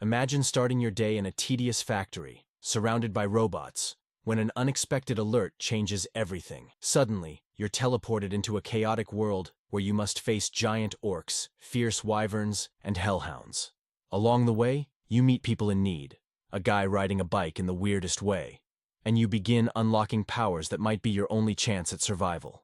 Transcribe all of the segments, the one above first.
Imagine starting your day in a tedious factory, surrounded by robots, when an unexpected alert changes everything. Suddenly, you're teleported into a chaotic world where you must face giant orcs, fierce wyverns, and hellhounds. Along the way, you meet people in need, a guy riding a bike in the weirdest way, and you begin unlocking powers that might be your only chance at survival.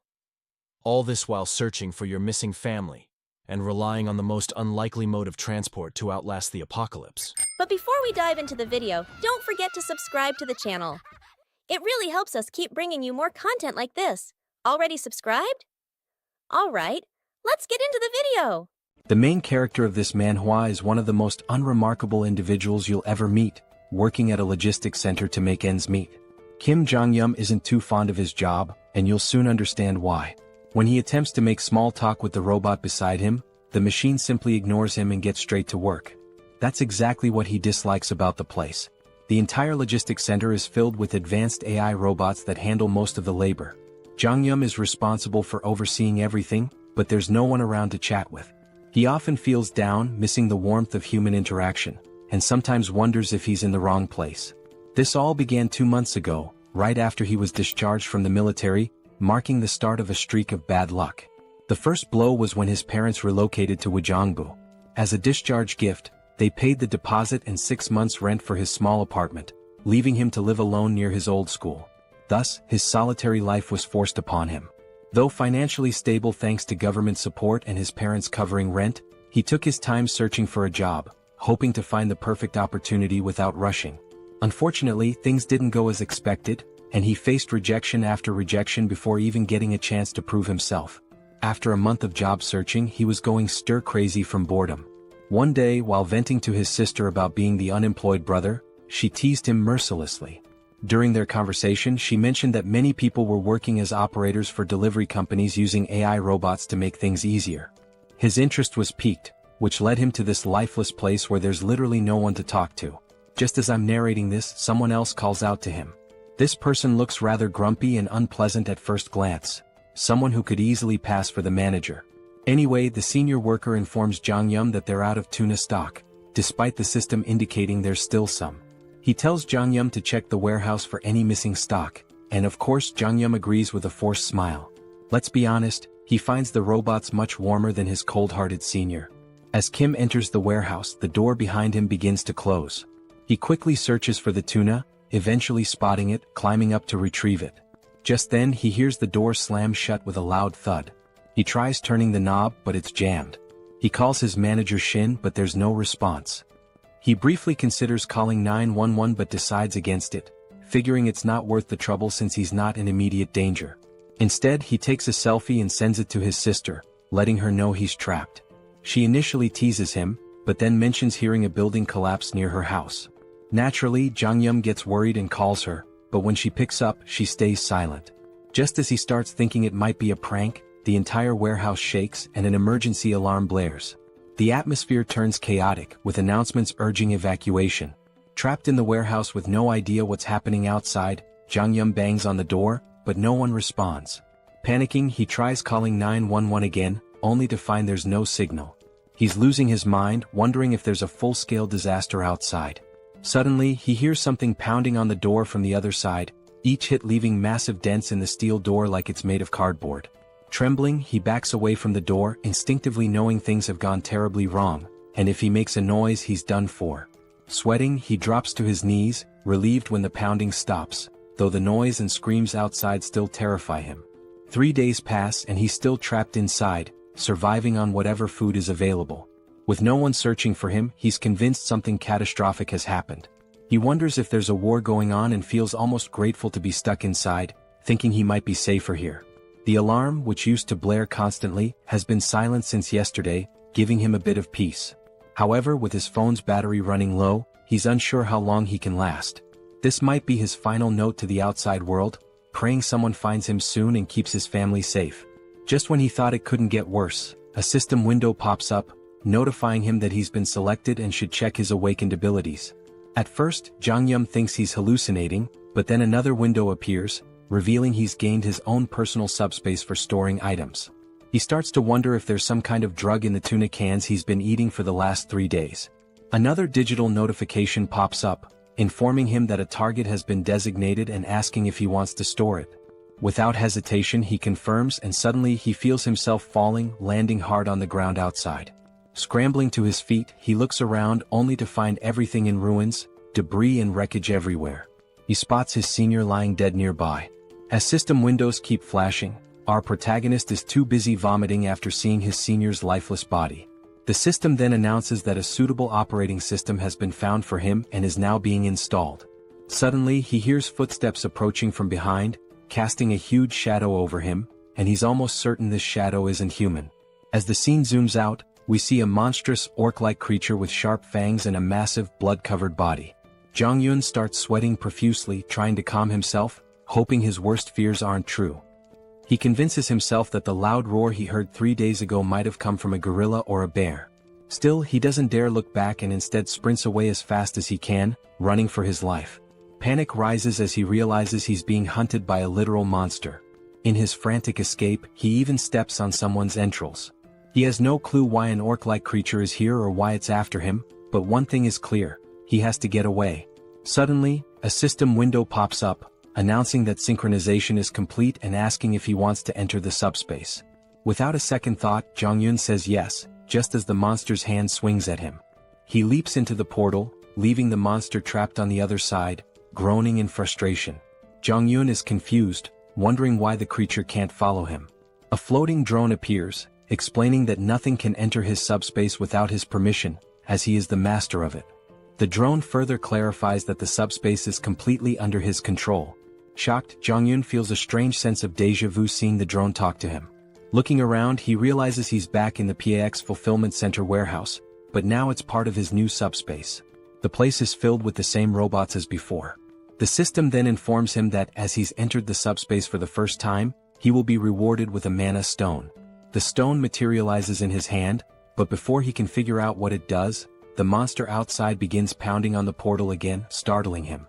All this while searching for your missing family and relying on the most unlikely mode of transport to outlast the apocalypse. But before we dive into the video, don't forget to subscribe to the channel. It really helps us keep bringing you more content like this. Already subscribed? Alright, let's get into the video! The main character of this manhwa is one of the most unremarkable individuals you'll ever meet, working at a logistics center to make ends meet. Kim Jeong-gyeom isn't too fond of his job, and you'll soon understand why. When he attempts to make small talk with the robot beside him, the machine simply ignores him and gets straight to work. That's exactly what he dislikes about the place. The entire logistics center is filled with advanced AI robots that handle most of the labor. Jeong-gyeom is responsible for overseeing everything, but there's no one around to chat with. He often feels down, missing the warmth of human interaction, and sometimes wonders if he's in the wrong place. This all began 2 months ago, right after he was discharged from the military, marking the start of a streak of bad luck. The first blow was when his parents relocated to Wojongbu. As a discharge gift, they paid the deposit and 6 months' rent for his small apartment, leaving him to live alone near his old school. Thus, his solitary life was forced upon him. Though financially stable thanks to government support and his parents covering rent, he took his time searching for a job, hoping to find the perfect opportunity without rushing. Unfortunately, things didn't go as expected, and he faced rejection after rejection before even getting a chance to prove himself. After a month of job searching, he was going stir-crazy from boredom. One day, while venting to his sister about being the unemployed brother, she teased him mercilessly. During their conversation, she mentioned that many people were working as operators for delivery companies using AI robots to make things easier. His interest was piqued, which led him to this lifeless place where there's literally no one to talk to. Just as I'm narrating this, someone else calls out to him. This person looks rather grumpy and unpleasant at first glance, someone who could easily pass for the manager. Anyway, the senior worker informs Jeong-gyeom that they're out of tuna stock, despite the system indicating there's still some. He tells Jeong-gyeom to check the warehouse for any missing stock, and of course Jeong-gyeom agrees with a forced smile. Let's be honest, he finds the robots much warmer than his cold-hearted senior. As Kim enters the warehouse, the door behind him begins to close. He quickly searches for the tuna, eventually spotting it, climbing up to retrieve it. Just then he hears the door slam shut with a loud thud. He tries turning the knob, but it's jammed. He calls his manager Shin, but there's no response. He briefly considers calling 911 but decides against it, figuring it's not worth the trouble since he's not in immediate danger. Instead, he takes a selfie and sends it to his sister, letting her know he's trapped. She initially teases him, but then mentions hearing a building collapse near her house. Naturally, Jeong-gyeom gets worried and calls her, but when she picks up, she stays silent. Just as he starts thinking it might be a prank, the entire warehouse shakes and an emergency alarm blares. The atmosphere turns chaotic, with announcements urging evacuation. Trapped in the warehouse with no idea what's happening outside, Jeong-gyeom bangs on the door, but no one responds. Panicking, he tries calling 911 again, only to find there's no signal. He's losing his mind, wondering if there's a full-scale disaster outside. Suddenly, he hears something pounding on the door from the other side, each hit leaving massive dents in the steel door like it's made of cardboard. Trembling, he backs away from the door, instinctively knowing things have gone terribly wrong, and if he makes a noise, he's done for. Sweating, he drops to his knees, relieved when the pounding stops, though the noise and screams outside still terrify him. 3 days pass and he's still trapped inside, surviving on whatever food is available. With no one searching for him, he's convinced something catastrophic has happened. He wonders if there's a war going on and feels almost grateful to be stuck inside, thinking he might be safer here. The alarm, which used to blare constantly, has been silent since yesterday, giving him a bit of peace. However, with his phone's battery running low, he's unsure how long he can last. This might be his final note to the outside world, praying someone finds him soon and keeps his family safe. Just when he thought it couldn't get worse, a system window pops up, notifying him that he's been selected and should check his awakened abilities. At first, Jeong-gyeom thinks he's hallucinating, but then another window appears, revealing he's gained his own personal subspace for storing items. He starts to wonder if there's some kind of drug in the tuna cans he's been eating for the last 3 days. Another digital notification pops up, informing him that a target has been designated and asking if he wants to store it. Without hesitation he confirms, and suddenly he feels himself falling, landing hard on the ground outside. Scrambling to his feet, he looks around only to find everything in ruins, debris and wreckage everywhere. He spots his senior lying dead nearby. As system windows keep flashing, our protagonist is too busy vomiting after seeing his senior's lifeless body. The system then announces that a suitable operating system has been found for him and is now being installed. Suddenly he hears footsteps approaching from behind, casting a huge shadow over him, and he's almost certain this shadow isn't human. As the scene zooms out, we see a monstrous orc-like creature with sharp fangs and a massive blood-covered body. Jong-yun starts sweating profusely, trying to calm himself, hoping his worst fears aren't true. He convinces himself that the loud roar he heard 3 days ago might have come from a gorilla or a bear. Still, he doesn't dare look back and instead sprints away as fast as he can, running for his life. Panic rises as he realizes he's being hunted by a literal monster. In his frantic escape, he even steps on someone's entrails. He has no clue why an orc-like creature is here or why it's after him, but one thing is clear: he has to get away. Suddenly, a system window pops up, announcing that synchronization is complete and asking if he wants to enter the subspace. Without a second thought, Jong-yun says yes, just as the monster's hand swings at him. He leaps into the portal, leaving the monster trapped on the other side, groaning in frustration. Jong-yun is confused, wondering why the creature can't follow him. A floating drone appears, explaining that nothing can enter his subspace without his permission, as he is the master of it. The drone further clarifies that the subspace is completely under his control. Shocked, Jong-yun feels a strange sense of déjà vu seeing the drone talk to him. Looking around, he realizes he's back in the PAX Fulfillment Center warehouse, but now it's part of his new subspace. The place is filled with the same robots as before. The system then informs him that as he's entered the subspace for the first time, he will be rewarded with a mana stone. The stone materializes in his hand, but before he can figure out what it does, the monster outside begins pounding on the portal again, startling him.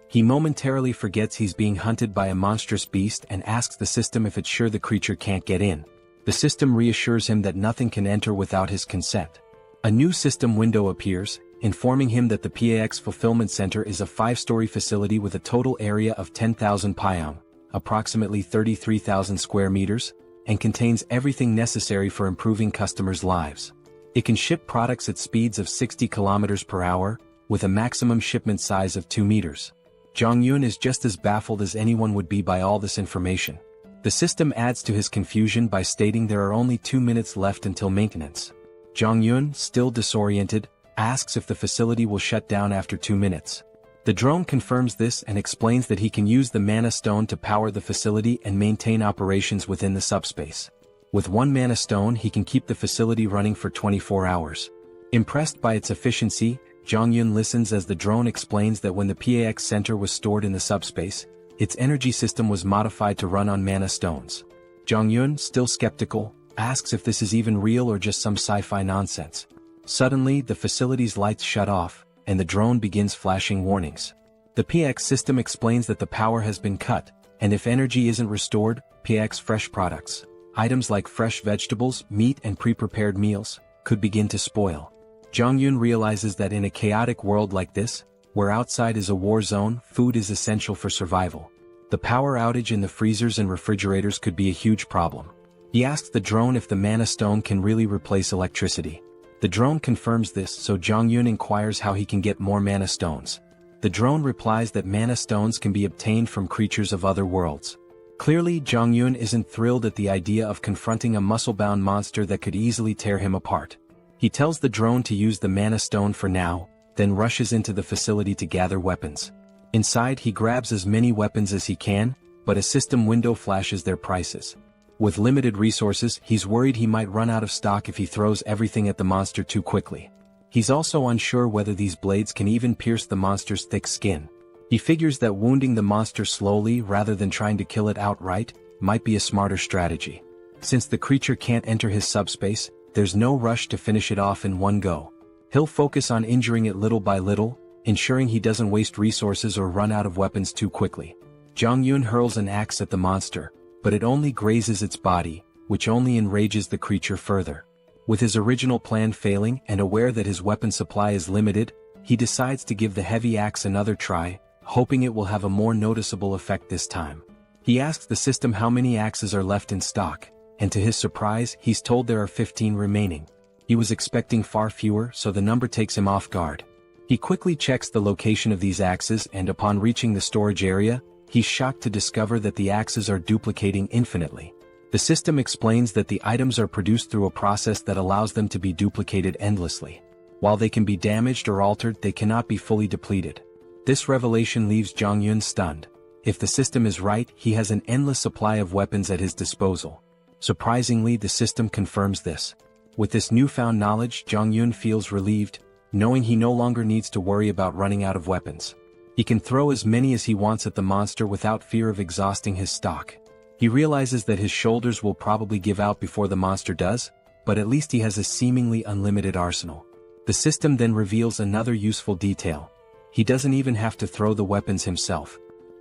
He momentarily forgets he's being hunted by a monstrous beast and asks the system if it's sure the creature can't get in. The system reassures him that nothing can enter without his consent. A new system window appears, informing him that the PAX Fulfillment Center is a 5-story facility with a total area of 10,000 pyong, approximately 33,000 square meters, and contains everything necessary for improving customers' lives. It can ship products at speeds of 60 kilometers per hour, with a maximum shipment size of 2 meters. Jong-yun is just as baffled as anyone would be by all this information. The system adds to his confusion by stating there are only 2 minutes left until maintenance. Jong-yun, still disoriented, asks if the facility will shut down after 2 minutes. The drone confirms this and explains that he can use the mana stone to power the facility and maintain operations within the subspace. With 1 mana stone he can keep the facility running for 24 hours. Impressed by its efficiency, Jong-yun listens as the drone explains that when the PAX Center was stored in the subspace, its energy system was modified to run on mana stones. Jong-yun, still skeptical, asks if this is even real or just some sci-fi nonsense. Suddenly, the facility's lights shut off, and the drone begins flashing warnings. The PAX system explains that the power has been cut, and if energy isn't restored, PAX fresh products, items like fresh vegetables, meat and pre-prepared meals, could begin to spoil. Jong-yun realizes that in a chaotic world like this, where outside is a war zone, food is essential for survival. The power outage in the freezers and refrigerators could be a huge problem. He asks the drone if the mana stone can really replace electricity. The drone confirms this, so Jong-yun inquires how he can get more mana stones. The drone replies that mana stones can be obtained from creatures of other worlds. Clearly, Jong-yun isn't thrilled at the idea of confronting a muscle-bound monster that could easily tear him apart. He tells the drone to use the mana stone for now, then rushes into the facility to gather weapons. Inside he grabs as many weapons as he can, but a system window flashes their prices. With limited resources, he's worried he might run out of stock if he throws everything at the monster too quickly. He's also unsure whether these blades can even pierce the monster's thick skin. He figures that wounding the monster slowly rather than trying to kill it outright might be a smarter strategy. Since the creature can't enter his subspace, there's no rush to finish it off in one go. He'll focus on injuring it little by little, ensuring he doesn't waste resources or run out of weapons too quickly. Jong-yun hurls an axe at the monster, but it only grazes its body, which only enrages the creature further. With his original plan failing and aware that his weapon supply is limited, he decides to give the heavy axe another try, hoping it will have a more noticeable effect this time. He asks the system how many axes are left in stock, and to his surprise, he's told there are 15 remaining. He was expecting far fewer, so the number takes him off guard. He quickly checks the location of these axes, and upon reaching the storage area, he's shocked to discover that the axes are duplicating infinitely. The system explains that the items are produced through a process that allows them to be duplicated endlessly. While they can be damaged or altered, they cannot be fully depleted. This revelation leaves Jeong-gyeom stunned. If the system is right, he has an endless supply of weapons at his disposal. Surprisingly, the system confirms this. With this newfound knowledge, Jeong-gyeom feels relieved, knowing he no longer needs to worry about running out of weapons. He can throw as many as he wants at the monster without fear of exhausting his stock. He realizes that his shoulders will probably give out before the monster does, but at least he has a seemingly unlimited arsenal. The system then reveals another useful detail. He doesn't even have to throw the weapons himself.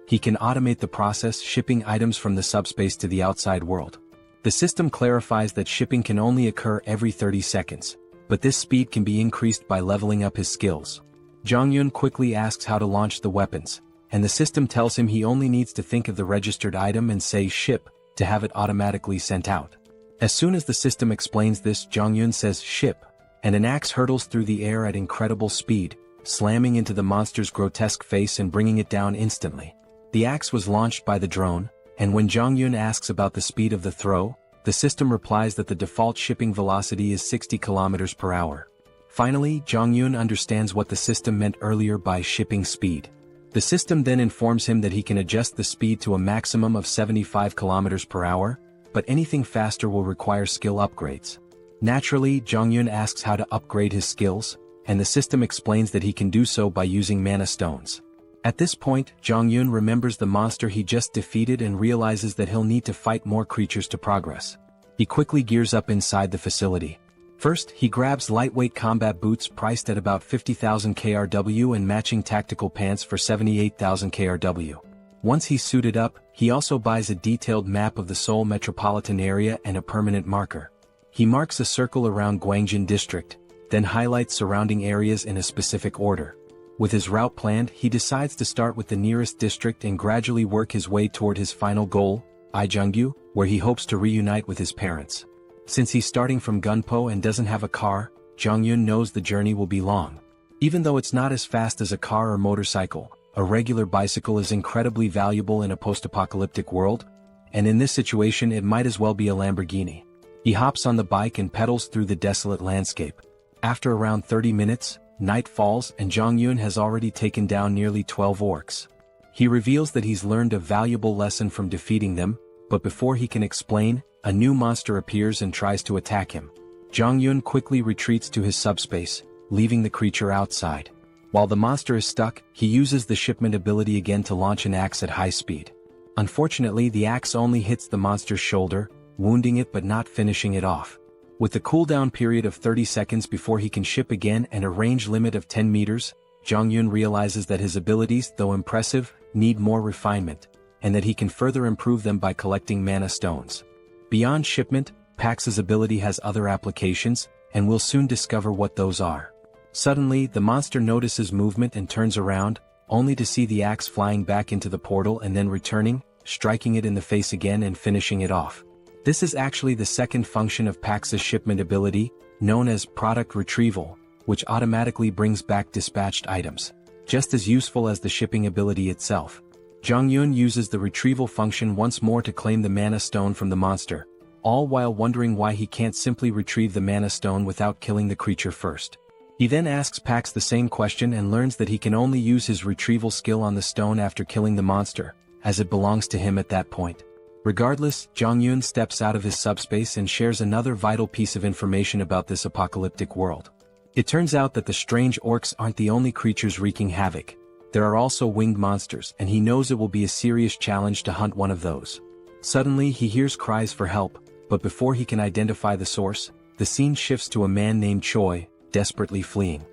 He can automate the process, shipping items from the subspace to the outside world. The system clarifies that shipping can only occur every 30 seconds, but this speed can be increased by leveling up his skills. Jeong-gyeom quickly asks how to launch the weapons, and the system tells him he only needs to think of the registered item and say ship to have it automatically sent out. As soon as the system explains this, Jeong-gyeom says ship, and an axe hurtles through the air at incredible speed, slamming into the monster's grotesque face and bringing it down instantly. The axe was launched by the drone, and when Jeong-gyeom asks about the speed of the throw, the system replies that the default shipping velocity is 60 km per hour. Finally, Jeong-gyeom understands what the system meant earlier by shipping speed. The system then informs him that he can adjust the speed to a maximum of 75 km per hour, but anything faster will require skill upgrades. Naturally, Jeong-gyeom asks how to upgrade his skills, and the system explains that he can do so by using mana stones. At this point, Jeong-gyeom remembers the monster he just defeated and realizes that he'll need to fight more creatures to progress. He quickly gears up inside the facility. First, he grabs lightweight combat boots priced at about 50,000 KRW and matching tactical pants for 78,000 KRW. Once he's suited up, he also buys a detailed map of the Seoul metropolitan area and a permanent marker. He marks a circle around Gwangjin district, then highlights surrounding areas in a specific order. With his route planned, he decides to start with the nearest district and gradually work his way toward his final goal, Ijeongju, where he hopes to reunite with his parents. Since he's starting from Gunpo and doesn't have a car, Jeong-gyeom knows the journey will be long. Even though it's not as fast as a car or motorcycle, a regular bicycle is incredibly valuable in a post-apocalyptic world, and in this situation it might as well be a Lamborghini. He hops on the bike and pedals through the desolate landscape. After around 30 minutes, night falls and Jeong-gyeom has already taken down nearly 12 orcs. He reveals that he's learned a valuable lesson from defeating them, but before he can explain, a new monster appears and tries to attack him. Jeong-gyeom quickly retreats to his subspace, leaving the creature outside. While the monster is stuck, he uses the shipment ability again to launch an axe at high speed. Unfortunately, the axe only hits the monster's shoulder, wounding it but not finishing it off. With the cooldown period of 30 seconds before he can ship again and a range limit of 10 meters, Jeong-gyeom realizes that his abilities, though impressive, need more refinement, and that he can further improve them by collecting mana stones. Beyond shipment, Pax's ability has other applications, and we'll soon discover what those are. Suddenly, the monster notices movement and turns around, only to see the axe flying back into the portal and then returning, striking it in the face again and finishing it off. This is actually the second function of Pax's shipment ability, known as product retrieval, which automatically brings back dispatched items. Just as useful as the shipping ability itself. Jeong-gyeom uses the retrieval function once more to claim the mana stone from the monster, all while wondering why he can't simply retrieve the mana stone without killing the creature first. He then asks Pax the same question and learns that he can only use his retrieval skill on the stone after killing the monster, as it belongs to him at that point. Regardless, Jeong-gyeom steps out of his subspace and shares another vital piece of information about this apocalyptic world. It turns out that the strange orcs aren't the only creatures wreaking havoc. There are also winged monsters, and he knows it will be a serious challenge to hunt one of those. Suddenly, he hears cries for help, but before he can identify the source, the scene shifts to a man named Choi, desperately fleeing.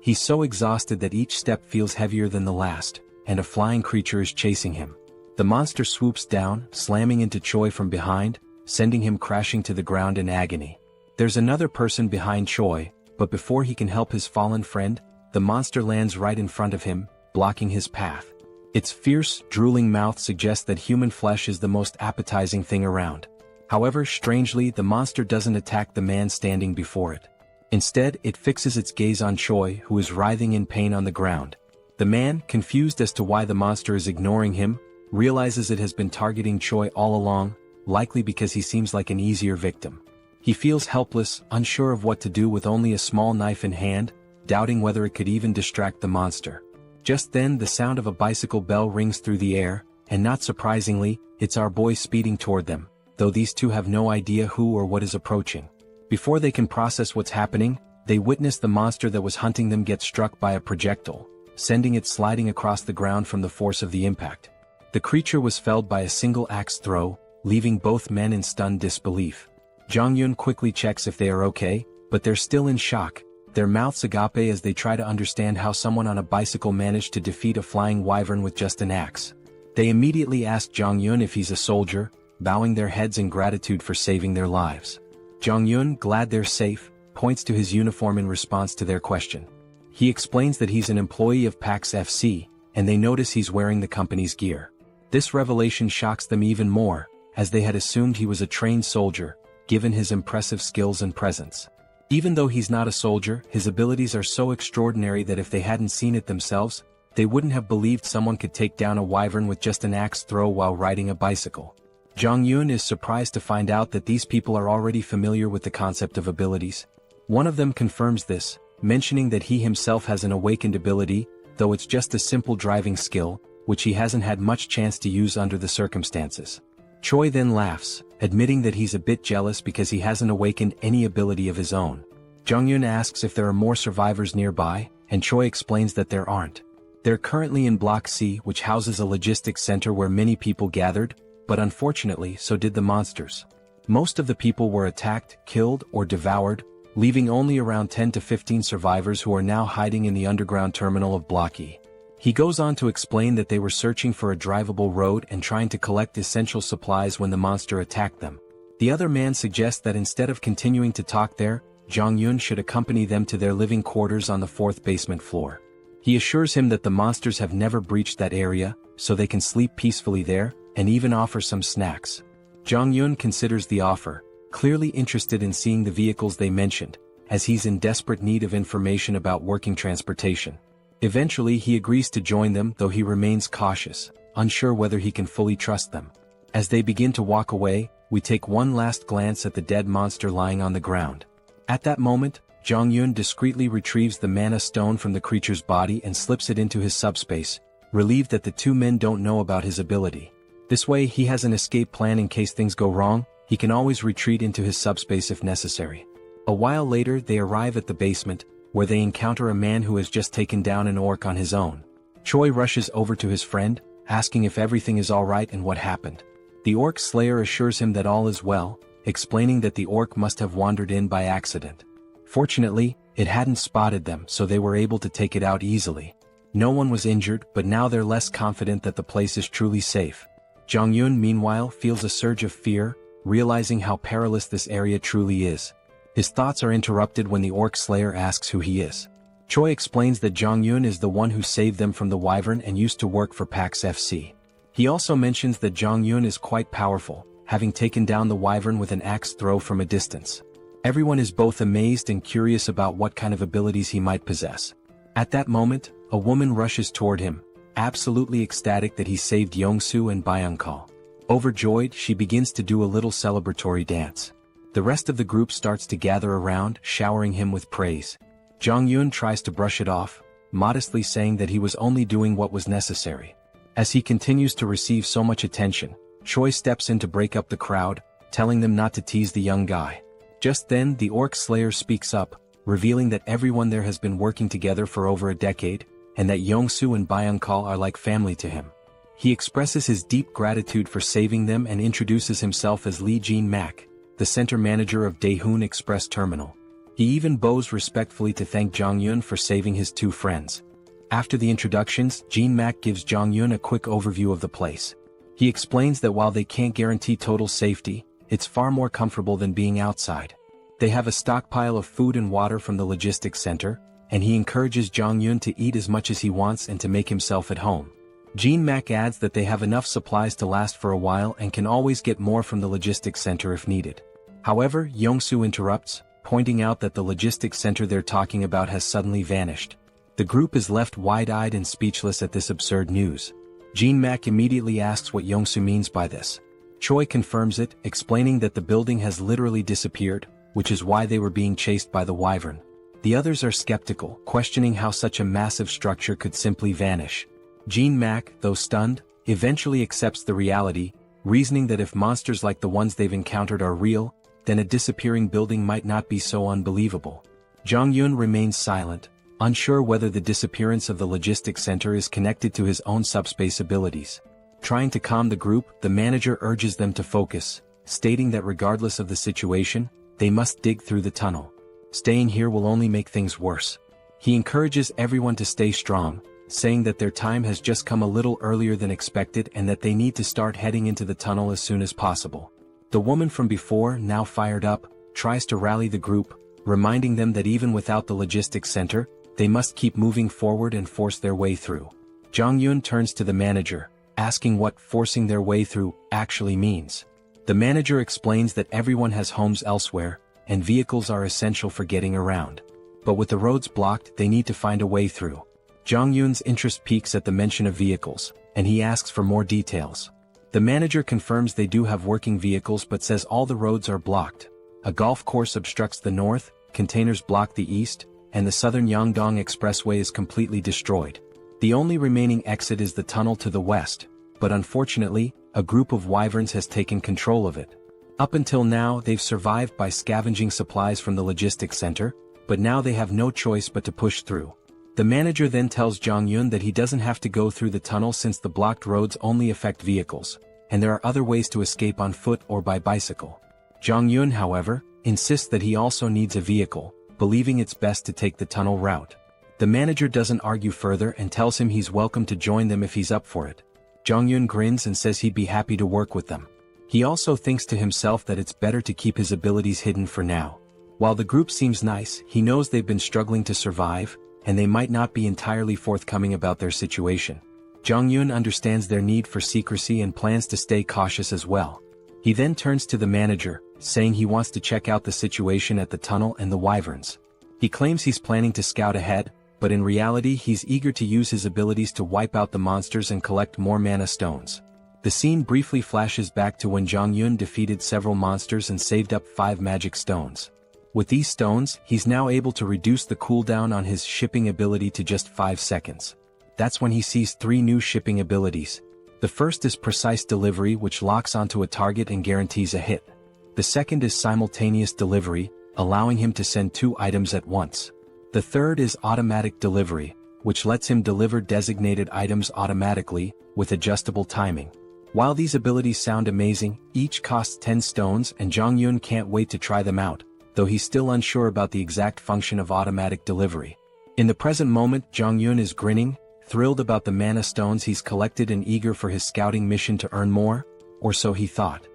He's so exhausted that each step feels heavier than the last, and a flying creature is chasing him. The monster swoops down, slamming into Choi from behind, sending him crashing to the ground in agony. There's another person behind Choi, but before he can help his fallen friend, the monster lands right in front of him, blocking his path. Its fierce, drooling mouth suggests that human flesh is the most appetizing thing around. However, strangely, the monster doesn't attack the man standing before it. Instead, it fixes its gaze on Choi, who is writhing in pain on the ground. The man, confused as to why the monster is ignoring him, realizes it has been targeting Choi all along, likely because he seems like an easier victim. He feels helpless, unsure of what to do with only a small knife in hand, doubting whether it could even distract the monster. Just then, the sound of a bicycle bell rings through the air, and not surprisingly, it's our boy speeding toward them, though these two have no idea who or what is approaching. Before they can process what's happening, they witness the monster that was hunting them get struck by a projectile, sending it sliding across the ground from the force of the impact. The creature was felled by a single axe throw, leaving both men in stunned disbelief. Jong-yun quickly checks if they are okay, but they're still in shock, their mouths agape as they try to understand how someone on a bicycle managed to defeat a flying wyvern with just an axe. They immediately ask Jong-yun if he's a soldier, bowing their heads in gratitude for saving their lives. Jong-yun, glad they're safe, points to his uniform in response to their question. He explains that he's an employee of PAX FC, and they notice he's wearing the company's gear. This revelation shocks them even more, as they had assumed he was a trained soldier, given his impressive skills and presence. Even though he's not a soldier, his abilities are so extraordinary that if they hadn't seen it themselves, they wouldn't have believed someone could take down a wyvern with just an axe throw while riding a bicycle. Jong-yun is surprised to find out that these people are already familiar with the concept of abilities. One of them confirms this, mentioning that he himself has an awakened ability, though it's just a simple driving skill, which he hasn't had much chance to use under the circumstances. Choi then laughs, admitting that he's a bit jealous because he hasn't awakened any ability of his own. Jong-yun asks if there are more survivors nearby, and Choi explains that there aren't. They're currently in Block C, which houses a logistics center where many people gathered, but unfortunately so did the monsters. Most of the people were attacked, killed, or devoured, leaving only around 10 to 15 survivors who are now hiding in the underground terminal of Block E. He goes on to explain that they were searching for a drivable road and trying to collect essential supplies when the monster attacked them. The other man suggests that instead of continuing to talk there, Jong-yun should accompany them to their living quarters on the 4th basement floor. He assures him that the monsters have never breached that area, so they can sleep peacefully there, and even offers some snacks. Jong-yun considers the offer, clearly interested in seeing the vehicles they mentioned, as he's in desperate need of information about working transportation. Eventually he agrees to join them, though he remains cautious, unsure whether he can fully trust them. As they begin to walk away, we take one last glance at the dead monster lying on the ground. At that moment, Jong-yun discreetly retrieves the mana stone from the creature's body and slips it into his subspace, relieved that the two men don't know about his ability. This way he has an escape plan in case things go wrong. He can always retreat into his subspace if necessary. A while later they arrive at the basement, where they encounter a man who has just taken down an orc on his own. Choi rushes over to his friend, asking if everything is alright and what happened. The orc slayer assures him that all is well, explaining that the orc must have wandered in by accident. Fortunately, it hadn't spotted them, so they were able to take it out easily. No one was injured, but now they're less confident that the place is truly safe. Jong-yun meanwhile feels a surge of fear, realizing how perilous this area truly is. His thoughts are interrupted when the orc slayer asks who he is. Choi explains that Jong-yun is the one who saved them from the wyvern and used to work for PAX FC. He also mentions that Jong-yun is quite powerful, having taken down the wyvern with an axe throw from a distance. Everyone is both amazed and curious about what kind of abilities he might possess. At that moment, a woman rushes toward him, absolutely ecstatic that he saved Yong-soo and Byung-kal. Overjoyed, she begins to do a little celebratory dance. The rest of the group starts to gather around, showering him with praise. Jong-yun tries to brush it off, modestly saying that he was only doing what was necessary. As he continues to receive so much attention, Choi steps in to break up the crowd, telling them not to tease the young guy. Just then, the orc slayer speaks up, revealing that everyone there has been working together for over a decade, and that Yong-soo and Byung-kal are like family to him. He expresses his deep gratitude for saving them and introduces himself as Lee Jin-mak, the center manager of Daehoon Express Terminal. He even bows respectfully to thank Jong-yun for saving his two friends. After the introductions, Jin-mak gives Jong-yun a quick overview of the place. He explains that while they can't guarantee total safety, it's far more comfortable than being outside. They have a stockpile of food and water from the logistics center, and he encourages Jong-yun to eat as much as he wants and to make himself at home. Jean-mak adds that they have enough supplies to last for a while and can always get more from the logistics center if needed. However, Yong-soo interrupts, pointing out that the logistics center they're talking about has suddenly vanished. The group is left wide-eyed and speechless at this absurd news. Jean-mak immediately asks what Yong-soo means by this. Choi confirms it, explaining that the building has literally disappeared, which is why they were being chased by the wyvern. The others are skeptical, questioning how such a massive structure could simply vanish. Jean-mak, though stunned, eventually accepts the reality, reasoning that if monsters like the ones they've encountered are real, then a disappearing building might not be so unbelievable. Jong-yun remains silent, unsure whether the disappearance of the logistics center is connected to his own subspace abilities. Trying to calm the group, the manager urges them to focus, stating that regardless of the situation, they must dig through the tunnel. Staying here will only make things worse. He encourages everyone to stay strong, saying that their time has just come a little earlier than expected and that they need to start heading into the tunnel as soon as possible. The woman from before, now fired up, tries to rally the group, reminding them that even without the logistics center, they must keep moving forward and force their way through. Jong-yun turns to the manager, asking what forcing their way through actually means. The manager explains that everyone has homes elsewhere, and vehicles are essential for getting around. But with the roads blocked, they need to find a way through. Jong-yun's interest peaks at the mention of vehicles, and he asks for more details. The manager confirms they do have working vehicles but says all the roads are blocked. A golf course obstructs the north, containers block the east, and the southern Yangdong Expressway is completely destroyed. The only remaining exit is the tunnel to the west, but unfortunately, a group of wyverns has taken control of it. Up until now, they've survived by scavenging supplies from the logistics center, but now they have no choice but to push through. The manager then tells Jong-yun that he doesn't have to go through the tunnel since the blocked roads only affect vehicles, and there are other ways to escape on foot or by bicycle. Jong-yun, however, insists that he also needs a vehicle, believing it's best to take the tunnel route. The manager doesn't argue further and tells him he's welcome to join them if he's up for it. Jong-yun grins and says he'd be happy to work with them. He also thinks to himself that it's better to keep his abilities hidden for now. While the group seems nice, he knows they've been struggling to survive, and they might not be entirely forthcoming about their situation. Jong-yun understands their need for secrecy and plans to stay cautious as well. He then turns to the manager, saying he wants to check out the situation at the tunnel and the wyverns. He claims he's planning to scout ahead, but in reality he's eager to use his abilities to wipe out the monsters and collect more mana stones. The scene briefly flashes back to when Jong-yun defeated several monsters and saved up 5 magic stones. With these stones, he's now able to reduce the cooldown on his shipping ability to just 5 seconds. That's when he sees 3 new shipping abilities. The first is precise delivery, which locks onto a target and guarantees a hit. The second is simultaneous delivery, allowing him to send 2 items at once. The third is automatic delivery, which lets him deliver designated items automatically, with adjustable timing. While these abilities sound amazing, each costs 10 stones and Jong-yun can't wait to try them out, though he's still unsure about the exact function of automatic delivery. In the present moment, Jong-yun is grinning, thrilled about the mana stones he's collected and eager for his scouting mission to earn more, or so he thought.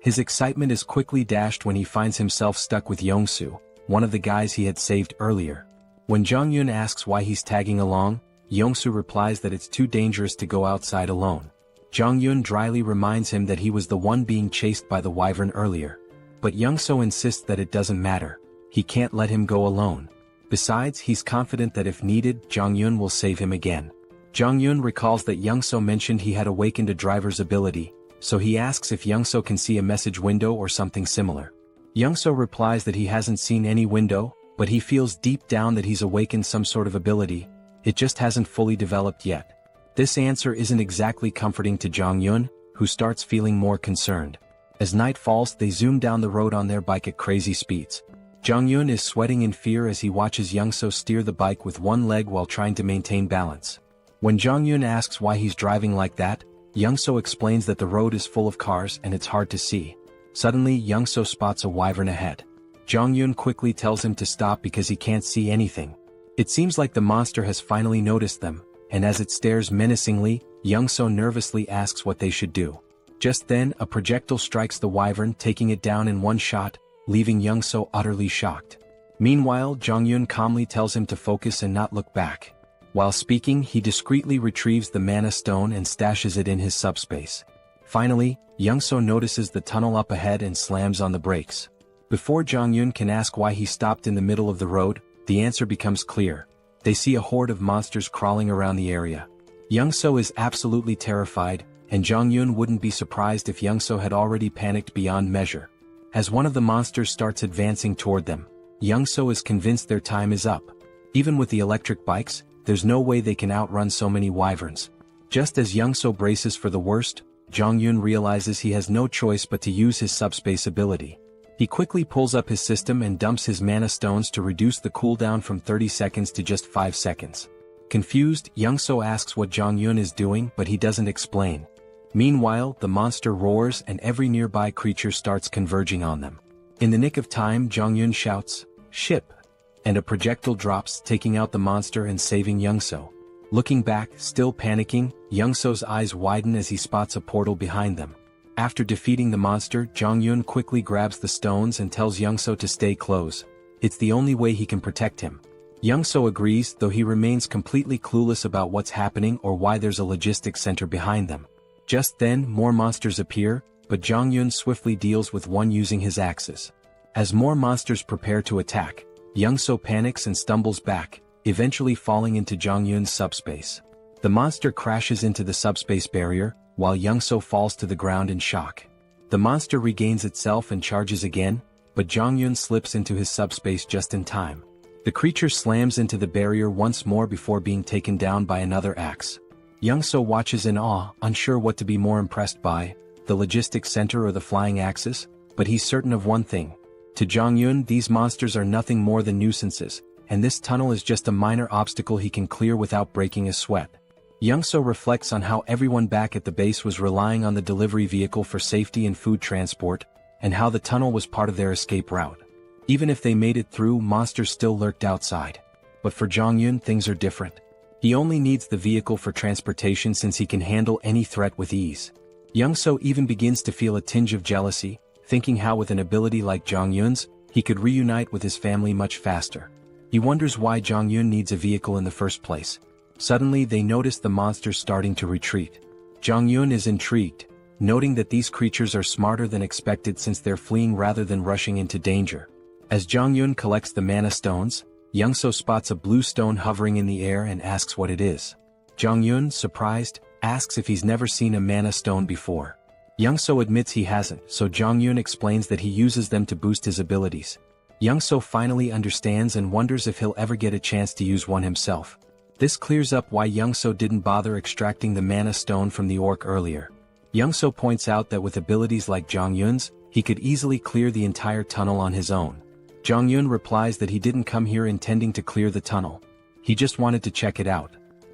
His excitement is quickly dashed when he finds himself stuck with Yong-soo, one of the guys he had saved earlier. When Jong-yun asks why he's tagging along, Yong-soo replies that it's too dangerous to go outside alone. Jong-yun dryly reminds him that he was the one being chased by the wyvern earlier. But Yong-soo insists that it doesn't matter. He can't let him go alone. Besides, he's confident that if needed, Jong-yun will save him again. Jong-yun recalls that Yong-soo mentioned he had awakened a driver's ability, so he asks if Yong-soo can see a message window or something similar. Yong-soo replies that he hasn't seen any window, but he feels deep down that he's awakened some sort of ability, it just hasn't fully developed yet. This answer isn't exactly comforting to Jong-yun, who starts feeling more concerned. As night falls, they zoom down the road on their bike at crazy speeds. Jong-yun is sweating in fear as he watches Yong-soo steer the bike with one leg while trying to maintain balance. When Jong-yun asks why he's driving like that, Yong-soo explains that the road is full of cars and it's hard to see. Suddenly, Yong-soo spots a wyvern ahead. Jong-yun quickly tells him to stop because he can't see anything. It seems like the monster has finally noticed them, and as it stares menacingly, Yong-soo nervously asks what they should do. Just then, a projectile strikes the wyvern, taking it down in one shot, leaving Young-so utterly shocked. Meanwhile, Jong-yun calmly tells him to focus and not look back. While speaking, he discreetly retrieves the mana stone and stashes it in his subspace. Finally, Young-so notices the tunnel up ahead and slams on the brakes. Before Jong-yun can ask why he stopped in the middle of the road, the answer becomes clear. They see a horde of monsters crawling around the area. Young-so is absolutely terrified, and Jong-yun wouldn't be surprised if Young-so had already panicked beyond measure. As one of the monsters starts advancing toward them, Young-so is convinced their time is up. Even with the electric bikes, there's no way they can outrun so many wyverns. Just as Young-so braces for the worst, Jong-yun realizes he has no choice but to use his subspace ability. He quickly pulls up his system and dumps his mana stones to reduce the cooldown from 30 seconds to just 5 seconds. Confused, Young-so asks what Jong-yun is doing, but he doesn't explain. Meanwhile, the monster roars and every nearby creature starts converging on them. In the nick of time, Jong-yun shouts, "Ship!" and a projectile drops, taking out the monster and saving Young-so. Looking back, still panicking, Young-so's eyes widen as he spots a portal behind them. After defeating the monster, Jong-yun quickly grabs the stones and tells Young-so to stay close. It's the only way he can protect him. Young-so agrees, though he remains completely clueless about what's happening or why there's a logistics center behind them. Just then, more monsters appear, but Jong-yun swiftly deals with one using his axes. As more monsters prepare to attack, Young-so panics and stumbles back, eventually falling into Jong-yun's subspace. The monster crashes into the subspace barrier, while Young-so falls to the ground in shock. The monster regains itself and charges again, but Jong-yun slips into his subspace just in time. The creature slams into the barrier once more before being taken down by another axe. Young-so watches in awe, unsure what to be more impressed by, the logistics center or the flying axes, but he's certain of one thing. To Jong-yun, these monsters are nothing more than nuisances, and this tunnel is just a minor obstacle he can clear without breaking a sweat. Young-so reflects on how everyone back at the base was relying on the delivery vehicle for safety and food transport, and how the tunnel was part of their escape route. Even if they made it through, monsters still lurked outside. But for Jong-yun, things are different. He only needs the vehicle for transportation since he can handle any threat with ease. Young-so even begins to feel a tinge of jealousy, thinking how with an ability like Jong-yun's, he could reunite with his family much faster. He wonders why Jong-yun needs a vehicle in the first place. Suddenly they notice the monsters starting to retreat. Jong-yun is intrigued, noting that these creatures are smarter than expected since they're fleeing rather than rushing into danger. As Jong-yun collects the mana stones, Young-so spots a blue stone hovering in the air and asks what it is. Jong-yun, surprised, asks if he's never seen a mana stone before. Young-so admits he hasn't, so Jong-yun explains that he uses them to boost his abilities. Young-so finally understands and wonders if he'll ever get a chance to use one himself. This clears up why Young-so didn't bother extracting the mana stone from the orc earlier. Young-so points out that with abilities like Jong-yun's, he could easily clear the entire tunnel on his own. Jong-yun replies that he didn't come here intending to clear the tunnel. He just wanted to check it out.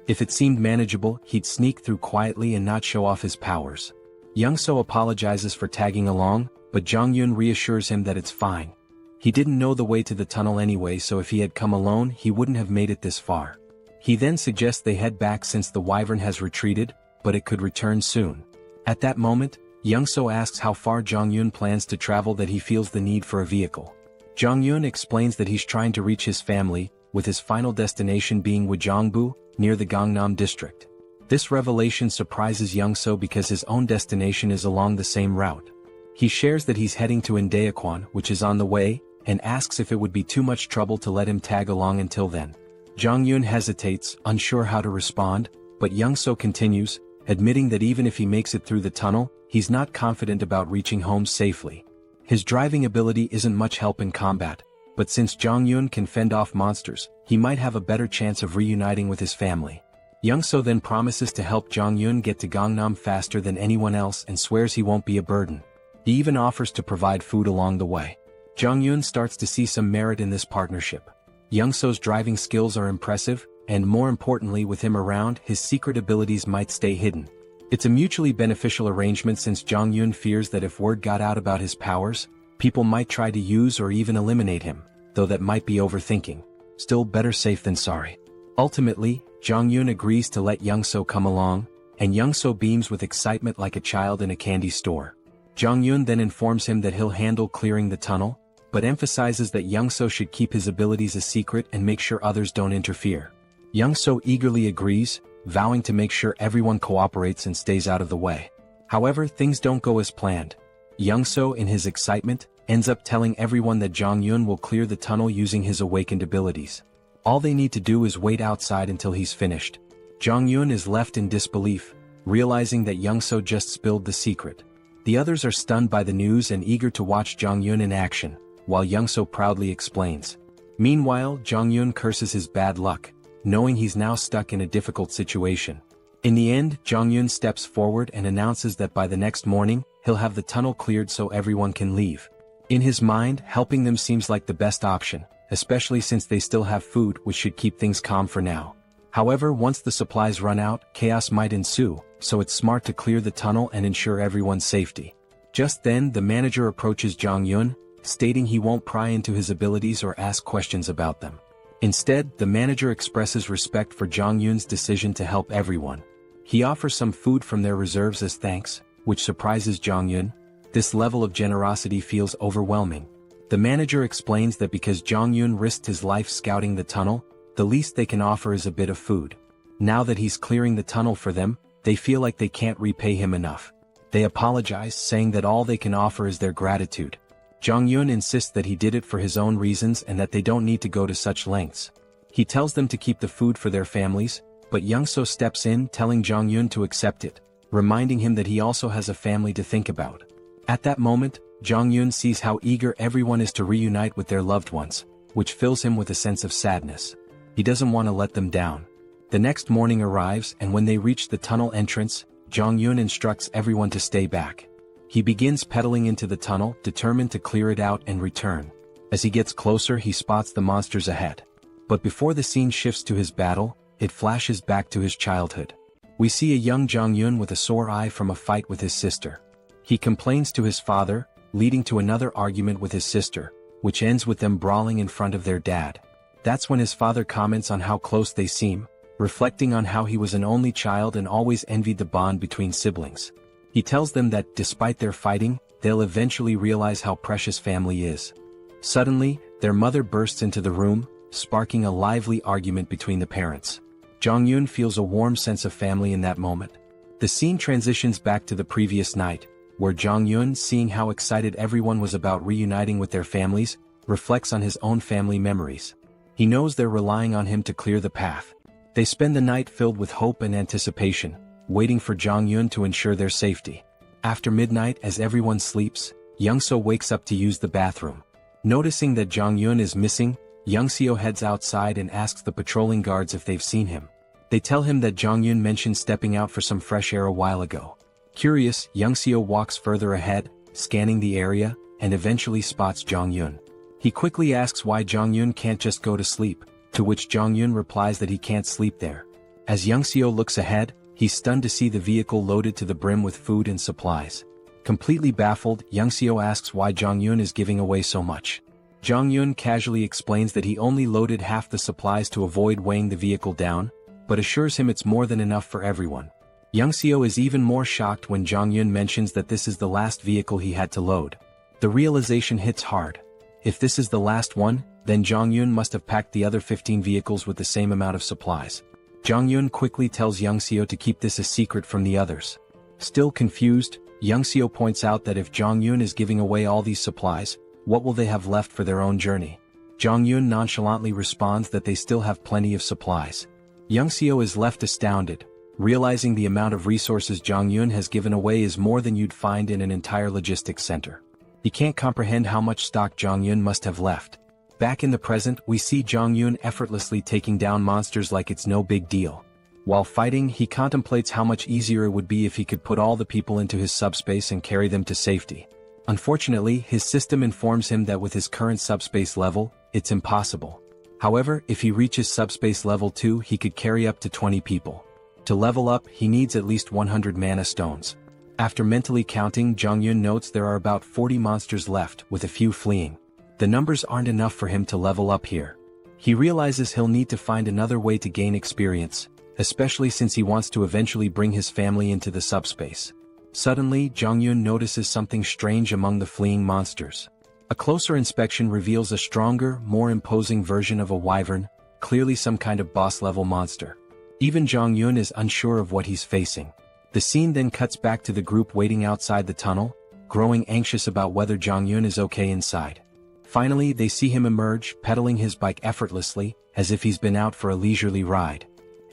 If it seemed manageable, he'd sneak through quietly and not show off his powers. Young-so apologizes for tagging along, but Jong-yun reassures him that it's fine. He didn't know the way to the tunnel anyway, so if he had come alone, he wouldn't have made it this far. He then suggests they head back since the wyvern has retreated, but it could return soon. At that moment, Young-so asks how far Jong-yun plans to travel that he feels the need for a vehicle. Jong-yun explains that he's trying to reach his family, with his final destination being Wojongbu, near the Gangnam district. This revelation surprises Young-so because his own destination is along the same route. He shares that he's heading to Indaequan, which is on the way, and asks if it would be too much trouble to let him tag along until then. Jong-yun hesitates, unsure how to respond, but Young-so continues, admitting that even if he makes it through the tunnel, he's not confident about reaching home safely. His driving ability isn't much help in combat, but since Jong-yun can fend off monsters, he might have a better chance of reuniting with his family. Young-so then promises to help Jong-yun get to Gangnam faster than anyone else and swears he won't be a burden. He even offers to provide food along the way. Jong-yun starts to see some merit in this partnership. Young-so's driving skills are impressive, and more importantly with him around, his secret abilities might stay hidden. It's a mutually beneficial arrangement since Jong-yun fears that if word got out about his powers, people might try to use or even eliminate him, though that might be overthinking. Still better safe than sorry. Ultimately, Jong-yun agrees to let Young-so come along, and Young-so beams with excitement like a child in a candy store. Jong-yun then informs him that he'll handle clearing the tunnel, but emphasizes that Young-so should keep his abilities a secret and make sure others don't interfere. Young-so eagerly agrees, vowing to make sure everyone cooperates and stays out of the way. However, things don't go as planned. Young-so, in his excitement, ends up telling everyone that Jong-yun will clear the tunnel using his awakened abilities. All they need to do is wait outside until he's finished. Jong-yun is left in disbelief, realizing that Young-so just spilled the secret. The others are stunned by the news and eager to watch Jong-yun in action, while Young-so proudly explains. Meanwhile, Jong-yun curses his bad luck, knowing he's now stuck in a difficult situation. In the end, Jong-yun steps forward and announces that by the next morning, he'll have the tunnel cleared so everyone can leave. In his mind, helping them seems like the best option, especially since they still have food, which should keep things calm for now. However, once the supplies run out, chaos might ensue, so it's smart to clear the tunnel and ensure everyone's safety. Just then, the manager approaches Jong-yun, stating he won't pry into his abilities or ask questions about them. Instead, the manager expresses respect for Jong-yun's decision to help everyone. He offers some food from their reserves as thanks, which surprises Jong-yun. This level of generosity feels overwhelming. The manager explains that because Jong-yun risked his life scouting the tunnel, the least they can offer is a bit of food. Now that he's clearing the tunnel for them, they feel like they can't repay him enough. They apologize, saying that all they can offer is their gratitude. Jong-yun insists that he did it for his own reasons and that they don't need to go to such lengths. He tells them to keep the food for their families, but Young-so steps in, telling Jong-yun to accept it, reminding him that he also has a family to think about. At that moment, Jong-yun sees how eager everyone is to reunite with their loved ones, which fills him with a sense of sadness. He doesn't want to let them down. The next morning arrives, and when they reach the tunnel entrance, Jong-yun instructs everyone to stay back. He begins pedaling into the tunnel, determined to clear it out and return. As he gets closer, he spots the monsters ahead. But before the scene shifts to his battle, it flashes back to his childhood. We see a young Jong-yun with a sore eye from a fight with his sister. He complains to his father, leading to another argument with his sister, which ends with them brawling in front of their dad. That's when his father comments on how close they seem, reflecting on how he was an only child and always envied the bond between siblings. He tells them that, despite their fighting, they'll eventually realize how precious family is. Suddenly, their mother bursts into the room, sparking a lively argument between the parents. Jong-yun feels a warm sense of family in that moment. The scene transitions back to the previous night, where Jong-yun, seeing how excited everyone was about reuniting with their families, reflects on his own family memories. He knows they're relying on him to clear the path. They spend the night filled with hope and anticipation, waiting for Jong-yun to ensure their safety. After midnight, as everyone sleeps, Young-so wakes up to use the bathroom. Noticing that Jong-yun is missing, Young-seo heads outside and asks the patrolling guards if they've seen him. They tell him that Jong-yun mentioned stepping out for some fresh air a while ago. Curious, Young-seo walks further ahead, scanning the area, and eventually spots Jong-yun. He quickly asks why Jong-yun can't just go to sleep, to which Jong-yun replies that he can't sleep there. As Young-seo looks ahead, he's stunned to see the vehicle loaded to the brim with food and supplies. Completely baffled, Young-seo asks why Jong-yun is giving away so much. Jong-yun casually explains that he only loaded half the supplies to avoid weighing the vehicle down, but assures him it's more than enough for everyone. Young-seo is even more shocked when Jong-yun mentions that this is the last vehicle he had to load. The realization hits hard. If this is the last one, then Jong-yun must have packed the other 15 vehicles with the same amount of supplies. Jong-yun quickly tells Young-seo to keep this a secret from the others. Still confused, Young-seo points out that if Jong-yun is giving away all these supplies, what will they have left for their own journey? Jong-yun nonchalantly responds that they still have plenty of supplies. Young-seo is left astounded, realizing the amount of resources Jong-yun has given away is more than you'd find in an entire logistics center. He can't comprehend how much stock Jong-yun must have left. Back in the present, we see Jong-yun effortlessly taking down monsters like it's no big deal. While fighting, he contemplates how much easier it would be if he could put all the people into his subspace and carry them to safety. Unfortunately, his system informs him that with his current subspace level, it's impossible. However, if he reaches subspace level 2, he could carry up to 20 people. To level up, he needs at least 100 mana stones. After mentally counting, Jong-yun notes there are about 40 monsters left, with a few fleeing. The numbers aren't enough for him to level up here. He realizes he'll need to find another way to gain experience, especially since he wants to eventually bring his family into the subspace. Suddenly, Jong-yun notices something strange among the fleeing monsters. A closer inspection reveals a stronger, more imposing version of a wyvern, clearly some kind of boss-level monster. Even Jong-yeon is unsure of what he's facing. The scene then cuts back to the group waiting outside the tunnel, growing anxious about whether Jong-yeon is okay inside. Finally, they see him emerge, pedaling his bike effortlessly, as if he's been out for a leisurely ride.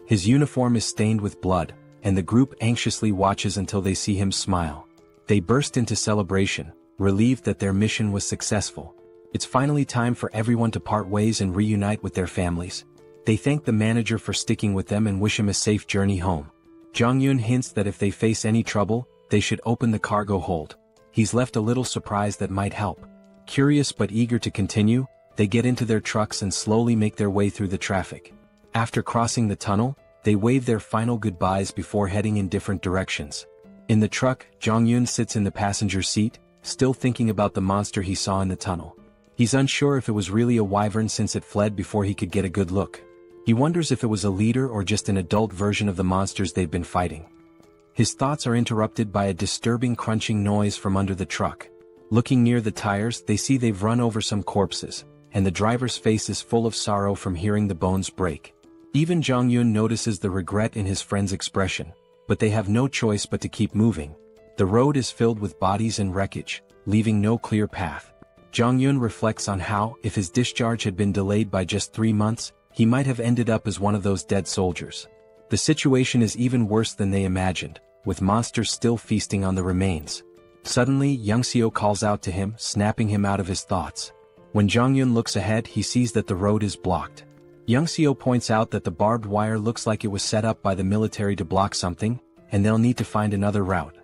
His uniform is stained with blood, and the group anxiously watches until they see him smile. They burst into celebration, relieved that their mission was successful. It's finally time for everyone to part ways and reunite with their families. They thank the manager for sticking with them and wish him a safe journey home. Jong-yeon hints that if they face any trouble, they should open the cargo hold. He's left a little surprise that might help. Curious but eager to continue, they get into their trucks and slowly make their way through the traffic. After crossing the tunnel, they wave their final goodbyes before heading in different directions. In the truck, Jong-yeon sits in the passenger seat, still thinking about the monster he saw in the tunnel. He's unsure if it was really a wyvern since it fled before he could get a good look. He wonders if it was a leader or just an adult version of the monsters they've been fighting. His thoughts are interrupted by a disturbing crunching noise from under the truck. Looking near the tires, they see they've run over some corpses, and the driver's face is full of sorrow from hearing the bones break. Even Jong-yeon notices the regret in his friend's expression, but they have no choice but to keep moving. The road is filled with bodies and wreckage, leaving no clear path. Jong-yeon reflects on how, if his discharge had been delayed by just 3 months, he might have ended up as one of those dead soldiers. The situation is even worse than they imagined, with monsters still feasting on the remains. Suddenly, Young-seo calls out to him, snapping him out of his thoughts. When Jong-yeon looks ahead, he sees that the road is blocked. Young-seo points out that the barbed wire looks like it was set up by the military to block something, and they'll need to find another route.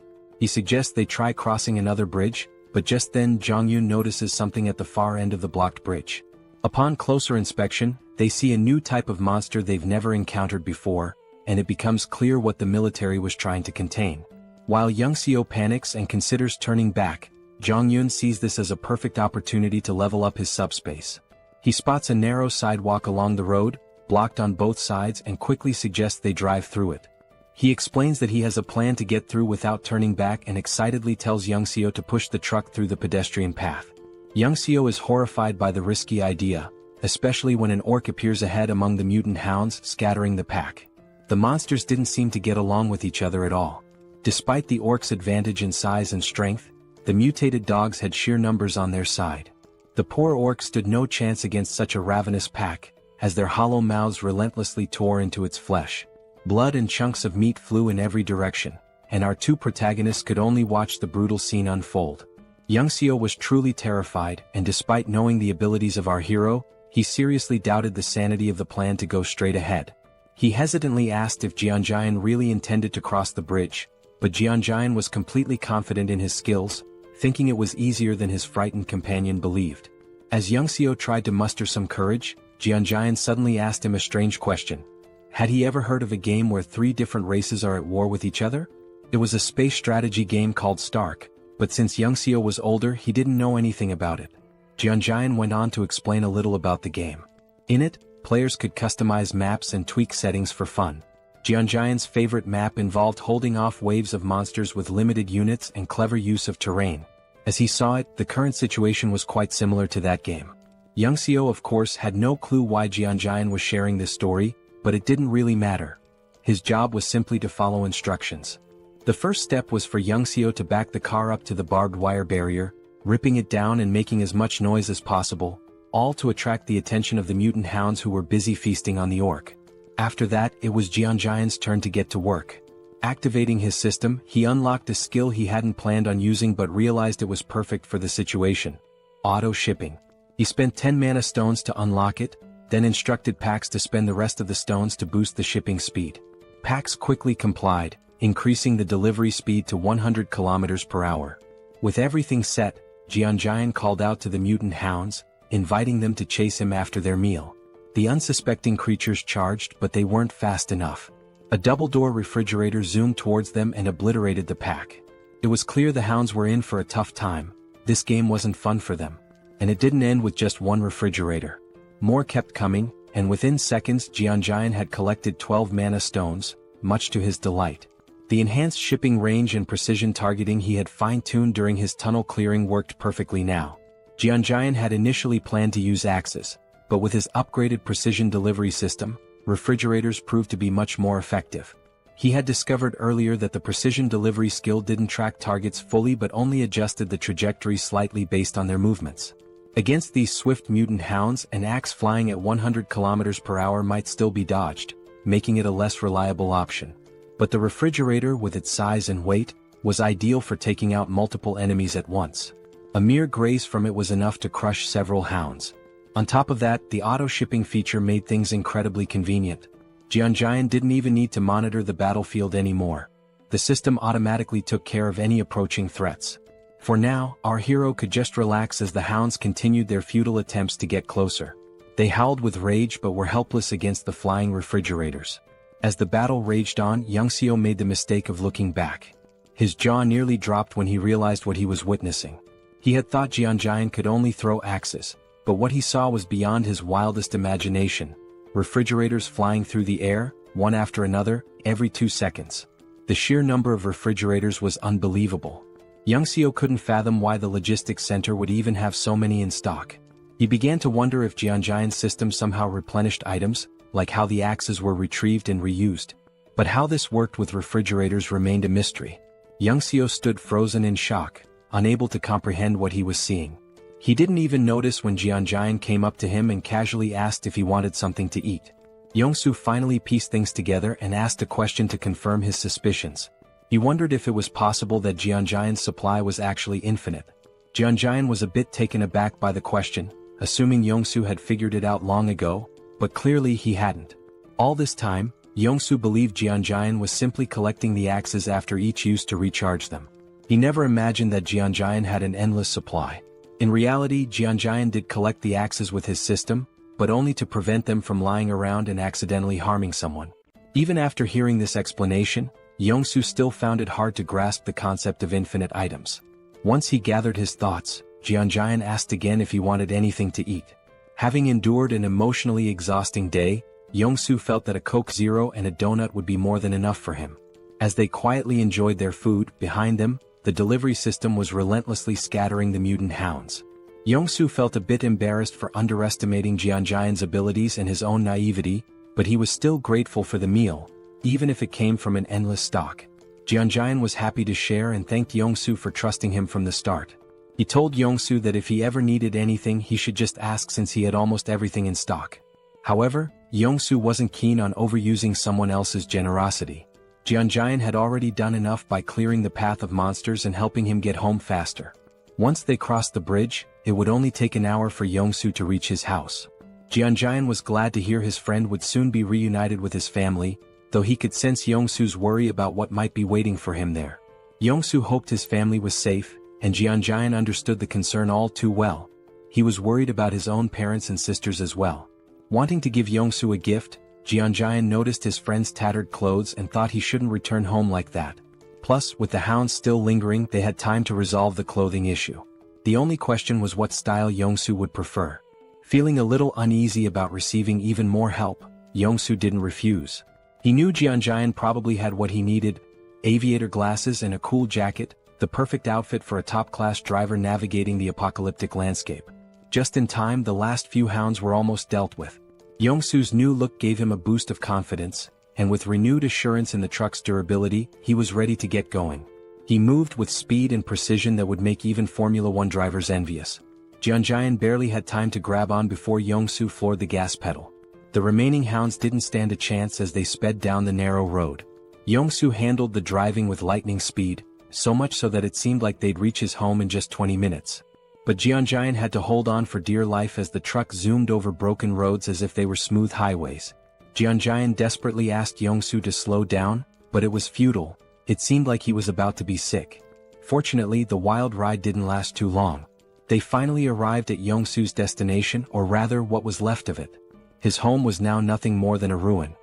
He suggests they try crossing another bridge, but just then Jong-yeon notices something at the far end of the blocked bridge. Upon closer inspection, they see a new type of monster they've never encountered before, and it becomes clear what the military was trying to contain. While Young-seo panics and considers turning back, Jong-yeon sees this as a perfect opportunity to level up his subspace. He spots a narrow sidewalk along the road, blocked on both sides, and quickly suggests they drive through it. He explains that he has a plan to get through without turning back and excitedly tells Young-seo to push the truck through the pedestrian path. Young-seo is horrified by the risky idea, especially when an orc appears ahead among the mutant hounds, scattering the pack. The monsters didn't seem to get along with each other at all. Despite the orc's advantage in size and strength, the mutated dogs had sheer numbers on their side. The poor orc stood no chance against such a ravenous pack, as their hollow mouths relentlessly tore into its flesh. Blood and chunks of meat flew in every direction, and our two protagonists could only watch the brutal scene unfold. Young-seo was truly terrified, and despite knowing the abilities of our hero, he seriously doubted the sanity of the plan to go straight ahead. He hesitantly asked if Jeonjaen really intended to cross the bridge, but Jeonjaen was completely confident in his skills, thinking it was easier than his frightened companion believed. As Young-seo tried to muster some courage, Jeonjaen suddenly asked him a strange question. Had he ever heard of a game where 3 different races are at war with each other? It was a space strategy game called Stark, but since Young-seo was older he didn't know anything about it. Jeonjaen went on to explain a little about the game. In it, players could customize maps and tweak settings for fun. Jeonjaen's favorite map involved holding off waves of monsters with limited units and clever use of terrain. As he saw it, the current situation was quite similar to that game. Young-seo of course had no clue why Jeonjaen was sharing this story, but it didn't really matter. His job was simply to follow instructions. The first step was for Young-seo to back the car up to the barbed wire barrier, ripping it down and making as much noise as possible, all to attract the attention of the mutant hounds who were busy feasting on the orc. After that, it was Jeonjaen's turn to get to work. Activating his system, he unlocked a skill he hadn't planned on using but realized it was perfect for the situation. Auto shipping. He spent 10 mana stones to unlock it, then instructed Pax to spend the rest of the stones to boost the shipping speed. Pax quickly complied, increasing the delivery speed to 100 km per hour. With everything set, Jeonjaen called out to the mutant hounds, inviting them to chase him after their meal. The unsuspecting creatures charged, but they weren't fast enough. A double-door refrigerator zoomed towards them and obliterated the pack. It was clear the hounds were in for a tough time. This game wasn't fun for them. And it didn't end with just one refrigerator. More kept coming, and within seconds Jeonjaen had collected 12 mana stones, much to his delight. The enhanced shipping range and precision targeting he had fine-tuned during his tunnel clearing worked perfectly now. Jeonjaen had initially planned to use axes, but with his upgraded precision delivery system, refrigerators proved to be much more effective. He had discovered earlier that the precision delivery skill didn't track targets fully but only adjusted the trajectory slightly based on their movements. Against these swift mutant hounds, an axe flying at 100 km per hour might still be dodged, making it a less reliable option. But the refrigerator, with its size and weight, was ideal for taking out multiple enemies at once. A mere graze from it was enough to crush several hounds. On top of that, the auto-shipping feature made things incredibly convenient. Jeonjaen didn't even need to monitor the battlefield anymore. The system automatically took care of any approaching threats. For now, our hero could just relax as the hounds continued their futile attempts to get closer. They howled with rage but were helpless against the flying refrigerators. As the battle raged on, Youngseo made the mistake of looking back. His jaw nearly dropped when he realized what he was witnessing. He had thought Jeonjaen could only throw axes, but what he saw was beyond his wildest imagination. Refrigerators flying through the air, one after another, every 2 seconds. The sheer number of refrigerators was unbelievable. Youngseo couldn't fathom why the logistics center would even have so many in stock. He began to wonder if Jeonjaen's system somehow replenished items, like how the axes were retrieved and reused. But how this worked with refrigerators remained a mystery. Youngseo stood frozen in shock, unable to comprehend what he was seeing. He didn't even notice when Jeonjaen came up to him and casually asked if he wanted something to eat. Yongsoo finally pieced things together and asked a question to confirm his suspicions. He wondered if it was possible that Jeonjaen's supply was actually infinite. Jeonjaen was a bit taken aback by the question, assuming Yongsoo had figured it out long ago, but clearly he hadn't. All this time, Yongsoo believed Jeonjaen was simply collecting the axes after each use to recharge them. He never imagined that Jeonjaen had an endless supply. In reality, Jeonjaen did collect the axes with his system, but only to prevent them from lying around and accidentally harming someone. Even after hearing this explanation, Yongsoo still found it hard to grasp the concept of infinite items. Once he gathered his thoughts, Jeonjaen asked again if he wanted anything to eat. Having endured an emotionally exhausting day, Yongsoo felt that a Coke Zero and a donut would be more than enough for him. As they quietly enjoyed their food, behind them, the delivery system was relentlessly scattering the mutant hounds. Yongsoo felt a bit embarrassed for underestimating Jeonjaen's abilities and his own naivety, but he was still grateful for the meal, even if it came from an endless stock. Jeonjaen was happy to share and thanked Yongsoo for trusting him from the start. He told Yongsoo that if he ever needed anything he should just ask since he had almost everything in stock. However, Yongsoo wasn't keen on overusing someone else's generosity. Jeonjaen had already done enough by clearing the path of monsters and helping him get home faster. Once they crossed the bridge, it would only take an hour for Yongsoo to reach his house. Jeonjaen was glad to hear his friend would soon be reunited with his family, though he could sense Yongsoo's worry about what might be waiting for him there. Yongsoo hoped his family was safe, and Jeonjaen understood the concern all too well. He was worried about his own parents and sisters as well. Wanting to give Yongsoo a gift, Jeonjaen noticed his friend's tattered clothes and thought he shouldn't return home like that. Plus, with the hounds still lingering, they had time to resolve the clothing issue. The only question was what style Yongsoo would prefer. Feeling a little uneasy about receiving even more help, Yongsoo didn't refuse. He knew Jeonjaen probably had what he needed: aviator glasses and a cool jacket, the perfect outfit for a top-class driver navigating the apocalyptic landscape. Just in time, the last few hounds were almost dealt with. Yongsoo's new look gave him a boost of confidence, and with renewed assurance in the truck's durability, he was ready to get going. He moved with speed and precision that would make even Formula One drivers envious. Jeonjaen barely had time to grab on before Yongsoo floored the gas pedal. The remaining hounds didn't stand a chance as they sped down the narrow road. Yongsoo handled the driving with lightning speed, so much so that it seemed like they'd reach his home in just 20 minutes. But Jeonjaen had to hold on for dear life as the truck zoomed over broken roads as if they were smooth highways. Jeonjaen desperately asked Yongsoo to slow down, but it was futile. It seemed like he was about to be sick. Fortunately, the wild ride didn't last too long. They finally arrived at Yongsoo's destination, or rather what was left of it. His home was now nothing more than a ruin.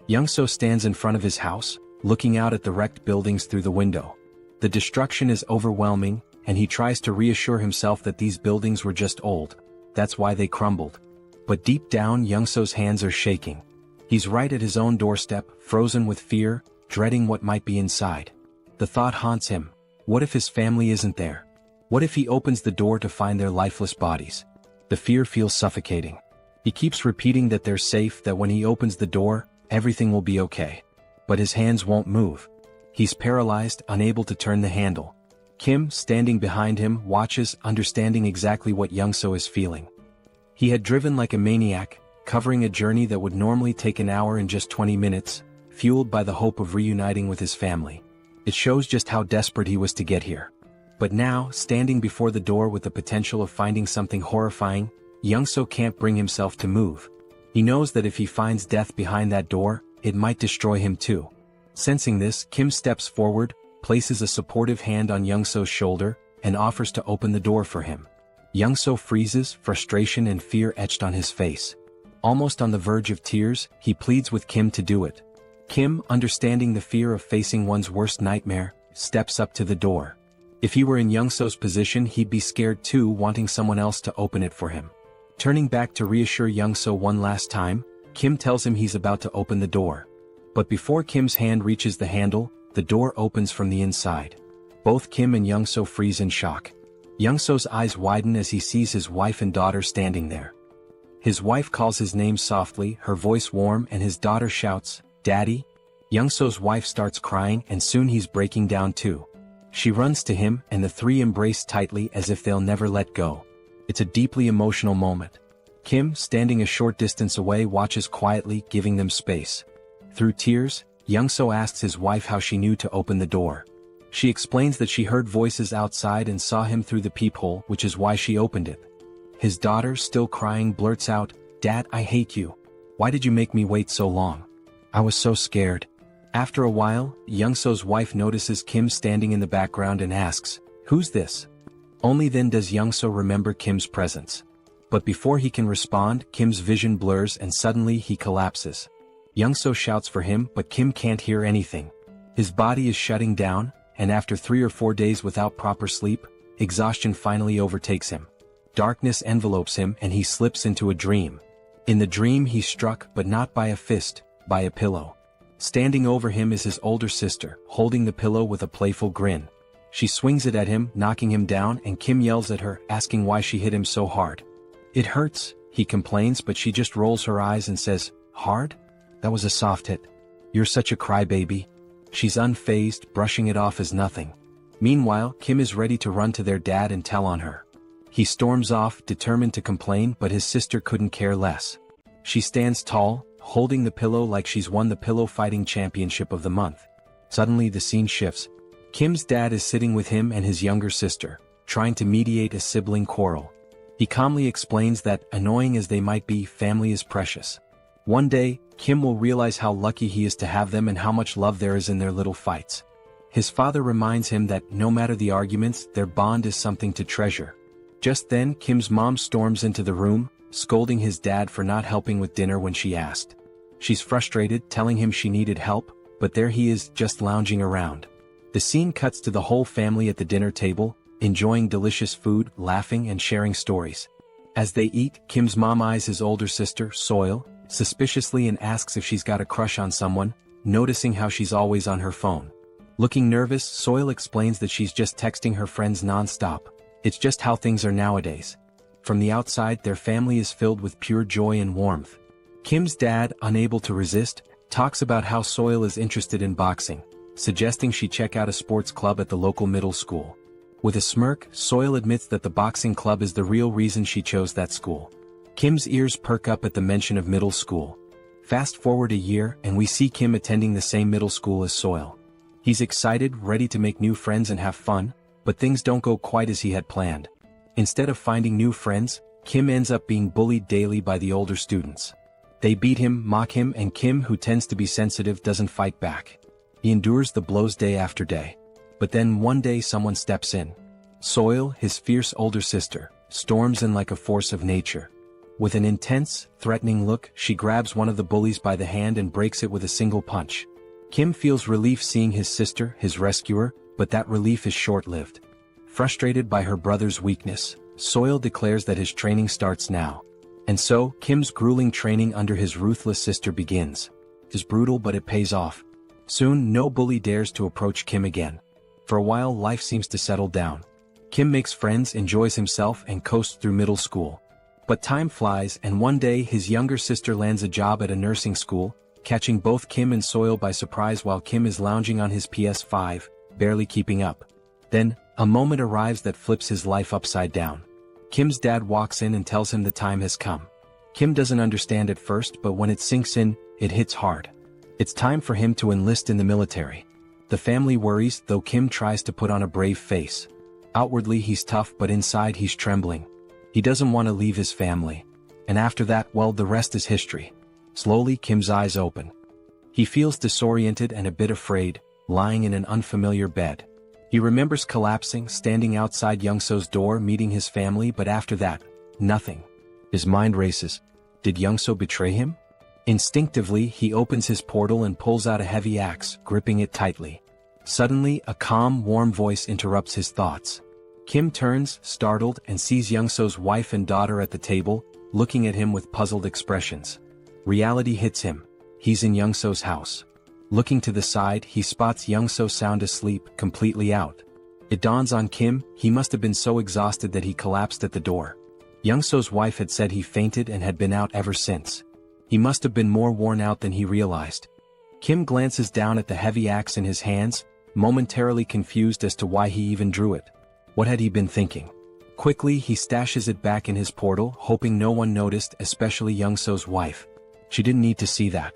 Yongsoo stands in front of his house, looking out at the wrecked buildings through the window. The destruction is overwhelming, and he tries to reassure himself that these buildings were just old. That's why they crumbled. But deep down, Yongsoo's hands are shaking. He's right at his own doorstep, frozen with fear, dreading what might be inside. The thought haunts him: what if his family isn't there? What if he opens the door to find their lifeless bodies? The fear feels suffocating. He keeps repeating that they're safe, that when he opens the door, everything will be okay. But his hands won't move. He's paralyzed, unable to turn the handle. Kim, standing behind him, watches, understanding exactly what Young-so is feeling. He had driven like a maniac, covering a journey that would normally take an hour in just 20 minutes, fueled by the hope of reuniting with his family. It shows just how desperate he was to get here. But now, standing before the door with the potential of finding something horrifying, Young-so can't bring himself to move. He knows that if he finds death behind that door, it might destroy him too. Sensing this, Kim steps forward, places a supportive hand on Young-so's shoulder, and offers to open the door for him. Young-so freezes, frustration and fear etched on his face. Almost on the verge of tears, he pleads with Kim to do it. Kim, understanding the fear of facing one's worst nightmare, steps up to the door. If he were in Young-so's position, he'd be scared too, wanting someone else to open it for him. Turning back to reassure Young-so one last time, Kim tells him he's about to open the door. But before Kim's hand reaches the handle, the door opens from the inside. Both Kim and Young-so freeze in shock. Young-so's eyes widen as he sees his wife and daughter standing there. His wife calls his name softly, her voice warm, and his daughter shouts, "Daddy?" Young-so's wife starts crying, and soon he's breaking down too. She runs to him, and the three embrace tightly as if they'll never let go. It's a deeply emotional moment. Kim, standing a short distance away, watches quietly, giving them space. Through tears, Young-so asks his wife how she knew to open the door. She explains that she heard voices outside and saw him through the peephole, which is why she opened it. His daughter, still crying, blurts out, "Dad, I hate you. Why did you make me wait so long? I was so scared." After a while, Young-so's wife notices Kim standing in the background and asks, "Who's this?" Only then does Young-so remember Kim's presence. But before he can respond, Kim's vision blurs and suddenly he collapses. Young-so shouts for him, but Kim can't hear anything. His body is shutting down, and after 3 or 4 days without proper sleep, exhaustion finally overtakes him. Darkness envelopes him and he slips into a dream. In the dream he's struck, but not by a fist, by a pillow. Standing over him is his older sister, holding the pillow with a playful grin. She swings it at him, knocking him down, and Kim yells at her, asking why she hit him so hard. "It hurts," he complains, but she just rolls her eyes and says, "Hard? That was a soft hit. You're such a crybaby." She's unfazed, brushing it off as nothing. Meanwhile, Kim is ready to run to their dad and tell on her. He storms off, determined to complain, but his sister couldn't care less. She stands tall, holding the pillow like she's won the pillow fighting championship of the month. Suddenly the scene shifts. Kim's dad is sitting with him and his younger sister, trying to mediate a sibling quarrel. He calmly explains that, annoying as they might be, family is precious. One day, Kim will realize how lucky he is to have them and how much love there is in their little fights. His father reminds him that, no matter the arguments, their bond is something to treasure. Just then, Kim's mom storms into the room, scolding his dad for not helping with dinner when she asked. She's frustrated, telling him she needed help, but there he is, just lounging around. The scene cuts to the whole family at the dinner table, enjoying delicious food, laughing and sharing stories. As they eat, Kim's mom eyes his older sister, Seoul, suspiciously and asks if she's got a crush on someone, noticing how she's always on her phone. Looking nervous, Seoul explains that she's just texting her friends non-stop. It's just how things are nowadays. From the outside, their family is filled with pure joy and warmth. Kim's dad, unable to resist, talks about how Seoul is interested in boxing, suggesting she check out a sports club at the local middle school. With a smirk, Seoul admits that the boxing club is the real reason she chose that school. Kim's ears perk up at the mention of middle school. Fast forward a year, and we see Kim attending the same middle school as Seoul. He's excited, ready to make new friends and have fun, but things don't go quite as he had planned. Instead of finding new friends, Kim ends up being bullied daily by the older students. They beat him, mock him, and Kim, who tends to be sensitive, doesn't fight back. He endures the blows day after day. But then one day someone steps in. Seoul, his fierce older sister, storms in like a force of nature. With an intense, threatening look, she grabs one of the bullies by the hand and breaks it with a single punch. Kim feels relief seeing his sister, his rescuer, but that relief is short-lived. Frustrated by her brother's weakness, Seoul declares that his training starts now. And so, Kim's grueling training under his ruthless sister begins. It's brutal, but it pays off. Soon, no bully dares to approach Kim again. For a while, life seems to settle down. Kim makes friends, enjoys himself, and coasts through middle school. But time flies, and one day his younger sister lands a job at a nursing school, catching both Kim and Seoul by surprise while Kim is lounging on his PS5, barely keeping up. Then, a moment arrives that flips his life upside down. Kim's dad walks in and tells him the time has come. Kim doesn't understand at first, but when it sinks in, it hits hard. It's time for him to enlist in the military. The family worries, though Kim tries to put on a brave face. Outwardly he's tough, but inside he's trembling. He doesn't want to leave his family. And after that, well, the rest is history. Slowly, Kim's eyes open. He feels disoriented and a bit afraid, lying in an unfamiliar bed. He remembers collapsing, standing outside Youngso's door, meeting his family, but after that, nothing. His mind races. Did Youngso betray him? Instinctively, he opens his portal and pulls out a heavy axe, gripping it tightly. Suddenly, a calm, warm voice interrupts his thoughts. Kim turns, startled, and sees Youngso's wife and daughter at the table, looking at him with puzzled expressions. Reality hits him. He's in Youngso's house. Looking to the side, he spots Youngso sound asleep, completely out. It dawns on Kim, he must have been so exhausted that he collapsed at the door. Youngso's wife had said he fainted and had been out ever since. He must have been more worn out than he realized. Kim glances down at the heavy axe in his hands, momentarily confused as to why he even drew it. What had he been thinking? Quickly, he stashes it back in his portal, hoping no one noticed, especially Youngso's wife. She didn't need to see that.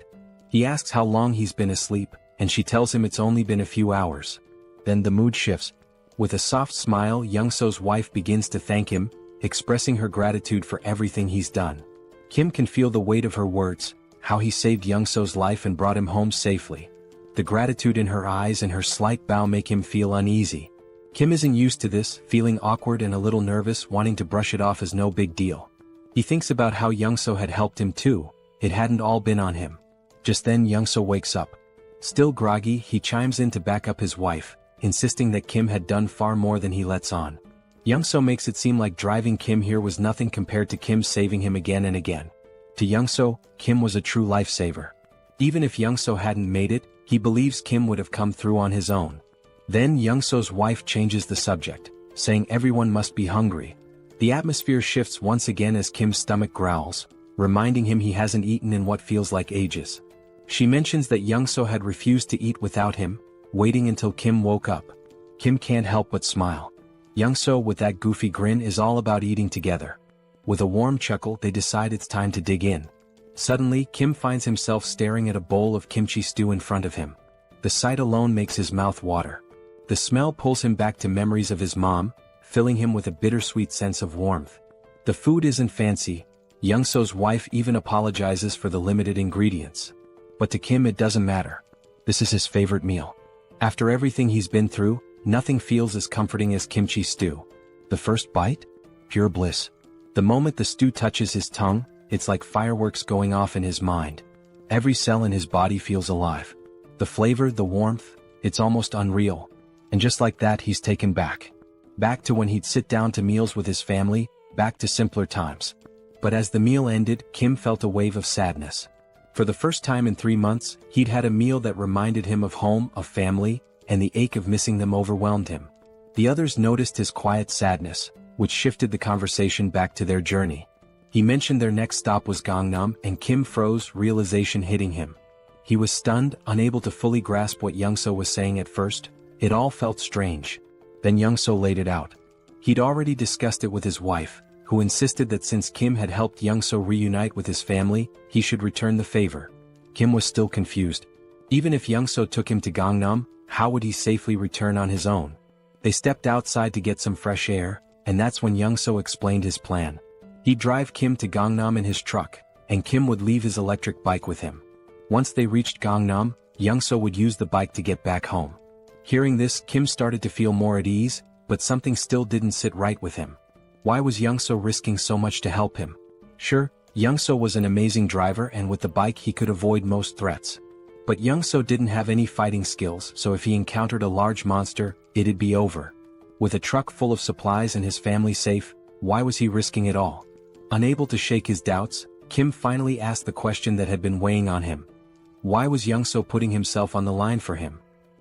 He asks how long he's been asleep, and she tells him it's only been a few hours. Then the mood shifts. With a soft smile, Youngso's wife begins to thank him, expressing her gratitude for everything he's done. Kim can feel the weight of her words, how he saved Youngso's life and brought him home safely. The gratitude in her eyes and her slight bow make him feel uneasy. Kim isn't used to this, feeling awkward and a little nervous, wanting to brush it off as no big deal. He thinks about how Youngso had helped him too. It hadn't all been on him. Just then Youngso wakes up. Still groggy, he chimes in to back up his wife, insisting that Kim had done far more than he lets on. Youngso makes it seem like driving Kim here was nothing compared to Kim saving him again and again. To Youngso, Kim was a true lifesaver. Even if Youngso hadn't made it, he believes Kim would have come through on his own. Then Youngso's wife changes the subject, saying everyone must be hungry. The atmosphere shifts once again as Kim's stomach growls, reminding him he hasn't eaten in what feels like ages. She mentions that Youngso had refused to eat without him, waiting until Kim woke up. Kim can't help but smile. Youngso, with that goofy grin, is all about eating together. With a warm chuckle, they decide it's time to dig in. Suddenly, Kim finds himself staring at a bowl of kimchi stew in front of him. The sight alone makes his mouth water. The smell pulls him back to memories of his mom, filling him with a bittersweet sense of warmth. The food isn't fancy. Youngso's wife even apologizes for the limited ingredients. But to Kim it doesn't matter. This is his favorite meal. After everything he's been through, nothing feels as comforting as kimchi stew. The first bite? Pure bliss. The moment the stew touches his tongue, it's like fireworks going off in his mind. Every cell in his body feels alive. The flavor, the warmth, it's almost unreal. And just like that, he's taken back. Back to when he'd sit down to meals with his family, back to simpler times. But as the meal ended, Kim felt a wave of sadness. For the first time in 3 months, he'd had a meal that reminded him of home, of family, and the ache of missing them overwhelmed him. The others noticed his quiet sadness, which shifted the conversation back to their journey. He mentioned their next stop was Gangnam, and Kim froze, realization hitting him. He was stunned, unable to fully grasp what Youngso was saying at first. It all felt strange. Then Youngso laid it out. He'd already discussed it with his wife, who insisted that since Kim had helped Youngso reunite with his family, he should return the favor. Kim was still confused. Even if Youngso took him to Gangnam, how would he safely return on his own? They stepped outside to get some fresh air, and that's when Youngso explained his plan. He'd drive Kim to Gangnam in his truck, and Kim would leave his electric bike with him. Once they reached Gangnam, Youngso would use the bike to get back home. Hearing this, Kim started to feel more at ease, but something still didn't sit right with him. Why was Youngso risking so much to help him? Sure, Youngso was an amazing driver, and with the bike he could avoid most threats. But Youngso didn't have any fighting skills, so if he encountered a large monster, it'd be over. With a truck full of supplies and his family safe, why was he risking it all? Unable to shake his doubts, Kim finally asked the question that had been weighing on him. Why was Youngso putting himself on the line for him?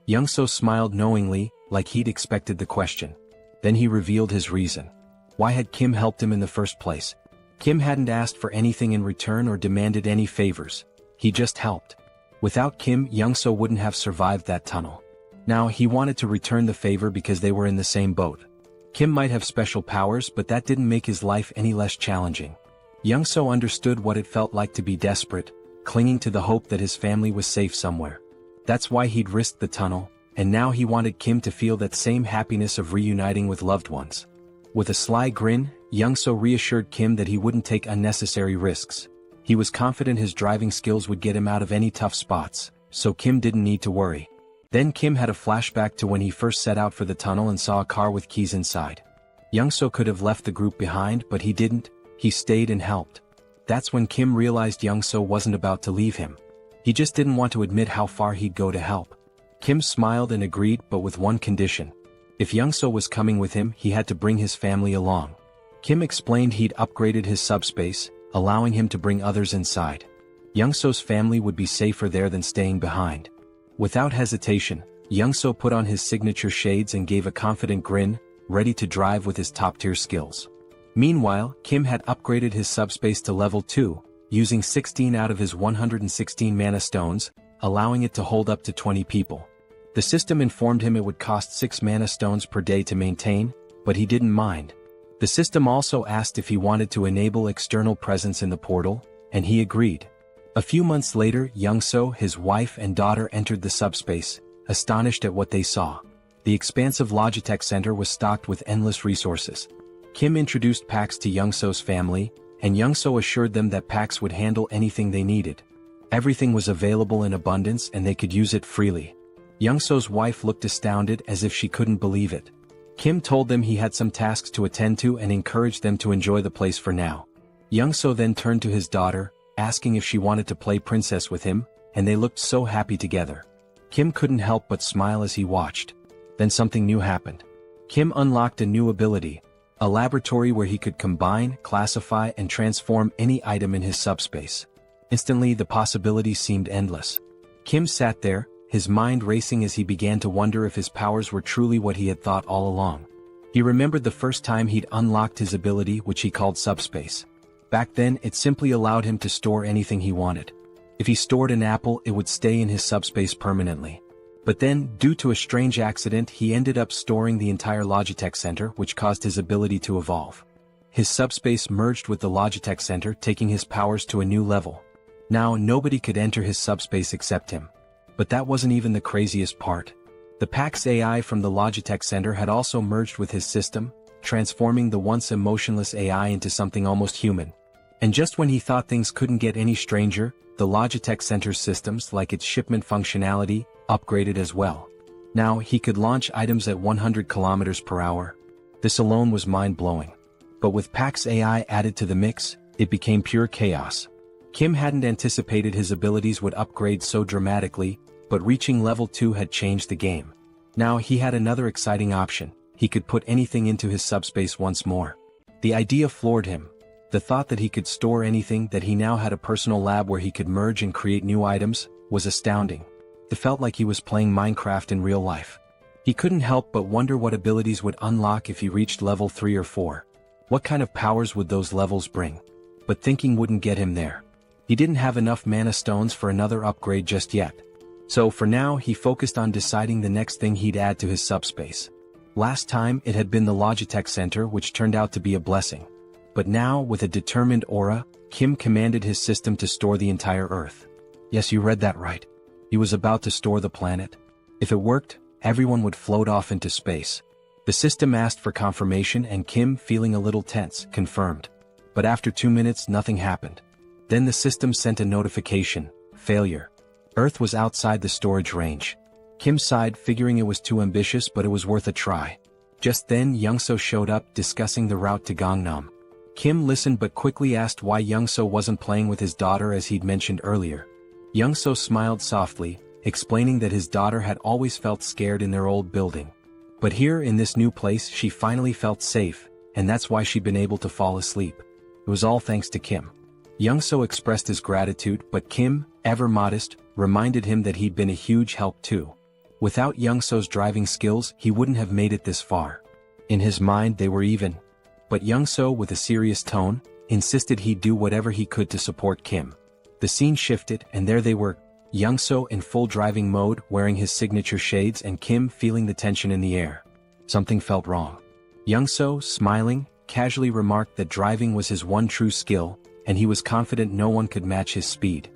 Youngso smiled knowingly, like he'd expected the question. Then he revealed his reason. Why had Kim helped him in the first place? Kim hadn't asked for anything in return or demanded any favors. He just helped. Without Kim, Young-so wouldn't have survived that tunnel. Now he wanted to return the favor because they were in the same boat. Kim might have special powers, but that didn't make his life any less challenging. Young-so understood what it felt like to be desperate, clinging to the hope that his family was safe somewhere. That's why he'd risked the tunnel, and now he wanted Kim to feel that same happiness of reuniting with loved ones. With a sly grin, Young-so reassured Kim that he wouldn't take unnecessary risks. He was confident his driving skills would get him out of any tough spots, so Kim didn't need to worry. Then Kim had a flashback to when he first set out for the tunnel and saw a car with keys inside. Young-so could have left the group behind, but he didn't. He stayed and helped. That's when Kim realized Young-so wasn't about to leave him. He just didn't want to admit how far he'd go to help. Kim smiled and agreed, but with one condition. If Young-so was coming with him, he had to bring his family along. Kim explained he'd upgraded his subspace, allowing him to bring others inside. Young-so's family would be safer there than staying behind. Without hesitation, Young-so put on his signature shades and gave a confident grin, ready to drive with his top-tier skills. Meanwhile, Kim had upgraded his subspace to level 2, using 16 out of his 116 mana stones, allowing it to hold up to 20 people. The system informed him it would cost 6 mana stones per day to maintain, but he didn't mind. The system also asked if he wanted to enable external presence in the portal, and he agreed. A few months later, Young-so, his wife and daughter entered the subspace, astonished at what they saw. The expansive Logitech Center was stocked with endless resources. Kim introduced PAX to Young-so's family, and Young-so assured them that PAX would handle anything they needed. Everything was available in abundance and they could use it freely. Young-so's wife looked astounded as if she couldn't believe it. Kim told them he had some tasks to attend to and encouraged them to enjoy the place for now. Young-so then turned to his daughter, asking if she wanted to play princess with him, and they looked so happy together. Kim couldn't help but smile as he watched. Then something new happened. Kim unlocked a new ability, a laboratory where he could combine, classify, and transform any item in his subspace. Instantly, the possibilities seemed endless. Kim sat there, his mind racing as he began to wonder if his powers were truly what he had thought all along. He remembered the first time he'd unlocked his ability, which he called subspace. Back then, it simply allowed him to store anything he wanted. If he stored an apple, it would stay in his subspace permanently. But then, due to a strange accident, he ended up storing the entire Logitech Center, which caused his ability to evolve. His subspace merged with the Logitech Center, taking his powers to a new level. Now, nobody could enter his subspace except him. But that wasn't even the craziest part. The PAX AI from the Logitech Center had also merged with his system, transforming the once emotionless AI into something almost human. And just when he thought things couldn't get any stranger, the Logitech Center's systems, like its shipment functionality, upgraded as well. Now, he could launch items at 100 kilometers per hour. This alone was mind-blowing. But with PAX AI added to the mix, it became pure chaos. Kim hadn't anticipated his abilities would upgrade so dramatically, but reaching level 2 had changed the game. Now he had another exciting option. He could put anything into his subspace once more. The idea floored him. The thought that he could store anything, that he now had a personal lab where he could merge and create new items, was astounding. It felt like he was playing Minecraft in real life. He couldn't help but wonder what abilities would unlock if he reached level 3 or 4. What kind of powers would those levels bring? But thinking wouldn't get him there. He didn't have enough mana stones for another upgrade just yet. So for now, he focused on deciding the next thing he'd add to his subspace. Last time, it had been the Logitech Center, which turned out to be a blessing. But now, with a determined aura, Kim commanded his system to store the entire Earth. Yes, you read that right. He was about to store the planet. If it worked, everyone would float off into space. The system asked for confirmation and Kim, feeling a little tense, confirmed. But after 2 minutes, nothing happened. Then the system sent a notification: failure. Earth was outside the storage range. Kim sighed, figuring it was too ambitious, but it was worth a try. Just then, Young-so showed up, discussing the route to Gangnam. Kim listened but quickly asked why Young-so wasn't playing with his daughter as he'd mentioned earlier. Young-so smiled softly, explaining that his daughter had always felt scared in their old building. But here in this new place she finally felt safe, and that's why she'd been able to fall asleep. It was all thanks to Kim. Young-so expressed his gratitude, but Kim, ever modest, reminded him that he'd been a huge help too. Without Young-so's driving skills, he wouldn't have made it this far. In his mind they were even. But Young-so, with a serious tone, insisted he'd do whatever he could to support Kim. The scene shifted, and there they were, Young-so in full driving mode, wearing his signature shades, and Kim feeling the tension in the air. Something felt wrong. Young-so, smiling, casually remarked that driving was his one true skill, and he was confident no one could match his speed.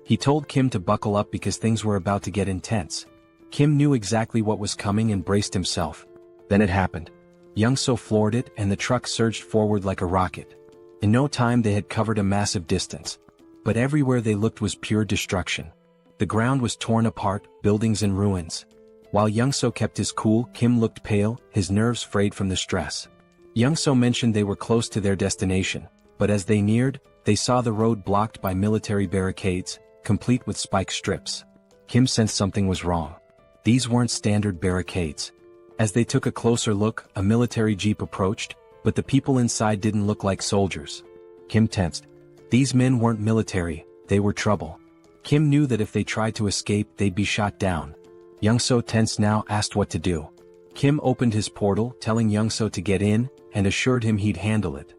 He told Kim to buckle up because things were about to get intense. Kim knew exactly what was coming and braced himself. Then it happened. Young-so floored it, and the truck surged forward like a rocket. In no time they had covered a massive distance. But everywhere they looked was pure destruction. The ground was torn apart, buildings in ruins. While Young-so kept his cool, Kim looked pale, his nerves frayed from the stress. Young-so mentioned they were close to their destination, but as they neared, they saw the road blocked by military barricades, complete with spike strips. Kim sensed something was wrong. These weren't standard barricades. As they took a closer look, a military jeep approached, but the people inside didn't look like soldiers. Kim tensed. These men weren't military, they were trouble. Kim knew that if they tried to escape they'd be shot down. Young-so, tense now, asked what to do. Kim opened his portal, telling Young-so to get in, and assured him he'd handle it.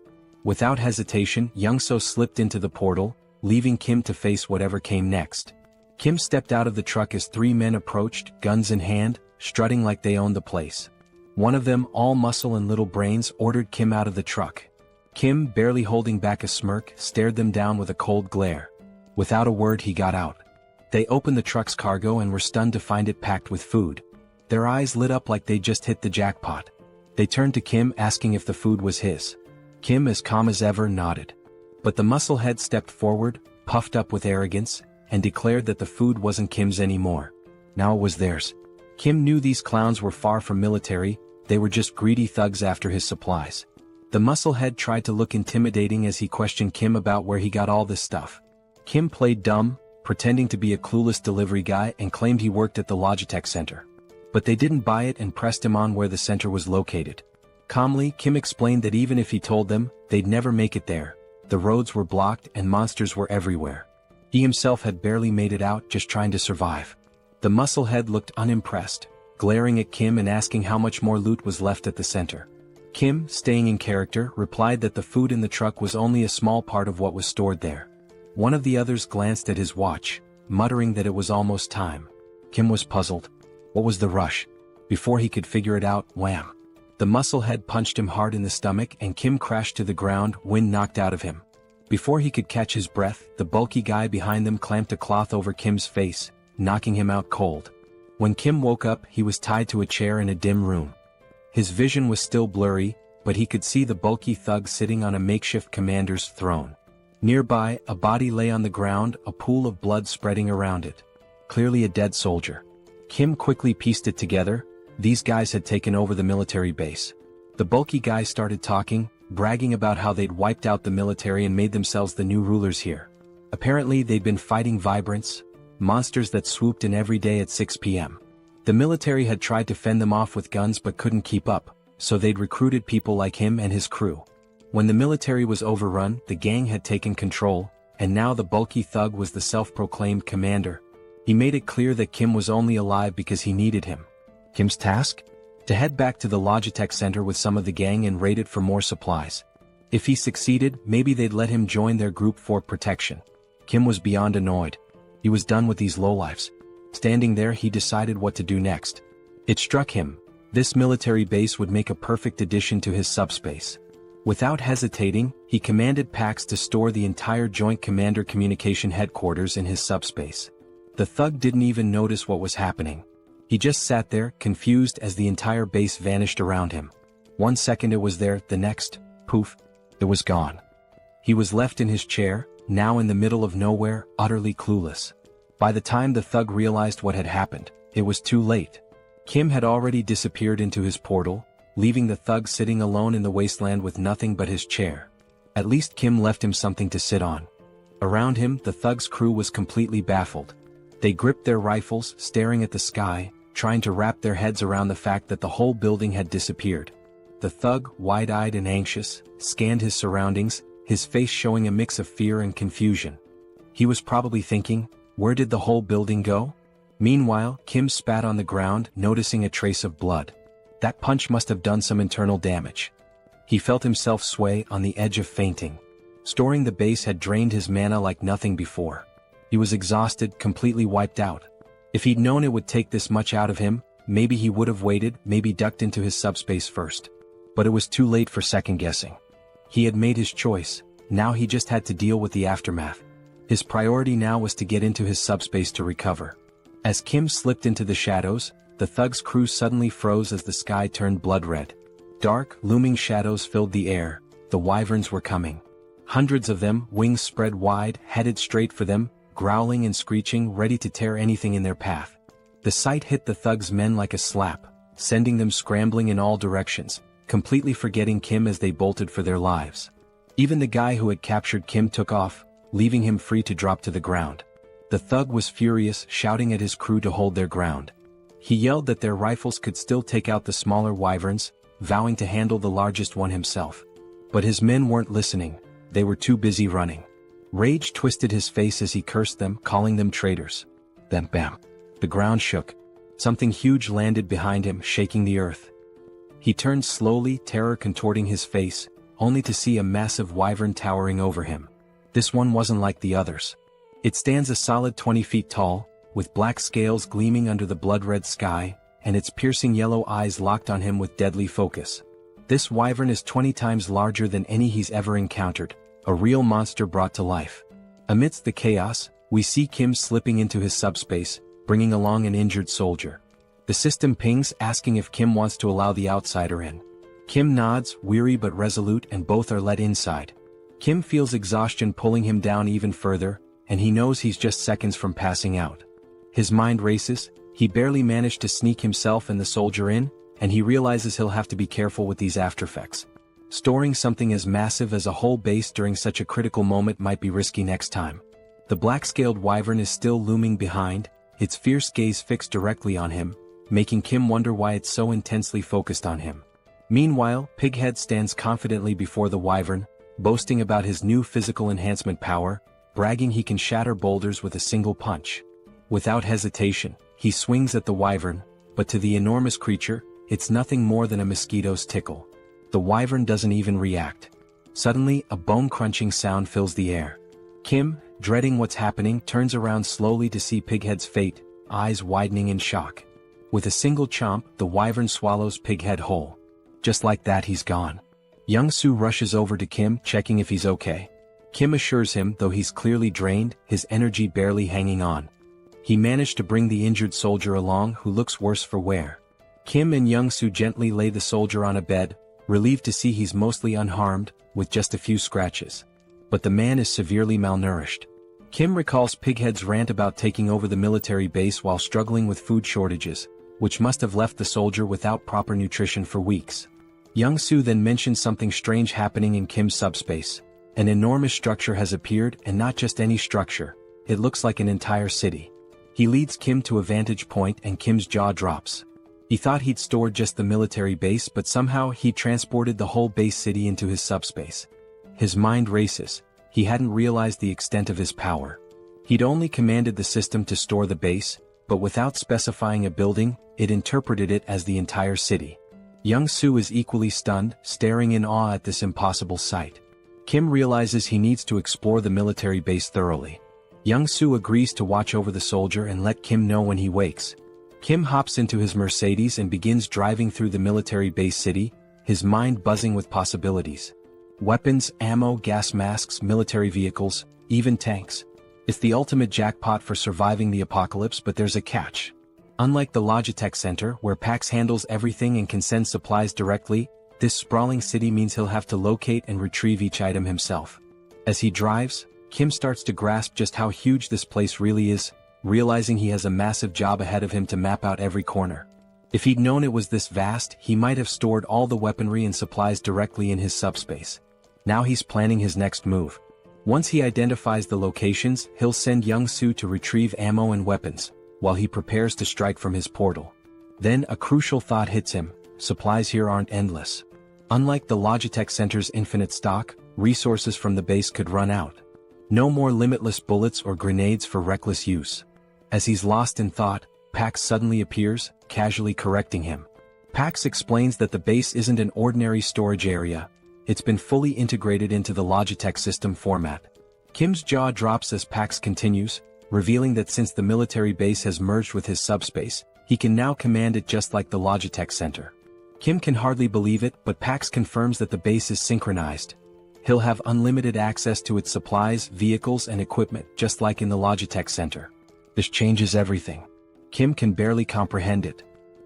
Without hesitation, Young-so slipped into the portal, leaving Kim to face whatever came next. Kim stepped out of the truck as three men approached, guns in hand, strutting like they owned the place. One of them, all muscle and little brains, ordered Kim out of the truck. Kim, barely holding back a smirk, stared them down with a cold glare. Without a word he got out. They opened the truck's cargo and were stunned to find it packed with food. Their eyes lit up like they'd just hit the jackpot. They turned to Kim, asking if the food was his. Kim, as calm as ever, nodded. But the musclehead stepped forward, puffed up with arrogance, and declared that the food wasn't Kim's anymore. Now it was theirs. Kim knew these clowns were far from military, they were just greedy thugs after his supplies. The musclehead tried to look intimidating as he questioned Kim about where he got all this stuff. Kim played dumb, pretending to be a clueless delivery guy, and claimed he worked at the Logitech Center. But they didn't buy it and pressed him on where the center was located. Calmly, Kim explained that even if he told them, they'd never make it there. The roads were blocked and monsters were everywhere. He himself had barely made it out, just trying to survive. The musclehead looked unimpressed, glaring at Kim and asking how much more loot was left at the center. Kim, staying in character, replied that the food in the truck was only a small part of what was stored there. One of the others glanced at his watch, muttering that it was almost time. Kim was puzzled. What was the rush? Before he could figure it out, wham! The musclehead punched him hard in the stomach and Kim crashed to the ground, wind knocked out of him. Before he could catch his breath, the bulky guy behind them clamped a cloth over Kim's face, knocking him out cold. When Kim woke up, he was tied to a chair in a dim room. His vision was still blurry, but he could see the bulky thug sitting on a makeshift commander's throne. Nearby, a body lay on the ground, a pool of blood spreading around it. Clearly a dead soldier. Kim quickly pieced it together. These guys had taken over the military base. The bulky guy started talking, bragging about how they'd wiped out the military and made themselves the new rulers here. Apparently they'd been fighting vibrants, monsters that swooped in every day at 6 p.m. The military had tried to fend them off with guns but couldn't keep up, so they'd recruited people like him and his crew. When the military was overrun, the gang had taken control, and now the bulky thug was the self-proclaimed commander. He made it clear that Kim was only alive because he needed him. Kim's task? To head back to the Logitech Center with some of the gang and raid it for more supplies. If he succeeded, maybe they'd let him join their group for protection. Kim was beyond annoyed. He was done with these lowlifes. Standing there, he decided what to do next. It struck him. This military base would make a perfect addition to his subspace. Without hesitating, he commanded Pax to store the entire Joint Commander Communication Headquarters in his subspace. The thug didn't even notice what was happening. He just sat there, confused as the entire base vanished around him. 1 second it was there, the next, poof, it was gone. He was left in his chair, now in the middle of nowhere, utterly clueless. By the time the thug realized what had happened, it was too late. Kim had already disappeared into his portal, leaving the thug sitting alone in the wasteland with nothing but his chair. At least Kim left him something to sit on. Around him, the thug's crew was completely baffled. They gripped their rifles, staring at the sky, trying to wrap their heads around the fact that the whole building had disappeared. The thug, wide-eyed and anxious, scanned his surroundings, his face showing a mix of fear and confusion. He was probably thinking, where did the whole building go? Meanwhile, Kim spat on the ground, noticing a trace of blood. That punch must have done some internal damage. He felt himself sway on the edge of fainting. Storing the base had drained his mana like nothing before. He was exhausted, completely wiped out. If he'd known it would take this much out of him, maybe he would have waited, maybe ducked into his subspace first. But it was too late for second-guessing. He had made his choice, now he just had to deal with the aftermath. His priority now was to get into his subspace to recover. As Kim slipped into the shadows, the thug's crew suddenly froze as the sky turned blood red. Dark, looming shadows filled the air. The wyverns were coming. Hundreds of them, wings spread wide, headed straight for them, growling and screeching, ready to tear anything in their path. The sight hit the thug's men like a slap, sending them scrambling in all directions, completely forgetting Kim as they bolted for their lives. Even the guy who had captured Kim took off, leaving him free to drop to the ground. The thug was furious, shouting at his crew to hold their ground. He yelled that their rifles could still take out the smaller wyverns, vowing to handle the largest one himself. But his men weren't listening, they were too busy running. Rage twisted his face as he cursed them, calling them traitors. Then bam! The ground shook. Something huge landed behind him, shaking the earth. He turned slowly, terror contorting his face, only to see a massive wyvern towering over him. This one wasn't like the others. It stands a solid 20 feet tall, with black scales gleaming under the blood-red sky, and its piercing yellow eyes locked on him with deadly focus. This wyvern is 20 times larger than any he's ever encountered, a real monster brought to life. Amidst the chaos, we see Kim slipping into his subspace, bringing along an injured soldier. The system pings asking if Kim wants to allow the outsider in. Kim nods, weary but resolute, and both are let inside. Kim feels exhaustion pulling him down even further, and he knows he's just seconds from passing out. His mind races, he barely managed to sneak himself and the soldier in, and he realizes he'll have to be careful with these aftereffects. Storing something as massive as a whole base during such a critical moment might be risky next time. The black-scaled wyvern is still looming behind, its fierce gaze fixed directly on him, making Kim wonder why it's so intensely focused on him. Meanwhile, Pighead stands confidently before the wyvern, boasting about his new physical enhancement power, bragging he can shatter boulders with a single punch. Without hesitation, he swings at the wyvern, but to the enormous creature, it's nothing more than a mosquito's tickle. The wyvern doesn't even react. Suddenly, a bone-crunching sound fills the air. Kim, dreading what's happening, turns around slowly to see Pighead's fate, eyes widening in shock. With a single chomp, the wyvern swallows Pighead whole. Just like that, he's gone. Young-soo rushes over to Kim, checking if he's okay. Kim assures him, though he's clearly drained, his energy barely hanging on. He managed to bring the injured soldier along, who looks worse for wear. Kim and Young-soo gently lay the soldier on a bed, relieved to see he's mostly unharmed, with just a few scratches. But the man is severely malnourished. Kim recalls Pighead's rant about taking over the military base while struggling with food shortages, which must have left the soldier without proper nutrition for weeks. Young-soo then mentions something strange happening in Kim's subspace. An enormous structure has appeared, and not just any structure, it looks like an entire city. He leads Kim to a vantage point and Kim's jaw drops. He thought he'd stored just the military base, but somehow he transported the whole base city into his subspace. His mind races. He hadn't realized the extent of his power. He'd only commanded the system to store the base, but without specifying a building, it interpreted it as the entire city. Young-soo is equally stunned, staring in awe at this impossible sight. Kim realizes he needs to explore the military base thoroughly. Young-soo agrees to watch over the soldier and let Kim know when he wakes. Kim hops into his Mercedes and begins driving through the military base city, his mind buzzing with possibilities. Weapons, ammo, gas masks, military vehicles, even tanks. It's the ultimate jackpot for surviving the apocalypse, but there's a catch. Unlike the Logitech Center, where PAX handles everything and can send supplies directly, this sprawling city means he'll have to locate and retrieve each item himself. As he drives, Kim starts to grasp just how huge this place really is, realizing he has a massive job ahead of him to map out every corner. If he'd known it was this vast, he might have stored all the weaponry and supplies directly in his subspace. Now he's planning his next move. Once he identifies the locations, he'll send Young-soo to retrieve ammo and weapons, while he prepares to strike from his portal. Then a crucial thought hits him: supplies here aren't endless. Unlike the Logitech Center's infinite stock, resources from the base could run out. No more limitless bullets or grenades for reckless use. As he's lost in thought, Pax suddenly appears, casually correcting him. Pax explains that the base isn't an ordinary storage area. It's been fully integrated into the Logitech system format. Kim's jaw drops as Pax continues, revealing that since the military base has merged with his subspace, he can now command it just like the Logitech center. Kim can hardly believe it, but Pax confirms that the base is synchronized. He'll have unlimited access to its supplies, vehicles, and equipment, just like in the Logitech center. This changes everything. Kim can barely comprehend it.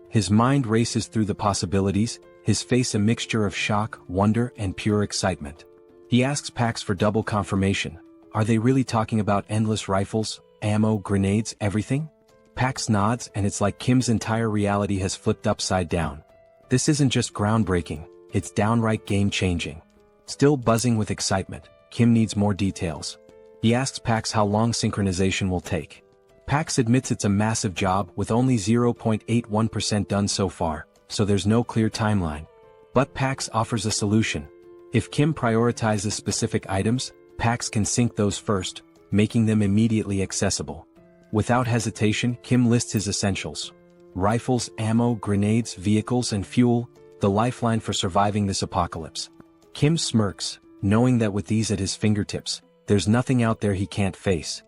His mind races through the possibilities, his face a mixture of shock, wonder, and pure excitement. He asks Pax for double confirmation. Are they really talking about endless rifles, ammo, grenades, everything? Pax nods, and it's like Kim's entire reality has flipped upside down. This isn't just groundbreaking, it's downright game-changing. Still buzzing with excitement, Kim needs more details. He asks Pax how long synchronization will take. Pax admits it's a massive job with only 0.81% done so far, so there's no clear timeline. But Pax offers a solution. If Kim prioritizes specific items, Pax can sync those first, making them immediately accessible. Without hesitation, Kim lists his essentials. Rifles, ammo, grenades, vehicles, and fuel, the lifeline for surviving this apocalypse. Kim smirks, knowing that with these at his fingertips, there's nothing out there he can't face.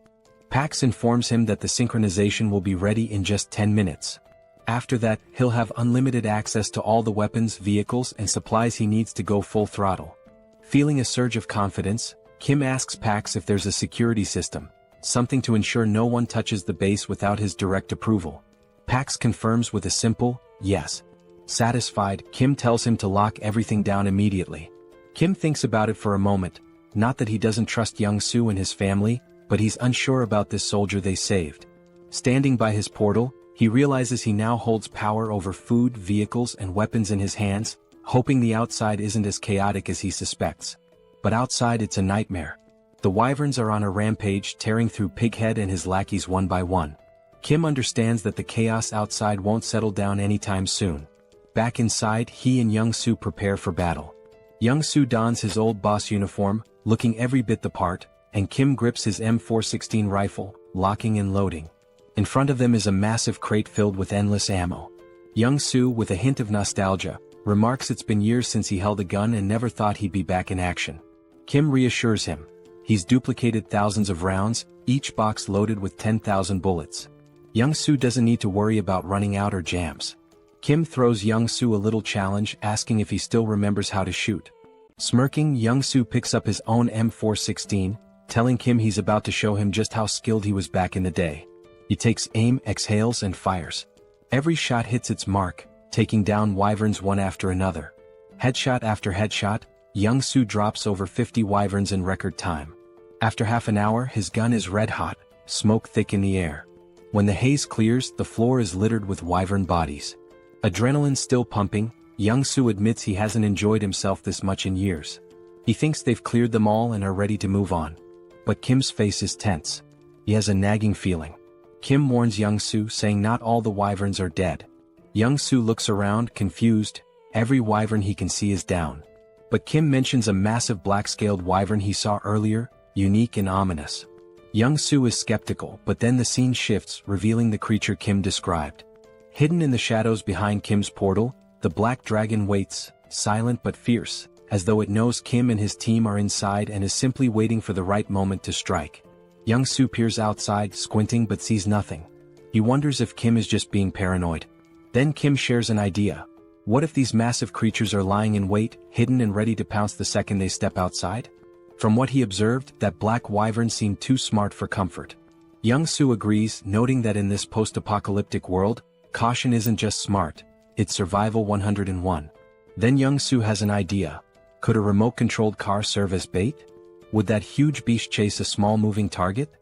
Pax informs him that the synchronization will be ready in just 10 minutes. After that, he'll have unlimited access to all the weapons, vehicles, and supplies he needs to go full throttle. Feeling a surge of confidence, Kim asks Pax if there's a security system, something to ensure no one touches the base without his direct approval. Pax confirms with a simple, yes. Satisfied, Kim tells him to lock everything down immediately. Kim thinks about it for a moment, not that he doesn't trust Young-soo and his family, but he's unsure about this soldier they saved. Standing by his portal, he realizes he now holds power over food, vehicles, and weapons in his hands, hoping the outside isn't as chaotic as he suspects. But outside it's a nightmare. The wyverns are on a rampage, tearing through Pighead and his lackeys one by one. Kim understands that the chaos outside won't settle down anytime soon. Back inside, he and Young-soo prepare for battle. Young-soo dons his old boss uniform, looking every bit the part, and Kim grips his M416 rifle, locking and loading. In front of them is a massive crate filled with endless ammo. Young-soo, with a hint of nostalgia, remarks it's been years since he held a gun and never thought he'd be back in action. Kim reassures him. He's duplicated thousands of rounds, each box loaded with 10,000 bullets. Young-soo doesn't need to worry about running out or jams. Kim throws Young-soo a little challenge, asking if he still remembers how to shoot. Smirking, Young-soo picks up his own M416, telling Kim he's about to show him just how skilled he was back in the day. He takes aim, exhales, and fires. Every shot hits its mark, taking down wyverns one after another. Headshot after headshot, Young-soo drops over 50 wyverns in record time. After half an hour, his gun is red hot, smoke thick in the air. When the haze clears, the floor is littered with wyvern bodies. Adrenaline still pumping, Young-soo admits he hasn't enjoyed himself this much in years. He thinks they've cleared them all and are ready to move on. But Kim's face is tense. He has a nagging feeling. Kim warns Young-soo, saying not all the wyverns are dead. Young-soo looks around, confused. Every wyvern he can see is down. But Kim mentions a massive black-scaled wyvern he saw earlier, unique and ominous. Young-soo is skeptical, but then the scene shifts, revealing the creature Kim described. Hidden in the shadows behind Kim's portal, the black dragon waits, silent but fierce, as though it knows Kim and his team are inside and is simply waiting for the right moment to strike. Young-soo peers outside, squinting but sees nothing. He wonders if Kim is just being paranoid. Then Kim shares an idea. What if these massive creatures are lying in wait, hidden and ready to pounce the second they step outside? From what he observed, that black wyvern seemed too smart for comfort. Young-soo agrees, noting that in this post-apocalyptic world, caution isn't just smart, it's survival 101. Then Young-soo has an idea. Could a remote-controlled car serve as bait? Would that huge beast chase a small moving target?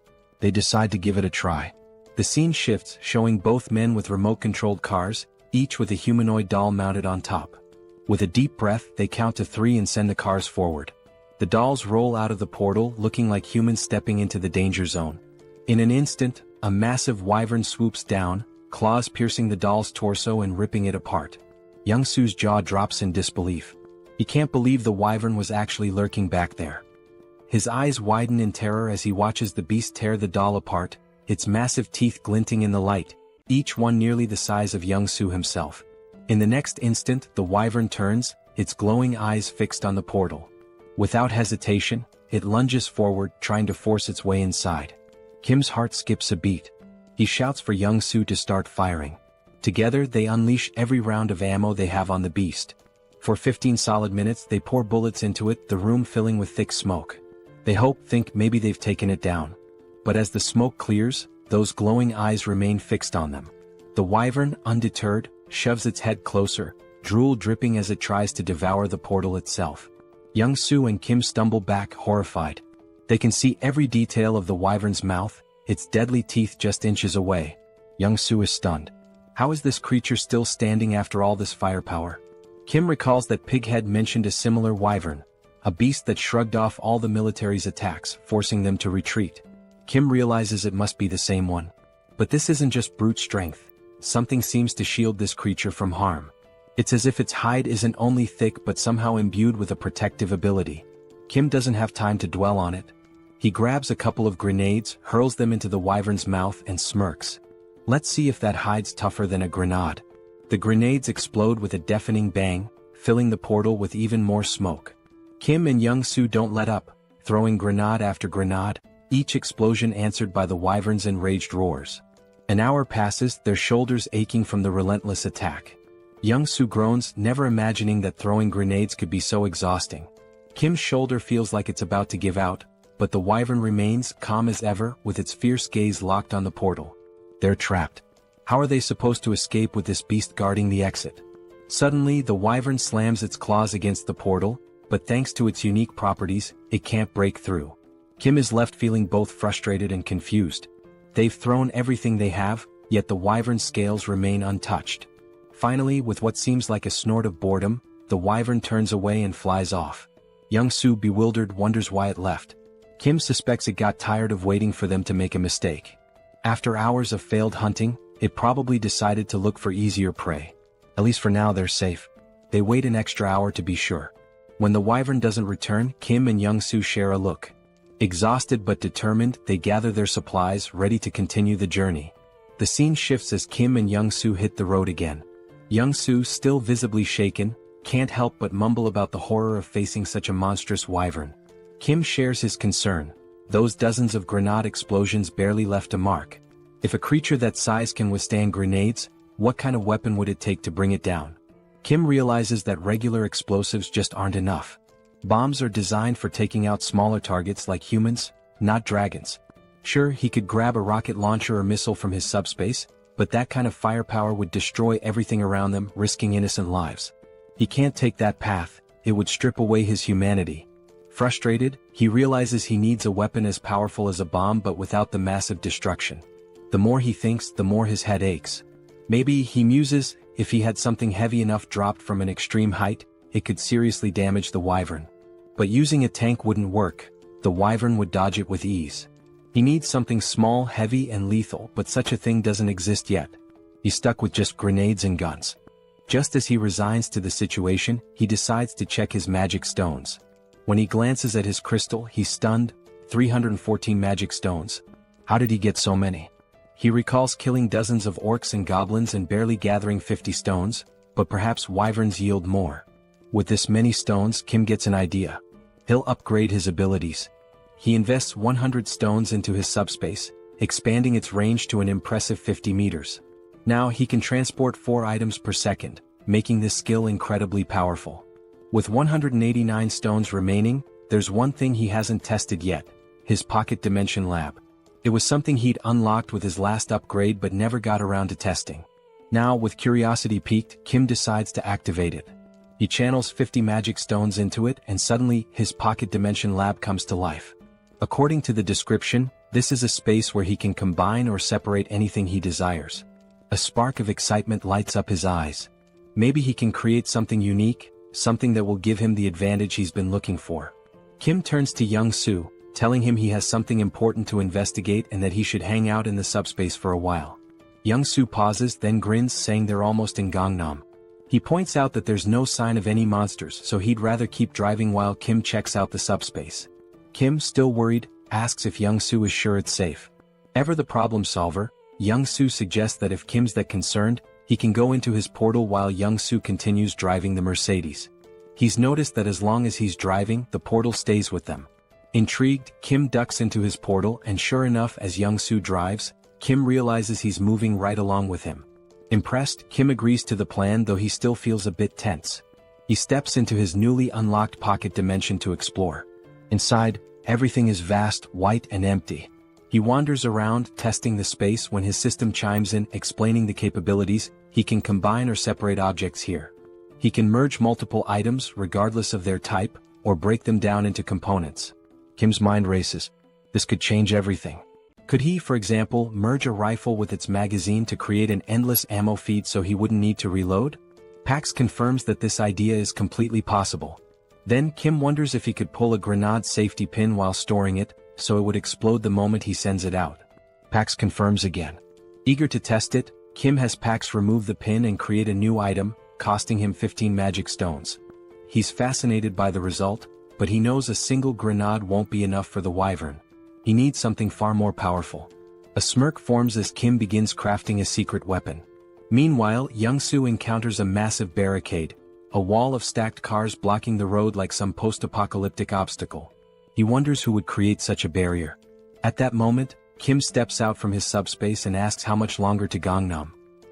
They decide to give it a try. The scene shifts, showing both men with remote-controlled cars, each with a humanoid doll mounted on top. With a deep breath, they count to 3 and send the cars forward. The dolls roll out of the portal, looking like humans stepping into the danger zone. In an instant, a massive wyvern swoops down, claws piercing the doll's torso and ripping it apart. Young-soo's jaw drops in disbelief. He can't believe the wyvern was actually lurking back there. His eyes widen in terror as he watches the beast tear the doll apart, its massive teeth glinting in the light, each one nearly the size of Young-soo himself. In the next instant, the wyvern turns, its glowing eyes fixed on the portal. Without hesitation, it lunges forward, trying to force its way inside. Kim's heart skips a beat. He shouts for Young-soo to start firing. Together, they unleash every round of ammo they have on the beast. For 15 solid minutes, they pour bullets into it, the room filling with thick smoke. They think maybe they've taken it down. But as the smoke clears, those glowing eyes remain fixed on them. The wyvern, undeterred, shoves its head closer, drool dripping as it tries to devour the portal itself. Young-soo and Kim stumble back, horrified. They can see every detail of the wyvern's mouth, its deadly teeth just inches away. Young-soo is stunned. How is this creature still standing after all this firepower? Kim recalls that Pighead mentioned a similar wyvern, a beast that shrugged off all the military's attacks, forcing them to retreat. Kim realizes it must be the same one. But this isn't just brute strength. Something seems to shield this creature from harm. It's as if its hide isn't only thick but somehow imbued with a protective ability. Kim doesn't have time to dwell on it. He grabs a couple of grenades, hurls them into the wyvern's mouth and smirks. Let's see if that hide's tougher than a grenade. The grenades explode with a deafening bang, filling the portal with even more smoke. Kim and Young-soo don't let up, throwing grenade after grenade, each explosion answered by the wyvern's enraged roars. An hour passes, their shoulders aching from the relentless attack. Young-soo groans, never imagining that throwing grenades could be so exhausting. Kim's shoulder feels like it's about to give out, but the wyvern remains calm as ever, with its fierce gaze locked on the portal. They're trapped. How are they supposed to escape with this beast guarding the exit? Suddenly, the wyvern slams its claws against the portal, but thanks to its unique properties, it can't break through. Kim is left feeling both frustrated and confused. They've thrown everything they have, yet the wyvern's scales remain untouched. Finally, with what seems like a snort of boredom, the wyvern turns away and flies off. Young-soo, bewildered, wonders why it left. Kim suspects it got tired of waiting for them to make a mistake. After hours of failed hunting, it probably decided to look for easier prey. At least for now they're safe. They wait an extra hour to be sure. When the wyvern doesn't return, Kim and Young-soo share a look. Exhausted but determined, they gather their supplies, ready to continue the journey. The scene shifts as Kim and Young-soo hit the road again. Young-soo, still visibly shaken, can't help but mumble about the horror of facing such a monstrous wyvern. Kim shares his concern. Those dozens of grenade explosions barely left a mark. If a creature that size can withstand grenades, what kind of weapon would it take to bring it down? Kim realizes that regular explosives just aren't enough. Bombs are designed for taking out smaller targets like humans, not dragons. Sure, he could grab a rocket launcher or missile from his subspace, but that kind of firepower would destroy everything around them, risking innocent lives. He can't take that path, it would strip away his humanity. Frustrated, he realizes he needs a weapon as powerful as a bomb but without the massive destruction. The more he thinks, the more his head aches. Maybe, he muses, if he had something heavy enough dropped from an extreme height, it could seriously damage the wyvern. But using a tank wouldn't work, the wyvern would dodge it with ease. He needs something small, heavy and lethal, but such a thing doesn't exist yet. He's stuck with just grenades and guns. Just as he resigns to the situation, he decides to check his magic stones. When he glances at his crystal, he's stunned. 314 magic stones. How did he get so many? He recalls killing dozens of orcs and goblins and barely gathering 50 stones, but perhaps wyverns yield more. With this many stones, Kim gets an idea. He'll upgrade his abilities. He invests 100 stones into his subspace, expanding its range to an impressive 50 meters. Now he can transport 4 items per second, making this skill incredibly powerful. With 189 stones remaining, there's one thing he hasn't tested yet: his pocket dimension lab. It was something he'd unlocked with his last upgrade but never got around to testing. Now, with curiosity piqued, Kim decides to activate it. He channels 50 magic stones into it and suddenly, his pocket dimension lab comes to life. According to the description, this is a space where he can combine or separate anything he desires. A spark of excitement lights up his eyes. Maybe he can create something unique, something that will give him the advantage he's been looking for. Kim turns to Young-soo, telling him he has something important to investigate and that he should hang out in the subspace for a while. Young-soo pauses, then grins, saying they're almost in Gangnam. He points out that there's no sign of any monsters, so he'd rather keep driving while Kim checks out the subspace. Kim, still worried, asks if Young-soo is sure it's safe. Ever the problem solver, Young-soo suggests that if Kim's that concerned, He can go into his portal while Young-soo continues driving the Mercedes. He's noticed that as long as he's driving, the portal stays with them. Intrigued, Kim ducks into his portal and sure enough, as Young-soo drives, Kim realizes he's moving right along with him. Impressed, Kim agrees to the plan, though he still feels a bit tense. He steps into his newly unlocked pocket dimension to explore. Inside, everything is vast, white and empty. He wanders around, testing the space when his system chimes in, explaining the capabilities. He can combine or separate objects here. He can merge multiple items regardless of their type, or break them down into components. Kim's mind races. This could change everything. Could he, for example, merge a rifle with its magazine to create an endless ammo feed so he wouldn't need to reload? Pax confirms that this idea is completely possible. Then Kim wonders if he could pull a grenade safety pin while storing it, so it would explode the moment he sends it out. Pax confirms again. Eager to test it, Kim has Pax remove the pin and create a new item, costing him 15 magic stones. He's fascinated by the result, but he knows a single grenade won't be enough for the wyvern. He needs something far more powerful. A smirk forms as Kim begins crafting a secret weapon. Meanwhile, Young-soo encounters a massive barricade, a wall of stacked cars blocking the road like some post-apocalyptic obstacle. He wonders who would create such a barrier. At that moment, Kim steps out from his subspace and asks how much longer to Gangnam.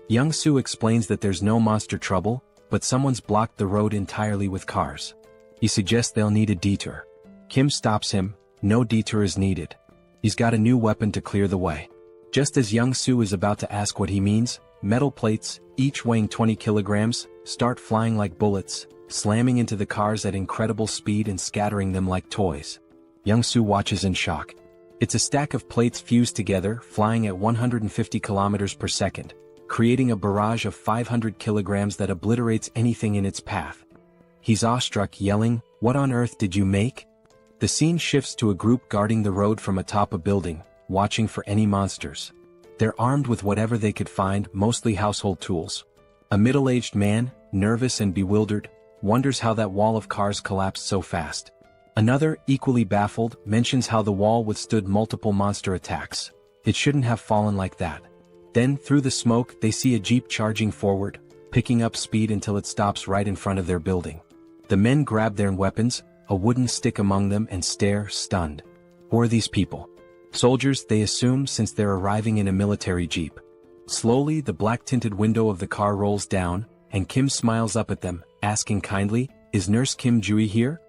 Young-soo explains that there's no monster trouble, but someone's blocked the road entirely with cars. He suggests they'll need a detour. Kim stops him. No detour is needed. He's got a new weapon to clear the way. Just as Young-soo is about to ask what he means, metal plates, each weighing 20 kilograms, start flying like bullets, slamming into the cars at incredible speed and scattering them like toys. Young-soo watches in shock. It's a stack of plates fused together, flying at 150 kilometers per second, creating a barrage of 500 kilograms that obliterates anything in its path. He's awestruck, yelling, "What on earth did you make?" The scene shifts to a group guarding the road from atop a building, watching for any monsters. They're armed with whatever they could find, mostly household tools. A middle-aged man, nervous and bewildered, wonders how that wall of cars collapsed so fast. Another, equally baffled, mentions how the wall withstood multiple monster attacks. It shouldn't have fallen like that. Then, through the smoke, they see a jeep charging forward, picking up speed until it stops right in front of their building. The men grab their weapons, a wooden stick among them, and stare, stunned. Who are these people? Soldiers, they assume, since they're arriving in a military jeep. Slowly, the black-tinted window of the car rolls down, and Kim smiles up at them, asking kindly, "Is Nurse Kim Jui here?"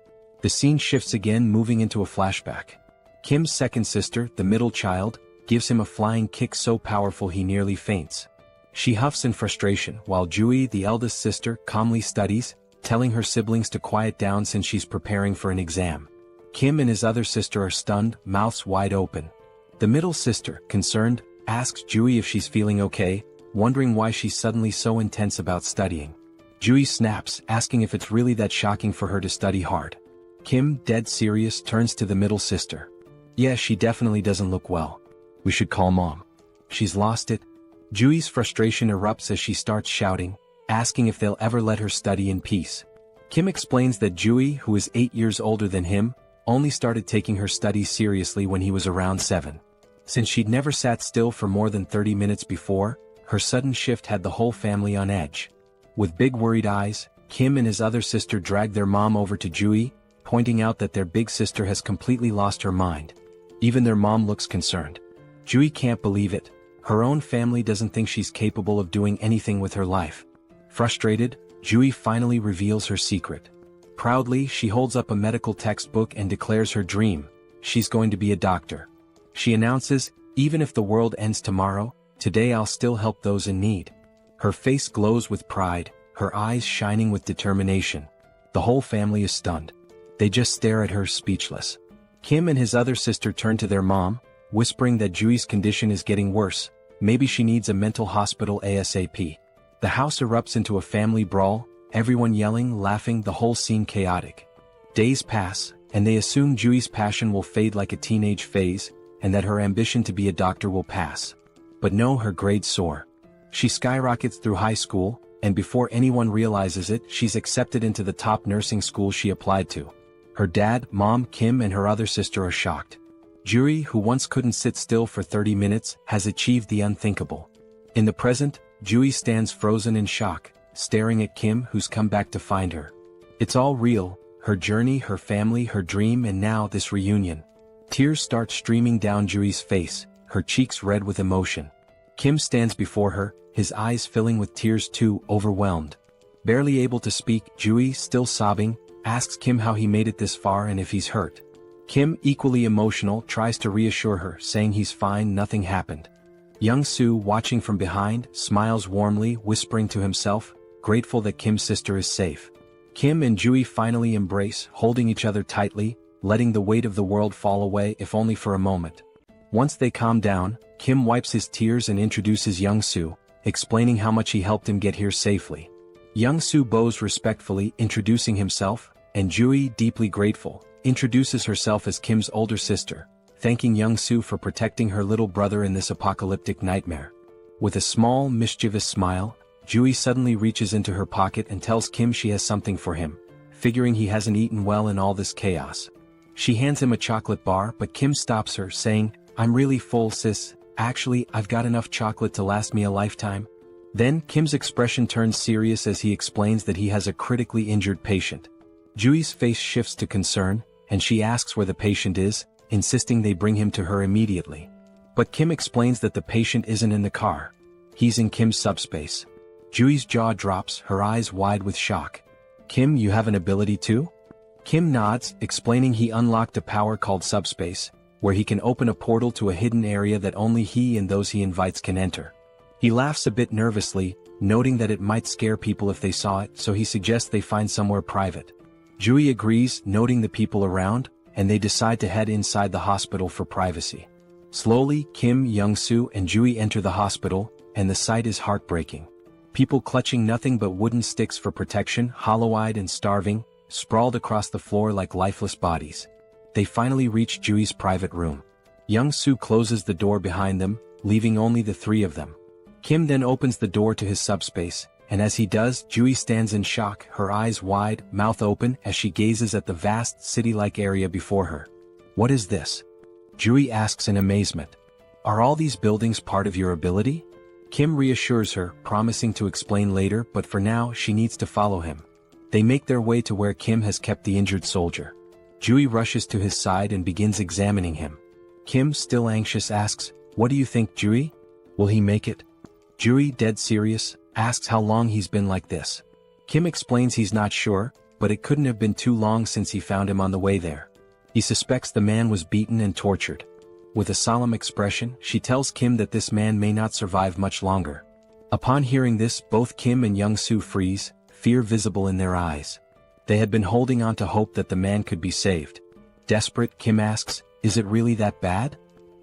The scene shifts again, moving into a flashback. Kim's second sister, the middle child, gives him a flying kick so powerful he nearly faints. She huffs in frustration, while Jui, the eldest sister, calmly studies, telling her siblings to quiet down since she's preparing for an exam. Kim and his other sister are stunned, mouths wide open. The middle sister, concerned, asks Jui if she's feeling okay, wondering why she's suddenly so intense about studying. Jui snaps, asking if it's really that shocking for her to study hard. Kim, dead serious, turns to the middle sister. "Yeah, she definitely doesn't look well. We should call Mom. She's lost it." Jui's frustration erupts as she starts shouting, asking if they'll ever let her study in peace. Kim explains that Jui, who is 8 years older than him, only started taking her studies seriously when he was around 7. Since she'd never sat still for more than 30 minutes before, her sudden shift had the whole family on edge. With big worried eyes, Kim and his other sister drag their mom over to Jui, pointing out that their big sister has completely lost her mind. Even their mom looks concerned. Jui can't believe it. Her own family doesn't think she's capable of doing anything with her life. Frustrated, Jui finally reveals her secret. Proudly, she holds up a medical textbook and declares her dream. She's going to be a doctor. She announces, "Even if the world ends tomorrow, today I'll still help those in need." Her face glows with pride, her eyes shining with determination. The whole family is stunned. They just stare at her, speechless. Kim and his other sister turn to their mom, whispering that Jui's condition is getting worse. Maybe she needs a mental hospital ASAP. The house erupts into a family brawl, everyone yelling, laughing, the whole scene chaotic. Days pass, and they assume Jui's passion will fade like a teenage phase, and that her ambition to be a doctor will pass. But no, her grades soar. She skyrockets through high school, and before anyone realizes it, she's accepted into the top nursing school she applied to. Her dad, mom, Kim, and her other sister are shocked. Juri, who once couldn't sit still for 30 minutes, has achieved the unthinkable. In the present, Jui stands frozen in shock, staring at Kim, who's come back to find her. It's all real, her journey, her family, her dream, and now this reunion. Tears start streaming down Jui's face, her cheeks red with emotion. Kim stands before her, his eyes filling with tears too, overwhelmed. Barely able to speak, Jui, still sobbing, asks Kim how he made it this far and if he's hurt. Kim, equally emotional, tries to reassure her, saying he's fine, nothing happened. Young-soo, watching from behind, smiles warmly, whispering to himself, grateful that Kim's sister is safe. Kim and Jui finally embrace, holding each other tightly, letting the weight of the world fall away, if only for a moment. Once they calm down, Kim wipes his tears and introduces Young-soo, explaining how much he helped him get here safely. Young-soo bows respectfully, introducing himself, and Jui, deeply grateful, introduces herself as Kim's older sister, thanking Young-soo for protecting her little brother in this apocalyptic nightmare. With a small, mischievous smile, Jui suddenly reaches into her pocket and tells Kim she has something for him, figuring he hasn't eaten well in all this chaos. She hands him a chocolate bar, but Kim stops her, saying, "I'm really full, sis. Actually, I've got enough chocolate to last me a lifetime." Then, Kim's expression turns serious as he explains that he has a critically injured patient. Jui's face shifts to concern, and she asks where the patient is, insisting they bring him to her immediately. But Kim explains that the patient isn't in the car. He's in Kim's subspace. Jui's jaw drops, her eyes wide with shock. "Kim, you have an ability too?" Kim nods, explaining he unlocked a power called subspace, where he can open a portal to a hidden area that only he and those he invites can enter. He laughs a bit nervously, noting that it might scare people if they saw it, so he suggests they find somewhere private. Jui agrees, noting the people around, and they decide to head inside the hospital for privacy. Slowly, Kim, Young-soo, and Jui enter the hospital, and the sight is heartbreaking. People clutching nothing but wooden sticks for protection, hollow-eyed and starving, sprawled across the floor like lifeless bodies. They finally reach Jui's private room. Young-soo closes the door behind them, leaving only the three of them. Kim then opens the door to his subspace, and as he does, Jui stands in shock, her eyes wide, mouth open, as she gazes at the vast city-like area before her. "What is this?" Jui asks in amazement. "Are all these buildings part of your ability?" Kim reassures her, promising to explain later, but for now she needs to follow him. They make their way to where Kim has kept the injured soldier. Jui rushes to his side and begins examining him. Kim, still anxious, asks, "What do you think, Jui? Will he make it?" Jui, dead serious, asks how long he's been like this. Kim explains he's not sure, but it couldn't have been too long since he found him on the way there. He suspects the man was beaten and tortured. With a solemn expression, she tells Kim that this man may not survive much longer. Upon hearing this, both Kim and Young-soo freeze, fear visible in their eyes. They had been holding on to hope that the man could be saved. Desperate, Kim asks, "Is it really that bad?"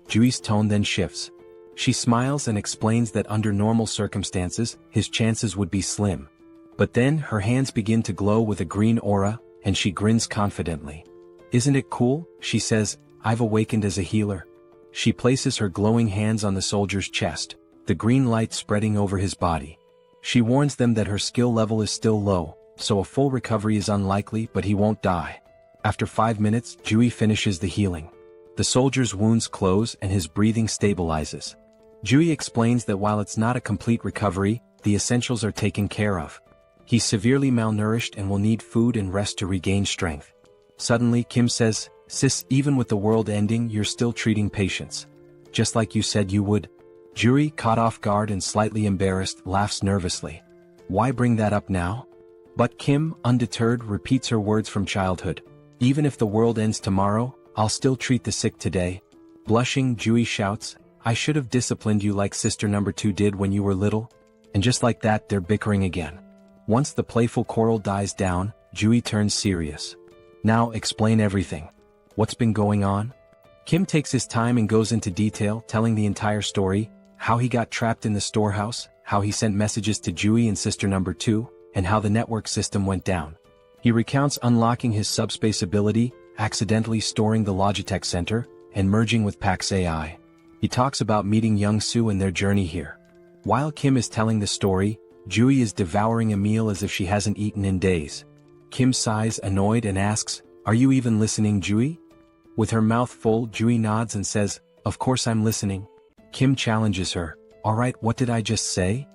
Jui's tone then shifts. She smiles and explains that under normal circumstances, his chances would be slim. But then, her hands begin to glow with a green aura, and she grins confidently. "Isn't it cool?" she says, "I've awakened as a healer." She places her glowing hands on the soldier's chest, the green light spreading over his body. She warns them that her skill level is still low, so a full recovery is unlikely, but he won't die. After 5 minutes, Jui finishes the healing. The soldier's wounds close and his breathing stabilizes. Jui explains that while it's not a complete recovery, the essentials are taken care of. He's severely malnourished and will need food and rest to regain strength. Suddenly, Kim says, "Sis, even with the world ending, you're still treating patients. Just like you said you would." Jui, caught off guard and slightly embarrassed, laughs nervously. "Why bring that up now?" But Kim, undeterred, repeats her words from childhood. "Even if the world ends tomorrow, I'll still treat the sick today." Blushing, Jui shouts, "I should have disciplined you like sister number 2 did when you were little." And just like that, they're bickering again. Once the playful quarrel dies down, Jui turns serious. "Now explain everything. What's been going on?" Kim takes his time and goes into detail, telling the entire story, how he got trapped in the storehouse, how he sent messages to Jui and sister number 2, and how the network system went down. He recounts unlocking his subspace ability, accidentally storing the Logitech Center, and merging with Pax AI. He talks about meeting Young-soo and their journey here. While Kim is telling the story, Jui is devouring a meal as if she hasn't eaten in days. Kim sighs, annoyed, and asks, "Are you even listening, Jui?" With her mouth full, Jui nods and says, "Of course I'm listening." Kim challenges her, "Alright, what did I just say?"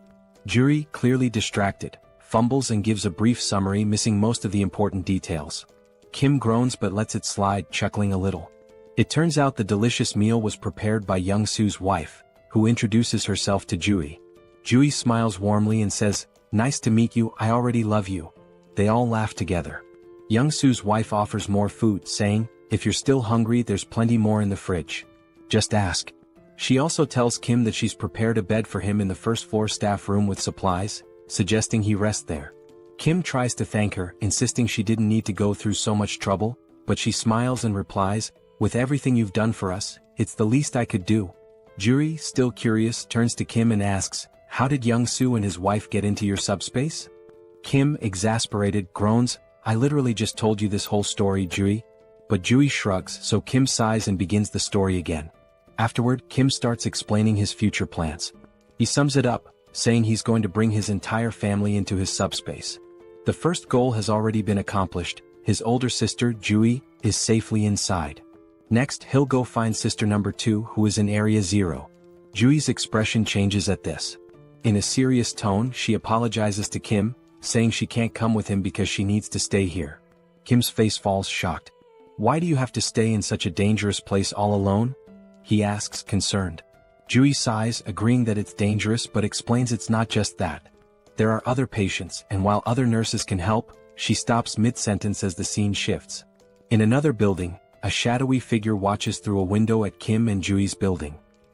Juri, clearly distracted, fumbles and gives a brief summary missing most of the important details. Kim groans but lets it slide, chuckling a little. It turns out the delicious meal was prepared by Young-soo's wife, who introduces herself to Juri. Juri smiles warmly and says, "Nice to meet you, I already love you." They all laugh together. Young-soo's wife offers more food, saying, "If you're still hungry, there's plenty more in the fridge. Just ask." She also tells Kim that she's prepared a bed for him in the first-floor staff room with supplies, suggesting he rest there. Kim tries to thank her, insisting she didn't need to go through so much trouble, but she smiles and replies, "With everything you've done for us, it's the least I could do." Juri, still curious, turns to Kim and asks, "How did Young-soo and his wife get into your subspace?" Kim, exasperated, groans, "I literally just told you this whole story, Juri." But Juri shrugs, so Kim sighs and begins the story again. Afterward, Kim starts explaining his future plans. He sums it up, saying he's going to bring his entire family into his subspace. The first goal has already been accomplished. His older sister, Juri, is safely inside. Next, he'll go find sister number 2, who is in Area 0. Juri's expression changes at this. In a serious tone, she apologizes to Kim, saying she can't come with him because she needs to stay here. Kim's face falls, shocked. "Why do you have to stay in such a dangerous place all alone?" he asks, concerned. Juri sighs, agreeing that it's dangerous, but explains it's not just that. There are other patients, and while other nurses can help, she stops mid-sentence as the scene shifts. In another building, a shadowy figure watches through a window at Kim and Juri's building.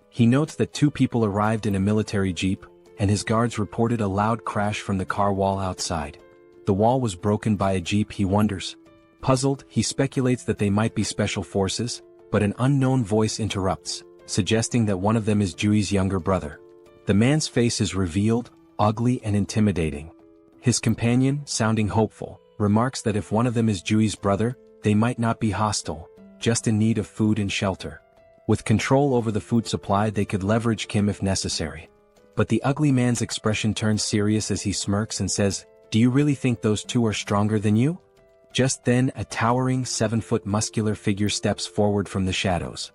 He notes that 2 people arrived in a military jeep, and his guards reported a loud crash from the car wall outside. The wall was broken by a jeep, he wonders. Puzzled, he speculates that they might be special forces, but an unknown voice interrupts, suggesting that one of them is Juri's younger brother. The man's face is revealed, ugly and intimidating. His companion, sounding hopeful, remarks that if one of them is Juri's brother, they might not be hostile, just in need of food and shelter. With control over the food supply, they could leverage Kim if necessary. But the ugly man's expression turns serious as he smirks and says, "Do you really think those 2 are stronger than you?" Just then, a towering 7-foot muscular figure steps forward from the shadows.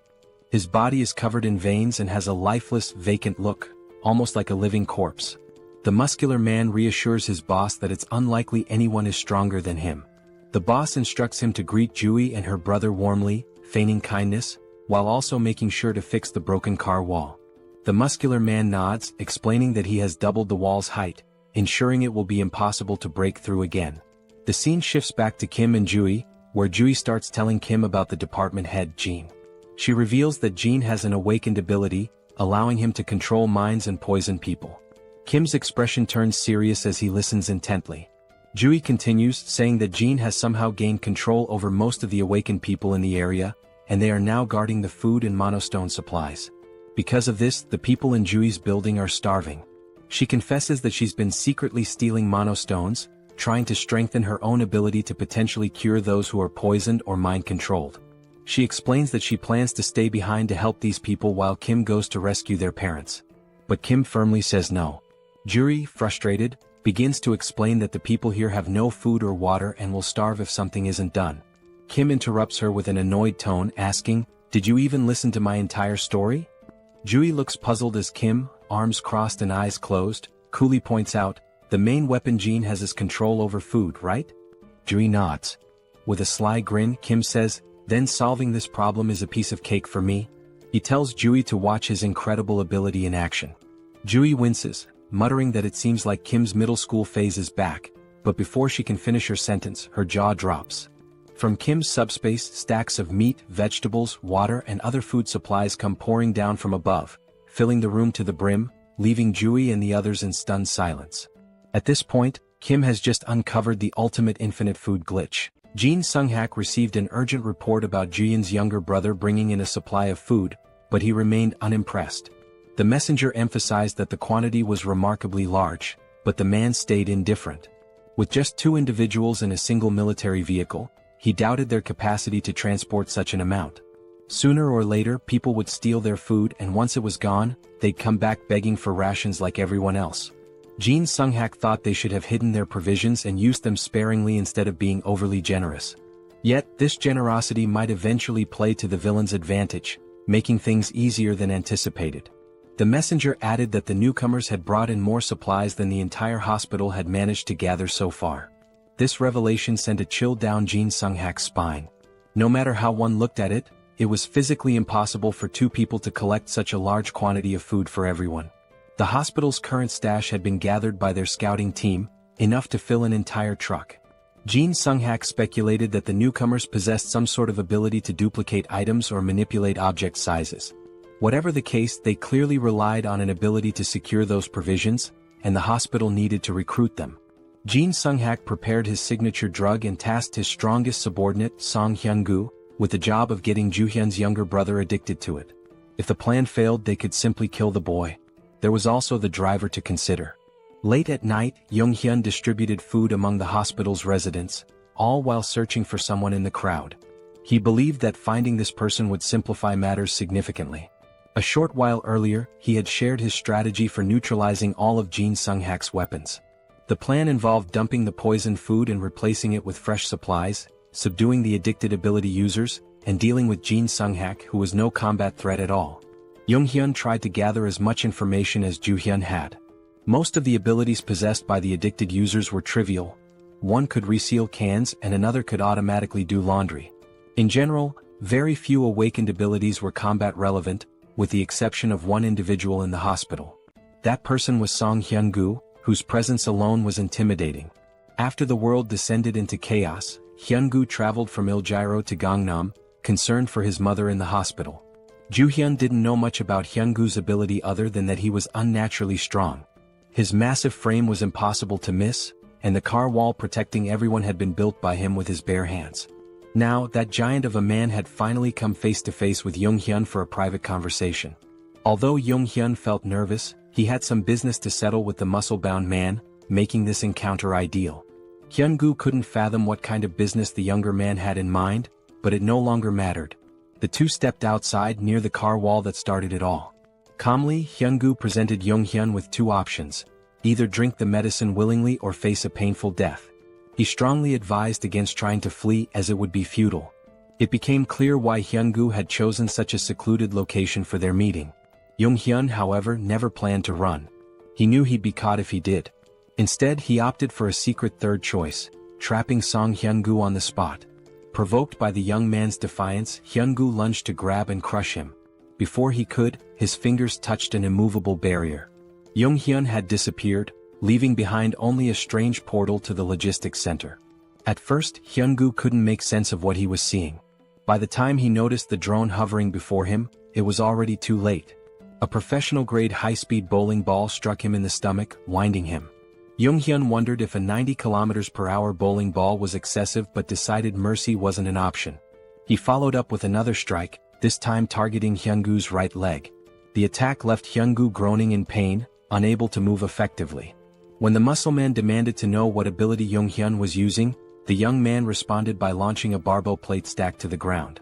His body is covered in veins and has a lifeless, vacant look, almost like a living corpse. The muscular man reassures his boss that it's unlikely anyone is stronger than him. The boss instructs him to greet Juri and her brother warmly, feigning kindness, while also making sure to fix the broken car wall. The muscular man nods, explaining that he has doubled the wall's height, ensuring it will be impossible to break through again. The scene shifts back to Kim and Juri, where Juri starts telling Kim about the department head, Jean. She reveals that Jean has an awakened ability, allowing him to control minds and poison people. Kim's expression turns serious as he listens intently. Juri continues, saying that Jean has somehow gained control over most of the awakened people in the area, and they are now guarding the food and monostone supplies. Because of this, the people in Juri's building are starving. She confesses that she's been secretly stealing monostones, trying to strengthen her own ability to potentially cure those who are poisoned or mind-controlled. She explains that she plans to stay behind to help these people while Kim goes to rescue their parents. But Kim firmly says no. Juri, frustrated, begins to explain that the people here have no food or water and will starve if something isn't done. Kim interrupts her with an annoyed tone, asking, "Did you even listen to my entire story?" Juri looks puzzled as Kim, arms crossed and eyes closed, coolly points out, "The main weapon Jean has is control over food, right?" Juri nods. With a sly grin, Kim says, "Then solving this problem is a piece of cake for me." He tells Juri to watch his incredible ability in action. Juri winces, muttering that it seems like Kim's middle school phase is back, but before she can finish her sentence, her jaw drops. From Kim's subspace, stacks of meat, vegetables, water and other food supplies come pouring down from above, filling the room to the brim, leaving Juri and the others in stunned silence. At this point, Kim has just uncovered the ultimate infinite food glitch. Jean Sung-hak received an urgent report about Juyeon's younger brother bringing in a supply of food, but he remained unimpressed. The messenger emphasized that the quantity was remarkably large, but the man stayed indifferent. With just 2 individuals in a single military vehicle, he doubted their capacity to transport such an amount. Sooner or later, people would steal their food, and once it was gone, they'd come back begging for rations like everyone else. Jean Sung-hak thought they should have hidden their provisions and used them sparingly instead of being overly generous. Yet, this generosity might eventually play to the villain's advantage, making things easier than anticipated. The messenger added that the newcomers had brought in more supplies than the entire hospital had managed to gather so far. This revelation sent a chill down Jin Sung-hak's spine. No matter how one looked at it, it was physically impossible for two people to collect such a large quantity of food for everyone. The hospital's current stash had been gathered by their scouting team, enough to fill an entire truck. Jin Sung-hak speculated that the newcomers possessed some sort of ability to duplicate items or manipulate object sizes. Whatever the case, they clearly relied on an ability to secure those provisions, and the hospital needed to recruit them. Jin Sung-hak prepared his signature drug and tasked his strongest subordinate, Song Hyun-gu, with the job of getting Ju-hyun's younger brother addicted to it. If the plan failed, they could simply kill the boy. There was also the driver to consider. Late at night, Jung-hyun distributed food among the hospital's residents, all while searching for someone in the crowd. He believed that finding this person would simplify matters significantly. A short while earlier, he had shared his strategy for neutralizing all of Jin Sung-hak's weapons. The plan involved dumping the poisoned food and replacing it with fresh supplies, subduing the addicted ability users, and dealing with Jin Sung-hak, who was no combat threat at all. Jung-hyun tried to gather as much information as Ju-hyun had. Most of the abilities possessed by the addicted users were trivial. One could reseal cans and another could automatically do laundry. In general, very few awakened abilities were combat relevant, with the exception of one individual in the hospital. That person was Song Hyun-gu, whose presence alone was intimidating. After the world descended into chaos, Hyun-gu traveled from Iljiro to Gangnam, concerned for his mother in the hospital. Ju-hyun didn't know much about Hyun-gu's ability other than that he was unnaturally strong. His massive frame was impossible to miss, and the car wall protecting everyone had been built by him with his bare hands. Now, that giant of a man had finally come face to face with Jung-hyun for a private conversation. Although Jung-hyun felt nervous, he had some business to settle with the muscle-bound man, making this encounter ideal. Hyun-gu couldn't fathom what kind of business the younger man had in mind, but it no longer mattered. The two stepped outside near the car wall that started it all. Calmly, Hyun-gu presented Jung-hyun with two options: either drink the medicine willingly or face a painful death. He strongly advised against trying to flee as it would be futile. It became clear why Hyun-gu had chosen such a secluded location for their meeting. Jung-hyun, however, never planned to run. He knew he'd be caught if he did. Instead, he opted for a secret third choice, trapping Song Hyun-gu on the spot. Provoked by the young man's defiance, Hyun-gu lunged to grab and crush him. Before he could, his fingers touched an immovable barrier. Jung-hyun had disappeared, leaving behind only a strange portal to the logistics center. At first, Hyun-gu couldn't make sense of what he was seeing. By the time he noticed the drone hovering before him, it was already too late. A professional-grade high-speed bowling ball struck him in the stomach, winding him. Jung-hyun wondered if a 90 km/h bowling ball was excessive but decided mercy wasn't an option. He followed up with another strike, this time targeting Hyun-gu's right leg. The attack left Hyun-gu groaning in pain, unable to move effectively. When the muscleman demanded to know what ability Jung-hyun was using, the young man responded by launching a barbell plate stack to the ground.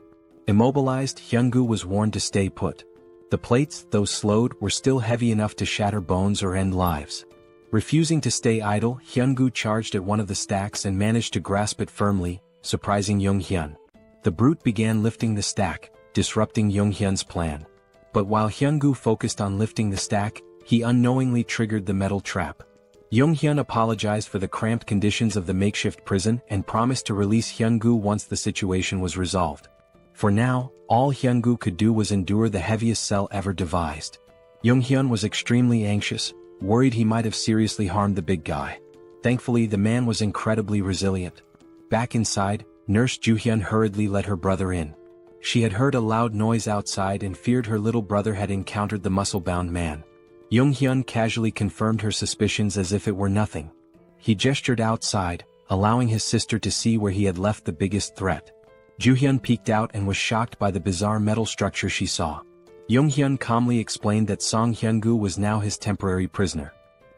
Immobilized, Hyun-gu was warned to stay put. The plates, though slowed, were still heavy enough to shatter bones or end lives. Refusing to stay idle, Hyun-gu charged at one of the stacks and managed to grasp it firmly, surprising Jung-hyun. The brute began lifting the stack, disrupting Jung-hyun's plan. But while Hyun-gu focused on lifting the stack, he unknowingly triggered the metal trap. Jung-hyun apologized for the cramped conditions of the makeshift prison and promised to release Hyun-gu once the situation was resolved. For now, all Hyun-gu could do was endure the heaviest cell ever devised. Jung-hyun was extremely anxious, worried he might have seriously harmed the big guy. Thankfully, the man was incredibly resilient. Back inside, Nurse Ju-hyun hurriedly let her brother in. She had heard a loud noise outside and feared her little brother had encountered the muscle-bound man. Jung-hyun casually confirmed her suspicions as if it were nothing. He gestured outside, allowing his sister to see where he had left the biggest threat. Ju-hyun peeked out and was shocked by the bizarre metal structure she saw. Jung-hyun calmly explained that Song Hyun-gu was now his temporary prisoner.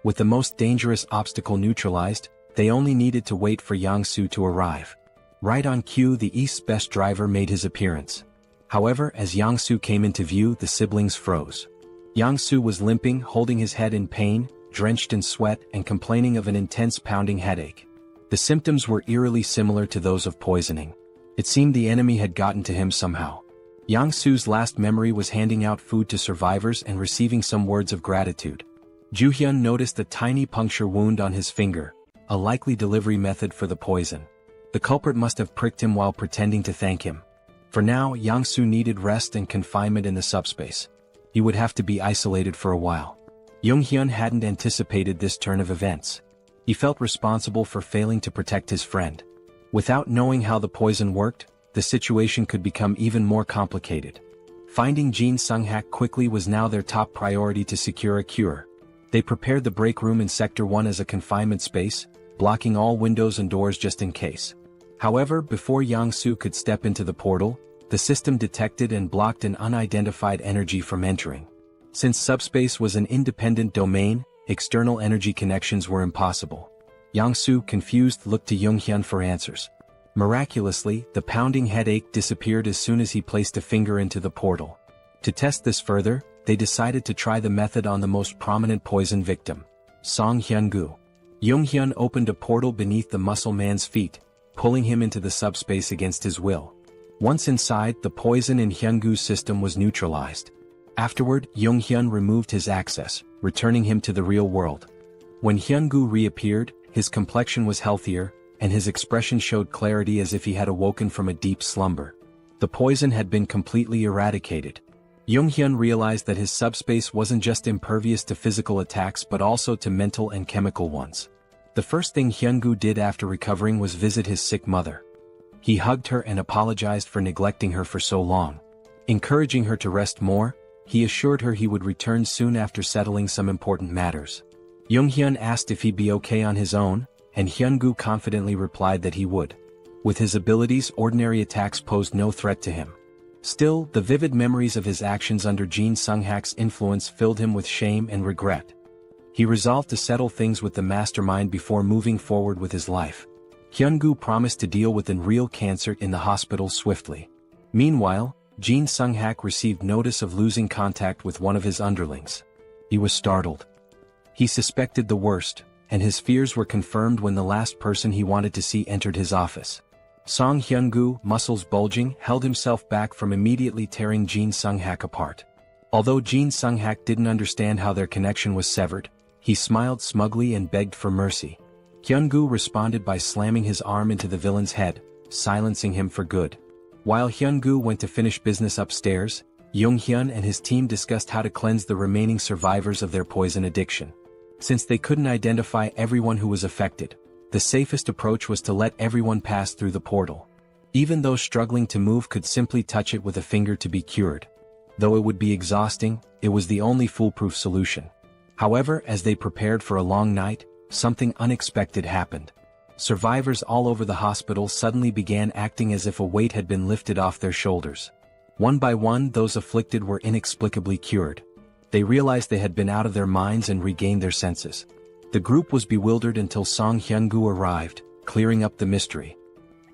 With the most dangerous obstacle neutralized, they only needed to wait for Yang-soo to arrive. Right on cue, the East's best driver made his appearance. However, as Yang-soo came into view, the siblings froze. Yang-soo was limping, holding his head in pain, drenched in sweat, and complaining of an intense pounding headache. The symptoms were eerily similar to those of poisoning. It seemed the enemy had gotten to him somehow. Yang-soo's last memory was handing out food to survivors and receiving some words of gratitude. Joo-hyun noticed a tiny puncture wound on his finger, a likely delivery method for the poison. The culprit must have pricked him while pretending to thank him. For now, Yang-soo needed rest and confinement in the subspace. He would have to be isolated for a while. Jung-hyun hadn't anticipated this turn of events. He felt responsible for failing to protect his friend. Without knowing how the poison worked, the situation could become even more complicated. Finding Jin Sung-hak quickly was now their top priority to secure a cure. They prepared the break room in Sector 1 as a confinement space, blocking all windows and doors just in case. However, before Yang-soo could step into the portal, the system detected and blocked an unidentified energy from entering. Since subspace was an independent domain, external energy connections were impossible. Yang-soo, confused, looked to Jung-hyun for answers. Miraculously, the pounding headache disappeared as soon as he placed a finger into the portal. To test this further, they decided to try the method on the most prominent poison victim, Song Hyun-gu. Jung-hyun opened a portal beneath the muscle man's feet, pulling him into the subspace against his will. Once inside, the poison in Hyun-gu's system was neutralized. Afterward, Jung-hyun removed his access, returning him to the real world. When Hyun-gu reappeared, his complexion was healthier, and his expression showed clarity as if he had awoken from a deep slumber. The poison had been completely eradicated. Jung-hyun realized that his subspace wasn't just impervious to physical attacks but also to mental and chemical ones. The first thing Hyun-gu did after recovering was visit his sick mother. He hugged her and apologized for neglecting her for so long. Encouraging her to rest more, he assured her he would return soon after settling some important matters. Jung-hyun asked if he'd be okay on his own, and Hyun-gu confidently replied that he would. With his abilities, ordinary attacks posed no threat to him. Still, the vivid memories of his actions under Jin Sung-hak's influence filled him with shame and regret. He resolved to settle things with the mastermind before moving forward with his life. Hyun-gu promised to deal with real cancer in the hospital swiftly. Meanwhile, Jin Sung-hak received notice of losing contact with one of his underlings. He was startled. He suspected the worst, and his fears were confirmed when the last person he wanted to see entered his office. Song Hyun-gu, muscles bulging, held himself back from immediately tearing Jin Sung-hak apart. Although Jin Sung-hak didn't understand how their connection was severed, he smiled smugly and begged for mercy. Hyun-gu responded by slamming his arm into the villain's head, silencing him for good. While Hyun-gu went to finish business upstairs, Jung-hyun and his team discussed how to cleanse the remaining survivors of their poison addiction. Since they couldn't identify everyone who was affected, the safest approach was to let everyone pass through the portal. Even those struggling to move could simply touch it with a finger to be cured. Though it would be exhausting, it was the only foolproof solution. However, as they prepared for a long night, something unexpected happened. Survivors all over the hospital suddenly began acting as if a weight had been lifted off their shoulders. One by one, those afflicted were inexplicably cured. They realized they had been out of their minds and regained their senses. The group was bewildered until Song Hyun-gu arrived, clearing up the mystery.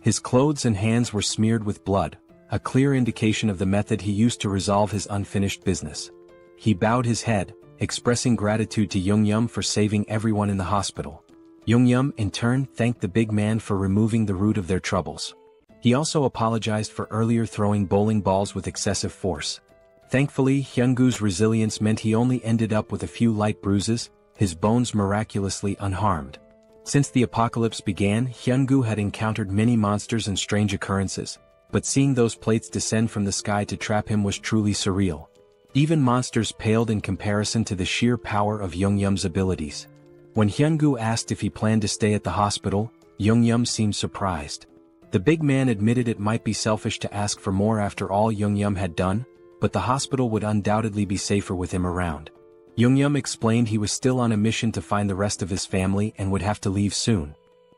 His clothes and hands were smeared with blood, a clear indication of the method he used to resolve his unfinished business. He bowed his head, expressing gratitude to Jung-yeom for saving everyone in the hospital. Jung-yeom, in turn, thanked the big man for removing the root of their troubles. He also apologized for earlier throwing bowling balls with excessive force. Thankfully, Hyun-gu's resilience meant he only ended up with a few light bruises, his bones miraculously unharmed. Since the apocalypse began, Hyun-gu had encountered many monsters and strange occurrences, but seeing those plates descend from the sky to trap him was truly surreal. Even monsters paled in comparison to the sheer power of Jung-yeom's abilities. When Hyun-gu asked if he planned to stay at the hospital, Jung-yeom seemed surprised. The big man admitted it might be selfish to ask for more after all Jung-yeom had done, but the hospital would undoubtedly be safer with him around. Jung-yeom explained he was still on a mission to find the rest of his family and would have to leave soon.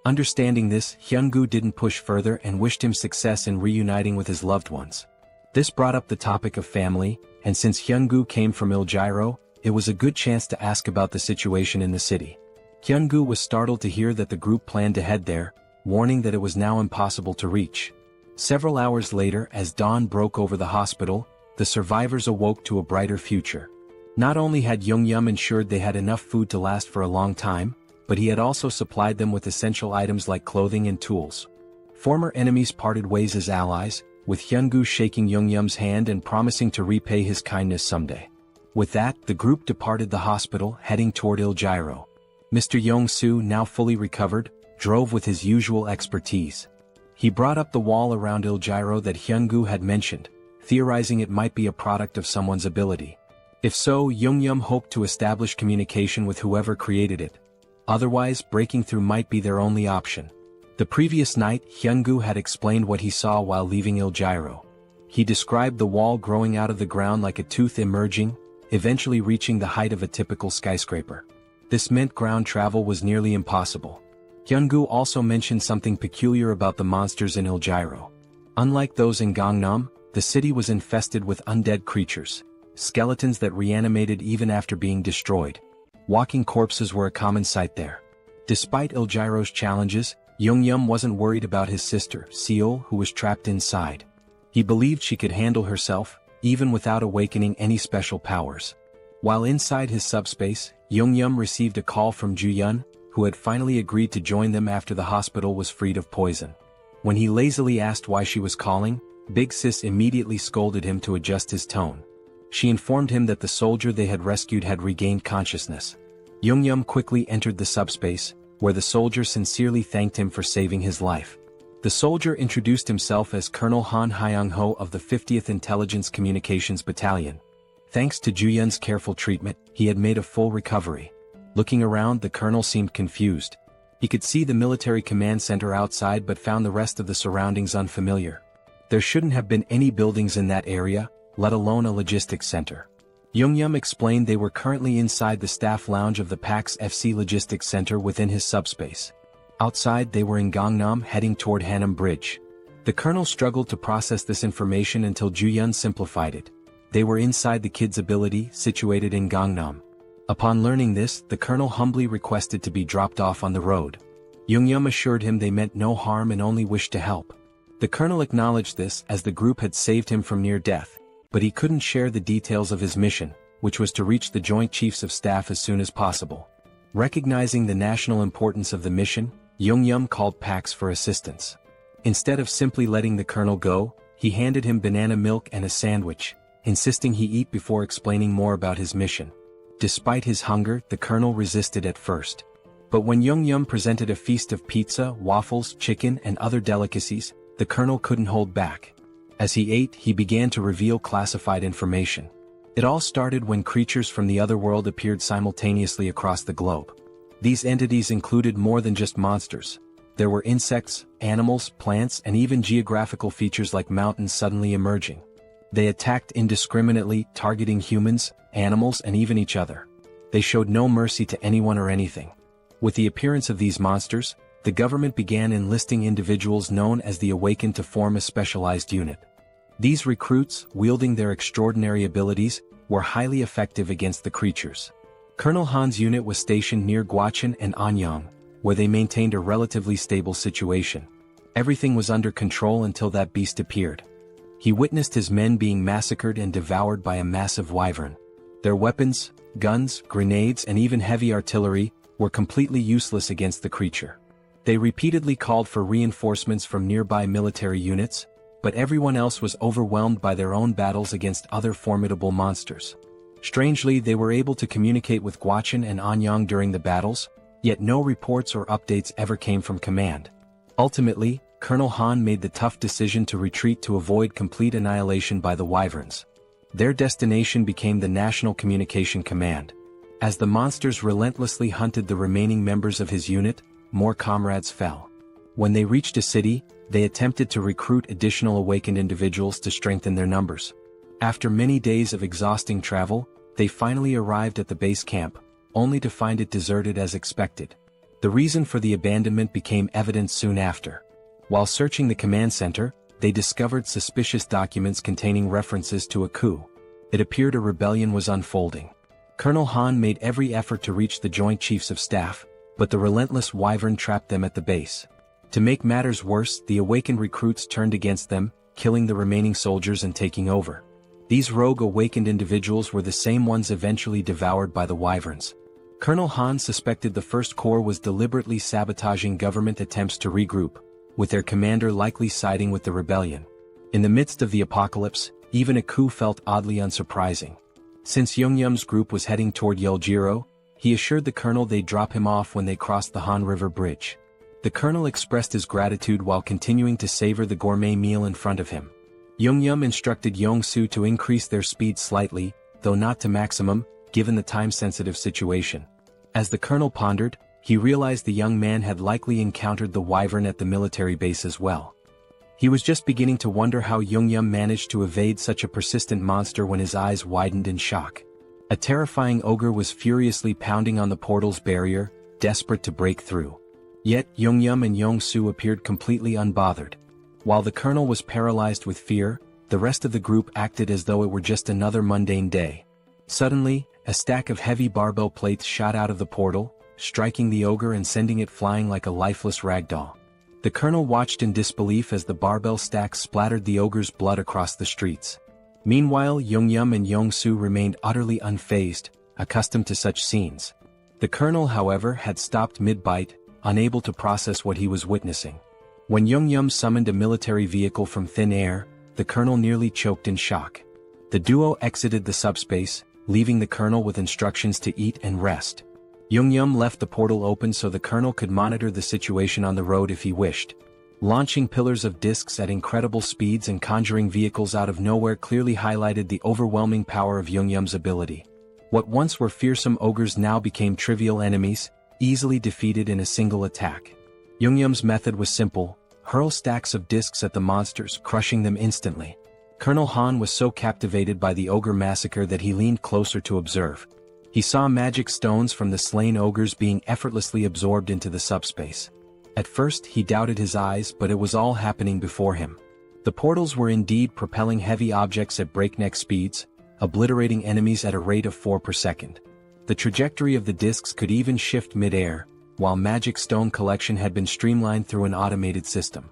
Understanding this, Hyun-gu didn't push further and wished him success in reuniting with his loved ones. This brought up the topic of family, and since Hyun-gu came from Iljiro, it was a good chance to ask about the situation in the city. Hyun-gu was startled to hear that the group planned to head there, warning that it was now impossible to reach. Several hours later, as dawn broke over the hospital, the survivors awoke to a brighter future. Not only had Jung-yeom ensured they had enough food to last for a long time, but he had also supplied them with essential items like clothing and tools. Former enemies parted ways as allies, with Hyungu shaking Yeongyum's hand and promising to repay his kindness someday. With that, the group departed the hospital, heading toward Il-Gyro. Mr. Yong-soo, now fully recovered, drove with his usual expertise. He brought up the wall around Il-Gyro that Hyungu had mentioned, theorizing it might be a product of someone's ability. If so, Yeongyum hoped to establish communication with whoever created it. Otherwise, breaking through might be their only option. The previous night, Hyungu had explained what he saw while leaving Il-Gyro. He described the wall growing out of the ground like a tooth emerging, eventually reaching the height of a typical skyscraper. This meant ground travel was nearly impossible. Hyungu also mentioned something peculiar about the monsters in Il-Gyro. Unlike those in Gangnam, the city was infested with undead creatures, skeletons that reanimated even after being destroyed. Walking corpses were a common sight there. Despite Il-Gyro's challenges, Yeongyum wasn't worried about his sister, Seoul, who was trapped inside. He believed she could handle herself, even without awakening any special powers. While inside his subspace, Yeongyum received a call from Ju-yeon, who had finally agreed to join them after the hospital was freed of poison. When he lazily asked why she was calling, Big Sis immediately scolded him to adjust his tone. She informed him that the soldier they had rescued had regained consciousness. Yeongyum quickly entered the subspace, where the soldier sincerely thanked him for saving his life. The soldier introduced himself as Colonel Han Hyung-ho of the 50th Intelligence Communications Battalion. Thanks to Ju-yeon's careful treatment, he had made a full recovery. Looking around, the colonel seemed confused. He could see the military command center outside but found the rest of the surroundings unfamiliar. There shouldn't have been any buildings in that area, let alone a logistics center. Yeongyum explained they were currently inside the staff lounge of the PAX FC Logistics Center within his subspace. Outside, they were in Gangnam, heading toward Harem Bridge. The colonel struggled to process this information until Ju-yeon simplified it. They were inside the kid's ability, situated in Gangnam. Upon learning this, the colonel humbly requested to be dropped off on the road. Yeongyum assured him they meant no harm and only wished to help. The colonel acknowledged this as the group had saved him from near death, but he couldn't share the details of his mission, which was to reach the Joint Chiefs of Staff as soon as possible. Recognizing the national importance of the mission, Yeongyum called PAX for assistance. Instead of simply letting the colonel go, he handed him banana milk and a sandwich, insisting he eat before explaining more about his mission. Despite his hunger, the colonel resisted at first. But when Yeongyum presented a feast of pizza, waffles, chicken, and other delicacies, the colonel couldn't hold back. As he ate, he began to reveal classified information. It all started when creatures from the other world appeared simultaneously across the globe. These entities included more than just monsters. There were insects, animals, plants, and even geographical features like mountains suddenly emerging. They attacked indiscriminately, targeting humans, animals, and even each other. They showed no mercy to anyone or anything. With the appearance of these monsters, the government began enlisting individuals known as the Awakened to form a specialized unit. These recruits, wielding their extraordinary abilities, were highly effective against the creatures. Colonel Han's unit was stationed near Gwacheon and Anyang, where they maintained a relatively stable situation. Everything was under control until that beast appeared. He witnessed his men being massacred and devoured by a massive wyvern. Their weapons, guns, grenades, and even heavy artillery were completely useless against the creature. They repeatedly called for reinforcements from nearby military units, but everyone else was overwhelmed by their own battles against other formidable monsters. Strangely, they were able to communicate with Gwacheon and Anyang during the battles, yet no reports or updates ever came from command. Ultimately, Colonel Han made the tough decision to retreat to avoid complete annihilation by the wyverns. Their destination became the National Communication Command. As the monsters relentlessly hunted the remaining members of his unit, more comrades fell. When they reached a city, they attempted to recruit additional awakened individuals to strengthen their numbers. After many days of exhausting travel, they finally arrived at the base camp, only to find it deserted as expected. The reason for the abandonment became evident soon after. While searching the command center, they discovered suspicious documents containing references to a coup. It appeared a rebellion was unfolding. Colonel Han made every effort to reach the Joint Chiefs of Staff, but the relentless wyvern trapped them at the base. To make matters worse, the awakened recruits turned against them, killing the remaining soldiers and taking over. These rogue awakened individuals were the same ones eventually devoured by the wyverns. Colonel Han suspected the First Corps was deliberately sabotaging government attempts to regroup, with their commander likely siding with the rebellion. In the midst of the apocalypse, even a coup felt oddly unsurprising. Since Jeong-gyeom's group was heading toward Yeoljiro, he assured the colonel they'd drop him off when they crossed the Han River Bridge. The colonel expressed his gratitude while continuing to savor the gourmet meal in front of him. Jeong-gyeom instructed Yong-soo to increase their speed slightly, though not to maximum, given the time-sensitive situation. As the colonel pondered, he realized the young man had likely encountered the wyvern at the military base as well. He was just beginning to wonder how Jeong-gyeom managed to evade such a persistent monster when his eyes widened in shock. A terrifying ogre was furiously pounding on the portal's barrier, desperate to break through. Yet Jeong-gyeom and Yong-soo appeared completely unbothered. While the colonel was paralyzed with fear, the rest of the group acted as though it were just another mundane day. Suddenly, a stack of heavy barbell plates shot out of the portal, striking the ogre and sending it flying like a lifeless ragdoll. The colonel watched in disbelief as the barbell stacks splattered the ogre's blood across the streets. Meanwhile, Jeong-gyeom and Yong-soo remained utterly unfazed, accustomed to such scenes. The colonel, however, had stopped mid-bite, unable to process what he was witnessing. When Jeong-gyeom summoned a military vehicle from thin air, the colonel nearly choked in shock. The duo exited the subspace, leaving the colonel with instructions to eat and rest. Jeong-gyeom left the portal open so the colonel could monitor the situation on the road if he wished. Launching pillars of discs at incredible speeds and conjuring vehicles out of nowhere clearly highlighted the overwhelming power of Jeong-gyeom's ability. What once were fearsome ogres now became trivial enemies, easily defeated in a single attack. Jeong-gyeom's method was simple: hurl stacks of discs at the monsters, crushing them instantly. Colonel Han was so captivated by the ogre massacre that he leaned closer to observe. He saw magic stones from the slain ogres being effortlessly absorbed into the subspace. At first he doubted his eyes, but it was all happening before him. The portals were indeed propelling heavy objects at breakneck speeds, obliterating enemies at a rate of 4 per second. The trajectory of the discs could even shift mid-air, while magic stone collection had been streamlined through an automated system.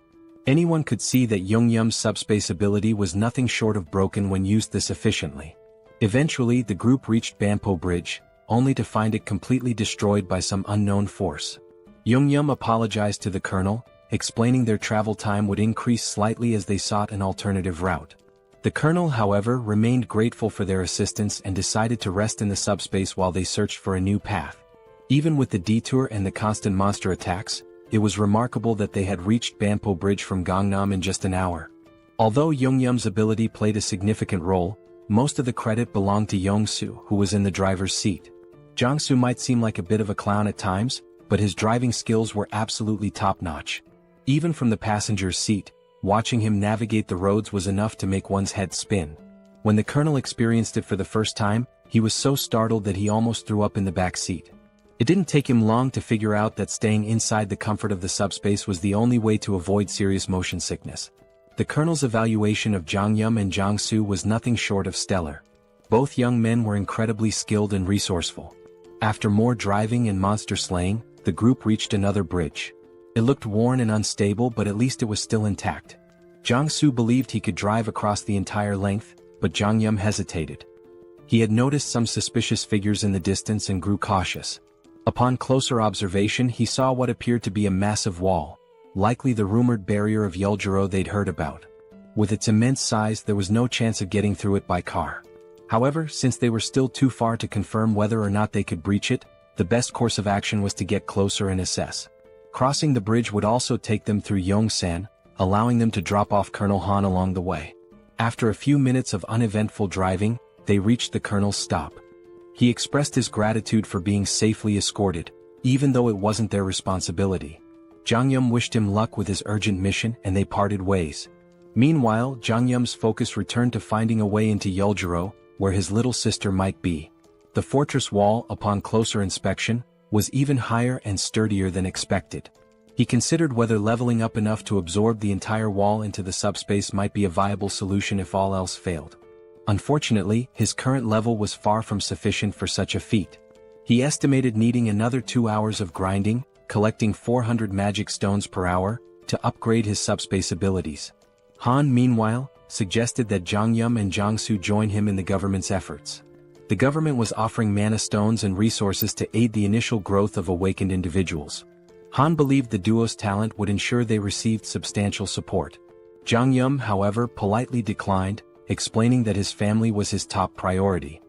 Anyone could see that Jeong-gyeom's subspace ability was nothing short of broken when used this efficiently. Eventually the group reached Banpo Bridge, only to find it completely destroyed by some unknown force. Jeong-gyeom apologized to the colonel, explaining their travel time would increase slightly as they sought an alternative route. The colonel, however, remained grateful for their assistance and decided to rest in the subspace while they searched for a new path. Even with the detour and the constant monster attacks, it was remarkable that they had reached Banpo Bridge from Gangnam in just an hour. Although Jeong-gyeom's ability played a significant role, most of the credit belonged to Yong-soo, who was in the driver's seat. Jong-soo might seem like a bit of a clown at times, but his driving skills were absolutely top-notch. Even from the passenger's seat, watching him navigate the roads was enough to make one's head spin. When the colonel experienced it for the first time, he was so startled that he almost threw up in the back seat. It didn't take him long to figure out that staying inside the comfort of the subspace was the only way to avoid serious motion sickness. The colonel's evaluation of Jeong-gyeom and Jong-soo was nothing short of stellar. Both young men were incredibly skilled and resourceful. After more driving and monster slaying, the group reached another bridge. It looked worn and unstable, but at least it was still intact. Jong-soo believed he could drive across the entire length, but Jeong-gyeom hesitated. He had noticed some suspicious figures in the distance and grew cautious. Upon closer observation, he saw what appeared to be a massive wall, likely the rumored barrier of Yeoljiro they'd heard about. With its immense size, there was no chance of getting through it by car. However, since they were still too far to confirm whether or not they could breach it, the best course of action was to get closer and assess. Crossing the bridge would also take them through Yongsan, allowing them to drop off Colonel Han along the way. After a few minutes of uneventful driving, they reached the colonel's stop. He expressed his gratitude for being safely escorted, even though it wasn't their responsibility. Jeong-gyeom wished him luck with his urgent mission and they parted ways. Meanwhile, Jeong-gyeom's focus returned to finding a way into Yeoljiro, where his little sister might be. The fortress wall, upon closer inspection, was even higher and sturdier than expected. He considered whether leveling up enough to absorb the entire wall into the subspace might be a viable solution if all else failed. Unfortunately, his current level was far from sufficient for such a feat. He estimated needing another 2 hours of grinding, collecting 400 magic stones per hour, to upgrade his subspace abilities. Han, meanwhile, suggested that Jeong-gyeom and Jong-soo join him in the government's efforts. The government was offering mana stones and resources to aid the initial growth of awakened individuals. Han believed the duo's talent would ensure they received substantial support. Jeong-gyeom, however, politely declined, explaining that his family was his top priority.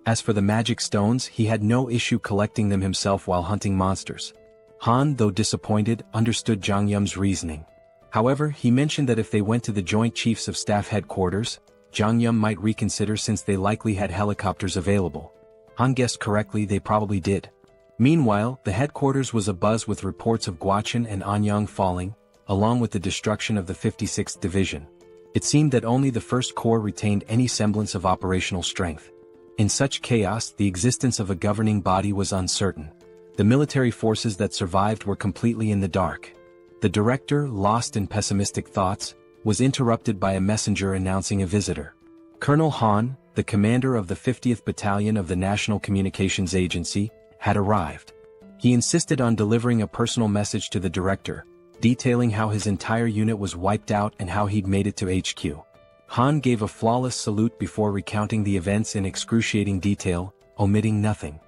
As for the magic stones, he had no issue collecting them himself while hunting monsters. Han, though disappointed, understood Jeong-gyeom's reasoning. However, he mentioned that if they went to the Joint Chiefs of Staff headquarters, Jeong-gyeom might reconsider since they likely had helicopters available. Han guessed correctly, they probably did. Meanwhile, the headquarters was abuzz with reports of Gwacheon and Anyang falling, along with the destruction of the 56th Division. It seemed that only the 1st Corps retained any semblance of operational strength. In such chaos, the existence of a governing body was uncertain. The military forces that survived were completely in the dark. The director, lost in pessimistic thoughts, was interrupted by a messenger announcing a visitor. Colonel Han, the commander of the 50th Battalion of the National Communications Agency, had arrived. He insisted on delivering a personal message to the director, detailing how his entire unit was wiped out and how he'd made it to HQ. Han gave a flawless salute before recounting the events in excruciating detail, omitting nothing.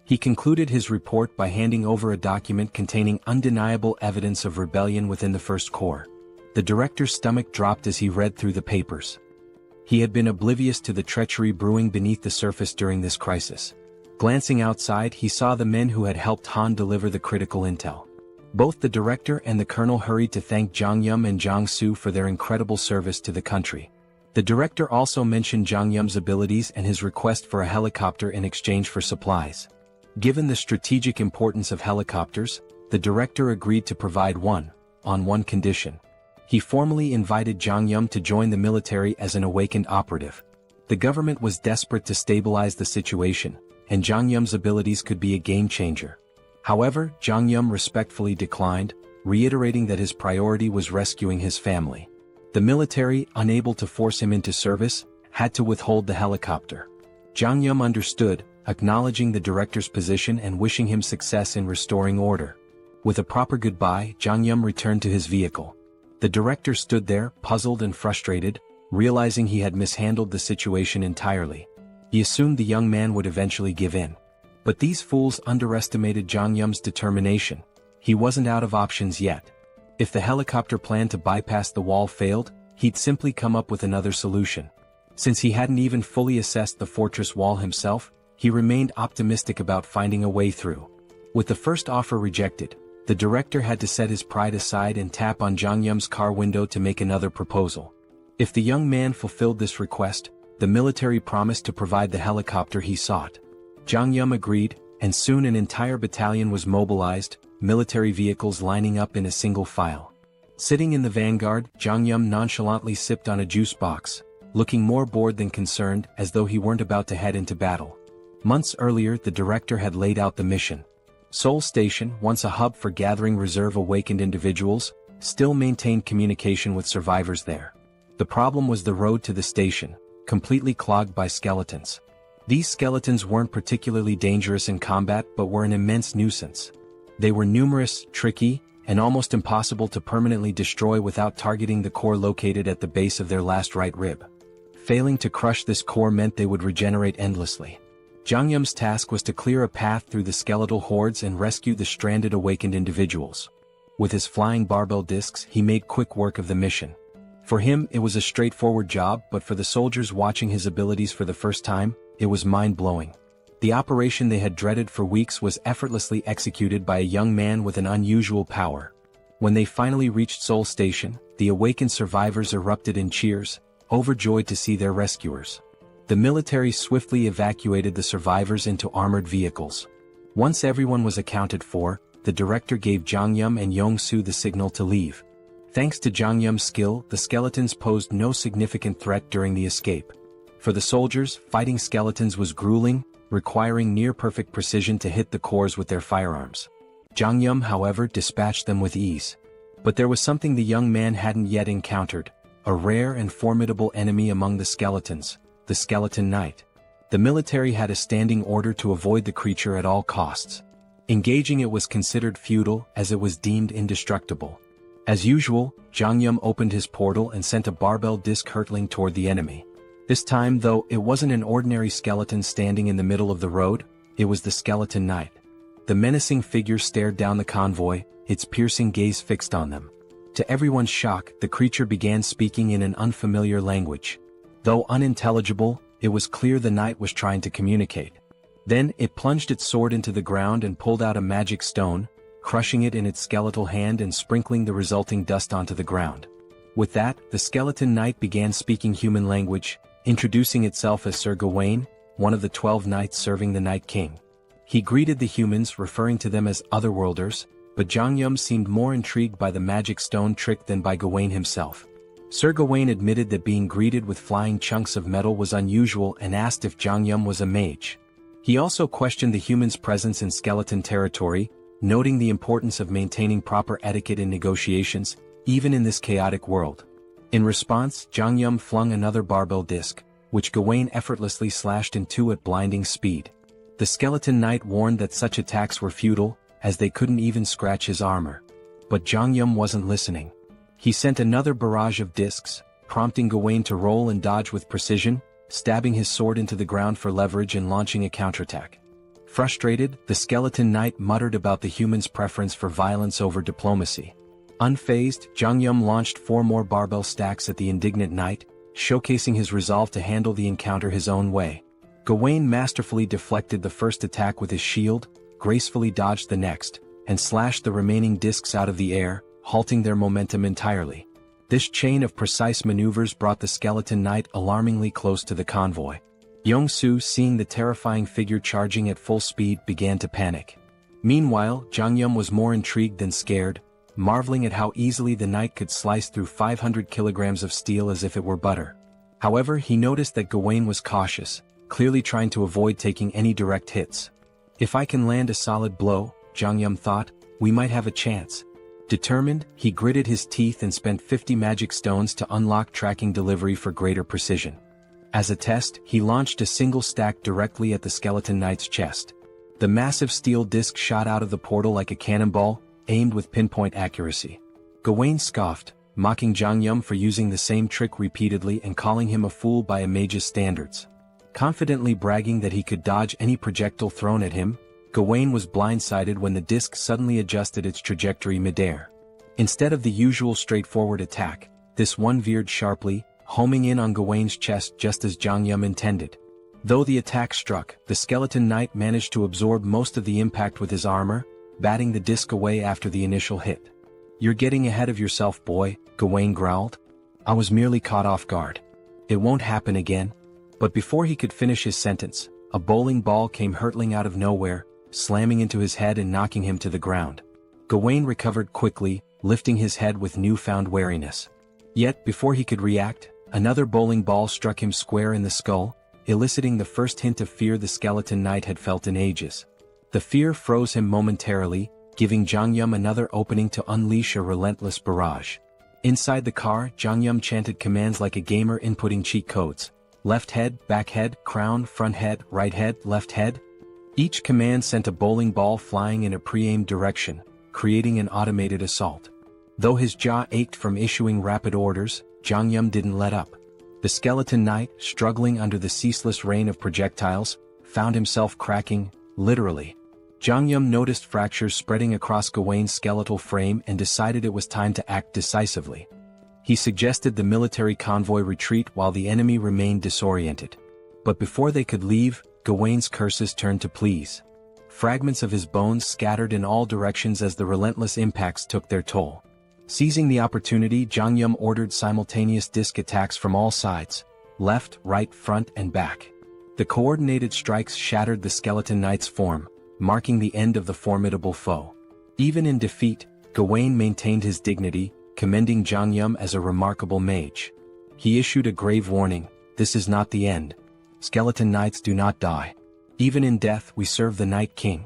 He concluded his report by handing over a document containing undeniable evidence of rebellion within the 1st Corps. The director's stomach dropped as he read through the papers. He had been oblivious to the treachery brewing beneath the surface during this crisis. Glancing outside, he saw the men who had helped Han deliver the critical intel. Both the director and the colonel hurried to thank Jeong-gyeom and Jong-soo for their incredible service to the country. The director also mentioned Jeong-gyeom's abilities and his request for a helicopter in exchange for supplies. Given the strategic importance of helicopters, the director agreed to provide one, on one condition. He formally invited Jeong-gyeom to join the military as an awakened operative. The government was desperate to stabilize the situation, and Jeong-gyeom's abilities could be a game-changer. However, Jeong-gyeom respectfully declined, reiterating that his priority was rescuing his family. The military, unable to force him into service, had to withhold the helicopter. Jeong-gyeom understood, acknowledging the director's position and wishing him success in restoring order. With a proper goodbye, Jeong-gyeom returned to his vehicle. The director stood there, puzzled and frustrated, realizing he had mishandled the situation entirely. He assumed the young man would eventually give in. But these fools underestimated Jeong-gyeom's determination. He wasn't out of options yet. If the helicopter plan to bypass the wall failed, he'd simply come up with another solution. Since he hadn't even fully assessed the fortress wall himself, he remained optimistic about finding a way through. With the first offer rejected, the director had to set his pride aside and tap on Jeong-gyeom's car window to make another proposal. If the young man fulfilled this request, the military promised to provide the helicopter he sought. Jeong-gyeom agreed, and soon an entire battalion was mobilized, military vehicles lining up in a single file. Sitting in the vanguard, Jeong-gyeom nonchalantly sipped on a juice box, looking more bored than concerned, as though he weren't about to head into battle. Months earlier, the director had laid out the mission. Seoul Station, once a hub for gathering reserve awakened individuals, still maintained communication with survivors there. The problem was the road to the station, completely clogged by skeletons. These skeletons weren't particularly dangerous in combat but were an immense nuisance. They were numerous, tricky, and almost impossible to permanently destroy without targeting the core located at the base of their last right rib. Failing to crush this core meant they would regenerate endlessly. Jeong-gyeom's task was to clear a path through the skeletal hordes and rescue the stranded awakened individuals. With his flying barbell discs, he made quick work of the mission. For him, it was a straightforward job, but for the soldiers watching his abilities for the first time, it was mind-blowing. The operation they had dreaded for weeks was effortlessly executed by a young man with an unusual power. When they finally reached Seoul Station, the awakened survivors erupted in cheers, overjoyed to see their rescuers. The military swiftly evacuated the survivors into armored vehicles. Once everyone was accounted for, the director gave Jeong-gyeom and Jong-soo the signal to leave. Thanks to Jeong-gyeom's skill, the skeletons posed no significant threat during the escape. For the soldiers, fighting skeletons was grueling, requiring near-perfect precision to hit the cores with their firearms. Jeong-gyeom, however, dispatched them with ease. But there was something the young man hadn't yet encountered, a rare and formidable enemy among the skeletons, the Skeleton Knight. The military had a standing order to avoid the creature at all costs. Engaging it was considered futile as it was deemed indestructible. As usual, Jeong-gyeom opened his portal and sent a barbell disc hurtling toward the enemy. This time, though, it wasn't an ordinary skeleton standing in the middle of the road, it was the Skeleton Knight. The menacing figure stared down the convoy, its piercing gaze fixed on them. To everyone's shock, the creature began speaking in an unfamiliar language. Though unintelligible, it was clear the knight was trying to communicate. Then, it plunged its sword into the ground and pulled out a magic stone, crushing it in its skeletal hand and sprinkling the resulting dust onto the ground. With that, the skeleton knight began speaking human language, introducing itself as Sir Gawain, one of the 12 knights serving the Night King. He greeted the humans, referring to them as otherworlders, but Jeong-gyeom seemed more intrigued by the magic stone trick than by Gawain himself. Sir Gawain admitted that being greeted with flying chunks of metal was unusual and asked if Jeong-gyeom was a mage. He also questioned the humans' presence in skeleton territory, noting the importance of maintaining proper etiquette in negotiations, even in this chaotic world. In response, Jeong-gyeom flung another barbell disc, which Gawain effortlessly slashed in two at blinding speed. The skeleton knight warned that such attacks were futile, as they couldn't even scratch his armor. But Jeong-gyeom wasn't listening. He sent another barrage of discs, prompting Gawain to roll and dodge with precision, stabbing his sword into the ground for leverage and launching a counterattack. Frustrated, the skeleton knight muttered about the humans' preference for violence over diplomacy. Unfazed, Jeong-gyeom launched 4 more barbell stacks at the indignant knight, showcasing his resolve to handle the encounter his own way. Gawain masterfully deflected the first attack with his shield, gracefully dodged the next, and slashed the remaining discs out of the air, halting their momentum entirely. This chain of precise maneuvers brought the skeleton knight alarmingly close to the convoy. Yong-soo, seeing the terrifying figure charging at full speed, began to panic. Meanwhile, Jeong-gyeom was more intrigued than scared, marveling at how easily the knight could slice through 500 kilograms of steel as if it were butter. However, he noticed that Gawain was cautious, clearly trying to avoid taking any direct hits. If I can land a solid blow, Jeong-gyeom thought, we might have a chance. Determined, he gritted his teeth and spent 50 magic stones to unlock tracking delivery for greater precision. As a test, he launched a single stack directly at the skeleton knight's chest. The massive steel disc shot out of the portal like a cannonball, aimed with pinpoint accuracy. Gawain scoffed, mocking Jeong-gyeom for using the same trick repeatedly and calling him a fool by a mage's standards. Confidently bragging that he could dodge any projectile thrown at him, Gawain was blindsided when the disc suddenly adjusted its trajectory midair. Instead of the usual straightforward attack, this one veered sharply, homing in on Gawain's chest just as Jeong-gyeom intended. Though the attack struck, the skeleton knight managed to absorb most of the impact with his armor, batting the disc away after the initial hit. You're getting ahead of yourself, boy, Gawain growled. I was merely caught off guard. It won't happen again. But before he could finish his sentence, a bowling ball came hurtling out of nowhere, slamming into his head and knocking him to the ground. Gawain recovered quickly, lifting his head with newfound wariness. Yet, before he could react, another bowling ball struck him square in the skull, eliciting the first hint of fear the skeleton knight had felt in ages. The fear froze him momentarily, giving Jeong-gyeom another opening to unleash a relentless barrage. Inside the car, Jeong-gyeom chanted commands like a gamer inputting cheat codes. Left head, back head, crown, front head, right head, left head. Each command sent a bowling ball flying in a pre-aimed direction, creating an automated assault. Though his jaw ached from issuing rapid orders, Jeong-gyeom didn't let up. The skeleton knight, struggling under the ceaseless rain of projectiles, found himself cracking, literally. Jeong-gyeom noticed fractures spreading across Gawain's skeletal frame and decided it was time to act decisively. He suggested the military convoy retreat while the enemy remained disoriented. But before they could leave, Gawain's curses turned to pleas. Fragments of his bones scattered in all directions as the relentless impacts took their toll. Seizing the opportunity, Jeong-gyeom ordered simultaneous disc attacks from all sides, left, right, front, and back. The coordinated strikes shattered the skeleton knight's form, marking the end of the formidable foe. Even in defeat, Gawain maintained his dignity, commending Jeong-gyeom as a remarkable mage. He issued a grave warning, "This is not the end. Skeleton knights do not die. Even in death we serve the Night King."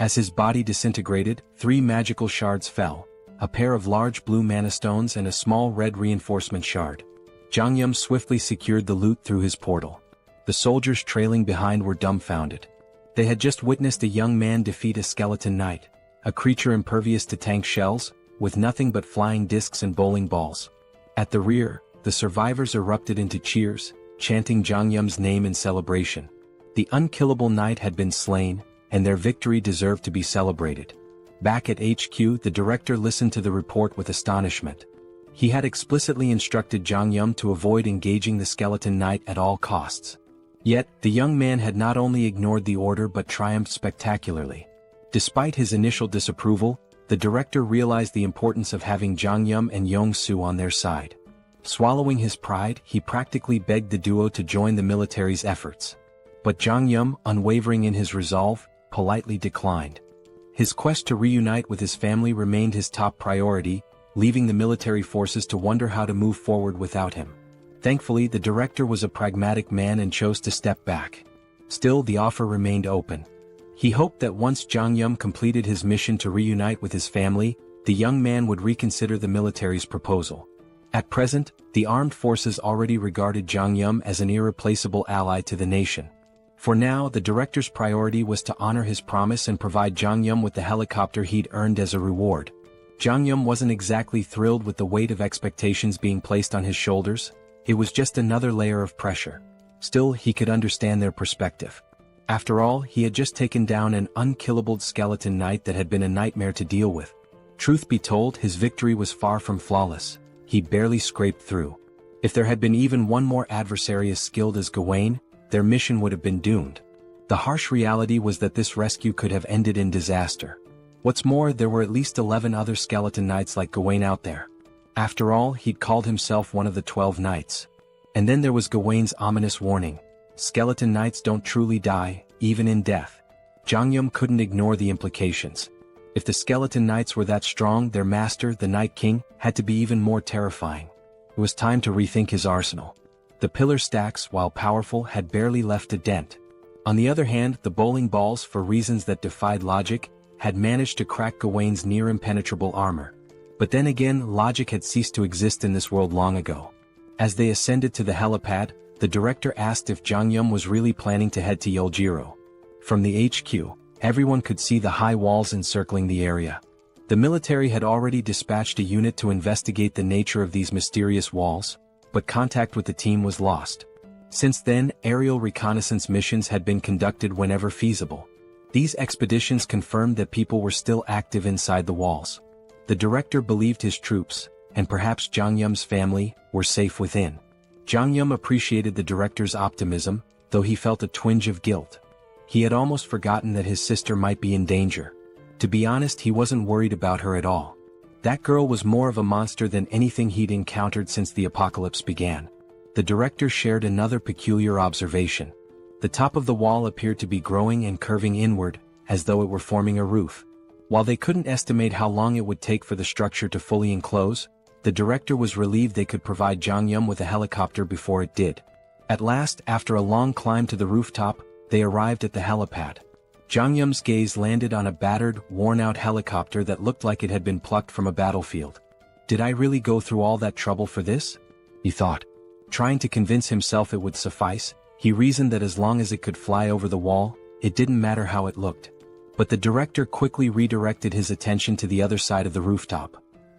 As his body disintegrated, 3 magical shards fell, a pair of large blue mana stones and a small red reinforcement shard. Jeong-gyeom swiftly secured the loot through his portal. The soldiers trailing behind were dumbfounded. They had just witnessed a young man defeat a skeleton knight, a creature impervious to tank shells, with nothing but flying discs and bowling balls. At the rear, the survivors erupted into cheers, chanting Jeong-gyeom's name in celebration. The unkillable knight had been slain, and their victory deserved to be celebrated. Back at HQ, the director listened to the report with astonishment. He had explicitly instructed Jeong-gyeom to avoid engaging the skeleton knight at all costs. Yet, the young man had not only ignored the order but triumphed spectacularly. Despite his initial disapproval, the director realized the importance of having Jeong-gyeom and Yong-soo on their side. Swallowing his pride, he practically begged the duo to join the military's efforts. But Jeong-gyeom, unwavering in his resolve, politely declined. His quest to reunite with his family remained his top priority, leaving the military forces to wonder how to move forward without him. Thankfully, the director was a pragmatic man and chose to step back. Still, the offer remained open. He hoped that once Jeong-gyeom completed his mission to reunite with his family, the young man would reconsider the military's proposal. At present, the armed forces already regarded Jeong-gyeom as an irreplaceable ally to the nation. For now, the director's priority was to honor his promise and provide Jeong-gyeom with the helicopter he'd earned as a reward. Jeong-gyeom wasn't exactly thrilled with the weight of expectations being placed on his shoulders. It was just another layer of pressure. Still, he could understand their perspective. After all, he had just taken down an unkillable skeleton knight that had been a nightmare to deal with. Truth be told, his victory was far from flawless. He barely scraped through. If there had been even one more adversary as skilled as Gawain, their mission would have been doomed. The harsh reality was that this rescue could have ended in disaster. What's more, there were at least 11 other skeleton knights like Gawain out there. After all, he'd called himself one of the 12 knights. And then there was Gawain's ominous warning. Skeleton knights don't truly die, even in death. Jeong-gyeom couldn't ignore the implications. If the skeleton knights were that strong, their master, the Night King, had to be even more terrifying. It was time to rethink his arsenal. The pillar stacks, while powerful, had barely left a dent. On the other hand, the bowling balls, for reasons that defied logic, had managed to crack Gawain's near-impenetrable armor. But then again, logic had ceased to exist in this world long ago. As they ascended to the helipad, the director asked if Jeong-gyeom was really planning to head to Yeoljiro. From the HQ, everyone could see the high walls encircling the area. The military had already dispatched a unit to investigate the nature of these mysterious walls, but contact with the team was lost. Since then, aerial reconnaissance missions had been conducted whenever feasible. These expeditions confirmed that people were still active inside the walls. The director believed his troops, and perhaps Jeong-gyeom's family, were safe within. Jeong-gyeom appreciated the director's optimism, though he felt a twinge of guilt. He had almost forgotten that his sister might be in danger. To be honest, he wasn't worried about her at all. That girl was more of a monster than anything he'd encountered since the apocalypse began. The director shared another peculiar observation. The top of the wall appeared to be growing and curving inward, as though it were forming a roof. While they couldn't estimate how long it would take for the structure to fully enclose, the director was relieved they could provide Jeong-gyeom with a helicopter before it did. At last, after a long climb to the rooftop, they arrived at the helipad. Jeong-gyeom's gaze landed on a battered, worn-out helicopter that looked like it had been plucked from a battlefield. Did I really go through all that trouble for this? He thought. Trying to convince himself it would suffice, he reasoned that as long as it could fly over the wall, it didn't matter how it looked. But the director quickly redirected his attention to the other side of the rooftop.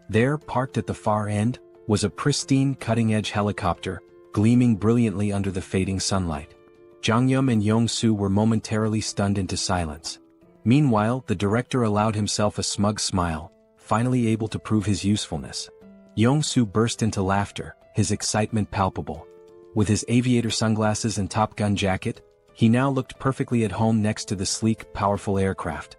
There, parked at the far end, was a pristine cutting-edge helicopter, gleaming brilliantly under the fading sunlight. Jeong-gyeom and Yong-soo were momentarily stunned into silence. Meanwhile, the director allowed himself a smug smile, finally able to prove his usefulness. Yong-soo burst into laughter, his excitement palpable. With his aviator sunglasses and Top Gun jacket, he now looked perfectly at home next to the sleek, powerful aircraft.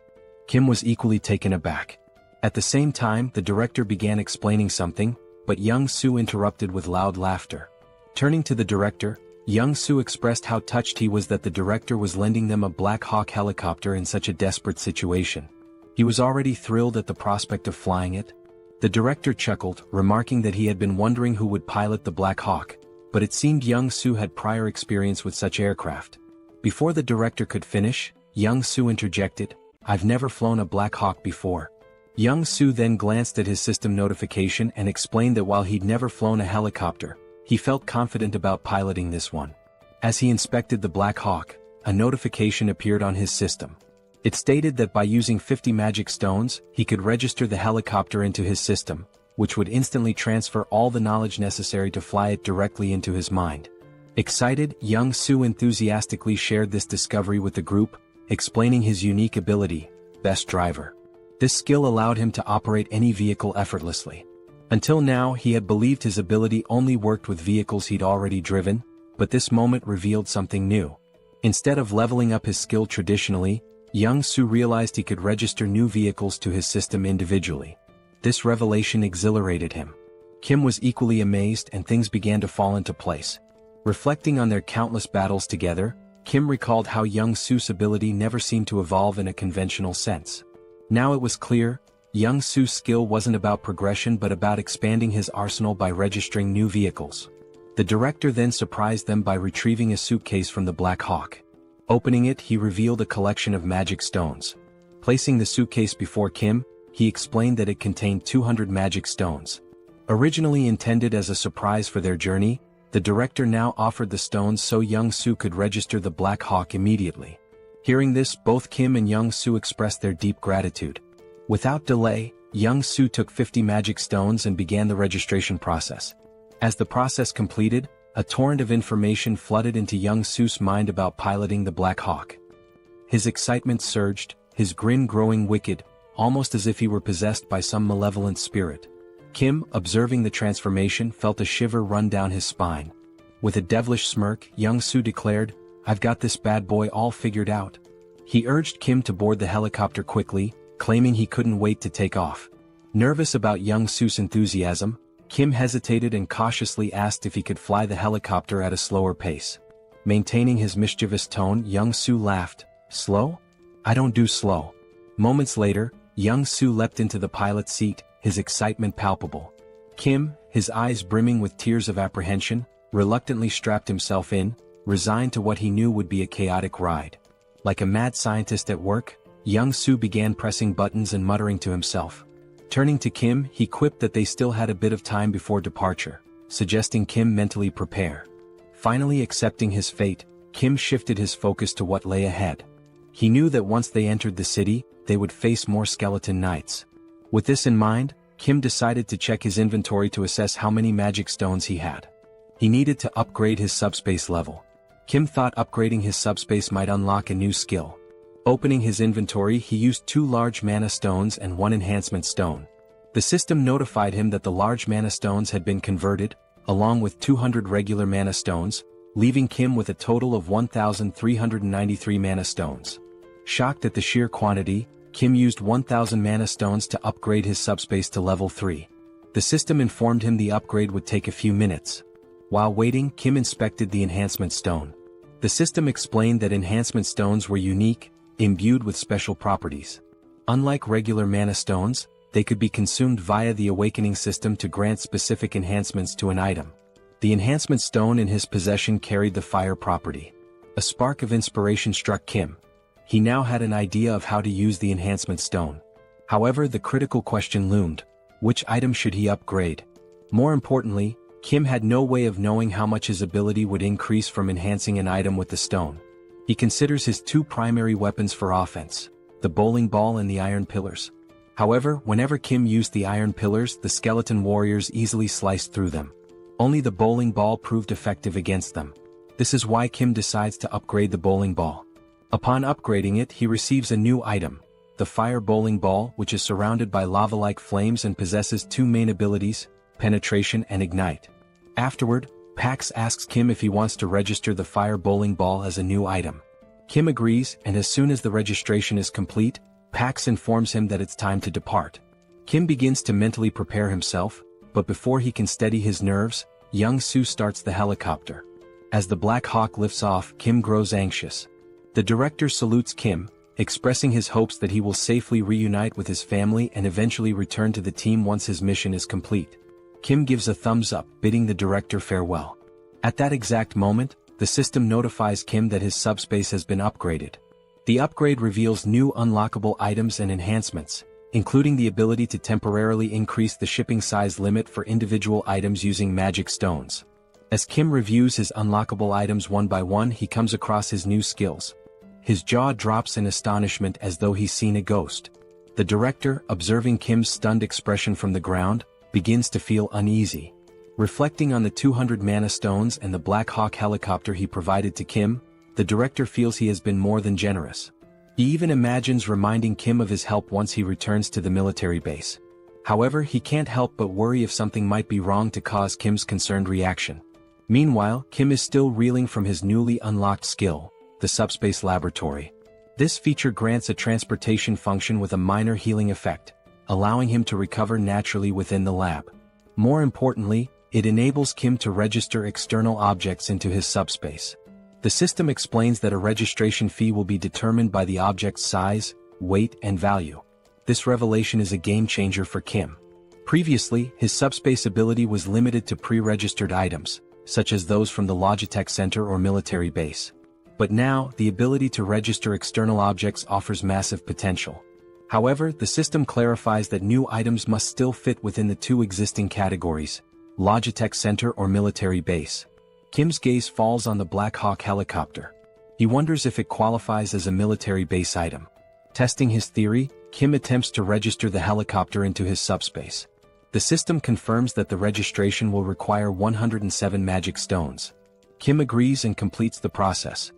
Kim was equally taken aback. At the same time, the director began explaining something, but Yong-soo interrupted with loud laughter. Turning to the director, Yong-soo expressed how touched he was that the director was lending them a Black Hawk helicopter in such a desperate situation. He was already thrilled at the prospect of flying it. The director chuckled, remarking that he had been wondering who would pilot the Black Hawk, but it seemed Yong-soo had prior experience with such aircraft. Before the director could finish, Yong-soo interjected, "I've never flown a Black Hawk before." Yong-soo then glanced at his system notification and explained that while he'd never flown a helicopter, he felt confident about piloting this one. As he inspected the Black Hawk, a notification appeared on his system. It stated that by using 50 magic stones, he could register the helicopter into his system, which would instantly transfer all the knowledge necessary to fly it directly into his mind. Excited, Yong-soo enthusiastically shared this discovery with the group, explaining his unique ability, Best Driver. This skill allowed him to operate any vehicle effortlessly. Until now, he had believed his ability only worked with vehicles he'd already driven, but this moment revealed something new. Instead of leveling up his skill traditionally, Young-soo realized he could register new vehicles to his system individually. This revelation exhilarated him. Kim was equally amazed, and things began to fall into place. Reflecting on their countless battles together, Kim recalled how Young-soo's ability never seemed to evolve in a conventional sense. Now it was clear, Young-soo's skill wasn't about progression but about expanding his arsenal by registering new vehicles. The director then surprised them by retrieving a suitcase from the Black Hawk. Opening it, he revealed a collection of magic stones. Placing the suitcase before Kim, he explained that it contained 200 magic stones. Originally intended as a surprise for their journey, the director now offered the stones so Young-soo could register the Black Hawk immediately. Hearing this, both Kim and Young-soo expressed their deep gratitude. Without delay, Young-soo took 50 magic stones and began the registration process. As the process completed, a torrent of information flooded into Young-soo's mind about piloting the Black Hawk. His excitement surged, his grin growing wicked, almost as if he were possessed by some malevolent spirit. Kim, observing the transformation, felt a shiver run down his spine. With a devilish smirk, Young-soo declared, "I've got this bad boy all figured out." He urged Kim to board the helicopter quickly, claiming he couldn't wait to take off. Nervous about Young-soo's enthusiasm, Kim hesitated and cautiously asked if he could fly the helicopter at a slower pace. Maintaining his mischievous tone, Young-soo laughed. "Slow? I don't do slow." Moments later, Young-soo leapt into the pilot's seat, his excitement palpable. Kim, his eyes brimming with tears of apprehension, reluctantly strapped himself in, resigned to what he knew would be a chaotic ride. Like a mad scientist at work, Young-soo began pressing buttons and muttering to himself. Turning to Kim, he quipped that they still had a bit of time before departure, suggesting Kim mentally prepare. Finally accepting his fate, Kim shifted his focus to what lay ahead. He knew that once they entered the city, they would face more skeleton knights. With this in mind, Kim decided to check his inventory to assess how many magic stones he had. He needed to upgrade his subspace level. Kim thought upgrading his subspace might unlock a new skill. Opening his inventory, he used 2 large mana stones and 1 enhancement stone. The system notified him that the large mana stones had been converted, along with 200 regular mana stones, leaving Kim with a total of 1,393 mana stones. Shocked at the sheer quantity, Kim used 1,000 mana stones to upgrade his subspace to level 3. The system informed him the upgrade would take a few minutes. While waiting, Kim inspected the enhancement stone. The system explained that enhancement stones were unique, imbued with special properties. Unlike regular mana stones, they could be consumed via the awakening system to grant specific enhancements to an item. The enhancement stone in his possession carried the fire property. A spark of inspiration struck Kim. He now had an idea of how to use the enhancement stone. However, the critical question loomed: which item should he upgrade? More importantly, Kim had no way of knowing how much his ability would increase from enhancing an item with the stone. He considers his 2 primary weapons for offense, the bowling ball and the iron pillars. However, whenever Kim used the iron pillars, the skeleton warriors easily sliced through them. Only the bowling ball proved effective against them. This is why Kim decides to upgrade the bowling ball. Upon upgrading it, he receives a new item, the fire bowling ball, which is surrounded by lava-like flames and possesses 2 main abilities, penetration and ignite. Afterward, Pax asks Kim if he wants to register the fire bowling ball as a new item. Kim agrees, and as soon as the registration is complete, Pax informs him that it's time to depart. Kim begins to mentally prepare himself, but before he can steady his nerves, Young-soo starts the helicopter. As the Black Hawk lifts off, Kim grows anxious. The director salutes Kim, expressing his hopes that he will safely reunite with his family and eventually return to the team once his mission is complete. Kim gives a thumbs up, bidding the director farewell. At that exact moment, the system notifies Kim that his subspace has been upgraded. The upgrade reveals new unlockable items and enhancements, including the ability to temporarily increase the shipping size limit for individual items using magic stones. As Kim reviews his unlockable items one by one, he comes across his new skills. His jaw drops in astonishment as though he's seen a ghost. The director, observing Kim's stunned expression from the ground, begins to feel uneasy. Reflecting on the 200 mana stones and the Black Hawk helicopter he provided to Kim, the director feels he has been more than generous. He even imagines reminding Kim of his help once he returns to the military base. However, he can't help but worry if something might be wrong to cause Kim's concerned reaction. Meanwhile, Kim is still reeling from his newly unlocked skill, the SUBSPACE laboratory. This feature grants a transportation function with a minor healing effect, allowing him to recover naturally within the lab. More importantly, it enables Kim to register external objects into his subspace. The system explains that a registration fee will be determined by the object's size, weight, and value. This revelation is a game-changer for Kim. Previously, his subspace ability was limited to pre-registered items, such as those from the Logitech Center or military base. But now, the ability to register external objects offers massive potential. However, the system clarifies that new items must still fit within the two existing categories, Logitech Center or military base. Kim's gaze falls on the Black Hawk helicopter. He wonders if it qualifies as a military base item. Testing his theory, Kim attempts to register the helicopter into his subspace. The system confirms that the registration will require 107 magic stones. Kim agrees and completes the process.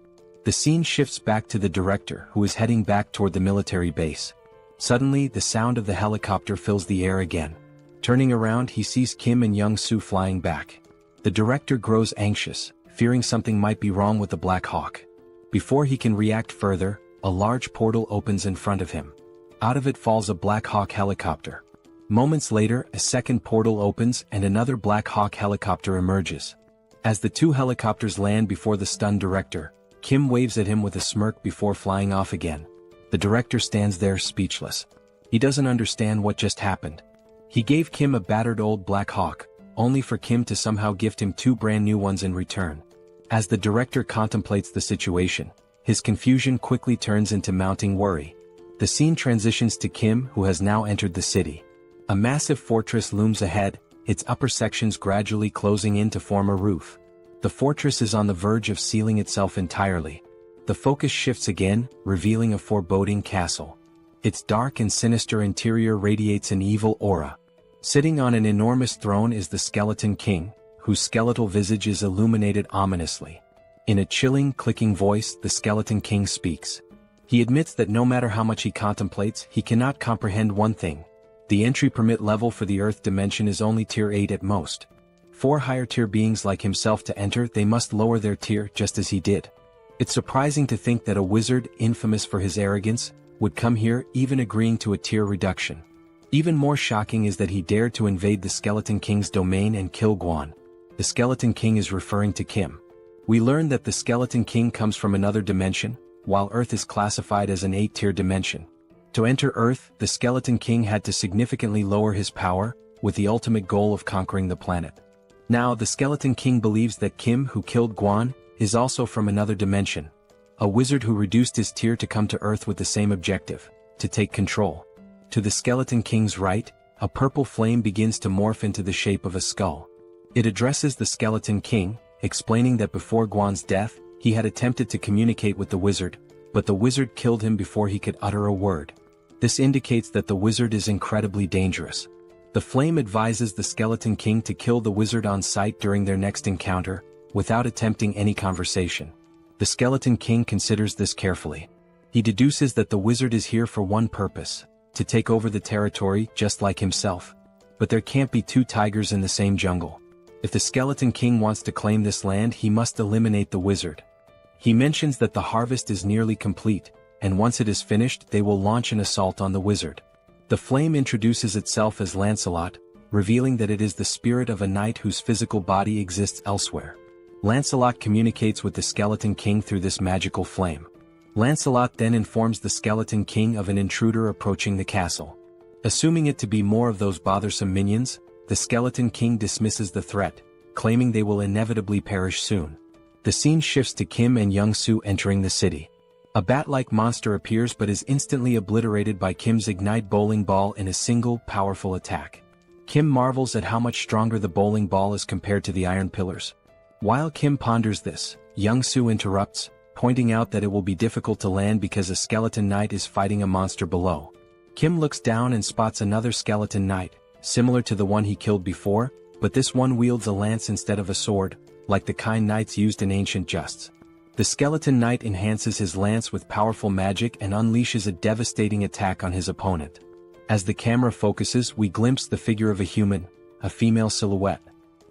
The scene shifts back to the director, who is heading back toward the military base. Suddenly, the sound of the helicopter fills the air again. Turning around, he sees Kim and Young-soo flying back. The director grows anxious, fearing something might be wrong with the Black Hawk. Before he can react further, a large portal opens in front of him. Out of it falls a Black Hawk helicopter. Moments later, a second portal opens and another Black Hawk helicopter emerges. As the two helicopters land before the stunned director, Kim waves at him with a smirk before flying off again. The director stands there speechless. He doesn't understand what just happened. He gave Kim a battered old Black Hawk, only for Kim to somehow gift him two brand new ones in return. As the director contemplates the situation, his confusion quickly turns into mounting worry. The scene transitions to Kim, who has now entered the city. A massive fortress looms ahead, its upper sections gradually closing in to form a roof. The fortress is on the verge of sealing itself entirely. The focus shifts again, revealing a foreboding castle. Its dark and sinister interior radiates an evil aura. Sitting on an enormous throne is the Skeleton King, whose skeletal visage is illuminated ominously. In a chilling, clicking voice, the Skeleton King speaks. He admits that no matter how much he contemplates, he cannot comprehend one thing. The entry permit level for the Earth dimension is only tier 8 at most. For higher tier beings like himself to enter, they must lower their tier just as he did. It's surprising to think that a wizard, infamous for his arrogance, would come here, even agreeing to a tier reduction. Even more shocking is that he dared to invade the Skeleton King's domain and kill Guan. The Skeleton King is referring to Kim. We learn that the Skeleton King comes from another dimension, while Earth is classified as an 8-tier dimension. To enter Earth, the Skeleton King had to significantly lower his power, with the ultimate goal of conquering the planet. Now, the Skeleton King believes that Kim, who killed Guan, is also from another dimension. A wizard who reduced his tier to come to Earth with the same objective, to take control. To the Skeleton King's right, a purple flame begins to morph into the shape of a skull. It addresses the Skeleton King, explaining that before Guan's death, he had attempted to communicate with the wizard, but the wizard killed him before he could utter a word. This indicates that the wizard is incredibly dangerous. The flame advises the Skeleton King to kill the wizard on sight during their next encounter, without attempting any conversation. The Skeleton King considers this carefully. He deduces that the wizard is here for one purpose, to take over the territory just like himself. But there can't be two tigers in the same jungle. If the Skeleton King wants to claim this land, he must eliminate the wizard. He mentions that the harvest is nearly complete, and once it is finished, they will launch an assault on the wizard. The flame introduces itself as Lancelot, revealing that it is the spirit of a knight whose physical body exists elsewhere. Lancelot communicates with the Skeleton King through this magical flame. Lancelot then informs the Skeleton King of an intruder approaching the castle. Assuming it to be more of those bothersome minions, the Skeleton King dismisses the threat, claiming they will inevitably perish soon. The scene shifts to Kim and Young-soo entering the city. A bat-like monster appears but is instantly obliterated by Kim's Ignite bowling ball in a single, powerful attack. Kim marvels at how much stronger the bowling ball is compared to the iron pillars. While Kim ponders this, Young-soo interrupts, pointing out that it will be difficult to land because a skeleton knight is fighting a monster below. Kim looks down and spots another skeleton knight, similar to the one he killed before, but this one wields a lance instead of a sword, like the kind knights used in ancient justs. The skeleton knight enhances his lance with powerful magic and unleashes a devastating attack on his opponent. As the camera focuses, we glimpse the figure of a human, a female silhouette.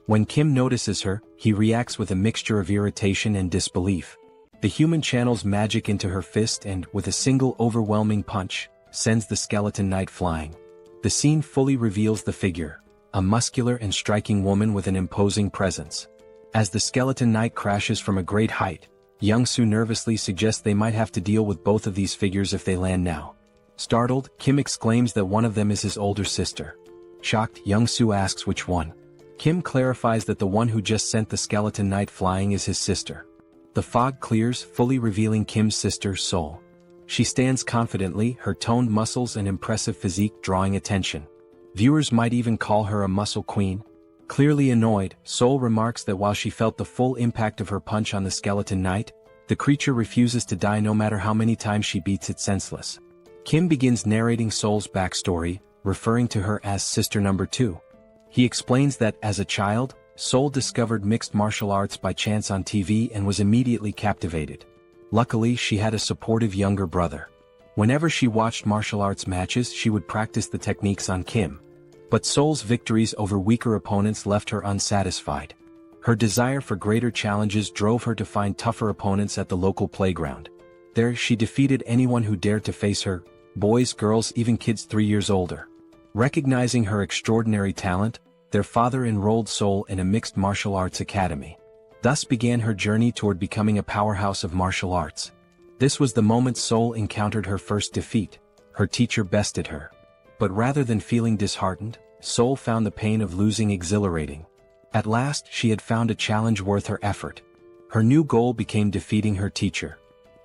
When Kim notices her, he reacts with a mixture of irritation and disbelief. The human channels magic into her fist and, with a single overwhelming punch, sends the skeleton knight flying. The scene fully reveals the figure, a muscular and striking woman with an imposing presence. As the skeleton knight crashes from a great height, Young-soo nervously suggests they might have to deal with both of these figures if they land now. Startled, Kim exclaims that one of them is his older sister. Shocked, Young-soo asks which one. Kim clarifies that the one who just sent the skeleton knight flying is his sister. The fog clears, fully revealing Kim's sister, Seoul. She stands confidently, her toned muscles and impressive physique drawing attention. Viewers might even call her a muscle queen. Clearly annoyed, Seoul remarks that while she felt the full impact of her punch on the skeleton knight, the creature refuses to die no matter how many times she beats it senseless. Kim begins narrating Seoul's backstory, referring to her as Sister Number 2. He explains that, as a child, Seoul discovered mixed martial arts by chance on TV and was immediately captivated. Luckily, she had a supportive younger brother. Whenever she watched martial arts matches, she would practice the techniques on Kim. But Seoul's victories over weaker opponents left her unsatisfied. Her desire for greater challenges drove her to find tougher opponents at the local playground. There, she defeated anyone who dared to face her, boys, girls, even kids 3 years older. Recognizing her extraordinary talent, their father enrolled Seoul in a mixed martial arts academy. Thus began her journey toward becoming a powerhouse of martial arts. This was the moment Seoul encountered her first defeat. Her teacher bested her. But rather than feeling disheartened, Seoul found the pain of losing exhilarating. At last, she had found a challenge worth her effort. Her new goal became defeating her teacher.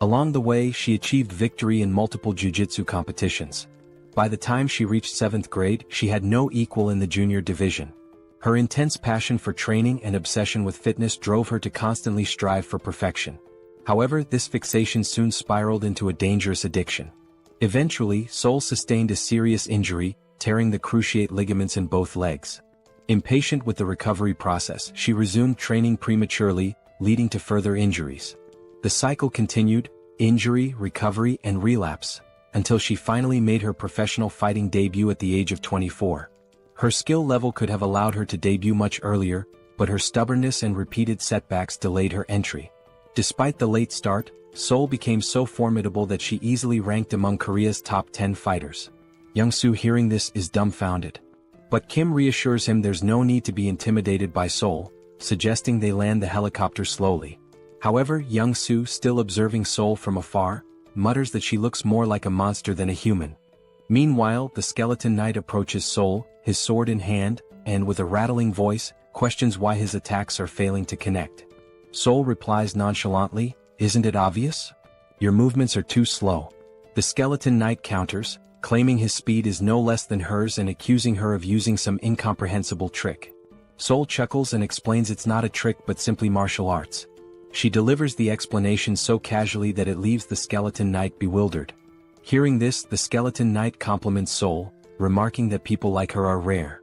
Along the way, she achieved victory in multiple jiu-jitsu competitions. By the time she reached 7th grade, she had no equal in the junior division. Her intense passion for training and obsession with fitness drove her to constantly strive for perfection. However, this fixation soon spiraled into a dangerous addiction. Eventually, Seoul sustained a serious injury, tearing the cruciate ligaments in both legs. Impatient with the recovery process, she resumed training prematurely, leading to further injuries. The cycle continued, injury, recovery, and relapse, until she finally made her professional fighting debut at the age of 24. Her skill level could have allowed her to debut much earlier, but her stubbornness and repeated setbacks delayed her entry. Despite the late start, Seoul became so formidable that she easily ranked among Korea's top 10 fighters. Young-soo, hearing this, is dumbfounded. But Kim reassures him there's no need to be intimidated by Seoul, suggesting they land the helicopter slowly. However, Young-soo, still observing Seoul from afar, mutters that she looks more like a monster than a human. Meanwhile, the skeleton knight approaches Seoul, his sword in hand, and with a rattling voice, questions why his attacks are failing to connect. Seoul replies nonchalantly, "Isn't it obvious? Your movements are too slow." The skeleton knight counters, claiming his speed is no less than hers and accusing her of using some incomprehensible trick. Seoul chuckles and explains it's not a trick but simply martial arts. She delivers the explanation so casually that it leaves the skeleton knight bewildered. Hearing this, the skeleton knight compliments Seoul, remarking that people like her are rare.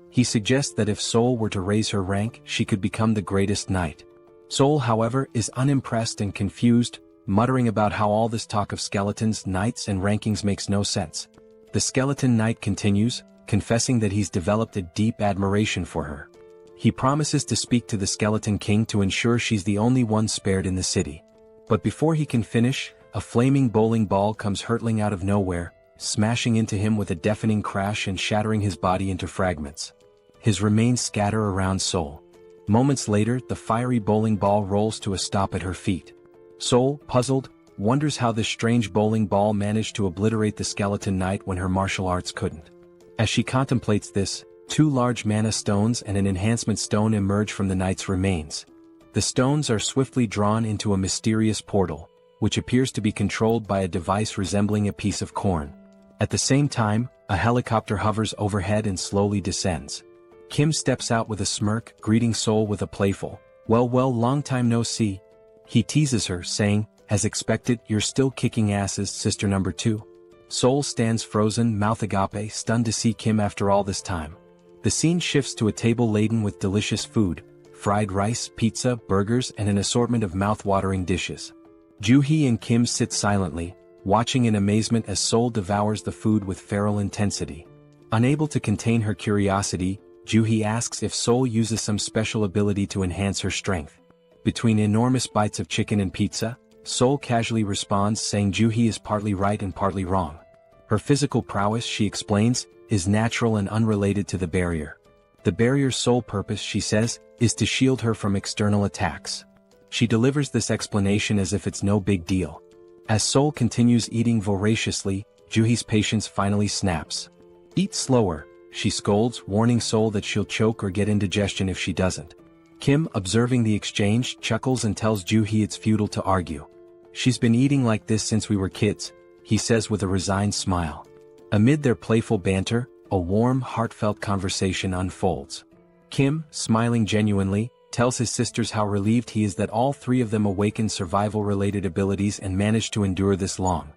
He suggests that if Seoul were to raise her rank, she could become the greatest knight. Seoul, however, is unimpressed and confused, muttering about how all this talk of skeletons, knights, and rankings makes no sense. The skeleton knight continues, confessing that he's developed a deep admiration for her. He promises to speak to the skeleton king to ensure she's the only one spared in the city. But before he can finish, a flaming bowling ball comes hurtling out of nowhere, smashing into him with a deafening crash and shattering his body into fragments. His remains scatter around Seoul. Moments later, the fiery bowling ball rolls to a stop at her feet. Seoul, puzzled, wonders how this strange bowling ball managed to obliterate the skeleton knight when her martial arts couldn't. As she contemplates this, 2 large mana stones and an enhancement stone emerge from the knight's remains. The stones are swiftly drawn into a mysterious portal, which appears to be controlled by a device resembling a piece of corn. At the same time, a helicopter hovers overhead and slowly descends. Kim steps out with a smirk, greeting Seoul with a playful, well, long time no see." He teases her, saying, "As expected, you're still kicking asses, Sister Number 2. Seoul stands frozen, mouth agape, stunned to see Kim after all this time. The scene shifts to a table laden with delicious food, fried rice, pizza, burgers, and an assortment of mouth-watering dishes. Joo-hee and Kim sit silently, watching in amazement as Seoul devours the food with feral intensity. Unable to contain her curiosity, Joo-hee asks if Seoul uses some special ability to enhance her strength. Between enormous bites of chicken and pizza, Seoul casually responds saying Joo-hee is partly right and partly wrong. Her physical prowess, she explains, is natural and unrelated to the barrier. The barrier's sole purpose, she says, is to shield her from external attacks. She delivers this explanation as if it's no big deal. As Seoul continues eating voraciously, Joo-hee's patience finally snaps. "Eat slower," she scolds, warning Seoul that she'll choke or get indigestion if she doesn't. Kim, observing the exchange, chuckles and tells Joo-hee it's futile to argue. "She's been eating like this since we were kids," he says with a resigned smile. Amid their playful banter, a warm, heartfelt conversation unfolds. Kim, smiling genuinely, tells his sisters how relieved he is that all three of them awakened survival-related abilities and managed to endure this long.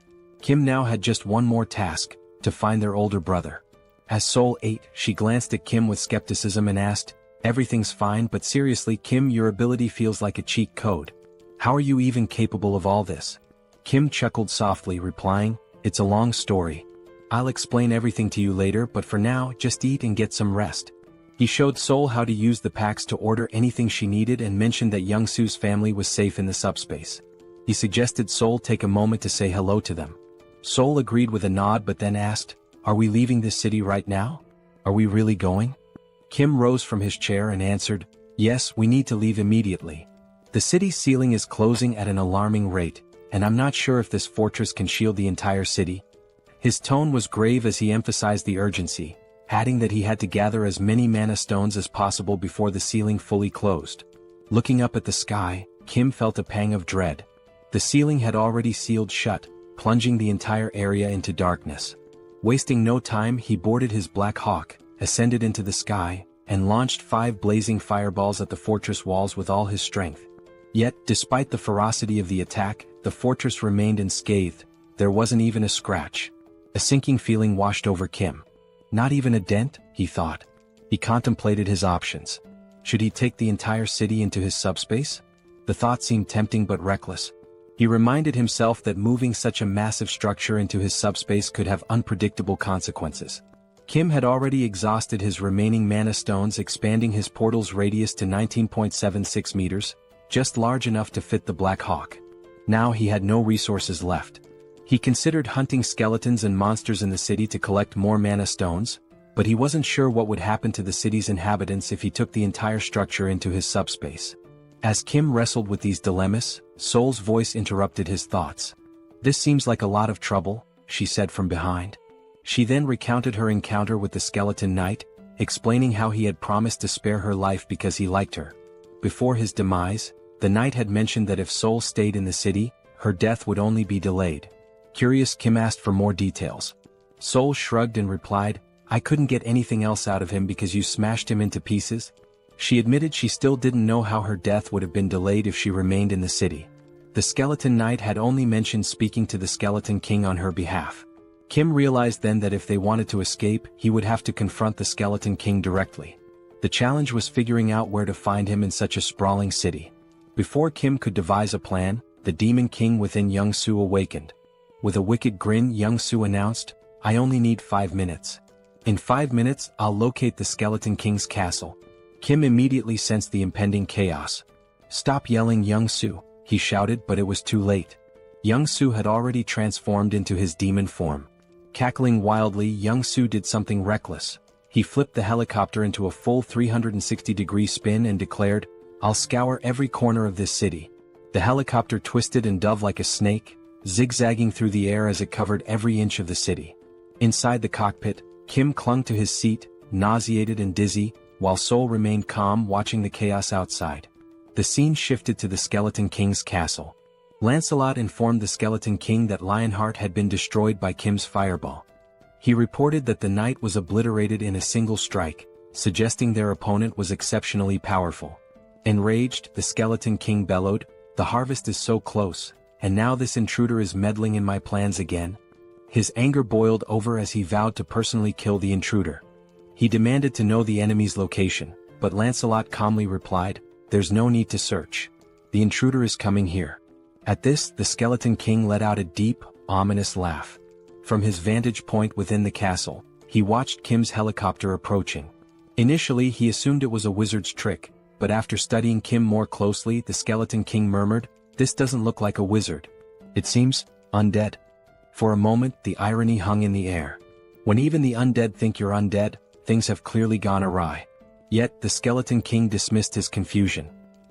Kim now had just one more task, to find their older brother. As Seoul ate, she glanced at Kim with skepticism and asked, "Everything's fine, but seriously, Kim, your ability feels like a cheat code. How are you even capable of all this?" Kim chuckled softly, replying, "It's a long story. I'll explain everything to you later, but for now, just eat and get some rest." He showed Seoul how to use the packs to order anything she needed and mentioned that Young-soo's family was safe in the subspace. He suggested Seoul take a moment to say hello to them. Seoul agreed with a nod but then asked, "Are we leaving this city right now? Are we really going?" Kim rose from his chair and answered, "Yes, we need to leave immediately. The city's ceiling is closing at an alarming rate, and I'm not sure if this fortress can shield the entire city." His tone was grave as he emphasized the urgency, adding that he had to gather as many mana stones as possible before the ceiling fully closed. Looking up at the sky, Kim felt a pang of dread. The ceiling had already sealed shut, plunging the entire area into darkness. Wasting no time, he boarded his Black Hawk, ascended into the sky, and launched 5 blazing fireballs at the fortress walls with all his strength. Yet, despite the ferocity of the attack, the fortress remained unscathed. There wasn't even a scratch. A sinking feeling washed over Kim. Not even a dent, he thought. He contemplated his options. Should he take the entire city into his subspace? The thought seemed tempting but reckless. He reminded himself that moving such a massive structure into his subspace could have unpredictable consequences. Kim had already exhausted his remaining mana stones, expanding his portal's radius to 19.76 meters, just large enough to fit the Black Hawk. Now he had no resources left. He considered hunting skeletons and monsters in the city to collect more mana stones, but he wasn't sure what would happen to the city's inhabitants if he took the entire structure into his subspace. As Kim wrestled with these dilemmas, Seoul's voice interrupted his thoughts. "This seems like a lot of trouble," she said from behind. She then recounted her encounter with the skeleton knight, explaining how he had promised to spare her life because he liked her. Before his demise, the knight had mentioned that if Seoul stayed in the city, her death would only be delayed. Curious, Kim asked for more details. Seoul shrugged and replied, "I couldn't get anything else out of him because you smashed him into pieces." She admitted she still didn't know how her death would have been delayed if she remained in the city. The skeleton knight had only mentioned speaking to the skeleton king on her behalf. Kim realized then that if they wanted to escape, he would have to confront the skeleton king directly. The challenge was figuring out where to find him in such a sprawling city. Before Kim could devise a plan, the demon king within Young-soo awakened. With a wicked grin, Young-soo announced, "I only need 5 minutes. In 5 minutes, I'll locate the skeleton king's castle." Kim immediately sensed the impending chaos. "Stop yelling, Young-soo," he shouted, but it was too late. Young-soo had already transformed into his demon form. Cackling wildly, Young-soo did something reckless. He flipped the helicopter into a full 360-degree spin and declared, "I'll scour every corner of this city." The helicopter twisted and dove like a snake, zigzagging through the air as it covered every inch of the city. Inside the cockpit, Kim clung to his seat, nauseated and dizzy, while Seoul remained calm watching the chaos outside. The scene shifted to the Skeleton King's castle. Lancelot informed the Skeleton King that Lionheart had been destroyed by Kim's fireball. He reported that the knight was obliterated in a single strike, suggesting their opponent was exceptionally powerful. Enraged, the Skeleton King bellowed, "The harvest is so close, and now this intruder is meddling in my plans again." His anger boiled over as he vowed to personally kill the intruder. He demanded to know the enemy's location, but Lancelot calmly replied, there's no need to search. The intruder is coming here. At this, the Skeleton King let out a deep, ominous laugh. From his vantage point within the castle, he watched Kim's helicopter approaching. Initially, he assumed it was a wizard's trick, but after studying Kim more closely, the Skeleton King murmured, "This doesn't look like a wizard. It seems undead." For a moment, the irony hung in the air. When even the undead think you're undead, things have clearly gone awry. Yet, the Skeleton King dismissed his confusion.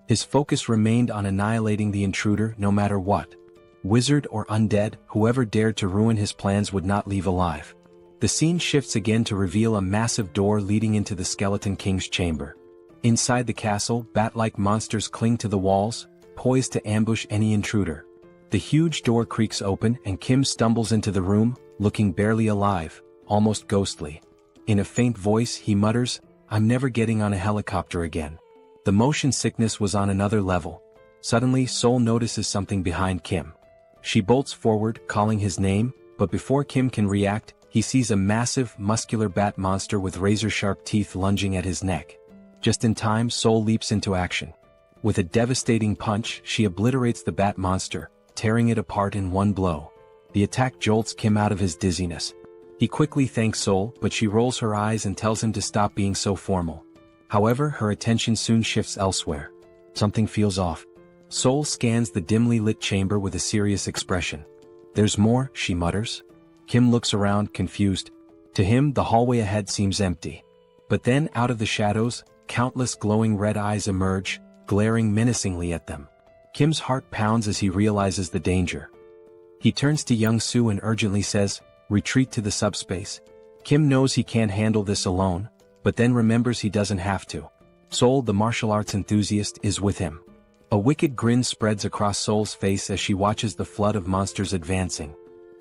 His focus remained on annihilating the intruder no matter what. Wizard or undead, whoever dared to ruin his plans would not leave alive. The scene shifts again to reveal a massive door leading into the Skeleton King's chamber. Inside the castle, bat-like monsters cling to the walls, poised to ambush any intruder. The huge door creaks open and Kim stumbles into the room, looking barely alive, almost ghostly. In a faint voice he mutters, "I'm never getting on a helicopter again." The motion sickness was on another level. Suddenly Seoul notices something behind Kim. She bolts forward, calling his name, but before Kim can react, he sees a massive, muscular bat monster with razor-sharp teeth lunging at his neck. Just in time, Seoul leaps into action. With a devastating punch, she obliterates the bat monster, tearing it apart in one blow. The attack jolts Kim out of his dizziness. He quickly thanks Seoul, but she rolls her eyes and tells him to stop being so formal. However, her attention soon shifts elsewhere. Something feels off. Seoul scans the dimly lit chamber with a serious expression. "There's more," she mutters. Kim looks around, confused. To him, the hallway ahead seems empty. But then, out of the shadows, countless glowing red eyes emerge, glaring menacingly at them. Kim's heart pounds as he realizes the danger. He turns to Young Soo and urgently says, "Retreat to the subspace." Kim knows he can't handle this alone, but then remembers he doesn't have to. Seoul, the martial arts enthusiast, is with him. A wicked grin spreads across Seoul's face as she watches the flood of monsters advancing.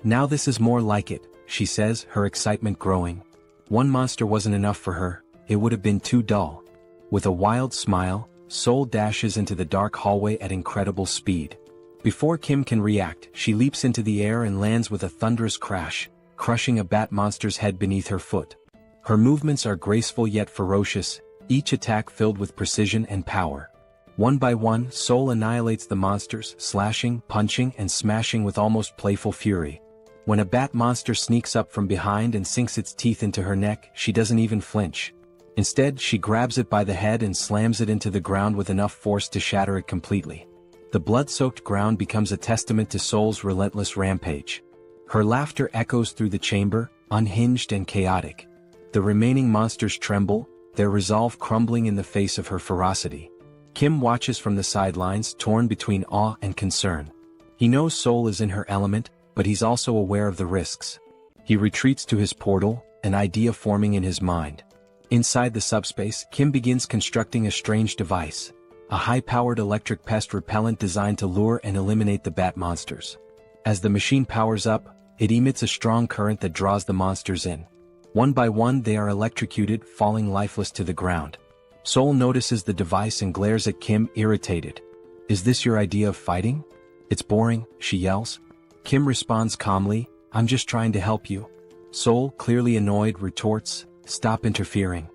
"Now this is more like it," she says, her excitement growing. One monster wasn't enough for her, it would have been too dull. With a wild smile, Seoul dashes into the dark hallway at incredible speed. Before Kim can react, she leaps into the air and lands with a thunderous crash, crushing a bat monster's head beneath her foot. Her movements are graceful yet ferocious, each attack filled with precision and power. One by one, Seoul annihilates the monsters, slashing, punching, and smashing with almost playful fury. When a bat monster sneaks up from behind and sinks its teeth into her neck, she doesn't even flinch. Instead, she grabs it by the head and slams it into the ground with enough force to shatter it completely. The blood-soaked ground becomes a testament to Seoul's relentless rampage. Her laughter echoes through the chamber, unhinged and chaotic. The remaining monsters tremble, their resolve crumbling in the face of her ferocity. Kim watches from the sidelines, torn between awe and concern. He knows Seoul is in her element, but he's also aware of the risks. He retreats to his portal, an idea forming in his mind. Inside the subspace, Kim begins constructing a strange device. A high-powered electric pest repellent designed to lure and eliminate the bat monsters. As the machine powers up, it emits a strong current that draws the monsters in. One by one they are electrocuted, falling lifeless to the ground. Seoul notices the device and glares at Kim, irritated. "Is this your idea of fighting? It's boring," she yells. Kim responds calmly, "I'm just trying to help you." Seoul, clearly annoyed, retorts, "Stop interfering.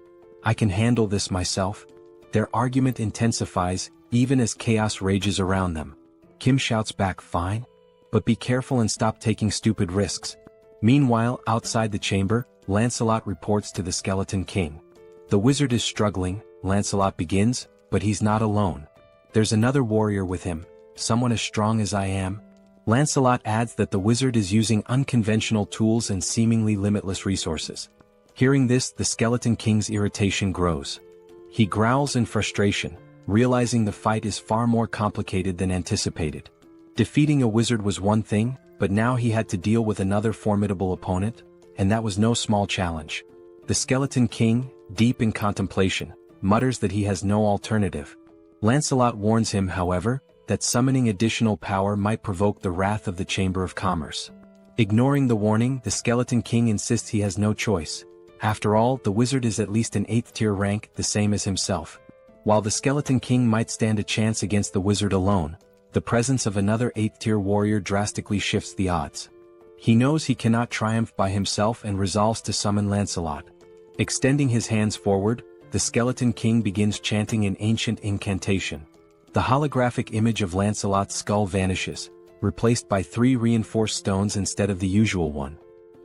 I can handle this myself." Their argument intensifies, even as chaos rages around them. Kim shouts back, "Fine. But be careful and stop taking stupid risks." Meanwhile, outside the chamber, Lancelot reports to the Skeleton King. The wizard is struggling, Lancelot begins, but he's not alone. "There's another warrior with him, someone as strong as I am." Lancelot adds that the wizard is using unconventional tools and seemingly limitless resources. Hearing this, the Skeleton King's irritation grows. He growls in frustration, realizing the fight is far more complicated than anticipated. Defeating a wizard was one thing, but now he had to deal with another formidable opponent, and that was no small challenge. The Skeleton King, deep in contemplation, mutters that he has no alternative. Lancelot warns him, however, that summoning additional power might provoke the wrath of the Chamber of Commerce. Ignoring the warning, the Skeleton King insists he has no choice. After all, the wizard is at least an 8th-tier rank, the same as himself. While the Skeleton King might stand a chance against the wizard alone, the presence of another 8th-tier warrior drastically shifts the odds. He knows he cannot triumph by himself and resolves to summon Lancelot. Extending his hands forward, the Skeleton King begins chanting an ancient incantation. The holographic image of Lancelot's skull vanishes, replaced by 3 reinforced stones instead of the usual one.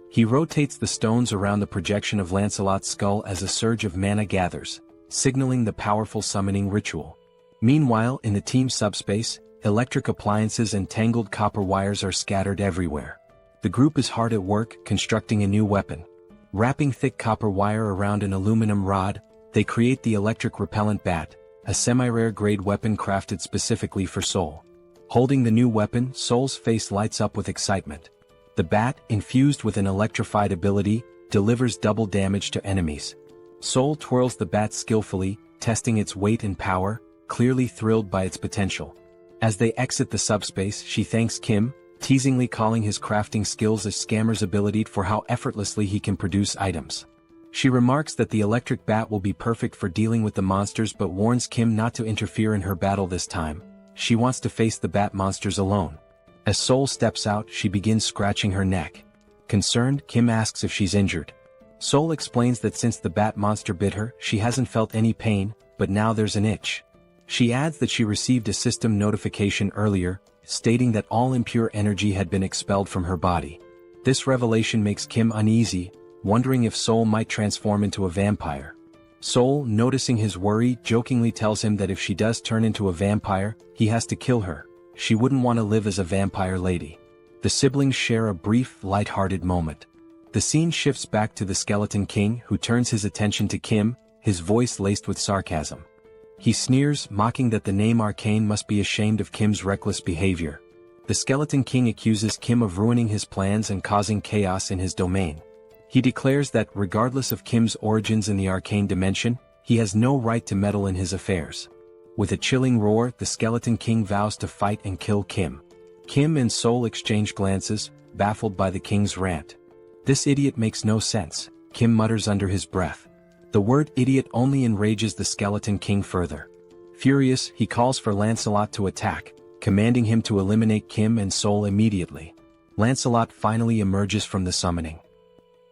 He rotates the stones around the projection of Lancelot's skull as a surge of mana gathers, signaling the powerful summoning ritual. Meanwhile, in the team SUBSPACE, electric appliances and tangled copper wires are scattered everywhere. The group is hard at work constructing a new weapon. Wrapping thick copper wire around an aluminum rod, they create the electric repellent bat, a semi-rare grade weapon crafted specifically for Seoul. Holding the new weapon, Seoul's face lights up with excitement. The bat, infused with an electrified ability, delivers double damage to enemies. Seoul twirls the bat skillfully, testing its weight and power, clearly thrilled by its potential. As they exit the SUBSPACE, she thanks Kim, teasingly calling his crafting skills a scammer's ability for how effortlessly he can produce items. She remarks that the electric bat will be perfect for dealing with the monsters but warns Kim not to interfere in her battle this time. She wants to face the bat monsters alone. As Seoul steps out, she begins scratching her neck. Concerned, Kim asks if she's injured. Seoul explains that since the bat monster bit her, she hasn't felt any pain, but now there's an itch. She adds that she received a system notification earlier, stating that all impure energy had been expelled from her body. This revelation makes Kim uneasy, wondering if Seoul might transform into a vampire. Seoul, noticing his worry, jokingly tells him that if she does turn into a vampire, he has to kill her. She wouldn't want to live as a vampire lady. The siblings share a brief, light-hearted moment. The scene shifts back to the Skeleton King, who turns his attention to Kim, his voice laced with sarcasm. He sneers, mocking that the name Arcane must be ashamed of Kim's reckless behavior. The Skeleton King accuses Kim of ruining his plans and causing chaos in his domain. He declares that, regardless of Kim's origins in the arcane dimension, he has no right to meddle in his affairs. With a chilling roar, the Skeleton King vows to fight and kill Kim. Kim and Seoul exchange glances, baffled by the king's rant. "This idiot makes no sense," Kim mutters under his breath. The word idiot only enrages the Skeleton King further. Furious, he calls for Lancelot to attack, commanding him to eliminate Kim and Seoul immediately. Lancelot finally emerges from the summoning.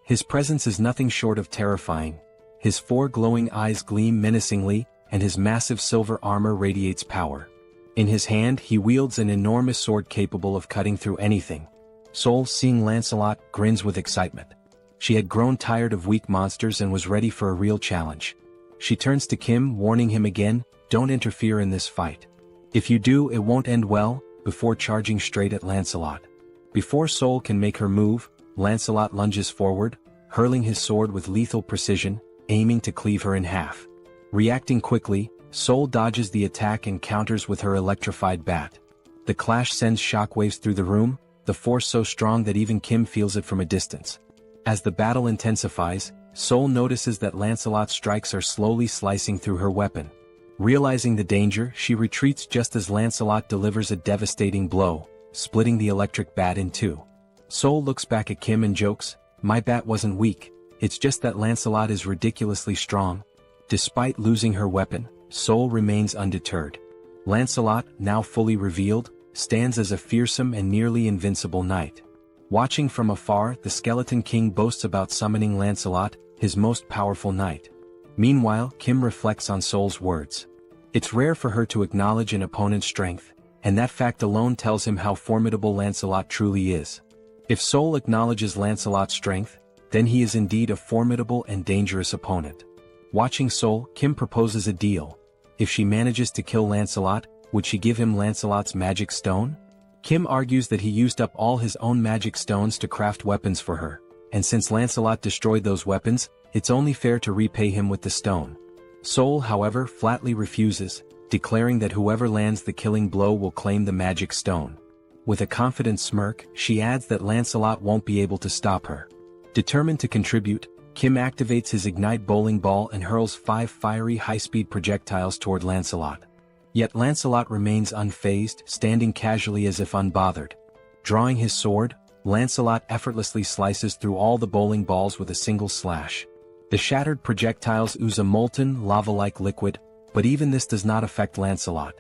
His presence is nothing short of terrifying. His 4 glowing eyes gleam menacingly, and his massive silver armor radiates power. In his hand, he wields an enormous sword capable of cutting through anything. Seoul, seeing Lancelot, grins with excitement. She had grown tired of weak monsters and was ready for a real challenge. She turns to Kim, warning him again, "Don't interfere in this fight. If you do, it won't end well," before charging straight at Lancelot. Before Seoul can make her move, Lancelot lunges forward, hurling his sword with lethal precision, aiming to cleave her in half. Reacting quickly, Seoul dodges the attack and counters with her electrified bat. The clash sends shockwaves through the room, the force so strong that even Kim feels it from a distance. As the battle intensifies, Seoul notices that Lancelot's strikes are slowly slicing through her weapon. Realizing the danger, she retreats just as Lancelot delivers a devastating blow, splitting the electric bat in 2. Seoul looks back at Kim and jokes, "My bat wasn't weak, it's just that Lancelot is ridiculously strong." Despite losing her weapon, Seoul remains undeterred. Lancelot, now fully revealed, stands as a fearsome and nearly invincible knight. Watching from afar, the Skeleton King boasts about summoning Lancelot, his most powerful knight. Meanwhile, Kim reflects on Seoul's words. It's rare for her to acknowledge an opponent's strength, and that fact alone tells him how formidable Lancelot truly is. If Seoul acknowledges Lancelot's strength, then he is indeed a formidable and dangerous opponent. Watching Seoul, Kim proposes a deal. If she manages to kill Lancelot, would she give him Lancelot's magic stone? Kim argues that he used up all his own magic stones to craft weapons for her, and since Lancelot destroyed those weapons, it's only fair to repay him with the stone. Seoul, however, flatly refuses, declaring that whoever lands the killing blow will claim the magic stone. With a confident smirk, she adds that Lancelot won't be able to stop her. Determined to contribute, Kim activates his Ignite bowling ball and hurls 5 fiery high-speed projectiles toward Lancelot. Yet Lancelot remains unfazed, standing casually as if unbothered. Drawing his sword, Lancelot effortlessly slices through all the bowling balls with a single slash. The shattered projectiles ooze a molten, lava-like liquid, but even this does not affect Lancelot.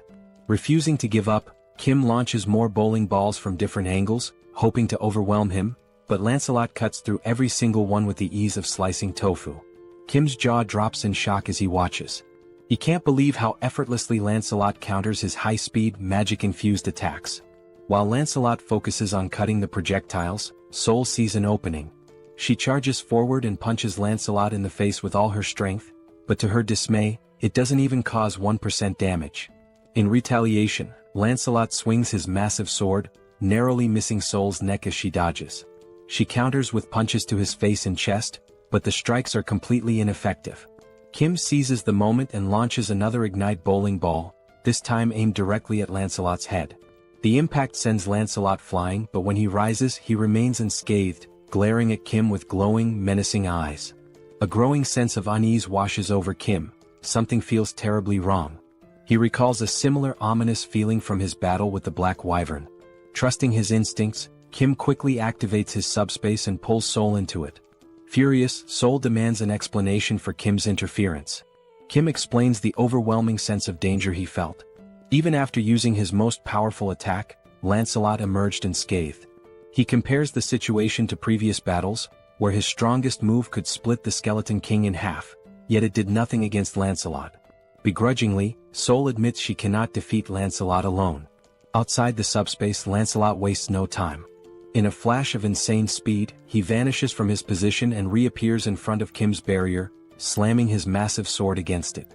Refusing to give up, Kim launches more bowling balls from different angles, hoping to overwhelm him, but Lancelot cuts through every single one with the ease of slicing tofu. Kim's jaw drops in shock as he watches. He can't believe how effortlessly Lancelot counters his high-speed, magic-infused attacks. While Lancelot focuses on cutting the projectiles, Seoul sees an opening. She charges forward and punches Lancelot in the face with all her strength, but to her dismay, it doesn't even cause 1% damage. In retaliation, Lancelot swings his massive sword, narrowly missing Seoul's neck as she dodges. She counters with punches to his face and chest, but the strikes are completely ineffective. Kim seizes the moment and launches another ignite bowling ball, this time aimed directly at Lancelot's head. The impact sends Lancelot flying, but when he rises, he remains unscathed, glaring at Kim with glowing, menacing eyes. A growing sense of unease washes over Kim. Something feels terribly wrong. He recalls a similar ominous feeling from his battle with the Black Wyvern. Trusting his instincts, Kim quickly activates his subspace and pulls Seoul into it. Furious, Seoul demands an explanation for Kim's interference. Kim explains the overwhelming sense of danger he felt. Even after using his most powerful attack, Lancelot emerged unscathed. He compares the situation to previous battles, where his strongest move could split the Skeleton King in half, yet it did nothing against Lancelot. Begrudgingly, Seoul admits she cannot defeat Lancelot alone. Outside the subspace, Lancelot wastes no time. In a flash of insane speed, he vanishes from his position and reappears in front of Kim's barrier, slamming his massive sword against it.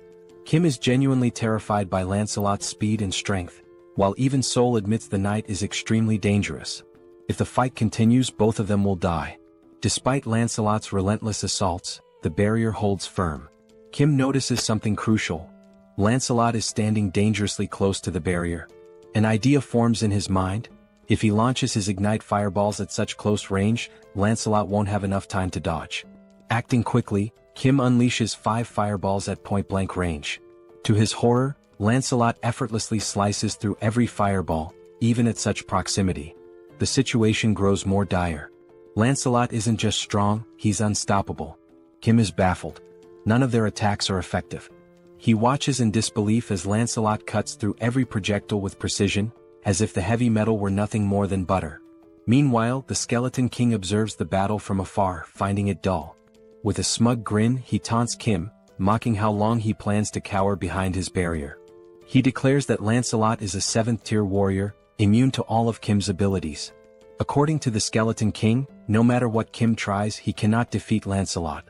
Kim is genuinely terrified by Lancelot's speed and strength, while even Seoul admits the knight is extremely dangerous. If the fight continues, both of them will die. Despite Lancelot's relentless assaults, the barrier holds firm. Kim notices something crucial. Lancelot is standing dangerously close to the barrier. An idea forms in his mind. If he launches his ignite fireballs at such close range, Lancelot won't have enough time to dodge. Acting quickly, Kim unleashes 5 fireballs at point-blank range. To his horror, Lancelot effortlessly slices through every fireball, even at such proximity. The situation grows more dire. Lancelot isn't just strong, he's unstoppable. Kim is baffled. None of their attacks are effective. He watches in disbelief as Lancelot cuts through every projectile with precision, as if the heavy metal were nothing more than butter. Meanwhile, the Skeleton King observes the battle from afar, finding it dull. With a smug grin, he taunts Kim, mocking how long he plans to cower behind his barrier. He declares that Lancelot is a 7th-tier warrior, immune to all of Kim's abilities. According to the Skeleton King, no matter what Kim tries, he cannot defeat Lancelot.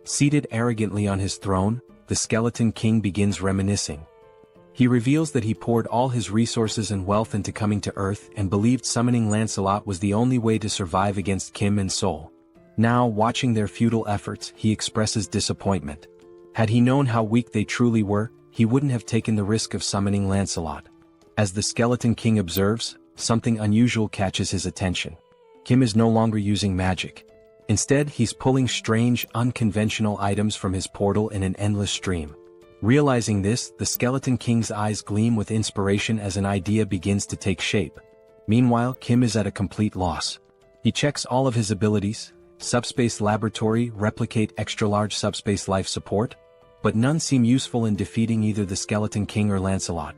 Seated arrogantly on his throne, the Skeleton King begins reminiscing. He reveals that he poured all his resources and wealth into coming to Earth and believed summoning Lancelot was the only way to survive against Kim and Seoul. Now, watching their futile efforts, he expresses disappointment. Had he known how weak they truly were, he wouldn't have taken the risk of summoning Lancelot. As the Skeleton King observes, something unusual catches his attention. Kim is no longer using magic. Instead, he's pulling strange, unconventional items from his portal in an endless stream. Realizing this, the Skeleton King's eyes gleam with inspiration as an idea begins to take shape. Meanwhile, Kim is at a complete loss. He checks all of his abilities: subspace laboratory, replicate, extra-large subspace life support, but none seem useful in defeating either the Skeleton King or Lancelot.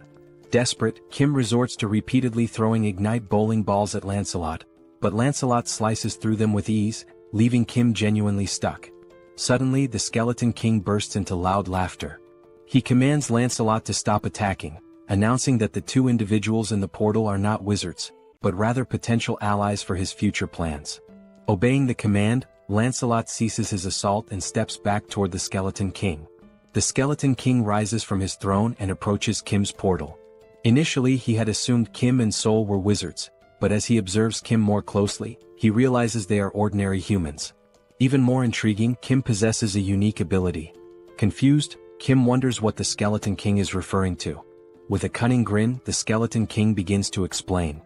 Desperate, Kim resorts to repeatedly throwing ignite bowling balls at Lancelot, but Lancelot slices through them with ease, leaving Kim genuinely stuck. Suddenly, the Skeleton King bursts into loud laughter. He commands Lancelot to stop attacking, announcing that the 2 individuals in the portal are not wizards, but rather potential allies for his future plans. Obeying the command, Lancelot ceases his assault and steps back toward the Skeleton King. The Skeleton King rises from his throne and approaches Kim's portal. Initially, he had assumed Kim and Seoul were wizards, but as he observes Kim more closely, he realizes they are ordinary humans. Even more intriguing, Kim possesses a unique ability. Confused, Kim wonders what the Skeleton King is referring to. With a cunning grin, the Skeleton King begins to explain.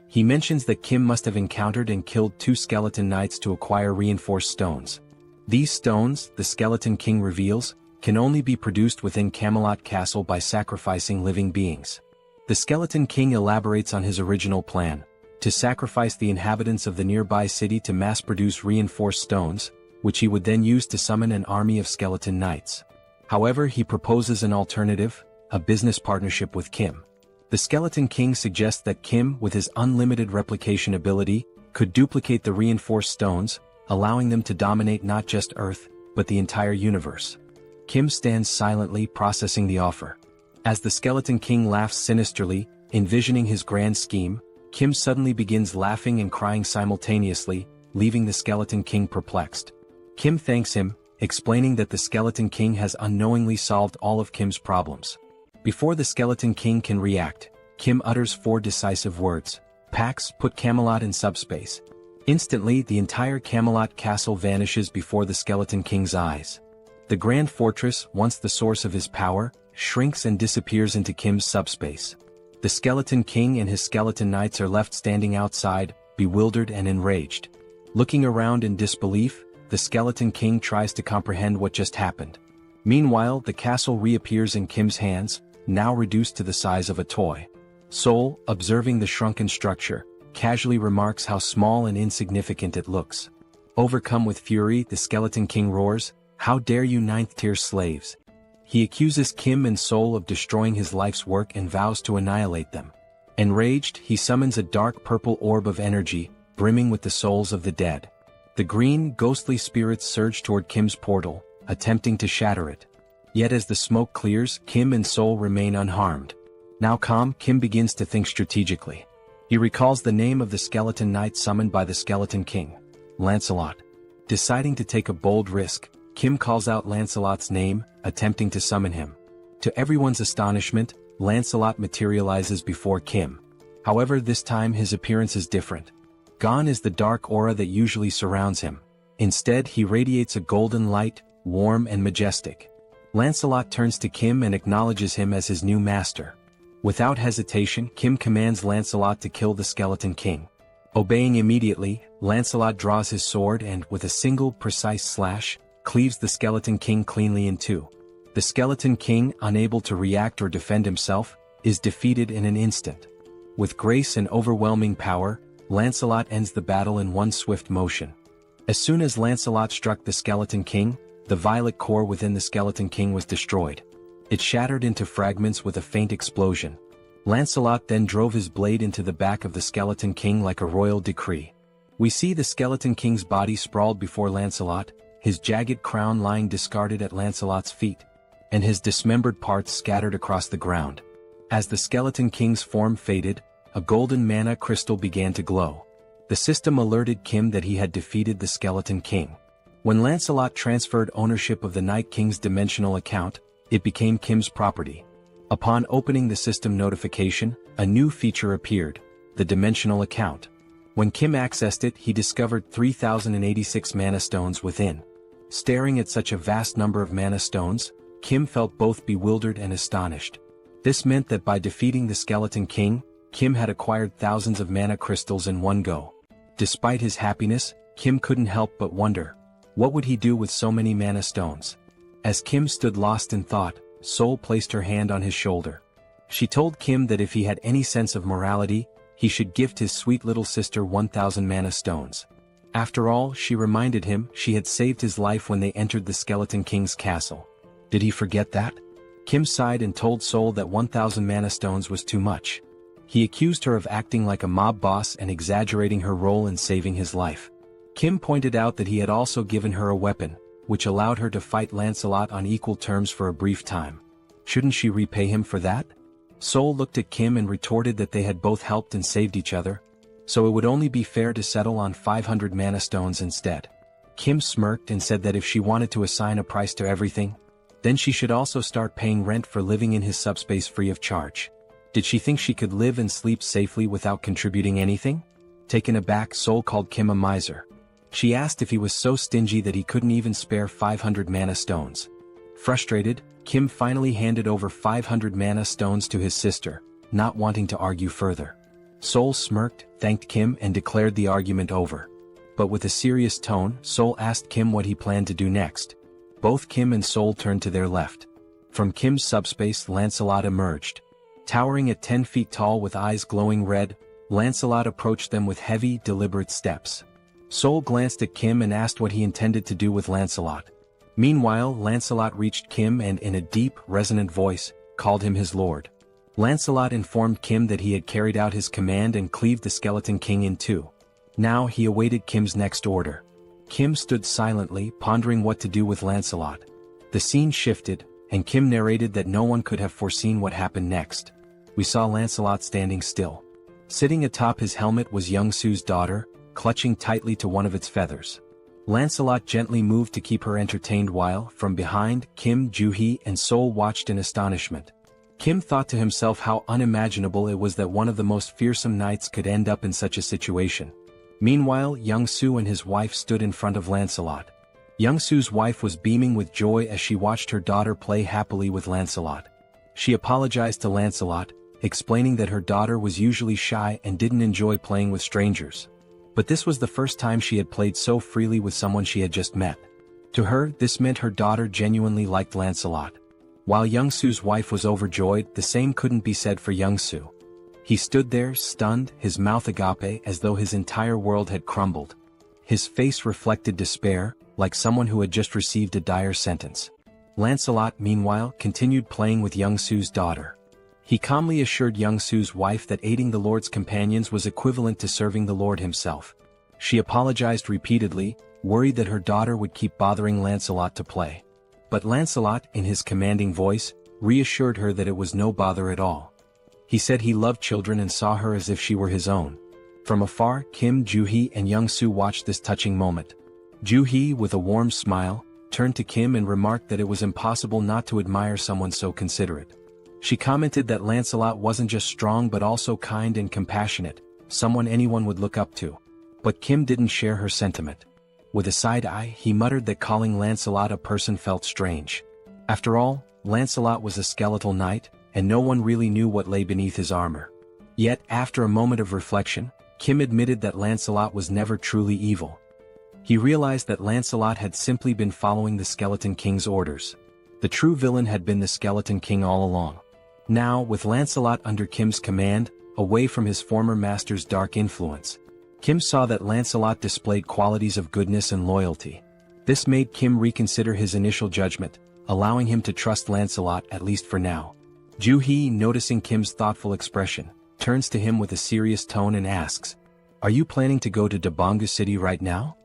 He mentions that Kim must have encountered and killed 2 skeleton knights to acquire reinforced stones. These stones, the Skeleton King reveals, can only be produced within Camelot Castle by sacrificing living beings. The Skeleton King elaborates on his original plan: to sacrifice the inhabitants of the nearby city to mass-produce reinforced stones, which he would then use to summon an army of skeleton knights. However, he proposes an alternative: a business partnership with Kim. The Skeleton King suggests that Kim, with his unlimited replication ability, could duplicate the reinforced stones, allowing them to dominate not just Earth, but the entire universe. Kim stands silently processing the offer. As the Skeleton King laughs sinisterly, envisioning his grand scheme, Kim suddenly begins laughing and crying simultaneously, leaving the Skeleton King perplexed. Kim thanks him, explaining that the Skeleton King has unknowingly solved all of Kim's problems. Before the Skeleton King can react, Kim utters 4 decisive words. Pax, put Camelot in subspace. Instantly, the entire Camelot castle vanishes before the Skeleton King's eyes. The Grand Fortress, once the source of his power, shrinks and disappears into Kim's subspace. The Skeleton King and his skeleton knights are left standing outside, bewildered and enraged. Looking around in disbelief, the Skeleton King tries to comprehend what just happened. Meanwhile, the castle reappears in Kim's hands, now reduced to the size of a toy. Seoul, observing the shrunken structure, casually remarks how small and insignificant it looks. Overcome with fury, the Skeleton King roars, "How dare you 9th-tier slaves!" He accuses Kim and Seoul of destroying his life's work and vows to annihilate them. Enraged, he summons a dark purple orb of energy, brimming with the souls of the dead. The green, ghostly spirits surge toward Kim's portal, attempting to shatter it. Yet as the smoke clears, Kim and Seoul remain unharmed. Now calm, Kim begins to think strategically. He recalls the name of the skeleton knight summoned by the Skeleton King, Lancelot. Deciding to take a bold risk, Kim calls out Lancelot's name, attempting to summon him. To everyone's astonishment, Lancelot materializes before Kim. However, this time his appearance is different. Gone is the dark aura that usually surrounds him. Instead, he radiates a golden light, warm and majestic. Lancelot turns to Kim and acknowledges him as his new master. Without hesitation, Kim commands Lancelot to kill the Skeleton King. Obeying immediately, Lancelot draws his sword and, with a single precise slash, cleaves the Skeleton King cleanly in two. The Skeleton King, unable to react or defend himself, is defeated in an instant. With grace and overwhelming power, Lancelot ends the battle in one swift motion. As soon as Lancelot struck the Skeleton King, the violet core within the Skeleton King was destroyed. It shattered into fragments with a faint explosion. Lancelot then drove his blade into the back of the Skeleton King like a royal decree. We see the Skeleton King's body sprawled before Lancelot, his jagged crown lying discarded at Lancelot's feet, and his dismembered parts scattered across the ground. As the Skeleton King's form faded, a golden mana crystal began to glow. The system alerted Kim that he had defeated the Skeleton King. When Lancelot transferred ownership of the Night King's dimensional account, it became Kim's property. Upon opening the system notification, a new feature appeared, the dimensional account. When Kim accessed it, he discovered 3,086 mana stones within. Staring at such a vast number of mana stones, Kim felt both bewildered and astonished. This meant that by defeating the Skeleton King, Kim had acquired thousands of mana crystals in one go. Despite his happiness, Kim couldn't help but wonder, what would he do with so many mana stones? As Kim stood lost in thought, Seoul placed her hand on his shoulder. She told Kim that if he had any sense of morality, he should gift his sweet little sister 1,000 mana stones. After all, she reminded him, she had saved his life when they entered the Skeleton King's castle. Did he forget that? Kim sighed and told Seoul that 1,000 mana stones was too much. He accused her of acting like a mob boss and exaggerating her role in saving his life. Kim pointed out that he had also given her a weapon, which allowed her to fight Lancelot on equal terms for a brief time. Shouldn't she repay him for that? Seoul looked at Kim and retorted that they had both helped and saved each other, so it would only be fair to settle on 500 mana stones instead. Kim smirked and said that if she wanted to assign a price to everything, then she should also start paying rent for living in his subspace free of charge. Did she think she could live and sleep safely without contributing anything? Taken aback, Seoul called Kim a miser. She asked if he was so stingy that he couldn't even spare 500 mana stones. Frustrated, Kim finally handed over 500 mana stones to his sister, not wanting to argue further. Seoul smirked, thanked Kim and declared the argument over. But with a serious tone, Seoul asked Kim what he planned to do next. Both Kim and Seoul turned to their left. From Kim's subspace, Lancelot emerged. Towering at 10 feet tall with eyes glowing red, Lancelot approached them with heavy, deliberate steps. Seoul glanced at Kim and asked what he intended to do with Lancelot. Meanwhile, Lancelot reached Kim and in a deep, resonant voice, called him his lord. Lancelot informed Kim that he had carried out his command and cleaved the Skeleton King in two. Now he awaited Kim's next order. Kim stood silently, pondering what to do with Lancelot. The scene shifted, and Kim narrated that no one could have foreseen what happened next. We saw Lancelot standing still. Sitting atop his helmet was Young-Soo's daughter, clutching tightly to one of its feathers. Lancelot gently moved to keep her entertained while, from behind, Kim, Joo-hee and Seoul watched in astonishment. Kim thought to himself how unimaginable it was that one of the most fearsome knights could end up in such a situation. Meanwhile, Young-Soo and his wife stood in front of Lancelot. Young-Soo's wife was beaming with joy as she watched her daughter play happily with Lancelot. She apologized to Lancelot, explaining that her daughter was usually shy and didn't enjoy playing with strangers. But this was the first time she had played so freely with someone she had just met. To her, this meant her daughter genuinely liked Lancelot. While Young-Soo's wife was overjoyed, the same couldn't be said for Young-Soo. He stood there, stunned, his mouth agape as though his entire world had crumbled. His face reflected despair, like someone who had just received a dire sentence. Lancelot, meanwhile, continued playing with Young-Soo's daughter. He calmly assured Young-Soo's wife that aiding the Lord's companions was equivalent to serving the Lord himself. She apologized repeatedly, worried that her daughter would keep bothering Lancelot to play. But Lancelot, in his commanding voice, reassured her that it was no bother at all. He said he loved children and saw her as if she were his own. From afar, Kim, Joo-hee and Young-Soo watched this touching moment. Joo-hee, with a warm smile, turned to Kim and remarked that it was impossible not to admire someone so considerate. She commented that Lancelot wasn't just strong but also kind and compassionate, someone anyone would look up to. But Kim didn't share her sentiment. With a side eye, he muttered that calling Lancelot a person felt strange. After all, Lancelot was a skeletal knight, and no one really knew what lay beneath his armor. Yet, after a moment of reflection, Kim admitted that Lancelot was never truly evil. He realized that Lancelot had simply been following the Skeleton King's orders. The true villain had been the Skeleton King all along. Now, with Lancelot under Kim's command, away from his former master's dark influence, Kim saw that Lancelot displayed qualities of goodness and loyalty. This made Kim reconsider his initial judgment, allowing him to trust Lancelot at least for now. Joo-hee, noticing Kim's thoughtful expression, turns to him with a serious tone and asks, "Are you planning to go to Daebongu City right now?"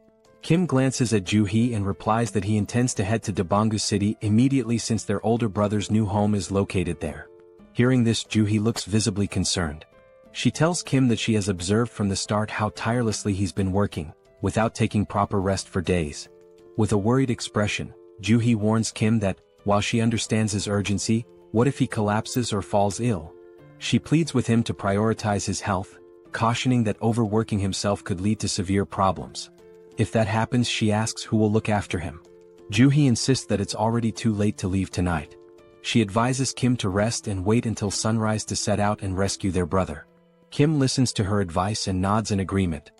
Kim glances at Joo-hee and replies that he intends to head to Daebongu City immediately since their older brother's new home is located there. Hearing this, Joo-hee looks visibly concerned. She tells Kim that she has observed from the start how tirelessly he's been working, without taking proper rest for days. With a worried expression, Joo-hee warns Kim that, while she understands his urgency, what if he collapses or falls ill? She pleads with him to prioritize his health, cautioning that overworking himself could lead to severe problems. If that happens, she asks who will look after him. Joo-hee insists that it's already too late to leave tonight. She advises Kim to rest and wait until sunrise to set out and rescue their brother. Kim listens to her advice and nods in agreement.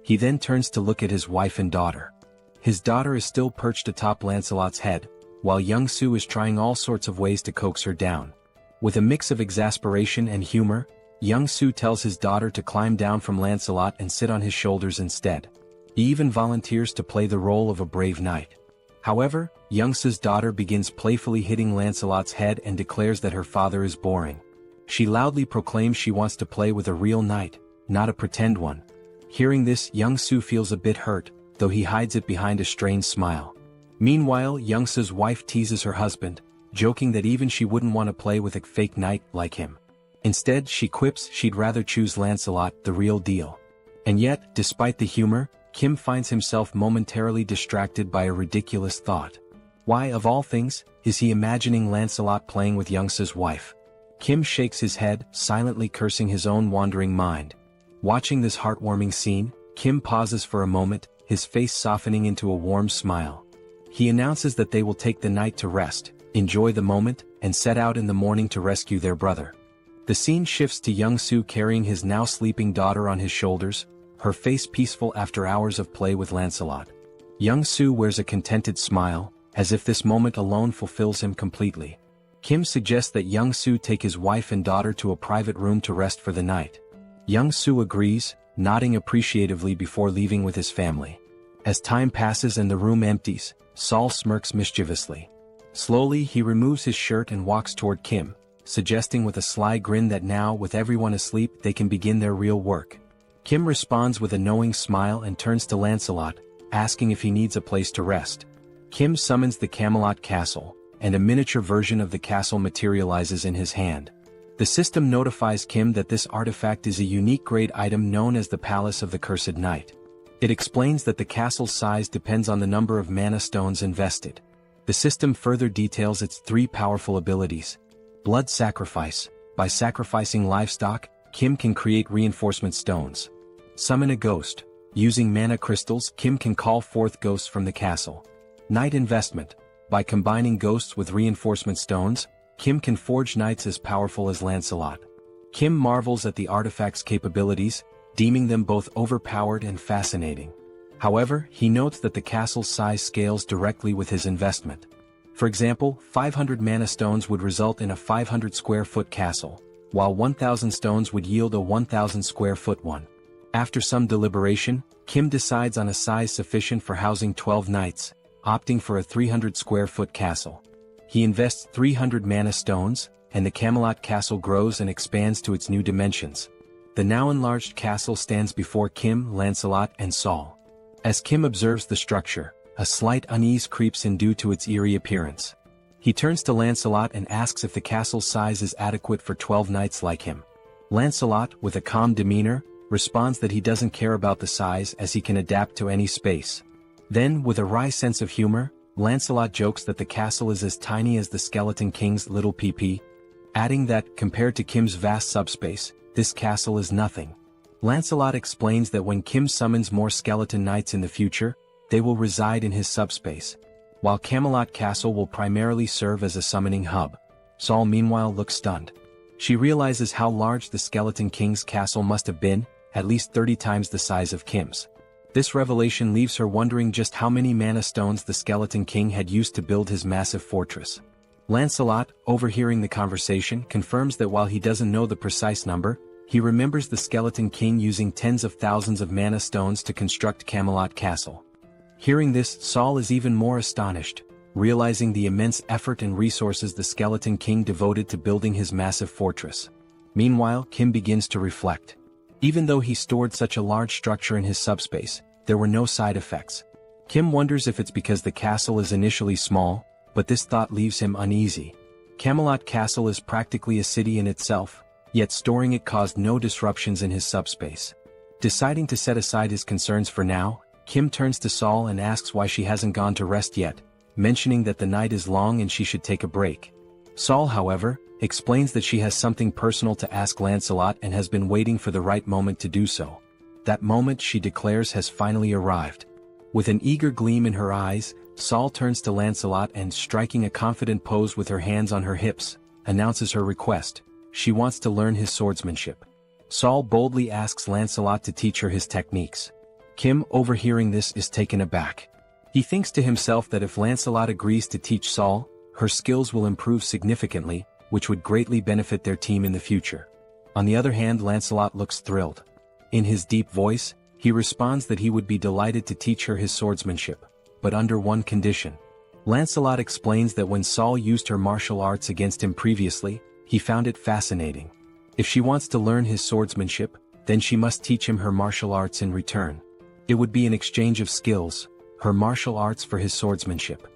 He then turns to look at his wife and daughter. His daughter is still perched atop Lancelot's head, while Young-Soo is trying all sorts of ways to coax her down. With a mix of exasperation and humor, Young-Soo tells his daughter to climb down from Lancelot and sit on his shoulders instead. He even volunteers to play the role of a brave knight. However, Young-Soo's daughter begins playfully hitting Lancelot's head and declares that her father is boring. She loudly proclaims she wants to play with a real knight, not a pretend one. Hearing this, Young-Soo feels a bit hurt, though he hides it behind a strained smile. Meanwhile, Young-Soo's wife teases her husband, joking that even she wouldn't want to play with a fake knight like him. Instead, she quips she'd rather choose Lancelot, the real deal. And yet, despite the humor, Kim finds himself momentarily distracted by a ridiculous thought. Why, of all things, is he imagining Lancelot playing with Young-Soo's wife? Kim shakes his head, silently cursing his own wandering mind. Watching this heartwarming scene, Kim pauses for a moment, his face softening into a warm smile. He announces that they will take the night to rest, enjoy the moment, and set out in the morning to rescue their brother. The scene shifts to Young-Soo carrying his now sleeping daughter on his shoulders, her face peaceful after hours of play with Lancelot. Young-Soo wears a contented smile, as if this moment alone fulfills him completely. Kim suggests that Young-Soo take his wife and daughter to a private room to rest for the night. Young-Soo agrees, nodding appreciatively before leaving with his family. As time passes and the room empties, Saul smirks mischievously. Slowly, he removes his shirt and walks toward Kim, suggesting with a sly grin that now, with everyone asleep, they can begin their real work. Kim responds with a knowing smile and turns to Lancelot, asking if he needs a place to rest. Kim summons the Camelot Castle, and a miniature version of the castle materializes in his hand. The system notifies Kim that this artifact is a unique grade item known as the Palace of the Cursed Knight. It explains that the castle's size depends on the number of mana stones invested. The system further details its 3 powerful abilities. Blood Sacrifice. By sacrificing livestock, Kim can create reinforcement stones. Summon a Ghost. Using mana crystals, Kim can call forth ghosts from the castle. Knight Investment. By combining ghosts with reinforcement stones, Kim can forge knights as powerful as Lancelot. Kim marvels at the artifact's capabilities, deeming them both overpowered and fascinating. However, he notes that the castle's size scales directly with his investment. For example, 500 mana stones would result in a 500 square foot castle, while 1,000 stones would yield a 1,000 square foot one. After some deliberation, Kim decides on a size sufficient for housing 12 knights, opting for a 300 square foot castle. He invests 300 mana stones, and the Camelot Castle grows and expands to its new dimensions. The now enlarged castle stands before Kim, Lancelot, and Saul. As Kim observes the structure, a slight unease creeps in due to its eerie appearance. He turns to Lancelot and asks if the castle's size is adequate for 12 knights like him. Lancelot, with a calm demeanor, responds that he doesn't care about the size as he can adapt to any space. Then, with a wry sense of humor, Lancelot jokes that the castle is as tiny as the Skeleton King's little PP, adding that, compared to Kim's vast subspace, this castle is nothing. Lancelot explains that when Kim summons more skeleton knights in the future, they will reside in his subspace, while Camelot Castle will primarily serve as a summoning hub. Saul meanwhile looks stunned. She realizes how large the Skeleton King's castle must have been, at least 30 times the size of Kim's. This revelation leaves her wondering just how many mana stones the Skeleton King had used to build his massive fortress. Lancelot, overhearing the conversation, confirms that while he doesn't know the precise number, he remembers the Skeleton King using tens of thousands of mana stones to construct Camelot Castle. Hearing this, Saul is even more astonished, realizing the immense effort and resources the Skeleton King devoted to building his massive fortress. Meanwhile, Kim begins to reflect. Even though he stored such a large structure in his subspace, there were no side effects. Kim wonders if it's because the castle is initially small, but this thought leaves him uneasy. Camelot Castle is practically a city in itself, yet storing it caused no disruptions in his subspace. Deciding to set aside his concerns for now, Kim turns to Saul and asks why she hasn't gone to rest yet, mentioning that the night is long and she should take a break. Saul, however, explains that she has something personal to ask Lancelot and has been waiting for the right moment to do so. That moment, she declares, has finally arrived. With an eager gleam in her eyes, Saul turns to Lancelot and, striking a confident pose with her hands on her hips, announces her request. She wants to learn his swordsmanship. Saul boldly asks Lancelot to teach her his techniques. Kim, overhearing this, is taken aback. He thinks to himself that if Lancelot agrees to teach Saul, her skills will improve significantly, which would greatly benefit their team in the future. On the other hand, Lancelot looks thrilled. In his deep voice, he responds that he would be delighted to teach her his swordsmanship, but under one condition. Lancelot explains that when Saul used her martial arts against him previously, he found it fascinating. If she wants to learn his swordsmanship, then she must teach him her martial arts in return. It would be an exchange of skills, her martial arts for his swordsmanship.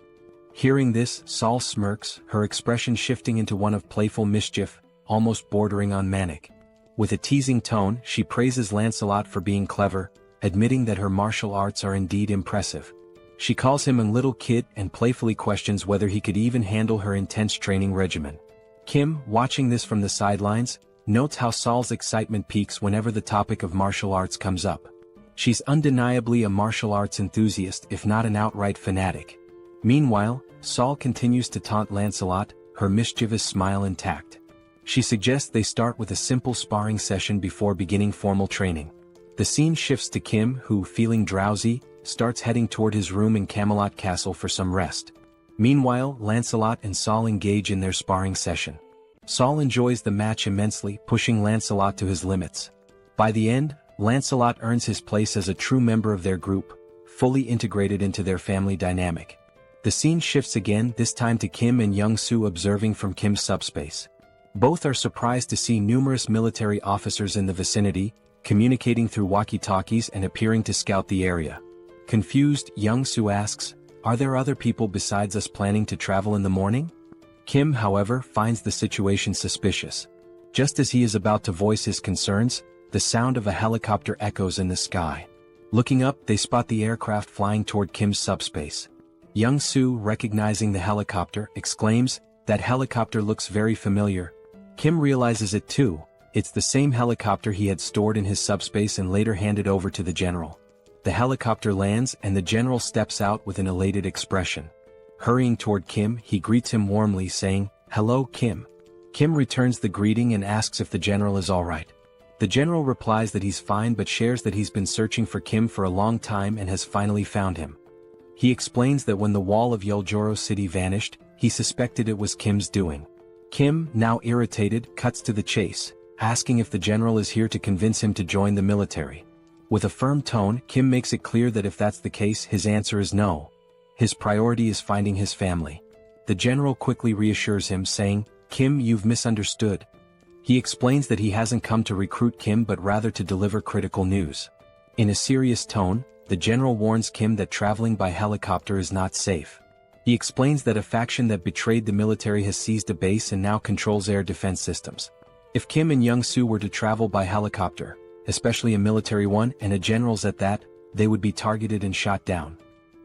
Hearing this, Saul smirks, her expression shifting into one of playful mischief, almost bordering on manic. With a teasing tone, she praises Lancelot for being clever, admitting that her martial arts are indeed impressive. She calls him a little kid and playfully questions whether he could even handle her intense training regimen. Kim, watching this from the sidelines, notes how Saul's excitement peaks whenever the topic of martial arts comes up. She's undeniably a martial arts enthusiast, if not an outright fanatic. Meanwhile, Saul continues to taunt Lancelot, her mischievous smile intact. She suggests they start with a simple sparring session before beginning formal training. The scene shifts to Kim, who, feeling drowsy, starts heading toward his room in Camelot Castle for some rest. Meanwhile, Lancelot and Saul engage in their sparring session. Saul enjoys the match immensely, pushing Lancelot to his limits. By the end, Lancelot earns his place as a true member of their group, fully integrated into their family dynamic. The scene shifts again, this time to Kim and Young-soo observing from Kim's subspace. Both are surprised to see numerous military officers in the vicinity, communicating through walkie-talkies and appearing to scout the area. Confused, Young-soo asks, "Are there other people besides us planning to travel in the morning?" Kim, however, finds the situation suspicious. Just as he is about to voice his concerns, the sound of a helicopter echoes in the sky. Looking up, they spot the aircraft flying toward Kim's subspace. Young-soo, recognizing the helicopter, exclaims, "That helicopter looks very familiar." Kim realizes it too. It's the same helicopter he had stored in his subspace and later handed over to the general. The helicopter lands and the general steps out with an elated expression. Hurrying toward Kim, he greets him warmly, saying, "Hello, Kim." Kim returns the greeting and asks if the general is alright. The general replies that he's fine but shares that he's been searching for Kim for a long time and has finally found him. He explains that when the wall of Yeoljoro City vanished, he suspected it was Kim's doing. Kim, now irritated, cuts to the chase, asking if the general is here to convince him to join the military. With a firm tone, Kim makes it clear that if that's the case, his answer is no. His priority is finding his family. The general quickly reassures him, saying, "Kim, you've misunderstood." He explains that he hasn't come to recruit Kim but rather to deliver critical news. In a serious tone, the general warns Kim that traveling by helicopter is not safe. He explains that a faction that betrayed the military has seized a base and now controls air defense systems. If Kim and Young-soo were to travel by helicopter, especially a military one and a general's at that, they would be targeted and shot down.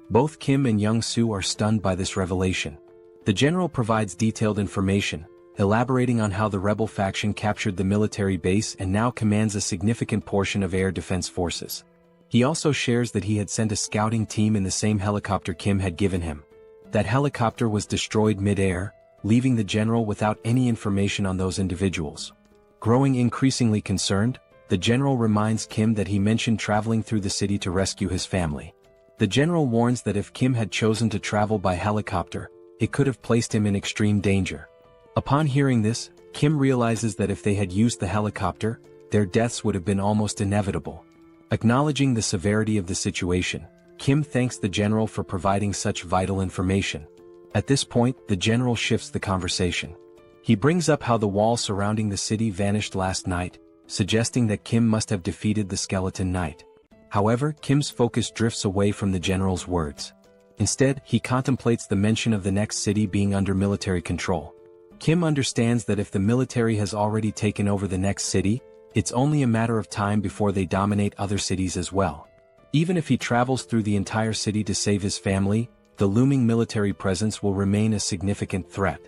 Both Kim and Young-soo are stunned by this revelation. The general provides detailed information, elaborating on how the rebel faction captured the military base and now commands a significant portion of air defense forces. He also shares that he had sent a scouting team in the same helicopter Kim had given him. That helicopter was destroyed mid-air, leaving the general without any information on those individuals. Growing increasingly concerned, the general reminds Kim that he mentioned traveling through the city to rescue his family. The general warns that if Kim had chosen to travel by helicopter, it could have placed him in extreme danger. Upon hearing this, Kim realizes that if they had used the helicopter, their deaths would have been almost inevitable. Acknowledging the severity of the situation, Kim thanks the general for providing such vital information. At this point, the general shifts the conversation. He brings up how the wall surrounding the city vanished last night, suggesting that Kim must have defeated the Skeleton Knight. However, Kim's focus drifts away from the general's words. Instead, he contemplates the mention of the next city being under military control. Kim understands that if the military has already taken over the next city, it's only a matter of time before they dominate other cities as well. Even if he travels through the entire city to save his family, the looming military presence will remain a significant threat.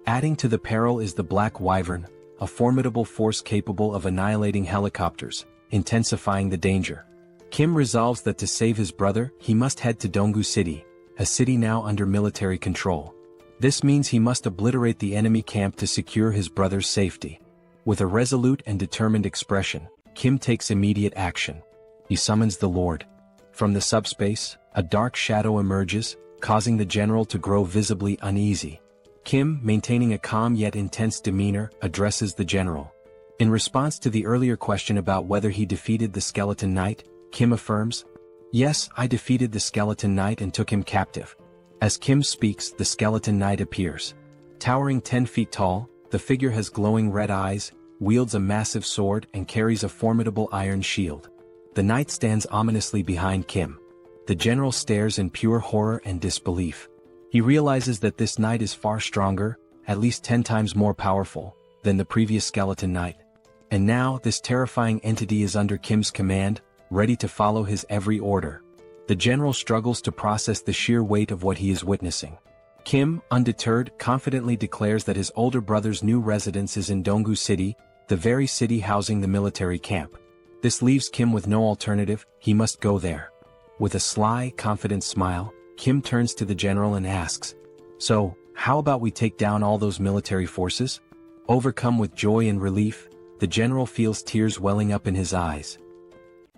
Adding to the peril is the Black Wyvern, a formidable force capable of annihilating helicopters, intensifying the danger. Kim resolves that to save his brother, he must head to Donggu City, a city now under military control. This means he must obliterate the enemy camp to secure his brother's safety. With a resolute and determined expression, Kim takes immediate action. He summons the Lord. From the subspace, a dark shadow emerges, causing the general to grow visibly uneasy. Kim, maintaining a calm yet intense demeanor, addresses the general. In response to the earlier question about whether he defeated the Skeleton Knight, Kim affirms, "Yes, I defeated the Skeleton Knight and took him captive." As Kim speaks, the Skeleton Knight appears. Towering 10 feet tall, the figure has glowing red eyes, wields a massive sword and carries a formidable iron shield. The knight stands ominously behind Kim. The general stares in pure horror and disbelief. He realizes that this knight is far stronger, at least 10 times more powerful, than the previous Skeleton Knight. And now, this terrifying entity is under Kim's command, ready to follow his every order. The general struggles to process the sheer weight of what he is witnessing. Kim, undeterred, confidently declares that his older brother's new residence is in Donggu City, the very city housing the military camp. This leaves Kim with no alternative, he must go there. With a sly, confident smile, Kim turns to the general and asks, "So, how about we take down all those military forces?" Overcome with joy and relief, the general feels tears welling up in his eyes.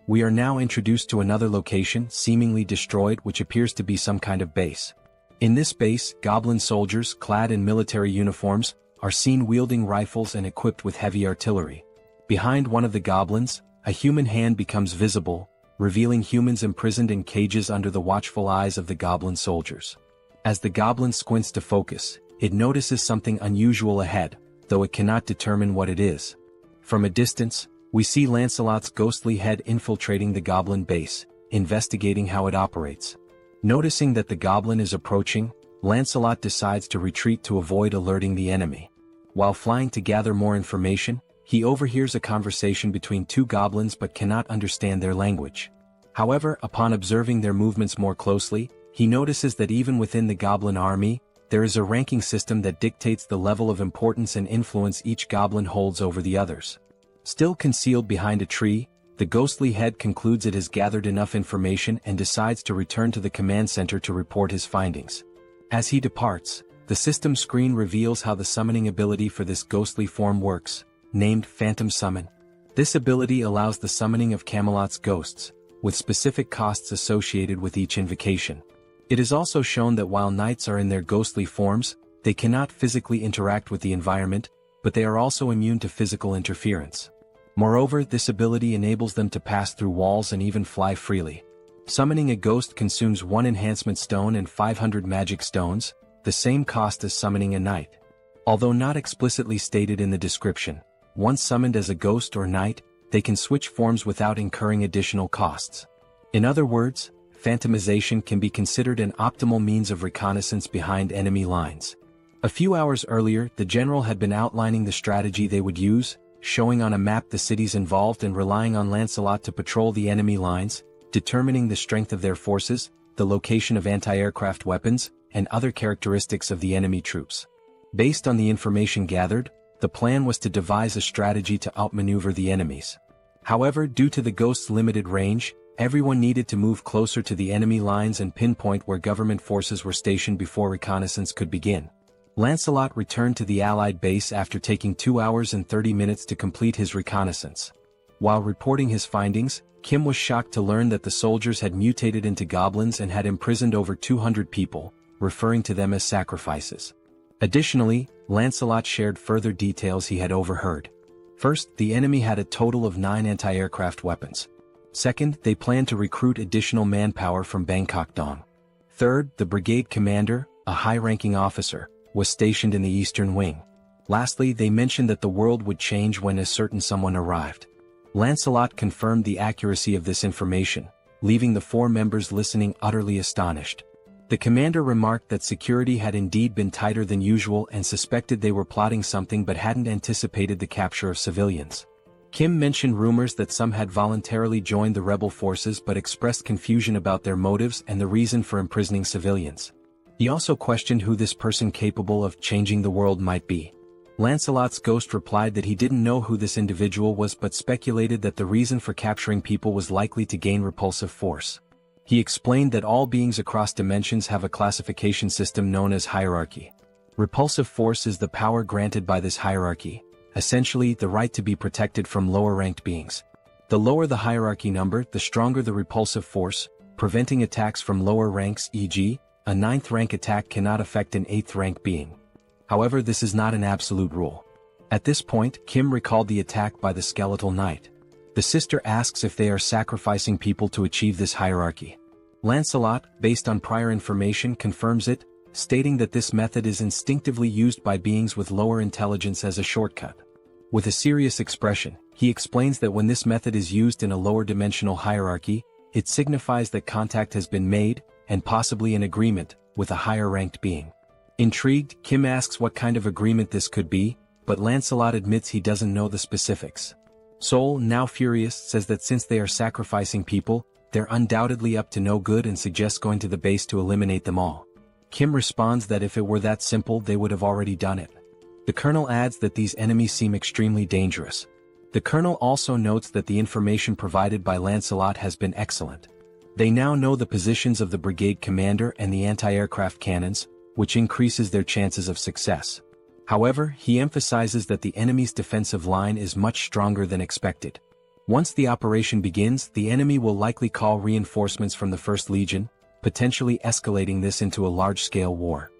We are now introduced to another location, seemingly destroyed, which appears to be some kind of base. In this base, goblin soldiers, clad in military uniforms, are seen wielding rifles and equipped with heavy artillery. Behind one of the goblins, a human hand becomes visible, revealing humans imprisoned in cages under the watchful eyes of the goblin soldiers. As the goblin squints to focus, it notices something unusual ahead, though it cannot determine what it is. From a distance, we see Lancelot's ghostly head infiltrating the goblin base, investigating how it operates. Noticing that the goblin is approaching, Lancelot decides to retreat to avoid alerting the enemy. While flying to gather more information, he overhears a conversation between two goblins but cannot understand their language. However, upon observing their movements more closely, he notices that even within the goblin army, there is a ranking system that dictates the level of importance and influence each goblin holds over the others. Still concealed behind a tree, the ghostly head concludes it has gathered enough information and decides to return to the command center to report his findings. As he departs, the system screen reveals how the summoning ability for this ghostly form works, named Phantom Summon. This ability allows the summoning of Camelot's ghosts, with specific costs associated with each invocation. It is also shown that while knights are in their ghostly forms, they cannot physically interact with the environment, but they are also immune to physical interference. Moreover, this ability enables them to pass through walls and even fly freely. Summoning a ghost consumes 1 enhancement stone and 500 magic stones, the same cost as summoning a knight. Although not explicitly stated in the description, once summoned as a ghost or knight, they can switch forms without incurring additional costs. In other words, phantomization can be considered an optimal means of reconnaissance behind enemy lines. A few hours earlier, the general had been outlining the strategy they would use, showing on a map the cities involved and relying on Lancelot to patrol the enemy lines, determining the strength of their forces, the location of anti-aircraft weapons, and other characteristics of the enemy troops. Based on the information gathered, the plan was to devise a strategy to outmaneuver the enemies. However, due to the ghost's limited range, everyone needed to move closer to the enemy lines and pinpoint where government forces were stationed before reconnaissance could begin. Lancelot returned to the Allied base after taking 2 hours and 30 minutes to complete his reconnaissance. While reporting his findings, Kim was shocked to learn that the soldiers had mutated into goblins and had imprisoned over 200 people, referring to them as sacrifices. Additionally, Lancelot shared further details he had overheard. First, the enemy had a total of 9 anti-aircraft weapons. Second, they planned to recruit additional manpower from Bangkok Dong. Third, the brigade commander, a high-ranking officer, was stationed in the eastern wing. Lastly, they mentioned that the world would change when a certain someone arrived. Lancelot confirmed the accuracy of this information, leaving the 4 members listening utterly astonished. The commander remarked that security had indeed been tighter than usual and suspected they were plotting something but hadn't anticipated the capture of civilians. Kim mentioned rumors that some had voluntarily joined the rebel forces but expressed confusion about their motives and the reason for imprisoning civilians. He also questioned who this person capable of changing the world might be. Lancelot's ghost replied that he didn't know who this individual was but speculated that the reason for capturing people was likely to gain repulsive force. He explained that all beings across dimensions have a classification system known as hierarchy. Repulsive force is the power granted by this hierarchy, essentially the right to be protected from lower-ranked beings. The lower the hierarchy number, the stronger the repulsive force, preventing attacks from lower ranks, e.g., a 9th rank attack cannot affect an 8th rank being. However, this is not an absolute rule. At this point, Kim recalled the attack by the skeletal knight. The sister asks if they are sacrificing people to achieve this hierarchy. Lancelot, based on prior information, confirms it, stating that this method is instinctively used by beings with lower intelligence as a shortcut. With a serious expression, he explains that when this method is used in a lower dimensional hierarchy, it signifies that contact has been made, and possibly an agreement, with a higher-ranked being. Intrigued, Kim asks what kind of agreement this could be, but Lancelot admits he doesn't know the specifics. Seoul, now furious, says that since they are sacrificing people, they're undoubtedly up to no good and suggests going to the base to eliminate them all. Kim responds that if it were that simple they would have already done it. The colonel adds that these enemies seem extremely dangerous. The colonel also notes that the information provided by Lancelot has been excellent. They now know the positions of the brigade commander and the anti-aircraft cannons, which increases their chances of success. However, he emphasizes that the enemy's defensive line is much stronger than expected. Once the operation begins, the enemy will likely call reinforcements from the 1st Legion, potentially escalating this into a large-scale war.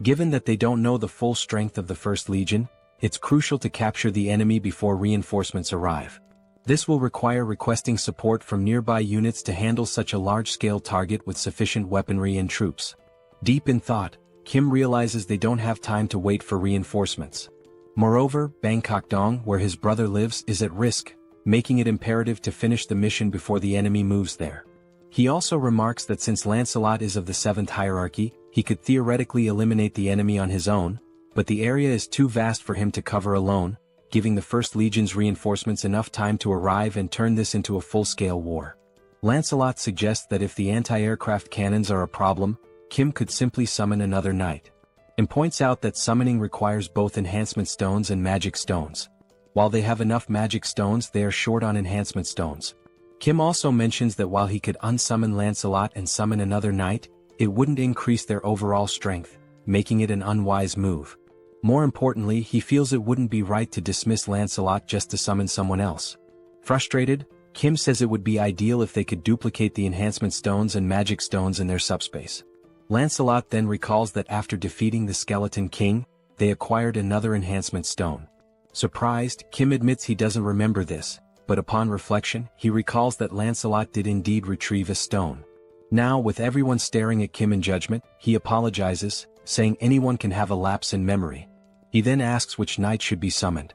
Given that they don't know the full strength of the 1st Legion, it's crucial to capture the enemy before reinforcements arrive. This will require requesting support from nearby units to handle such a large-scale target with sufficient weaponry and troops. Deep in thought, Kim realizes they don't have time to wait for reinforcements. Moreover, Bangkok Dong, where his brother lives, is at risk, making it imperative to finish the mission before the enemy moves there. He also remarks that since Lancelot is of the 7th hierarchy, he could theoretically eliminate the enemy on his own, but the area is too vast for him to cover alone, giving the First Legion's reinforcements enough time to arrive and turn this into a full-scale war. Lancelot suggests that if the anti-aircraft cannons are a problem, Kim could simply summon another knight, and points out that summoning requires both enhancement stones and magic stones. While they have enough magic stones, they are short on enhancement stones. Kim also mentions that while he could unsummon Lancelot and summon another knight, it wouldn't increase their overall strength, making it an unwise move. More importantly, he feels it wouldn't be right to dismiss Lancelot just to summon someone else. Frustrated, Kim says it would be ideal if they could duplicate the enhancement stones and magic stones in their subspace. Lancelot then recalls that after defeating the Skeleton King, they acquired another enhancement stone. Surprised, Kim admits he doesn't remember this, but upon reflection, he recalls that Lancelot did indeed retrieve a stone. Now, with everyone staring at Kim in judgment, he apologizes, saying anyone can have a lapse in memory. He then asks which knight should be summoned.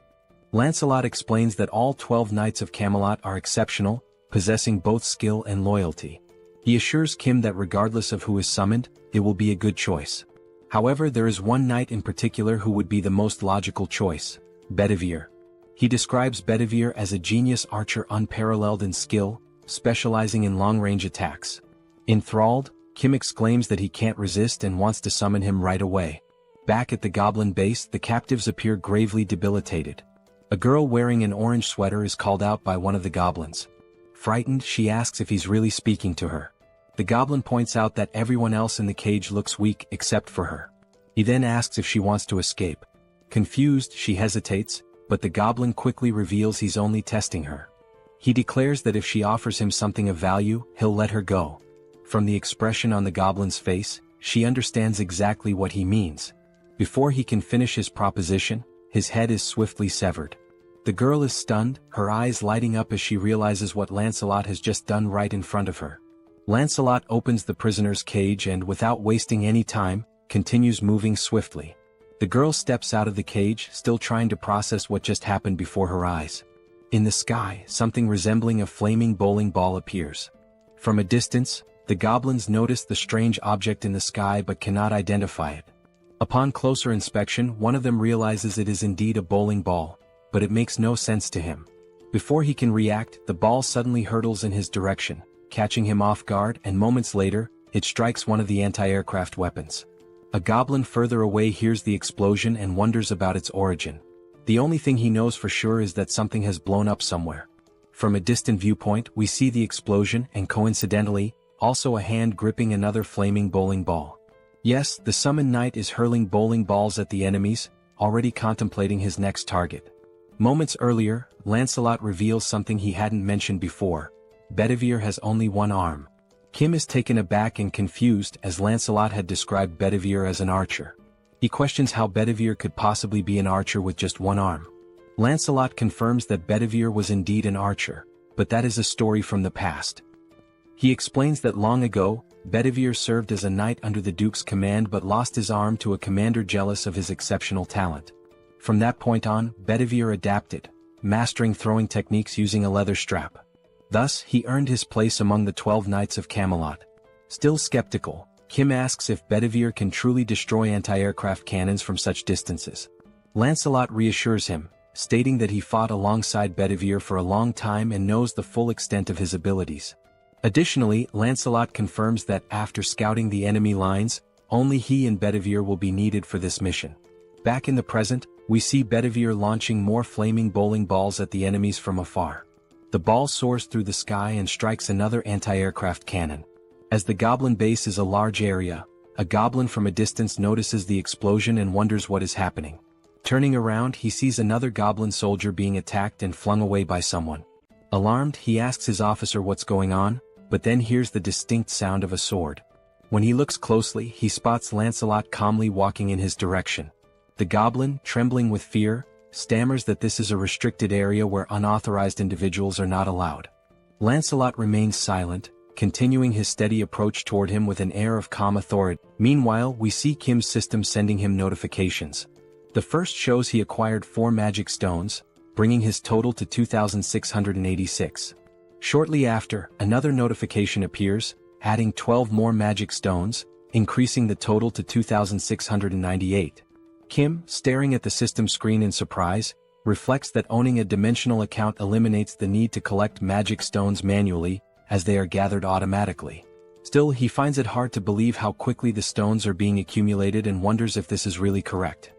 Lancelot explains that all 12 knights of Camelot are exceptional, possessing both skill and loyalty. He assures Kim that regardless of who is summoned, it will be a good choice. However, there is one knight in particular who would be the most logical choice: Bedivere. He describes Bedivere as a genius archer unparalleled in skill, specializing in long-range attacks. Enthralled, Kim exclaims that he can't resist and wants to summon him right away. Back at the goblin base, the captives appear gravely debilitated. A girl wearing an orange sweater is called out by one of the goblins. Frightened, she asks if he's really speaking to her. The goblin points out that everyone else in the cage looks weak except for her. He then asks if she wants to escape. Confused, she hesitates, but the goblin quickly reveals he's only testing her. He declares that if she offers him something of value, he'll let her go. From the expression on the goblin's face, she understands exactly what he means. Before he can finish his proposition, his head is swiftly severed. The girl is stunned, her eyes lighting up as she realizes what Lancelot has just done right in front of her. Lancelot opens the prisoner's cage and, without wasting any time, continues moving swiftly. The girl steps out of the cage, still trying to process what just happened before her eyes. In the sky, something resembling a flaming bowling ball appears. From a distance, the goblins notice the strange object in the sky but cannot identify it. Upon closer inspection, one of them realizes it is indeed a bowling ball, but it makes no sense to him. Before he can react, the ball suddenly hurtles in his direction, catching him off guard, and moments later, it strikes one of the anti-aircraft weapons. A goblin further away hears the explosion and wonders about its origin. The only thing he knows for sure is that something has blown up somewhere. From a distant viewpoint, we see the explosion and, coincidentally, also a hand gripping another flaming bowling ball. Yes, the summoned knight is hurling bowling balls at the enemies, already contemplating his next target. Moments earlier, Lancelot reveals something he hadn't mentioned before. Bedivere has only one arm. Kim is taken aback and confused as Lancelot had described Bedivere as an archer. He questions how Bedivere could possibly be an archer with just one arm. Lancelot confirms that Bedivere was indeed an archer, but that is a story from the past. He explains that long ago, Bedivere served as a knight under the Duke's command but lost his arm to a commander jealous of his exceptional talent. From that point on, Bedivere adapted, mastering throwing techniques using a leather strap. Thus, he earned his place among the 12 knights of Camelot. Still skeptical, Kim asks if Bedivere can truly destroy anti-aircraft cannons from such distances. Lancelot reassures him, stating that he fought alongside Bedivere for a long time and knows the full extent of his abilities. Additionally, Lancelot confirms that after scouting the enemy lines, only he and Bedivere will be needed for this mission. Back in the present, we see Bedivere launching more flaming bowling balls at the enemies from afar. The ball soars through the sky and strikes another anti-aircraft cannon. As the goblin base is a large area, a goblin from a distance notices the explosion and wonders what is happening. Turning around, he sees another goblin soldier being attacked and flung away by someone. Alarmed, he asks his officer what's going on, but then hears the distinct sound of a sword. When he looks closely, he spots Lancelot calmly walking in his direction. The goblin, trembling with fear, stammers that this is a restricted area where unauthorized individuals are not allowed. Lancelot remains silent, continuing his steady approach toward him with an air of calm authority. Meanwhile, we see Kim's system sending him notifications. The first shows he acquired 4 magic stones, bringing his total to 2,686. Shortly after, another notification appears, adding 12 more magic stones, increasing the total to 2,698. Kim, staring at the system screen in surprise, reflects that owning a dimensional account eliminates the need to collect magic stones manually, as they are gathered automatically. Still, he finds it hard to believe how quickly the stones are being accumulated and wonders if this is really correct.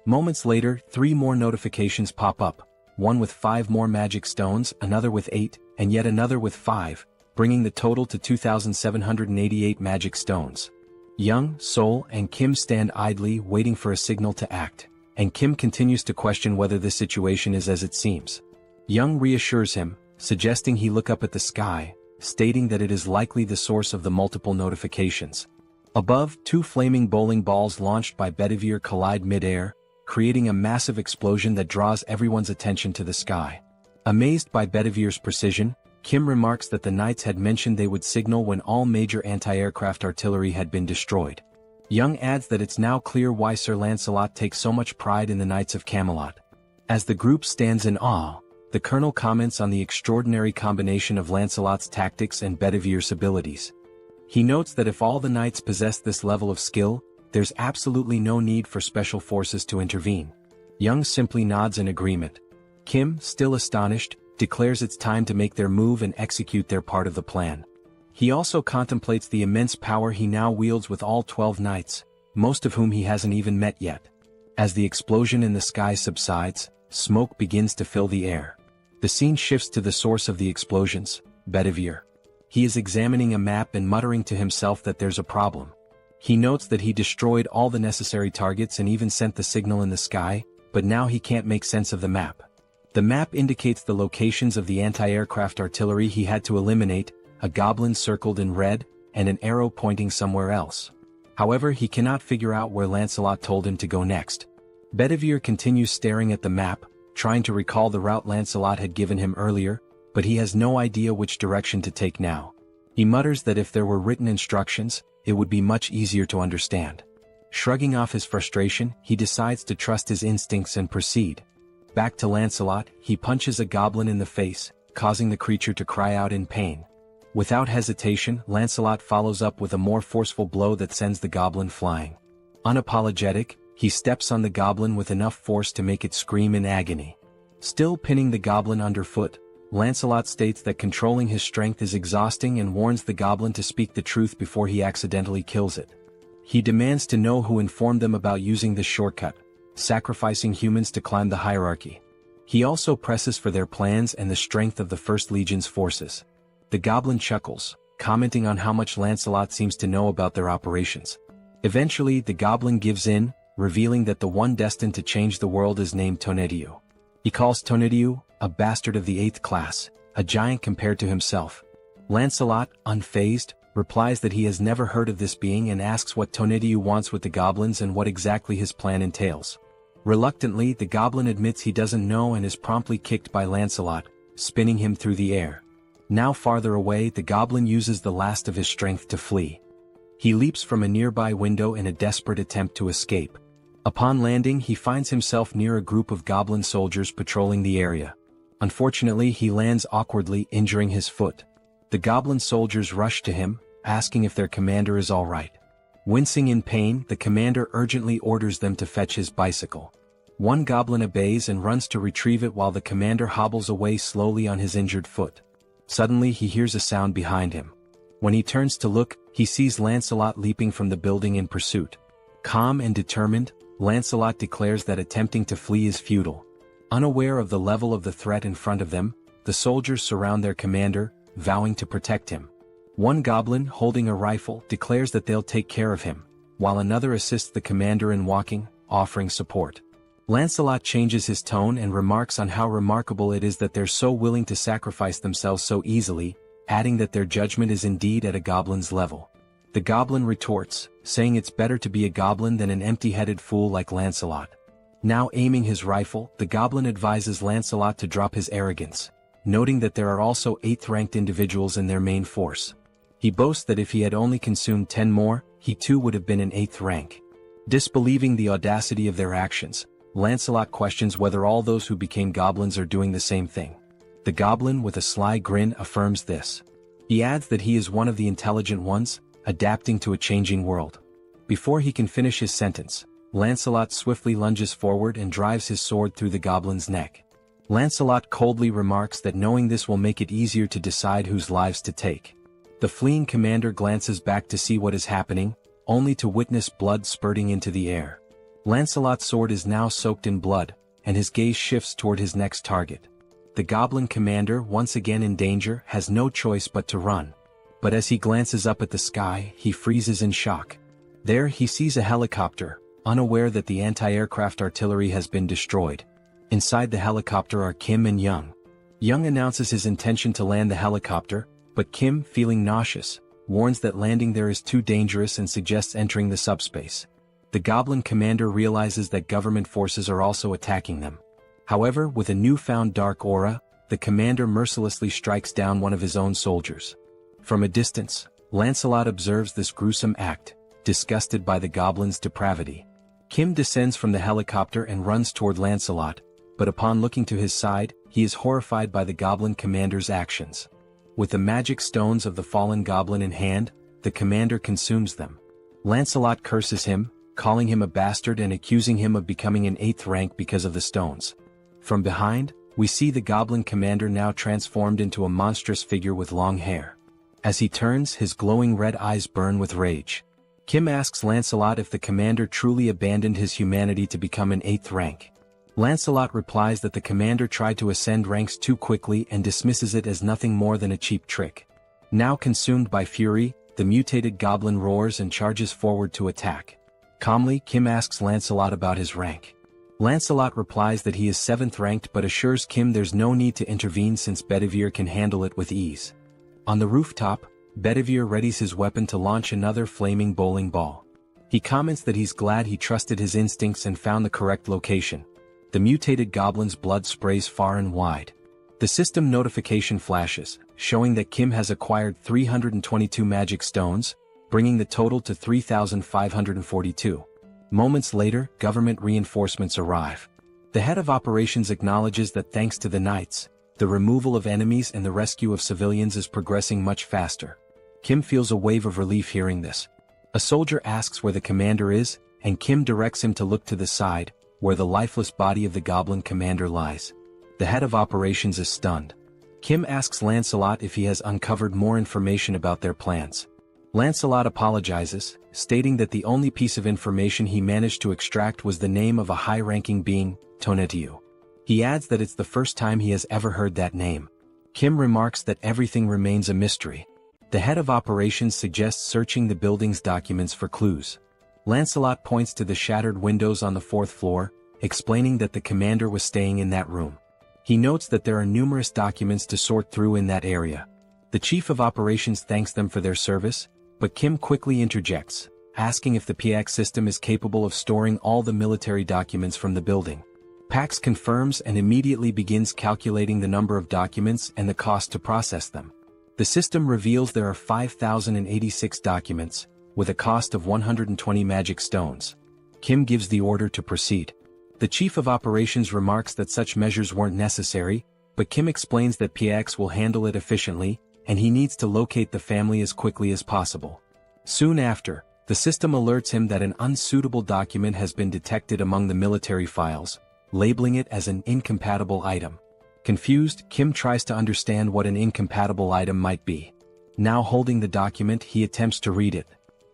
Moments later, 3 more notifications pop up, one with 5 more magic stones, another with 8, and yet another with 5, bringing the total to 2,788 magic stones. Young, Seoul, and Kim stand idly waiting for a signal to act, and Kim continues to question whether this situation is as it seems. Young reassures him, suggesting he look up at the sky, stating that it is likely the source of the multiple notifications. Above, 2 flaming bowling balls launched by Bedivere collide mid-air, creating a massive explosion that draws everyone's attention to the sky. Amazed by Bedivere's precision, Kim remarks that the knights had mentioned they would signal when all major anti-aircraft artillery had been destroyed. Young adds that it's now clear why Sir Lancelot takes so much pride in the Knights of Camelot. As the group stands in awe, the colonel comments on the extraordinary combination of Lancelot's tactics and Bedivere's abilities. He notes that if all the knights possess this level of skill, there's absolutely no need for special forces to intervene. Young simply nods in agreement. Kim, still astonished, declares it's time to make their move and execute their part of the plan. He also contemplates the immense power he now wields with all 12 knights, most of whom he hasn't even met yet. As the explosion in the sky subsides, smoke begins to fill the air. The scene shifts to the source of the explosions, Bedivere. He is examining a map and muttering to himself that there's a problem. He notes that he destroyed all the necessary targets and even sent the signal in the sky, but now he can't make sense of the map. The map indicates the locations of the anti-aircraft artillery he had to eliminate, a goblin circled in red, and an arrow pointing somewhere else. However, he cannot figure out where Lancelot told him to go next. Bedivere continues staring at the map, trying to recall the route Lancelot had given him earlier, but he has no idea which direction to take now. He mutters that if there were written instructions, it would be much easier to understand. Shrugging off his frustration, he decides to trust his instincts and proceed. Back to Lancelot, he punches a goblin in the face, causing the creature to cry out in pain. Without hesitation, Lancelot follows up with a more forceful blow that sends the goblin flying. Unapologetic, he steps on the goblin with enough force to make it scream in agony. Still pinning the goblin underfoot, Lancelot states that controlling his strength is exhausting and warns the goblin to speak the truth before he accidentally kills it. He demands to know who informed them about using this shortcut, sacrificing humans to climb the hierarchy. He also presses for their plans and the strength of the First Legion's forces. The goblin chuckles, commenting on how much Lancelot seems to know about their operations. Eventually, the goblin gives in, revealing that the one destined to change the world is named Tonnerre. He calls Tonnerre a bastard of the 8th class, a giant compared to himself. Lancelot, unfazed, replies that he has never heard of this being and asks what Tonnerre wants with the goblins and what exactly his plan entails. Reluctantly, the goblin admits he doesn't know and is promptly kicked by Lancelot, spinning him through the air. Now farther away, the goblin uses the last of his strength to flee. He leaps from a nearby window in a desperate attempt to escape. Upon landing, he finds himself near a group of goblin soldiers patrolling the area. Unfortunately, he lands awkwardly, injuring his foot. The goblin soldiers rush to him, asking if their commander is all right. Wincing in pain, the commander urgently orders them to fetch his bicycle. One goblin obeys and runs to retrieve it while the commander hobbles away slowly on his injured foot. Suddenly, he hears a sound behind him. When he turns to look, he sees Lancelot leaping from the building in pursuit. Calm and determined, Lancelot declares that attempting to flee is futile. Unaware of the level of the threat in front of them, the soldiers surround their commander, vowing to protect him. One goblin, holding a rifle, declares that they'll take care of him, while another assists the commander in walking, offering support. Lancelot changes his tone and remarks on how remarkable it is that they're so willing to sacrifice themselves so easily, adding that their judgment is indeed at a goblin's level. The goblin retorts, saying it's better to be a goblin than an empty-headed fool like Lancelot. Now aiming his rifle, the goblin advises Lancelot to drop his arrogance, noting that there are also 8th-ranked individuals in their main force. He boasts that if he had only consumed 10 more, he too would have been in 8th rank. Disbelieving the audacity of their actions, Lancelot questions whether all those who became goblins are doing the same thing. The goblin with a sly grin affirms this. He adds that he is one of the intelligent ones, adapting to a changing world. Before he can finish his sentence, Lancelot swiftly lunges forward and drives his sword through the goblin's neck. Lancelot coldly remarks that knowing this will make it easier to decide whose lives to take. The fleeing commander glances back to see what is happening, only to witness blood spurting into the air. Lancelot's sword is now soaked in blood, and his gaze shifts toward his next target. The goblin commander, once again in danger, has no choice but to run. But as he glances up at the sky, he freezes in shock. There he sees a helicopter, unaware that the anti-aircraft artillery has been destroyed. Inside the helicopter are Kim and Young. Young announces his intention to land the helicopter, but Kim, feeling nauseous, warns that landing there is too dangerous and suggests entering the subspace. The goblin commander realizes that government forces are also attacking them. However, with a newfound dark aura, the commander mercilessly strikes down one of his own soldiers. From a distance, Lancelot observes this gruesome act, disgusted by the goblin's depravity. Kim descends from the helicopter and runs toward Lancelot, but upon looking to his side, he is horrified by the goblin commander's actions. With the magic stones of the fallen goblin in hand, the commander consumes them. Lancelot curses him, calling him a bastard and accusing him of becoming an 8th rank because of the stones. From behind, we see the goblin commander now transformed into a monstrous figure with long hair. As he turns, his glowing red eyes burn with rage. Kim asks Lancelot if the commander truly abandoned his humanity to become an 8th rank. Lancelot replies that the commander tried to ascend ranks too quickly and dismisses it as nothing more than a cheap trick. Now consumed by fury, the mutated goblin roars and charges forward to attack. Calmly, Kim asks Lancelot about his rank. Lancelot replies that he is 7th ranked but assures Kim there's no need to intervene since Bedivere can handle it with ease. On the rooftop, Bedivere readies his weapon to launch another flaming bowling ball. He comments that he's glad he trusted his instincts and found the correct location. The mutated goblin's blood sprays far and wide. The system notification flashes, showing that Kim has acquired 322 magic stones, bringing the total to 3,542. Moments later, government reinforcements arrive. The head of operations acknowledges that thanks to the knights, the removal of enemies and the rescue of civilians is progressing much faster. Kim feels a wave of relief hearing this. A soldier asks where the commander is, and Kim directs him to look to the side, where the lifeless body of the goblin commander lies. The head of operations is stunned. Kim asks Lancelot if he has uncovered more information about their plans. Lancelot apologizes, stating that the only piece of information he managed to extract was the name of a high-ranking being, Tonetiuh. He adds that it's the first time he has ever heard that name. Kim remarks that everything remains a mystery. The head of operations suggests searching the building's documents for clues. Lancelot points to the shattered windows on the 4th floor, explaining that the commander was staying in that room. He notes that there are numerous documents to sort through in that area. The chief of operations thanks them for their service, but Kim quickly interjects, asking if the PX system is capable of storing all the military documents from the building. Pax confirms and immediately begins calculating the number of documents and the cost to process them. The system reveals there are 5,086 documents, with a cost of 120 magic stones. Kim gives the order to proceed. The chief of operations remarks that such measures weren't necessary, but Kim explains that PX will handle it efficiently, and he needs to locate the family as quickly as possible. Soon after, the system alerts him that an unsuitable document has been detected among the military files, labeling it as an incompatible item. Confused, Kim tries to understand what an incompatible item might be. Now holding the document, he attempts to read it.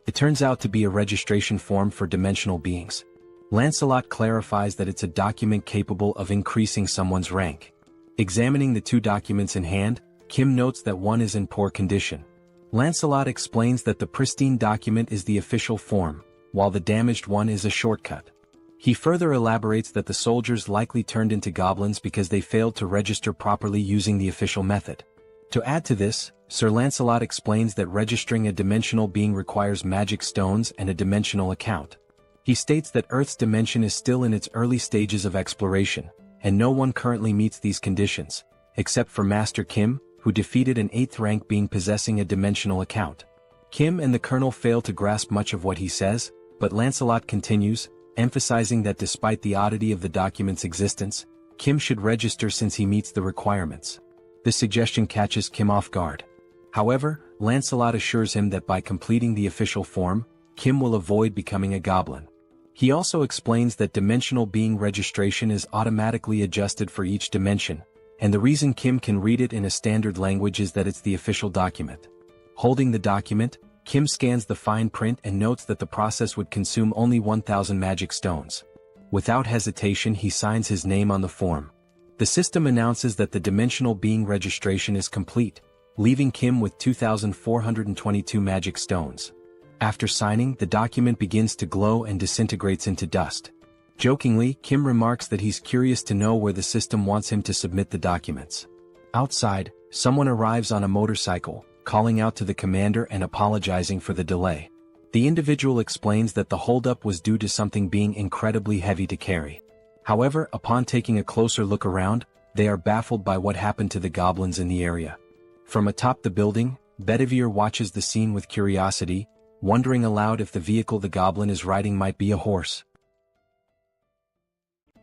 It turns out to be a registration form for dimensional beings. Lancelot clarifies that it's a document capable of increasing someone's rank. Examining the two documents in hand, Kim notes that one is in poor condition. Lancelot explains that the pristine document is the official form, while the damaged one is a shortcut. He further elaborates that the soldiers likely turned into goblins because they failed to register properly using the official method. To add to this, Sir Lancelot explains that registering a dimensional being requires magic stones and a dimensional account. He states that Earth's dimension is still in its early stages of exploration, and no one currently meets these conditions, except for Master Kim, who defeated an 8th rank being possessing a dimensional account. Kim and the Colonel fail to grasp much of what he says, but Lancelot continues, emphasizing that despite the oddity of the document's existence, Kim should register since he meets the requirements. This suggestion catches Kim off guard. However, Lancelot assures him that by completing the official form, Kim will avoid becoming a goblin. He also explains that dimensional being registration is automatically adjusted for each dimension, and the reason Kim can read it in a standard language is that it's the official document. Holding the document, Kim scans the fine print and notes that the process would consume only 1,000 magic stones. Without hesitation, he signs his name on the form. The system announces that the dimensional being registration is complete, leaving Kim with 2,422 magic stones. After signing, the document begins to glow and disintegrates into dust. Jokingly, Kim remarks that he's curious to know where the system wants him to submit the documents. Outside, someone arrives on a motorcycle, calling out to the commander and apologizing for the delay. The individual explains that the holdup was due to something being incredibly heavy to carry. However, upon taking a closer look around, they are baffled by what happened to the goblins in the area. From atop the building, Bedivere watches the scene with curiosity, wondering aloud if the vehicle the goblin is riding might be a horse.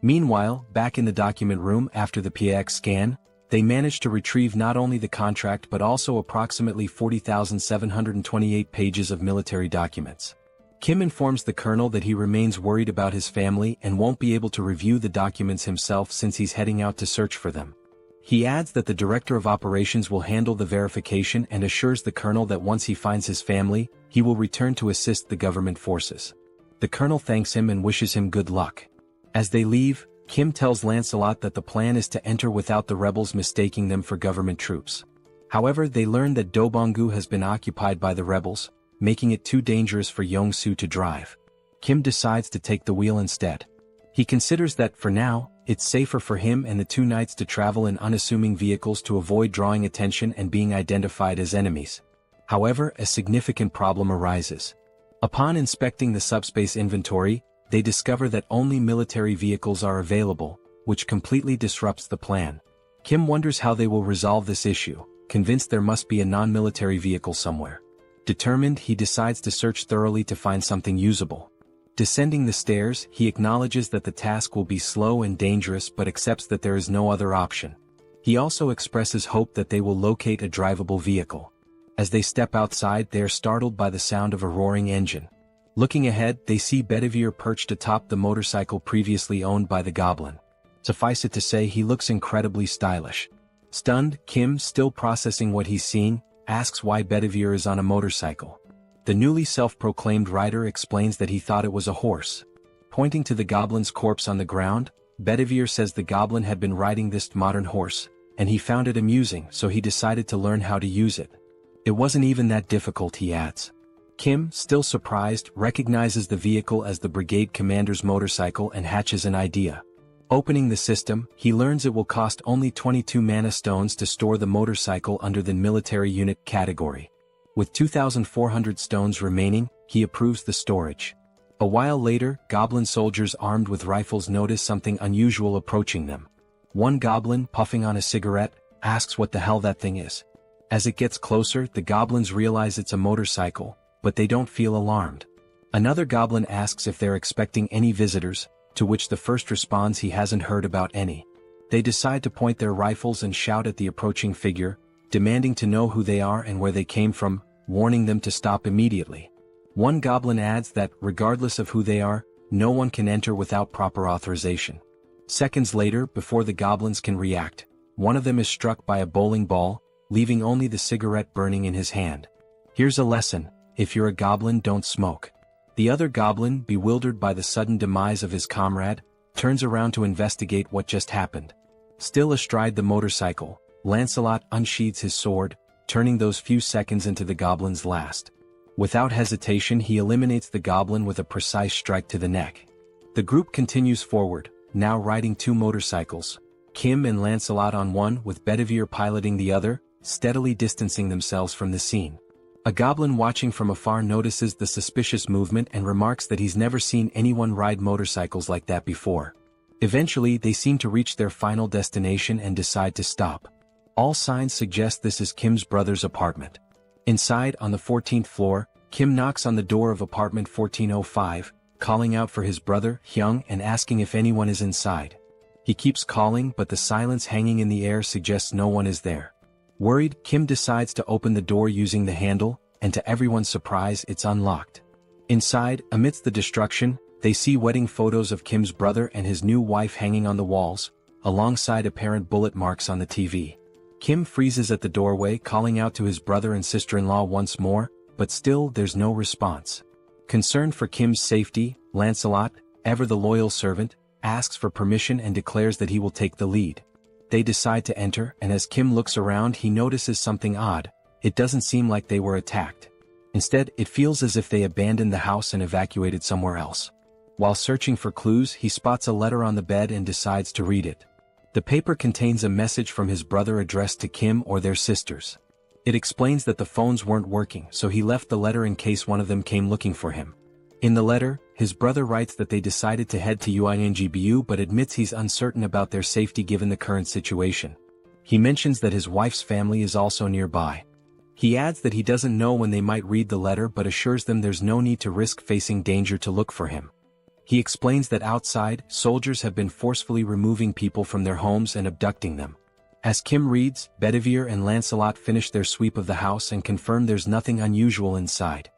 Meanwhile, back in the document room after the PX scan, they manage to retrieve not only the contract but also approximately 40,728 pages of military documents. Kim informs the colonel that he remains worried about his family and won't be able to review the documents himself since he's heading out to search for them. He adds that the director of operations will handle the verification and assures the colonel that once he finds his family, he will return to assist the government forces. The colonel thanks him and wishes him good luck. As they leave, Kim tells Lancelot that the plan is to enter without the rebels mistaking them for government troops. However, they learn that Dobongu has been occupied by the rebels, making it too dangerous for Yong-soo to drive. Kim decides to take the wheel instead. He considers that, for now, it's safer for him and the two knights to travel in unassuming vehicles to avoid drawing attention and being identified as enemies. However, a significant problem arises. Upon inspecting the subspace inventory, they discover that only military vehicles are available, which completely disrupts the plan. Kim wonders how they will resolve this issue, convinced there must be a non-military vehicle somewhere. Determined, he decides to search thoroughly to find something usable. Descending the stairs, he acknowledges that the task will be slow and dangerous but accepts that there is no other option. He also expresses hope that they will locate a drivable vehicle. As they step outside, they are startled by the sound of a roaring engine. Looking ahead, they see Bedivere perched atop the motorcycle previously owned by the goblin. Suffice it to say, he looks incredibly stylish. Stunned, Kim, still processing what he's seeing, asks why Bedivere is on a motorcycle. The newly self-proclaimed rider explains that he thought it was a horse. Pointing to the goblin's corpse on the ground, Bedivere says the goblin had been riding this modern horse, and he found it amusing, so he decided to learn how to use it. It wasn't even that difficult, he adds. Kim, still surprised, recognizes the vehicle as the brigade commander's motorcycle and hatches an idea. Opening the system, he learns it will cost only 22 mana stones to store the motorcycle under the military unit category. With 2,400 stones remaining, he approves the storage. A while later, goblin soldiers armed with rifles notice something unusual approaching them. One goblin, puffing on a cigarette, asks what the hell that thing is. As it gets closer, the goblins realize it's a motorcycle, but they don't feel alarmed. Another goblin asks if they're expecting any visitors, to which the first responds he hasn't heard about any. They decide to point their rifles and shout at the approaching figure, demanding to know who they are and where they came from, warning them to stop immediately. One goblin adds that, regardless of who they are, no one can enter without proper authorization. Seconds later, before the goblins can react, one of them is struck by a bowling ball, leaving only the cigarette burning in his hand. Here's a lesson: if you're a goblin, don't smoke. The other goblin, bewildered by the sudden demise of his comrade, turns around to investigate what just happened. Still astride the motorcycle, Lancelot unsheathes his sword, turning those few seconds into the goblin's last. Without hesitation, he eliminates the goblin with a precise strike to the neck. The group continues forward, now riding two motorcycles, Kim and Lancelot on one with Bedivere piloting the other, steadily distancing themselves from the scene. A goblin watching from afar notices the suspicious movement and remarks that he's never seen anyone ride motorcycles like that before. Eventually, they seem to reach their final destination and decide to stop. All signs suggest this is Kim's brother's apartment. Inside, on the 14th floor, Kim knocks on the door of apartment 1405, calling out for his brother, Hyung, and asking if anyone is inside. He keeps calling, but the silence hanging in the air suggests no one is there. Worried, Kim decides to open the door using the handle, and to everyone's surprise, it's unlocked. Inside, amidst the destruction, they see wedding photos of Kim's brother and his new wife hanging on the walls, alongside apparent bullet marks on the TV. Kim freezes at the doorway, calling out to his brother and sister-in-law once more, but still there's no response. Concerned for Kim's safety, Lancelot, ever the loyal servant, asks for permission and declares that he will take the lead. They decide to enter, and as Kim looks around, he notices something odd. It doesn't seem like they were attacked. Instead, it feels as if they abandoned the house and evacuated somewhere else. While searching for clues, he spots a letter on the bed and decides to read it. The paper contains a message from his brother addressed to Kim or their sisters. It explains that the phones weren't working, so he left the letter in case one of them came looking for him. In the letter, his brother writes that they decided to head to UINGBU but admits he's uncertain about their safety given the current situation. He mentions that his wife's family is also nearby. He adds that he doesn't know when they might read the letter but assures them there's no need to risk facing danger to look for him. He explains that outside, soldiers have been forcefully removing people from their homes and abducting them. As Kim reads, Bedivere and Lancelot finish their sweep of the house and confirm there's nothing unusual inside.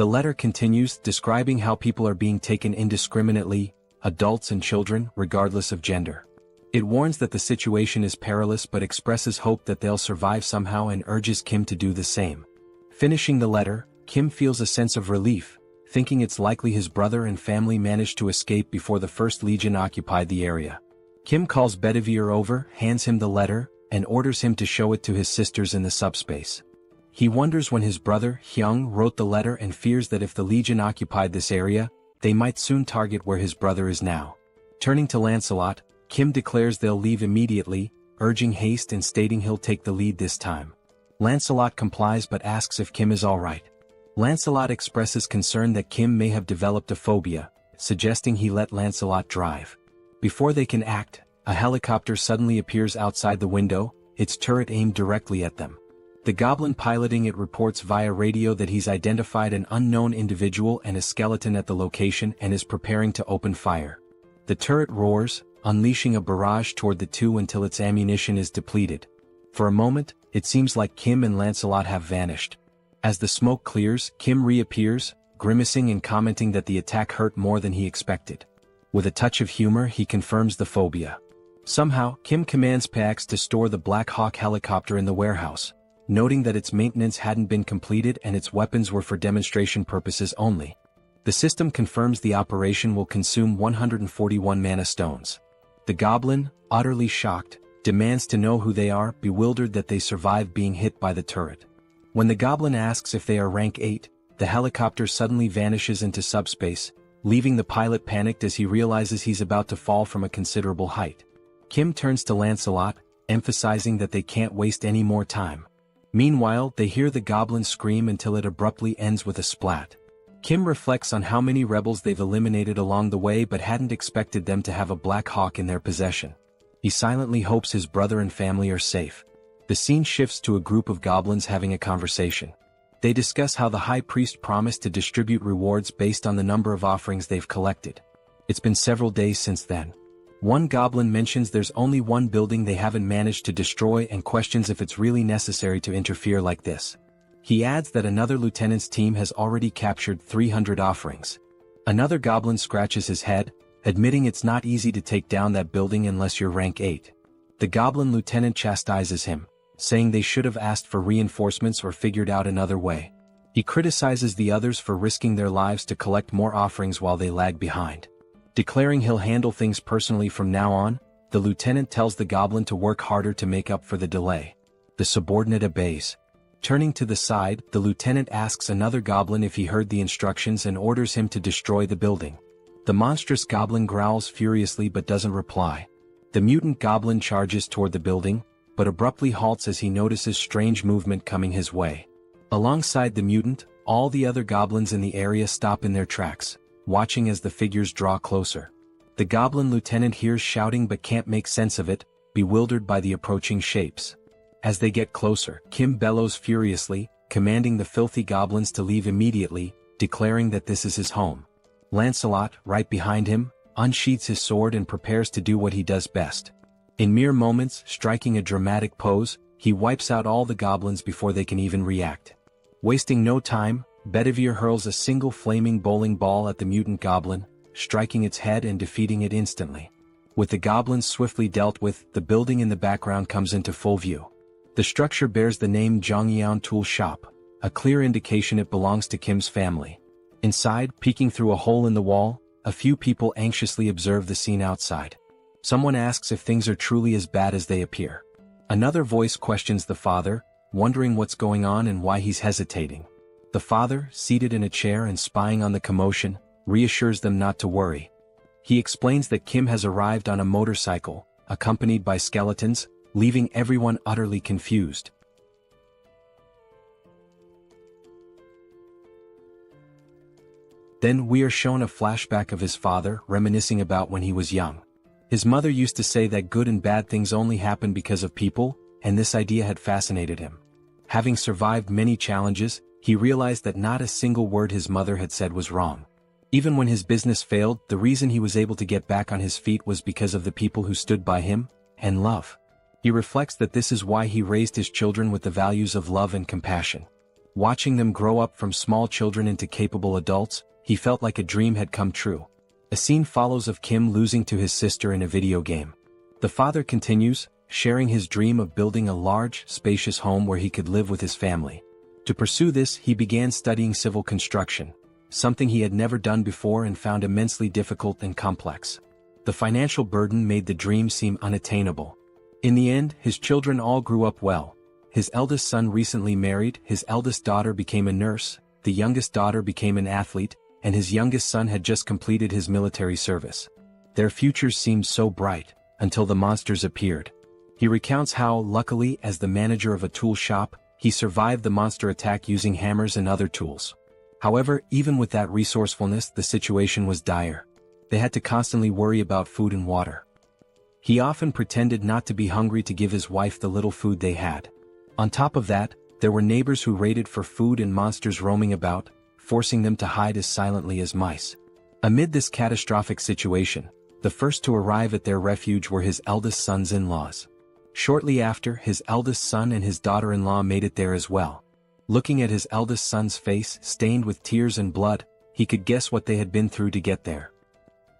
The letter continues, describing how people are being taken indiscriminately, adults and children, regardless of gender. It warns that the situation is perilous but expresses hope that they'll survive somehow and urges Kim to do the same. Finishing the letter, Kim feels a sense of relief, thinking it's likely his brother and family managed to escape before the First Legion occupied the area. Kim calls Bedivere over, hands him the letter, and orders him to show it to his sisters in the subspace. He wonders when his brother, Hyung, wrote the letter and fears that if the Legion occupied this area, they might soon target where his brother is now. Turning to Lancelot, Kim declares they'll leave immediately, urging haste and stating he'll take the lead this time. Lancelot complies but asks if Kim is alright. Lancelot expresses concern that Kim may have developed a phobia, suggesting he let Lancelot drive. Before they can act, a helicopter suddenly appears outside the window, its turret aimed directly at them. The goblin piloting it reports via radio that he's identified an unknown individual and a skeleton at the location and is preparing to open fire. The turret roars, unleashing a barrage toward the two until its ammunition is depleted. For a moment, it seems like Kim and Lancelot have vanished. As the smoke clears, Kim reappears, grimacing and commenting that the attack hurt more than he expected. With a touch of humor, he confirms the phobia. Somehow, Kim commands Pax to store the Black Hawk helicopter in the warehouse, noting that its maintenance hadn't been completed and its weapons were for demonstration purposes only. The system confirms the operation will consume 141 mana stones. The goblin, utterly shocked, demands to know who they are, bewildered that they survived being hit by the turret. When the goblin asks if they are rank 8, the helicopter suddenly vanishes into subspace, leaving the pilot panicked as he realizes he's about to fall from a considerable height. Kim turns to Lancelot, emphasizing that they can't waste any more time. Meanwhile, they hear the goblin scream until it abruptly ends with a splat. Kim reflects on how many rebels they've eliminated along the way but hadn't expected them to have a Black Hawk in their possession. He silently hopes his brother and family are safe. The scene shifts to a group of goblins having a conversation. They discuss how the high priest promised to distribute rewards based on the number of offerings they've collected. It's been several days since then. One goblin mentions there's only one building they haven't managed to destroy and questions if it's really necessary to interfere like this. He adds that another lieutenant's team has already captured 300 offerings. Another goblin scratches his head, admitting it's not easy to take down that building unless you're rank 8. The goblin lieutenant chastises him, saying they should have asked for reinforcements or figured out another way. He criticizes the others for risking their lives to collect more offerings while they lag behind. Declaring he'll handle things personally from now on, the lieutenant tells the goblin to work harder to make up for the delay. The subordinate obeys. Turning to the side, the lieutenant asks another goblin if he heard the instructions and orders him to destroy the building. The monstrous goblin growls furiously but doesn't reply. The mutant goblin charges toward the building, but abruptly halts as he notices strange movement coming his way. Alongside the mutant, all the other goblins in the area stop in their tracks, watching as the figures draw closer. The goblin lieutenant hears shouting but can't make sense of it, bewildered by the approaching shapes. As they get closer, Kim bellows furiously, commanding the filthy goblins to leave immediately, declaring that this is his home. Lancelot, right behind him, unsheathes his sword and prepares to do what he does best. In mere moments, striking a dramatic pose, he wipes out all the goblins before they can even react. Wasting no time, Bedivere hurls a single flaming bowling ball at the mutant goblin, striking its head and defeating it instantly. With the goblins swiftly dealt with, the building in the background comes into full view. The structure bears the name Jeong-gyeom Tool Shop, a clear indication it belongs to Kim's family. Inside, peeking through a hole in the wall, a few people anxiously observe the scene outside. Someone asks if things are truly as bad as they appear. Another voice questions the father, wondering what's going on and why he's hesitating. The father, seated in a chair and spying on the commotion, reassures them not to worry. He explains that Kim has arrived on a motorcycle, accompanied by skeletons, leaving everyone utterly confused. Then we are shown a flashback of his father reminiscing about when he was young. His mother used to say that good and bad things only happen because of people, and this idea had fascinated him. Having survived many challenges, he realized that not a single word his mother had said was wrong. Even when his business failed, the reason he was able to get back on his feet was because of the people who stood by him, and love. He reflects that this is why he raised his children with the values of love and compassion. Watching them grow up from small children into capable adults, he felt like a dream had come true. A scene follows of Kim losing to his sister in a video game. The father continues, sharing his dream of building a large, spacious home where he could live with his family. To pursue this, he began studying civil construction, something he had never done before and found immensely difficult and complex. The financial burden made the dream seem unattainable. In the end, his children all grew up well. His eldest son recently married, his eldest daughter became a nurse, the youngest daughter became an athlete, and his youngest son had just completed his military service. Their futures seemed so bright, until the monsters appeared. He recounts how, luckily, as the manager of a tool shop, he survived the monster attack using hammers and other tools. However, even with that resourcefulness, the situation was dire. They had to constantly worry about food and water. He often pretended not to be hungry to give his wife the little food they had. On top of that, there were neighbors who raided for food and monsters roaming about, forcing them to hide as silently as mice. Amid this catastrophic situation, the first to arrive at their refuge were his eldest son's in-laws. Shortly after, his eldest son and his daughter-in-law made it there as well. Looking at his eldest son's face, stained with tears and blood, he could guess what they had been through to get there.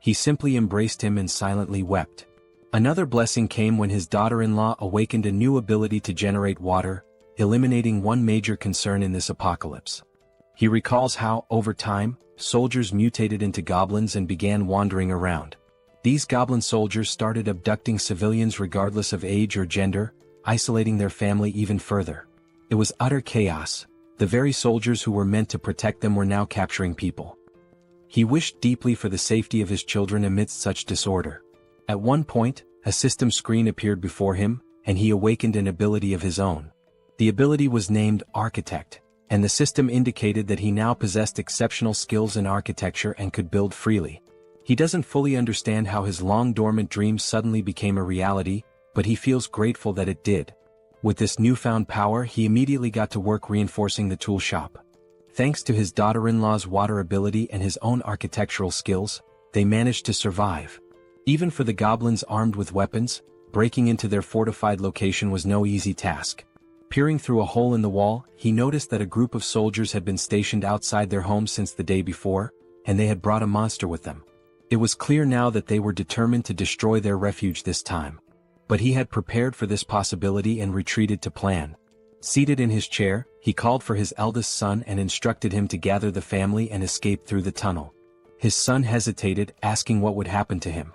He simply embraced him and silently wept. Another blessing came when his daughter-in-law awakened a new ability to generate water, eliminating one major concern in this apocalypse. He recalls how, over time, soldiers mutated into goblins and began wandering around. These goblin soldiers started abducting civilians regardless of age or gender, isolating their family even further. It was utter chaos. The very soldiers who were meant to protect them were now capturing people. He wished deeply for the safety of his children amidst such disorder. At one point, a system screen appeared before him, and he awakened an ability of his own. The ability was named Architect, and the system indicated that he now possessed exceptional skills in architecture and could build freely. He doesn't fully understand how his long-dormant dream suddenly became a reality, but he feels grateful that it did. With this newfound power, he immediately got to work reinforcing the tool shop. Thanks to his daughter-in-law's water ability and his own architectural skills, they managed to survive. Even for the goblins armed with weapons, breaking into their fortified location was no easy task. Peering through a hole in the wall, he noticed that a group of soldiers had been stationed outside their home since the day before, and they had brought a monster with them. It was clear now that they were determined to destroy their refuge this time. But he had prepared for this possibility and retreated to plan. Seated in his chair, he called for his eldest son and instructed him to gather the family and escape through the tunnel. His son hesitated, asking what would happen to him.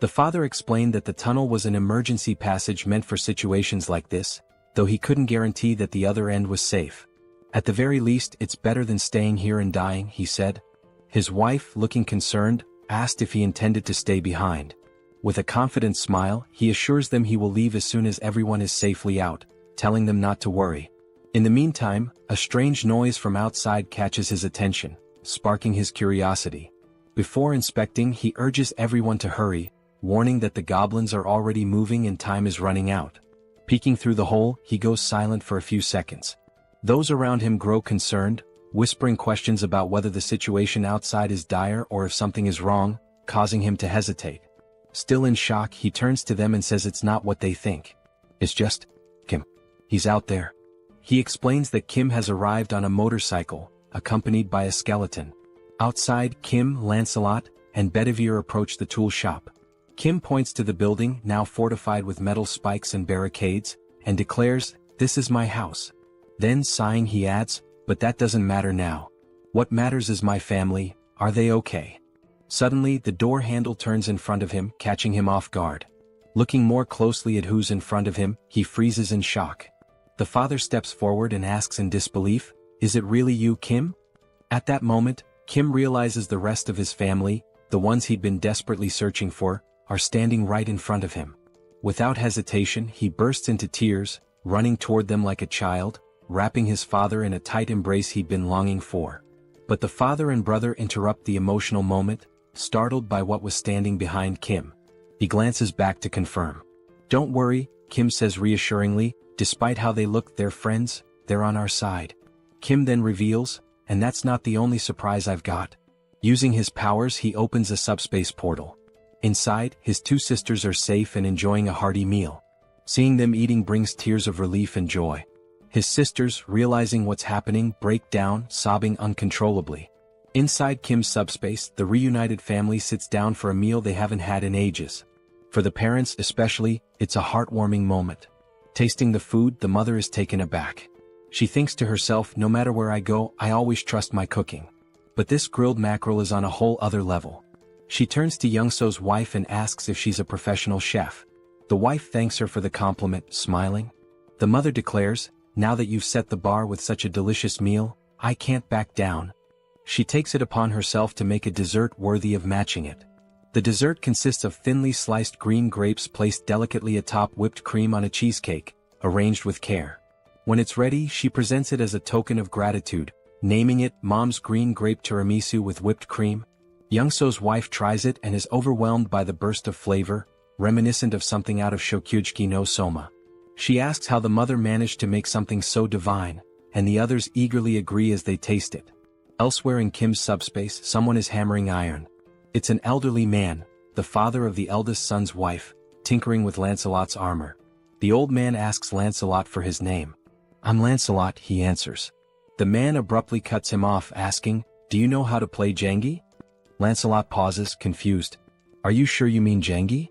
The father explained that the tunnel was an emergency passage meant for situations like this, though he couldn't guarantee that the other end was safe. At the very least, it's better than staying here and dying, he said. His wife, looking concerned, asked if he intended to stay behind. With a confident smile, he assures them he will leave as soon as everyone is safely out, telling them not to worry. In the meantime, a strange noise from outside catches his attention, sparking his curiosity. Before inspecting, he urges everyone to hurry, warning that the goblins are already moving and time is running out. Peeking through the hole, he goes silent for a few seconds. Those around him grow concerned, whispering questions about whether the situation outside is dire or if something is wrong. causing him to hesitate. Still in shock, he turns to them and says it's not what they think. It's just Kim. He's out there. He explains that Kim has arrived on a motorcycle, accompanied by a skeleton. Outside, Kim, Lancelot, and Bedivere approach the tool shop. Kim points to the building, now fortified with metal spikes and barricades, and declares, "This is my house." Then, sighing, he adds, "But that doesn't matter now. What matters is my family. Are they okay?" Suddenly, the door handle turns in front of him, catching him off guard. Looking more closely at who's in front of him, he freezes in shock. The father steps forward and asks in disbelief, "Is it really you, Kim?" At that moment, Kim realizes the rest of his family, the ones he'd been desperately searching for, are standing right in front of him. Without hesitation, he bursts into tears, running toward them like a child, wrapping his father in a tight embrace he'd been longing for. But the father and brother interrupt the emotional moment, startled by what was standing behind Kim. He glances back to confirm. "Don't worry," Kim says reassuringly, "despite how they look, they're friends, they're on our side." Kim then reveals, "And that's not the only surprise I've got." Using his powers, he opens a subspace portal. Inside, his two sisters are safe and enjoying a hearty meal. Seeing them eating brings tears of relief and joy. His sisters, realizing what's happening, break down, sobbing uncontrollably. Inside Kim's subspace, the reunited family sits down for a meal they haven't had in ages. For the parents especially, it's a heartwarming moment. Tasting the food, the mother is taken aback. She thinks to herself, "No matter where I go, I always trust my cooking. But this grilled mackerel is on a whole other level." She turns to Young-so's wife and asks if she's a professional chef. The wife thanks her for the compliment, smiling. The mother declares, "Now that you've set the bar with such a delicious meal, I can't back down." She takes it upon herself to make a dessert worthy of matching it. The dessert consists of thinly sliced green grapes placed delicately atop whipped cream on a cheesecake, arranged with care. When it's ready, she presents it as a token of gratitude, naming it Mom's Green Grape Tiramisu with whipped cream. Young-so's wife tries it and is overwhelmed by the burst of flavor, reminiscent of something out of Shokyuji no Soma. She asks how the mother managed to make something so divine, and the others eagerly agree as they taste it. Elsewhere in Kim's subspace, someone is hammering iron. It's an elderly man, the father of the eldest son's wife, tinkering with Lancelot's armor. The old man asks Lancelot for his name. "I'm Lancelot," he answers. The man abruptly cuts him off, asking, "Do you know how to play Jengi?" Lancelot pauses, confused. "Are you sure you mean Jengi?"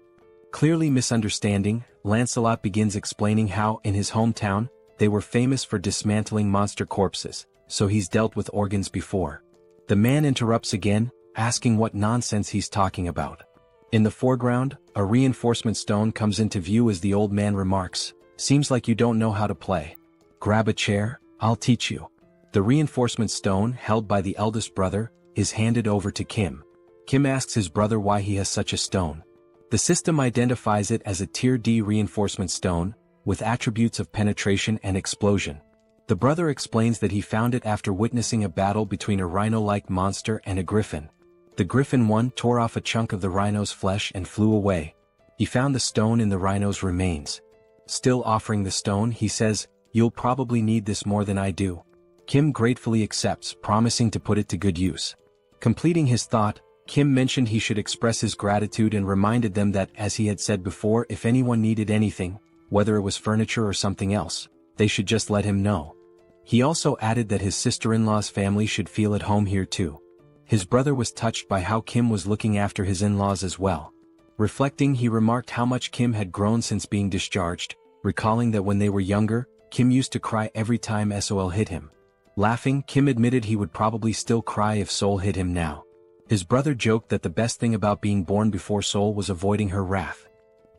Clearly misunderstanding, Lancelot begins explaining how, in his hometown, they were famous for dismantling monster corpses, so he's dealt with organs before. The man interrupts again, asking what nonsense he's talking about. In the foreground, a reinforcement stone comes into view as the old man remarks, "Seems like you don't know how to play. Grab a chair, I'll teach you." The reinforcement stone, held by the eldest brother, is handed over to Kim. Kim asks his brother why he has such a stone. The system identifies it as a Tier D reinforcement stone, with attributes of penetration and explosion. The brother explains that he found it after witnessing a battle between a rhino-like monster and a griffin. The griffin one tore off a chunk of the rhino's flesh and flew away. He found the stone in the rhino's remains. Still offering the stone, he says, "You'll probably need this more than I do." Kim gratefully accepts, promising to put it to good use. Completing his thought, Kim mentioned he should express his gratitude and reminded them that, as he had said before, if anyone needed anything, whether it was furniture or something else, they should just let him know. He also added that his sister-in-law's family should feel at home here too. His brother was touched by how Kim was looking after his in-laws as well. Reflecting, he remarked how much Kim had grown since being discharged, recalling that when they were younger, Kim used to cry every time Seoul hit him. Laughing, Kim admitted he would probably still cry if Seoul hit him now. His brother joked that the best thing about being born before Seoul was avoiding her wrath.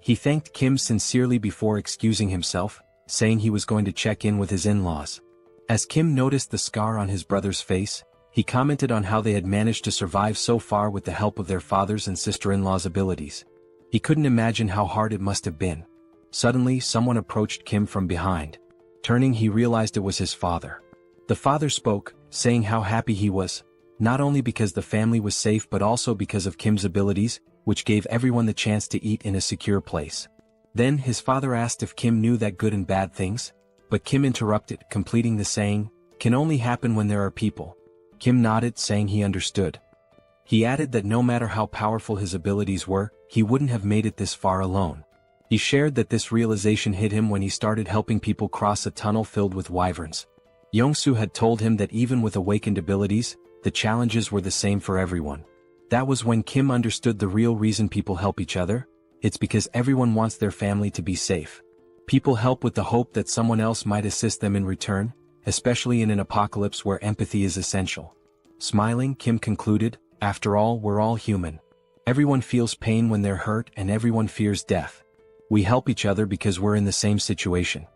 He thanked Kim sincerely before excusing himself, saying he was going to check in with his in-laws. As Kim noticed the scar on his brother's face, he commented on how they had managed to survive so far with the help of their father's and sister-in-law's abilities. He couldn't imagine how hard it must have been. Suddenly, someone approached Kim from behind. Turning, he realized it was his father. The father spoke, saying how happy he was, not only because the family was safe but also because of Kim's abilities, which gave everyone the chance to eat in a secure place. Then his father asked if Kim knew that good and bad things, but Kim interrupted, completing the saying, "Can only happen when there are people." Kim nodded, saying he understood. He added that no matter how powerful his abilities were, he wouldn't have made it this far alone. He shared that this realization hit him when he started helping people cross a tunnel filled with wyverns. Yongsoo had told him that even with awakened abilities, the challenges were the same for everyone. That was when Kim understood the real reason people help each other. It's because everyone wants their family to be safe. People help with the hope that someone else might assist them in return, especially in an apocalypse where empathy is essential. Smiling, Kim concluded, "After all, we're all human. Everyone feels pain when they're hurt and everyone fears death. We help each other because we're in the same situation.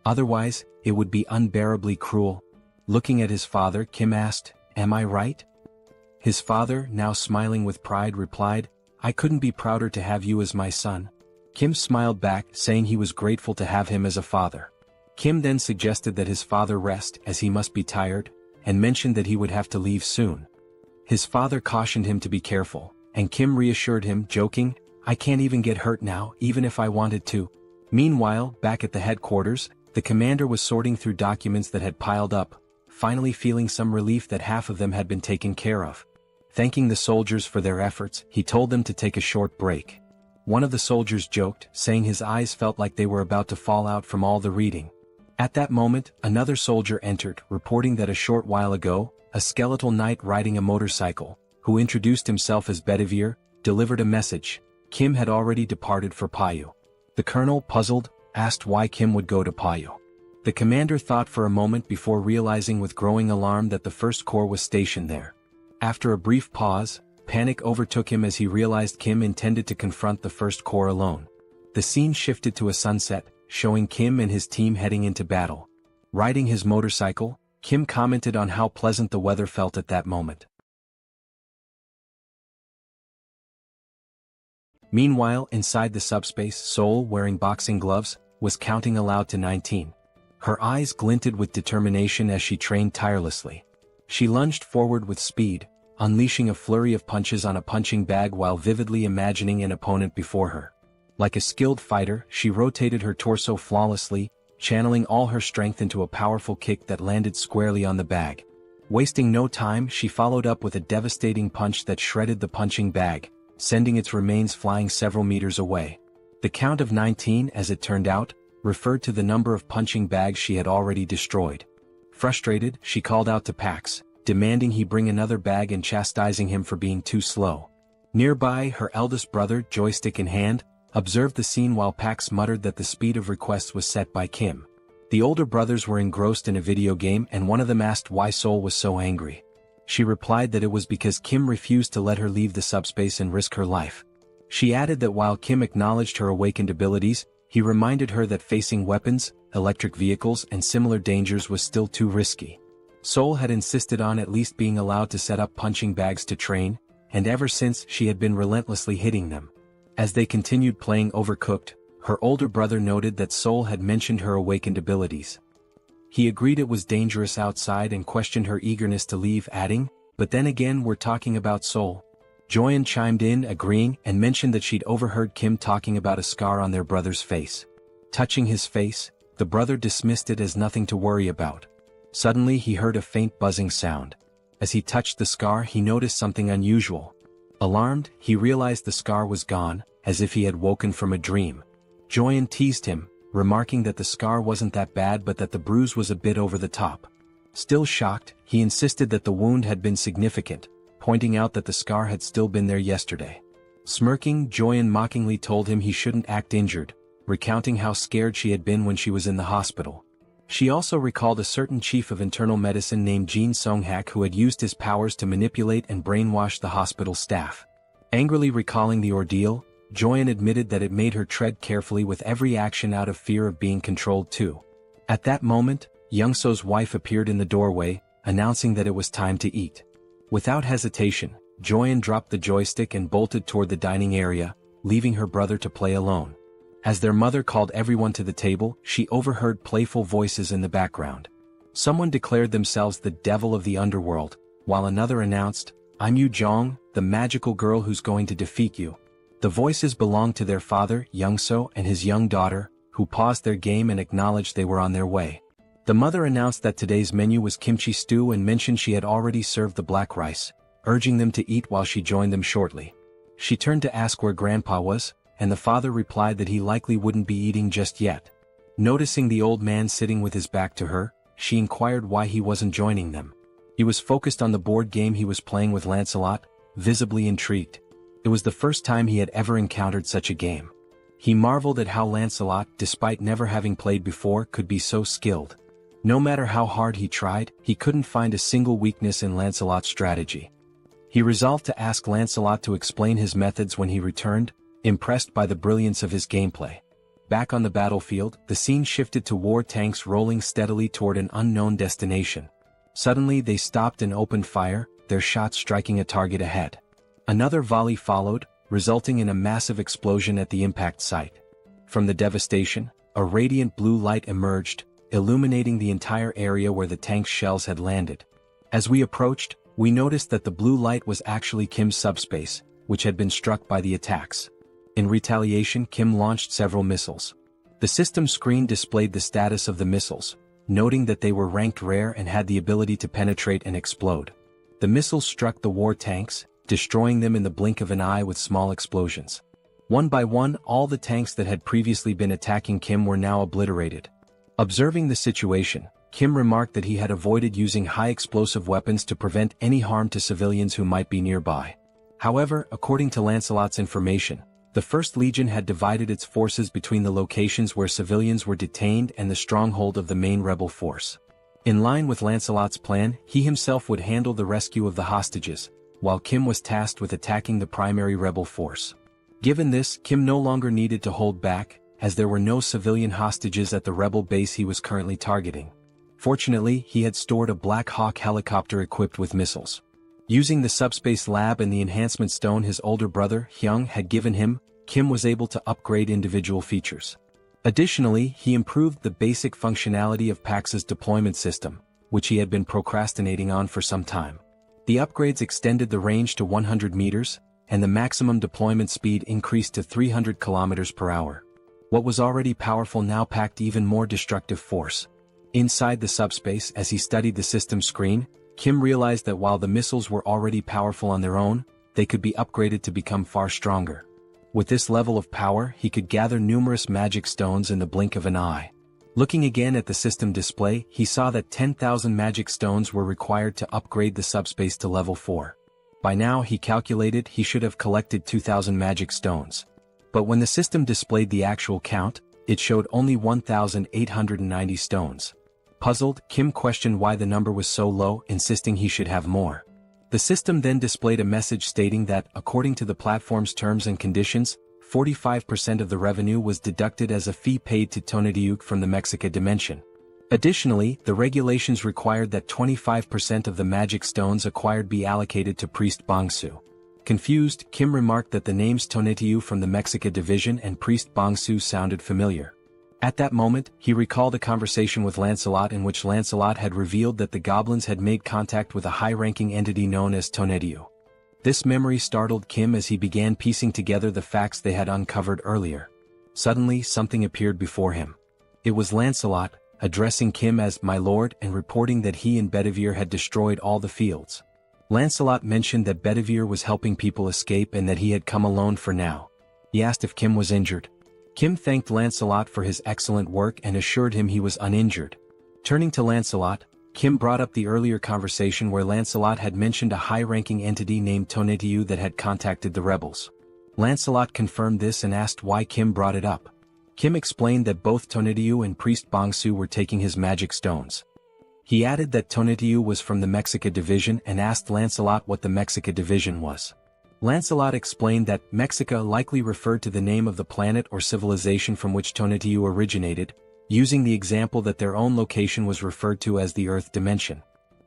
Otherwise, it would be unbearably cruel." Looking at his father, Kim asked, "Am I right?" His father, now smiling with pride, replied, "I couldn't be prouder to have you as my son." Kim smiled back, saying he was grateful to have him as a father. Kim then suggested that his father rest as he must be tired, and mentioned that he would have to leave soon. His father cautioned him to be careful, and Kim reassured him, joking, "I can't even get hurt now, even if I wanted to." Meanwhile, back at the headquarters, the commander was sorting through documents that had piled up, finally feeling some relief that half of them had been taken care of. Thanking the soldiers for their efforts, he told them to take a short break. One of the soldiers joked, saying his eyes felt like they were about to fall out from all the reading. At that moment, another soldier entered, reporting that a short while ago, a skeletal knight riding a motorcycle, who introduced himself as Bedivere, delivered a message. Kim had already departed for Payu. The colonel, puzzled, asked why Kim would go to Payu. The commander thought for a moment before realizing with growing alarm that the First Corps was stationed there. After a brief pause, panic overtook him as he realized Kim intended to confront the First Corps alone. The scene shifted to a sunset, showing Kim and his team heading into battle. Riding his motorcycle, Kim commented on how pleasant the weather felt at that moment. Meanwhile, inside the subspace, Seoul, wearing boxing gloves, was counting aloud to 19. Her eyes glinted with determination as she trained tirelessly. She lunged forward with speed, unleashing a flurry of punches on a punching bag while vividly imagining an opponent before her. Like a skilled fighter, she rotated her torso flawlessly, channeling all her strength into a powerful kick that landed squarely on the bag. Wasting no time, she followed up with a devastating punch that shredded the punching bag, sending its remains flying several meters away. The count of 19, as it turned out, referred to the number of punching bags she had already destroyed. Frustrated, she called out to Pax, demanding he bring another bag and chastising him for being too slow. Nearby, her eldest brother, joystick in hand, observed the scene while Pax muttered that the speed of requests was set by Kim. The older brothers were engrossed in a video game and one of them asked why Seoul was so angry. She replied that it was because Kim refused to let her leave the subspace and risk her life. She added that while Kim acknowledged her awakened abilities, he reminded her that facing weapons, electric vehicles and similar dangers was still too risky. Seoul had insisted on at least being allowed to set up punching bags to train, and ever since she had been relentlessly hitting them. As they continued playing Overcooked, her older brother noted that Seoul had mentioned her awakened abilities. He agreed it was dangerous outside and questioned her eagerness to leave, adding, "But then again, we're talking about Seoul." Joyeon chimed in, agreeing, and mentioned that she'd overheard Kim talking about a scar on their brother's face. Touching his face, the brother dismissed it as nothing to worry about. Suddenly he heard a faint buzzing sound. As he touched the scar, he noticed something unusual. Alarmed, he realized the scar was gone, as if he had woken from a dream. Joyeon teased him, remarking that the scar wasn't that bad but that the bruise was a bit over the top. Still shocked, he insisted that the wound had been significant, pointing out that the scar had still been there yesterday. Smirking, Joyeon mockingly told him he shouldn't act injured, recounting how scared she had been when she was in the hospital. She also recalled a certain chief of internal medicine named Jin Sung-hak who had used his powers to manipulate and brainwash the hospital staff. Angrily recalling the ordeal, Joyeon admitted that it made her tread carefully with every action out of fear of being controlled too. At that moment, Youngso's wife appeared in the doorway, announcing that it was time to eat. Without hesitation, Joyeon dropped the joystick and bolted toward the dining area, leaving her brother to play alone. As their mother called everyone to the table, she overheard playful voices in the background. Someone declared themselves the devil of the underworld, while another announced, "I'm Yu Jong, the magical girl who's going to defeat you." The voices belonged to their father, Youngso, and his young daughter, who paused their game and acknowledged they were on their way. The mother announced that today's menu was kimchi stew and mentioned she had already served the black rice, urging them to eat while she joined them shortly. She turned to ask where Grandpa was, and the father replied that he likely wouldn't be eating just yet. Noticing the old man sitting with his back to her, she inquired why he wasn't joining them. He was focused on the board game he was playing with Lancelot, visibly intrigued. It was the first time he had ever encountered such a game. He marveled at how Lancelot, despite never having played before, could be so skilled. No matter how hard he tried, he couldn't find a single weakness in Lancelot's strategy. He resolved to ask Lancelot to explain his methods when he returned, impressed by the brilliance of his gameplay. Back on the battlefield, the scene shifted to war tanks rolling steadily toward an unknown destination. Suddenly they stopped and opened fire, their shots striking a target ahead. Another volley followed, resulting in a massive explosion at the impact site. From the devastation, a radiant blue light emerged, illuminating the entire area where the tank's shells had landed. As we approached, we noticed that the blue light was actually Kim's subspace, which had been struck by the attacks. In retaliation, Kim launched several missiles. The system screen displayed the status of the missiles, noting that they were ranked rare and had the ability to penetrate and explode. The missiles struck the war tanks, destroying them in the blink of an eye with small explosions. One by one, all the tanks that had previously been attacking Kim were now obliterated. Observing the situation, Kim remarked that he had avoided using high explosive weapons to prevent any harm to civilians who might be nearby. However, according to Lancelot's information, the First Legion had divided its forces between the locations where civilians were detained and the stronghold of the main rebel force. In line with Lancelot's plan, he himself would handle the rescue of the hostages, while Kim was tasked with attacking the primary rebel force. Given this, Kim no longer needed to hold back, as there were no civilian hostages at the rebel base he was currently targeting. Fortunately, he had stored a Black Hawk helicopter equipped with missiles. Using the subspace lab and the enhancement stone his older brother, Hyung, had given him, Kim was able to upgrade individual features. Additionally, he improved the basic functionality of Pax's deployment system, which he had been procrastinating on for some time. The upgrades extended the range to 100 meters, and the maximum deployment speed increased to 300 kilometers per hour. What was already powerful now packed even more destructive force. Inside the subspace, as he studied the system screen, Kim realized that while the missiles were already powerful on their own, they could be upgraded to become far stronger. With this level of power, he could gather numerous magic stones in the blink of an eye. Looking again at the system display, he saw that 10,000 magic stones were required to upgrade the subspace to level 4. By now, he calculated he should have collected 2,000 magic stones. But when the system displayed the actual count, it showed only 1,890 stones. Puzzled, Kim questioned why the number was so low, insisting he should have more. The system then displayed a message stating that, according to the platform's terms and conditions, 45% of the revenue was deducted as a fee paid to Tonatiuh from the Mexica dimension. Additionally, the regulations required that 25% of the magic stones acquired be allocated to Priest Bongsu. Confused, Kim remarked that the names Tonatiuh from the Mexica division and Priest Bongsu sounded familiar. At that moment, he recalled a conversation with Lancelot in which Lancelot had revealed that the goblins had made contact with a high-ranking entity known as Tonatiuh. This memory startled Kim as he began piecing together the facts they had uncovered earlier. Suddenly, something appeared before him. It was Lancelot, addressing Kim as "my lord" and reporting that he and Bedivere had destroyed all the fields. Lancelot mentioned that Bedivere was helping people escape and that he had come alone for now. He asked if Kim was injured. Kim thanked Lancelot for his excellent work and assured him he was uninjured. Turning to Lancelot, Kim brought up the earlier conversation where Lancelot had mentioned a high-ranking entity named Tonatiuh that had contacted the rebels. Lancelot confirmed this and asked why Kim brought it up. Kim explained that both Tonatiuh and Priest Bongsu were taking his magic stones. He added that Tonatiuh was from the Mexica division and asked Lancelot what the Mexica division was. Lancelot explained that Mexica likely referred to the name of the planet or civilization from which Tonatiuh originated, using the example that their own location was referred to as the Earth dimension.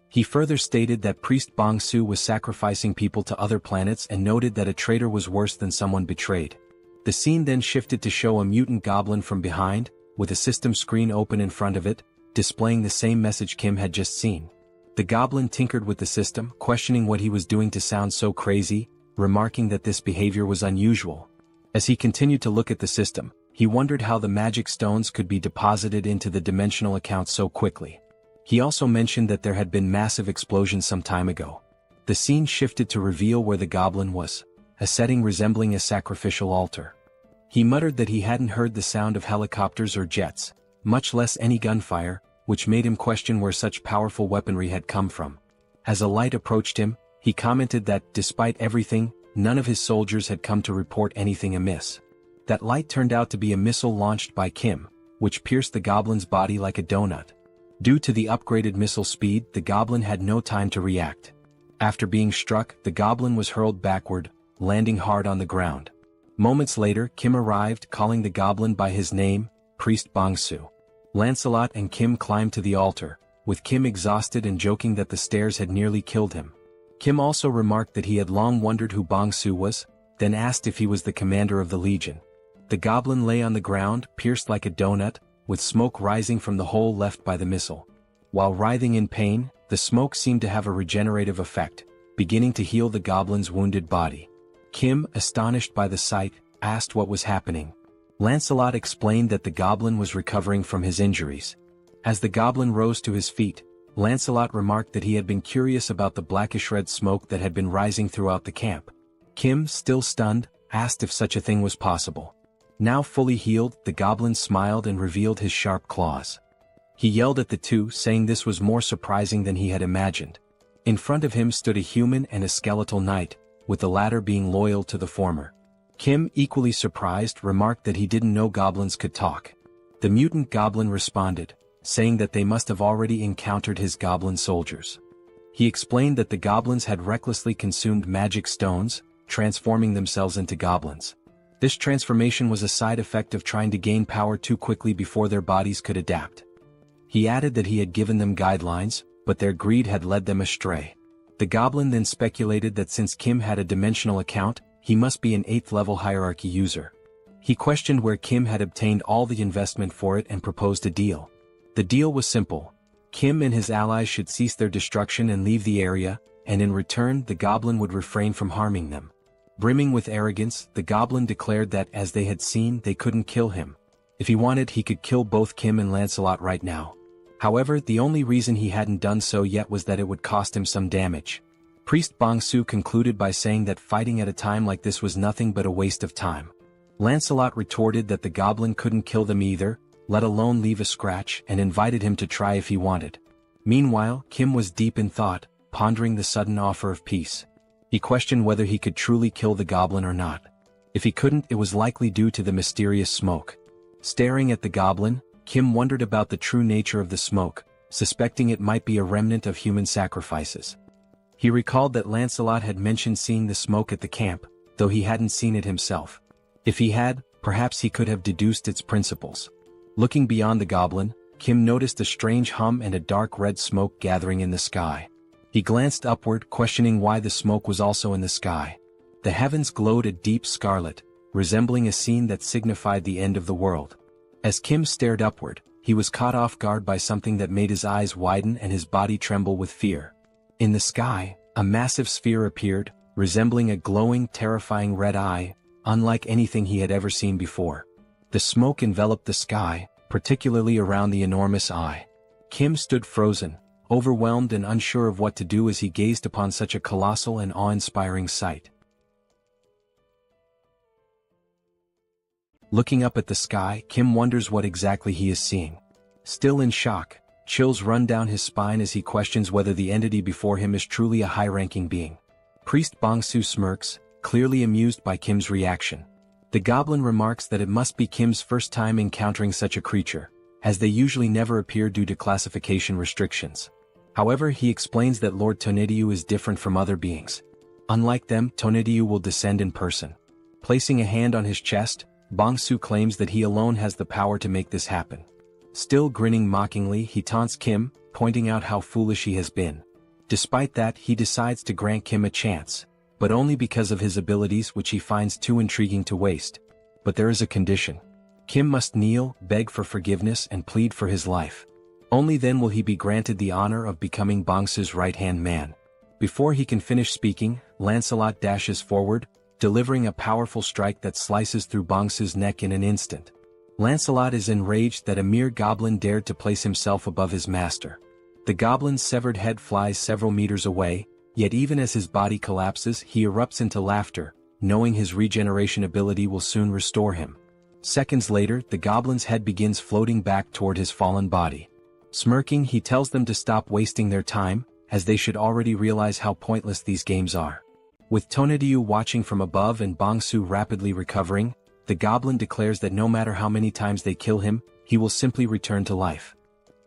He further stated that Priest Bongsu was sacrificing people to other planets and noted that a traitor was worse than someone betrayed. The scene then shifted to show a mutant goblin from behind, with a system screen open in front of it, displaying the same message Kim had just seen. The goblin tinkered with the system, questioning what he was doing to sound so crazy, remarking that this behavior was unusual. As he continued to look at the system, he wondered how the magic stones could be deposited into the dimensional account so quickly. He also mentioned that there had been massive explosions some time ago. The scene shifted to reveal where the goblin was, a setting resembling a sacrificial altar. He muttered that he hadn't heard the sound of helicopters or jets, much less any gunfire, which made him question where such powerful weaponry had come from. As a light approached him, he commented that, despite everything, none of his soldiers had come to report anything amiss. That light turned out to be a missile launched by Kim, which pierced the goblin's body like a donut. Due to the upgraded missile speed, the goblin had no time to react. After being struck, the goblin was hurled backward, landing hard on the ground. Moments later, Kim arrived, calling the goblin by his name, Priest Bongsu. Lancelot and Kim climbed to the altar, with Kim exhausted and joking that the stairs had nearly killed him. Kim also remarked that he had long wondered who Bongsu was, then asked if he was the commander of the legion. The goblin lay on the ground, pierced like a donut, with smoke rising from the hole left by the missile. While writhing in pain, the smoke seemed to have a regenerative effect, beginning to heal the goblin's wounded body. Kim, astonished by the sight, asked what was happening. Lancelot explained that the goblin was recovering from his injuries. As the goblin rose to his feet, Lancelot remarked that he had been curious about the blackish red smoke that had been rising throughout the camp. Kim, still stunned, asked if such a thing was possible. Now fully healed, the goblin smiled and revealed his sharp claws. He yelled at the two, saying this was more surprising than he had imagined. In front of him stood a human and a skeletal knight, with the latter being loyal to the former. Kim, equally surprised, remarked that he didn't know goblins could talk. The mutant goblin responded, saying that they must have already encountered his goblin soldiers. He explained that the goblins had recklessly consumed magic stones, transforming themselves into goblins. This transformation was a side effect of trying to gain power too quickly before their bodies could adapt. He added that he had given them guidelines, but their greed had led them astray. The goblin then speculated that since Kim had a dimensional account, he must be an 8th level hierarchy user. He questioned where Kim had obtained all the investment for it and proposed a deal. The deal was simple. Kim and his allies should cease their destruction and leave the area, and in return the goblin would refrain from harming them. Brimming with arrogance, the goblin declared that, as they had seen, they couldn't kill him. If he wanted, he could kill both Kim and Lancelot right now. However, the only reason he hadn't done so yet was that it would cost him some damage. Priest Bongsu concluded by saying that fighting at a time like this was nothing but a waste of time. Lancelot retorted that the goblin couldn't kill them either, let alone leave a scratch, and invited him to try if he wanted. Meanwhile, Kim was deep in thought, pondering the sudden offer of peace. He questioned whether he could truly kill the goblin or not. If he couldn't, it was likely due to the mysterious smoke. Staring at the goblin, Kim wondered about the true nature of the smoke, suspecting it might be a remnant of human sacrifices. He recalled that Lancelot had mentioned seeing the smoke at the camp, though he hadn't seen it himself. If he had, perhaps he could have deduced its principles. Looking beyond the goblin, Kim noticed a strange hum and a dark red smoke gathering in the sky. He glanced upward, questioning why the smoke was also in the sky. The heavens glowed a deep scarlet, resembling a scene that signified the end of the world. As Kim stared upward, he was caught off guard by something that made his eyes widen and his body tremble with fear. In the sky, a massive sphere appeared, resembling a glowing, terrifying red eye, unlike anything he had ever seen before. The smoke enveloped the sky, particularly around the enormous eye. Kim stood frozen, overwhelmed and unsure of what to do as he gazed upon such a colossal and awe-inspiring sight. Looking up at the sky, Kim wonders what exactly he is seeing. Still in shock, chills run down his spine as he questions whether the entity before him is truly a high-ranking being. Priest Bongsu smirks, clearly amused by Kim's reaction. The goblin remarks that it must be Kim's first time encountering such a creature, as they usually never appear due to classification restrictions. However, he explains that Lord Tonediu is different from other beings. Unlike them, Tonediu will descend in person. Placing a hand on his chest, Bongsu claims that he alone has the power to make this happen. Still grinning mockingly, he taunts Kim, pointing out how foolish he has been. Despite that, he decides to grant Kim a chance, but only because of his abilities, which he finds too intriguing to waste. But there is a condition. Kim must kneel, beg for forgiveness and plead for his life. Only then will he be granted the honor of becoming Bongsu's right-hand man. Before he can finish speaking, Lancelot dashes forward, delivering a powerful strike that slices through Bongsu's neck in an instant. Lancelot is enraged that a mere goblin dared to place himself above his master. The goblin's severed head flies several meters away, Yet even as his body collapses, he erupts into laughter, knowing his regeneration ability will soon restore him. Seconds later, the goblin's head begins floating back toward his fallen body. Smirking, he tells them to stop wasting their time, as they should already realize how pointless these games are. With Tonatiuh watching from above and Bongsu rapidly recovering, the goblin declares that no matter how many times they kill him, he will simply return to life.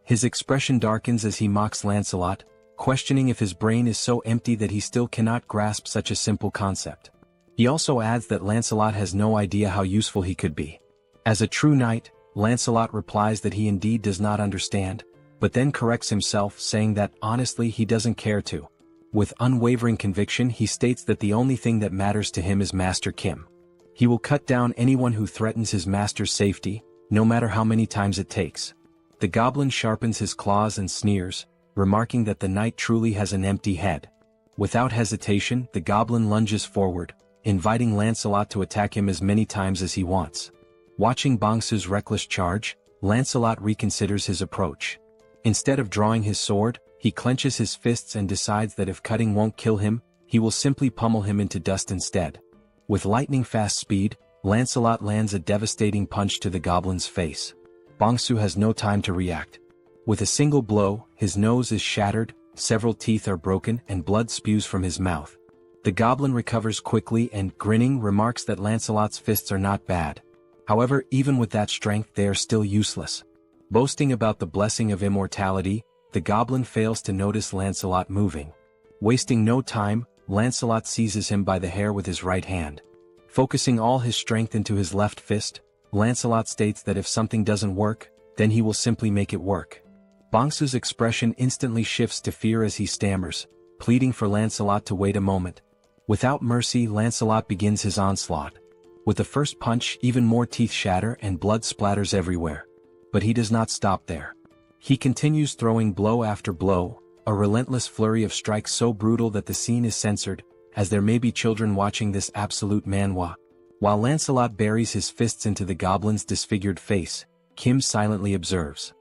His expression darkens as he mocks Lancelot, questioning if his brain is so empty that he still cannot grasp such a simple concept. He also adds that Lancelot has no idea how useful he could be. As a true knight, Lancelot replies that he indeed does not understand, but then corrects himself, saying that honestly he doesn't care to. With unwavering conviction, he states that the only thing that matters to him is Master Kim. He will cut down anyone who threatens his master's safety, no matter how many times it takes. The goblin sharpens his claws and sneers, remarking that the knight truly has an empty head. Without hesitation, the goblin lunges forward, inviting Lancelot to attack him as many times as he wants. Watching Bongsu's reckless charge, Lancelot reconsiders his approach. Instead of drawing his sword, he clenches his fists and decides that if cutting won't kill him, he will simply pummel him into dust instead. With lightning-fast speed, Lancelot lands a devastating punch to the goblin's face. Bongsu has no time to react. With a single blow, his nose is shattered, several teeth are broken, and blood spews from his mouth. The goblin recovers quickly and, grinning, remarks that Lancelot's fists are not bad. However, even with that strength, they are still useless. Boasting about the blessing of immortality, the goblin fails to notice Lancelot moving. Wasting no time, Lancelot seizes him by the hair with his right hand. Focusing all his strength into his left fist, Lancelot states that if something doesn't work, then he will simply make it work. Bongsu's expression instantly shifts to fear as he stammers, pleading for Lancelot to wait a moment. Without mercy, Lancelot begins his onslaught. With the first punch, even more teeth shatter and blood splatters everywhere. But he does not stop there. He continues throwing blow after blow, a relentless flurry of strikes so brutal that the scene is censored, as there may be children watching this absolute manhwa. While Lancelot buries his fists into the goblin's disfigured face, Kim silently observes.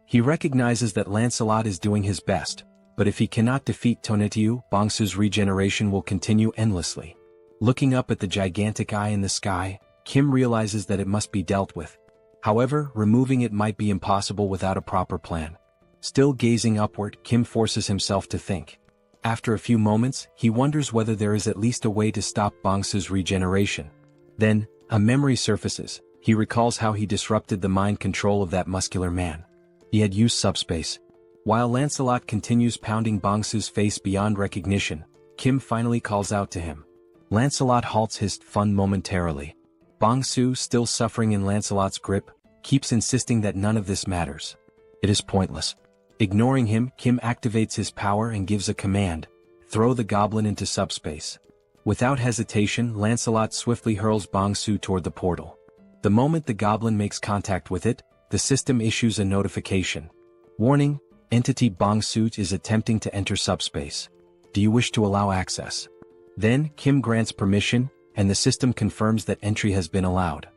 He recognizes that Lancelot is doing his best, but if he cannot defeat Tonatiuh, Bongsu's regeneration will continue endlessly. Looking up at the gigantic eye in the sky, Kim realizes that it must be dealt with. However, removing it might be impossible without a proper plan. Still gazing upward, Kim forces himself to think. After a few moments, he wonders whether there is at least a way to stop Bongsu's regeneration. Then, a memory surfaces. He recalls how he disrupted the mind control of that muscular man. He had used SUBSPACE. While Lancelot continues pounding Bongsu's face beyond recognition, Kim finally calls out to him. Lancelot halts his fun momentarily. Bongsu, still suffering in Lancelot's grip, keeps insisting that none of this matters. It is pointless. Ignoring him, Kim activates his power and gives a command: throw the goblin into SUBSPACE. Without hesitation, Lancelot swiftly hurls Bongsu toward the portal. The moment the goblin makes contact with it, the system issues a notification. Warning: Entity Bongsu is attempting to enter SUBSPACE. Do you wish to allow access? Then, Kim grants permission, and the system confirms that entry has been allowed.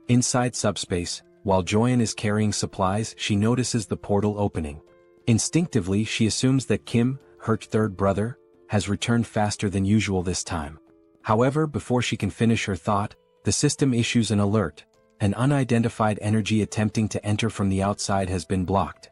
Inside SUBSPACE, while Joyeon is carrying supplies, she notices the portal opening. Instinctively, she assumes that Kim, her third brother, has returned faster than usual this time. However, before she can finish her thought, the system issues an alert. An unidentified energy attempting to enter from the outside has been blocked.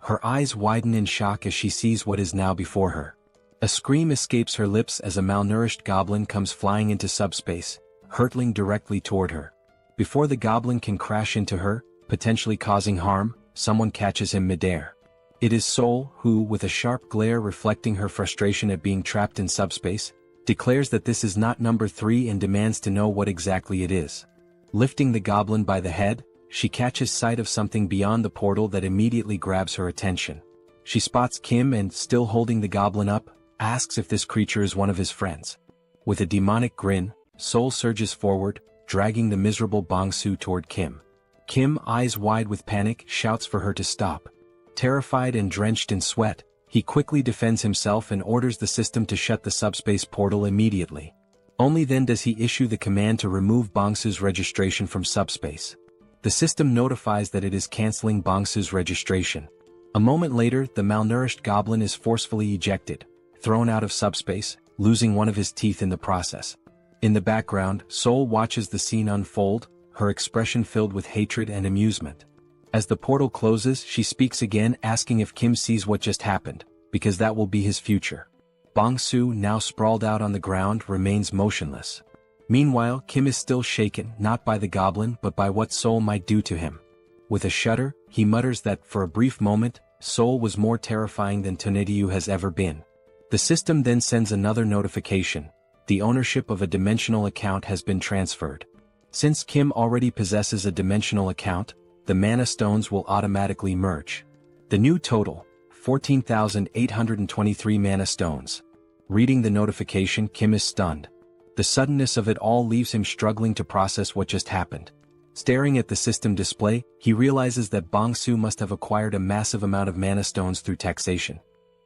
Her eyes widen in shock as she sees what is now before her. A scream escapes her lips as a malnourished goblin comes flying into SUBSPACE, hurtling directly toward her. Before the goblin can crash into her, potentially causing harm, someone catches him midair. It is Seoul, who, with a sharp glare reflecting her frustration at being trapped in SUBSPACE, declares that this is not number 3 and demands to know what exactly it is. Lifting the goblin by the head, she catches sight of something beyond the portal that immediately grabs her attention. She spots Kim and, still holding the goblin up, asks if this creature is one of his friends. With a demonic grin, Seoul surges forward, dragging the miserable Bongsu toward Kim. Kim, eyes wide with panic, shouts for her to stop. Terrified and drenched in sweat, he quickly defends himself and orders the system to shut the SUBSPACE portal immediately. Only then does he issue the command to remove Bongsu's registration from SUBSPACE. The system notifies that it is canceling Bongsu's registration. A moment later, the malnourished goblin is forcefully ejected, thrown out of subspace, losing one of his teeth in the process. In the background, Seoul watches the scene unfold, her expression filled with hatred and amusement. As the portal closes, she speaks again, asking if Kim sees what just happened, because that will be his future. Bong-soo, now sprawled out on the ground, remains motionless. Meanwhile, Kim is still shaken, not by the goblin but by what Seoul might do to him. With a shudder, he mutters that, for a brief moment, Seoul was more terrifying than Tonetiyu has ever been. The system then sends another notification. The ownership of a dimensional account has been transferred. Since Kim already possesses a dimensional account, the mana stones will automatically merge. The new total, 14,823 mana stones. Reading the notification, Kim is stunned. The suddenness of it all leaves him struggling to process what just happened. Staring at the system display, he realizes that Bong-soo must have acquired a massive amount of mana stones through taxation.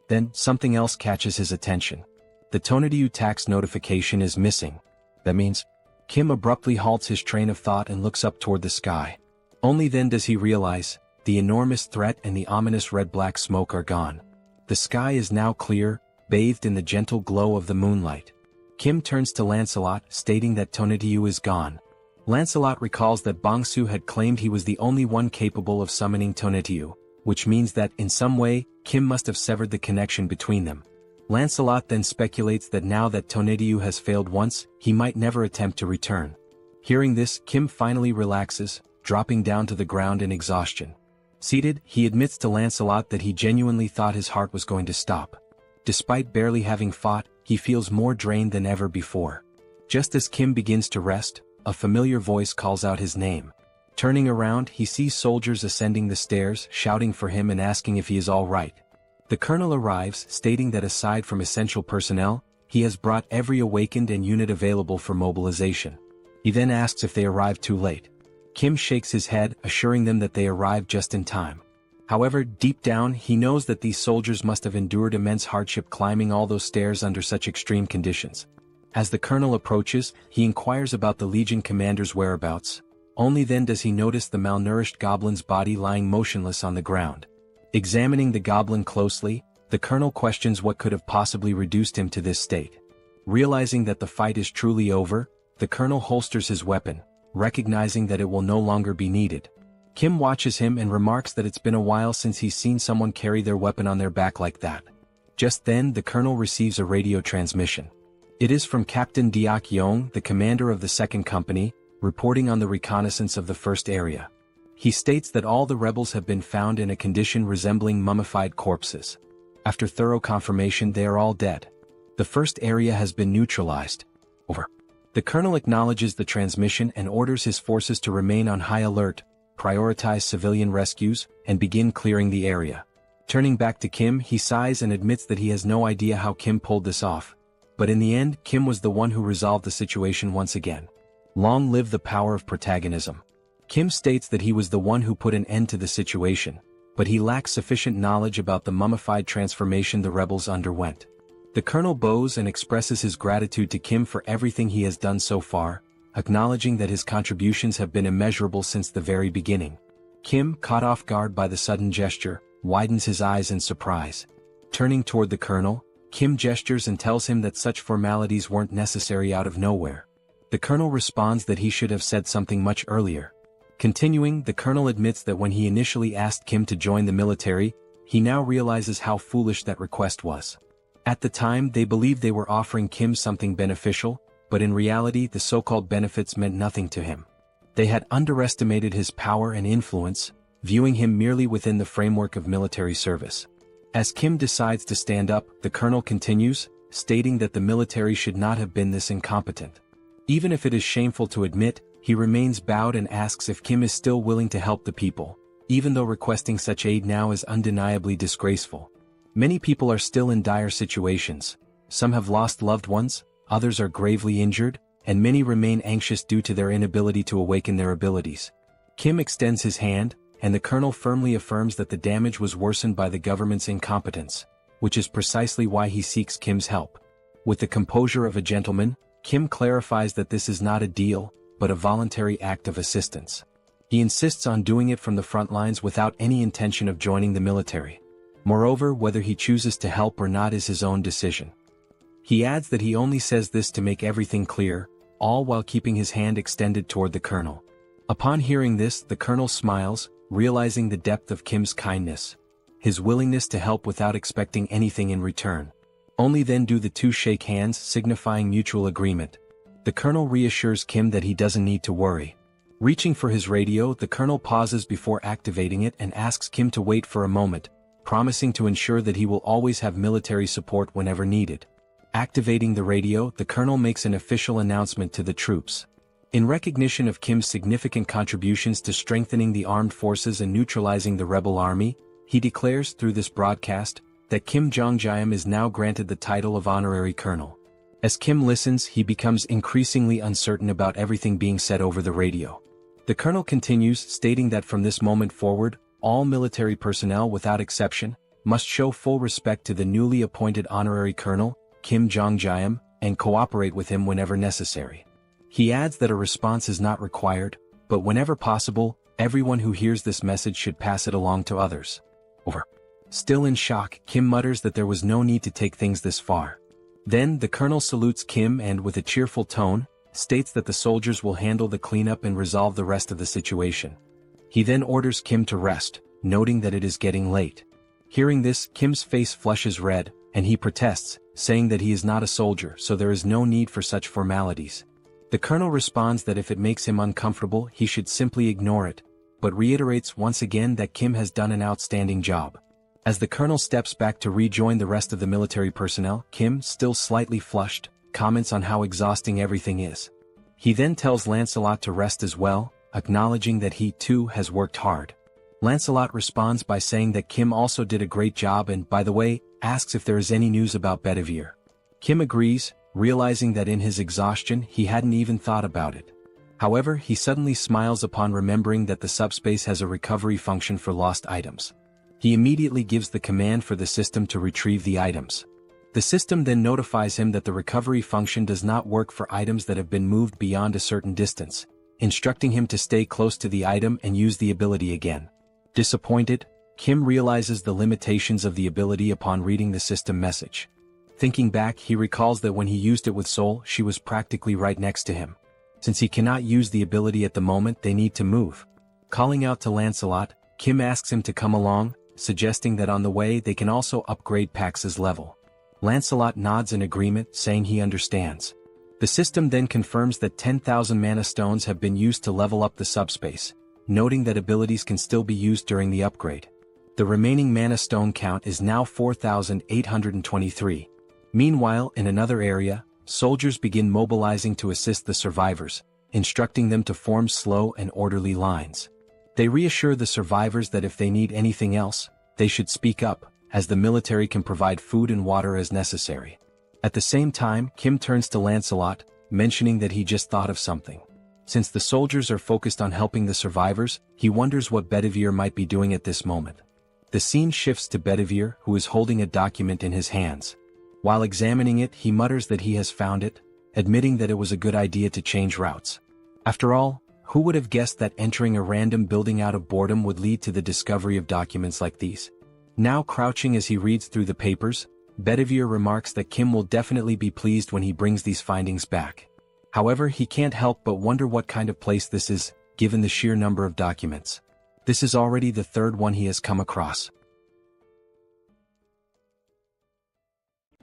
Then, something else catches his attention. The Tonetiyu tax notification is missing. That means, Kim abruptly halts his train of thought and looks up toward the sky. Only then does he realize, the enormous threat and the ominous red-black smoke are gone. The sky is now clear, bathed in the gentle glow of the moonlight. Kim turns to Lancelot, stating that Tonetiyu is gone. Lancelot recalls that Bong-soo had claimed he was the only one capable of summoning Tonetiyu, which means that, in some way, Kim must have severed the connection between them. Lancelot then speculates that now that Tonetiyu has failed once, he might never attempt to return. Hearing this, Kim finally relaxes, dropping down to the ground in exhaustion. Seated, he admits to Lancelot that he genuinely thought his heart was going to stop. Despite barely having fought, he feels more drained than ever before. Just as Kim begins to rest, a familiar voice calls out his name. Turning around, he sees soldiers ascending the stairs, shouting for him and asking if he is all right. The colonel arrives, stating that aside from essential personnel, he has brought every awakened and unit available for mobilization. He then asks if they arrived too late. Kim shakes his head, assuring them that they arrived just in time. However, deep down, he knows that these soldiers must have endured immense hardship climbing all those stairs under such extreme conditions. As the colonel approaches, he inquires about the Legion commander's whereabouts. Only then does he notice the malnourished goblin's body lying motionless on the ground. Examining the goblin closely, the colonel questions what could have possibly reduced him to this state. Realizing that the fight is truly over, the colonel holsters his weapon, recognizing that it will no longer be needed. Kim watches him and remarks that it's been a while since he's seen someone carry their weapon on their back like that. Just then, the colonel receives a radio transmission. It is from Captain Deok Yong, the commander of the second company, reporting on the reconnaissance of the first area. He states that all the rebels have been found in a condition resembling mummified corpses. After thorough confirmation, they are all dead. The first area has been neutralized. Over. The colonel acknowledges the transmission and orders his forces to remain on high alert, prioritize civilian rescues, and begin clearing the area. Turning back to Kim, he sighs and admits that he has no idea how Kim pulled this off. But in the end, Kim was the one who resolved the situation once again. Long live the power of protagonism. Kim states that he was the one who put an end to the situation, but he lacks sufficient knowledge about the mummified transformation the rebels underwent. The colonel bows and expresses his gratitude to Kim for everything he has done so far, acknowledging that his contributions have been immeasurable since the very beginning. Kim, caught off guard by the sudden gesture, widens his eyes in surprise. Turning toward the colonel, Kim gestures and tells him that such formalities weren't necessary out of nowhere. The colonel responds that he should have said something much earlier. Continuing, the colonel admits that when he initially asked Kim to join the military, he now realizes how foolish that request was. At the time, they believed they were offering Kim something beneficial, but in reality the so-called benefits meant nothing to him. They had underestimated his power and influence, viewing him merely within the framework of military service. As Kim decides to stand up, the colonel continues, stating that the military should not have been this incompetent. Even if it is shameful to admit, he remains bowed and asks if Kim is still willing to help the people, even though requesting such aid now is undeniably disgraceful. Many people are still in dire situations. Some have lost loved ones, others are gravely injured, and many remain anxious due to their inability to awaken their abilities. Kim extends his hand, and the colonel firmly affirms that the damage was worsened by the government's incompetence, which is precisely why he seeks Kim's help. With the composure of a gentleman, Kim clarifies that this is not a deal, but a voluntary act of assistance. He insists on doing it from the front lines without any intention of joining the military. Moreover, whether he chooses to help or not is his own decision. He adds that he only says this to make everything clear, all while keeping his hand extended toward the colonel. Upon hearing this, the colonel smiles, realizing the depth of Kim's kindness, his willingness to help without expecting anything in return. Only then do the two shake hands, signifying mutual agreement. The colonel reassures Kim that he doesn't need to worry. Reaching for his radio, the colonel pauses before activating it and asks Kim to wait for a moment, promising to ensure that he will always have military support whenever needed. Activating the radio, the colonel makes an official announcement to the troops. In recognition of Kim's significant contributions to strengthening the armed forces and neutralizing the rebel army, he declares through this broadcast that Kim Jeong-gyeom is now granted the title of honorary colonel. As Kim listens, he becomes increasingly uncertain about everything being said over the radio. The colonel continues, stating that from this moment forward, all military personnel without exception must show full respect to the newly appointed honorary colonel, Kim Jeong-gyeom, and cooperate with him whenever necessary. He adds that a response is not required, but whenever possible, everyone who hears this message should pass it along to others. Over. Still in shock, Kim mutters that there was no need to take things this far. Then, the colonel salutes Kim and, with a cheerful tone, states that the soldiers will handle the cleanup and resolve the rest of the situation. He then orders Kim to rest, noting that it is getting late. Hearing this, Kim's face flushes red, and he protests, saying that he is not a soldier, so there is no need for such formalities. The colonel responds that if it makes him uncomfortable, he should simply ignore it, but reiterates once again that Kim has done an outstanding job. As the colonel steps back to rejoin the rest of the military personnel, Kim, still slightly flushed, comments on how exhausting everything is. He then tells Lancelot to rest as well, acknowledging that he too has worked hard. Lancelot responds by saying that Kim also did a great job and, by the way, asks if there is any news about Bedivere. Kim agrees, realizing that in his exhaustion he hadn't even thought about it. However, he suddenly smiles upon remembering that the subspace has a recovery function for lost items. He immediately gives the command for the system to retrieve the items. The system then notifies him that the recovery function does not work for items that have been moved beyond a certain distance, instructing him to stay close to the item and use the ability again. Disappointed, Kim realizes the limitations of the ability upon reading the system message. Thinking back, he recalls that when he used it with Seoul, she was practically right next to him. Since he cannot use the ability at the moment, they need to move. Calling out to Lancelot, Kim asks him to come along, suggesting that on the way they can also upgrade Pax's level. Lancelot nods in agreement, saying he understands. The system then confirms that 10,000 mana stones have been used to level up the subspace, noting that abilities can still be used during the upgrade. The remaining mana stone count is now 4,823. Meanwhile, in another area, soldiers begin mobilizing to assist the survivors, instructing them to form slow and orderly lines. They reassure the survivors that if they need anything else, they should speak up, as the military can provide food and water as necessary. At the same time, Kim turns to Lancelot, mentioning that he just thought of something. Since the soldiers are focused on helping the survivors, he wonders what Bedivere might be doing at this moment. The scene shifts to Bedivere, who is holding a document in his hands. While examining it, he mutters that he has found it, admitting that it was a good idea to change routes. After all, who would have guessed that entering a random building out of boredom would lead to the discovery of documents like these? Now crouching as he reads through the papers, Bedivere remarks that Kim will definitely be pleased when he brings these findings back. However, he can't help but wonder what kind of place this is, given the sheer number of documents. This is already the third one he has come across.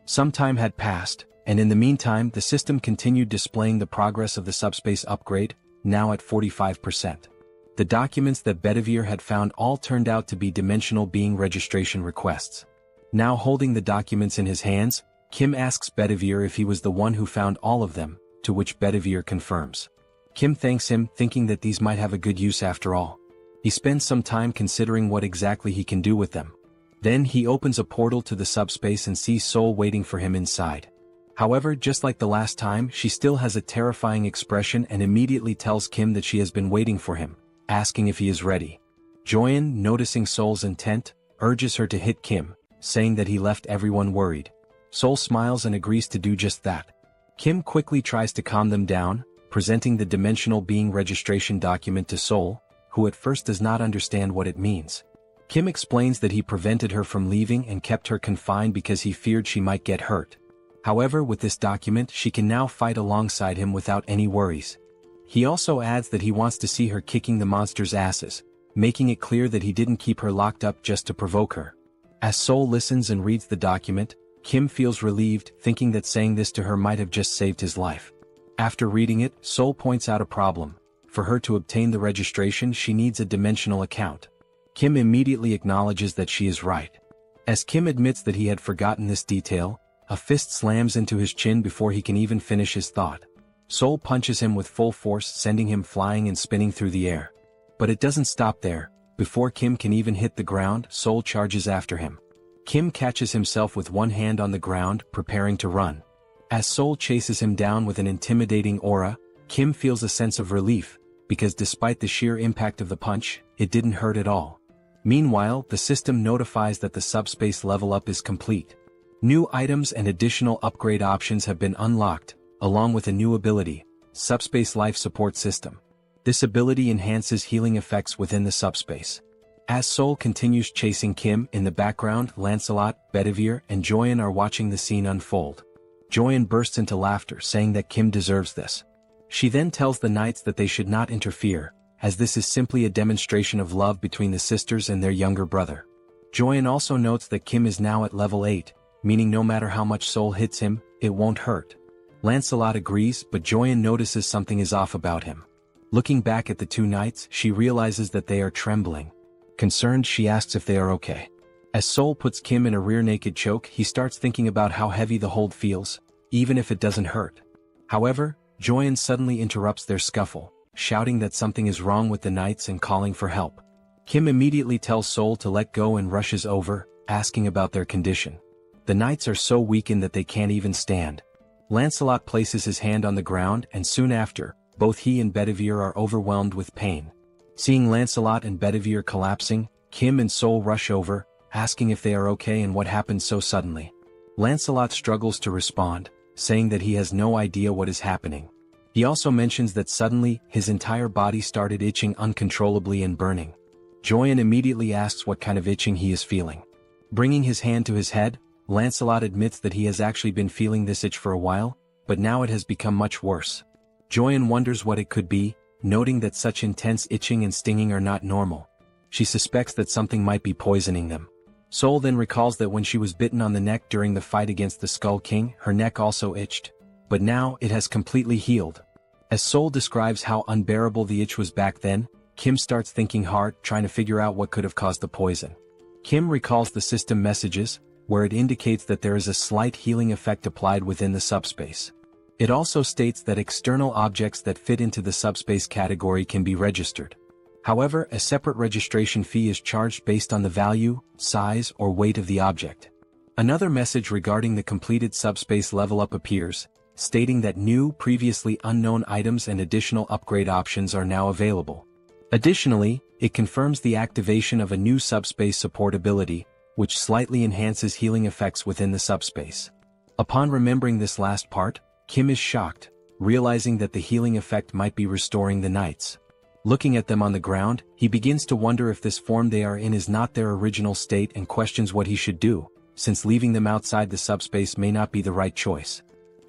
Some time had passed, and in the meantime the system continued displaying the progress of the subspace upgrade, now at 45%. The documents that Bedivere had found all turned out to be dimensional being registration requests. Now holding the documents in his hands, Kim asks Bedivere if he was the one who found all of them, to which Bedivere confirms. Kim thanks him, thinking that these might have a good use after all. He spends some time considering what exactly he can do with them. Then he opens a portal to the subspace and sees Seoul waiting for him inside. However, just like the last time, she still has a terrifying expression and immediately tells Kim that she has been waiting for him, asking if he is ready. Joyeon, noticing Seoul's intent, urges her to hit Kim, saying that he left everyone worried. Seoul smiles and agrees to do just that. Kim quickly tries to calm them down, presenting the dimensional being registration document to Seoul, who at first does not understand what it means. Kim explains that he prevented her from leaving and kept her confined because he feared she might get hurt. However, with this document she can now fight alongside him without any worries. He also adds that he wants to see her kicking the monster's asses, making it clear that he didn't keep her locked up just to provoke her. As Seoul listens and reads the document, Kim feels relieved, thinking that saying this to her might have just saved his life. After reading it, Seoul points out a problem. For her to obtain the registration, she needs a dimensional account. Kim immediately acknowledges that she is right. As Kim admits that he had forgotten this detail, a fist slams into his chin before he can even finish his thought. Seoul punches him with full force, sending him flying and spinning through the air. But it doesn't stop there. Before Kim can even hit the ground, Seoul charges after him. Kim catches himself with one hand on the ground, preparing to run. As Seoul chases him down with an intimidating aura, Kim feels a sense of relief, because despite the sheer impact of the punch, it didn't hurt at all. Meanwhile, the system notifies that the subspace level up is complete. New items and additional upgrade options have been unlocked, along with a new ability, Subspace Life Support System. This ability enhances healing effects within the subspace. As Seoul continues chasing Kim, in the background, Lancelot, Bedivere, and Joyeon are watching the scene unfold. Joyeon bursts into laughter, saying that Kim deserves this. She then tells the knights that they should not interfere, as this is simply a demonstration of love between the sisters and their younger brother. Joyeon also notes that Kim is now at level 8, meaning no matter how much Seoul hits him, it won't hurt. Lancelot agrees, but Joyeon notices something is off about him. Looking back at the two knights, she realizes that they are trembling. Concerned, she asks if they are okay. As Seoul puts Kim in a rear naked choke, he starts thinking about how heavy the hold feels, even if it doesn't hurt. However, Joyeon suddenly interrupts their scuffle, shouting that something is wrong with the knights and calling for help. Kim immediately tells Seoul to let go and rushes over, asking about their condition. The knights are so weakened that they can't even stand. Lancelot places his hand on the ground, and soon after, both he and Bedivere are overwhelmed with pain. Seeing Lancelot and Bedivere collapsing, Kim and Seoul rush over, asking if they are okay and what happened so suddenly. Lancelot struggles to respond, saying that he has no idea what is happening. He also mentions that suddenly, his entire body started itching uncontrollably and burning. Joyeon immediately asks what kind of itching he is feeling. Bringing his hand to his head, Lancelot admits that he has actually been feeling this itch for a while, but now it has become much worse. Joyeon wonders what it could be, noting that such intense itching and stinging are not normal. She suspects that something might be poisoning them. Seoul then recalls that when she was bitten on the neck during the fight against the Skull King, her neck also itched. But now, it has completely healed. As Seoul describes how unbearable the itch was back then, Kim starts thinking hard, trying to figure out what could have caused the poison. Kim recalls the system messages, where it indicates that there is a slight healing effect applied within the subspace. It also states that external objects that fit into the subspace category can be registered. However, a separate registration fee is charged based on the value, size, or weight of the object. Another message regarding the completed subspace level up appears, stating that new, previously unknown items and additional upgrade options are now available. Additionally, it confirms the activation of a new subspace support ability, which slightly enhances healing effects within the subspace. Upon remembering this last part, Kim is shocked, realizing that the healing effect might be restoring the knights. Looking at them on the ground, he begins to wonder if this form they are in is not their original state and questions what he should do, since leaving them outside the subspace may not be the right choice.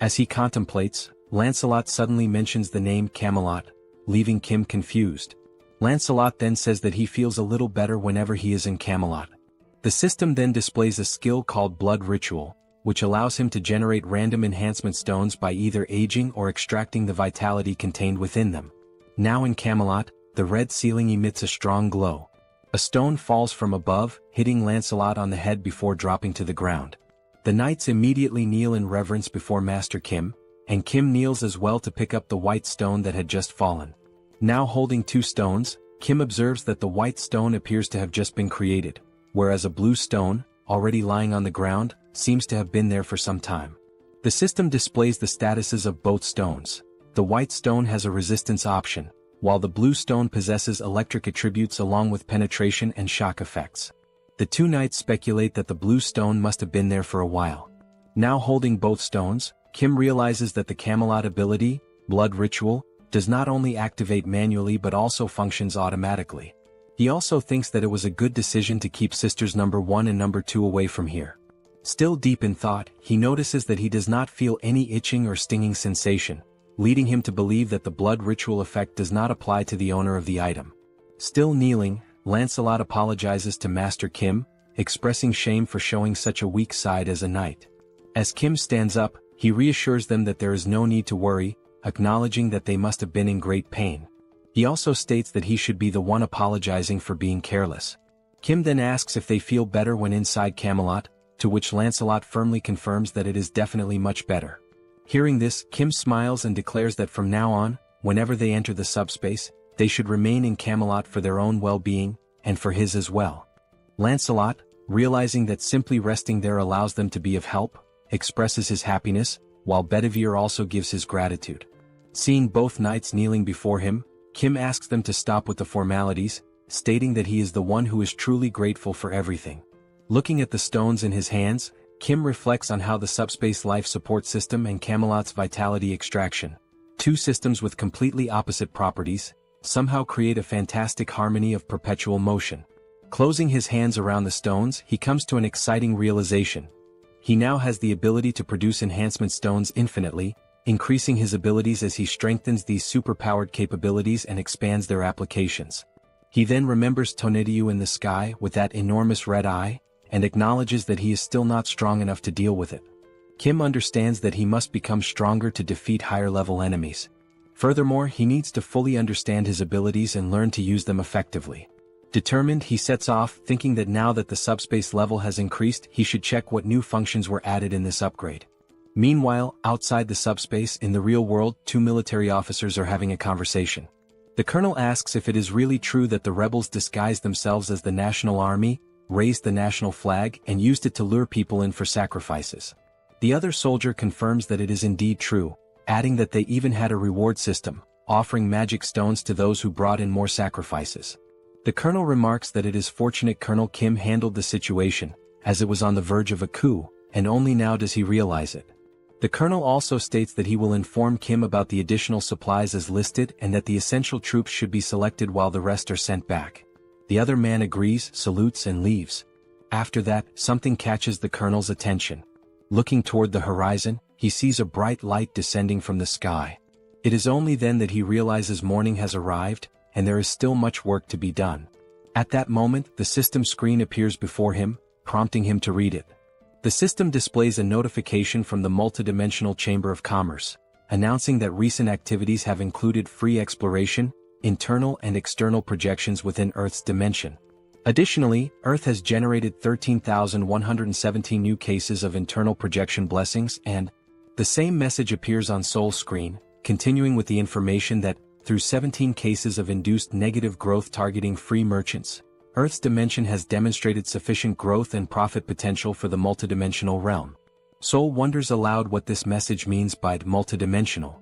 As he contemplates, Lancelot suddenly mentions the name Camelot, leaving Kim confused. Lancelot then says that he feels a little better whenever he is in Camelot. The system then displays a skill called Blood Ritual, which allows him to generate random enhancement stones by either aging or extracting the vitality contained within them. Now in Camelot, the red ceiling emits a strong glow. A stone falls from above, hitting Lancelot on the head before dropping to the ground. The knights immediately kneel in reverence before Master Kim, and Kim kneels as well to pick up the white stone that had just fallen. Now holding two stones, Kim observes that the white stone appears to have just been created, whereas a blue stone, already lying on the ground, seems to have been there for some time. The system displays the statuses of both stones. The white stone has a resistance option, while the blue stone possesses electric attributes along with penetration and shock effects. The two knights speculate that the blue stone must have been there for a while. Now holding both stones, Kim realizes that the Camelot ability, Blood Ritual, does not only activate manually but also functions automatically. He also thinks that it was a good decision to keep sisters number 1 and number 2 away from here. Still deep in thought, he notices that he does not feel any itching or stinging sensation, leading him to believe that the blood ritual effect does not apply to the owner of the item. Still kneeling, Lancelot apologizes to Master Kim, expressing shame for showing such a weak side as a knight. As Kim stands up, he reassures them that there is no need to worry, acknowledging that they must have been in great pain. He also states that he should be the one apologizing for being careless. Kim then asks if they feel better when inside Camelot, to which Lancelot firmly confirms that it is definitely much better. Hearing this, Kim smiles and declares that from now on, whenever they enter the subspace, they should remain in Camelot for their own well-being, and for his as well. Lancelot, realizing that simply resting there allows them to be of help, expresses his happiness, while Bedivere also gives his gratitude. Seeing both knights kneeling before him, Kim asks them to stop with the formalities, stating that he is the one who is truly grateful for everything. Looking at the stones in his hands, Kim reflects on how the subspace life support system and Camelot's vitality extraction, two systems with completely opposite properties, somehow create a fantastic harmony of perpetual motion. Closing his hands around the stones, he comes to an exciting realization. He now has the ability to produce enhancement stones infinitely, increasing his abilities as he strengthens these superpowered capabilities and expands their applications. He then remembers Tonitiyu in the sky with that enormous red eye, and acknowledges that he is still not strong enough to deal with it. Kim understands that he must become stronger to defeat higher-level enemies. Furthermore, he needs to fully understand his abilities and learn to use them effectively. Determined, he sets off, thinking that now that the subspace level has increased, he should check what new functions were added in this upgrade. Meanwhile, outside the subspace, in the real world, two military officers are having a conversation. The colonel asks if it is really true that the rebels disguised themselves as the national army, raised the national flag, and used it to lure people in for sacrifices. The other soldier confirms that it is indeed true, adding that they even had a reward system, offering magic stones to those who brought in more sacrifices. The colonel remarks that it is fortunate Colonel Kim handled the situation, as it was on the verge of a coup, and only now does he realize it. The colonel also states that he will inform Kim about the additional supplies as listed and that the essential troops should be selected while the rest are sent back. The other man agrees, salutes and leaves. After that, something catches the colonel's attention. Looking toward the horizon, he sees a bright light descending from the sky. It is only then that he realizes morning has arrived, and there is still much work to be done. At that moment, the system screen appears before him, prompting him to read it. The system displays a notification from the multidimensional Chamber of Commerce, announcing that recent activities have included free exploration, internal and external projections within Earth's dimension. Additionally, Earth has generated 13,117 new cases of internal projection blessings, and the same message appears on Seoul's screen, continuing with the information that, through 17 cases of induced negative growth targeting free merchants, Earth's dimension has demonstrated sufficient growth and profit potential for the multidimensional realm. Seoul wonders aloud what this message means by multidimensional.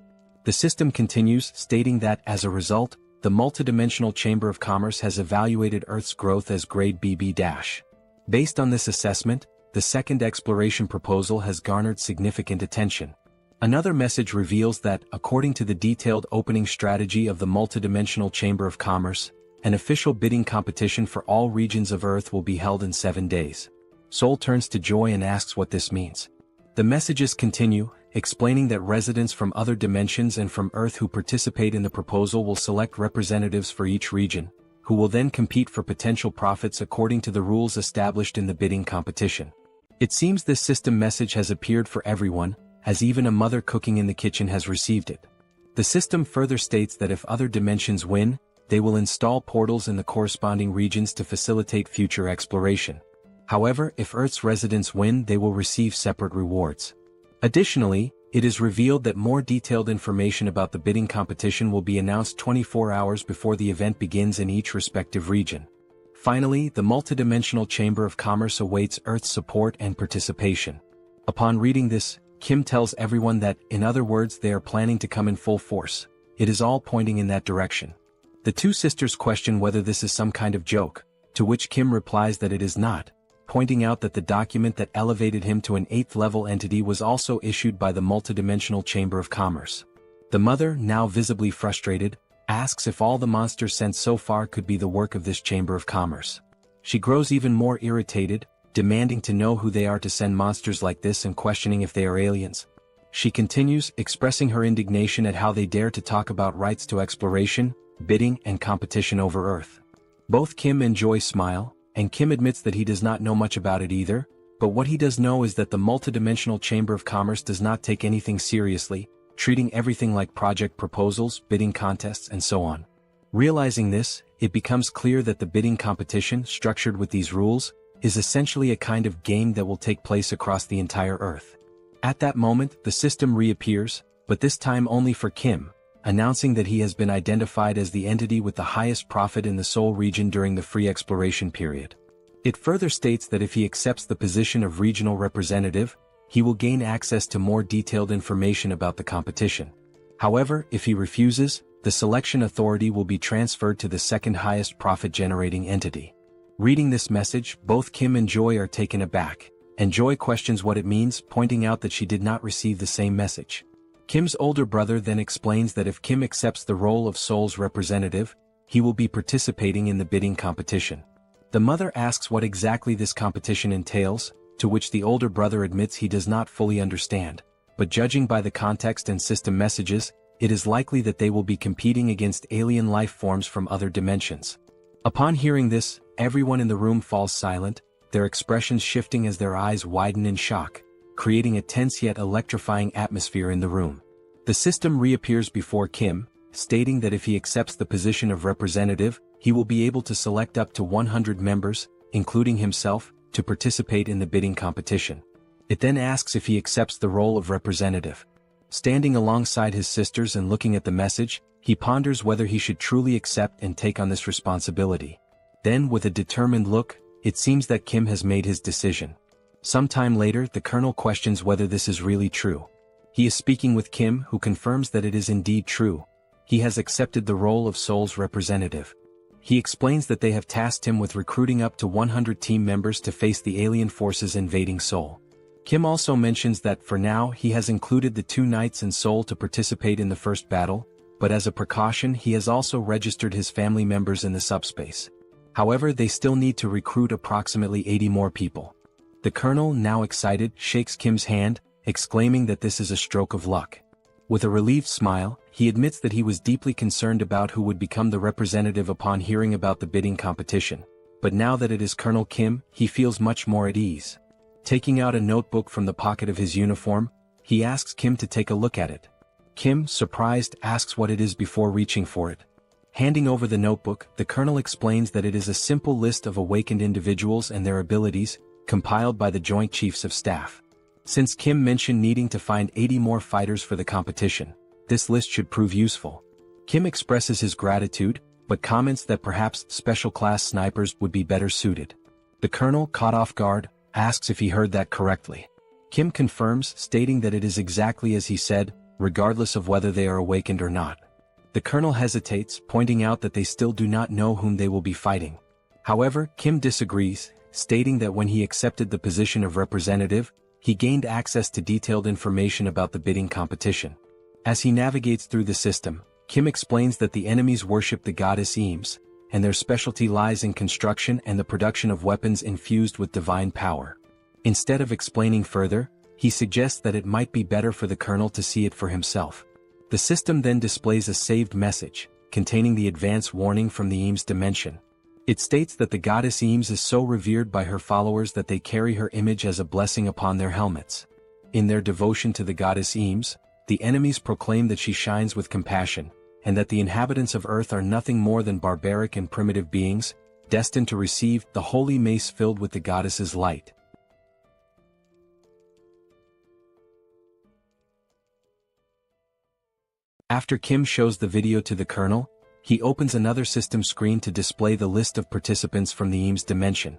The system continues, stating that, as a result, the multidimensional Chamber of Commerce has evaluated Earth's growth as grade BB-. Based on this assessment, the second exploration proposal has garnered significant attention. Another message reveals that, according to the detailed opening strategy of the multidimensional Chamber of Commerce, an official bidding competition for all regions of Earth will be held in 7 days. Seoul turns to Joy and asks what this means. The messages continue, explaining that residents from other dimensions and from Earth who participate in the proposal will select representatives for each region, who will then compete for potential profits according to the rules established in the bidding competition. It seems this system message has appeared for everyone, as even a mother cooking in the kitchen has received it. The system further states that if other dimensions win, they will install portals in the corresponding regions to facilitate future exploration. However, if Earth's residents win, they will receive separate rewards. Additionally, it is revealed that more detailed information about the bidding competition will be announced 24 hours before the event begins in each respective region. Finally, the multidimensional Chamber of Commerce awaits Earth's support and participation. Upon reading this, Kim tells everyone that, in other words, they are planning to come in full force. It is all pointing in that direction. The two sisters question whether this is some kind of joke, to which Kim replies that it is not, pointing out that the document that elevated him to an 8th-level entity was also issued by the multidimensional Chamber of Commerce. The mother, now visibly frustrated, asks if all the monsters sent so far could be the work of this Chamber of Commerce. She grows even more irritated, demanding to know who they are to send monsters like this and questioning if they are aliens. She continues, expressing her indignation at how they dare to talk about rights to exploration, bidding, and competition over Earth. Both Kim and Joy smile, and Kim admits that he does not know much about it either, but what he does know is that the multidimensional Chamber of Commerce does not take anything seriously, treating everything like project proposals, bidding contests, and so on. Realizing this, it becomes clear that the bidding competition, structured with these rules, is essentially a kind of game that will take place across the entire Earth. At that moment, the system reappears, but this time only for Kim, announcing that he has been identified as the entity with the highest profit in the Seoul region during the free exploration period. It further states that if he accepts the position of regional representative, he will gain access to more detailed information about the competition. However, if he refuses, the selection authority will be transferred to the second highest profit-generating entity. Reading this message, both Kim and Joy are taken aback, and Joy questions what it means, pointing out that she did not receive the same message. Kim's older brother then explains that if Kim accepts the role of Seoul's representative, he will be participating in the bidding competition. The mother asks what exactly this competition entails, to which the older brother admits he does not fully understand, but judging by the context and system messages, it is likely that they will be competing against alien life forms from other dimensions. Upon hearing this, everyone in the room falls silent, their expressions shifting as their eyes widen in shock, creating a tense yet electrifying atmosphere in the room. The system reappears before Kim, stating that if he accepts the position of representative, he will be able to select up to 100 members, including himself, to participate in the bidding competition. It then asks if he accepts the role of representative. Standing alongside his sisters and looking at the message, he ponders whether he should truly accept and take on this responsibility. Then, with a determined look, it seems that Kim has made his decision. Sometime later, the Colonel questions whether this is really true. He is speaking with Kim, who confirms that it is indeed true. He has accepted the role of Seoul's representative. He explains that they have tasked him with recruiting up to 100 team members to face the alien forces invading Seoul. Kim also mentions that for now he has included the 2 knights in Seoul to participate in the first battle, but as a precaution he has also registered his family members in the SUBSPACE. However, they still need to recruit approximately 80 more people. The Colonel, now excited, shakes Kim's hand, exclaiming that this is a stroke of luck. With a relieved smile, he admits that he was deeply concerned about who would become the representative upon hearing about the bidding competition, but now that it is Colonel Kim, he feels much more at ease. Taking out a notebook from the pocket of his uniform, he asks Kim to take a look at it. Kim, surprised, asks what it is before reaching for it. Handing over the notebook, the Colonel explains that it is a simple list of awakened individuals and their abilities, compiled by the Joint Chiefs of Staff. Since Kim mentioned needing to find 80 more fighters for the competition, this list should prove useful. Kim expresses his gratitude, but comments that perhaps special-class snipers would be better suited. The Colonel, caught off guard, asks if he heard that correctly. Kim confirms, stating that it is exactly as he said, regardless of whether they are awakened or not. The Colonel hesitates, pointing out that they still do not know whom they will be fighting. However, Kim disagrees, stating that when he accepted the position of representative, he gained access to detailed information about the bidding competition. As he navigates through the system, Kim explains that the enemies worship the goddess Eames, and their specialty lies in construction and the production of weapons infused with divine power. Instead of explaining further, he suggests that it might be better for the Colonel to see it for himself. The system then displays a saved message, containing the advance warning from the Eames dimension. It states that the goddess Eames is so revered by her followers that they carry her image as a blessing upon their helmets. In their devotion to the goddess Eames, the enemies proclaim that she shines with compassion, and that the inhabitants of Earth are nothing more than barbaric and primitive beings, destined to receive the holy mace filled with the goddess's light. After Kim shows the video to the Colonel, he opens another system screen to display the list of participants from the Eames dimension.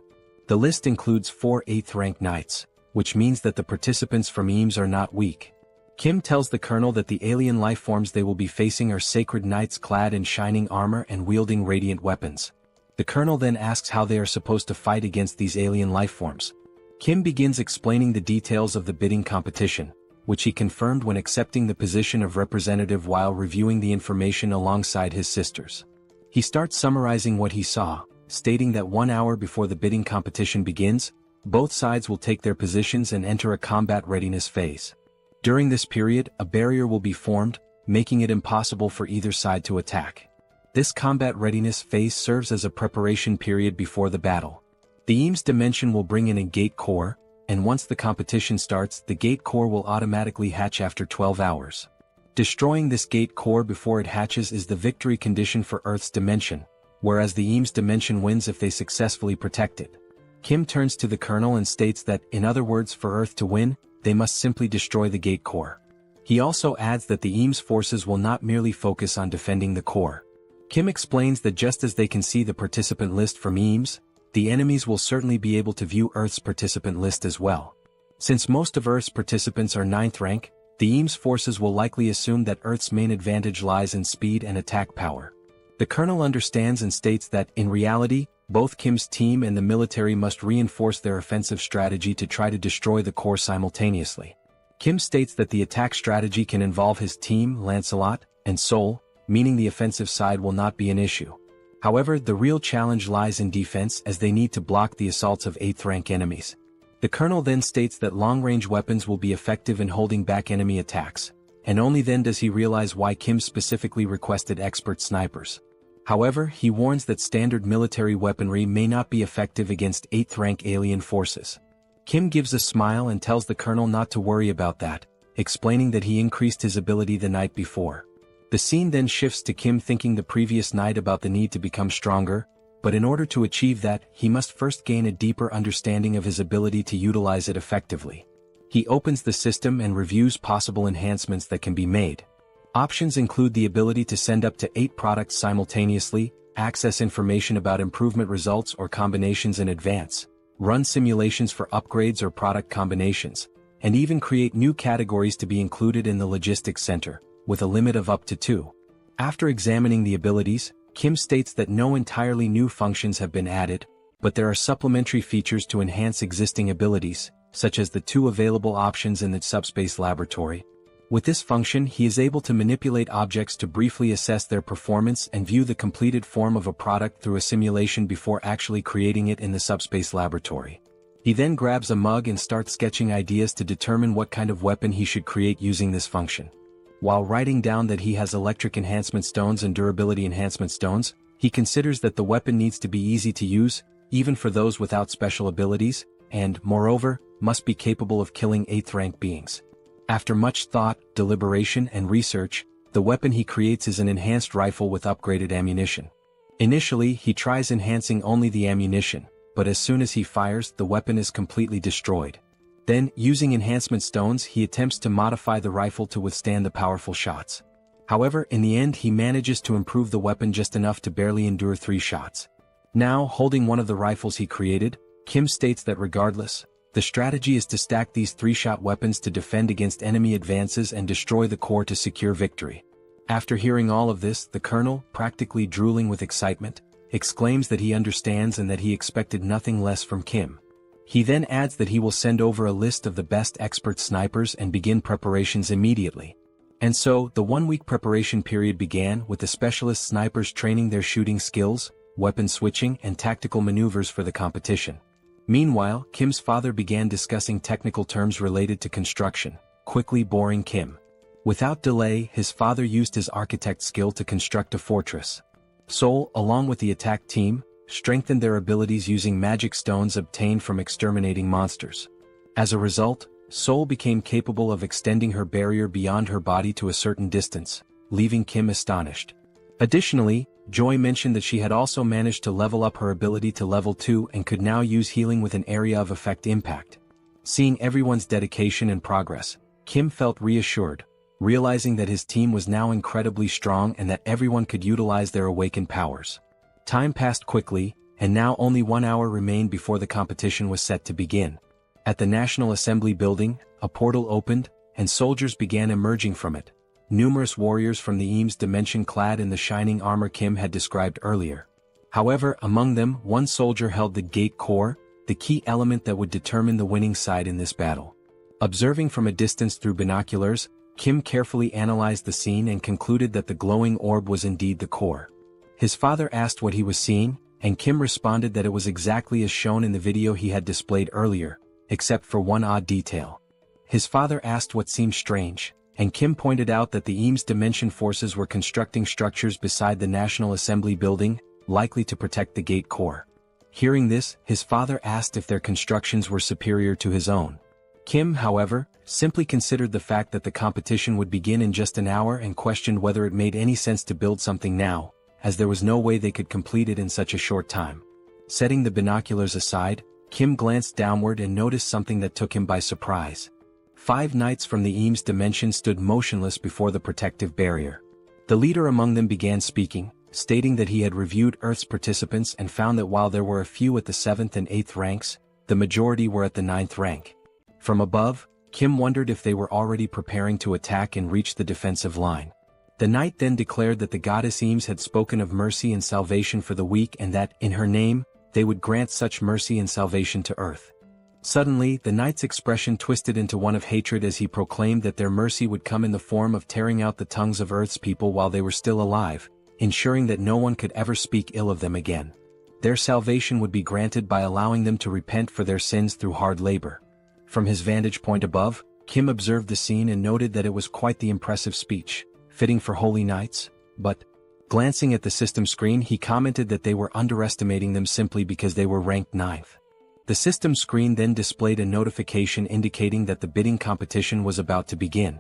The list includes 4 8th-rank knights, which means that the participants from Eames are not weak. Kim tells the Colonel that the alien life forms they will be facing are sacred knights clad in shining armor and wielding radiant weapons. The Colonel then asks how they are supposed to fight against these alien life forms. Kim begins explaining the details of the bidding competition, which he confirmed when accepting the position of representative while reviewing the information alongside his sisters. He starts summarizing what he saw, stating that 1 hour before the bidding competition begins, both sides will take their positions and enter a combat readiness phase. During this period, a barrier will be formed, making it impossible for either side to attack. This combat readiness phase serves as a preparation period before the battle. The Eames dimension will bring in a gate core, and once the competition starts, the gate core will automatically hatch after 12 hours. Destroying this gate core before it hatches is the victory condition for Earth's dimension, whereas the Eames dimension wins if they successfully protect it. Kim turns to the Colonel and states that, in other words, for Earth to win, they must simply destroy the gate core. He also adds that the Eames forces will not merely focus on defending the core. Kim explains that just as they can see the participant list from Eames, the enemies will certainly be able to view Earth's participant list as well. Since most of Earth's participants are 9th rank, the Eames forces will likely assume that Earth's main advantage lies in speed and attack power. The Colonel understands and states that, in reality, both Kim's team and the military must reinforce their offensive strategy to try to destroy the core simultaneously. Kim states that the attack strategy can involve his team, Lancelot, and Seoul, meaning the offensive side will not be an issue. However, the real challenge lies in defense as they need to block the assaults of 8th rank enemies. The Colonel then states that long-range weapons will be effective in holding back enemy attacks, and only then does he realize why Kim specifically requested expert snipers. However, he warns that standard military weaponry may not be effective against 8th rank alien forces. Kim gives a smile and tells the Colonel not to worry about that, explaining that he increased his ability the night before. The scene then shifts to Kim thinking the previous night about the need to become stronger, but in order to achieve that, he must first gain a deeper understanding of his ability to utilize it effectively. He opens the system and reviews possible enhancements that can be made. Options include the ability to send up to 8 products simultaneously, access information about improvement results or combinations in advance, run simulations for upgrades or product combinations, and even create new categories to be included in the logistics center, with a limit of up to 2. After examining the abilities, Kim states that no entirely new functions have been added, but there are supplementary features to enhance existing abilities, such as the 2 available options in the SUBSPACE laboratory. With this function, he is able to manipulate objects to briefly assess their performance and view the completed form of a product through a simulation before actually creating it in the SUBSPACE laboratory. He then grabs a mug and starts sketching ideas to determine what kind of weapon he should create using this function. While writing down that he has electric enhancement stones and durability enhancement stones, he considers that the weapon needs to be easy to use, even for those without special abilities, and, moreover, must be capable of killing 8th rank beings. After much thought, deliberation, and research, the weapon he creates is an enhanced rifle with upgraded ammunition. Initially, he tries enhancing only the ammunition, but as soon as he fires, the weapon is completely destroyed. Then, using enhancement stones, he attempts to modify the rifle to withstand the powerful shots. However, in the end he manages to improve the weapon just enough to barely endure 3 shots. Now, holding one of the rifles he created, Kim states that regardless, the strategy is to stack these 3-shot weapons to defend against enemy advances and destroy the core to secure victory. After hearing all of this, the Colonel, practically drooling with excitement, exclaims that he understands and that he expected nothing less from Kim. He then adds that he will send over a list of the best expert snipers and begin preparations immediately. And so, the 1-week preparation period began with the specialist snipers training their shooting skills, weapon switching, and tactical maneuvers for the competition. Meanwhile, Kim's father began discussing technical terms related to construction, quickly boring Kim. Without delay, his father used his architect skill to construct a fortress. Seoul, along with the attack team, strengthened their abilities using magic stones obtained from exterminating monsters. As a result, Seoul became capable of extending her barrier beyond her body to a certain distance, leaving Kim astonished. Additionally, Joy mentioned that she had also managed to level up her ability to level 2 and could now use healing with an area of effect impact. Seeing everyone's dedication and progress, Kim felt reassured, realizing that his team was now incredibly strong and that everyone could utilize their awakened powers. Time passed quickly, and now only 1 hour remained before the competition was set to begin. At the National Assembly building, a portal opened, and soldiers began emerging from it. Numerous warriors from the Eames dimension clad in the shining armor Kim had described earlier. However, among them, one soldier held the gate core, the key element that would determine the winning side in this battle. Observing from a distance through binoculars, Kim carefully analyzed the scene and concluded that the glowing orb was indeed the core. His father asked what he was seeing, and Kim responded that it was exactly as shown in the video he had displayed earlier, except for one odd detail. His father asked what seemed strange, and Kim pointed out that the Eames Dimension forces were constructing structures beside the National Assembly building, likely to protect the gate core. Hearing this, his father asked if their constructions were superior to his own. Kim, however, simply considered the fact that the competition would begin in just an hour and questioned whether it made any sense to build something now, as there was no way they could complete it in such a short time. Setting the binoculars aside, Kim glanced downward and noticed something that took him by surprise. 5 knights from the Eames Dimension stood motionless before the protective barrier. The leader among them began speaking, stating that he had reviewed Earth's participants and found that while there were a few at the 7th and 8th ranks, the majority were at the 9th rank. From above, Kim wondered if they were already preparing to attack and reach the defensive line. The knight then declared that the goddess Eames had spoken of mercy and salvation for the weak and that, in her name, they would grant such mercy and salvation to Earth. Suddenly, the knight's expression twisted into one of hatred as he proclaimed that their mercy would come in the form of tearing out the tongues of Earth's people while they were still alive, ensuring that no one could ever speak ill of them again. Their salvation would be granted by allowing them to repent for their sins through hard labor. From his vantage point above, Kim observed the scene and noted that it was quite the impressive speech, fitting for holy knights, but, glancing at the system screen, he commented that they were underestimating them simply because they were ranked 9th. The system screen then displayed a notification indicating that the bidding competition was about to begin.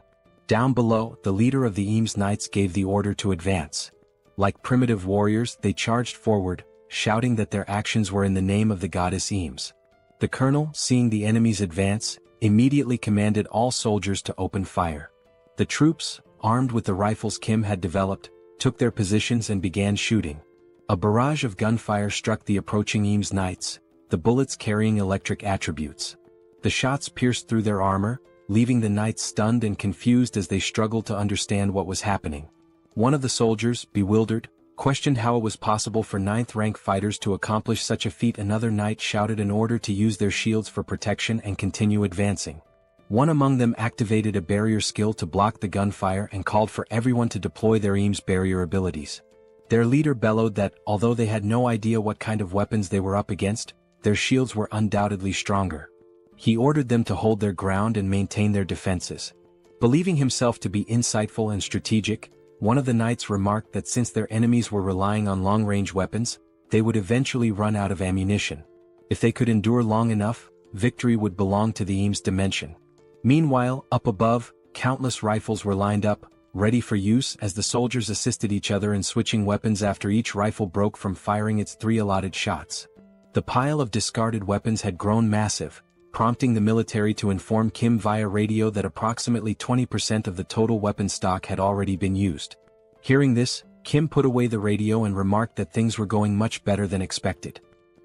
Down below, the leader of the Eames Knights gave the order to advance. Like primitive warriors, they charged forward, shouting that their actions were in the name of the goddess Eames. The colonel, seeing the enemies advance, immediately commanded all soldiers to open fire. The troops, armed with the rifles Kim had developed, took their positions and began shooting. A barrage of gunfire struck the approaching Eames Knights, the bullets carrying electric attributes. The shots pierced through their armor, leaving the knights stunned and confused as they struggled to understand what was happening. One of the soldiers, bewildered, questioned how it was possible for 9th-rank fighters to accomplish such a feat. Another knight shouted an order to use their shields for protection and continue advancing. One among them activated a barrier skill to block the gunfire and called for everyone to deploy their Eames barrier abilities. Their leader bellowed that, although they had no idea what kind of weapons they were up against, their shields were undoubtedly stronger. He ordered them to hold their ground and maintain their defenses. Believing himself to be insightful and strategic, one of the knights remarked that since their enemies were relying on long-range weapons, they would eventually run out of ammunition. If they could endure long enough, victory would belong to the Eames Dimension. Meanwhile, up above, countless rifles were lined up, ready for use as the soldiers assisted each other in switching weapons after each rifle broke from firing its 3 allotted shots. The pile of discarded weapons had grown massive, prompting the military to inform Kim via radio that approximately 20% of the total weapon stock had already been used. Hearing this, Kim put away the radio and remarked that things were going much better than expected.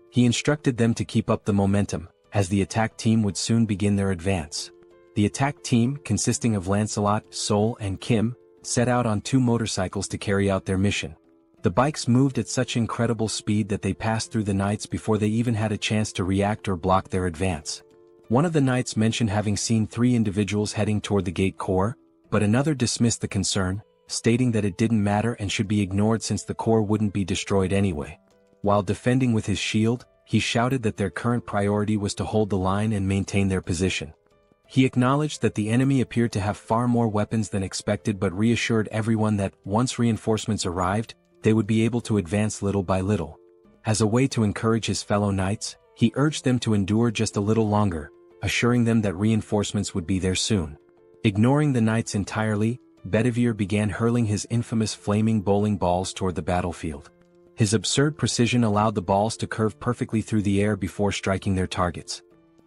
He instructed them to keep up the momentum, as the attack team would soon begin their advance. The attack team, consisting of Lancelot, Seoul, and Kim, set out on 2 motorcycles to carry out their mission. The bikes moved at such incredible speed that they passed through the knights before they even had a chance to react or block their advance. One of the knights mentioned having seen 3 individuals heading toward the gate core, but another dismissed the concern, stating that it didn't matter and should be ignored since the core wouldn't be destroyed anyway. While defending with his shield, he shouted that their current priority was to hold the line and maintain their position. He acknowledged that the enemy appeared to have far more weapons than expected but reassured everyone that, once reinforcements arrived, they would be able to advance little by little. As a way to encourage his fellow knights, he urged them to endure just a little longer, assuring them that reinforcements would be there soon. Ignoring the knights entirely, Bedivere began hurling his infamous flaming bowling balls toward the battlefield. His absurd precision allowed the balls to curve perfectly through the air before striking their targets.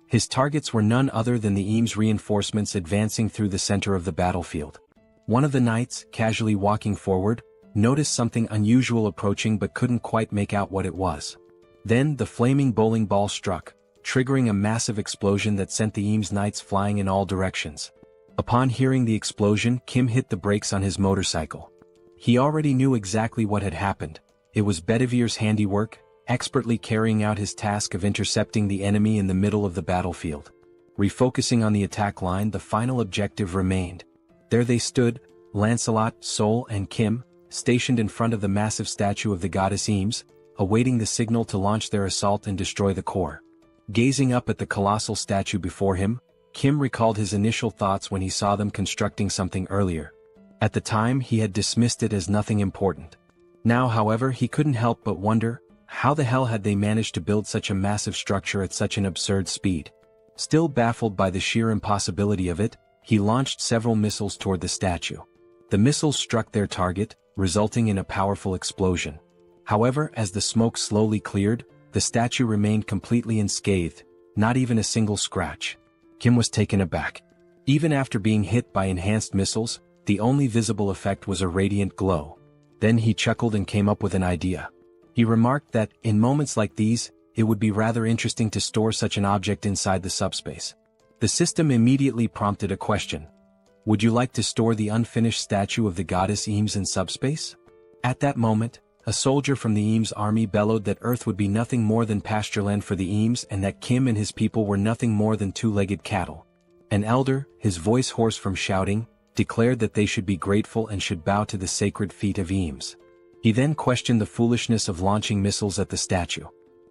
His targets were none other than the Eames reinforcements advancing through the center of the battlefield. One of the knights, casually walking forward, noticed something unusual approaching but couldn't quite make out what it was. Then the flaming bowling ball struck, triggering a massive explosion that sent the Eames Knights flying in all directions. Upon hearing the explosion, Kim hit the brakes on his motorcycle. He already knew exactly what had happened. It was Bedivere's handiwork, expertly carrying out his task of intercepting the enemy in the middle of the battlefield. Refocusing on the attack line, the final objective remained. There they stood, Lancelot, Seoul and Kim, stationed in front of the massive statue of the goddess Eames, awaiting the signal to launch their assault and destroy the core. Gazing up at the colossal statue before him, Kim recalled his initial thoughts when he saw them constructing something earlier. At the time, he had dismissed it as nothing important. Now, however, he couldn't help but wonder, how the hell had they managed to build such a massive structure at such an absurd speed? Still baffled by the sheer impossibility of it, he launched several missiles toward the statue. The missiles struck their target, resulting in a powerful explosion. However, as the smoke slowly cleared, the statue remained completely unscathed, not even a single scratch. Kim was taken aback. Even after being hit by enhanced missiles, the only visible effect was a radiant glow. Then he chuckled and came up with an idea. He remarked that, in moments like these, it would be rather interesting to store such an object inside the subspace. The system immediately prompted a question. Would you like to store the unfinished statue of the goddess Eames in subspace? At that moment, a soldier from the Eames army bellowed that Earth would be nothing more than pastureland for the Eames and that Kim and his people were nothing more than two-legged cattle. An elder, his voice hoarse from shouting, declared that they should be grateful and should bow to the sacred feet of Eames. He then questioned the foolishness of launching missiles at the statue.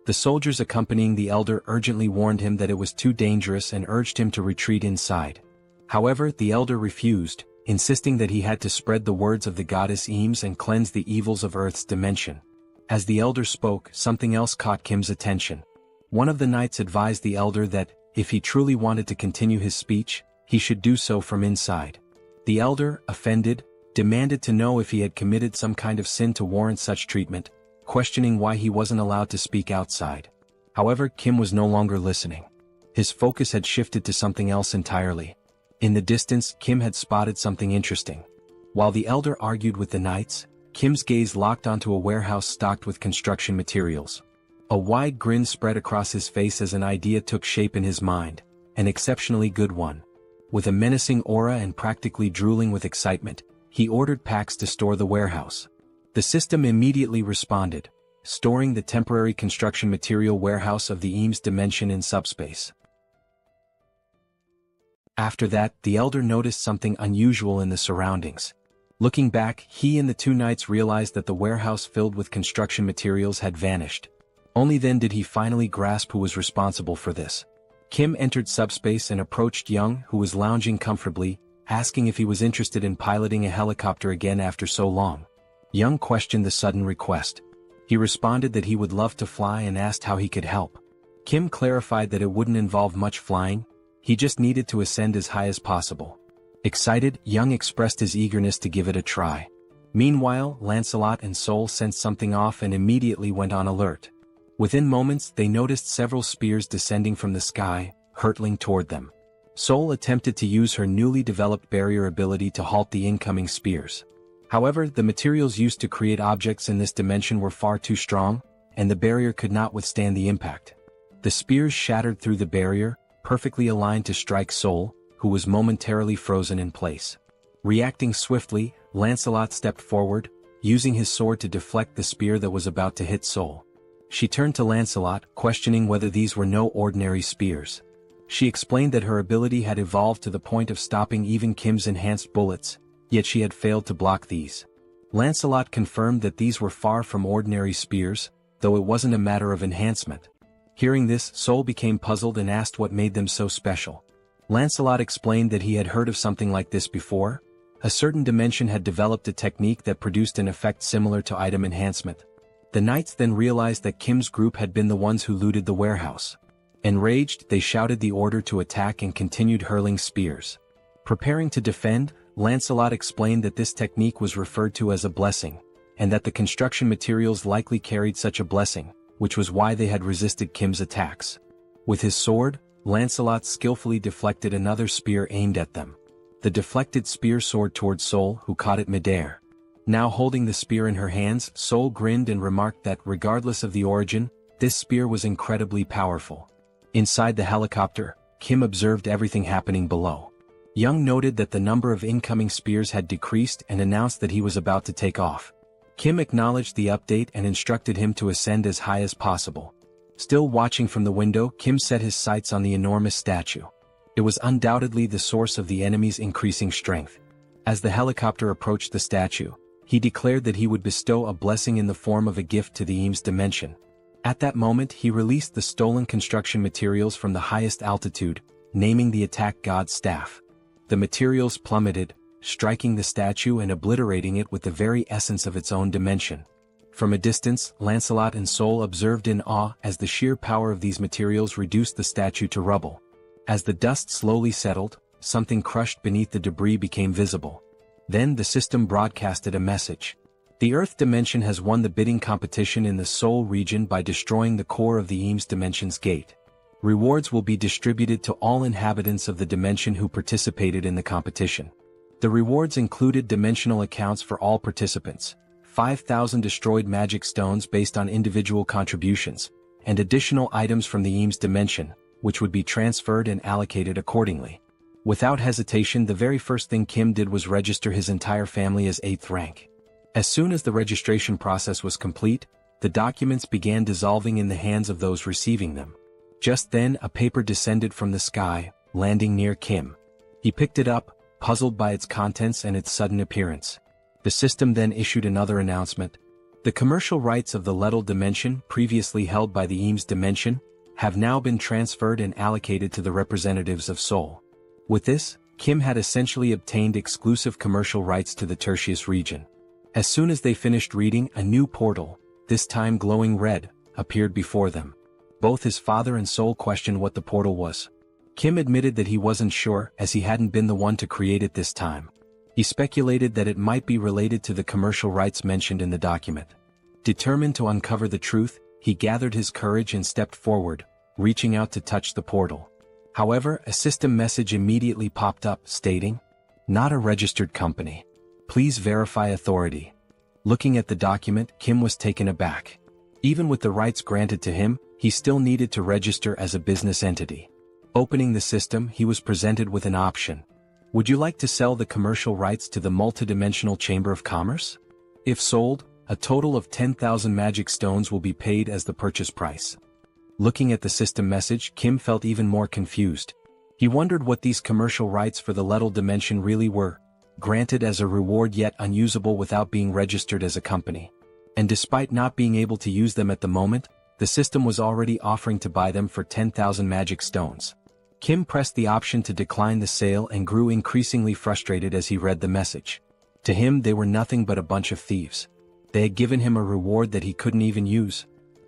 The soldiers accompanying the elder urgently warned him that it was too dangerous and urged him to retreat inside. However, the elder refused, insisting that he had to spread the words of the goddess Eames and cleanse the evils of Earth's dimension. As the elder spoke, something else caught Kim's attention. One of the knights advised the elder that, if he truly wanted to continue his speech, he should do so from inside. The elder, offended, demanded to know if he had committed some kind of sin to warrant such treatment, questioning why he wasn't allowed to speak outside. However, Kim was no longer listening. His focus had shifted to something else entirely. In the distance, Kim had spotted something interesting. While the elder argued with the knights, Kim's gaze locked onto a warehouse stocked with construction materials. A wide grin spread across his face as an idea took shape in his mind, an exceptionally good one. With a menacing aura and practically drooling with excitement, he ordered packs to store the warehouse. The system immediately responded, storing the temporary construction material warehouse of the Eames dimension in subspace. After that, the elder noticed something unusual in the surroundings. Looking back, he and the two knights realized that the warehouse filled with construction materials had vanished. Only then did he finally grasp who was responsible for this. Kim entered subspace and approached Young, who was lounging comfortably, asking if he was interested in piloting a helicopter again after so long. Young questioned the sudden request. He responded that he would love to fly and asked how he could help. Kim clarified that it wouldn't involve much flying, he just needed to ascend as high as possible. Excited, Young expressed his eagerness to give it a try. Meanwhile, Lancelot and Seoul sensed something off and immediately went on alert. Within moments, they noticed several spears descending from the sky, hurtling toward them. Seoul attempted to use her newly developed barrier ability to halt the incoming spears. However, the materials used to create objects in this dimension were far too strong, and the barrier could not withstand the impact. The spears shattered through the barrier, perfectly aligned to strike Seoul, who was momentarily frozen in place. Reacting swiftly, Lancelot stepped forward, using his sword to deflect the spear that was about to hit Seoul. She turned to Lancelot, questioning whether these were no ordinary spears. She explained that her ability had evolved to the point of stopping even Kim's enhanced bullets, yet she had failed to block these. Lancelot confirmed that these were far from ordinary spears, though it wasn't a matter of enhancement. Hearing this, Seoul became puzzled and asked what made them so special. Lancelot explained that he had heard of something like this before. A certain dimension had developed a technique that produced an effect similar to item enhancement. The knights then realized that Kim's group had been the ones who looted the warehouse. Enraged, they shouted the order to attack and continued hurling spears. Preparing to defend, Lancelot explained that this technique was referred to as a blessing, and that the construction materials likely carried such a blessing, which was why they had resisted Kim's attacks. With his sword, Lancelot skillfully deflected another spear aimed at them. The deflected spear soared toward Seoul, who caught it midair. Now holding the spear in her hands, Seoul grinned and remarked that, regardless of the origin, this spear was incredibly powerful. Inside the helicopter, Kim observed everything happening below. Young noted that the number of incoming spears had decreased and announced that he was about to take off. Kim acknowledged the update and instructed him to ascend as high as possible. Still watching from the window, Kim set his sights on the enormous statue. It was undoubtedly the source of the enemy's increasing strength. As the helicopter approached the statue, he declared that he would bestow a blessing in the form of a gift to the Eames dimension. At that moment he released the stolen construction materials from the highest altitude, naming the attack god's staff. The materials plummeted, striking the statue and obliterating it with the very essence of its own dimension. From a distance, Lancelot and Seoul observed in awe as the sheer power of these materials reduced the statue to rubble. As the dust slowly settled, something crushed beneath the debris became visible. Then the system broadcasted a message. The Earth dimension has won the bidding competition in the Seoul region by destroying the core of the Eames dimension's gate. Rewards will be distributed to all inhabitants of the dimension who participated in the competition. The rewards included dimensional accounts for all participants, 5,000 destroyed magic stones based on individual contributions, and additional items from the Eames dimension, which would be transferred and allocated accordingly. Without hesitation, the very first thing Kim did was register his entire family as 8th rank. As soon as the registration process was complete, the documents began dissolving in the hands of those receiving them. Just then a paper descended from the sky, landing near Kim. He picked it up, puzzled by its contents and its sudden appearance. The system then issued another announcement. The commercial rights of the Lettal dimension, previously held by the Eames dimension, have now been transferred and allocated to the representatives of Seoul. With this, Kim had essentially obtained exclusive commercial rights to the Tertius region. As soon as they finished reading, a new portal, this time glowing red, appeared before them. Both his father and Seoul questioned what the portal was. Kim admitted that he wasn't sure, as he hadn't been the one to create it this time. He speculated that it might be related to the commercial rights mentioned in the document. Determined to uncover the truth, he gathered his courage and stepped forward, reaching out to touch the portal. However, a system message immediately popped up, stating, "Not a registered company. Please verify authority." Looking at the document, Kim was taken aback. Even with the rights granted to him, he still needed to register as a business entity. Opening the system, he was presented with an option. Would you like to sell the commercial rights to the multidimensional Chamber of Commerce? If sold, a total of 10,000 magic stones will be paid as the purchase price. Looking at the system message, Kim felt even more confused. He wondered what these commercial rights for the Lettal dimension really were, granted as a reward yet unusable without being registered as a company. And despite not being able to use them at the moment, the system was already offering to buy them for 10,000 magic stones. Kim pressed the option to decline the sale and grew increasingly frustrated as he read the message. To him, they were nothing but a bunch of thieves. They had given him a reward that he couldn't even use.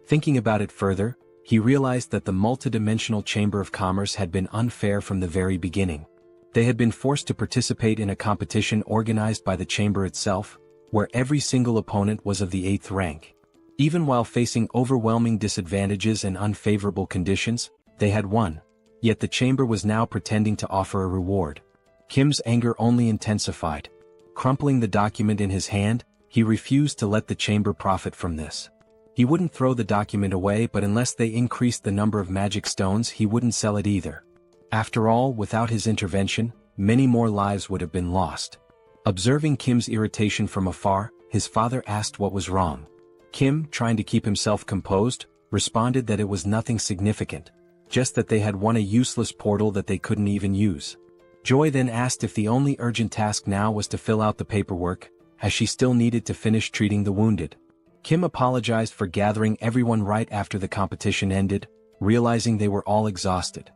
Thinking about it further, he realized that the multidimensional Chamber of Commerce had been unfair from the very beginning. They had been forced to participate in a competition organized by the chamber itself, where every single opponent was of the 8th rank. Even while facing overwhelming disadvantages and unfavorable conditions, they had won. Yet the chamber was now pretending to offer a reward. Kim's anger only intensified. Crumpling the document in his hand, he refused to let the chamber profit from this. He wouldn't throw the document away, but unless they increased the number of magic stones, he wouldn't sell it either. After all, without his intervention, many more lives would have been lost. Observing Kim's irritation from afar, his father asked what was wrong. Kim, trying to keep himself composed, responded that it was nothing significant, just that they had won a useless portal that they couldn't even use. Joy then asked if the only urgent task now was to fill out the paperwork, as she still needed to finish treating the wounded. Kim apologized for gathering everyone right after the competition ended, realizing they were all exhausted.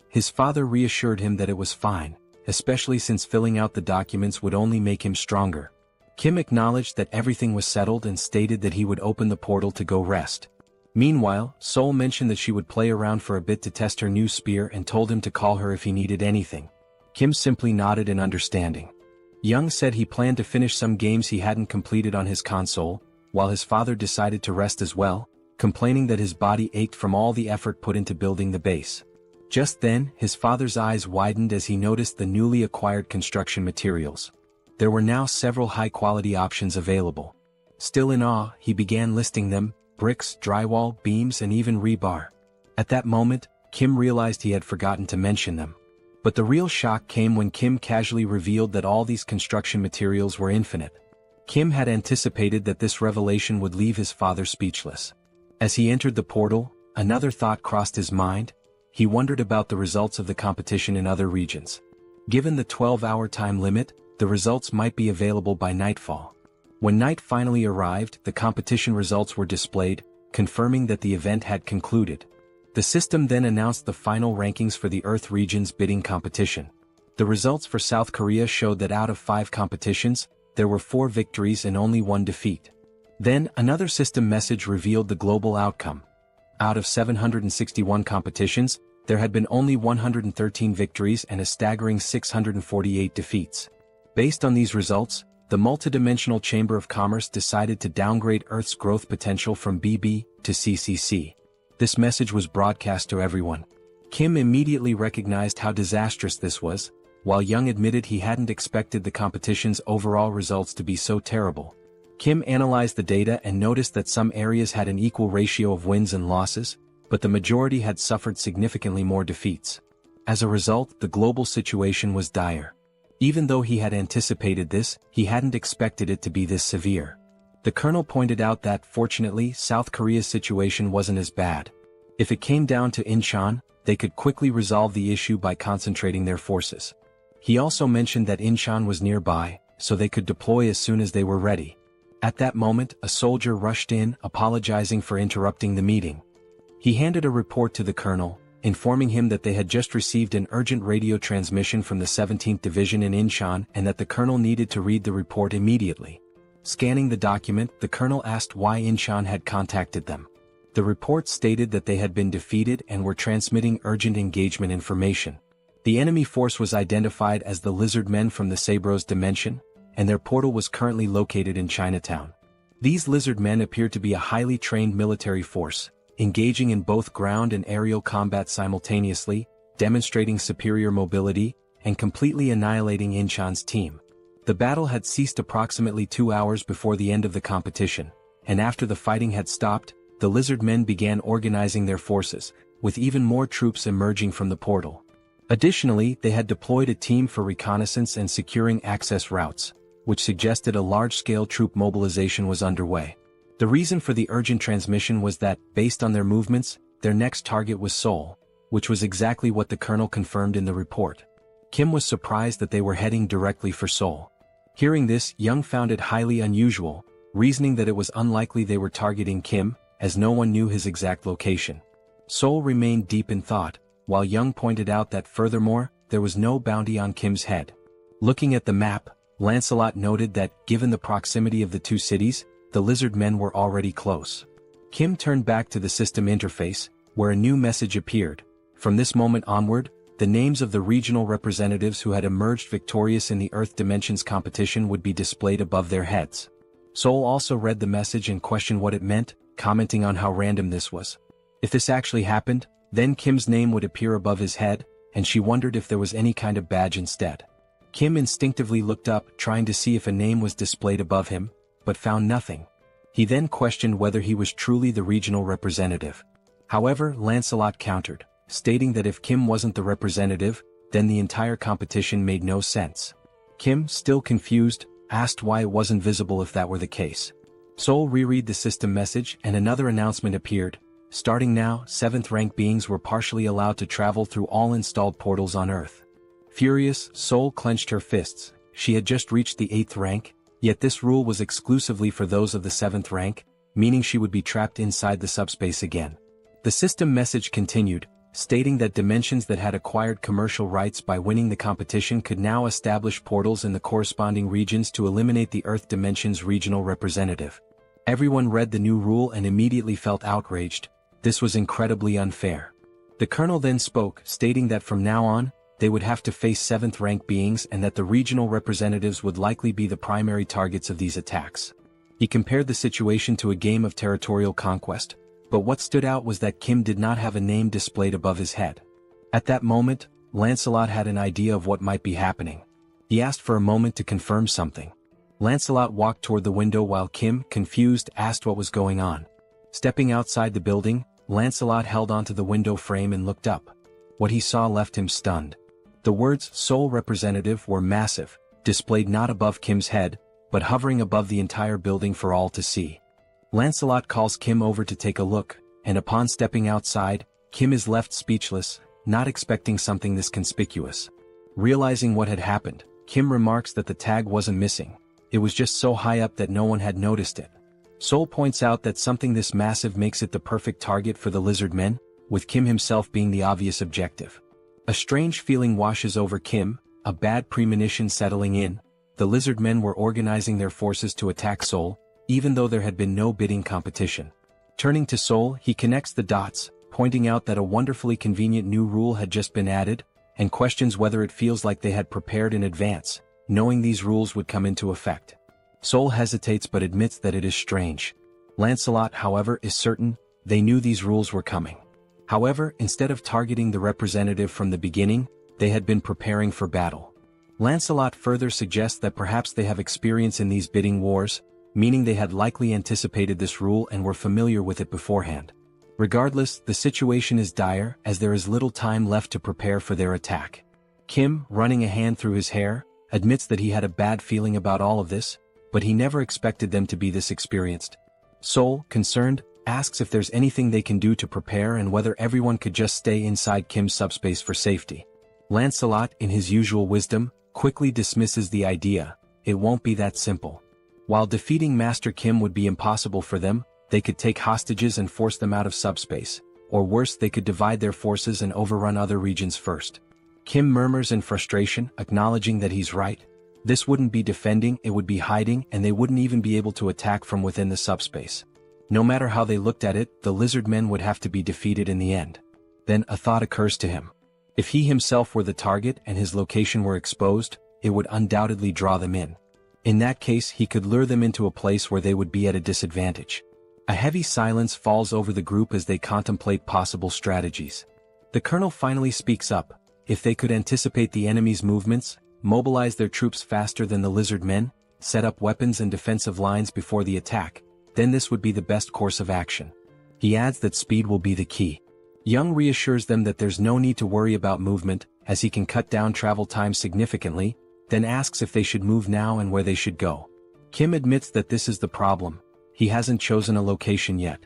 His father reassured him that it was fine, especially since filling out the documents would only make him stronger. Kim acknowledged that everything was settled and stated that he would open the portal to go rest. Meanwhile, Seoul mentioned that she would play around for a bit to test her new spear and told him to call her if he needed anything. Kim simply nodded in understanding. Young said he planned to finish some games he hadn't completed on his console, while his father decided to rest as well, complaining that his body ached from all the effort put into building the base. Just then, his father's eyes widened as he noticed the newly acquired construction materials. There were now several high-quality options available. Still in awe, he began listing them: bricks, drywall, beams, and even rebar. At that moment, Kim realized he had forgotten to mention them. But the real shock came when Kim casually revealed that all these construction materials were infinite. Kim had anticipated that this revelation would leave his father speechless. As he entered the portal, another thought crossed his mind. he wondered about the results of the competition in other regions. Given the 12-hour time limit, the results might be available by nightfall. When night finally arrived, the competition results were displayed, confirming that the event had concluded. The system then announced the final rankings for the Earth region's bidding competition. The results for South Korea showed that out of 5 competitions, there were 4 victories and only 1 defeat. Then, another system message revealed the global outcome. Out of 761 competitions, there had been only 113 victories and a staggering 648 defeats. Based on these results, the multidimensional Chamber of Commerce decided to downgrade Earth's growth potential from BB to CCC. This message was broadcast to everyone. Kim immediately recognized how disastrous this was, while Young admitted he hadn't expected the competition's overall results to be so terrible. Kim analyzed the data and noticed that some areas had an equal ratio of wins and losses, but the majority had suffered significantly more defeats. As a result, the global situation was dire. Even though he had anticipated this, he hadn't expected it to be this severe. The colonel pointed out that, fortunately, South Korea's situation wasn't as bad. If it came down to Incheon, they could quickly resolve the issue by concentrating their forces. He also mentioned that Incheon was nearby, so they could deploy as soon as they were ready. At that moment, a soldier rushed in, apologizing for interrupting the meeting. He handed a report to the colonel, informing him that they had just received an urgent radio transmission from the 17th Division in Incheon and that the colonel needed to read the report immediately. Scanning the document, the colonel asked why Incheon had contacted them. The report stated that they had been defeated and were transmitting urgent engagement information. The enemy force was identified as the Lizard Men from the Sabros dimension, and their portal was currently located in Chinatown. These Lizard Men appear to be a highly trained military force, engaging in both ground and aerial combat simultaneously, demonstrating superior mobility, and completely annihilating Incheon's team. The battle had ceased approximately 2 hours before the end of the competition, and after the fighting had stopped, the Lizard Men began organizing their forces, with even more troops emerging from the portal. Additionally, they had deployed a team for reconnaissance and securing access routes, which suggested a large-scale troop mobilization was underway. The reason for the urgent transmission was that, based on their movements, their next target was Seoul, which was exactly what the colonel confirmed in the report. Kim was surprised that they were heading directly for Seoul. Hearing this, Young found it highly unusual, reasoning that it was unlikely they were targeting Kim, as no one knew his exact location. Seoul remained deep in thought, while Young pointed out that furthermore, there was no bounty on Kim's head. Looking at the map, Lancelot noted that, given the proximity of the 2 cities, the Lizard Men were already close. Kim turned back to the system interface, where a new message appeared. From this moment onward, the names of the regional representatives who had emerged victorious in the Earth Dimensions competition would be displayed above their heads. Seoul also read the message and questioned what it meant, commenting on how random this was. If this actually happened, then Kim's name would appear above his head, and she wondered if there was any kind of badge instead. Kim instinctively looked up, trying to see if a name was displayed above him, but found nothing. He then questioned whether he was truly the regional representative. However, Lancelot countered, stating that if Kim wasn't the representative, then the entire competition made no sense. Kim, still confused, asked why it wasn't visible if that were the case. Seoul reread the system message and another announcement appeared. Starting now, 7th rank beings were partially allowed to travel through all installed portals on Earth. Furious, Seoul clenched her fists. She had just reached the 8th rank, yet this rule was exclusively for those of the 7th rank, meaning she would be trapped inside the subspace again. The system message continued, stating that dimensions that had acquired commercial rights by winning the competition could now establish portals in the corresponding regions to eliminate the Earth Dimension's regional representative. Everyone read the new rule and immediately felt outraged. This was incredibly unfair. The colonel then spoke, stating that from now on, they would have to face 7th rank beings and that the regional representatives would likely be the primary targets of these attacks. He compared the situation to a game of territorial conquest, but what stood out was that Kim did not have a name displayed above his head. At that moment, Lancelot had an idea of what might be happening. He asked for a moment to confirm something. Lancelot walked toward the window while Kim, confused, asked what was going on. Stepping outside the building, Lancelot held onto the window frame and looked up. What he saw left him stunned. The words "Seoul Representative" were massive, displayed not above Kim's head, but hovering above the entire building for all to see. Lancelot calls Kim over to take a look, and upon stepping outside, Kim is left speechless, not expecting something this conspicuous. Realizing what had happened, Kim remarks that the tag wasn't missing. It was just so high up that no one had noticed it. Seoul points out that something this massive makes it the perfect target for the lizard men, with Kim himself being the obvious objective. A strange feeling washes over Kim, a bad premonition settling in. The lizard men were organizing their forces to attack Seoul, even though there had been no bidding competition. Turning to Seoul, he connects the dots, pointing out that a wonderfully convenient new rule had just been added, and questions whether it feels like they had prepared in advance, knowing these rules would come into effect. Seoul hesitates but admits that it is strange. Lancelot, however, is certain they knew these rules were coming. However, instead of targeting the representative from the beginning, they had been preparing for battle. Lancelot further suggests that perhaps they have experience in these bidding wars, meaning they had likely anticipated this rule and were familiar with it beforehand. Regardless, the situation is dire as there is little time left to prepare for their attack. Kim, running a hand through his hair, admits that he had a bad feeling about all of this, but he never expected them to be this experienced. Seoul, concerned, asks if there's anything they can do to prepare and whether everyone could just stay inside Kim's subspace for safety. Lancelot, in his usual wisdom, quickly dismisses the idea. It won't be that simple. While defeating Master Kim would be impossible for them, they could take hostages and force them out of subspace, or worse, they could divide their forces and overrun other regions first. Kim murmurs in frustration, acknowledging that he's right. This wouldn't be defending, it would be hiding, and they wouldn't even be able to attack from within the subspace. No matter how they looked at it, the lizard men would have to be defeated in the end. Then a thought occurs to him. If he himself were the target and his location were exposed, it would undoubtedly draw them in. In that case, he could lure them into a place where they would be at a disadvantage. A heavy silence falls over the group as they contemplate possible strategies. The colonel finally speaks up. If they could anticipate the enemy's movements, mobilize their troops faster than the lizard men, set up weapons and defensive lines before the attack, then this would be the best course of action. He adds that speed will be the key. Young reassures them that there's no need to worry about movement, as he can cut down travel time significantly, then asks if they should move now and where they should go. Kim admits that this is the problem. He hasn't chosen a location yet.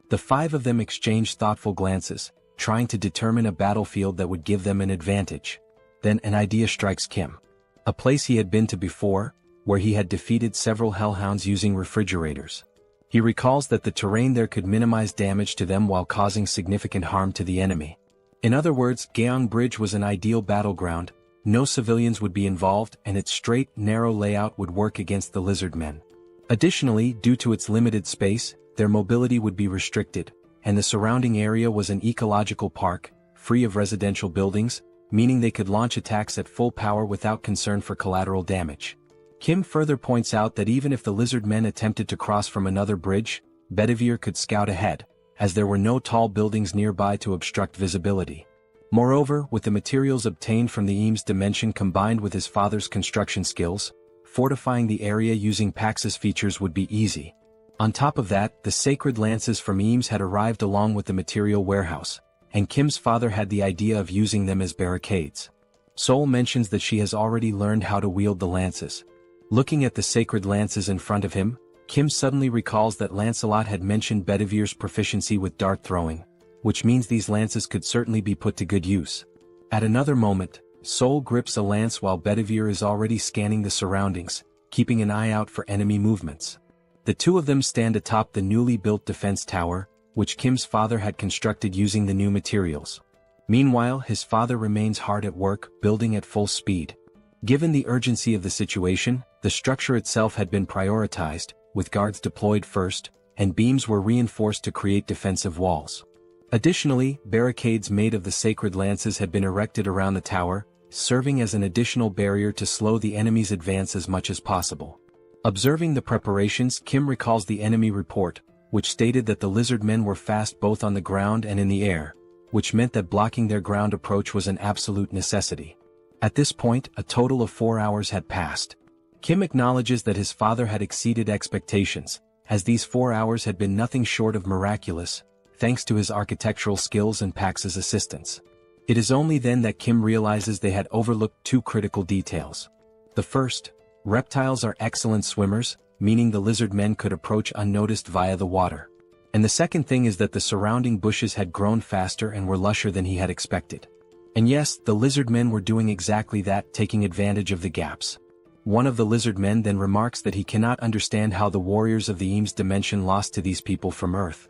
The five of them exchange thoughtful glances, trying to determine a battlefield that would give them an advantage. Then an idea strikes Kim. A place he had been to before, where he had defeated several hellhounds using refrigerators. He recalls that the terrain there could minimize damage to them while causing significant harm to the enemy. In other words, Gyeong Bridge was an ideal battleground, no civilians would be involved, and its straight, narrow layout would work against the lizard men. Additionally, due to its limited space, their mobility would be restricted, and the surrounding area was an ecological park, free of residential buildings, meaning they could launch attacks at full power without concern for collateral damage. Kim further points out that even if the lizard men attempted to cross from another bridge, Bedivere could scout ahead, as there were no tall buildings nearby to obstruct visibility. Moreover, with the materials obtained from the Eames dimension combined with his father's construction skills, fortifying the area using Pax's features would be easy. On top of that, the sacred lances from Eames had arrived along with the material warehouse, and Kim's father had the idea of using them as barricades. Seoul mentions that she has already learned how to wield the lances. Looking at the sacred lances in front of him, Kim suddenly recalls that Lancelot had mentioned Bedivere's proficiency with dart throwing, which means these lances could certainly be put to good use. At another moment, Seoul grips a lance while Bedivere is already scanning the surroundings, keeping an eye out for enemy movements. The two of them stand atop the newly built defense tower, which Kim's father had constructed using the new materials. Meanwhile, his father remains hard at work, building at full speed. Given the urgency of the situation, the structure itself had been prioritized, with guards deployed first, and beams were reinforced to create defensive walls. Additionally, barricades made of the sacred lances had been erected around the tower, serving as an additional barrier to slow the enemy's advance as much as possible. Observing the preparations, Kim recalls the enemy report, which stated that the lizard men were fast both on the ground and in the air, which meant that blocking their ground approach was an absolute necessity. At this point, a total of 4 hours had passed. Kim acknowledges that his father had exceeded expectations, as these 4 hours had been nothing short of miraculous, thanks to his architectural skills and Pax's assistance. It is only then that Kim realizes they had overlooked two critical details. The first, reptiles are excellent swimmers, meaning the lizard men could approach unnoticed via the water. And the second thing is that the surrounding bushes had grown faster and were lusher than he had expected. And yes, the lizard men were doing exactly that, taking advantage of the gaps. One of the lizard men then remarks that he cannot understand how the warriors of the Eames dimension lost to these people from Earth.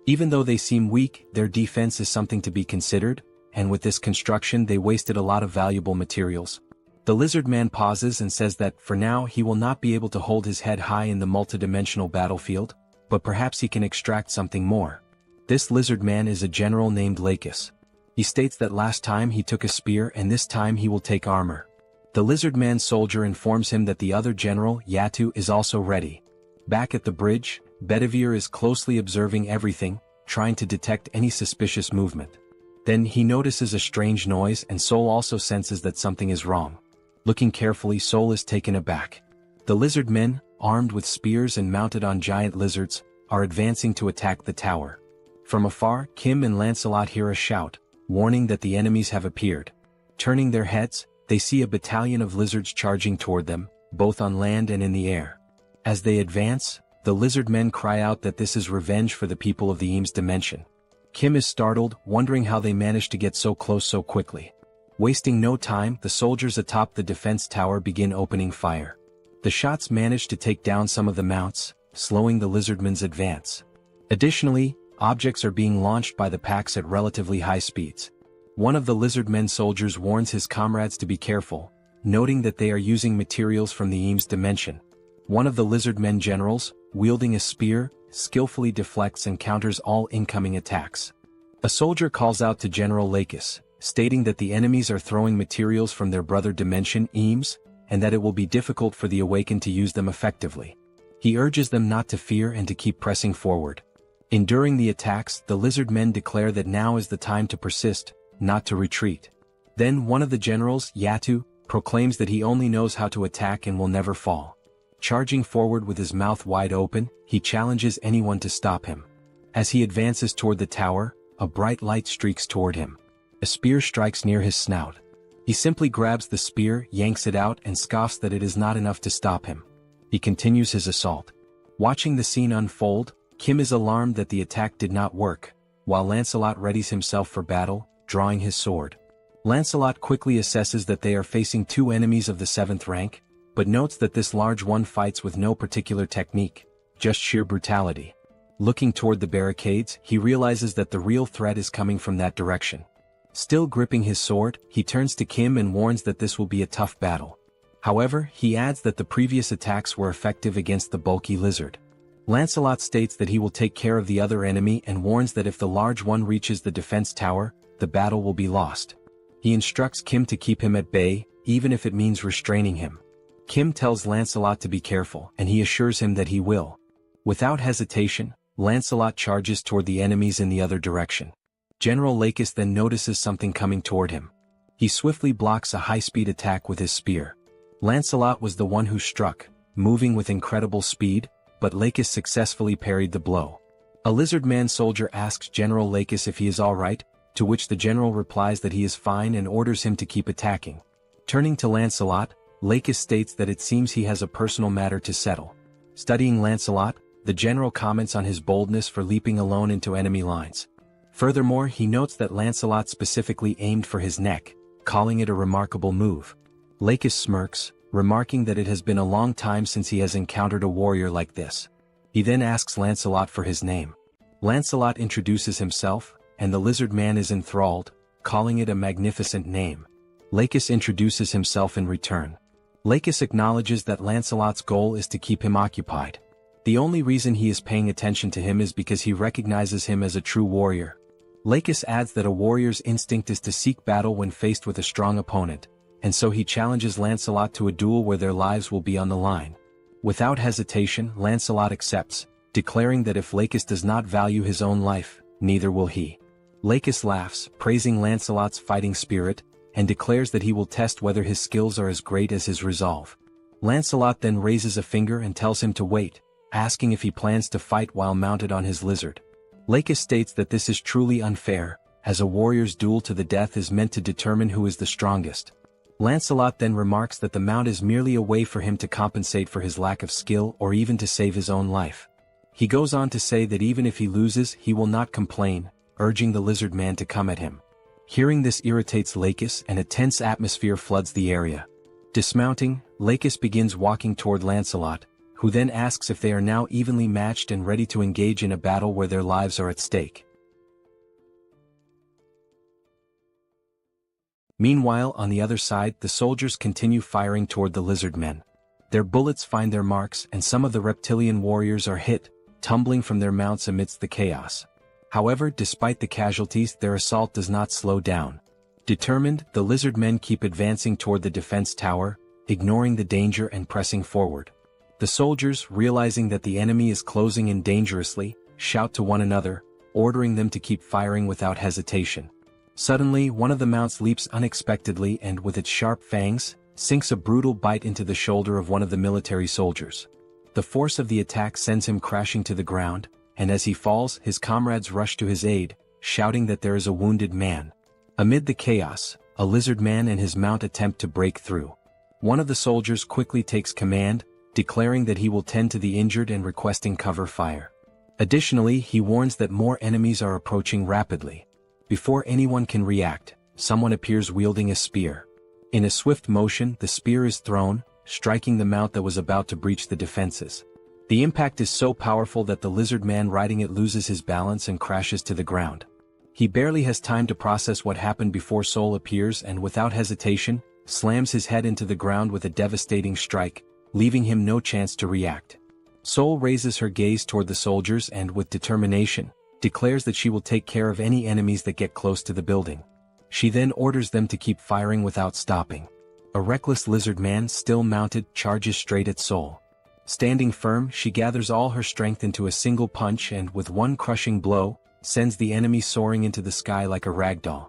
Even though they seem weak, their defense is something to be considered, and with this construction they wasted a lot of valuable materials. The lizard man pauses and says that, for now, he will not be able to hold his head high in the multidimensional battlefield, but perhaps he can extract something more. This lizard man is a general named Lakis. He states that last time he took a spear and this time he will take armor. The lizard man soldier informs him that the other general, Yatu, is also ready. Back at the bridge, Bedivere is closely observing everything, trying to detect any suspicious movement. Then he notices a strange noise and Seoul also senses that something is wrong. Looking carefully, Seoul is taken aback. The lizard men, armed with spears and mounted on giant lizards, are advancing to attack the tower. From afar, Kim and Lancelot hear a shout, warning that the enemies have appeared. Turning their heads, they see a battalion of lizards charging toward them, both on land and in the air. As they advance, the lizard men cry out that this is revenge for the people of the Eames dimension. Kim is startled, wondering how they managed to get so close so quickly. Wasting no time, the soldiers atop the defense tower begin opening fire. The shots manage to take down some of the mounts, slowing the lizardmen's advance. Additionally, objects are being launched by the packs at relatively high speeds. One of the lizardmen soldiers warns his comrades to be careful, noting that they are using materials from the Eames dimension. One of the lizardmen generals, wielding a spear, skillfully deflects and counters all incoming attacks. A soldier calls out to General Lakis, stating that the enemies are throwing materials from their brother dimension, Eames, and that it will be difficult for the awakened to use them effectively. He urges them not to fear and to keep pressing forward. Enduring the attacks, the lizard men declare that now is the time to persist, not to retreat. Then one of the generals, Yatu, proclaims that he only knows how to attack and will never fall. Charging forward with his mouth wide open, he challenges anyone to stop him. As he advances toward the tower, a bright light streaks toward him. A spear strikes near his snout. He simply grabs the spear, yanks it out and scoffs that it is not enough to stop him. He continues his assault. Watching the scene unfold, Kim is alarmed that the attack did not work, while Lancelot readies himself for battle, drawing his sword. Lancelot quickly assesses that they are facing two enemies of the 7th rank, but notes that this large one fights with no particular technique, just sheer brutality. Looking toward the barricades, he realizes that the real threat is coming from that direction. Still gripping his sword, he turns to Kim and warns that this will be a tough battle. However, he adds that the previous attacks were effective against the bulky lizard. Lancelot states that he will take care of the other enemy and warns that if the large one reaches the defense tower, the battle will be lost. He instructs Kim to keep him at bay, even if it means restraining him. Kim tells Lancelot to be careful, and he assures him that he will. Without hesitation, Lancelot charges toward the enemies in the other direction. General Lakis then notices something coming toward him. He swiftly blocks a high-speed attack with his spear. Lancelot was the one who struck, moving with incredible speed, but Lakis successfully parried the blow. A lizard man soldier asks General Lakis if he is alright, to which the general replies that he is fine and orders him to keep attacking. Turning to Lancelot, Lakis states that it seems he has a personal matter to settle. Studying Lancelot, the general comments on his boldness for leaping alone into enemy lines. Furthermore, he notes that Lancelot specifically aimed for his neck, calling it a remarkable move. Lakis smirks, remarking that it has been a long time since he has encountered a warrior like this. He then asks Lancelot for his name. Lancelot introduces himself, and the lizard man is enthralled, calling it a magnificent name. Lakis introduces himself in return. Lakis acknowledges that Lancelot's goal is to keep him occupied. The only reason he is paying attention to him is because he recognizes him as a true warrior. Lakis adds that a warrior's instinct is to seek battle when faced with a strong opponent, and so he challenges Lancelot to a duel where their lives will be on the line. Without hesitation, Lancelot accepts, declaring that if Lakis does not value his own life, neither will he. Lakis laughs, praising Lancelot's fighting spirit, and declares that he will test whether his skills are as great as his resolve. Lancelot then raises a finger and tells him to wait, asking if he plans to fight while mounted on his lizard. Lakis states that this is truly unfair, as a warrior's duel to the death is meant to determine who is the strongest. Lancelot then remarks that the mount is merely a way for him to compensate for his lack of skill or even to save his own life. He goes on to say that even if he loses, he will not complain, urging the lizard man to come at him. Hearing this irritates Lakis and a tense atmosphere floods the area. Dismounting, Lakis begins walking toward Lancelot, who then asks if they are now evenly matched and ready to engage in a battle where their lives are at stake. Meanwhile, on the other side, the soldiers continue firing toward the lizard men. Their bullets find their marks and some of the reptilian warriors are hit, tumbling from their mounts amidst the chaos. However, despite the casualties, their assault does not slow down. Determined, the lizard men keep advancing toward the defense tower, ignoring the danger and pressing forward. The soldiers, realizing that the enemy is closing in dangerously, shout to one another, ordering them to keep firing without hesitation. Suddenly, one of the mounts leaps unexpectedly and with its sharp fangs, sinks a brutal bite into the shoulder of one of the military soldiers. The force of the attack sends him crashing to the ground, and as he falls, his comrades rush to his aid, shouting that there is a wounded man. Amid the chaos, a lizard man and his mount attempt to break through. One of the soldiers quickly takes command, declaring that he will tend to the injured and requesting cover fire. Additionally, he warns that more enemies are approaching rapidly. Before anyone can react, someone appears wielding a spear. In a swift motion, the spear is thrown, striking the mount that was about to breach the defenses. The impact is so powerful that the lizard man riding it loses his balance and crashes to the ground. He barely has time to process what happened before Seoul appears and without hesitation, slams his head into the ground with a devastating strike, leaving him no chance to react. Seoul raises her gaze toward the soldiers and, with determination, declares that she will take care of any enemies that get close to the building. She then orders them to keep firing without stopping. A reckless lizard man, still mounted, charges straight at Seoul. Standing firm, she gathers all her strength into a single punch and, with one crushing blow, sends the enemy soaring into the sky like a ragdoll.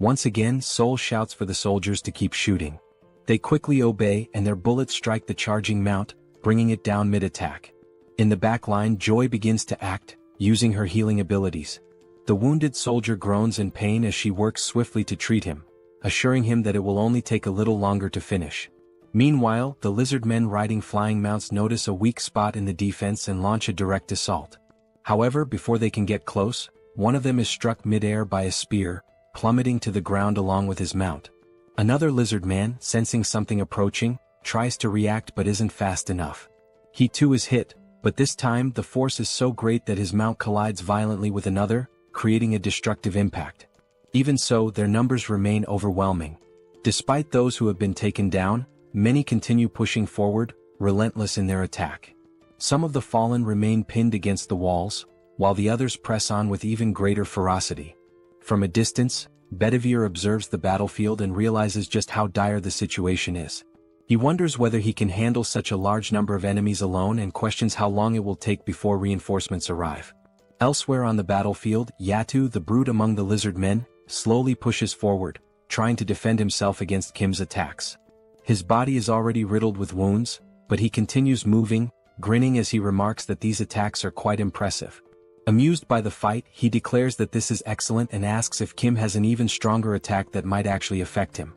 Once again, Seoul shouts for the soldiers to keep shooting. They quickly obey and their bullets strike the charging mount, bringing it down mid-attack. In the back line, Joy begins to act, using her healing abilities. The wounded soldier groans in pain as she works swiftly to treat him, assuring him that it will only take a little longer to finish. Meanwhile, the lizard men riding flying mounts notice a weak spot in the defense and launch a direct assault. However, before they can get close, one of them is struck mid-air by a spear, plummeting to the ground along with his mount. Another lizard man, sensing something approaching, tries to react but isn't fast enough. He too is hit, but this time the force is so great that his mount collides violently with another, creating a destructive impact. Even so, their numbers remain overwhelming. Despite those who have been taken down, many continue pushing forward, relentless in their attack. Some of the fallen remain pinned against the walls, while the others press on with even greater ferocity. From a distance, Bedivere observes the battlefield and realizes just how dire the situation is. He wonders whether he can handle such a large number of enemies alone and questions how long it will take before reinforcements arrive. Elsewhere on the battlefield, Yatu, the brute among the lizard men, slowly pushes forward, trying to defend himself against Kim's attacks. His body is already riddled with wounds, but he continues moving, grinning as he remarks that these attacks are quite impressive. Amused by the fight, he declares that this is excellent and asks if Kim has an even stronger attack that might actually affect him.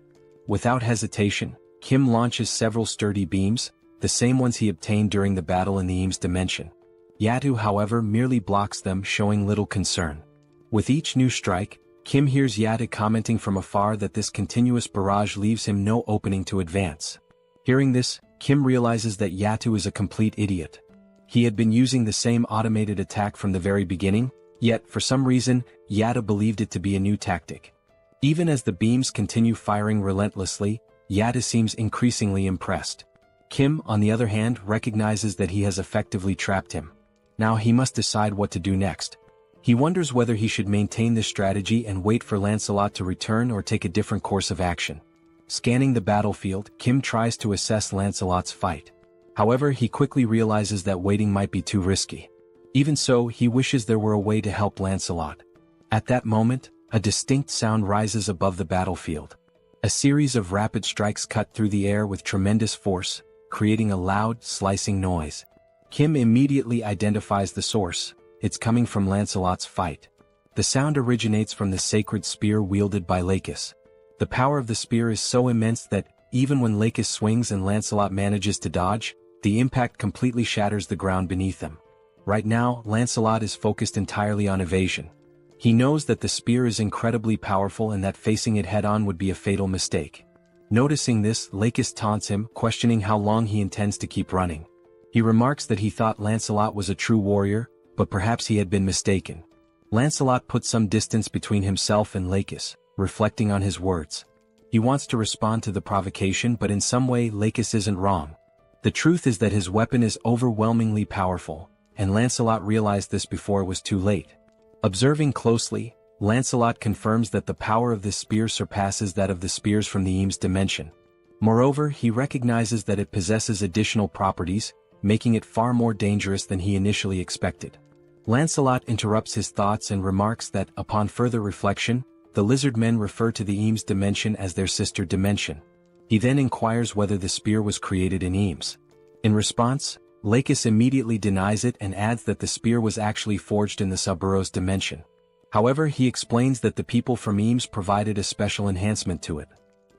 Without hesitation, Kim launches several sturdy beams, the same ones he obtained during the battle in the Eames dimension. Yatu, however, merely blocks them, showing little concern. With each new strike, Kim hears Yatu commenting from afar that this continuous barrage leaves him no opening to advance. Hearing this, Kim realizes that Yatu is a complete idiot. He had been using the same automated attack from the very beginning, yet for some reason, Yatu believed it to be a new tactic. Even as the beams continue firing relentlessly, Yatu seems increasingly impressed. Kim, on the other hand, recognizes that he has effectively trapped him. Now he must decide what to do next. He wonders whether he should maintain this strategy and wait for Lancelot to return or take a different course of action. Scanning the battlefield, Kim tries to assess Lancelot's fight. However, he quickly realizes that waiting might be too risky. Even so, he wishes there were a way to help Lancelot. At that moment, a distinct sound rises above the battlefield. A series of rapid strikes cut through the air with tremendous force, creating a loud, slicing noise. Kim immediately identifies the source. It's coming from Lancelot's fight. The sound originates from the sacred spear wielded by Lakis. The power of the spear is so immense that, even when Lakis swings and Lancelot manages to dodge, the impact completely shatters the ground beneath them. Right now, Lancelot is focused entirely on evasion. He knows that the spear is incredibly powerful and that facing it head-on would be a fatal mistake. Noticing this, Lakis taunts him, questioning how long he intends to keep running. He remarks that he thought Lancelot was a true warrior, but perhaps he had been mistaken. Lancelot puts some distance between himself and Lakis, reflecting on his words. He wants to respond to the provocation, but in some way Lakis isn't wrong. The truth is that his weapon is overwhelmingly powerful, and Lancelot realized this before it was too late. Observing closely, Lancelot confirms that the power of this spear surpasses that of the spears from the Eames dimension. Moreover, he recognizes that it possesses additional properties, making it far more dangerous than he initially expected. Lancelot interrupts his thoughts and remarks that, upon further reflection, the lizard men refer to the Eames dimension as their sister dimension. He then inquires whether the spear was created in Eames. In response, Lakis immediately denies it and adds that the spear was actually forged in the SUBSPACE dimension. However, he explains that the people from Eames provided a special enhancement to it.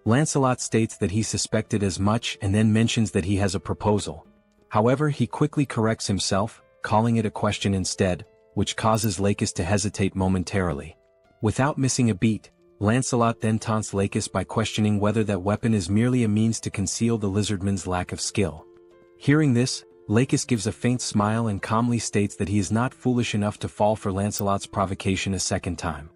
Lancelot states that he suspected as much and then mentions that he has a proposal. However, he quickly corrects himself, calling it a question instead, which causes Lakis to hesitate momentarily. Without missing a beat, Lancelot then taunts Lakis by questioning whether that weapon is merely a means to conceal the lizardman's lack of skill. Hearing this, Lakis gives a faint smile and calmly states that he is not foolish enough to fall for Lancelot's provocation a second time.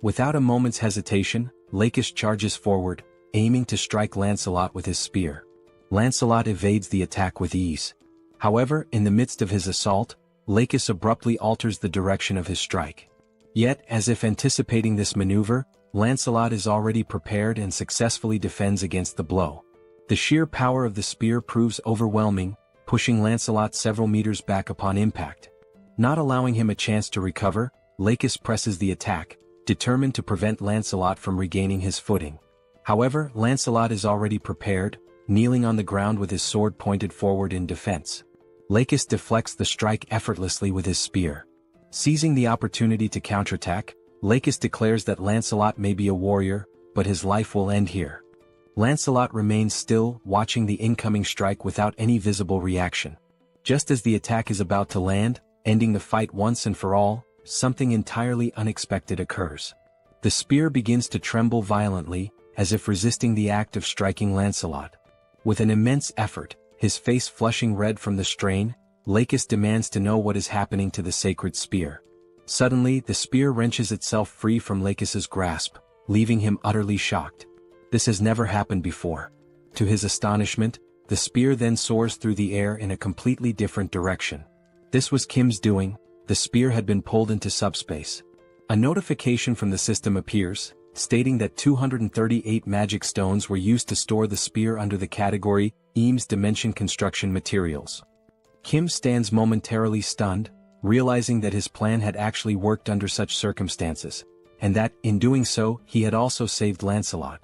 Without a moment's hesitation, Lakis charges forward, aiming to strike Lancelot with his spear. Lancelot evades the attack with ease. However, in the midst of his assault, Lakis abruptly alters the direction of his strike. Yet, as if anticipating this maneuver, Lancelot is already prepared and successfully defends against the blow. The sheer power of the spear proves overwhelming, pushing Lancelot several meters back upon impact. Not allowing him a chance to recover, Lakis presses the attack, determined to prevent Lancelot from regaining his footing. However, Lancelot is already prepared, kneeling on the ground with his sword pointed forward in defense. Lakis deflects the strike effortlessly with his spear. Seizing the opportunity to counterattack, Lakis declares that Lancelot may be a warrior, but his life will end here. Lancelot remains still, watching the incoming strike without any visible reaction. Just as the attack is about to land, ending the fight once and for all, something entirely unexpected occurs. The spear begins to tremble violently, as if resisting the act of striking Lancelot. With an immense effort, his face flushing red from the strain, Lakis demands to know what is happening to the sacred spear. Suddenly, the spear wrenches itself free from Lakis's grasp, leaving him utterly shocked. This has never happened before. To his astonishment, the spear then soars through the air in a completely different direction. This was Kim's doing. The spear had been pulled into subspace. A notification from the system appears, stating that 238 magic stones were used to store the spear under the category Eames Dimension Construction Materials. Kim stands momentarily stunned, realizing that his plan had actually worked under such circumstances, and that, in doing so, he had also saved Lancelot.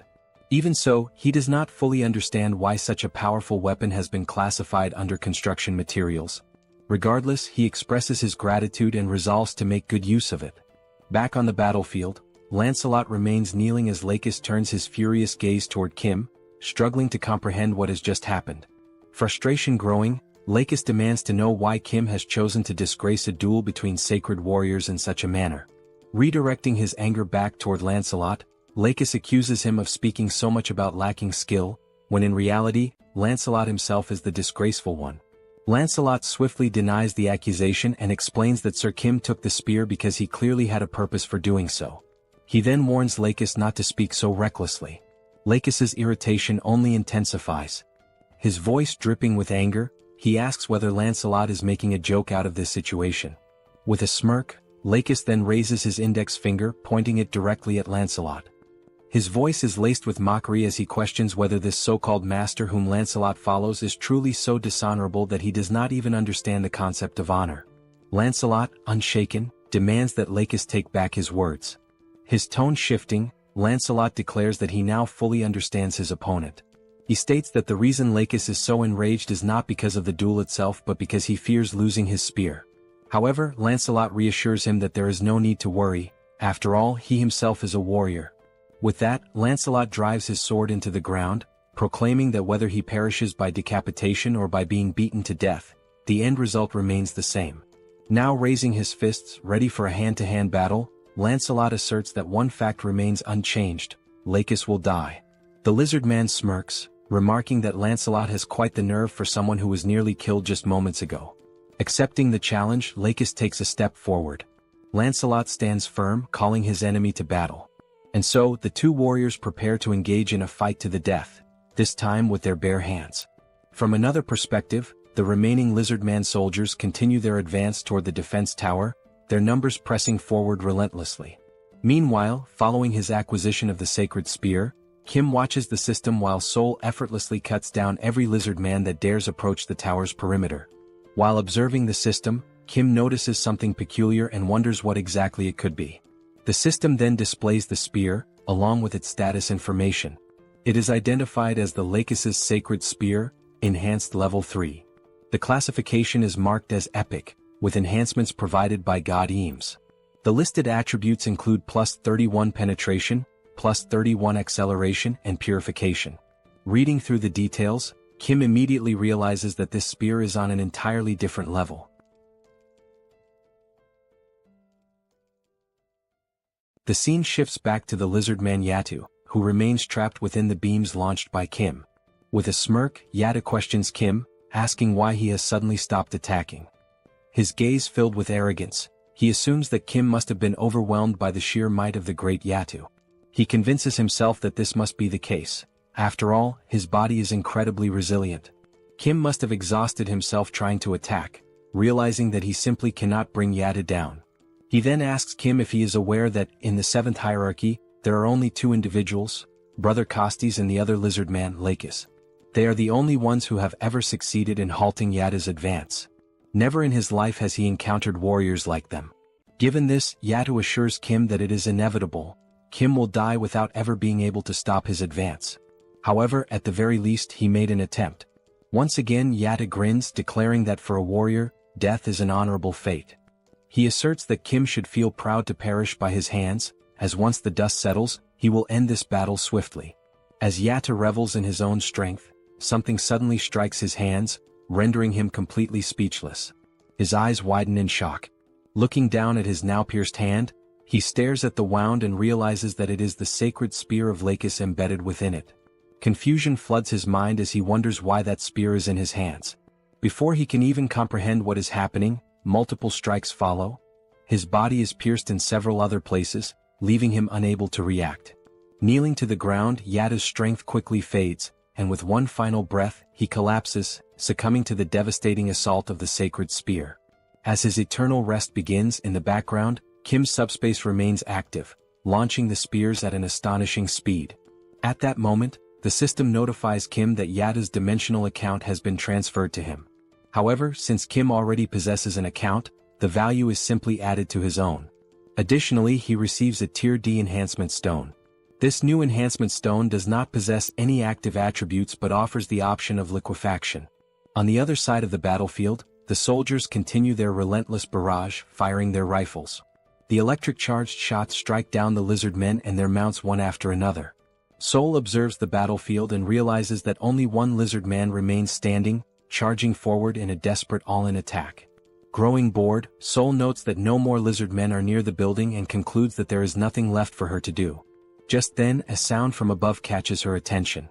Even so, he does not fully understand why such a powerful weapon has been classified under construction materials. Regardless, he expresses his gratitude and resolves to make good use of it. Back on the battlefield, Lancelot remains kneeling as Lakis turns his furious gaze toward Kim, struggling to comprehend what has just happened. Frustration growing, Lakis demands to know why Kim has chosen to disgrace a duel between sacred warriors in such a manner. Redirecting his anger back toward Lancelot, Lakis accuses him of speaking so much about lacking skill, when in reality, Lancelot himself is the disgraceful one. Lancelot swiftly denies the accusation and explains that Sir Kim took the spear because he clearly had a purpose for doing so. He then warns Lakis not to speak so recklessly. Lakis's irritation only intensifies. His voice dripping with anger, he asks whether Lancelot is making a joke out of this situation. With a smirk, Lakis then raises his index finger, pointing it directly at Lancelot. His voice is laced with mockery as he questions whether this so-called master whom Lancelot follows is truly so dishonorable that he does not even understand the concept of honor. Lancelot, unshaken, demands that Lakis take back his words. His tone shifting, Lancelot declares that he now fully understands his opponent. He states that the reason Lakis is so enraged is not because of the duel itself but because he fears losing his spear. However, Lancelot reassures him that there is no need to worry, after all he himself is a warrior. With that, Lancelot drives his sword into the ground, proclaiming that whether he perishes by decapitation or by being beaten to death, the end result remains the same. Now raising his fists, ready for a hand-to-hand battle, Lancelot asserts that one fact remains unchanged: Lakis will die. The lizard man smirks, remarking that Lancelot has quite the nerve for someone who was nearly killed just moments ago. Accepting the challenge, Lakis takes a step forward. Lancelot stands firm, calling his enemy to battle. And so, the two warriors prepare to engage in a fight to the death, this time with their bare hands. From another perspective, the remaining lizard man soldiers continue their advance toward the defense tower, their numbers pressing forward relentlessly. Meanwhile, following his acquisition of the sacred spear, Kim watches the system while Seoul effortlessly cuts down every lizard man that dares approach the tower's perimeter. While observing the system, Kim notices something peculiar and wonders what exactly it could be. The system then displays the spear, along with its status information. It is identified as the Lakis' Sacred Spear, Enhanced Level 3. The classification is marked as Epic, with enhancements provided by God Eames. The listed attributes include plus 31 penetration, plus 31 acceleration and purification. Reading through the details, Kim immediately realizes that this spear is on an entirely different level. The scene shifts back to the lizard man Yatu, who remains trapped within the beams launched by Kim. With a smirk, Yatu questions Kim, asking why he has suddenly stopped attacking. His gaze filled with arrogance, he assumes that Kim must have been overwhelmed by the sheer might of the great Yatu. He convinces himself that this must be the case. After all, his body is incredibly resilient. Kim must have exhausted himself trying to attack, realizing that he simply cannot bring Yatu down. He then asks Kim if he is aware that, in the 7th hierarchy, there are only two individuals, Brother Costes and the other lizard man, Lakis. They are the only ones who have ever succeeded in halting Yatu's advance. Never in his life has he encountered warriors like them. Given this, Yatu assures Kim that it is inevitable. Kim will die without ever being able to stop his advance. However, at the very least he made an attempt. Once again Yatu grins, declaring that for a warrior, death is an honorable fate. He asserts that Kim should feel proud to perish by his hands, as once the dust settles, he will end this battle swiftly. As Yatu revels in his own strength, something suddenly strikes his hands, rendering him completely speechless. His eyes widen in shock. Looking down at his now pierced hand, he stares at the wound and realizes that it is the sacred spear of Lakis embedded within it. Confusion floods his mind as he wonders why that spear is in his hands. Before he can even comprehend what is happening, multiple strikes follow. His body is pierced in several other places, leaving him unable to react. Kneeling to the ground, Yatu's strength quickly fades, and with one final breath, he collapses, succumbing to the devastating assault of the sacred spear. As his eternal rest begins in the background, Kim's SUBSPACE remains active, launching the spears at an astonishing speed. At that moment, the system notifies Kim that Yatu's dimensional account has been transferred to him. However, since Kim already possesses an account, the value is simply added to his own. Additionally, he receives a Tier D enhancement stone. This new enhancement stone does not possess any active attributes but offers the option of liquefaction. On the other side of the battlefield, the soldiers continue their relentless barrage, firing their rifles. The electric-charged shots strike down the lizard men and their mounts one after another. Seoul observes the battlefield and realizes that only one lizard man remains standing, charging forward in a desperate all-in attack. Growing bored, Seoul notes that no more lizard men are near the building and concludes that there is nothing left for her to do. Just then, a sound from above catches her attention.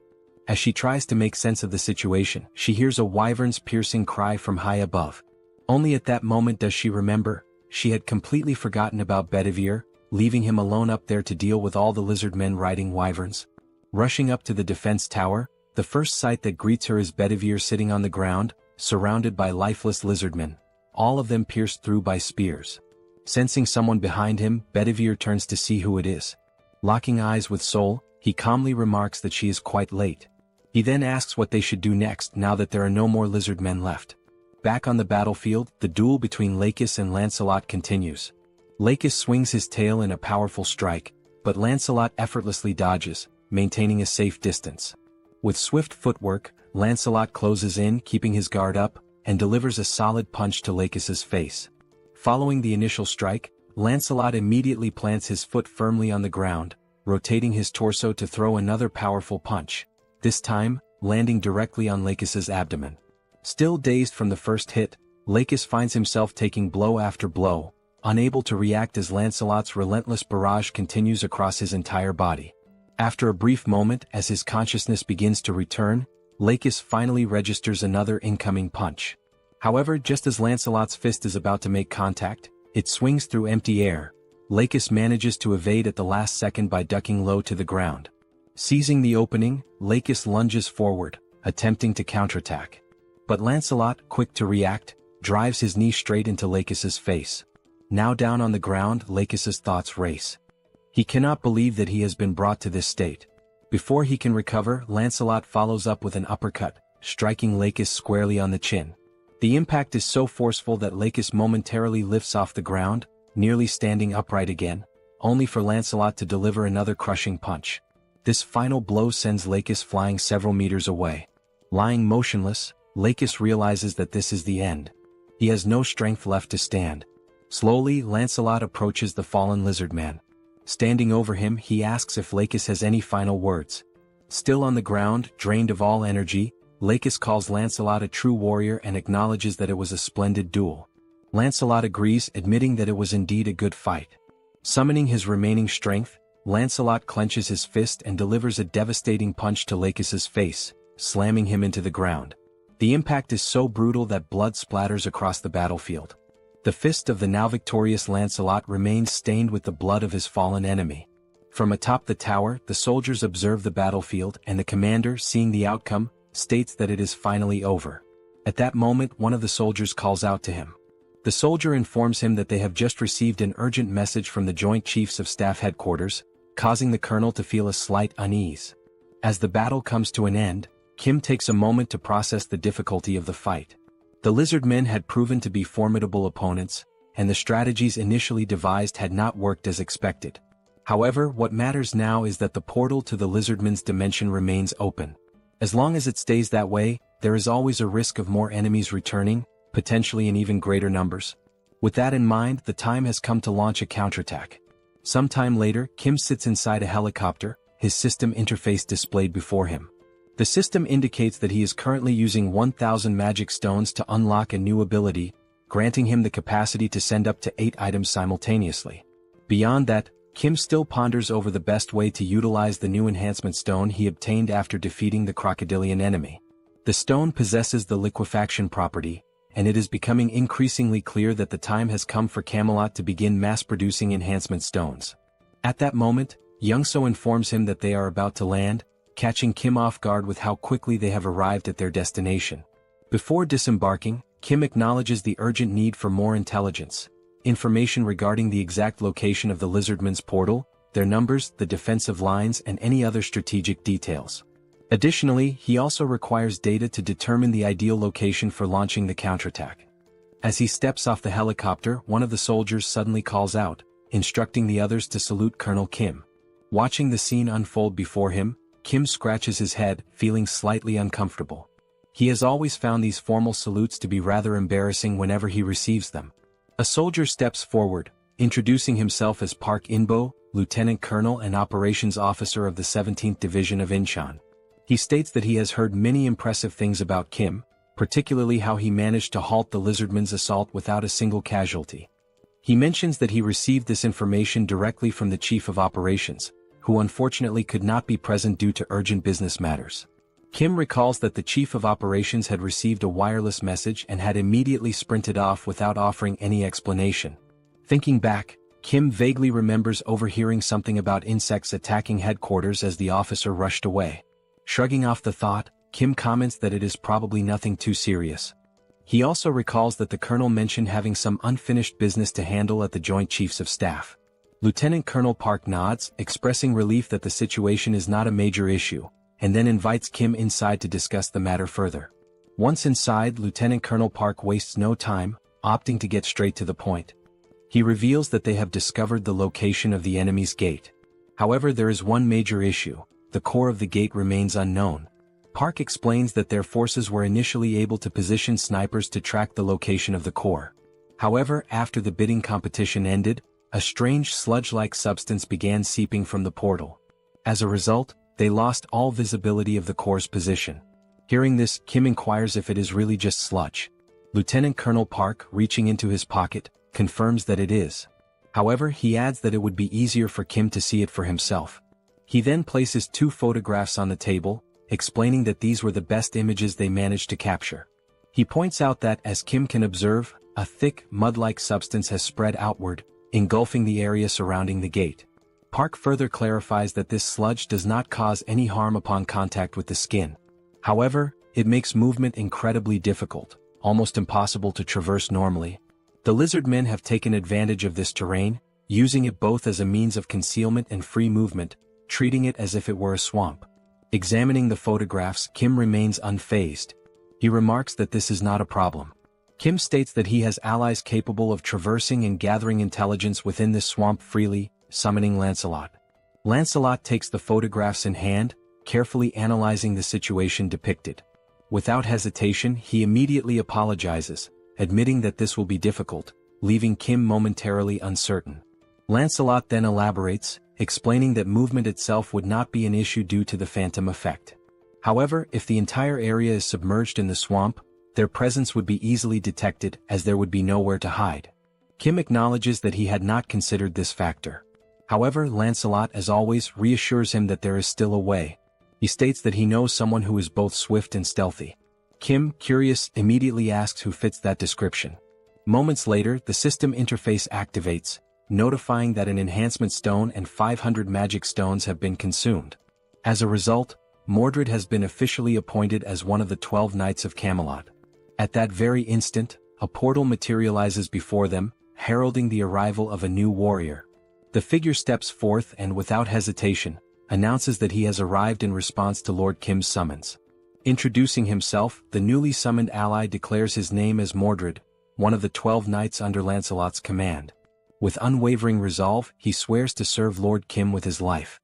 As she tries to make sense of the situation, she hears a wyvern's piercing cry from high above. Only at that moment does she remember, she had completely forgotten about Bedivere, leaving him alone up there to deal with all the lizard men riding wyverns. Rushing up to the defense tower, the first sight that greets her is Bedivere sitting on the ground, surrounded by lifeless lizardmen, all of them pierced through by spears. Sensing someone behind him, Bedivere turns to see who it is. Locking eyes with Seoul, he calmly remarks that she is quite late. He then asks what they should do next now that there are no more lizard men left. Back on the battlefield, the duel between Lakis and Lancelot continues. Lakis swings his tail in a powerful strike, but Lancelot effortlessly dodges, maintaining a safe distance. With swift footwork, Lancelot closes in, keeping his guard up, and delivers a solid punch to Lakis's face. Following the initial strike, Lancelot immediately plants his foot firmly on the ground, rotating his torso to throw another powerful punch, this time, landing directly on Lakis's abdomen. Still dazed from the first hit, Lakis finds himself taking blow after blow, unable to react as Lancelot's relentless barrage continues across his entire body. After a brief moment as his consciousness begins to return, Lakis finally registers another incoming punch. However, just as Lancelot's fist is about to make contact, it swings through empty air. Lakis manages to evade at the last second by ducking low to the ground. Seizing the opening, Lakis lunges forward, attempting to counterattack. But Lancelot, quick to react, drives his knee straight into Lakis's face. Now down on the ground, Lakis's thoughts race. He cannot believe that he has been brought to this state. Before he can recover, Lancelot follows up with an uppercut, striking Lakis squarely on the chin. The impact is so forceful that Lakis momentarily lifts off the ground, nearly standing upright again, only for Lancelot to deliver another crushing punch. This final blow sends Lakis flying several meters away. Lying motionless, Lakis realizes that this is the end. He has no strength left to stand. Slowly, Lancelot approaches the fallen lizard man. Standing over him, he asks if Lakis has any final words. Still on the ground, drained of all energy, Lakis calls Lancelot a true warrior and acknowledges that it was a splendid duel. Lancelot agrees, admitting that it was indeed a good fight. Summoning his remaining strength, Lancelot clenches his fist and delivers a devastating punch to Lakis's face, slamming him into the ground. The impact is so brutal that blood splatters across the battlefield. The fist of the now victorious Lancelot remains stained with the blood of his fallen enemy. From atop the tower, the soldiers observe the battlefield, and the commander, seeing the outcome, states that it is finally over. At that moment, one of the soldiers calls out to him. The soldier informs him that they have just received an urgent message from the Joint Chiefs of Staff headquarters, causing the colonel to feel a slight unease. As the battle comes to an end, Kim takes a moment to process the difficulty of the fight. The lizardmen had proven to be formidable opponents, and the strategies initially devised had not worked as expected. However, what matters now is that the portal to the lizardmen's dimension remains open. As long as it stays that way, there is always a risk of more enemies returning, potentially in even greater numbers. With that in mind, the time has come to launch a counterattack. Sometime later, Kim sits inside a helicopter, his system interface displayed before him. The system indicates that he is currently using 1,000 magic stones to unlock a new ability, granting him the capacity to send up to 8 items simultaneously. Beyond that, Kim still ponders over the best way to utilize the new enhancement stone he obtained after defeating the crocodilian enemy. The stone possesses the liquefaction property, and it is becoming increasingly clear that the time has come for Camelot to begin mass-producing enhancement stones. At that moment, Youngso informs him that they are about to land, catching Kim off guard with how quickly they have arrived at their destination. Before disembarking, Kim acknowledges the urgent need for more intelligence, information regarding the exact location of the lizardmen's portal, their numbers, the defensive lines, and any other strategic details. Additionally, he also requires data to determine the ideal location for launching the counterattack. As he steps off the helicopter, one of the soldiers suddenly calls out, instructing the others to salute Colonel Kim. Watching the scene unfold before him, Kim scratches his head, feeling slightly uncomfortable. He has always found these formal salutes to be rather embarrassing whenever he receives them. A soldier steps forward, introducing himself as Park Inbo, Lieutenant Colonel and Operations Officer of the 17th Division of Incheon. He states that he has heard many impressive things about Kim, particularly how he managed to halt the lizardmen's assault without a single casualty. He mentions that he received this information directly from the Chief of Operations, who unfortunately could not be present due to urgent business matters. Kim recalls that the Chief of Operations had received a wireless message and had immediately sprinted off without offering any explanation. Thinking back, Kim vaguely remembers overhearing something about insects attacking headquarters as the officer rushed away. Shrugging off the thought, Kim comments that it is probably nothing too serious. He also recalls that the colonel mentioned having some unfinished business to handle at the Joint Chiefs of Staff. Lieutenant Colonel Park nods, expressing relief that the situation is not a major issue, and then invites Kim inside to discuss the matter further. Once inside, Lieutenant Colonel Park wastes no time, opting to get straight to the point. He reveals that they have discovered the location of the enemy's gate. However, there is one major issue: the core of the gate remains unknown. Park explains that their forces were initially able to position snipers to track the location of the core. However, after the bidding competition ended, a strange sludge-like substance began seeping from the portal. As a result, they lost all visibility of the core's position. Hearing this, Kim inquires if it is really just sludge. Lieutenant Colonel Park, reaching into his pocket, confirms that it is. However, he adds that it would be easier for Kim to see it for himself. He then places 2 photographs on the table, explaining that these were the best images they managed to capture. He points out that, as Kim can observe, a thick, mud-like substance has spread outward, engulfing the area surrounding the gate. Park further clarifies that this sludge does not cause any harm upon contact with the skin. However, it makes movement incredibly difficult, almost impossible to traverse normally. The lizard men have taken advantage of this terrain, using it both as a means of concealment and free movement, treating it as if it were a swamp. Examining the photographs, Kim remains unfazed. He remarks that this is not a problem. Kim states that he has allies capable of traversing and gathering intelligence within this swamp freely, summoning Lancelot. Lancelot takes the photographs in hand, carefully analyzing the situation depicted. Without hesitation, he immediately apologizes, admitting that this will be difficult, leaving Kim momentarily uncertain. Lancelot then elaborates, explaining that movement itself would not be an issue due to the phantom effect. However, if the entire area is submerged in the swamp, their presence would be easily detected as there would be nowhere to hide. Kim acknowledges that he had not considered this factor. However, Lancelot, as always, reassures him that there is still a way. He states that he knows someone who is both swift and stealthy. Kim, curious, immediately asks who fits that description. Moments later, the system interface activates, notifying that an enhancement stone and 500 magic stones have been consumed. As a result, Mordred has been officially appointed as one of the 12 Knights of Camelot. At that very instant, a portal materializes before them, heralding the arrival of a new warrior. The figure steps forth and, without hesitation, announces that he has arrived in response to Lord Kim's summons. Introducing himself, the newly summoned ally declares his name as Mordred, one of the 12 knights under Lancelot's command. With unwavering resolve, he swears to serve Lord Kim with his life.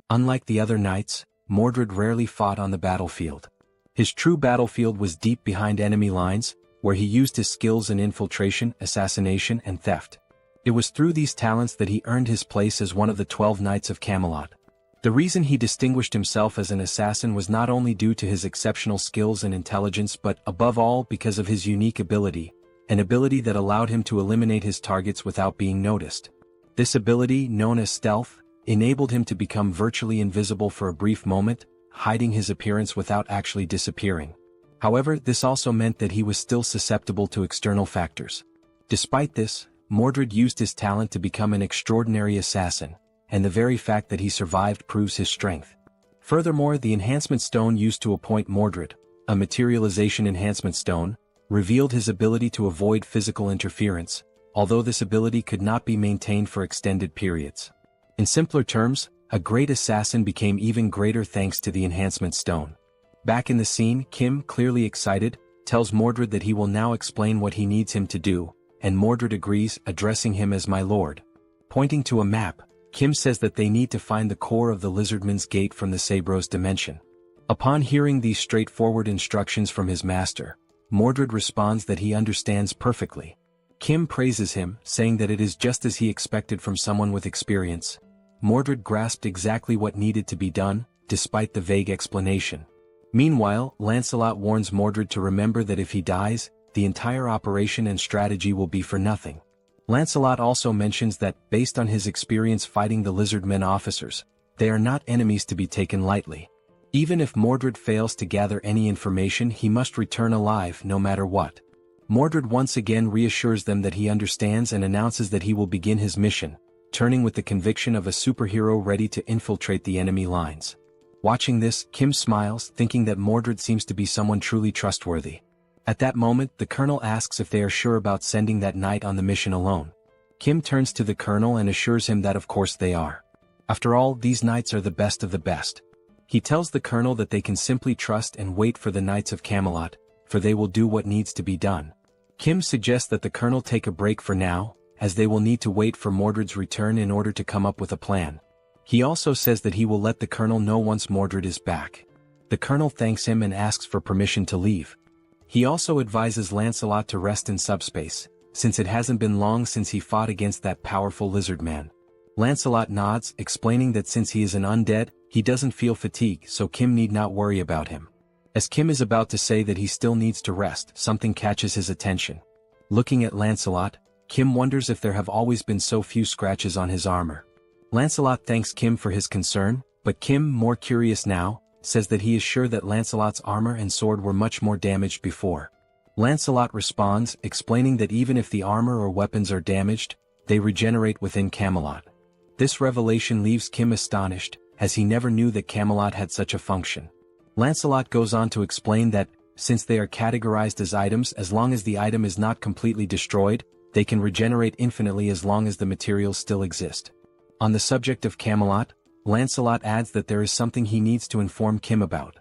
Unlike the other knights, Mordred rarely fought on the battlefield. His true battlefield was deep behind enemy lines, where he used his skills in infiltration, assassination, and theft. It was through these talents that he earned his place as one of the 12 Knights of Camelot. The reason he distinguished himself as an assassin was not only due to his exceptional skills and intelligence but, above all, because of his unique ability, an ability that allowed him to eliminate his targets without being noticed. This ability, known as stealth, enabled him to become virtually invisible for a brief moment, hiding his appearance without actually disappearing. However, this also meant that he was still susceptible to external factors. Despite this, Mordred used his talent to become an extraordinary assassin, and the very fact that he survived proves his strength. Furthermore, the enhancement stone used to appoint Mordred, a materialization enhancement stone, revealed his ability to avoid physical interference, although this ability could not be maintained for extended periods. In simpler terms, a great assassin became even greater thanks to the enhancement stone. Back in the scene, Kim, clearly excited, tells Mordred that he will now explain what he needs him to do, and Mordred agrees, addressing him as my lord. Pointing to a map, Kim says that they need to find the core of the Lizardman's Gate from the Sabros dimension. Upon hearing these straightforward instructions from his master, Mordred responds that he understands perfectly. Kim praises him, saying that it is just as he expected from someone with experience. Mordred grasped exactly what needed to be done, despite the vague explanation. Meanwhile, Lancelot warns Mordred to remember that if he dies, the entire operation and strategy will be for nothing. Lancelot also mentions that, based on his experience fighting the Lizardmen officers, they are not enemies to be taken lightly. Even if Mordred fails to gather any information, he must return alive no matter what. Mordred once again reassures them that he understands and announces that he will begin his mission, turning with the conviction of a superhero ready to infiltrate the enemy lines. Watching this, Kim smiles, thinking that Mordred seems to be someone truly trustworthy. At that moment, the colonel asks if they are sure about sending that knight on the mission alone. Kim turns to the colonel and assures him that of course they are. After all, these knights are the best of the best. He tells the colonel that they can simply trust and wait for the Knights of Camelot, for they will do what needs to be done. Kim suggests that the colonel take a break for now, as they will need to wait for Mordred's return in order to come up with a plan. He also says that he will let the colonel know once Mordred is back. The colonel thanks him and asks for permission to leave. He also advises Lancelot to rest in subspace, since it hasn't been long since he fought against that powerful lizard man. Lancelot nods, explaining that since he is an undead, he doesn't feel fatigue, so Kim need not worry about him. As Kim is about to say that he still needs to rest, something catches his attention. Looking at Lancelot, Kim wonders if there have always been so few scratches on his armor. Lancelot thanks Kim for his concern, but Kim, more curious now, says that he is sure that Lancelot's armor and sword were much more damaged before. Lancelot responds, explaining that even if the armor or weapons are damaged, they regenerate within Camelot. This revelation leaves Kim astonished, as he never knew that Camelot had such a function. Lancelot goes on to explain that, since they are categorized as items, as long as the item is not completely destroyed, they can regenerate infinitely as long as the materials still exist. On the subject of Camelot, Lancelot adds that there is something he needs to inform Kim about.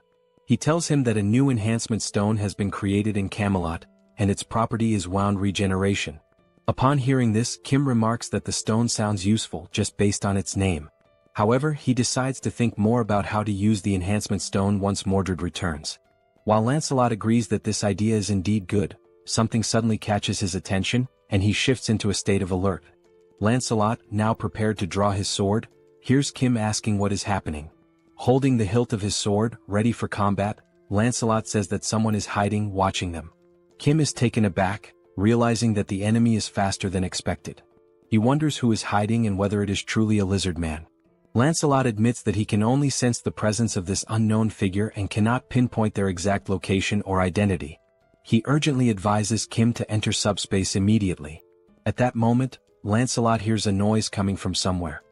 He tells him that a new enhancement stone has been created in Camelot, and its property is wound regeneration. Upon hearing this, Kim remarks that the stone sounds useful just based on its name. However, he decides to think more about how to use the enhancement stone once Mordred returns. While Lancelot agrees that this idea is indeed good, something suddenly catches his attention, and he shifts into a state of alert. Lancelot, now prepared to draw his sword, hears Kim asking what is happening. Holding the hilt of his sword, ready for combat, Lancelot says that someone is hiding, watching them. Kim is taken aback, realizing that the enemy is faster than expected. He wonders who is hiding and whether it is truly a lizard man. Lancelot admits that he can only sense the presence of this unknown figure and cannot pinpoint their exact location or identity. He urgently advises Kim to enter SUBSPACE immediately. At that moment, Lancelot hears a noise coming from somewhere.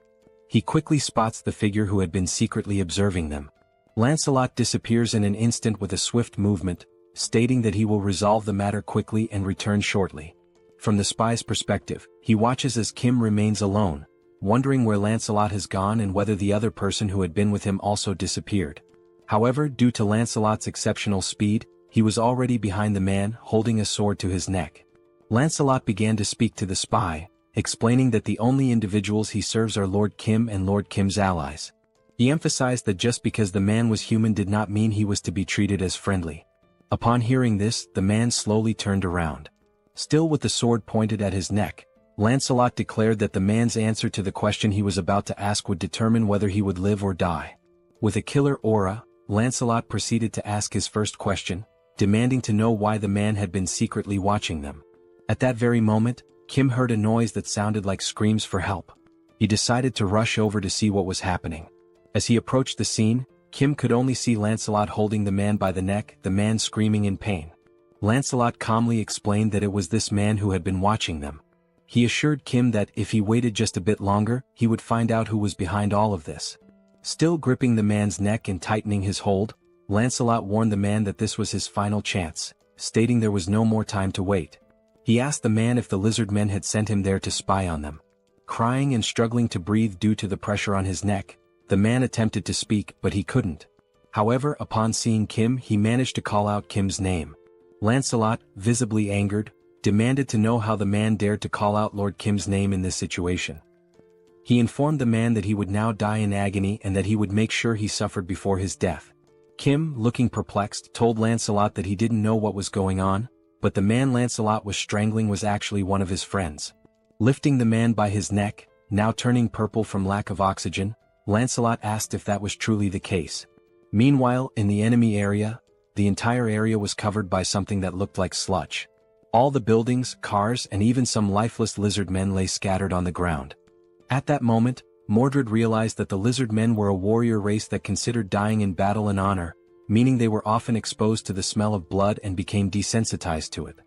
He quickly spots the figure who had been secretly observing them. Lancelot disappears in an instant with a swift movement, stating that he will resolve the matter quickly and return shortly. From the spy's perspective, he watches as Kim remains alone, wondering where Lancelot has gone and whether the other person who had been with him also disappeared. However, due to Lancelot's exceptional speed, he was already behind the man, holding a sword to his neck. Lancelot began to speak to the spy, explaining that the only individuals he serves are Lord Kim and Lord Kim's allies. He emphasized that just because the man was human did not mean he was to be treated as friendly. Upon hearing this, the man slowly turned around. Still with the sword pointed at his neck, Lancelot declared that the man's answer to the question he was about to ask would determine whether he would live or die. With a killer aura, Lancelot proceeded to ask his first question, demanding to know why the man had been secretly watching them. At that very moment, Kim heard a noise that sounded like screams for help. He decided to rush over to see what was happening. As he approached the scene, Kim could only see Lancelot holding the man by the neck, the man screaming in pain. Lancelot calmly explained that it was this man who had been watching them. He assured Kim that if he waited just a bit longer, he would find out who was behind all of this. Still gripping the man's neck and tightening his hold, Lancelot warned the man that this was his final chance, stating there was no more time to wait. He asked the man if the lizard men had sent him there to spy on them. Crying and struggling to breathe due to the pressure on his neck, the man attempted to speak but he couldn't. However, upon seeing Kim, he managed to call out Kim's name. Lancelot, visibly angered, demanded to know how the man dared to call out Lord Kim's name in this situation. He informed the man that he would now die in agony and that he would make sure he suffered before his death. Kim, looking perplexed, told Lancelot that he didn't know what was going on, but the man Lancelot was strangling was actually one of his friends. Lifting the man by his neck, now turning purple from lack of oxygen, Lancelot asked if that was truly the case. Meanwhile, in the enemy area, the entire area was covered by something that looked like sludge. All the buildings, cars, and even some lifeless lizard men lay scattered on the ground. At that moment, Mordred realized that the lizard men were a warrior race that considered dying in battle an honor, meaning they were often exposed to the smell of blood and became desensitized to it.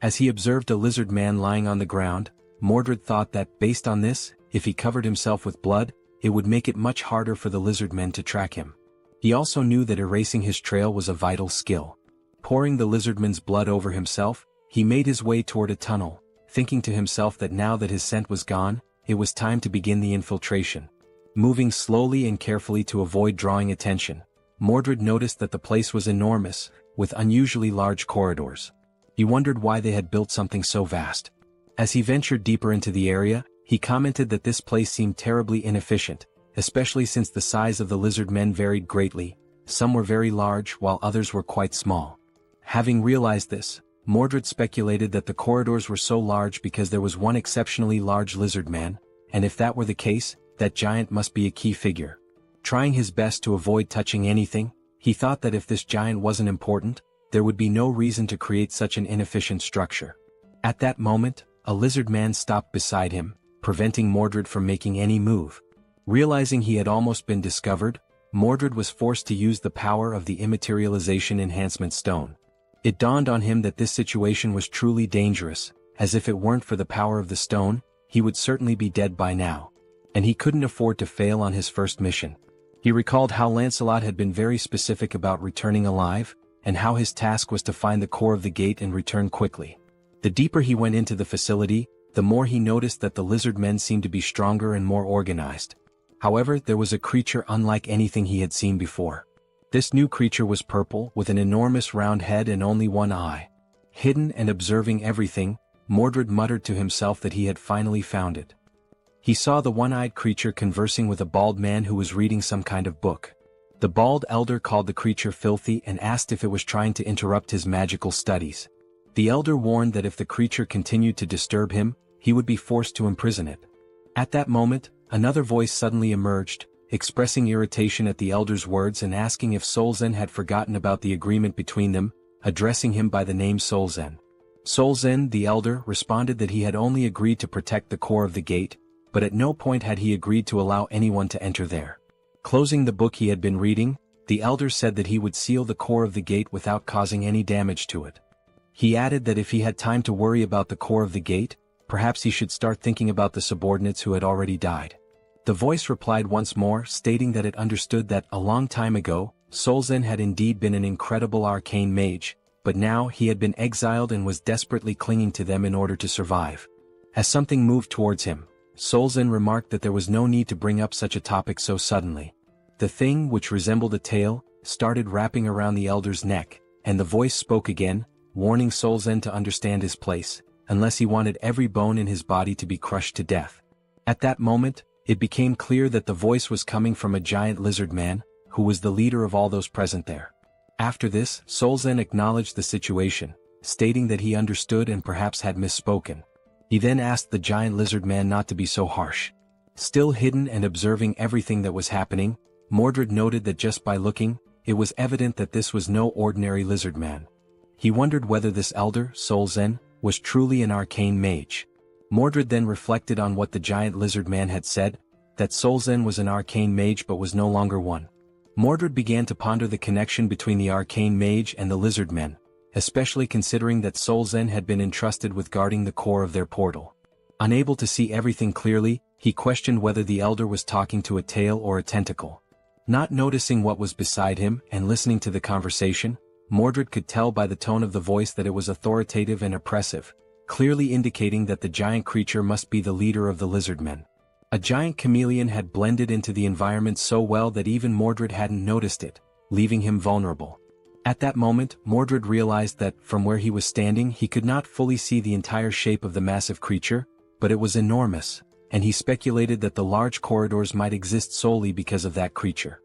As he observed a lizard man lying on the ground, Mordred thought that, based on this, if he covered himself with blood, it would make it much harder for the lizard men to track him. He also knew that erasing his trail was a vital skill. Pouring the lizardman's blood over himself, he made his way toward a tunnel, thinking to himself that now that his scent was gone, it was time to begin the infiltration. Moving slowly and carefully to avoid drawing attention, Mordred noticed that the place was enormous, with unusually large corridors. He wondered why they had built something so vast. As he ventured deeper into the area, he commented that this place seemed terribly inefficient, especially since the size of the lizard men varied greatly. Some were very large while others were quite small. Having realized this, Mordred speculated that the corridors were so large because there was one exceptionally large lizard man, and if that were the case, that giant must be a key figure. Trying his best to avoid touching anything, He thought that if this giant wasn't important, there would be no reason to create such an inefficient structure. At that moment, a lizard man stopped beside him, preventing Mordred from making any move. Realizing he had almost been discovered, Mordred was forced to use the power of the immaterialization enhancement stone. It dawned on him that this situation was truly dangerous, as if it weren't for the power of the stone, he would certainly be dead by now. And he couldn't afford to fail on his first mission. He recalled how Lancelot had been very specific about returning alive, and how his task was to find the core of the gate and return quickly. The deeper he went into the facility, the more he noticed that the lizard men seemed to be stronger and more organized. However, there was a creature unlike anything he had seen before. This new creature was purple, with an enormous round head and only one eye. Hidden and observing everything, Mordred muttered to himself that he had finally found it. He saw the one-eyed creature conversing with a bald man who was reading some kind of book. The bald elder called the creature filthy and asked if it was trying to interrupt his magical studies. The elder warned that if the creature continued to disturb him, he would be forced to imprison it. At that moment, another voice suddenly emerged, expressing irritation at the elder's words and asking if Solzen had forgotten about the agreement between them, addressing him by the name Solzen. Solzen, the elder, responded that he had only agreed to protect the core of the gate, but at no point had he agreed to allow anyone to enter there. Closing the book he had been reading, the elder said that he would seal the core of the gate without causing any damage to it. He added that if he had time to worry about the core of the gate, perhaps he should start thinking about the subordinates who had already died. The voice replied once more, stating that it understood that, a long time ago, Solzen had indeed been an incredible arcane mage, but now he had been exiled and was desperately clinging to them in order to survive. As something moved towards him, Solzen remarked that there was no need to bring up such a topic so suddenly. The thing, which resembled a tail, started wrapping around the elder's neck, and the voice spoke again, warning Solzen to understand his place, unless he wanted every bone in his body to be crushed to death. At that moment, it became clear that the voice was coming from a giant lizard man, who was the leader of all those present there. After this, Solzen acknowledged the situation, stating that he understood and perhaps had misspoken. He then asked the giant lizard man not to be so harsh. Still hidden and observing everything that was happening, Mordred noted that just by looking, it was evident that this was no ordinary lizard man. He wondered whether this elder, Solzen, was truly an arcane mage. Mordred then reflected on what the giant lizard man had said, that Solzen was an arcane mage but was no longer one. Mordred began to ponder the connection between the arcane mage and the lizard men, especially considering that Solzen had been entrusted with guarding the core of their portal. Unable to see everything clearly, he questioned whether the elder was talking to a tail or a tentacle. Not noticing what was beside him and listening to the conversation, Mordred could tell by the tone of the voice that it was authoritative and oppressive, clearly indicating that the giant creature must be the leader of the lizard men. A giant chameleon had blended into the environment so well that even Mordred hadn't noticed it, leaving him vulnerable. At that moment, Mordred realized that, from where he was standing, he could not fully see the entire shape of the massive creature, but it was enormous, and he speculated that the large corridors might exist solely because of that creature.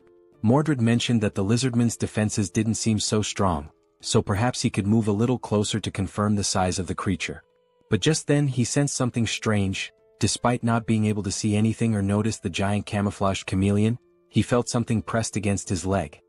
Mordred mentioned that the lizardman's defenses didn't seem so strong, so perhaps he could move a little closer to confirm the size of the creature. But just then he sensed something strange. Despite not being able to see anything or notice the giant camouflaged chameleon, he felt something pressed against his leg.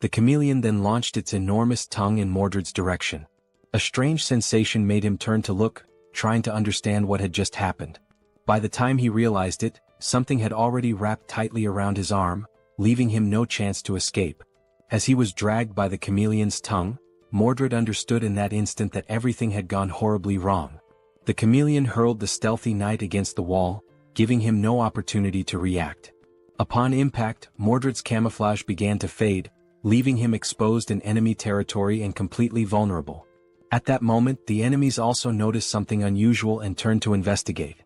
The chameleon then launched its enormous tongue in Mordred's direction. A strange sensation made him turn to look, trying to understand what had just happened. By the time he realized it, something had already wrapped tightly around his arm, leaving him no chance to escape. As he was dragged by the chameleon's tongue, Mordred understood in that instant that everything had gone horribly wrong. The chameleon hurled the stealthy knight against the wall, giving him no opportunity to react. Upon impact, Mordred's camouflage began to fade, leaving him exposed in enemy territory and completely vulnerable. At that moment, the enemies also noticed something unusual and turned to investigate.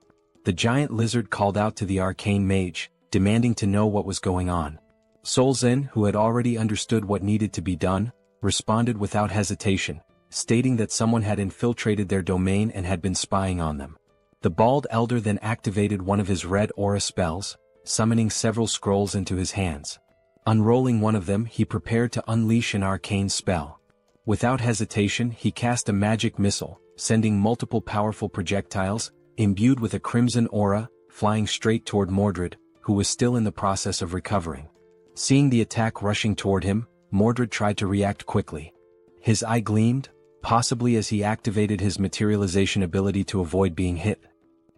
The giant lizard called out to the arcane mage, demanding to know what was going on. Solzen, who had already understood what needed to be done, responded without hesitation, stating that someone had infiltrated their domain and had been spying on them. The bald elder then activated one of his red aura spells, summoning several scrolls into his hands. Unrolling one of them, he prepared to unleash an arcane spell. Without hesitation, he cast a magic missile, sending multiple powerful projectiles, imbued with a crimson aura, flying straight toward Mordred, who was still in the process of recovering. Seeing the attack rushing toward him, Mordred tried to react quickly. His eye gleamed, possibly as he activated his materialization ability to avoid being hit.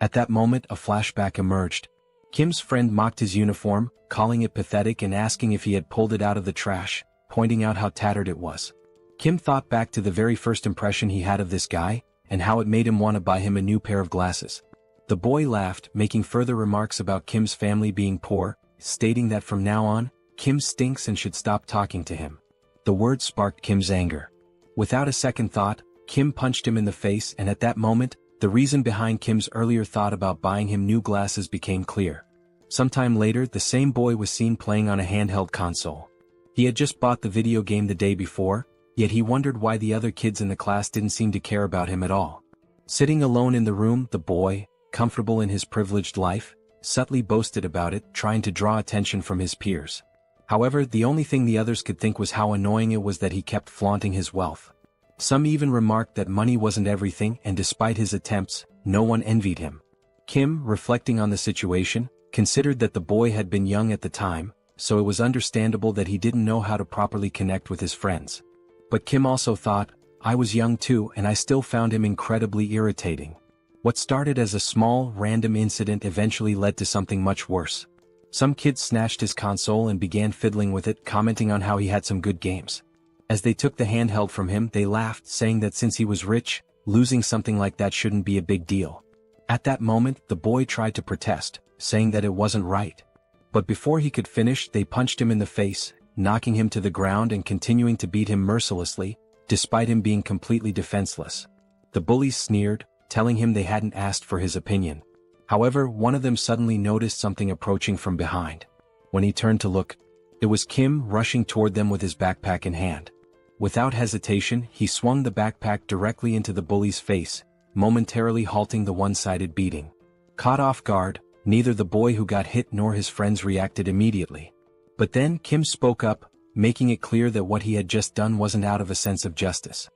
At that moment, a flashback emerged. Kim's friend mocked his uniform, calling it pathetic and asking if he had pulled it out of the trash, pointing out how tattered it was. Kim thought back to the very first impression he had of this guy, and how it made him want to buy him a new pair of glasses. The boy laughed, making further remarks about Kim's family being poor, stating that from now on, Kim stinks and should stop talking to him. The word sparked Kim's anger. Without a second thought, Kim punched him in the face, and at that moment, the reason behind Kim's earlier thought about buying him new glasses became clear. Sometime later, the same boy was seen playing on a handheld console. He had just bought the video game the day before, yet he wondered why the other kids in the class didn't seem to care about him at all. Sitting alone in the room, the boy, comfortable in his privileged life, subtly boasted about it, trying to draw attention from his peers. However, the only thing the others could think was how annoying it was that he kept flaunting his wealth. Some even remarked that money wasn't everything, and despite his attempts, no one envied him. Kim, reflecting on the situation, considered that the boy had been young at the time, so it was understandable that he didn't know how to properly connect with his friends. But Kim also thought, I was young too, and I still found him incredibly irritating. What started as a small, random incident eventually led to something much worse. Some kids snatched his console and began fiddling with it, commenting on how he had some good games. As they took the handheld from him, they laughed, saying that since he was rich, losing something like that shouldn't be a big deal. At that moment, the boy tried to protest, saying that it wasn't right. But before he could finish, they punched him in the face, knocking him to the ground and continuing to beat him mercilessly, despite him being completely defenseless. The bullies sneered, telling him they hadn't asked for his opinion. However, one of them suddenly noticed something approaching from behind. When he turned to look, it was Kim rushing toward them with his backpack in hand. Without hesitation, he swung the backpack directly into the bully's face, momentarily halting the one-sided beating. Caught off guard, neither the boy who got hit nor his friends reacted immediately. But then Kim spoke up, making it clear that what he had just done wasn't out of a sense of justice.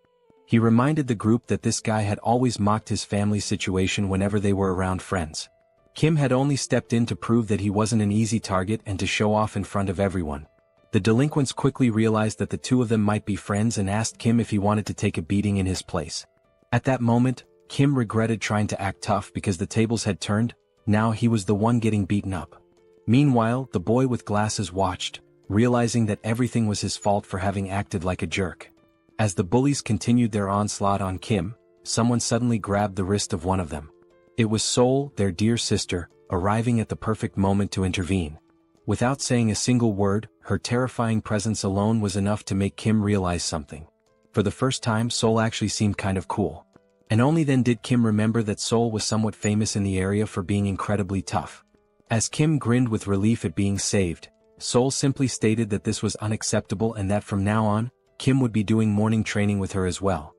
He reminded the group that this guy had always mocked his family's situation whenever they were around friends. Kim had only stepped in to prove that he wasn't an easy target and to show off in front of everyone. The delinquents quickly realized that the two of them might be friends and asked Kim if he wanted to take a beating in his place. At that moment, Kim regretted trying to act tough because the tables had turned. Now he was the one getting beaten up. Meanwhile, the boy with glasses watched, realizing that everything was his fault for having acted like a jerk. As the bullies continued their onslaught on Kim, someone suddenly grabbed the wrist of one of them. It was Seoul, their dear sister, arriving at the perfect moment to intervene. Without saying a single word, her terrifying presence alone was enough to make Kim realize something. For the first time, Seoul actually seemed kind of cool. And only then did Kim remember that Seoul was somewhat famous in the area for being incredibly tough. As Kim grinned with relief at being saved, Seoul simply stated that this was unacceptable and that from now on, Kim would be doing morning training with her as well.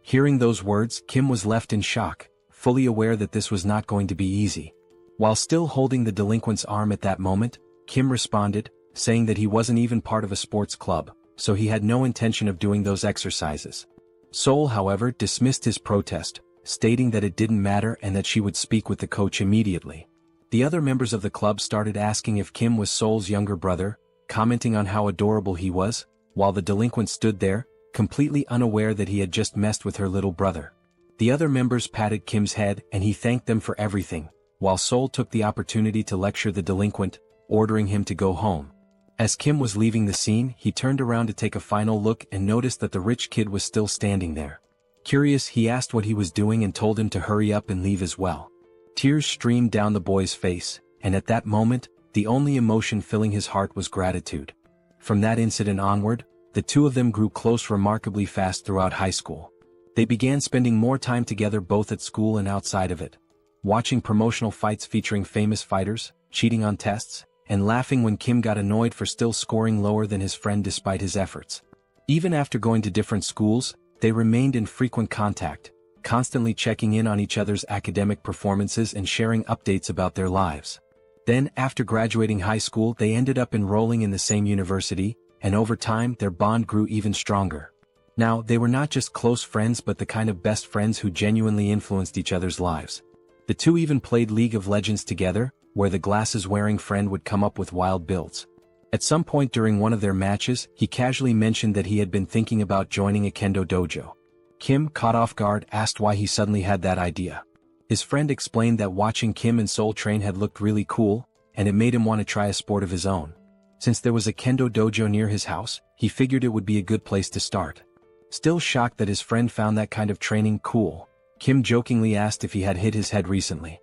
Hearing those words, Kim was left in shock, fully aware that this was not going to be easy. While still holding the delinquent's arm at that moment, Kim responded, saying that he wasn't even part of a sports club, so he had no intention of doing those exercises. Seoul, however, dismissed his protest, stating that it didn't matter and that she would speak with the coach immediately. The other members of the club started asking if Kim was Seoul's younger brother, commenting on how adorable he was, while the delinquent stood there, completely unaware that he had just messed with her little brother. The other members patted Kim's head and he thanked them for everything, while Seoul took the opportunity to lecture the delinquent, ordering him to go home. As Kim was leaving the scene, he turned around to take a final look and noticed that the rich kid was still standing there. Curious, he asked what he was doing and told him to hurry up and leave as well. Tears streamed down the boy's face, and at that moment, the only emotion filling his heart was gratitude. From that incident onward, the two of them grew close remarkably fast throughout high school. They began spending more time together both at school and outside of it, watching promotional fights featuring famous fighters, cheating on tests, and laughing when Kim got annoyed for still scoring lower than his friend despite his efforts. Even after going to different schools, they remained in frequent contact, constantly checking in on each other's academic performances and sharing updates about their lives. Then, after graduating high school, they ended up enrolling in the same university, and over time their bond grew even stronger. Now, they were not just close friends but the kind of best friends who genuinely influenced each other's lives. The two even played League of Legends together, where the glasses-wearing friend would come up with wild builds. At some point during one of their matches, he casually mentioned that he had been thinking about joining a kendo dojo. Kim, caught off guard, asked why he suddenly had that idea. His friend explained that watching Kim and Seoul train had looked really cool, and it made him want to try a sport of his own. Since there was a kendo dojo near his house, he figured it would be a good place to start. Still shocked that his friend found that kind of training cool, Kim jokingly asked if he had hit his head recently.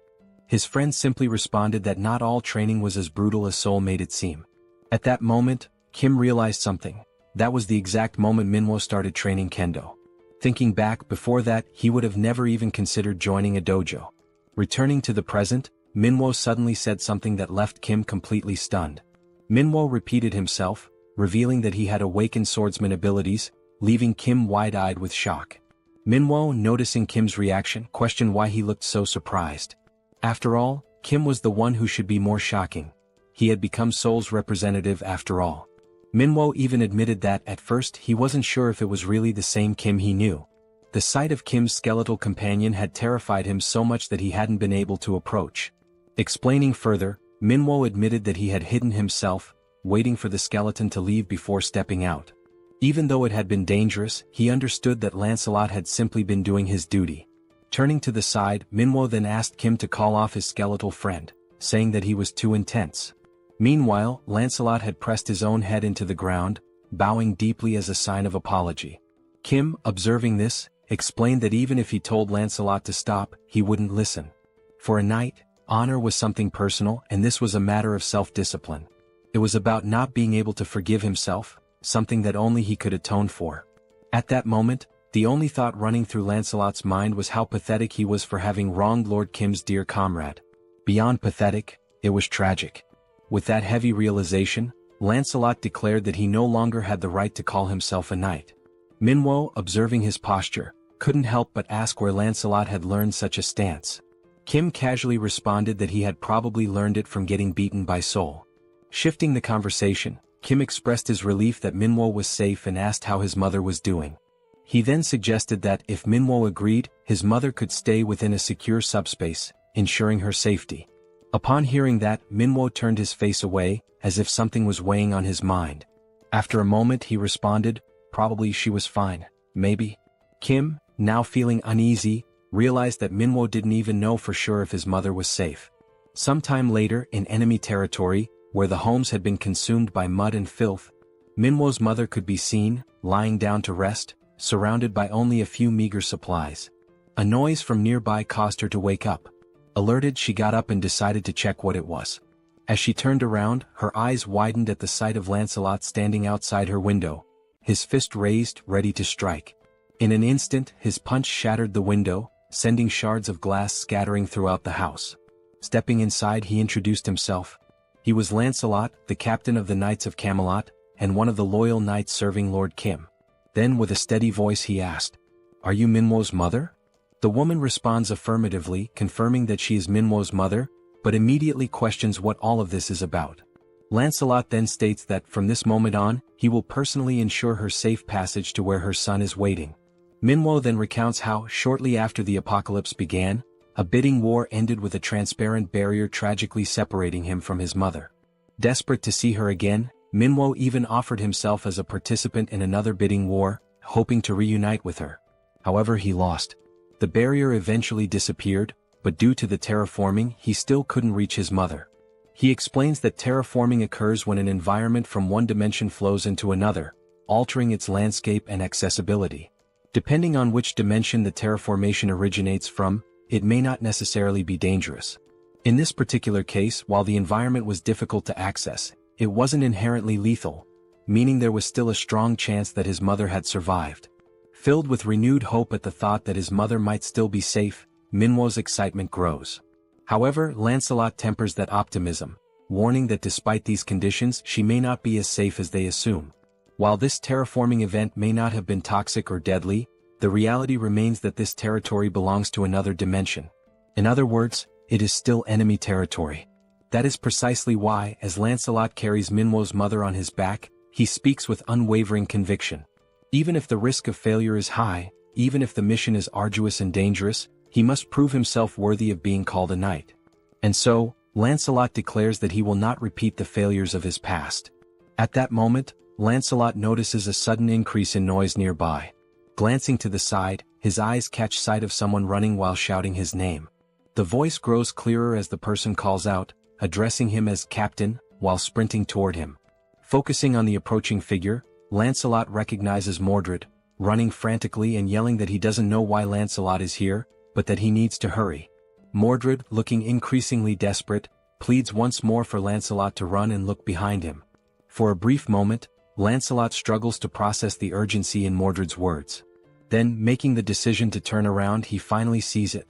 His friend simply responded that not all training was as brutal as Seoul made it seem. At that moment, Kim realized something. That was the exact moment Manhwa started training kendo. Thinking back, before that, he would have never even considered joining a dojo. Returning to the present, Manhwa suddenly said something that left Kim completely stunned. Manhwa repeated himself, revealing that he had awakened swordsman abilities, leaving Kim wide-eyed with shock. Manhwa, noticing Kim's reaction, questioned why he looked so surprised. After all, Kim was the one who should be more shocking. He had become Seoul's representative after all. Manhwa even admitted that, at first, he wasn't sure if it was really the same Kim he knew. The sight of Kim's skeletal companion had terrified him so much that he hadn't been able to approach. Explaining further, Manhwa admitted that he had hidden himself, waiting for the skeleton to leave before stepping out. Even though it had been dangerous, he understood that Lancelot had simply been doing his duty. Turning to the side, Manhwa then asked Kim to call off his skeletal friend, saying that he was too intense. Meanwhile, Lancelot had pressed his own head into the ground, bowing deeply as a sign of apology. Kim, observing this, explained that even if he told Lancelot to stop, he wouldn't listen. For a knight, honor was something personal, and this was a matter of self-discipline. It was about not being able to forgive himself, something that only he could atone for. At that moment, the only thought running through Lancelot's mind was how pathetic he was for having wronged Lord Kim's dear comrade. Beyond pathetic, it was tragic. With that heavy realization, Lancelot declared that he no longer had the right to call himself a knight. Manhwa, observing his posture, couldn't help but ask where Lancelot had learned such a stance. Kim casually responded that he had probably learned it from getting beaten by Seoul. Shifting the conversation, Kim expressed his relief that Manhwa was safe and asked how his mother was doing. He then suggested that, if Manhwa agreed, his mother could stay within a secure subspace, ensuring her safety. Upon hearing that, Manhwa turned his face away, as if something was weighing on his mind. After a moment he responded, "Probably she was fine, maybe." Kim, now feeling uneasy, realized that Manhwa didn't even know for sure if his mother was safe. Sometime later, in enemy territory, where the homes had been consumed by mud and filth, Manhwa's mother could be seen, lying down to rest, surrounded by only a few meager supplies. A noise from nearby caused her to wake up. Alerted, she got up and decided to check what it was. As she turned around, her eyes widened at the sight of Lancelot standing outside her window, his fist raised, ready to strike. In an instant, his punch shattered the window, sending shards of glass scattering throughout the house. Stepping inside, he introduced himself. He was Lancelot, the captain of the Knights of Camelot, and one of the loyal knights serving Lord Kim. Then with a steady voice he asked, "Are you Manhwa's mother?" The woman responds affirmatively, confirming that she is Manhwa's mother, but immediately questions what all of this is about. Lancelot then states that, from this moment on, he will personally ensure her safe passage to where her son is waiting. Manhwa then recounts how, shortly after the apocalypse began, a bidding war ended with a transparent barrier tragically separating him from his mother. Desperate to see her again, Manhwa even offered himself as a participant in another bidding war, hoping to reunite with her. However, he lost. The barrier eventually disappeared, but due to the terraforming, he still couldn't reach his mother. He explains that terraforming occurs when an environment from one dimension flows into another, altering its landscape and accessibility. Depending on which dimension the terraformation originates from, it may not necessarily be dangerous. In this particular case, while the environment was difficult to access, it wasn't inherently lethal, meaning there was still a strong chance that his mother had survived. Filled with renewed hope at the thought that his mother might still be safe, Manhwa's excitement grows. However, Lancelot tempers that optimism, warning that despite these conditions she may not be as safe as they assume. While this terraforming event may not have been toxic or deadly, the reality remains that this territory belongs to another dimension. In other words, it is still enemy territory. That is precisely why, as Lancelot carries Manhwa's mother on his back, he speaks with unwavering conviction. Even if the risk of failure is high, even if the mission is arduous and dangerous, he must prove himself worthy of being called a knight. And so, Lancelot declares that he will not repeat the failures of his past. At that moment, Lancelot notices a sudden increase in noise nearby. Glancing to the side, his eyes catch sight of someone running while shouting his name. The voice grows clearer as the person calls out, addressing him as Captain, while sprinting toward him. Focusing on the approaching figure, Lancelot recognizes Mordred, running frantically and yelling that he doesn't know why Lancelot is here, but that he needs to hurry. Mordred, looking increasingly desperate, pleads once more for Lancelot to run and look behind him. For a brief moment, Lancelot struggles to process the urgency in Mordred's words. Then, making the decision to turn around, he finally sees it.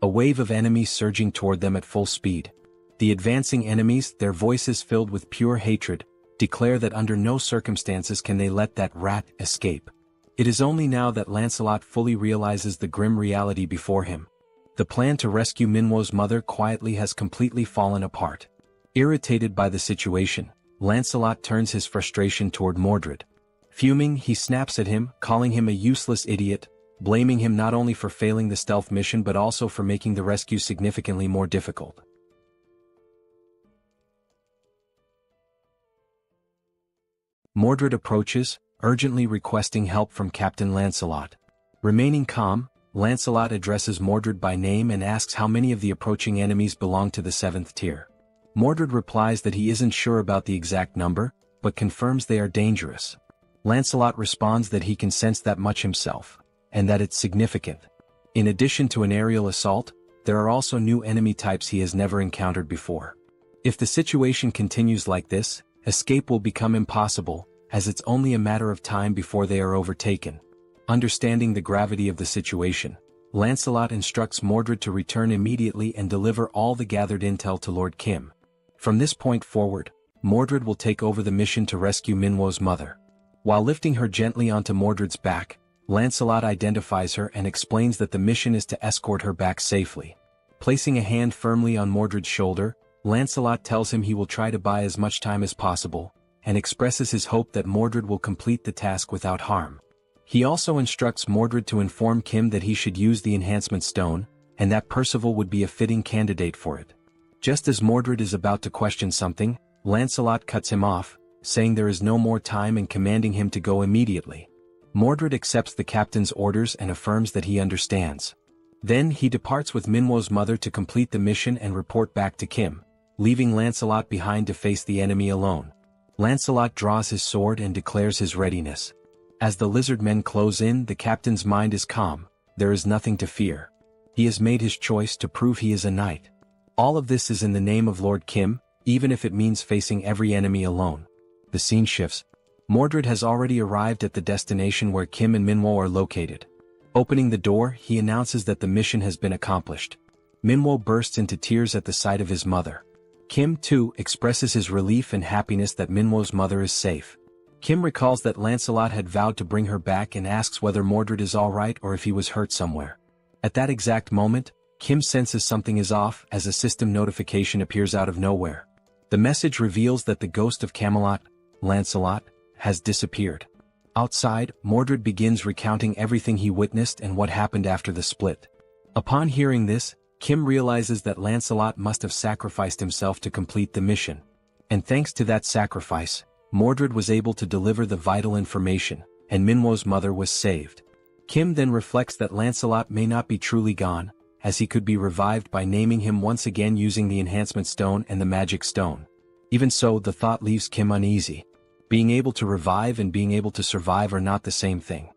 A wave of enemies surging toward them at full speed. The advancing enemies, their voices filled with pure hatred, declare that under no circumstances can they let that rat escape. It is only now that Lancelot fully realizes the grim reality before him. The plan to rescue Minwo's mother quietly has completely fallen apart. Irritated by the situation, Lancelot turns his frustration toward Mordred. Fuming, he snaps at him, calling him a useless idiot, blaming him not only for failing the stealth mission but also for making the rescue significantly more difficult. Mordred approaches, urgently requesting help from Captain Lancelot. Remaining calm, Lancelot addresses Mordred by name and asks how many of the approaching enemies belong to the 7th tier. Mordred replies that he isn't sure about the exact number, but confirms they are dangerous. Lancelot responds that he can sense that much himself, and that it's significant. In addition to an aerial assault, there are also new enemy types he has never encountered before. If the situation continues like this, escape will become impossible, as it's only a matter of time before they are overtaken. Understanding the gravity of the situation, Lancelot instructs Mordred to return immediately and deliver all the gathered intel to Lord Kim. From this point forward, Mordred will take over the mission to rescue Minwo's mother. While lifting her gently onto Mordred's back, Lancelot identifies her and explains that the mission is to escort her back safely. Placing a hand firmly on Mordred's shoulder, Lancelot tells him he will try to buy as much time as possible, and expresses his hope that Mordred will complete the task without harm. He also instructs Mordred to inform Kim that he should use the enhancement stone, and that Percival would be a fitting candidate for it. Just as Mordred is about to question something, Lancelot cuts him off, saying there is no more time and commanding him to go immediately. Mordred accepts the captain's orders and affirms that he understands. Then he departs with Minwo's mother to complete the mission and report back to Kim, leaving Lancelot behind to face the enemy alone. Lancelot draws his sword and declares his readiness. As the lizard men close in, the captain's mind is calm. There is nothing to fear. He has made his choice to prove he is a knight. All of this is in the name of Lord Kim, even if it means facing every enemy alone. The scene shifts. Mordred has already arrived at the destination where Kim and Minwo are located. Opening the door, he announces that the mission has been accomplished. Minwo bursts into tears at the sight of his mother. Kim, too, expresses his relief and happiness that Minwo's mother is safe. Kim recalls that Lancelot had vowed to bring her back and asks whether Mordred is alright or if he was hurt somewhere. At that exact moment, Kim senses something is off as a system notification appears out of nowhere. The message reveals that the ghost of Camelot, Lancelot, has disappeared. Outside, Mordred begins recounting everything he witnessed and what happened after the split. Upon hearing this, Kim realizes that Lancelot must have sacrificed himself to complete the mission. And thanks to that sacrifice, Mordred was able to deliver the vital information, and Minwo's mother was saved. Kim then reflects that Lancelot may not be truly gone, as he could be revived by naming him once again using the enhancement stone and the magic stone. Even so, the thought leaves Kim uneasy. Being able to revive and being able to survive are not the same thing.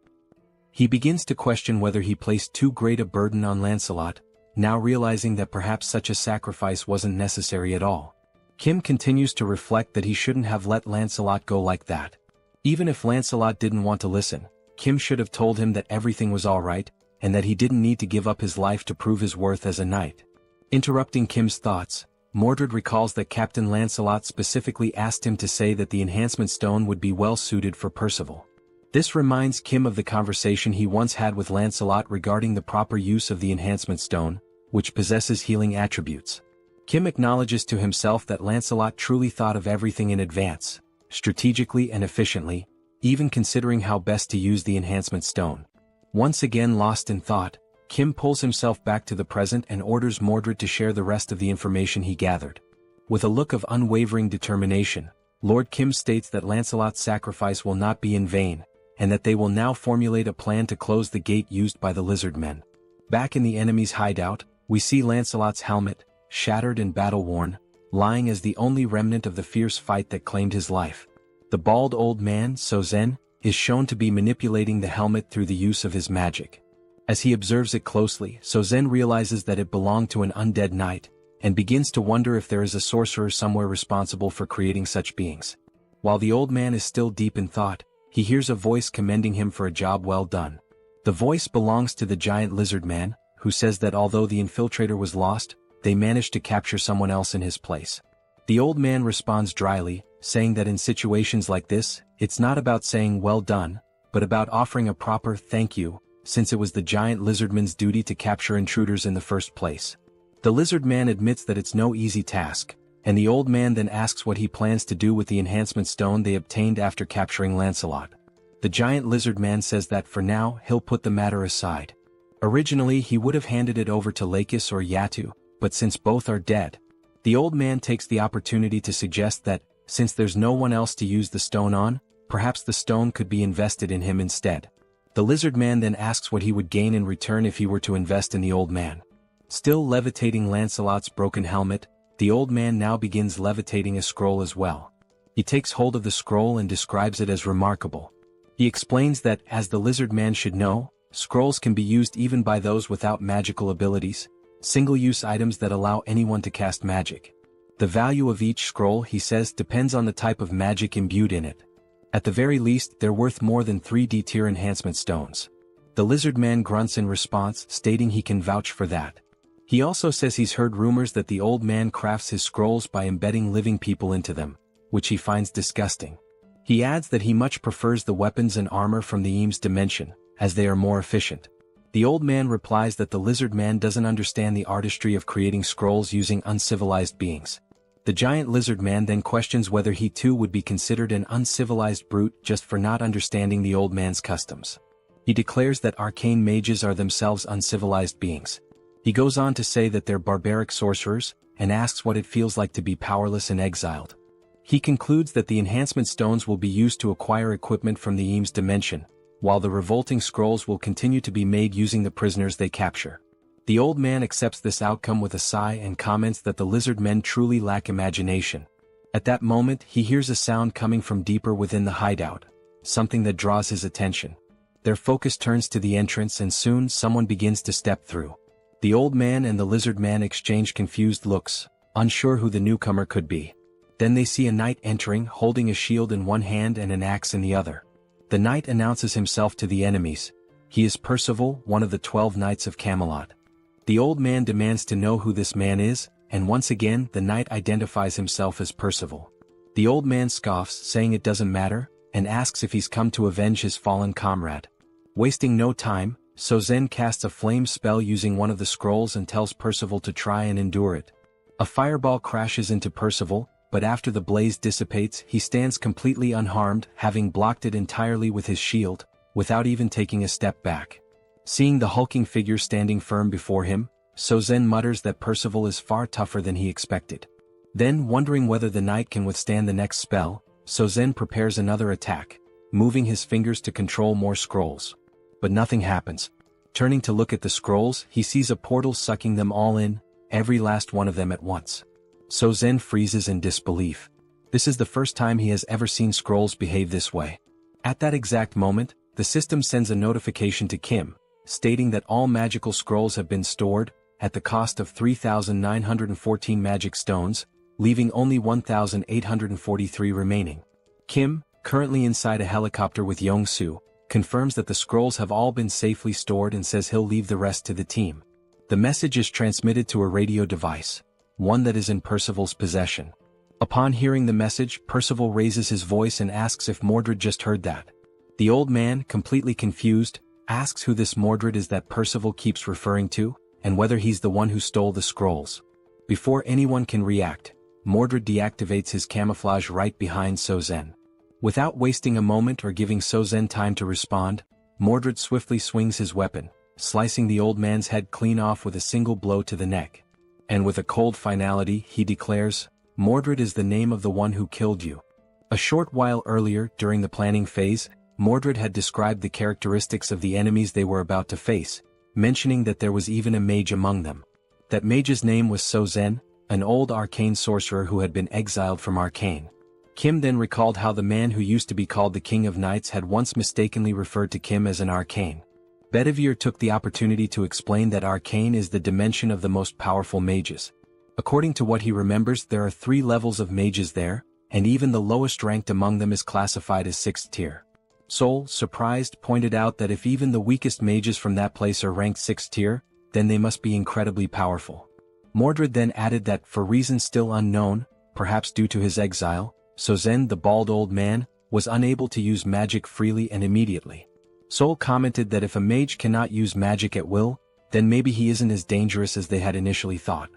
He begins to question whether he placed too great a burden on Lancelot, now realizing that perhaps such a sacrifice wasn't necessary at all. Kim continues to reflect that he shouldn't have let Lancelot go like that. Even if Lancelot didn't want to listen, Kim should have told him that everything was alright, and that he didn't need to give up his life to prove his worth as a knight. Interrupting Kim's thoughts, Mordred recalls that Captain Lancelot specifically asked him to say that the enhancement stone would be well suited for Percival. This reminds Kim of the conversation he once had with Lancelot regarding the proper use of the enhancement stone, which possesses healing attributes. Kim acknowledges to himself that Lancelot truly thought of everything in advance, strategically and efficiently, even considering how best to use the enhancement stone. Once again lost in thought, Kim pulls himself back to the present and orders Mordred to share the rest of the information he gathered. With a look of unwavering determination, Lord Kim states that Lancelot's sacrifice will not be in vain, and that they will now formulate a plan to close the gate used by the lizard men. Back in the enemy's hideout, we see Lancelot's helmet, shattered and battle-worn, lying as the only remnant of the fierce fight that claimed his life. The bald old man, Sozen, is shown to be manipulating the helmet through the use of his magic. As he observes it closely, Sozen realizes that it belonged to an undead knight, and begins to wonder if there is a sorcerer somewhere responsible for creating such beings. While the old man is still deep in thought, he hears a voice commending him for a job well done. The voice belongs to the giant lizard man, who says that although the infiltrator was lost, they managed to capture someone else in his place. The old man responds dryly, saying that in situations like this, it's not about saying well done, but about offering a proper thank you, since it was the giant lizardman's duty to capture intruders in the first place. The lizard man admits that it's no easy task, and the old man then asks what he plans to do with the enhancement stone they obtained after capturing Lancelot. The giant lizard man says that for now he'll put the matter aside. Originally he would have handed it over to Lakis or Yatu, but since both are dead, the old man takes the opportunity to suggest that, since there's no one else to use the stone on, perhaps the stone could be invested in him instead. The lizard man then asks what he would gain in return if he were to invest in the old man. Still levitating Lancelot's broken helmet, the old man now begins levitating a scroll as well. He takes hold of the scroll and describes it as remarkable. He explains that, as the lizard man should know, scrolls can be used even by those without magical abilities, single-use items that allow anyone to cast magic. The value of each scroll, he says, depends on the type of magic imbued in it. At the very least, they're worth more than 3D tier enhancement stones. The lizard man grunts in response, stating he can vouch for that. He also says he's heard rumors that the old man crafts his scrolls by embedding living people into them, which he finds disgusting. He adds that he much prefers the weapons and armor from the Eames dimension, as they are more efficient. The old man replies that the lizard man doesn't understand the artistry of creating scrolls using uncivilized beings. The giant lizard man then questions whether he too would be considered an uncivilized brute just for not understanding the old man's customs. He declares that arcane mages are themselves uncivilized beings. He goes on to say that they're barbaric sorcerers, and asks what it feels like to be powerless and exiled. He concludes that the enhancement stones will be used to acquire equipment from the Eames dimension, while the revolting scrolls will continue to be made using the prisoners they capture. The old man accepts this outcome with a sigh and comments that the lizard men truly lack imagination. At that moment, he hears a sound coming from deeper within the hideout, something that draws his attention. Their focus turns to the entrance and soon someone begins to step through. The old man and the lizard man exchange confused looks, unsure who the newcomer could be. Then they see a knight entering, holding a shield in one hand and an axe in the other. The knight announces himself to the enemies. He is Percival, one of the 12 knights of Camelot. The old man demands to know who this man is, and once again the knight identifies himself as Percival. The old man scoffs, saying it doesn't matter, and asks if he's come to avenge his fallen comrade. Wasting no time, Sozen casts a flame spell using one of the scrolls and tells Percival to try and endure it. A fireball crashes into Percival, but after the blaze dissipates he stands completely unharmed, having blocked it entirely with his shield, without even taking a step back. Seeing the hulking figure standing firm before him, Sozen mutters that Percival is far tougher than he expected. Then, wondering whether the knight can withstand the next spell, Sozen prepares another attack, moving his fingers to control more scrolls. But nothing happens. Turning to look at the scrolls, he sees a portal sucking them all in, every last one of them at once. Sozen freezes in disbelief. This is the first time he has ever seen scrolls behave this way. At that exact moment, the system sends a notification to Kim, stating that all magical scrolls have been stored, at the cost of 3,914 magic stones, leaving only 1,843 remaining. Kim, currently inside a helicopter with Yong-soo, confirms that the scrolls have all been safely stored and says he'll leave the rest to the team. The message is transmitted to a radio device, one that is in Percival's possession. Upon hearing the message, Percival raises his voice and asks if Mordred just heard that. The old man, completely confused, asks who this Mordred is that Percival keeps referring to, and whether he's the one who stole the scrolls. Before anyone can react, Mordred deactivates his camouflage right behind Sozen. Without wasting a moment or giving Sozen time to respond, Mordred swiftly swings his weapon, slicing the old man's head clean off with a single blow to the neck. And with a cold finality, he declares, Mordred is the name of the one who killed you. A short while earlier, during the planning phase, Mordred had described the characteristics of the enemies they were about to face, mentioning that there was even a mage among them. That mage's name was Sozen, an old arcane sorcerer who had been exiled from Arcane. Kim then recalled how the man who used to be called the King of Knights had once mistakenly referred to Kim as an arcane. Bedivere took the opportunity to explain that arcane is the dimension of the most powerful mages. According to what he remembers, there are 3 levels of mages there, and even the lowest ranked among them is classified as 6th tier. Seoul, surprised, pointed out that if even the weakest mages from that place are ranked 6th tier, then they must be incredibly powerful. Mordred then added that, for reasons still unknown, perhaps due to his exile, Sozen, the bald old man, was unable to use magic freely and immediately. Seoul commented that if a mage cannot use magic at will, then maybe he isn't as dangerous as they had initially thought.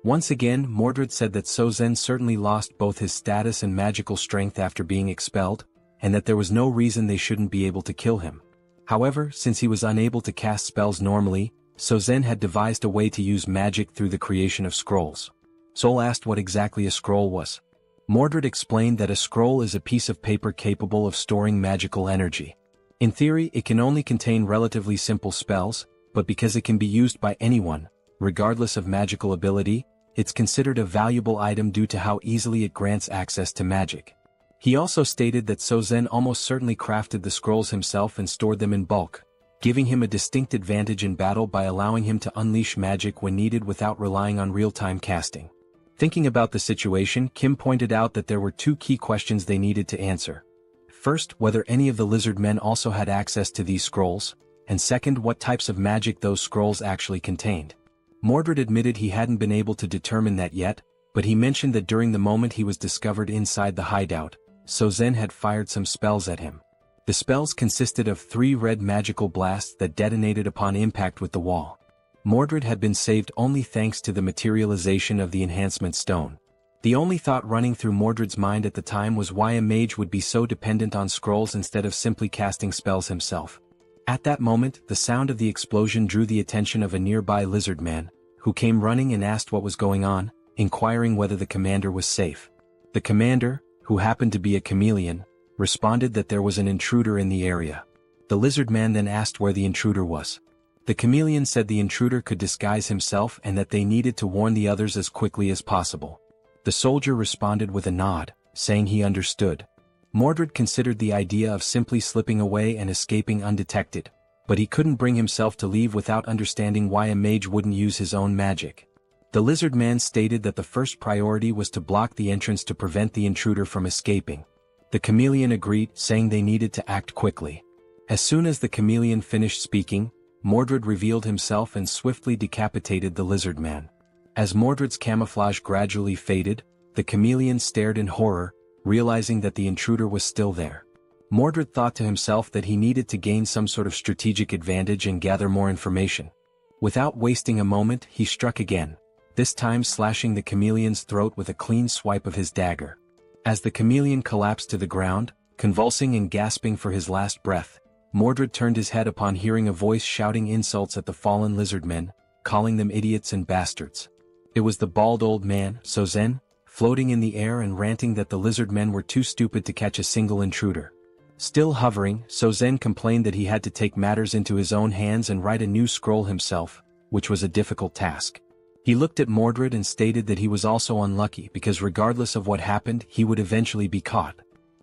Once again, Mordred said that Sozen certainly lost both his status and magical strength after being expelled, and that there was no reason they shouldn't be able to kill him. However, since he was unable to cast spells normally, Sozen had devised a way to use magic through the creation of scrolls. Seoul asked what exactly a scroll was. Mordred explained that a scroll is a piece of paper capable of storing magical energy. In theory, it can only contain relatively simple spells, but because it can be used by anyone, regardless of magical ability, it's considered a valuable item due to how easily it grants access to magic. He also stated that Sozen almost certainly crafted the scrolls himself and stored them in bulk, giving him a distinct advantage in battle by allowing him to unleash magic when needed without relying on real-time casting. Thinking about the situation, Kim pointed out that there were 2 key questions they needed to answer. First, whether any of the lizard men also had access to these scrolls, and second, what types of magic those scrolls actually contained. Mordred admitted he hadn't been able to determine that yet, but he mentioned that during the moment he was discovered inside the hideout, Sozen had fired some spells at him. The spells consisted of 3 red magical blasts that detonated upon impact with the wall. Mordred had been saved only thanks to the materialization of the enhancement stone. The only thought running through Mordred's mind at the time was why a mage would be so dependent on scrolls instead of simply casting spells himself. At that moment, the sound of the explosion drew the attention of a nearby lizard man, who came running and asked what was going on, inquiring whether the commander was safe. The commander, who happened to be a chameleon, responded that there was an intruder in the area. The lizard man then asked where the intruder was. The chameleon said the intruder could disguise himself and that they needed to warn the others as quickly as possible. The soldier responded with a nod, saying he understood. Mordred considered the idea of simply slipping away and escaping undetected, but he couldn't bring himself to leave without understanding why a mage wouldn't use his own magic. The lizard man stated that the first priority was to block the entrance to prevent the intruder from escaping. The chameleon agreed, saying they needed to act quickly. As soon as the chameleon finished speaking, Mordred revealed himself and swiftly decapitated the lizard man. As Mordred's camouflage gradually faded, the chameleon stared in horror, realizing that the intruder was still there. Mordred thought to himself that he needed to gain some sort of strategic advantage and gather more information. Without wasting a moment, he struck again, this time slashing the chameleon's throat with a clean swipe of his dagger. As the chameleon collapsed to the ground, convulsing and gasping for his last breath, Mordred turned his head upon hearing a voice shouting insults at the fallen lizardmen, calling them idiots and bastards. It was the bald old man, Sozen, floating in the air and ranting that the lizardmen were too stupid to catch a single intruder. Still hovering, Sozen complained that he had to take matters into his own hands and write a new scroll himself, which was a difficult task. He looked at Mordred and stated that he was also unlucky because regardless of what happened, he would eventually be caught.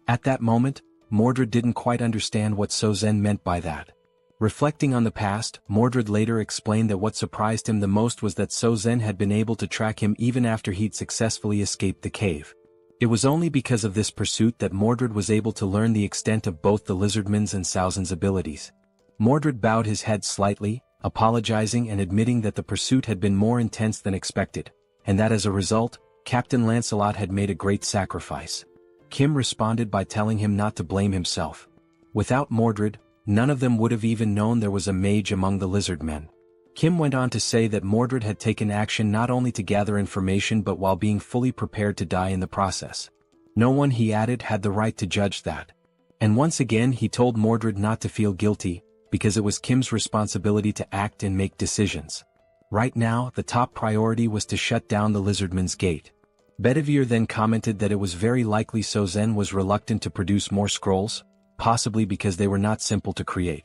At that moment, Mordred didn't quite understand what Sozen meant by that. Reflecting on the past, Mordred later explained that what surprised him the most was that Sozen had been able to track him even after he'd successfully escaped the cave. It was only because of this pursuit that Mordred was able to learn the extent of both the lizardman's and Sozen's abilities. Mordred bowed his head slightly, apologizing and admitting that the pursuit had been more intense than expected, and that as a result, Captain Lancelot had made a great sacrifice. Kim responded by telling him not to blame himself. Without Mordred, none of them would have even known there was a mage among the lizard men. Kim went on to say that Mordred had taken action not only to gather information but while being fully prepared to die in the process. No one, he added, had the right to judge that. And once again he told Mordred not to feel guilty, because it was Kim's responsibility to act and make decisions. Right now, the top priority was to shut down the lizardman's gate. Bedivere then commented that it was very likely Sozen was reluctant to produce more scrolls, possibly because they were not simple to create.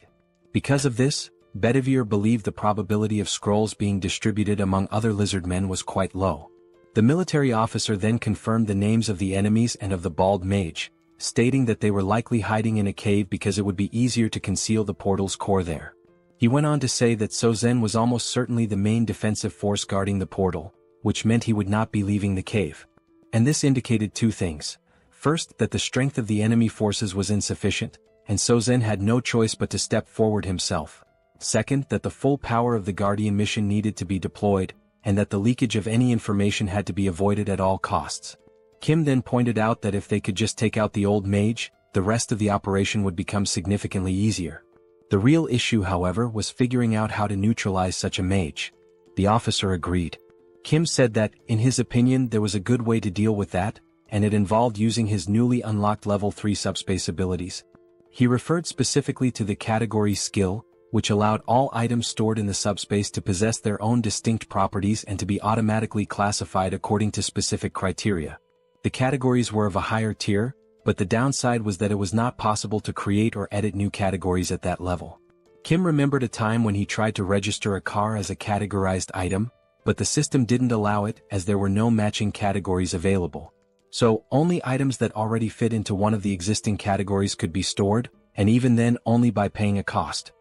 Because of this, Bedivere believed the probability of scrolls being distributed among other lizard men was quite low. The military officer then confirmed the names of the enemies and of the bald mage, stating that they were likely hiding in a cave because it would be easier to conceal the portal's core there. He went on to say that Sozen was almost certainly the main defensive force guarding the portal, which meant he would not be leaving the cave. And this indicated two things. First, that the strength of the enemy forces was insufficient, and Sozen had no choice but to step forward himself. Second, that the full power of the Guardian mission needed to be deployed, and that the leakage of any information had to be avoided at all costs. Kim then pointed out that if they could just take out the old mage, the rest of the operation would become significantly easier. The real issue, however, was figuring out how to neutralize such a mage. The officer agreed. Kim said that, in his opinion, there was a good way to deal with that, and it involved using his newly unlocked level 3 subspace abilities. He referred specifically to the category skill, which allowed all items stored in the subspace to possess their own distinct properties and to be automatically classified according to specific criteria. The categories were of a higher tier, but the downside was that it was not possible to create or edit new categories at that level. Kim remembered a time when he tried to register a car as a categorized item, but the system didn't allow it as there were no matching categories available. So, only items that already fit into one of the existing categories could be stored, and even then only by paying a cost.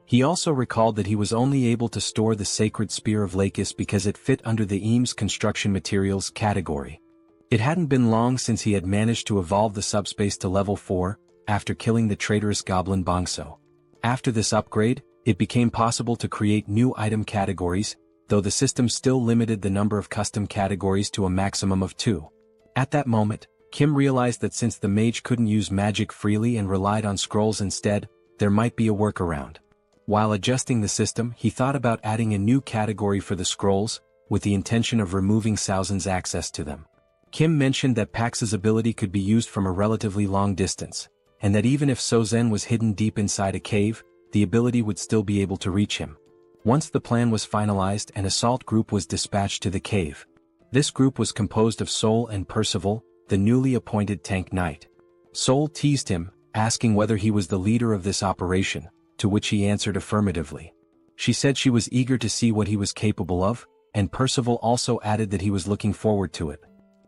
He also recalled that he was only able to store the Sacred Spear of Lakis because it fit under the Eames Construction Materials category. It hadn't been long since he had managed to evolve the subspace to level 4, after killing the traitorous goblin Bongso. After this upgrade, it became possible to create new item categories, though the system still limited the number of custom categories to a maximum of 2. At that moment, Kim realized that since the mage couldn't use magic freely and relied on scrolls instead, there might be a workaround. While adjusting the system, he thought about adding a new category for the scrolls, with the intention of removing Saozen's access to them. Kim mentioned that Pax's ability could be used from a relatively long distance, and that even if Sozen was hidden deep inside a cave, the ability would still be able to reach him. Once the plan was finalized, an assault group was dispatched to the cave. This group was composed of Seoul and Percival, the newly appointed tank knight. Seoul teased him, asking whether he was the leader of this operation, to which he answered affirmatively. She said she was eager to see what he was capable of, and Percival also added that he was looking forward to it.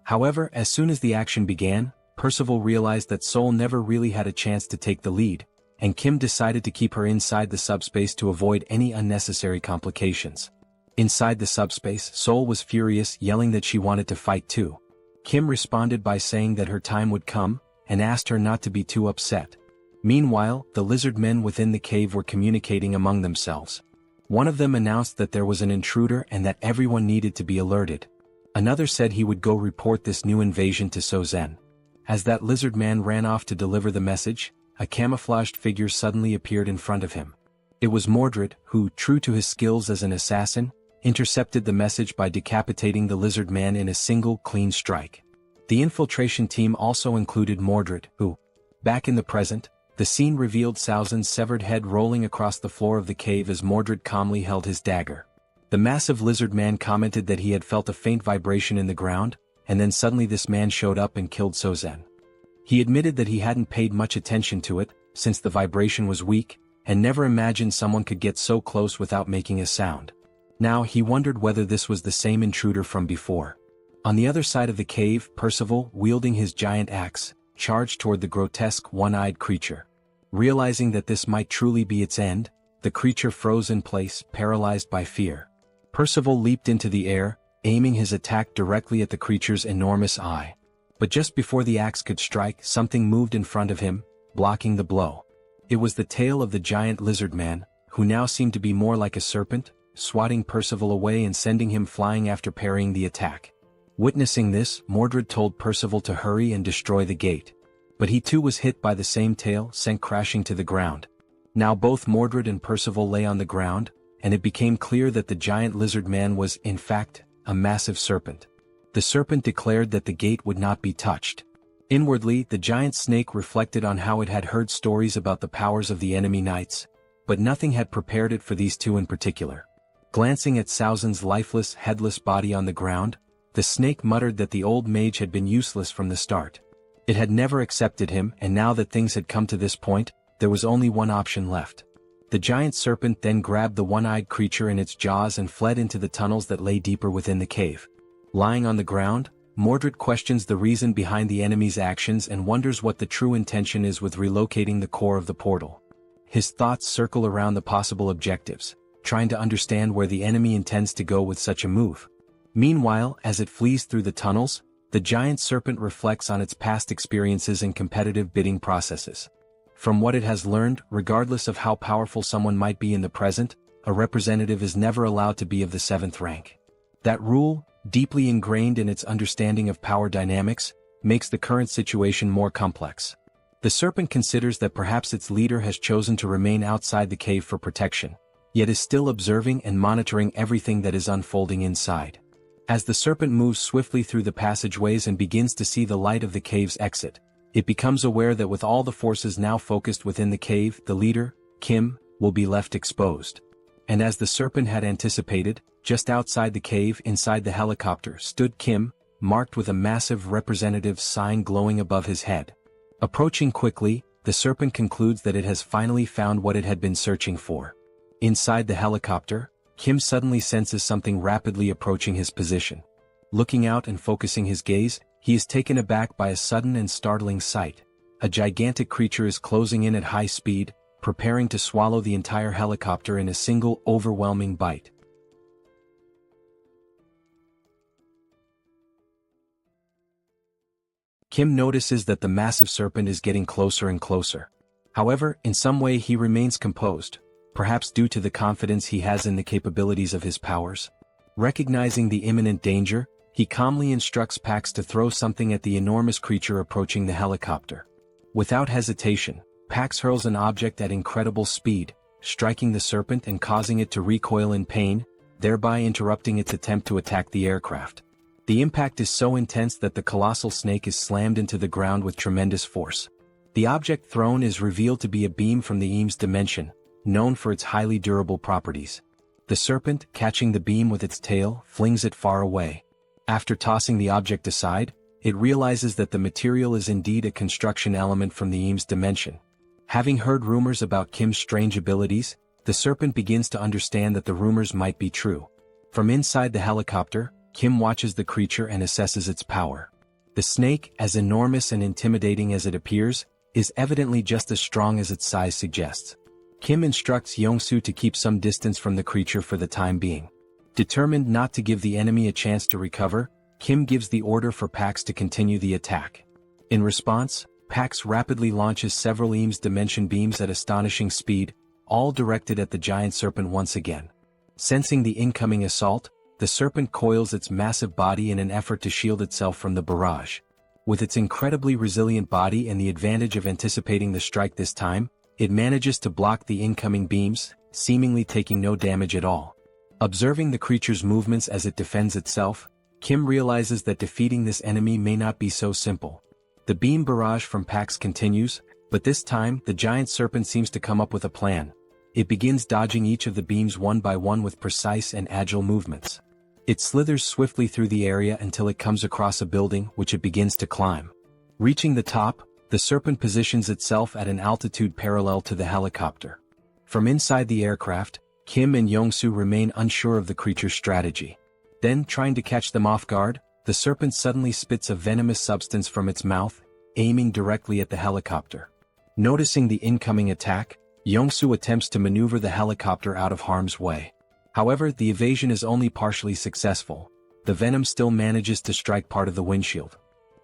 However, as soon as the action began, Percival realized that Seoul never really had a chance to take the lead, and Kim decided to keep her inside the subspace to avoid any unnecessary complications. Inside the subspace, Seoul was furious, yelling that she wanted to fight too. Kim responded by saying that her time would come, and asked her not to be too upset. Meanwhile, the lizard men within the cave were communicating among themselves. One of them announced that there was an intruder and that everyone needed to be alerted. Another said he would go report this new invasion to Sozen. As that lizard man ran off to deliver the message, a camouflaged figure suddenly appeared in front of him. It was Mordred, who, true to his skills as an assassin, intercepted the message by decapitating the lizard man in a single clean strike. The infiltration team also included Mordred, who, back in the present, the scene revealed Saozen's severed head rolling across the floor of the cave as Mordred calmly held his dagger. The massive lizard man commented that he had felt a faint vibration in the ground, and then suddenly this man showed up and killed Sozen. He admitted that he hadn't paid much attention to it, since the vibration was weak, and never imagined someone could get so close without making a sound. Now he wondered whether this was the same intruder from before. On the other side of the cave, Percival, wielding his giant axe, charged toward the grotesque one-eyed creature. Realizing that this might truly be its end, the creature froze in place, paralyzed by fear. Percival leaped into the air, aiming his attack directly at the creature's enormous eye. But just before the axe could strike, something moved in front of him, blocking the blow. It was the tail of the giant lizard man, who now seemed to be more like a serpent, swatting Percival away and sending him flying after parrying the attack. Witnessing this, Mordred told Percival to hurry and destroy the gate. But he too was hit by the same tail, sent crashing to the ground. Now both Mordred and Percival lay on the ground, and it became clear that the giant lizard man was, in fact, a massive serpent. The serpent declared that the gate would not be touched. Inwardly, the giant snake reflected on how it had heard stories about the powers of the enemy knights, but nothing had prepared it for these two in particular. Glancing at Saozen's lifeless, headless body on the ground, the The snake muttered that the old mage had been useless from the start. It had never accepted him, and now that things had come to this point, there was only one option left. The giant serpent then grabbed the one-eyed creature in its jaws and fled into the tunnels that lay deeper within the cave. Lying on the ground, Mordred questions the reason behind the enemy's actions and wonders what the true intention is with relocating the core of the portal. His thoughts circle around the possible objectives, trying to understand where the enemy intends to go with such a move. Meanwhile, as it flees through the tunnels, the giant serpent reflects on its past experiences and competitive bidding processes. From what it has learned, regardless of how powerful someone might be in the present, a representative is never allowed to be of the 7th rank. That rule, deeply ingrained in its understanding of power dynamics, makes the current situation more complex. The serpent considers that perhaps its leader has chosen to remain outside the cave for protection, yet is still observing and monitoring everything that is unfolding inside. As the serpent moves swiftly through the passageways and begins to see the light of the cave's exit, it becomes aware that with all the forces now focused within the cave, the leader, Kim, will be left exposed. And as the serpent had anticipated, just outside the cave inside the helicopter stood Kim, marked with a massive representative sign glowing above his head. Approaching quickly, the serpent concludes that it has finally found what it had been searching for. Inside the helicopter, Kim suddenly senses something rapidly approaching his position. Looking out and focusing his gaze, he is taken aback by a sudden and startling sight. A gigantic creature is closing in at high speed, preparing to swallow the entire helicopter in a single overwhelming bite. Kim notices that the massive serpent is getting closer and closer. However, in some way he remains composed, perhaps due to the confidence he has in the capabilities of his powers. Recognizing the imminent danger, he calmly instructs Pax to throw something at the enormous creature approaching the helicopter. Without hesitation, Pax hurls an object at incredible speed, striking the serpent and causing it to recoil in pain, thereby interrupting its attempt to attack the aircraft. The impact is so intense that the colossal snake is slammed into the ground with tremendous force. The object thrown is revealed to be a beam from the Eames dimension, known for its highly durable properties. The serpent, catching the beam with its tail, flings it far away. After tossing the object aside, it realizes that the material is indeed a construction element from the Eames dimension. Having heard rumors about Kim's strange abilities, the serpent begins to understand that the rumors might be true. From inside the helicopter, Kim watches the creature and assesses its power. The snake, as enormous and intimidating as it appears, is evidently just as strong as its size suggests. Kim instructs Yongsoo to keep some distance from the creature for the time being. Determined not to give the enemy a chance to recover, Kim gives the order for Pax to continue the attack. In response, Pax rapidly launches several Eames dimension beams at astonishing speed, all directed at the giant serpent once again. Sensing the incoming assault, the serpent coils its massive body in an effort to shield itself from the barrage. With its incredibly resilient body and the advantage of anticipating the strike this time, it manages to block the incoming beams, seemingly taking no damage at all. Observing the creature's movements as it defends itself, Kim realizes that defeating this enemy may not be so simple. The beam barrage from Pax continues, but this time the giant serpent seems to come up with a plan. It begins dodging each of the beams one by one with precise and agile movements. It slithers swiftly through the area until it comes across a building which it begins to climb. Reaching the top, the serpent positions itself at an altitude parallel to the helicopter. From inside the aircraft, Kim and Yongsoo remain unsure of the creature's strategy. Then, trying to catch them off guard, the serpent suddenly spits a venomous substance from its mouth, aiming directly at the helicopter. Noticing the incoming attack, Yongsoo attempts to maneuver the helicopter out of harm's way. However, the evasion is only partially successful. The venom still manages to strike part of the windshield.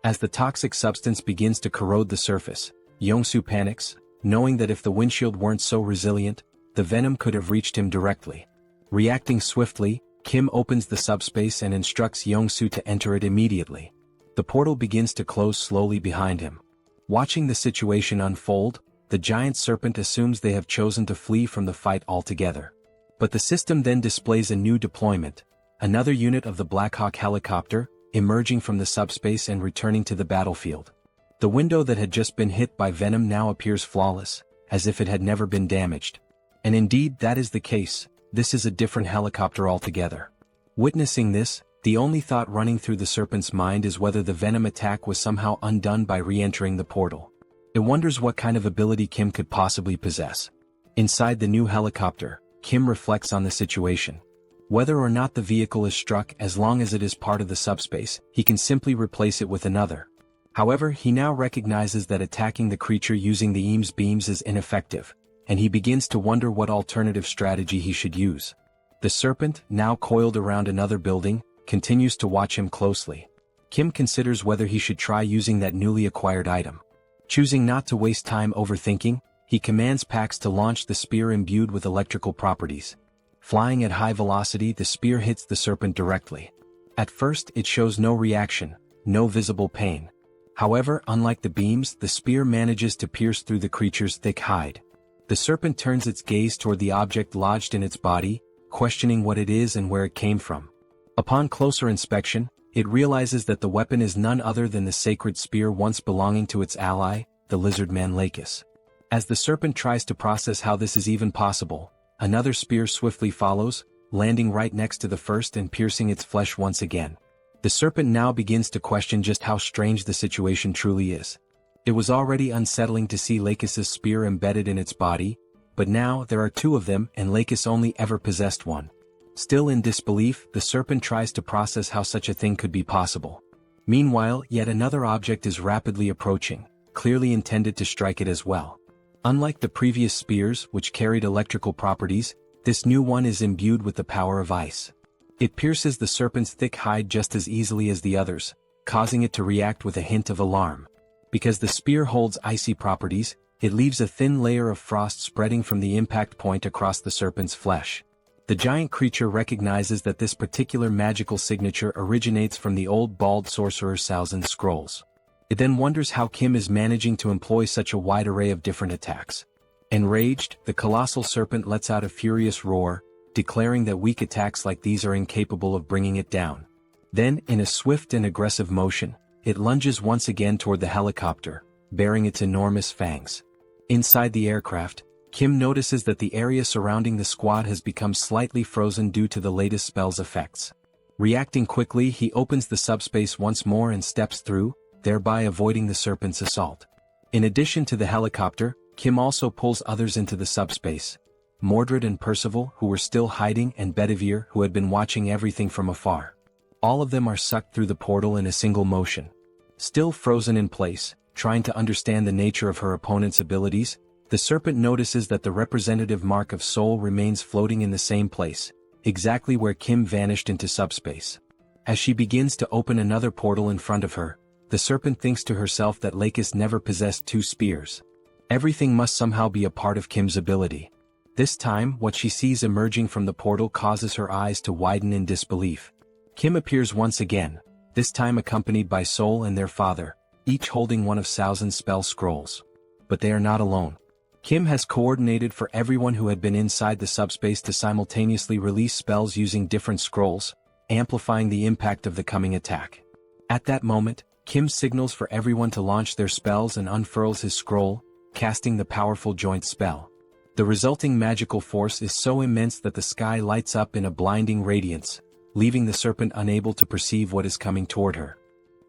As the toxic substance begins to corrode the surface, Yongsoo panics, knowing that if the windshield weren't so resilient, the venom could have reached him directly. Reacting swiftly, Kim opens the subspace and instructs Yongsoo to enter it immediately. The portal begins to close slowly behind him. Watching the situation unfold, the giant serpent assumes they have chosen to flee from the fight altogether. But the system then displays a new deployment, another unit of the Black Hawk helicopter, emerging from the subspace and returning to the battlefield. The window that had just been hit by venom now appears flawless, as if it had never been damaged. And indeed that is the case, this is a different helicopter altogether. Witnessing this, The only thought running through the serpent's mind is whether the venom attack was somehow undone by re-entering the portal. It wonders what kind of ability Kim could possibly possess. Inside the new helicopter, Kim reflects on the situation. Whether or not the vehicle is struck, as long as it is part of the subspace, he can simply replace it with another. However, he now recognizes that attacking the creature using the EAM's beams is ineffective, and he begins to wonder what alternative strategy he should use. The serpent, now coiled around another building, continues to watch him closely. Kim considers whether he should try using that newly acquired item. Choosing not to waste time overthinking, he commands Pax to launch the spear imbued with electrical properties. Flying at high velocity, the spear hits the serpent directly. At first, it shows no reaction, no visible pain. However, unlike the beams, the spear manages to pierce through the creature's thick hide. The serpent turns its gaze toward the object lodged in its body, questioning what it is and where it came from. Upon closer inspection, it realizes that the weapon is none other than the sacred spear once belonging to its ally, the lizard man Lakis. As the serpent tries to process how this is even possible, another spear swiftly follows, landing right next to the first and piercing its flesh once again. The serpent now begins to question just how strange the situation truly is. It was already unsettling to see Lakis's spear embedded in its body, but now there are two of them and Lakis only ever possessed one. Still in disbelief, the serpent tries to process how such a thing could be possible. Meanwhile, yet another object is rapidly approaching, clearly intended to strike it as well. Unlike the previous spears, which carried electrical properties, this new one is imbued with the power of ice. It pierces the serpent's thick hide just as easily as the others, causing it to react with a hint of alarm. Because the spear holds icy properties, it leaves a thin layer of frost spreading from the impact point across the serpent's flesh. The giant creature recognizes that this particular magical signature originates from the old bald sorcerer Salzin's scrolls. It then wonders how Kim is managing to employ such a wide array of different attacks. Enraged, the colossal serpent lets out a furious roar, declaring that weak attacks like these are incapable of bringing it down. Then, in a swift and aggressive motion, it lunges once again toward the helicopter, bearing its enormous fangs. Inside the aircraft, Kim notices that the area surrounding the squad has become slightly frozen due to the latest spell's effects. Reacting quickly, he opens the subspace once more and steps through, thereby avoiding the serpent's assault. In addition to the helicopter, Kim also pulls others into the subspace. Mordred and Percival, who were still hiding, and Bedivere, who had been watching everything from afar. All of them are sucked through the portal in a single motion. Still frozen in place, trying to understand the nature of her opponent's abilities, the serpent notices that the representative mark of Seoul remains floating in the same place, exactly where Kim vanished into subspace. As she begins to open another portal in front of her, the serpent thinks to herself that Lakis never possessed two spears. Everything must somehow be a part of Kim's ability. This time, what she sees emerging from the portal causes her eyes to widen in disbelief. Kim appears once again, this time accompanied by Seoul and their father, each holding one of Salzin's spell scrolls. But they are not alone. Kim has coordinated for everyone who had been inside the subspace to simultaneously release spells using different scrolls, amplifying the impact of the coming attack. At that moment, Kim signals for everyone to launch their spells and unfurls his scroll, casting the powerful joint spell. The resulting magical force is so immense that the sky lights up in a blinding radiance, leaving the serpent unable to perceive what is coming toward her.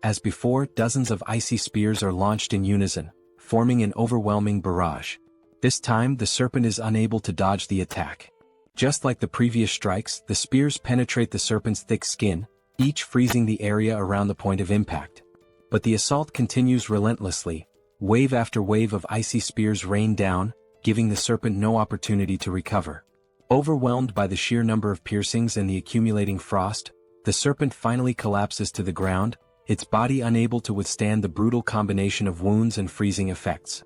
As before, dozens of icy spears are launched in unison, forming an overwhelming barrage. This time, the serpent is unable to dodge the attack. Just like the previous strikes, the spears penetrate the serpent's thick skin, each freezing the area around the point of impact. But the assault continues relentlessly. Wave after wave of icy spears rain down, giving the serpent no opportunity to recover. Overwhelmed by the sheer number of piercings and the accumulating frost, the serpent finally collapses to the ground, its body unable to withstand the brutal combination of wounds and freezing effects.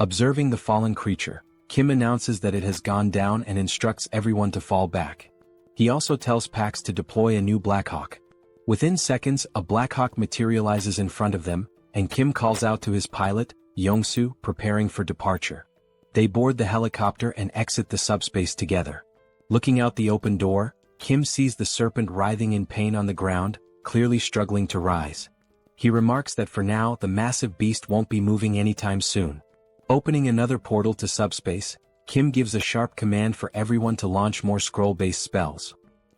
Observing the fallen creature, Kim announces that it has gone down and instructs everyone to fall back. He also tells Pax to deploy a new Blackhawk. Within seconds, a Blackhawk materializes in front of them, and Kim calls out to his pilot, Yongsu, preparing for departure. They board the helicopter and exit the subspace together. Looking out the open door, Kim sees the serpent writhing in pain on the ground, clearly struggling to rise. He remarks that for now the massive beast won't be moving anytime soon. Opening another portal to subspace, Kim gives a sharp command for everyone to launch more scroll-based spells.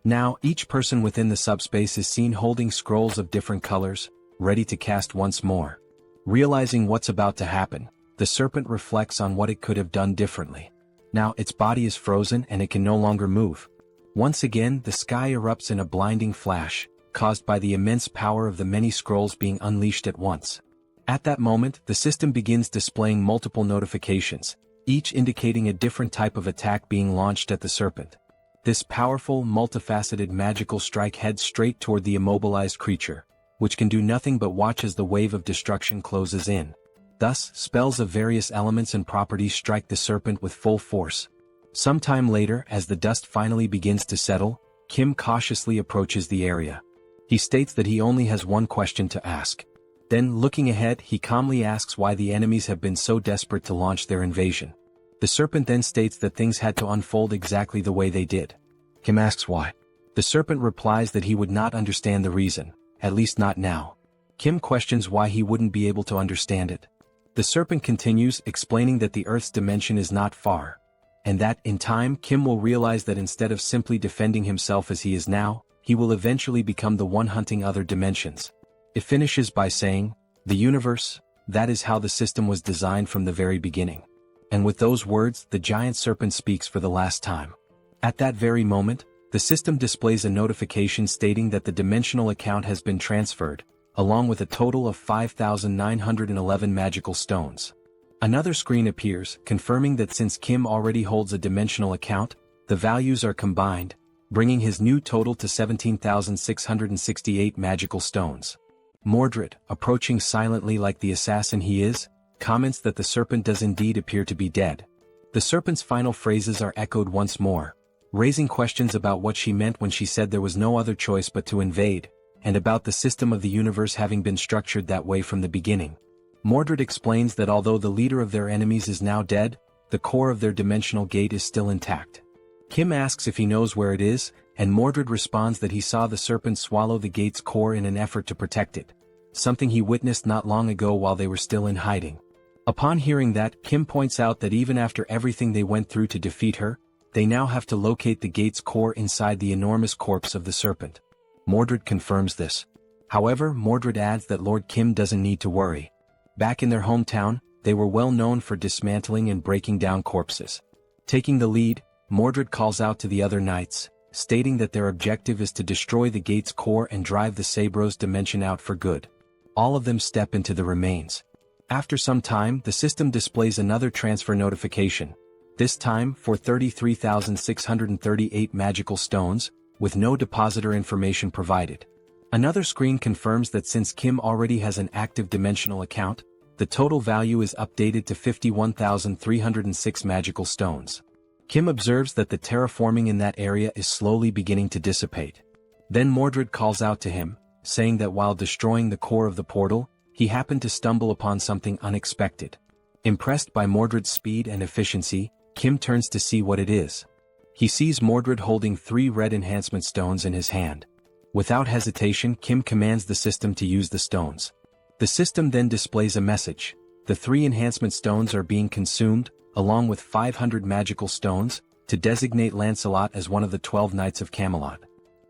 Now, each person within the subspace is seen holding scrolls of different colors, ready to cast once more. Realizing what's about to happen, the serpent reflects on what it could have done differently. Now its body is frozen and it can no longer move. Once again, the sky erupts in a blinding flash, caused by the immense power of the many scrolls being unleashed at once. At that moment, the system begins displaying multiple notifications, each indicating a different type of attack being launched at the serpent. This powerful, multifaceted magical strike heads straight toward the immobilized creature, which can do nothing but watch as the wave of destruction closes in. Thus, spells of various elements and properties strike the serpent with full force. Sometime later, as the dust finally begins to settle, Kim cautiously approaches the area. He states that he only has one question to ask. Then, looking ahead, he calmly asks why the enemies have been so desperate to launch their invasion. The serpent then states that things had to unfold exactly the way they did. Kim asks why. The serpent replies that he would not understand the reason, at least not now. Kim questions why he wouldn't be able to understand it. The serpent continues, explaining that the Earth's dimension is not far, and that, in time, Kim will realize that instead of simply defending himself as he is now, he will eventually become the one hunting other dimensions. It finishes by saying, "The universe, that is how the system was designed from the very beginning." And with those words, the giant serpent speaks for the last time. At that very moment, the system displays a notification stating that the dimensional account has been transferred, along with a total of 5,911 magical stones. Another screen appears, confirming that since Kim already holds a dimensional account, the values are combined, bringing his new total to 17,668 magical stones. Mordred, approaching silently like the assassin he is, comments that the serpent does indeed appear to be dead. The serpent's final phrases are echoed once more, raising questions about what she meant when she said there was no other choice but to invade, and about the system of the universe having been structured that way from the beginning. Mordred explains that although the leader of their enemies is now dead, the core of their dimensional gate is still intact. Kim asks if he knows where it is, and Mordred responds that he saw the serpent swallow the gate's core in an effort to protect it, something he witnessed not long ago while they were still in hiding. Upon hearing that, Kim points out that even after everything they went through to defeat her, they now have to locate the gate's core inside the enormous corpse of the serpent. Mordred confirms this. However, Mordred adds that Lord Kim doesn't need to worry. Back in their hometown, they were well known for dismantling and breaking down corpses. Taking the lead, Mordred calls out to the other knights, stating that their objective is to destroy the gate's core and drive the Sabros dimension out for good. All of them step into the remains. After some time, the system displays another transfer notification, this time for 33,638 magical stones, with no depositor information provided. Another screen confirms that since Kim already has an active dimensional account, the total value is updated to 51,306 magical stones. Kim observes that the terraforming in that area is slowly beginning to dissipate. Then Mordred calls out to him, saying that while destroying the core of the portal, he happened to stumble upon something unexpected. Impressed by Mordred's speed and efficiency, Kim turns to see what it is. He sees Mordred holding 3 red enhancement stones in his hand. Without hesitation, Kim commands the system to use the stones. The system then displays a message. The 3 enhancement stones are being consumed, along with 500 magical stones, to designate Lancelot as one of the 12 Knights of Camelot.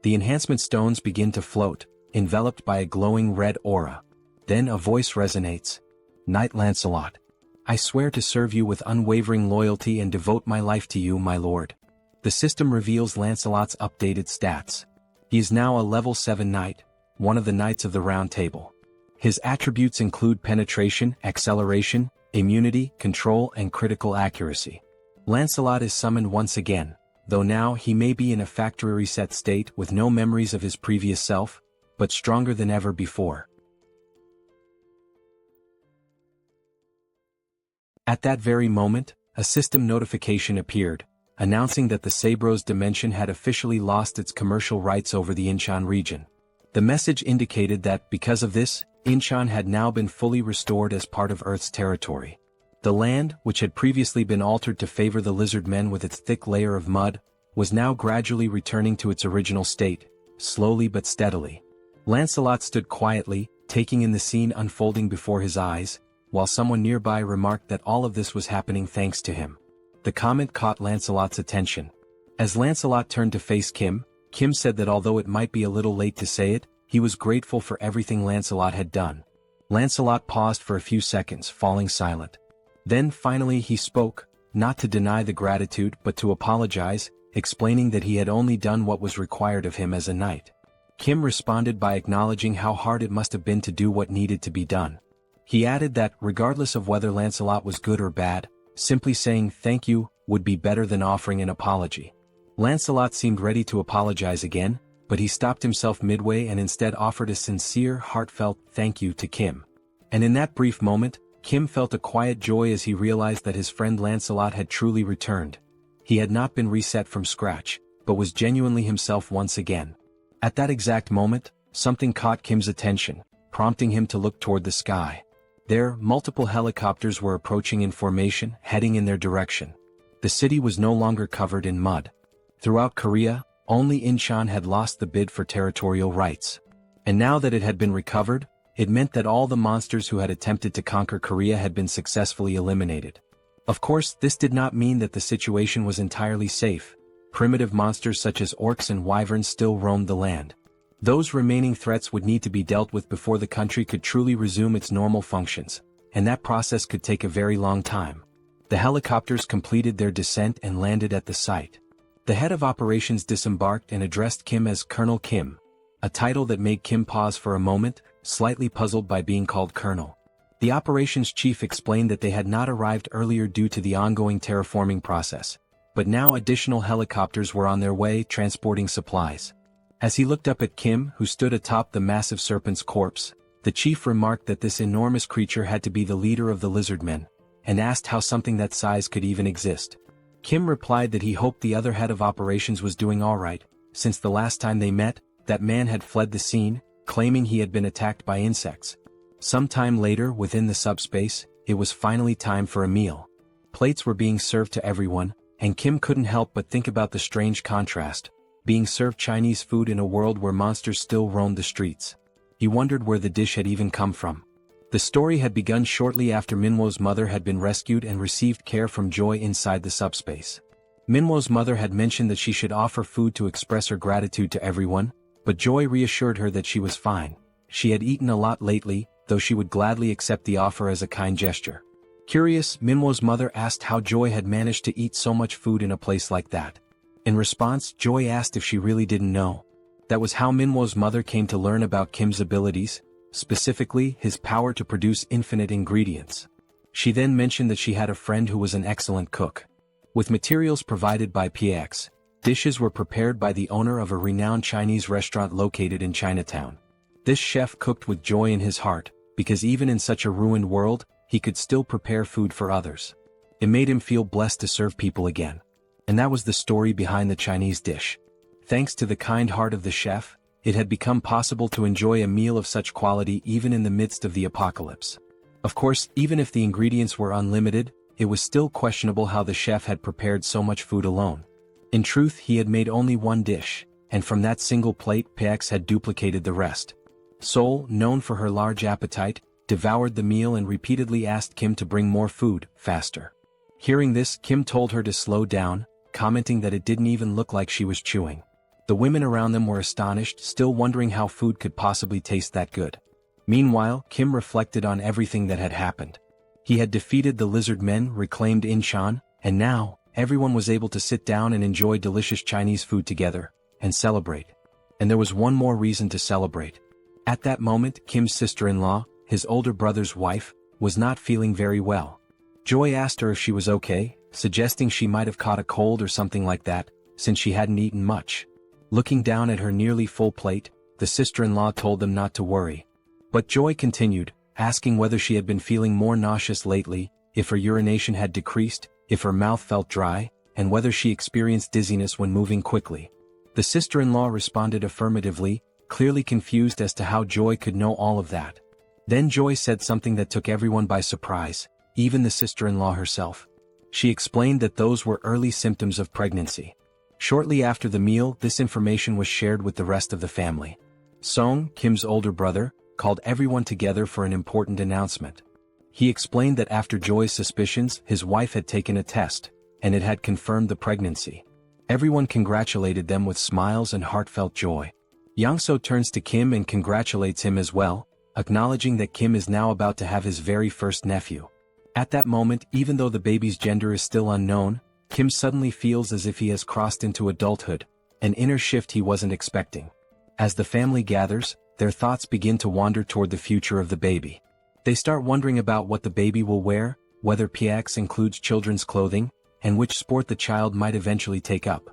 The enhancement stones begin to float, enveloped by a glowing red aura. Then a voice resonates. "Knight Lancelot, I swear to serve you with unwavering loyalty and devote my life to you, my lord." The system reveals Lancelot's updated stats. He is now a level 7 knight, one of the Knights of the Round Table. His attributes include penetration, acceleration, immunity, control, and critical accuracy. Lancelot is summoned once again, though now he may be in a factory reset state with no memories of his previous self, but stronger than ever before. At that very moment, a system notification appeared, announcing that the Sabros dimension had officially lost its commercial rights over the Incheon region. The message indicated that, because of this, Incheon had now been fully restored as part of Earth's territory. The land, which had previously been altered to favor the lizard men with its thick layer of mud, was now gradually returning to its original state, slowly but steadily. Lancelot stood quietly, taking in the scene unfolding before his eyes, while someone nearby remarked that all of this was happening thanks to him. The comment caught Lancelot's attention. As Lancelot turned to face Kim Kim said that although it might be a little late to say it, he was grateful for everything Lancelot had done. Lancelot paused for a few seconds, falling silent. Then finally he spoke, not to deny the gratitude but to apologize, explaining that he had only done what was required of him as a knight. Kim responded by acknowledging how hard it must have been to do what needed to be done. He added that, regardless of whether Lancelot was good or bad, simply saying thank you would be better than offering an apology. Lancelot seemed ready to apologize again, but he stopped himself midway and instead offered a sincere, heartfelt thank you to Kim. And in that brief moment, Kim felt a quiet joy as he realized that his friend Lancelot had truly returned. He had not been reset from scratch, but was genuinely himself once again. At that exact moment, something caught Kim's attention, prompting him to look toward the sky. There, multiple helicopters were approaching in formation, heading in their direction. The city was no longer covered in mud. Throughout Korea, only Incheon had lost the bid for territorial rights. And now that it had been recovered, it meant that all the monsters who had attempted to conquer Korea had been successfully eliminated. Of course, this did not mean that the situation was entirely safe. Primitive monsters such as orcs and wyverns still roamed the land. Those remaining threats would need to be dealt with before the country could truly resume its normal functions, and that process could take a very long time. The helicopters completed their descent and landed at the site. The head of operations disembarked and addressed Kim as Colonel Kim, a title that made Kim pause for a moment, slightly puzzled by being called Colonel. The operations chief explained that they had not arrived earlier due to the ongoing terraforming process, but now additional helicopters were on their way transporting supplies. As he looked up at Kim, who stood atop the massive serpent's corpse, the chief remarked that this enormous creature had to be the leader of the lizardmen, and asked how something that size could even exist. Kim replied that he hoped the other head of operations was doing alright, since the last time they met, that man had fled the scene, claiming he had been attacked by insects. Sometime later within the subspace, it was finally time for a meal. Plates were being served to everyone, and Kim couldn't help but think about the strange contrast, being served Chinese food in a world where monsters still roamed the streets. He wondered where the dish had even come from. The story had begun shortly after Minwo's mother had been rescued and received care from Joy inside the subspace. Minwo's mother had mentioned that she should offer food to express her gratitude to everyone, but Joy reassured her that she was fine. She had eaten a lot lately, though she would gladly accept the offer as a kind gesture. Curious, Minwo's mother asked how Joy had managed to eat so much food in a place like that. In response, Joy asked if she really didn't know. That was how Minwo's mother came to learn about Kim's abilities, specifically his power to produce infinite ingredients. She then mentioned that she had a friend who was an excellent cook. With materials provided by PX, dishes were prepared by the owner of a renowned Chinese restaurant located in Chinatown. This chef cooked with joy in his heart, because even in such a ruined world, he could still prepare food for others. It made him feel blessed to serve people again. And that was the story behind the Chinese dish. Thanks to the kind heart of the chef, it had become possible to enjoy a meal of such quality even in the midst of the apocalypse. Of course, even if the ingredients were unlimited, it was still questionable how the chef had prepared so much food alone. In truth, he had made only one dish, and from that single plate PX had duplicated the rest. Seoul, known for her large appetite, devoured the meal and repeatedly asked Kim to bring more food, faster. Hearing this, Kim told her to slow down, commenting that it didn't even look like she was chewing. The women around them were astonished, still wondering how food could possibly taste that good. Meanwhile, Kim reflected on everything that had happened. He had defeated the lizard men, reclaimed Incheon, and now, everyone was able to sit down and enjoy delicious Chinese food together, and celebrate. And there was one more reason to celebrate. At that moment, Kim's sister-in-law, his older brother's wife, was not feeling very well. Joy asked her if she was okay, suggesting she might have caught a cold or something like that, since she hadn't eaten much. Looking down at her nearly full plate, the sister-in-law told them not to worry. But Joy continued, asking whether she had been feeling more nauseous lately, if her urination had decreased, if her mouth felt dry, and whether she experienced dizziness when moving quickly. The sister-in-law responded affirmatively, clearly confused as to how Joy could know all of that. Then Joy said something that took everyone by surprise, even the sister-in-law herself. She explained that those were early symptoms of pregnancy. Shortly after the meal, this information was shared with the rest of the family. Song, Kim's older brother, called everyone together for an important announcement. He explained that after Joy's suspicions, his wife had taken a test, and it had confirmed the pregnancy. Everyone congratulated them with smiles and heartfelt joy. Yangso turns to Kim and congratulates him as well, acknowledging that Kim is now about to have his very first nephew. At that moment, even though the baby's gender is still unknown, Kim suddenly feels as if he has crossed into adulthood, an inner shift he wasn't expecting. As the family gathers, their thoughts begin to wander toward the future of the baby. They start wondering about what the baby will wear, whether PX includes children's clothing, and which sport the child might eventually take up.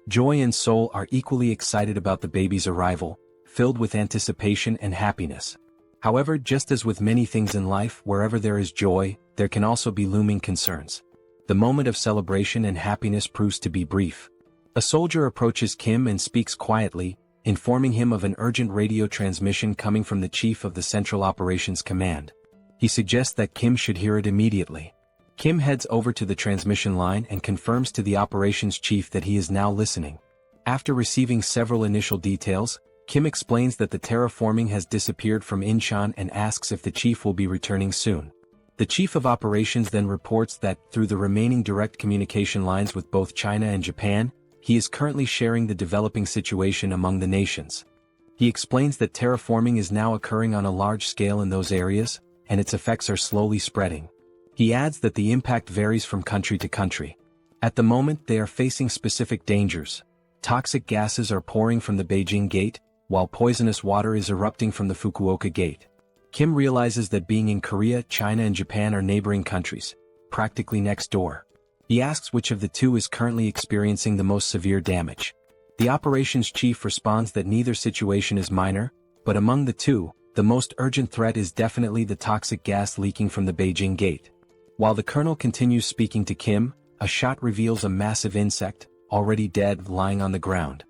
Joy and Seoul are equally excited about the baby's arrival, filled with anticipation and happiness. However, just as with many things in life, wherever there is joy, there can also be looming concerns. The moment of celebration and happiness proves to be brief. A soldier approaches Kim and speaks quietly, informing him of an urgent radio transmission coming from the chief of the Central Operations Command. He suggests that Kim should hear it immediately. Kim heads over to the transmission line and confirms to the operations chief that he is now listening. After receiving several initial details, Kim explains that the terraforming has disappeared from Incheon and asks if the chief will be returning soon. The chief of operations then reports that, through the remaining direct communication lines with both China and Japan, he is currently sharing the developing situation among the nations. He explains that terraforming is now occurring on a large scale in those areas, and its effects are slowly spreading. He adds that the impact varies from country to country. At the moment, they are facing specific dangers. Toxic gases are pouring from the Beijing Gate, while poisonous water is erupting from the Fukuoka Gate. Kim realizes that being in Korea, China and Japan are neighboring countries, practically next door. He asks which of the two is currently experiencing the most severe damage. The operations chief responds that neither situation is minor, but among the two, the most urgent threat is definitely the toxic gas leaking from the Beijing Gate. While the colonel continues speaking to Kim, a shot reveals a massive insect, already dead, lying on the ground.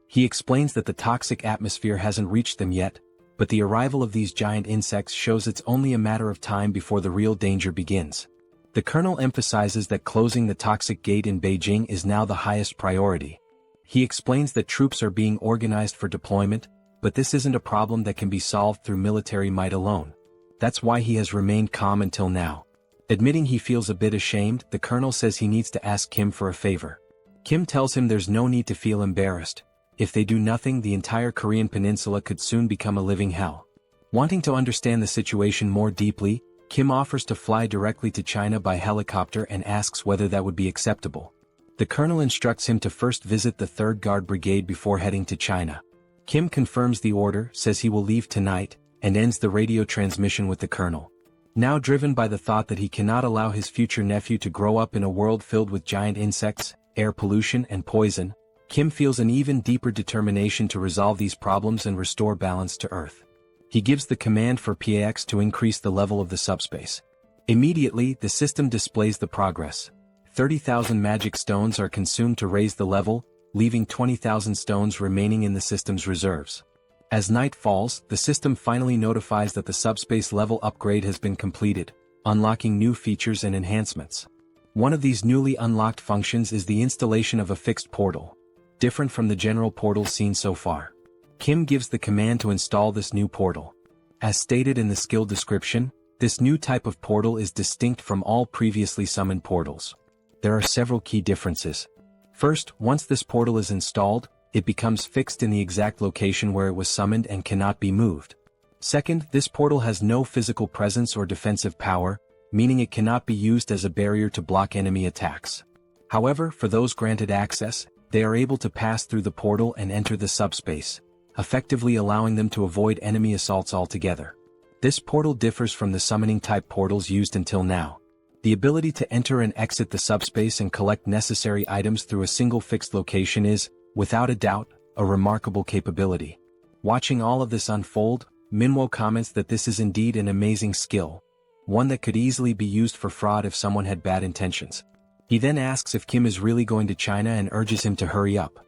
He explains that the toxic atmosphere hasn't reached them yet, but the arrival of these giant insects shows it's only a matter of time before the real danger begins. The colonel emphasizes that closing the toxic gate in Beijing is now the highest priority. He explains that troops are being organized for deployment, but this isn't a problem that can be solved through military might alone. That's why he has remained calm until now. Admitting he feels a bit ashamed, the colonel says he needs to ask Kim for a favor. Kim tells him there's no need to feel embarrassed. If they do nothing, the entire Korean peninsula could soon become a living hell. Wanting to understand the situation more deeply, Kim offers to fly directly to China by helicopter and asks whether that would be acceptable. The colonel instructs him to first visit the 3rd Guard Brigade before heading to China. Kim confirms the order, says he will leave tonight, and ends the radio transmission with the colonel. Now driven by the thought that he cannot allow his future nephew to grow up in a world filled with giant insects, air pollution and poison, Kim feels an even deeper determination to resolve these problems and restore balance to Earth. He gives the command for PAX to increase the level of the subspace. Immediately, the system displays the progress. 30,000 magic stones are consumed to raise the level, leaving 20,000 stones remaining in the system's reserves. As night falls, the system finally notifies that the subspace level upgrade has been completed, unlocking new features and enhancements. One of these newly unlocked functions is the installation of a fixed portal, different from the general portals seen so far. Kim gives the command to install this new portal. As stated in the skill description, this new type of portal is distinct from all previously summoned portals. There are several key differences. First, once this portal is installed, it becomes fixed in the exact location where it was summoned and cannot be moved. Second, this portal has no physical presence or defensive power, meaning it cannot be used as a barrier to block enemy attacks. However, for those granted access, they are able to pass through the portal and enter the subspace, effectively allowing them to avoid enemy assaults altogether. This portal differs from the summoning-type portals used until now. The ability to enter and exit the subspace and collect necessary items through a single fixed location is, without a doubt, a remarkable capability. Watching all of this unfold, Manhwa comments that this is indeed an amazing skill, one that could easily be used for fraud if someone had bad intentions. He then asks if Kim is really going to China and urges him to hurry up.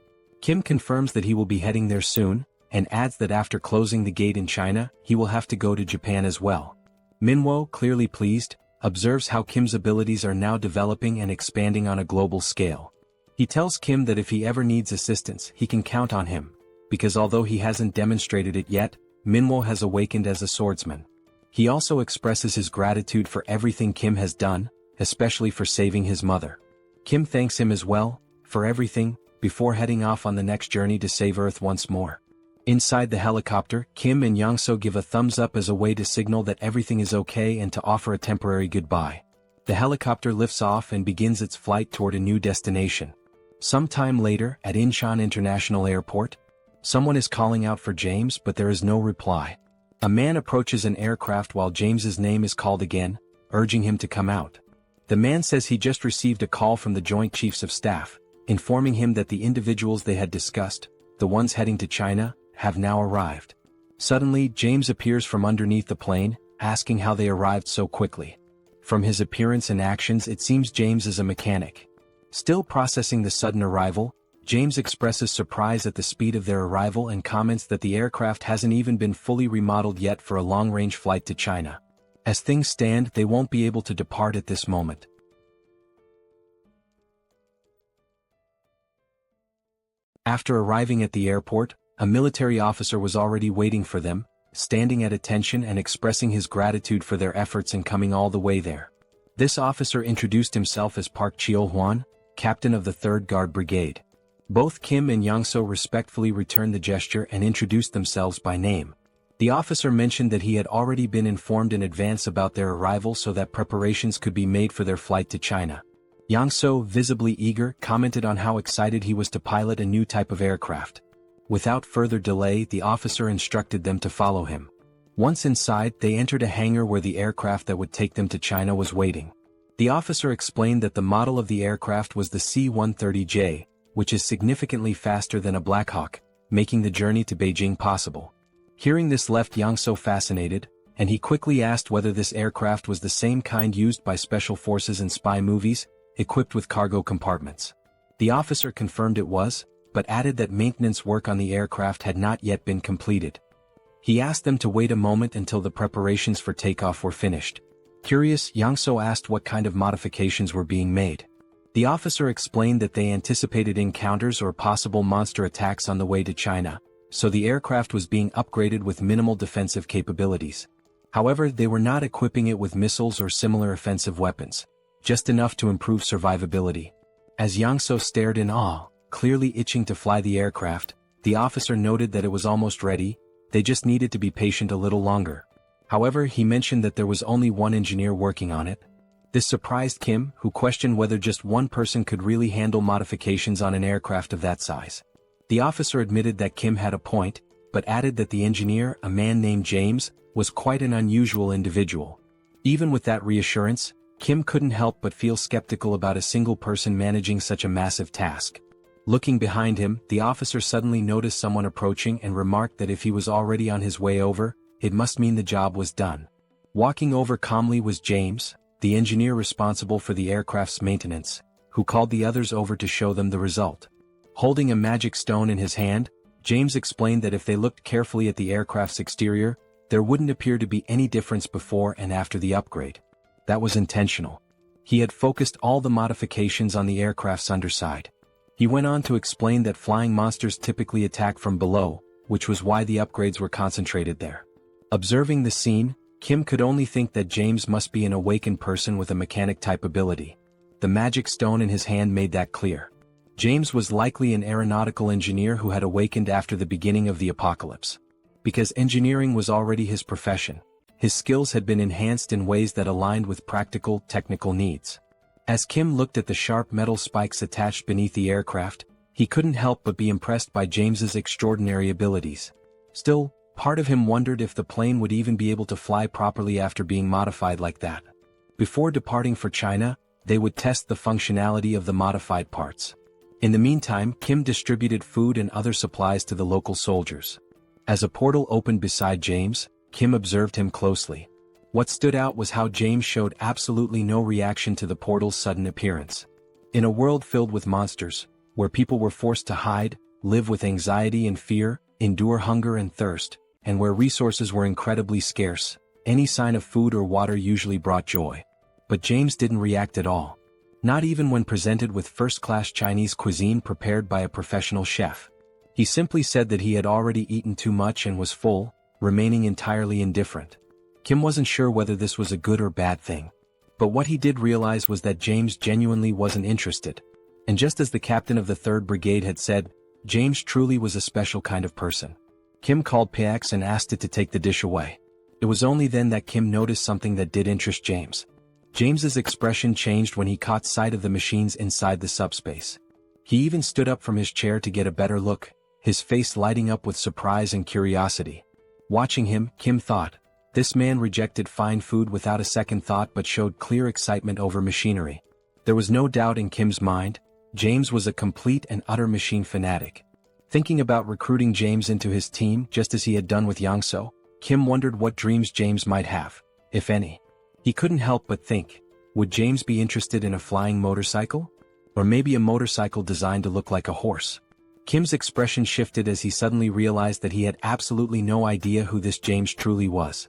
Kim confirms that he will be heading there soon, and adds that after closing the gate in China, he will have to go to Japan as well. Manhwa, clearly pleased, observes how Kim's abilities are now developing and expanding on a global scale. He tells Kim that if he ever needs assistance, he can count on him, because although he hasn't demonstrated it yet, Manhwa has awakened as a swordsman. He also expresses his gratitude for everything Kim has done, especially for saving his mother. Kim thanks him as well, for everything, before heading off on the next journey to save Earth once more. Inside the helicopter, Kim and Young-so give a thumbs up as a way to signal that everything is okay and to offer a temporary goodbye. The helicopter lifts off and begins its flight toward a new destination. Some time later, at Incheon International Airport, someone is calling out for James, but there is no reply. A man approaches an aircraft while James's name is called again, urging him to come out. The man says he just received a call from the Joint Chiefs of Staff, informing him that the individuals they had discussed, the ones heading to China, have now arrived. Suddenly, James appears from underneath the plane, asking how they arrived so quickly. From his appearance and actions, it seems James is a mechanic. Still processing the sudden arrival, James expresses surprise at the speed of their arrival and comments that the aircraft hasn't even been fully remodeled yet for a long-range flight to China. As things stand, they won't be able to depart at this moment. After arriving at the airport, a military officer was already waiting for them, standing at attention and expressing his gratitude for their efforts in coming all the way there. This officer introduced himself as Park Cheo-hwan, captain of the 3rd Guard Brigade. Both Kim and Young-so respectfully returned the gesture and introduced themselves by name. The officer mentioned that he had already been informed in advance about their arrival so that preparations could be made for their flight to China. Young-so, visibly eager, commented on how excited he was to pilot a new type of aircraft. Without further delay, the officer instructed them to follow him. Once inside, they entered a hangar where the aircraft that would take them to China was waiting. The officer explained that the model of the aircraft was the C-130J, which is significantly faster than a Black Hawk, making the journey to Beijing possible. Hearing this left Young-so fascinated, and he quickly asked whether this aircraft was the same kind used by special forces in spy movies, equipped with cargo compartments. The officer confirmed it was, but added that maintenance work on the aircraft had not yet been completed. He asked them to wait a moment until the preparations for takeoff were finished. Curious, Young-so asked what kind of modifications were being made. The officer explained that they anticipated encounters or possible monster attacks on the way to China, so the aircraft was being upgraded with minimal defensive capabilities. However, they were not equipping it with missiles or similar offensive weapons, just enough to improve survivability. As Young-so stared in awe, clearly itching to fly the aircraft, the officer noted that it was almost ready, they just needed to be patient a little longer. However, he mentioned that there was only one engineer working on it. This surprised Kim, who questioned whether just one person could really handle modifications on an aircraft of that size. The officer admitted that Kim had a point, but added that the engineer, a man named James, was quite an unusual individual. Even with that reassurance, Kim couldn't help but feel skeptical about a single person managing such a massive task. Looking behind him, the officer suddenly noticed someone approaching and remarked that if he was already on his way over, it must mean the job was done. Walking over calmly was James, the engineer responsible for the aircraft's maintenance, who called the others over to show them the result. Holding a magic stone in his hand, James explained that if they looked carefully at the aircraft's exterior, there wouldn't appear to be any difference before and after the upgrade. That was intentional. He had focused all the modifications on the aircraft's underside. He went on to explain that flying monsters typically attack from below, which was why the upgrades were concentrated there. Observing the scene, Kim could only think that James must be an awakened person with a mechanic-type ability. The magic stone in his hand made that clear. James was likely an aeronautical engineer who had awakened after the beginning of the apocalypse. Because engineering was already his profession, his skills had been enhanced in ways that aligned with practical, technical needs. As Kim looked at the sharp metal spikes attached beneath the aircraft, he couldn't help but be impressed by James's extraordinary abilities. Still, part of him wondered if the plane would even be able to fly properly after being modified like that. Before departing for China, they would test the functionality of the modified parts. In the meantime, Kim distributed food and other supplies to the local soldiers. As a portal opened beside James, Kim observed him closely. What stood out was how James showed absolutely no reaction to the portal's sudden appearance. In a world filled with monsters, where people were forced to hide, live with anxiety and fear, endure hunger and thirst, and where resources were incredibly scarce, any sign of food or water usually brought joy. But James didn't react at all. Not even when presented with first-class Chinese cuisine prepared by a professional chef. He simply said that he had already eaten too much and was full, remaining entirely indifferent. Kim wasn't sure whether this was a good or bad thing. But what he did realize was that James genuinely wasn't interested. And just as the captain of the 3rd Brigade had said, James truly was a special kind of person. Kim called Pax and asked it to take the dish away. It was only then that Kim noticed something that did interest James. James's expression changed when he caught sight of the machines inside the subspace. He even stood up from his chair to get a better look, his face lighting up with surprise and curiosity. Watching him, Kim thought, this man rejected fine food without a second thought but showed clear excitement over machinery. There was no doubt in Kim's mind, James was a complete and utter machine fanatic. Thinking about recruiting James into his team just as he had done with Yangso, Kim wondered what dreams James might have, if any. He couldn't help but think, would James be interested in a flying motorcycle? Or maybe a motorcycle designed to look like a horse? Kim's expression shifted as he suddenly realized that he had absolutely no idea who this James truly was.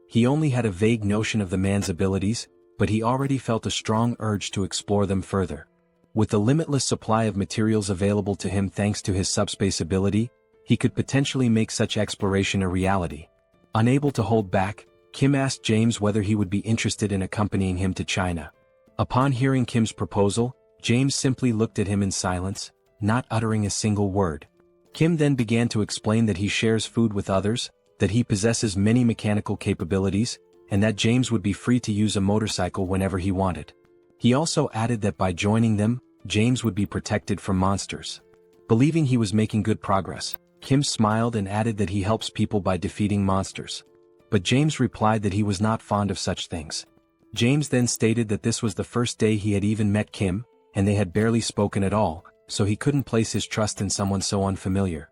He only had a vague notion of the man's abilities, but he already felt a strong urge to explore them further. With the limitless supply of materials available to him thanks to his subspace ability, he could potentially make such exploration a reality. Unable to hold back, Kim asked James whether he would be interested in accompanying him to China. Upon hearing Kim's proposal, James simply looked at him in silence, not uttering a single word. Kim then began to explain that he shares food with others, that he possesses many mechanical capabilities, and that James would be free to use a motorcycle whenever he wanted. He also added that by joining them, James would be protected from monsters. Believing he was making good progress, Kim smiled and added that he helps people by defeating monsters. But James replied that he was not fond of such things. James then stated that this was the first day he had even met Kim, and they had barely spoken at all, so he couldn't place his trust in someone so unfamiliar.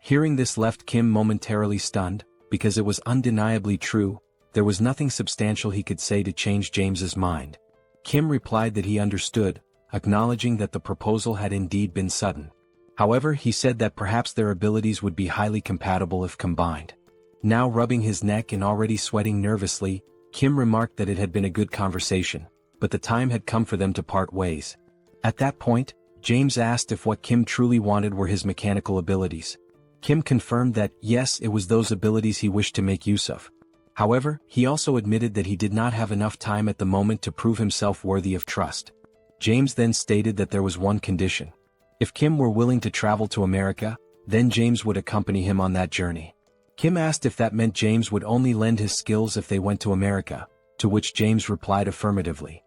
Hearing this left Kim momentarily stunned, because it was undeniably true, there was nothing substantial he could say to change James's mind. Kim replied that he understood, acknowledging that the proposal had indeed been sudden. However, he said that perhaps their abilities would be highly compatible if combined. Now rubbing his neck and already sweating nervously, Kim remarked that it had been a good conversation, but the time had come for them to part ways. At that point, James asked if what Kim truly wanted were his mechanical abilities. Kim confirmed that, yes, it was those abilities he wished to make use of. However, he also admitted that he did not have enough time at the moment to prove himself worthy of trust. James then stated that there was one condition. If Kim were willing to travel to America, then James would accompany him on that journey. Kim asked if that meant James would only lend his skills if they went to America, to which James replied affirmatively.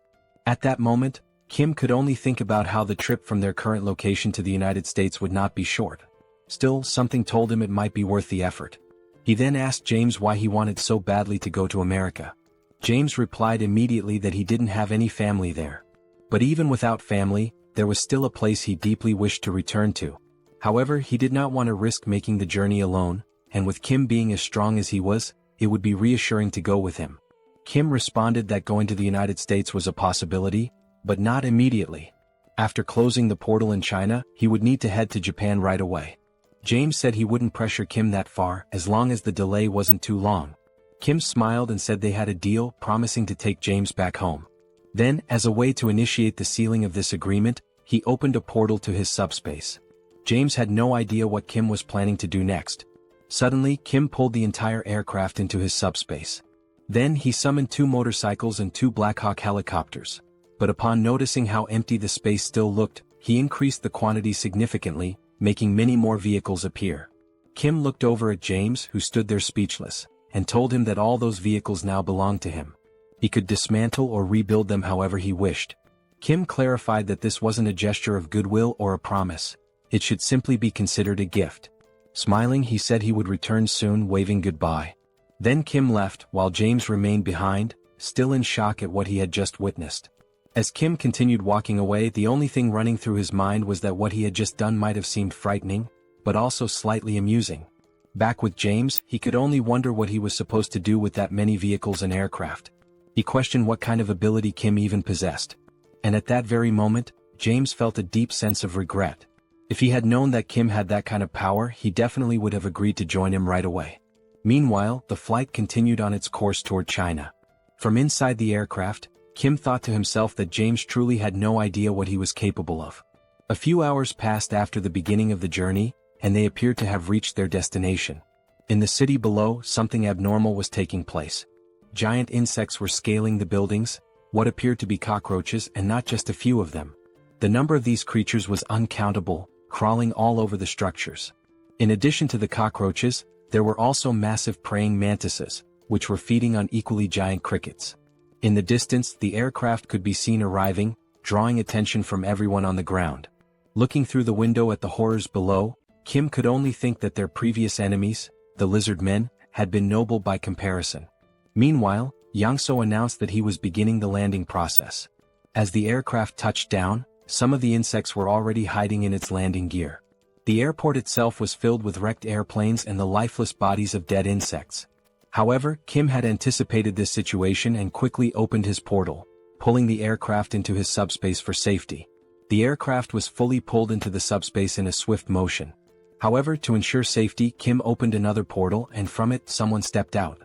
At that moment, Kim could only think about how the trip from their current location to the United States would not be short. Still, something told him it might be worth the effort. He then asked James why he wanted so badly to go to America. James replied immediately that he didn't have any family there. But even without family, there was still a place he deeply wished to return to. However, he did not want to risk making the journey alone, and with Kim being as strong as he was, it would be reassuring to go with him. Kim responded that going to the United States was a possibility, but not immediately. After closing the portal in China, he would need to head to Japan right away. James said he wouldn't pressure Kim that far as long as the delay wasn't too long. Kim smiled and said they had a deal, promising to take James back home. Then, as a way to initiate the sealing of this agreement, he opened a portal to his subspace. James had no idea what Kim was planning to do next. Suddenly, Kim pulled the entire aircraft into his subspace. Then he summoned 2 motorcycles and 2 Blackhawk helicopters. But upon noticing how empty the space still looked, he increased the quantity significantly, making many more vehicles appear. Kim looked over at James, who stood there speechless, and told him that all those vehicles now belonged to him. He could dismantle or rebuild them however he wished. Kim clarified that this wasn't a gesture of goodwill or a promise. It should simply be considered a gift. Smiling, he said he would return soon, waving goodbye. Then Kim left, while James remained behind, still in shock at what he had just witnessed. As Kim continued walking away, the only thing running through his mind was that what he had just done might have seemed frightening, but also slightly amusing. Back with James, he could only wonder what he was supposed to do with that many vehicles and aircraft. He questioned what kind of ability Kim even possessed. And at that very moment, James felt a deep sense of regret. If he had known that Kim had that kind of power, he definitely would have agreed to join him right away. Meanwhile, the flight continued on its course toward China. From inside the aircraft, Kim thought to himself that James truly had no idea what he was capable of. A few hours passed after the beginning of the journey, and they appeared to have reached their destination. In the city below, something abnormal was taking place. Giant insects were scaling the buildings, what appeared to be cockroaches, and not just a few of them. The number of these creatures was uncountable, crawling all over the structures. In addition to the cockroaches, there were also massive praying mantises, which were feeding on equally giant crickets. In the distance, the aircraft could be seen arriving, drawing attention from everyone on the ground. Looking through the window at the horrors below, Kim could only think that their previous enemies, the lizard men, had been noble by comparison. Meanwhile, Yang-so announced that he was beginning the landing process. As the aircraft touched down, some of the insects were already hiding in its landing gear. The airport itself was filled with wrecked airplanes and the lifeless bodies of dead insects. However, Kim had anticipated this situation and quickly opened his portal, pulling the aircraft into his subspace for safety. The aircraft was fully pulled into the subspace in a swift motion. However, to ensure safety, Kim opened another portal and from it someone stepped out.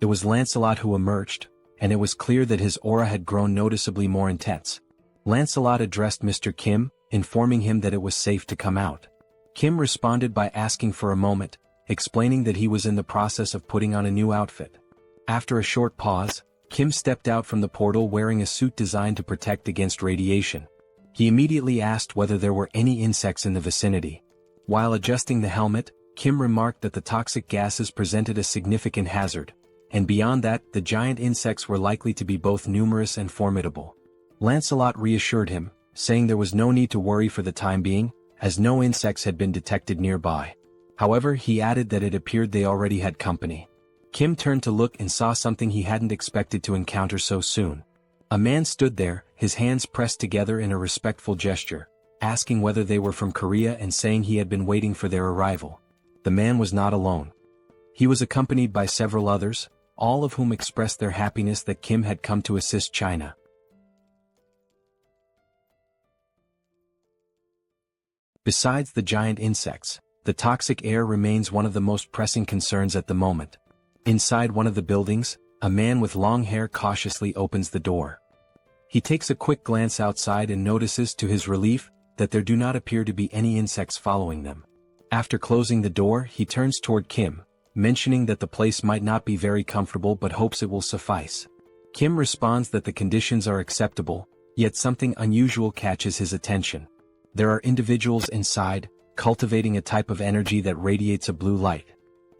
It was Lancelot who emerged, and it was clear that his aura had grown noticeably more intense. Lancelot addressed Mr. Kim, informing him that it was safe to come out. Kim responded by asking for a moment, explaining that he was in the process of putting on a new outfit. After a short pause, Kim stepped out from the portal wearing a suit designed to protect against radiation. He immediately asked whether there were any insects in the vicinity. While adjusting the helmet, Kim remarked that the toxic gases presented a significant hazard, and beyond that, the giant insects were likely to be both numerous and formidable. Lancelot reassured him, saying there was no need to worry for the time being, as no insects had been detected nearby. However, he added that it appeared they already had company. Kim turned to look and saw something he hadn't expected to encounter so soon. A man stood there, his hands pressed together in a respectful gesture, asking whether they were from Korea and saying he had been waiting for their arrival. The man was not alone. He was accompanied by several others, all of whom expressed their happiness that Kim had come to assist China. Besides the giant insects, the toxic air remains one of the most pressing concerns at the moment. Inside one of the buildings, a man with long hair cautiously opens the door. He takes a quick glance outside and notices to his relief that there do not appear to be any insects following them. After closing the door, he turns toward Kim, mentioning that the place might not be very comfortable but hopes it will suffice. Kim responds that the conditions are acceptable, yet something unusual catches his attention. There are individuals inside, cultivating a type of energy that radiates a blue light.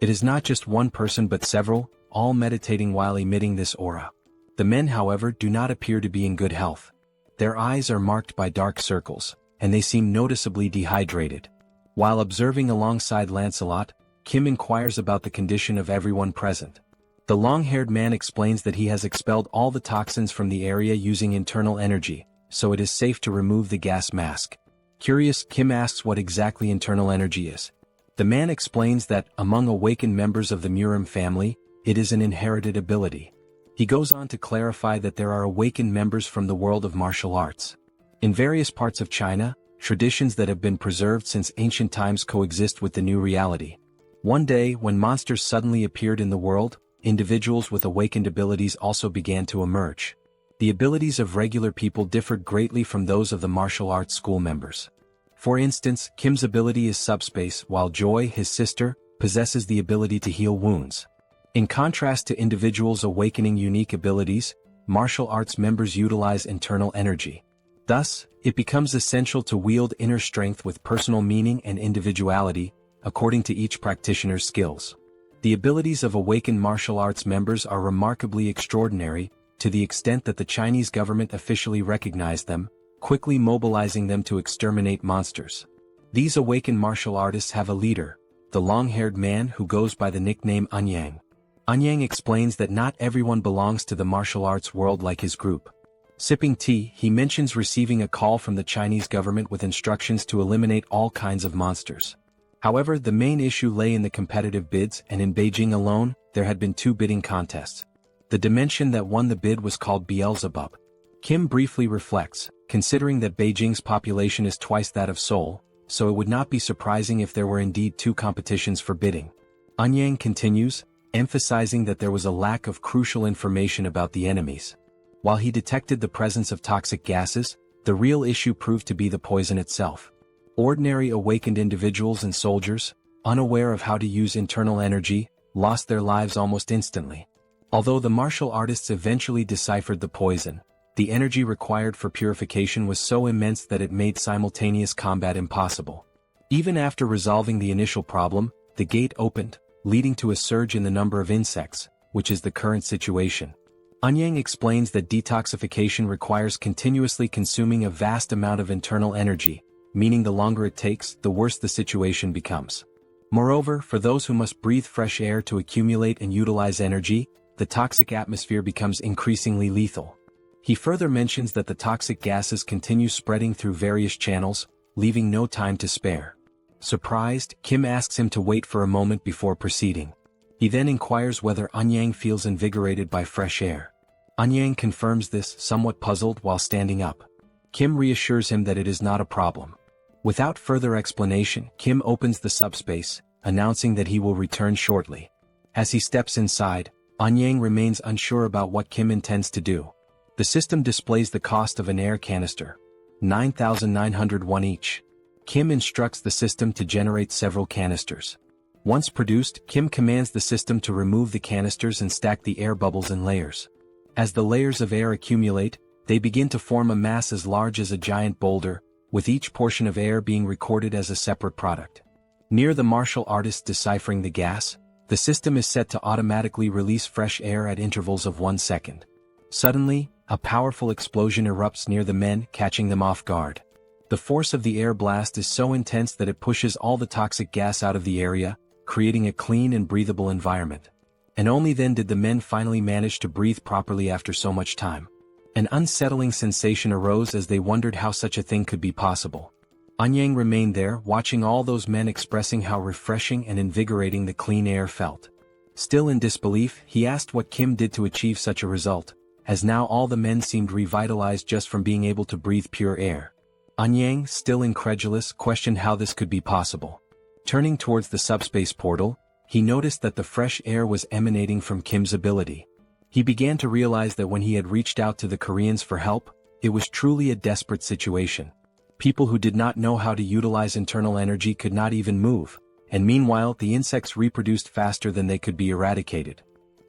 It is not just one person but several, all meditating while emitting this aura. The men, however, do not appear to be in good health. Their eyes are marked by dark circles, and they seem noticeably dehydrated. While observing alongside Lancelot, Kim inquires about the condition of everyone present. The long-haired man explains that he has expelled all the toxins from the area using internal energy, so it is safe to remove the gas mask. Curious, Kim asks what exactly internal energy is. The man explains that, among awakened members of the Murim family, it is an inherited ability. He goes on to clarify that there are awakened members from the world of martial arts. In various parts of China, traditions that have been preserved since ancient times coexist with the new reality. One day, when monsters suddenly appeared in the world, individuals with awakened abilities also began to emerge. The abilities of regular people differed greatly from those of the martial arts school members. For instance, Kim's ability is SUBSPACE, while Joy, his sister, possesses the ability to heal wounds. In contrast to individuals awakening unique abilities, martial arts members utilize internal energy. Thus, it becomes essential to wield inner strength with personal meaning and individuality, according to each practitioner's skills. The abilities of awakened martial arts members are remarkably extraordinary, to the extent that the Chinese government officially recognized them, quickly mobilizing them to exterminate monsters. These awakened martial artists have a leader, the long-haired man who goes by the nickname Anyang. Anyang explains that not everyone belongs to the martial arts world like his group. Sipping tea, he mentions receiving a call from the Chinese government with instructions to eliminate all kinds of monsters. However, the main issue lay in the competitive bids, and in Beijing alone, there had been 2 bidding contests. The dimension that won the bid was called Beelzebub. Kim briefly reflects, considering that Beijing's population is twice that of Seoul, so it would not be surprising if there were indeed 2 competitions for bidding. Anyang continues, emphasizing that there was a lack of crucial information about the enemies. While he detected the presence of toxic gases, the real issue proved to be the poison itself. Ordinary awakened individuals and soldiers, unaware of how to use internal energy, lost their lives almost instantly. Although the martial artists eventually deciphered the poison, The energy required for purification was so immense that it made simultaneous combat impossible. Even after resolving the initial problem, the gate opened, leading to a surge in the number of insects, which is the current situation. Anyang explains that detoxification requires continuously consuming a vast amount of internal energy, meaning the longer it takes, the worse the situation becomes. Moreover, for those who must breathe fresh air to accumulate and utilize energy, the toxic atmosphere becomes increasingly lethal. He further mentions that the toxic gases continue spreading through various channels, leaving no time to spare. Surprised, Kim asks him to wait for a moment before proceeding. He then inquires whether Anyang feels invigorated by fresh air. Anyang confirms this, somewhat puzzled while standing up. Kim reassures him that it is not a problem. Without further explanation, Kim opens the subspace, announcing that he will return shortly. As he steps inside, Anyang remains unsure about what Kim intends to do. The system displays the cost of an air canister, 9,901 each. Kim instructs the system to generate several canisters. Once produced, Kim commands the system to remove the canisters and stack the air bubbles in layers. As the layers of air accumulate, they begin to form a mass as large as a giant boulder, with each portion of air being recorded as a separate product. Near the martial artist deciphering the gas, the system is set to automatically release fresh air at intervals of 1 second. Suddenly, a powerful explosion erupts near the men, catching them off guard. The force of the air blast is so intense that it pushes all the toxic gas out of the area, creating a clean and breathable environment. And only then did the men finally manage to breathe properly after so much time. An unsettling sensation arose as they wondered how such a thing could be possible. Anyang remained there, watching all those men, expressing how refreshing and invigorating the clean air felt. Still in disbelief, he asked what Kim did to achieve such a result, as now all the men seemed revitalized just from being able to breathe pure air. Anyang, still incredulous, questioned how this could be possible. Turning towards the subspace portal, he noticed that the fresh air was emanating from Kim's ability. He began to realize that when he had reached out to the Koreans for help, it was truly a desperate situation. People who did not know how to utilize internal energy could not even move, and meanwhile the insects reproduced faster than they could be eradicated.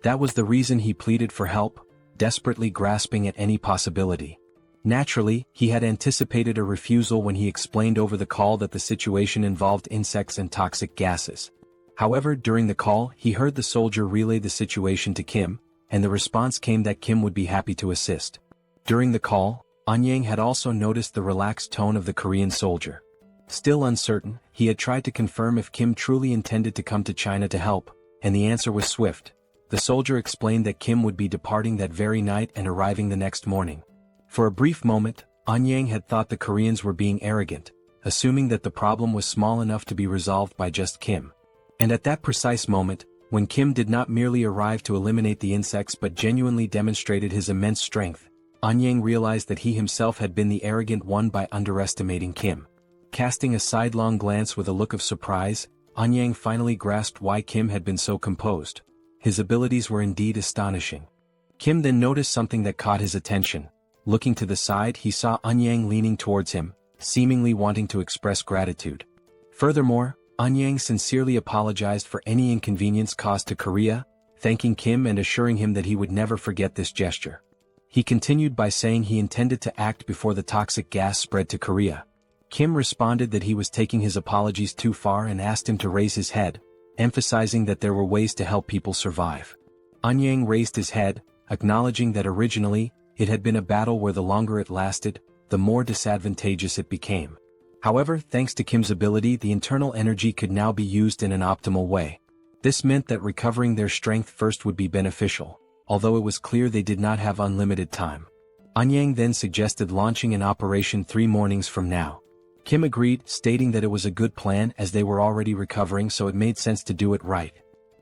That was the reason he pleaded for help, desperately grasping at any possibility. Naturally, he had anticipated a refusal when he explained over the call that the situation involved insects and toxic gases. However, during the call, he heard the soldier relay the situation to Kim, and the response came that Kim would be happy to assist. During the call, Anyang had also noticed the relaxed tone of the Korean soldier. Still uncertain, he had tried to confirm if Kim truly intended to come to China to help, and the answer was swift. The soldier explained that Kim would be departing that very night and arriving the next morning. For a brief moment, Anyang had thought the Koreans were being arrogant, assuming that the problem was small enough to be resolved by just Kim. And at that precise moment, when Kim did not merely arrive to eliminate the insects but genuinely demonstrated his immense strength, Anyang realized that he himself had been the arrogant one by underestimating Kim. Casting a sidelong glance with a look of surprise, Anyang finally grasped why Kim had been so composed. His abilities were indeed astonishing. Kim then noticed something that caught his attention. Looking to the side, he saw Anyang leaning towards him, seemingly wanting to express gratitude. Furthermore, Anyang sincerely apologized for any inconvenience caused to Korea, thanking Kim and assuring him that he would never forget this gesture. He continued by saying he intended to act before the toxic gas spread to Korea. Kim responded that he was taking his apologies too far and asked him to raise his head, emphasizing that there were ways to help people survive. Anyang raised his head, acknowledging that originally, it had been a battle where the longer it lasted, the more disadvantageous it became. However, thanks to Kim's ability, the internal energy could now be used in an optimal way. This meant that recovering their strength first would be beneficial, although it was clear they did not have unlimited time. Anyang then suggested launching an operation 3 mornings from now. Kim agreed, stating that it was a good plan as they were already recovering, so it made sense to do it right.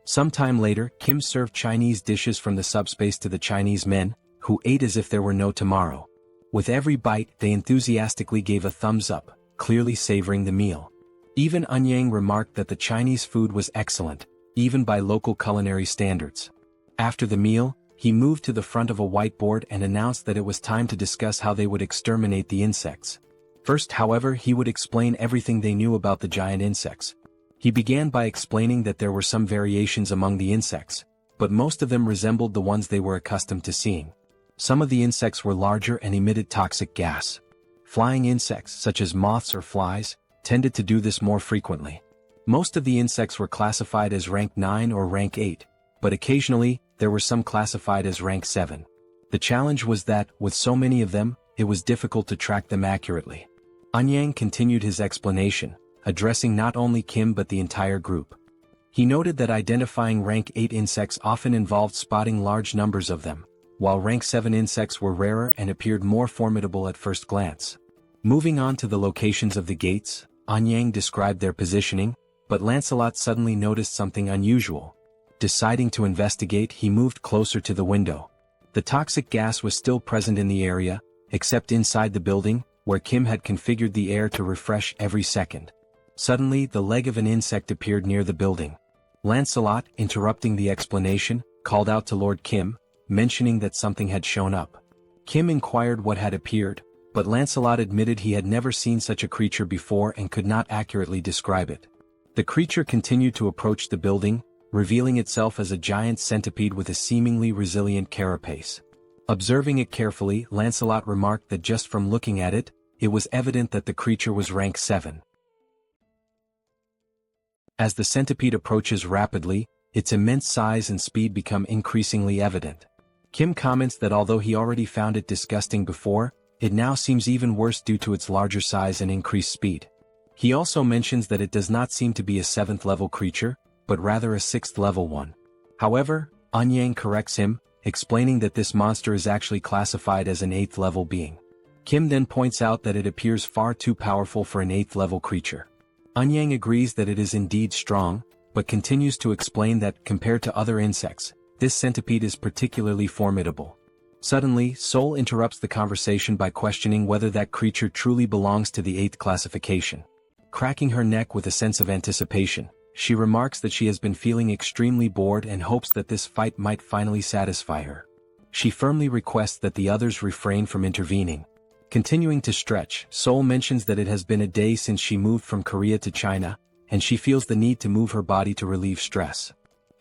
Sometime later, Kim served Chinese dishes from the subspace to the Chinese men, who ate as if there were no tomorrow. With every bite, they enthusiastically gave a thumbs up, clearly savoring the meal. Even Anyang remarked that the Chinese food was excellent, even by local culinary standards. After the meal, he moved to the front of a whiteboard and announced that it was time to discuss how they would exterminate the insects. First, however, he would explain everything they knew about the giant insects. He began by explaining that there were some variations among the insects, but most of them resembled the ones they were accustomed to seeing. Some of the insects were larger and emitted toxic gas. Flying insects, such as moths or flies, tended to do this more frequently. Most of the insects were classified as rank 9 or rank 8, but occasionally, there were some classified as rank 7. The challenge was that, with so many of them, it was difficult to track them accurately. Anyang continued his explanation, addressing not only Kim but the entire group. He noted that identifying rank 8 insects often involved spotting large numbers of them, while rank 7 insects were rarer and appeared more formidable at first glance. Moving on to the locations of the gates, Anyang described their positioning, but Lancelot suddenly noticed something unusual. Deciding to investigate, he moved closer to the window. The toxic gas was still present in the area, except inside the building, where Kim had configured the air to refresh every second. Suddenly, the leg of an insect appeared near the building. Lancelot, interrupting the explanation, called out to Lord Kim, mentioning that something had shown up. Kim inquired what had appeared, but Lancelot admitted he had never seen such a creature before and could not accurately describe it. The creature continued to approach the building, revealing itself as a giant centipede with a seemingly resilient carapace. Observing it carefully, Lancelot remarked that just from looking at it, it was evident that the creature was rank 7. As the centipede approaches rapidly, its immense size and speed become increasingly evident. Kim comments that although he already found it disgusting before, it now seems even worse due to its larger size and increased speed. He also mentions that it does not seem to be a 7th level creature, but rather a 6th level one. However, Anyang corrects him, explaining that this monster is actually classified as an 8th level being. Kim then points out that it appears far too powerful for an 8th level creature. Anyang agrees that it is indeed strong, but continues to explain that, compared to other insects, this centipede is particularly formidable. Suddenly, Seoul interrupts the conversation by questioning whether that creature truly belongs to the 8th classification. Cracking her neck with a sense of anticipation, she remarks that she has been feeling extremely bored and hopes that this fight might finally satisfy her. She firmly requests that the others refrain from intervening. Continuing to stretch, Seoul mentions that it has been a day since she moved from Korea to China, and she feels the need to move her body to relieve stress.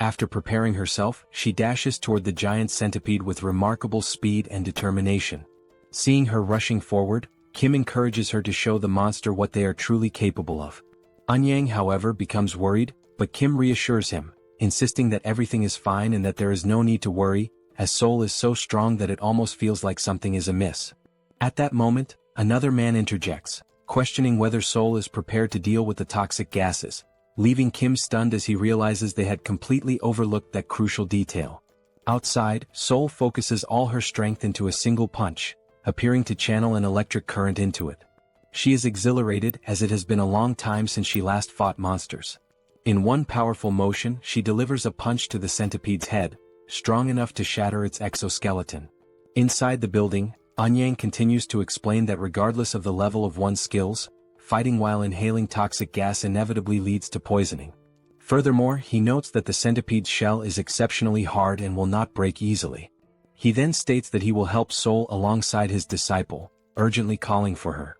After preparing herself, she dashes toward the giant centipede with remarkable speed and determination. Seeing her rushing forward, Kim encourages her to show the monster what they are truly capable of. Anyang, however, becomes worried, but Kim reassures him, insisting that everything is fine and that there is no need to worry, as Seoul is so strong that it almost feels like something is amiss. At that moment, another man interjects, questioning whether Seoul is prepared to deal with the toxic gases, leaving Kim stunned as he realizes they had completely overlooked that crucial detail. Outside, Seoul focuses all her strength into a single punch, appearing to channel an electric current into it. She is exhilarated as it has been a long time since she last fought monsters. In one powerful motion, she delivers a punch to the centipede's head, strong enough to shatter its exoskeleton. Inside the building, Anyang continues to explain that regardless of the level of one's skills, fighting while inhaling toxic gas inevitably leads to poisoning. Furthermore, he notes that the centipede's shell is exceptionally hard and will not break easily. He then states that he will help Seoul alongside his disciple, urgently calling for her.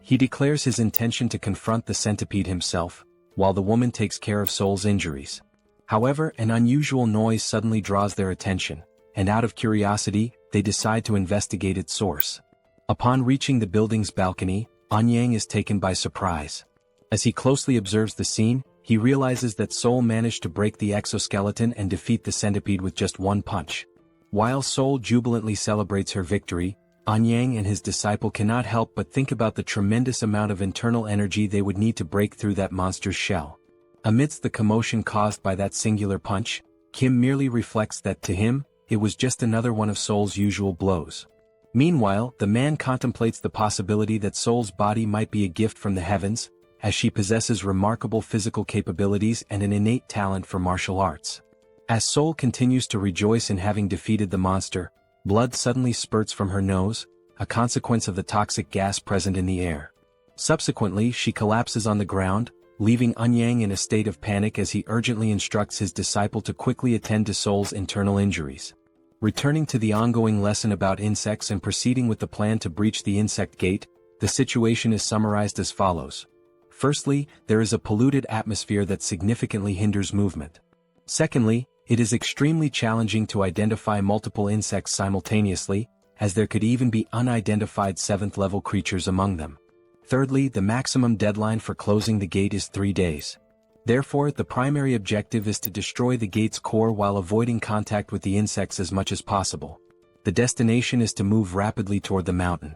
He declares his intention to confront the centipede himself, while the woman takes care of Seoul's injuries. However, an unusual noise suddenly draws their attention, and out of curiosity, they decide to investigate its source. Upon reaching the building's balcony, Anyang is taken by surprise. As he closely observes the scene, he realizes that Seoul managed to break the exoskeleton and defeat the centipede with just one punch. While Seoul jubilantly celebrates her victory, Anyang and his disciple cannot help but think about the tremendous amount of internal energy they would need to break through that monster's shell. Amidst the commotion caused by that singular punch, Kim merely reflects that to him, it was just another one of Seoul's usual blows. Meanwhile, the man contemplates the possibility that Seoul's body might be a gift from the heavens, as she possesses remarkable physical capabilities and an innate talent for martial arts. As Seoul continues to rejoice in having defeated the monster, blood suddenly spurts from her nose, a consequence of the toxic gas present in the air. Subsequently, she collapses on the ground, leaving Anyang in a state of panic as he urgently instructs his disciple to quickly attend to Seoul's internal injuries. Returning to the ongoing lesson about insects and proceeding with the plan to breach the insect gate, the situation is summarized as follows. Firstly, there is a polluted atmosphere that significantly hinders movement. Secondly, it is extremely challenging to identify multiple insects simultaneously, as there could even be unidentified 7th-level creatures among them. Thirdly, the maximum deadline for closing the gate is 3 days. Therefore, the primary objective is to destroy the gate's core while avoiding contact with the insects as much as possible. The destination is to move rapidly toward the mountain.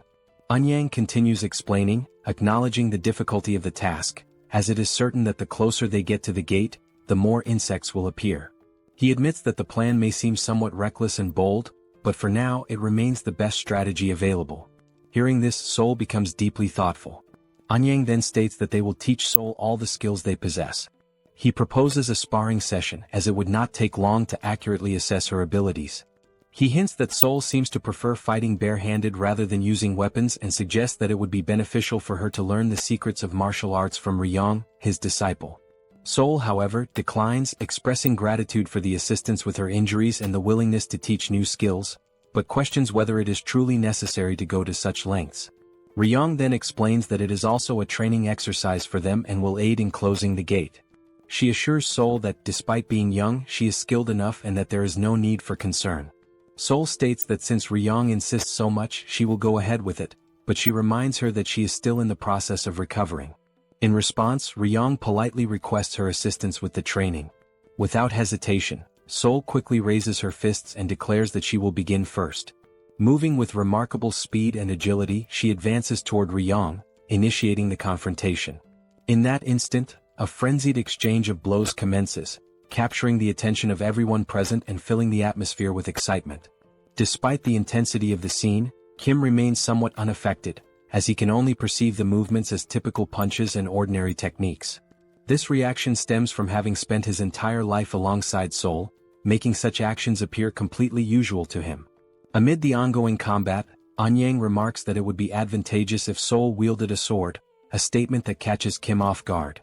Eun-yang continues explaining, acknowledging the difficulty of the task, as it is certain that the closer they get to the gate, the more insects will appear. He admits that the plan may seem somewhat reckless and bold, but for now it remains the best strategy available. Hearing this, Seoul becomes deeply thoughtful. Eun-yang then states that they will teach Seoul all the skills they possess. He proposes a sparring session as it would not take long to accurately assess her abilities. He hints that Seoul seems to prefer fighting bare-handed rather than using weapons and suggests that it would be beneficial for her to learn the secrets of martial arts from Ryeong, his disciple. Seoul, however, declines, expressing gratitude for the assistance with her injuries and the willingness to teach new skills, but questions whether it is truly necessary to go to such lengths. Ryeong then explains that it is also a training exercise for them and will aid in closing the gate. She assures Seoul that despite being young, she is skilled enough and that there is no need for concern. Seoul states that since Ryeong insists so much, she will go ahead with it, but she reminds her that she is still in the process of recovering. In response, Ryeong politely requests her assistance with the training. Without hesitation, Seoul quickly raises her fists and declares that she will begin first. Moving with remarkable speed and agility, she advances toward Ryeong, initiating the confrontation. In that instant, a frenzied exchange of blows commences, capturing the attention of everyone present and filling the atmosphere with excitement. Despite the intensity of the scene, Kim remains somewhat unaffected, as he can only perceive the movements as typical punches and ordinary techniques. This reaction stems from having spent his entire life alongside Seoul, making such actions appear completely usual to him. Amid the ongoing combat, Eun-yang remarks that it would be advantageous if Seoul wielded a sword, a statement that catches Kim off guard.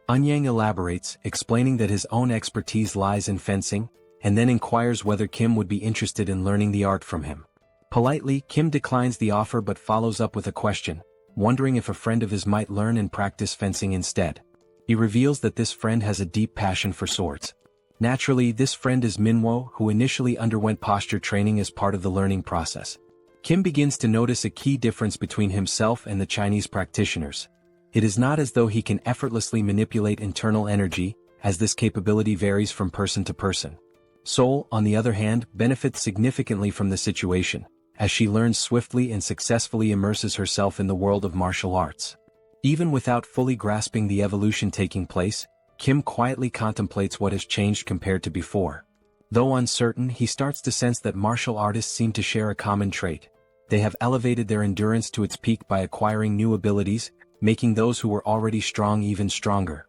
Eun-yang elaborates, explaining that his own expertise lies in fencing, and then inquires whether Kim would be interested in learning the art from him. Politely, Kim declines the offer but follows up with a question, wondering if a friend of his might learn and practice fencing instead. He reveals that this friend has a deep passion for swords. Naturally, this friend is Manhwa, who initially underwent posture training as part of the learning process. Kim begins to notice a key difference between himself and the Chinese practitioners. It is not as though he can effortlessly manipulate internal energy, as this capability varies from person to person. Seoul, on the other hand, benefits significantly from the situation, as she learns swiftly and successfully immerses herself in the world of martial arts. Even without fully grasping the evolution taking place, Kim quietly contemplates what has changed compared to before. Though uncertain, he starts to sense that martial artists seem to share a common trait. They have elevated their endurance to its peak by acquiring new abilities, making those who were already strong even stronger.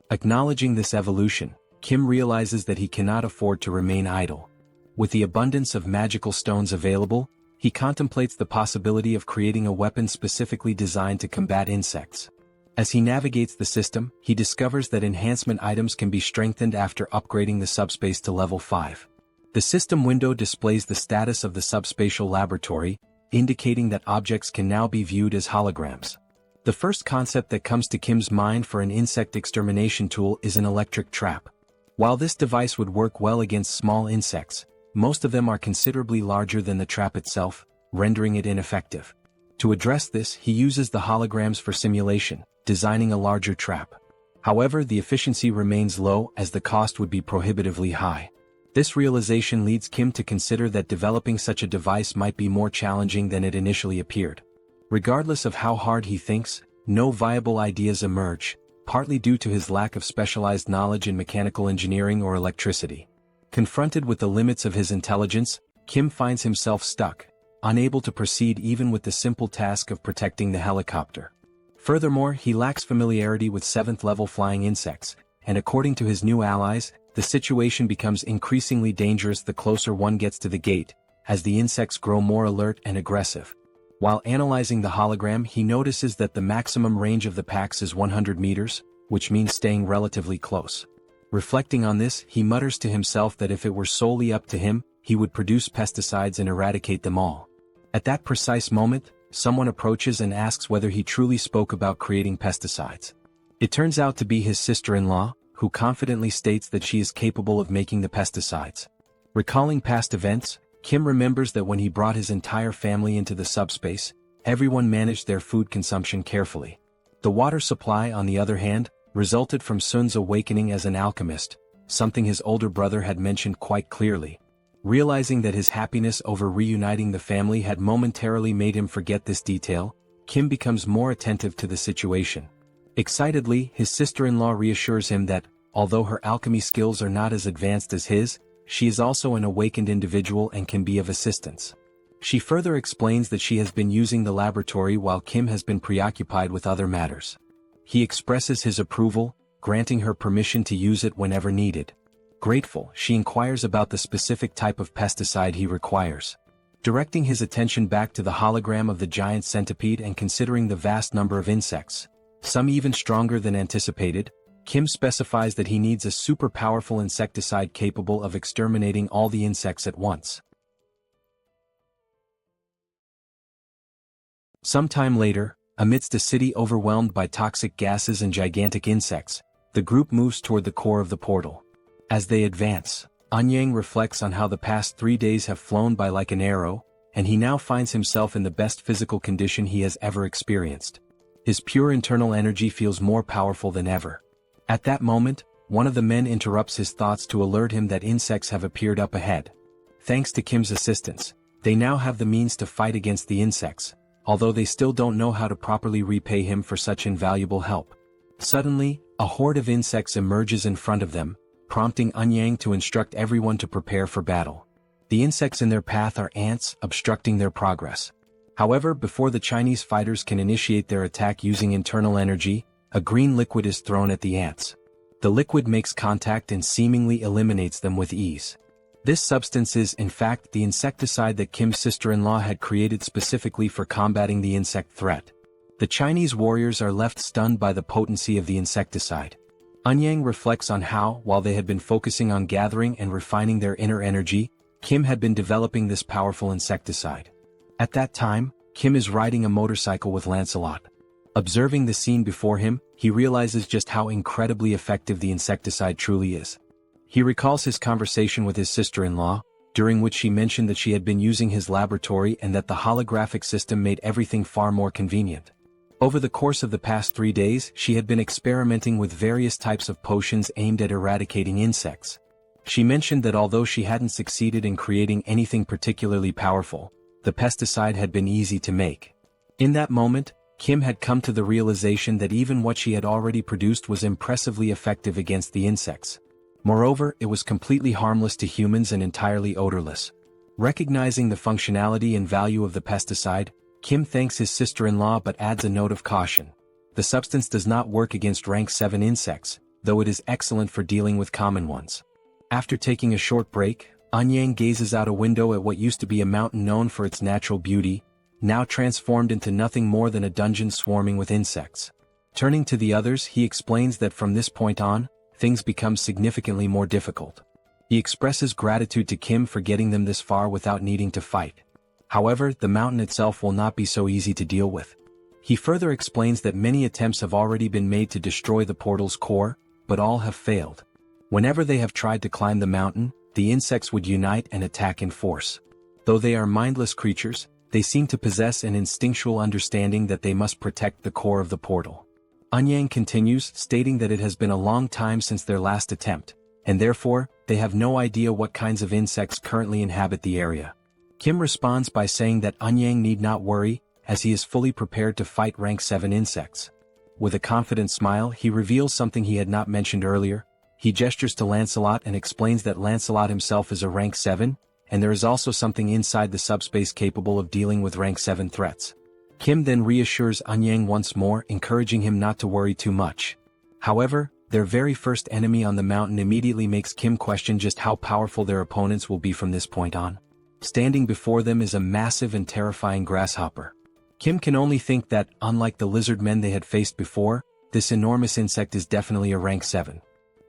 Acknowledging this evolution, Kim realizes that he cannot afford to remain idle. With the abundance of magical stones available, he contemplates the possibility of creating a weapon specifically designed to combat insects. As he navigates the system, he discovers that enhancement items can be strengthened after upgrading the subspace to level 5. The system window displays the status of the subspatial laboratory, indicating that objects can now be viewed as holograms. The first concept that comes to Kim's mind for an insect extermination tool is an electric trap. While this device would work well against small insects, most of them are considerably larger than the trap itself, rendering it ineffective. To address this, he uses the holograms for simulation, designing a larger trap. However, the efficiency remains low as the cost would be prohibitively high. This realization leads Kim to consider that developing such a device might be more challenging than it initially appeared. Regardless of how hard he thinks, no viable ideas emerge, partly due to his lack of specialized knowledge in mechanical engineering or electricity. Confronted with the limits of his intelligence, Kim finds himself stuck, unable to proceed even with the simple task of protecting the helicopter. Furthermore, he lacks familiarity with 7th-level flying insects, and according to his new allies, the situation becomes increasingly dangerous the closer one gets to the gate, as the insects grow more alert and aggressive. While analyzing the hologram, he notices that the maximum range of the packs is 100 meters, which means staying relatively close. Reflecting on this, he mutters to himself that if it were solely up to him, he would produce pesticides and eradicate them all. At that precise moment, someone approaches and asks whether he truly spoke about creating pesticides. It turns out to be his sister-in-law, who confidently states that she is capable of making the pesticides. Recalling past events, Kim remembers that when he brought his entire family into the subspace, everyone managed their food consumption carefully. The water supply, on the other hand, resulted from Sun's awakening as an alchemist, something his older brother had mentioned quite clearly. Realizing that his happiness over reuniting the family had momentarily made him forget this detail, Kim becomes more attentive to the situation. Excitedly, his sister-in-law reassures him that, although her alchemy skills are not as advanced as his, she is also an awakened individual and can be of assistance. She further explains that she has been using the laboratory while Kim has been preoccupied with other matters. He expresses his approval, granting her permission to use it whenever needed. Grateful, she inquires about the specific type of pesticide he requires. Directing his attention back to the hologram of the giant centipede and considering the vast number of insects, some even stronger than anticipated, Kim specifies that he needs a super powerful insecticide capable of exterminating all the insects at once. Sometime later, amidst a city overwhelmed by toxic gases and gigantic insects, the group moves toward the core of the portal. As they advance, Anyang reflects on how the past 3 days have flown by like an arrow, and he now finds himself in the best physical condition he has ever experienced. His pure internal energy feels more powerful than ever. At that moment, one of the men interrupts his thoughts to alert him that insects have appeared up ahead. Thanks to Kim's assistance, they now have the means to fight against the insects, although they still don't know how to properly repay him for such invaluable help. Suddenly, a horde of insects emerges in front of them, prompting Anyang to instruct everyone to prepare for battle. The insects in their path are ants, obstructing their progress. However, before the Chinese fighters can initiate their attack using internal energy, a green liquid is thrown at the ants. The liquid makes contact and seemingly eliminates them with ease. This substance is, in fact, the insecticide that Kim's sister-in-law had created specifically for combating the insect threat. The Chinese warriors are left stunned by the potency of the insecticide. Anyang reflects on how, while they had been focusing on gathering and refining their inner energy, Kim had been developing this powerful insecticide. At that time, Kim is riding a motorcycle with Lancelot. Observing the scene before him, he realizes just how incredibly effective the insecticide truly is. He recalls his conversation with his sister-in-law, during which she mentioned that she had been using his laboratory and that the holographic system made everything far more convenient. Over the course of the past 3 days, she had been experimenting with various types of potions aimed at eradicating insects. She mentioned that although she hadn't succeeded in creating anything particularly powerful, the pesticide had been easy to make. In that moment, Kim had come to the realization that even what she had already produced was impressively effective against the insects. Moreover, it was completely harmless to humans and entirely odorless. Recognizing the functionality and value of the pesticide, Kim thanks his sister-in-law but adds a note of caution. The substance does not work against rank 7 insects, though it is excellent for dealing with common ones. After taking a short break, Anyang gazes out a window at what used to be a mountain known for its natural beauty, now transformed into nothing more than a dungeon swarming with insects. Turning to the others, he explains that from this point on, things become significantly more difficult. He expresses gratitude to Kim for getting them this far without needing to fight. However, the mountain itself will not be so easy to deal with. He further explains that many attempts have already been made to destroy the portal's core, but all have failed. Whenever they have tried to climb the mountain, the insects would unite and attack in force. Though they are mindless creatures, they seem to possess an instinctual understanding that they must protect the core of the portal. Anyang continues, stating that it has been a long time since their last attempt, and therefore, they have no idea what kinds of insects currently inhabit the area. Kim responds by saying that Anyang need not worry, as he is fully prepared to fight rank 7 insects. With a confident smile, he reveals something he had not mentioned earlier. He gestures to Lancelot and explains that Lancelot himself is a rank 7, and there is also something inside the subspace capable of dealing with rank 7 threats. Kim then reassures Anyang once more, encouraging him not to worry too much. However, their very first enemy on the mountain immediately makes Kim question just how powerful their opponents will be from this point on. Standing before them is a massive and terrifying grasshopper. Kim can only think that, unlike the lizard men they had faced before, this enormous insect is definitely a rank 7.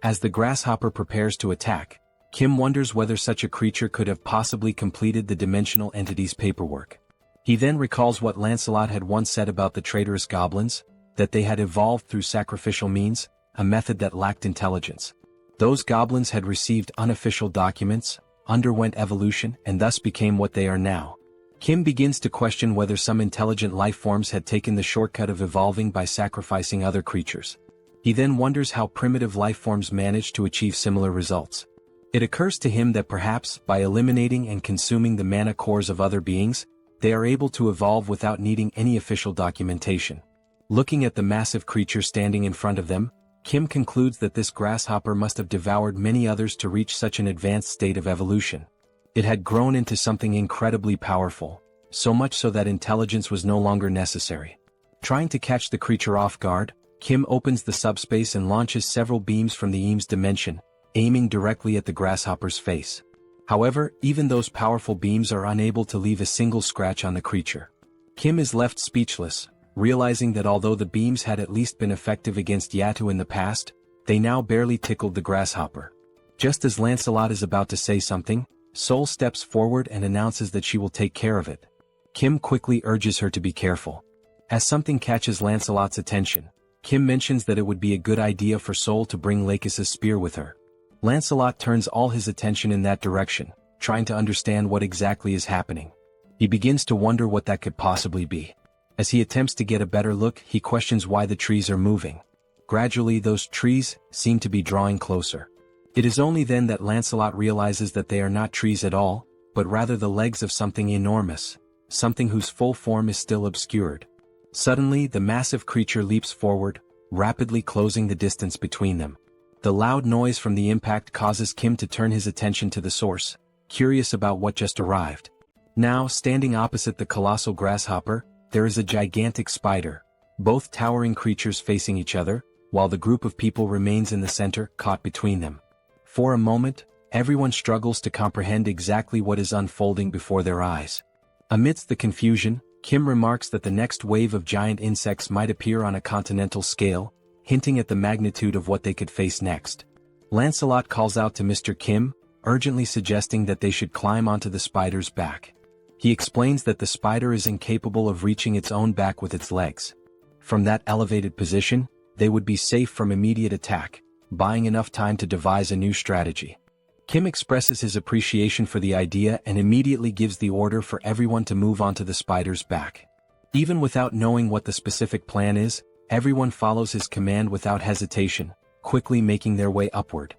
As the grasshopper prepares to attack, Kim wonders whether such a creature could have possibly completed the dimensional entity's paperwork. He then recalls what Lancelot had once said about the traitorous goblins, that they had evolved through sacrificial means, a method that lacked intelligence. Those goblins had received unofficial documents, underwent evolution, and thus became what they are now. Kim begins to question whether some intelligent life forms had taken the shortcut of evolving by sacrificing other creatures. He then wonders how primitive life forms managed to achieve similar results. It occurs to him that perhaps, by eliminating and consuming the mana cores of other beings, they are able to evolve without needing any official documentation. Looking at the massive creature standing in front of them, Kim concludes that this grasshopper must have devoured many others to reach such an advanced state of evolution. It had grown into something incredibly powerful, so much so that intelligence was no longer necessary. Trying to catch the creature off guard, Kim opens the subspace and launches several beams from the Eames dimension, aiming directly at the grasshopper's face. However, even those powerful beams are unable to leave a single scratch on the creature. Kim is left speechless, realizing that although the beams had at least been effective against Yatu in the past, they now barely tickled the grasshopper. Just as Lancelot is about to say something, Seoul steps forward and announces that she will take care of it. Kim quickly urges her to be careful. As something catches Lancelot's attention, Kim mentions that it would be a good idea for Seoul to bring Lakis's spear with her. Lancelot turns all his attention in that direction, trying to understand what exactly is happening. He begins to wonder what that could possibly be. As he attempts to get a better look, he questions why the trees are moving. Gradually, those trees seem to be drawing closer. It is only then that Lancelot realizes that they are not trees at all, but rather the legs of something enormous, something whose full form is still obscured. Suddenly, the massive creature leaps forward, rapidly closing the distance between them. The loud noise from the impact causes Kim to turn his attention to the source, curious about what just arrived. Now, standing opposite the colossal grasshopper, there is a gigantic spider, both towering creatures facing each other, while the group of people remains in the center, caught between them. For a moment, everyone struggles to comprehend exactly what is unfolding before their eyes. Amidst the confusion, Kim remarks that the next wave of giant insects might appear on a continental scale, hinting at the magnitude of what they could face next. Lancelot calls out to Mr. Kim, urgently suggesting that they should climb onto the spider's back. He explains that the spider is incapable of reaching its own back with its legs. From that elevated position, they would be safe from immediate attack, buying enough time to devise a new strategy. Kim expresses his appreciation for the idea and immediately gives the order for everyone to move onto the spider's back. Even without knowing what the specific plan is, everyone follows his command without hesitation, quickly making their way upward.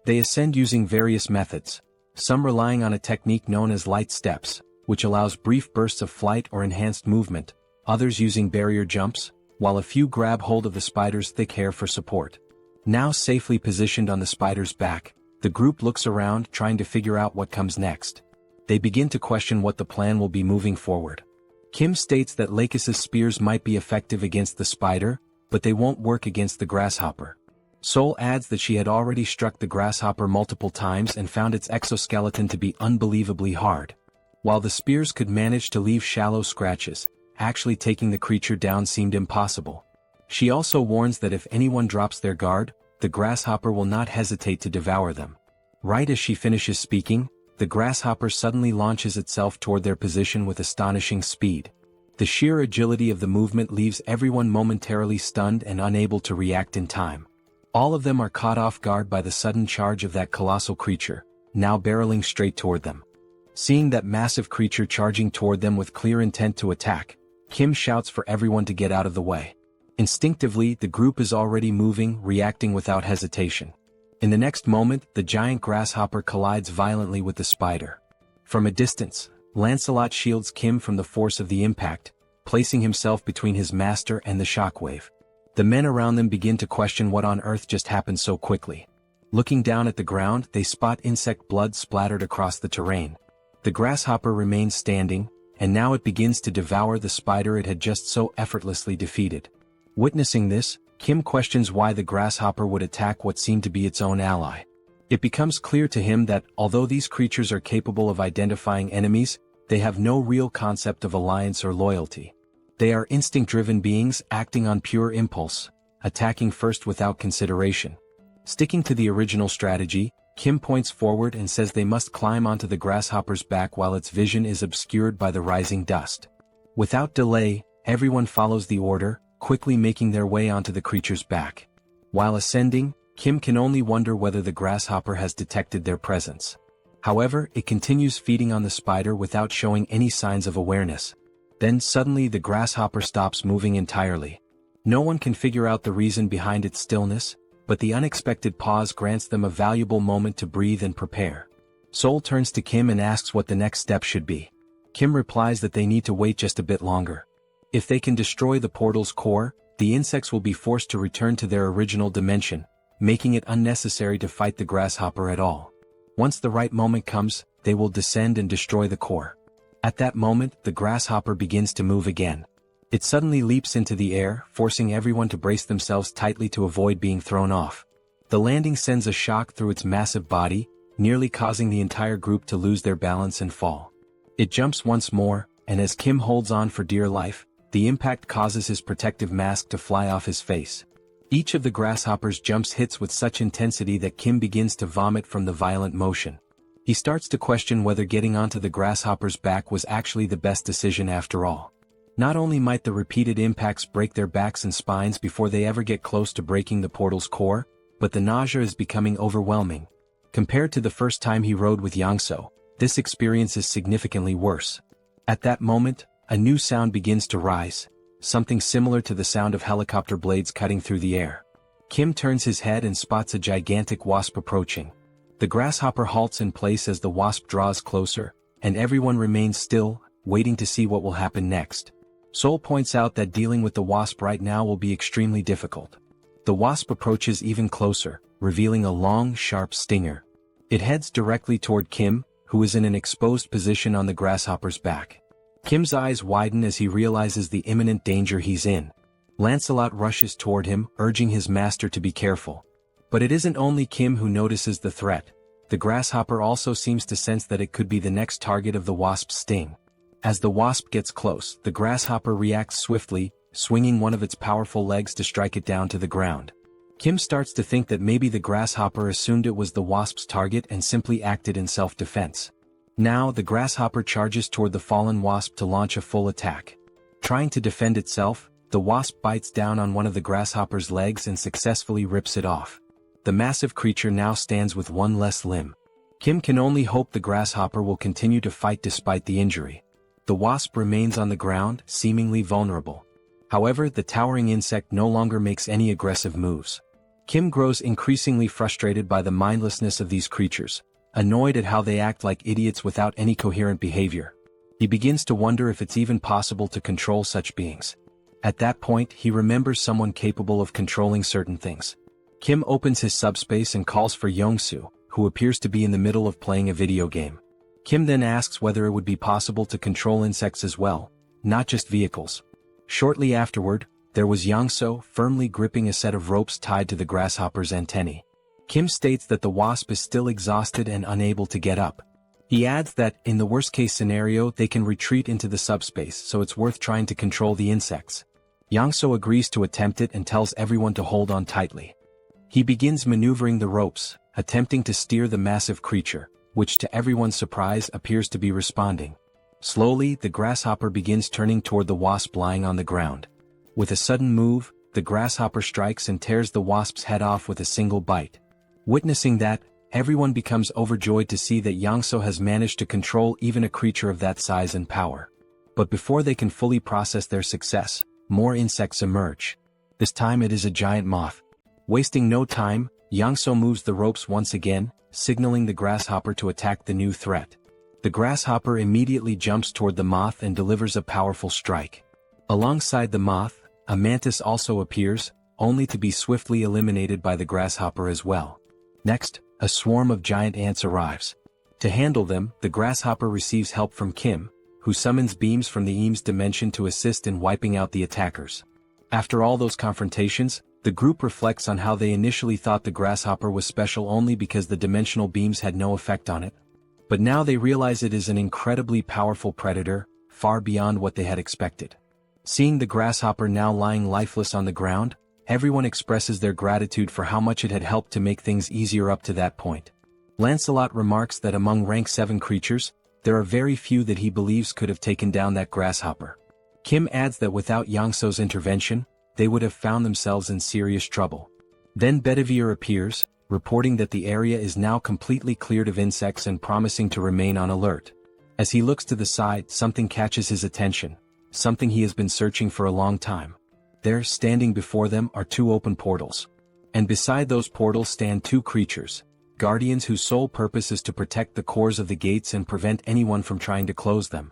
They ascend using various methods, some relying on a technique known as light steps, which allows brief bursts of flight or enhanced movement, others using barrier jumps, while a few grab hold of the spider's thick hair for support. Now safely positioned on the spider's back, the group looks around trying to figure out what comes next. They begin to question what the plan will be moving forward. Kim states that Lakis's spears might be effective against the spider, but they won't work against the grasshopper. Seoul adds that she had already struck the grasshopper multiple times and found its exoskeleton to be unbelievably hard. While the spears could manage to leave shallow scratches, actually taking the creature down seemed impossible. She also warns that if anyone drops their guard, the grasshopper will not hesitate to devour them. Right as she finishes speaking, the grasshopper suddenly launches itself toward their position with astonishing speed. The sheer agility of the movement leaves everyone momentarily stunned and unable to react in time. All of them are caught off guard by the sudden charge of that colossal creature, now barreling straight toward them. Seeing that massive creature charging toward them with clear intent to attack, Kim shouts for everyone to get out of the way. Instinctively, the group is already moving, reacting without hesitation. In the next moment, the giant grasshopper collides violently with the spider. From a distance, Lancelot shields Kim from the force of the impact, placing himself between his master and the shockwave. The men around them begin to question what on earth just happened so quickly. Looking down at the ground, they spot insect blood splattered across the terrain. The grasshopper remains standing, and now it begins to devour the spider it had just so effortlessly defeated. Witnessing this, Kim questions why the grasshopper would attack what seemed to be its own ally. It becomes clear to him that, although these creatures are capable of identifying enemies, they have no real concept of alliance or loyalty. They are instinct-driven beings acting on pure impulse, attacking first without consideration. Sticking to the original strategy, Kim points forward and says they must climb onto the grasshopper's back while its vision is obscured by the rising dust. Without delay, everyone follows the order, quickly making their way onto the creature's back. While ascending, Kim can only wonder whether the grasshopper has detected their presence. However, it continues feeding on the spider without showing any signs of awareness. Then suddenly the grasshopper stops moving entirely. No one can figure out the reason behind its stillness, but the unexpected pause grants them a valuable moment to breathe and prepare. Seoul turns to Kim and asks what the next step should be. Kim replies that they need to wait just a bit longer. If they can destroy the portal's core, the insects will be forced to return to their original dimension, making it unnecessary to fight the grasshopper at all. Once the right moment comes, they will descend and destroy the core. At that moment, the grasshopper begins to move again. It suddenly leaps into the air, forcing everyone to brace themselves tightly to avoid being thrown off. The landing sends a shock through its massive body, nearly causing the entire group to lose their balance and fall. It jumps once more, and as Kim holds on for dear life, the impact causes his protective mask to fly off his face. Each of the grasshoppers jumps hits with such intensity that Kim begins to vomit from the violent motion. He starts to question whether getting onto the grasshopper's back was actually the best decision after all. Not only might the repeated impacts break their backs and spines before they ever get close to breaking the portal's core, but the nausea is becoming overwhelming. Compared to the first time he rode with Yangso, this experience is significantly worse. At that moment, a new sound begins to rise, something similar to the sound of helicopter blades cutting through the air. Kim turns his head and spots a gigantic wasp approaching. The grasshopper halts in place as the wasp draws closer, and everyone remains still, waiting to see what will happen next. Seoul points out that dealing with the wasp right now will be extremely difficult. The wasp approaches even closer, revealing a long, sharp stinger. It heads directly toward Kim, who is in an exposed position on the grasshopper's back. Kim's eyes widen as he realizes the imminent danger he's in. Lancelot rushes toward him, urging his master to be careful. But it isn't only Kim who notices the threat. The grasshopper also seems to sense that it could be the next target of the wasp's sting. As the wasp gets close, the grasshopper reacts swiftly, swinging one of its powerful legs to strike it down to the ground. Kim starts to think that maybe the grasshopper assumed it was the wasp's target and simply acted in self-defense. Now the grasshopper charges toward the fallen wasp to launch a full attack. Trying to defend itself, the wasp bites down on one of the grasshopper's legs and successfully rips it off. The massive creature now stands with one less limb. Kim can only hope the grasshopper will continue to fight despite the injury. The wasp remains on the ground, seemingly vulnerable. However, the towering insect no longer makes any aggressive moves. Kim grows increasingly frustrated by the mindlessness of these creatures, annoyed at how they act like idiots without any coherent behavior. He begins to wonder if it's even possible to control such beings. At that point, he remembers someone capable of controlling certain things. Kim opens his subspace and calls for Yongsoo, who appears to be in the middle of playing a video game. Kim then asks whether it would be possible to control insects as well, not just vehicles. Shortly afterward, there was Yangso firmly gripping a set of ropes tied to the grasshopper's antennae. Kim states that the wasp is still exhausted and unable to get up. He adds that, in the worst-case scenario, they can retreat into the subspace, so it's worth trying to control the insects. Yangso agrees to attempt it and tells everyone to hold on tightly. He begins maneuvering the ropes, attempting to steer the massive creature, which to everyone's surprise appears to be responding. Slowly, the grasshopper begins turning toward the wasp lying on the ground. With a sudden move, the grasshopper strikes and tears the wasp's head off with a single bite. Witnessing that, everyone becomes overjoyed to see that Yangso has managed to control even a creature of that size and power. But before they can fully process their success, more insects emerge. This time it is a giant moth. Wasting no time, Yangso moves the ropes once again, signaling the grasshopper to attack the new threat. The grasshopper immediately jumps toward the moth and delivers a powerful strike. Alongside the moth, a mantis also appears, only to be swiftly eliminated by the grasshopper as well. Next, a swarm of giant ants arrives. To handle them, the grasshopper receives help from Kim, who summons beams from the Eames dimension to assist in wiping out the attackers. After all those confrontations, the group reflects on how they initially thought the grasshopper was special only because the dimensional beams had no effect on it. But now they realize it is an incredibly powerful predator, far beyond what they had expected. Seeing the grasshopper now lying lifeless on the ground, everyone expresses their gratitude for how much it had helped to make things easier up to that point. Lancelot remarks that among rank 7 creatures, there are very few that he believes could have taken down that grasshopper. Kim adds that without Yangso's intervention, they would have found themselves in serious trouble. Then Bedivere appears, reporting that the area is now completely cleared of insects and promising to remain on alert. As he looks to the side, something catches his attention, something he has been searching for a long time. There, standing before them, are two open portals. And beside those portals stand two creatures, guardians whose sole purpose is to protect the cores of the gates and prevent anyone from trying to close them.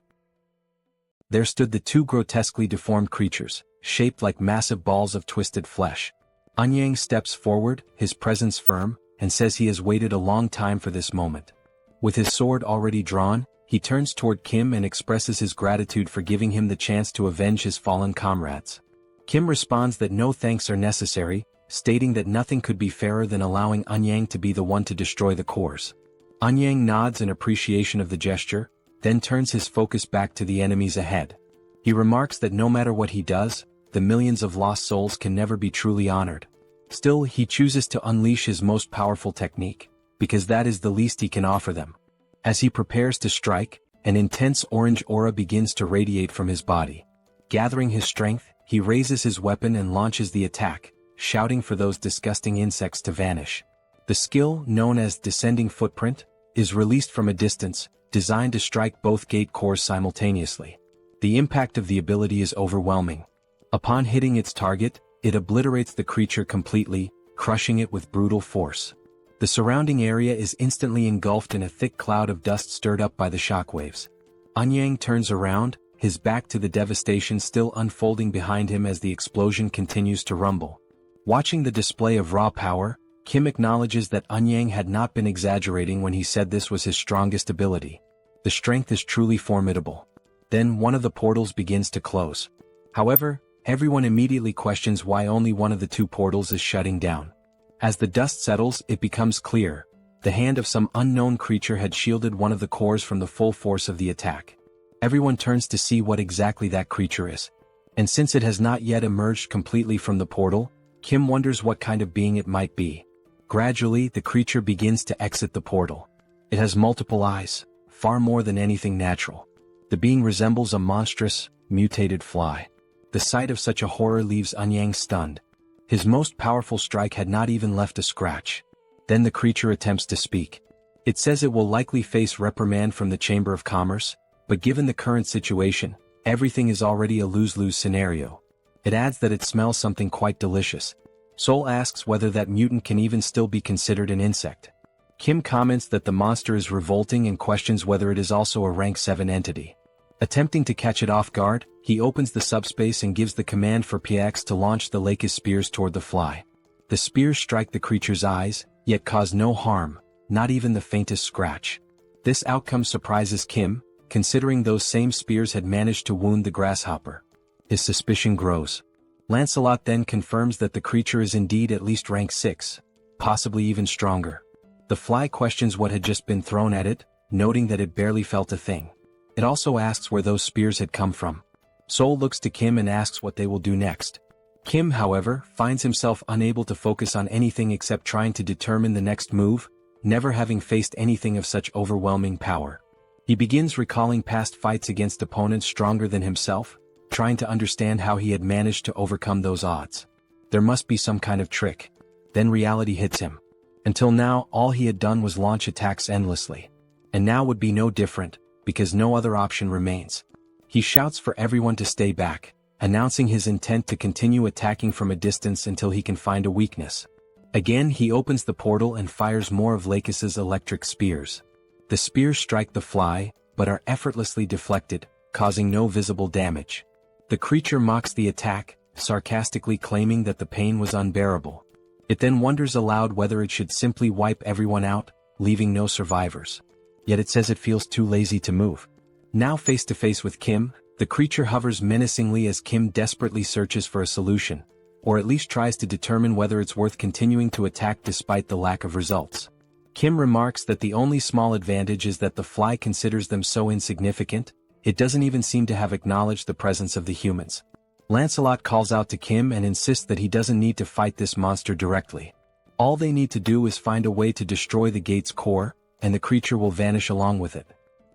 There stood the two grotesquely deformed creatures, shaped like massive balls of twisted flesh. Anyang steps forward, his presence firm, and says he has waited a long time for this moment. With his sword already drawn, he turns toward Kim and expresses his gratitude for giving him the chance to avenge his fallen comrades. Kim responds that no thanks are necessary, stating that nothing could be fairer than allowing Anyang to be the one to destroy the cores. Anyang nods in appreciation of the gesture, then turns his focus back to the enemies ahead. He remarks that no matter what he does, the millions of lost souls can never be truly honored. Still, he chooses to unleash his most powerful technique, because that is the least he can offer them. As he prepares to strike, an intense orange aura begins to radiate from his body. Gathering his strength, he raises his weapon and launches the attack, shouting for those disgusting insects to vanish. The skill, known as Descending Footprint, is released from a distance, designed to strike both gate cores simultaneously. The impact of the ability is overwhelming. Upon hitting its target, it obliterates the creature completely, crushing it with brutal force. The surrounding area is instantly engulfed in a thick cloud of dust stirred up by the shockwaves. Anyang turns around, his back to the devastation still unfolding behind him as the explosion continues to rumble. Watching the display of raw power, Kim acknowledges that Anyang had not been exaggerating when he said this was his strongest ability. The strength is truly formidable. Then one of the portals begins to close. However, everyone immediately questions why only one of the two portals is shutting down. As the dust settles, it becomes clear. The hand of some unknown creature had shielded one of the cores from the full force of the attack. Everyone turns to see what exactly that creature is. And since it has not yet emerged completely from the portal, Kim wonders what kind of being it might be. Gradually, the creature begins to exit the portal. It has multiple eyes, far more than anything natural. The being resembles a monstrous, mutated fly. The sight of such a horror leaves Anyang stunned. His most powerful strike had not even left a scratch. Then the creature attempts to speak. It says it will likely face reprimand from the Chamber of Commerce, but given the current situation, everything is already a lose-lose scenario. It adds that it smells something quite delicious. Seoul asks whether that mutant can even still be considered an insect. Kim comments that the monster is revolting and questions whether it is also a rank 7 entity. Attempting to catch it off guard, he opens the subspace and gives the command for PX to launch the Lakis spears toward the fly. The spears strike the creature's eyes, yet cause no harm, not even the faintest scratch. This outcome surprises Kim, considering those same spears had managed to wound the grasshopper. His suspicion grows. Lancelot then confirms that the creature is indeed at least rank 6, possibly even stronger. The fly questions what had just been thrown at it, noting that it barely felt a thing. It also asks where those spears had come from. Seoul looks to Kim and asks what they will do next. Kim, however, finds himself unable to focus on anything except trying to determine the next move, never having faced anything of such overwhelming power. He begins recalling past fights against opponents stronger than himself, trying to understand how he had managed to overcome those odds. There must be some kind of trick. Then reality hits him. Until now, all he had done was launch attacks endlessly. And now would be no different, because no other option remains. He shouts for everyone to stay back, announcing his intent to continue attacking from a distance until he can find a weakness. Again, he opens the portal and fires more of Lakis's electric spears. The spears strike the fly, but are effortlessly deflected, causing no visible damage. The creature mocks the attack, sarcastically claiming that the pain was unbearable. It then wonders aloud whether it should simply wipe everyone out, leaving no survivors. Yet it says it feels too lazy to move. Now face to face with Kim, the creature hovers menacingly as Kim desperately searches for a solution, or at least tries to determine whether it's worth continuing to attack despite the lack of results. Kim remarks that the only small advantage is that the fly considers them so insignificant, it doesn't even seem to have acknowledged the presence of the humans. Lancelot calls out to Kim and insists that he doesn't need to fight this monster directly. All they need to do is find a way to destroy the gate's core, and the creature will vanish along with it.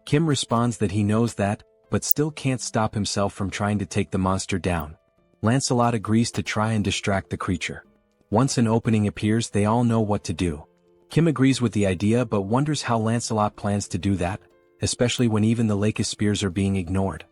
Kim responds that he knows that, but still can't stop himself from trying to take the monster down. Lancelot agrees to try and distract the creature. Once an opening appears, they all know what to do. Kim agrees with the idea but wonders how Lancelot plans to do that, especially when even the Lakis spears are being ignored.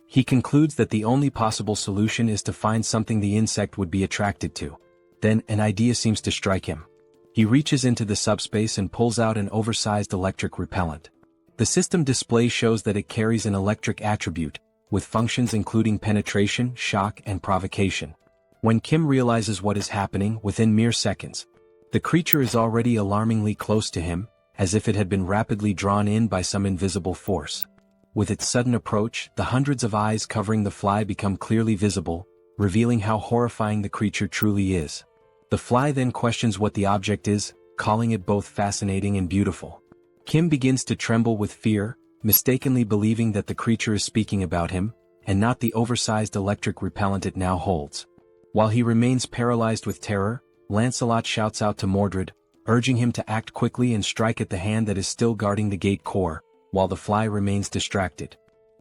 He concludes that the only possible solution is to find something the insect would be attracted to. Then, an idea seems to strike him. He reaches into the subspace and pulls out an oversized electric repellent. The system display shows that it carries an electric attribute, with functions including penetration, shock, and provocation. When Kim realizes what is happening within mere seconds, the creature is already alarmingly close to him, as if it had been rapidly drawn in by some invisible force. With its sudden approach, the hundreds of eyes covering the fly become clearly visible, revealing how horrifying the creature truly is. The fly then questions what the object is, calling it both fascinating and beautiful. Kim begins to tremble with fear, mistakenly believing that the creature is speaking about him, and not the oversized electric repellent it now holds. While he remains paralyzed with terror, Lancelot shouts out to Mordred, urging him to act quickly and strike at the hand that is still guarding the gate core, while the fly remains distracted.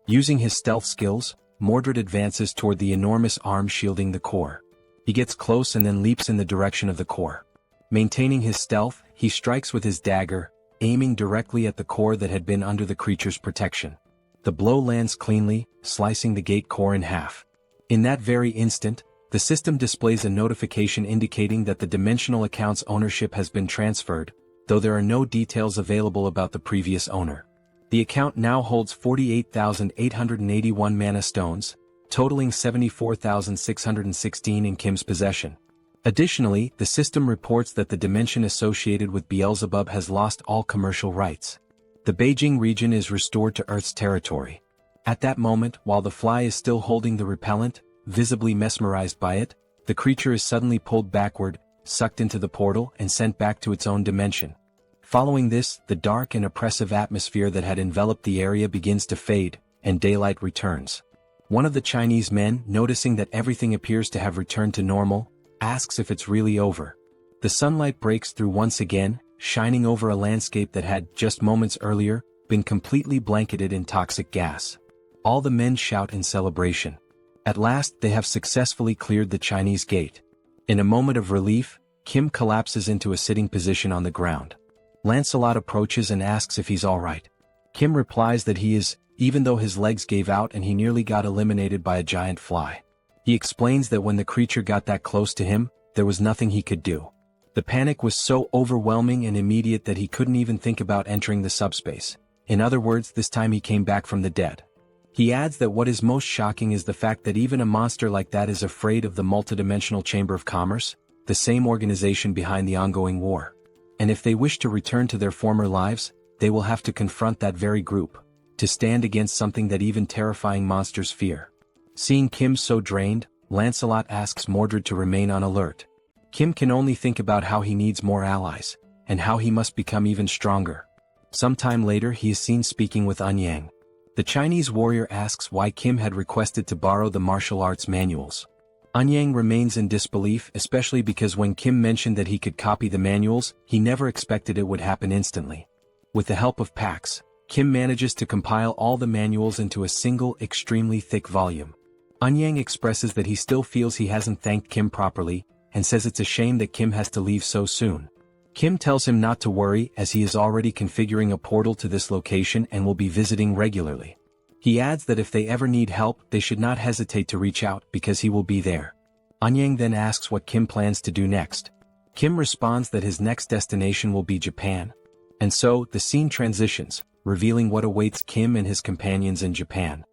Using his stealth skills, Mordred advances toward the enormous arm shielding the core. He gets close and then leaps in the direction of the core. Maintaining his stealth, he strikes with his dagger, aiming directly at the core that had been under the creature's protection. The blow lands cleanly, slicing the gate core in half. In that very instant, the system displays a notification indicating that the dimensional account's ownership has been transferred, though there are no details available about the previous owner. The account now holds 48,881 mana stones, totaling 74,616 in Kim's possession. Additionally, the system reports that the dimension associated with Beelzebub has lost all commercial rights. The Beijing region is restored to Earth's territory. At that moment, while the fly is still holding the repellent, visibly mesmerized by it, the creature is suddenly pulled backward, sucked into the portal and sent back to its own dimension. Following this, the dark and oppressive atmosphere that had enveloped the area begins to fade, and daylight returns. One of the Chinese men, noticing that everything appears to have returned to normal, asks if it's really over. The sunlight breaks through once again, shining over a landscape that had, just moments earlier, been completely blanketed in toxic gas. All the men shout in celebration. At last, they have successfully cleared the Chinese gate. In a moment of relief, Kim collapses into a sitting position on the ground. Lancelot approaches and asks if he's alright. Kim replies that he is, even though his legs gave out and he nearly got eliminated by a giant fly. He explains that when the creature got that close to him, there was nothing he could do. The panic was so overwhelming and immediate that he couldn't even think about entering the subspace. In other words, this time he came back from the dead. He adds that what is most shocking is the fact that even a monster like that is afraid of the multidimensional Chamber of Commerce, the same organization behind the ongoing war. And if they wish to return to their former lives, they will have to confront that very group, to stand against something that even terrifying monsters fear. Seeing Kim so drained, Lancelot asks Mordred to remain on alert. Kim can only think about how he needs more allies, and how he must become even stronger. Sometime later he is seen speaking with Anyang. The Chinese warrior asks why Kim had requested to borrow the martial arts manuals. Anyang remains in disbelief, especially because when Kim mentioned that he could copy the manuals, he never expected it would happen instantly. With the help of Pax, Kim manages to compile all the manuals into a single, extremely thick volume. Anyang expresses that he still feels he hasn't thanked Kim properly, and says it's a shame that Kim has to leave so soon. Kim tells him not to worry as he is already configuring a portal to this location and will be visiting regularly. He adds that if they ever need help, they should not hesitate to reach out because he will be there. Anyang then asks what Kim plans to do next. Kim responds that his next destination will be Japan. And so, the scene transitions, revealing what awaits Kim and his companions in Japan.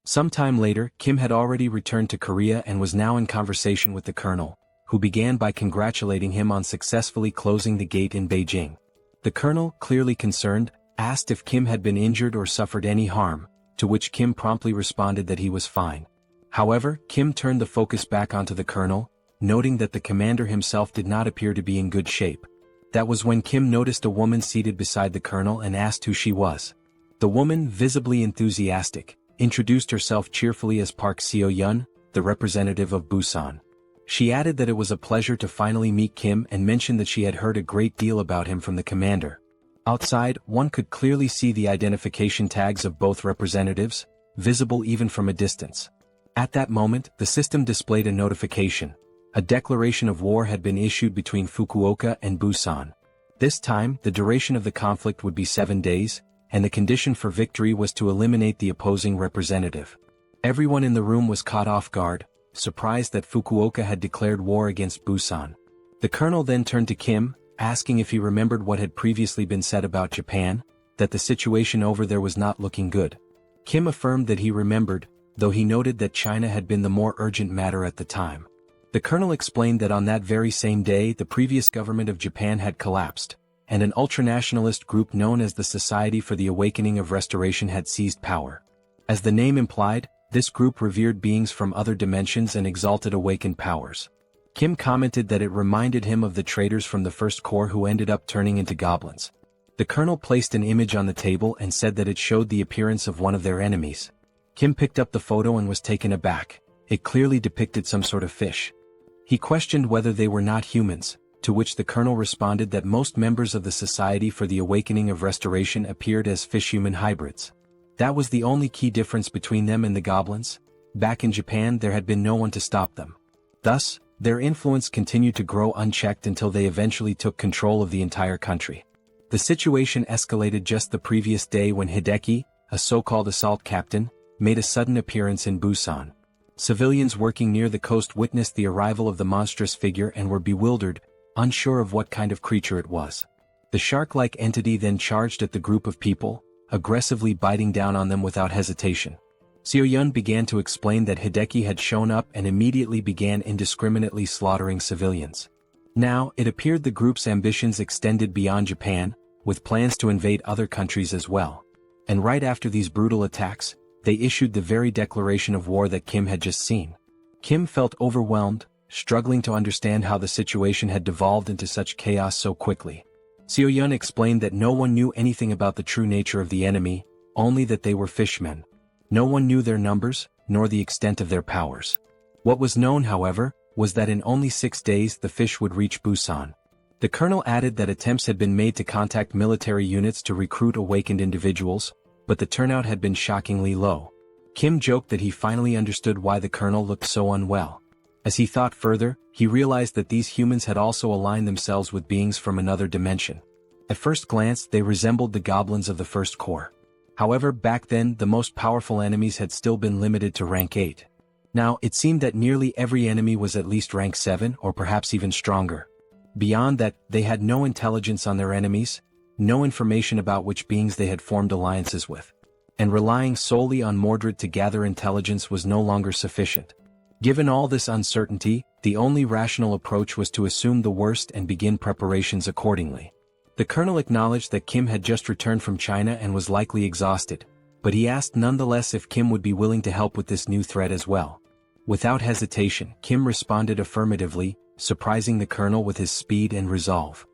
Sometime later, Kim had already returned to Korea and was now in conversation with the colonel, who began by congratulating him on successfully closing the gate in Beijing. The colonel, clearly concerned, asked if Kim had been injured or suffered any harm, to which Kim promptly responded that he was fine. However, Kim turned the focus back onto the colonel, noting that the commander himself did not appear to be in good shape. That was when Kim noticed a woman seated beside the colonel and asked who she was. The woman, visibly enthusiastic, introduced herself cheerfully as Park Seo-yeon, the representative of Busan. She added that it was a pleasure to finally meet Kim and mentioned that she had heard a great deal about him from the commander. Outside, one could clearly see the identification tags of both representatives, visible even from a distance. At that moment, the system displayed a notification. A declaration of war had been issued between Fukuoka and Busan. This time, the duration of the conflict would be 7 days, and the condition for victory was to eliminate the opposing representative. Everyone in the room was caught off guard, surprised that Fukuoka had declared war against Busan. The colonel then turned to Kim, asking if he remembered what had previously been said about Japan, that the situation over there was not looking good. Kim affirmed that he remembered, though he noted that China had been the more urgent matter at the time. The colonel explained that on that very same day the previous government of Japan had collapsed, and an ultranationalist group known as the Society for the Awakening of Restoration had seized power. As the name implied, this group revered beings from other dimensions and exalted awakened powers. Kim commented that it reminded him of the traitors from the First Corps who ended up turning into goblins. The colonel placed an image on the table and said that it showed the appearance of one of their enemies. Kim picked up the photo and was taken aback. It clearly depicted some sort of fish. He questioned whether they were not humans, to which the colonel responded that most members of the Society for the Awakening of Restoration appeared as fish-human hybrids. That was the only key difference between them and the goblins. Back in Japan there had been no one to stop them. Thus, their influence continued to grow unchecked until they eventually took control of the entire country. The situation escalated just the previous day when Hideki, a so-called assault captain, made a sudden appearance in Busan. Civilians working near the coast witnessed the arrival of the monstrous figure and were bewildered, unsure of what kind of creature it was. The shark-like entity then charged at the group of people, aggressively biting down on them without hesitation. Seo-yun began to explain that Hideki had shown up and immediately began indiscriminately slaughtering civilians. Now, it appeared the group's ambitions extended beyond Japan, with plans to invade other countries as well. And right after these brutal attacks, they issued the very declaration of war that Kim had just seen. Kim felt overwhelmed, struggling to understand how the situation had devolved into such chaos so quickly. Seo-yun explained that no one knew anything about the true nature of the enemy, only that they were fishmen. No one knew their numbers, nor the extent of their powers. What was known, however, was that in only 6 days the fish would reach Busan. The colonel added that attempts had been made to contact military units to recruit awakened individuals, but the turnout had been shockingly low. Kim joked that he finally understood why the colonel looked so unwell. As he thought further, he realized that these humans had also aligned themselves with beings from another dimension. At first glance, they resembled the goblins of the First Corps. However, back then, the most powerful enemies had still been limited to rank 8. Now, it seemed that nearly every enemy was at least rank 7 or perhaps even stronger. Beyond that, they had no intelligence on their enemies, no information about which beings they had formed alliances with. And relying solely on Mordred to gather intelligence was no longer sufficient. Given all this uncertainty, the only rational approach was to assume the worst and begin preparations accordingly. The colonel acknowledged that Kim had just returned from China and was likely exhausted, but he asked nonetheless if Kim would be willing to help with this new threat as well. Without hesitation, Kim responded affirmatively, surprising the colonel with his speed and resolve.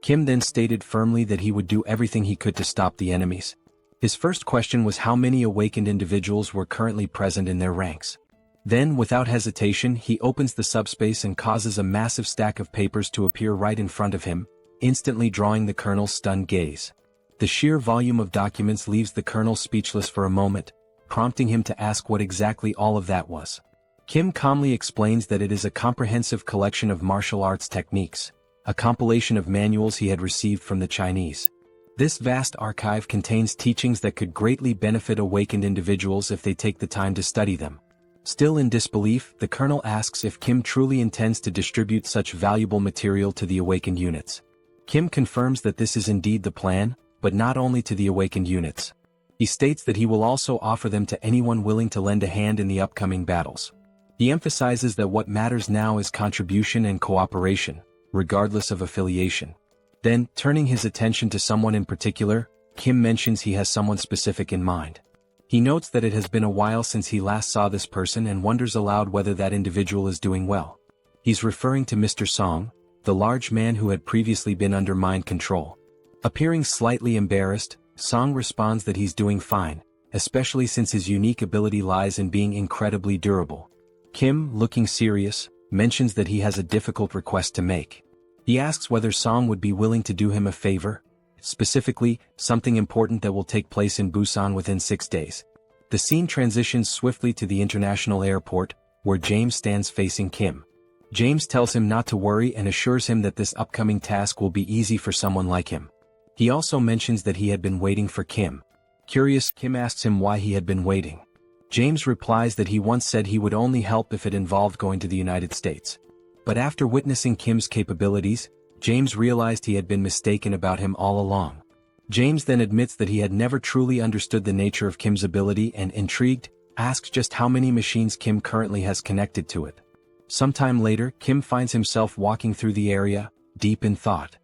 Kim then stated firmly that he would do everything he could to stop the enemies. His first question was how many awakened individuals were currently present in their ranks. Then, without hesitation, he opens the subspace and causes a massive stack of papers to appear right in front of him, instantly drawing the colonel's stunned gaze. The sheer volume of documents leaves the colonel speechless for a moment, prompting him to ask what exactly all of that was. Kim calmly explains that it is a comprehensive collection of martial arts techniques, a compilation of manuals he had received from the Chinese. This vast archive contains teachings that could greatly benefit awakened individuals if they take the time to study them. Still in disbelief, the colonel asks if Kim truly intends to distribute such valuable material to the awakened units. Kim confirms that this is indeed the plan, but not only to the awakened units. He states that he will also offer them to anyone willing to lend a hand in the upcoming battles. He emphasizes that what matters now is contribution and cooperation, regardless of affiliation. Then, turning his attention to someone in particular, Kim mentions he has someone specific in mind. He notes that it has been a while since he last saw this person and wonders aloud whether that individual is doing well. He's referring to Mr. Song, the large man who had previously been under mind control. Appearing slightly embarrassed, Song responds that he's doing fine, especially since his unique ability lies in being incredibly durable. Kim, looking serious, mentions that he has a difficult request to make. He asks whether Song would be willing to do him a favor, specifically, something important that will take place in Busan within 6 days. The scene transitions swiftly to the international airport, where James stands facing Kim. James tells him not to worry and assures him that this upcoming task will be easy for someone like him. He also mentions that he had been waiting for Kim. Curious, Kim asks him why he had been waiting. James replies that he once said he would only help if it involved going to the United States. But after witnessing Kim's capabilities, James realized he had been mistaken about him all along. James then admits that he had never truly understood the nature of Kim's ability and, intrigued, asks just how many machines Kim currently has connected to it. Sometime later, Kim finds himself walking through the area, deep in thought.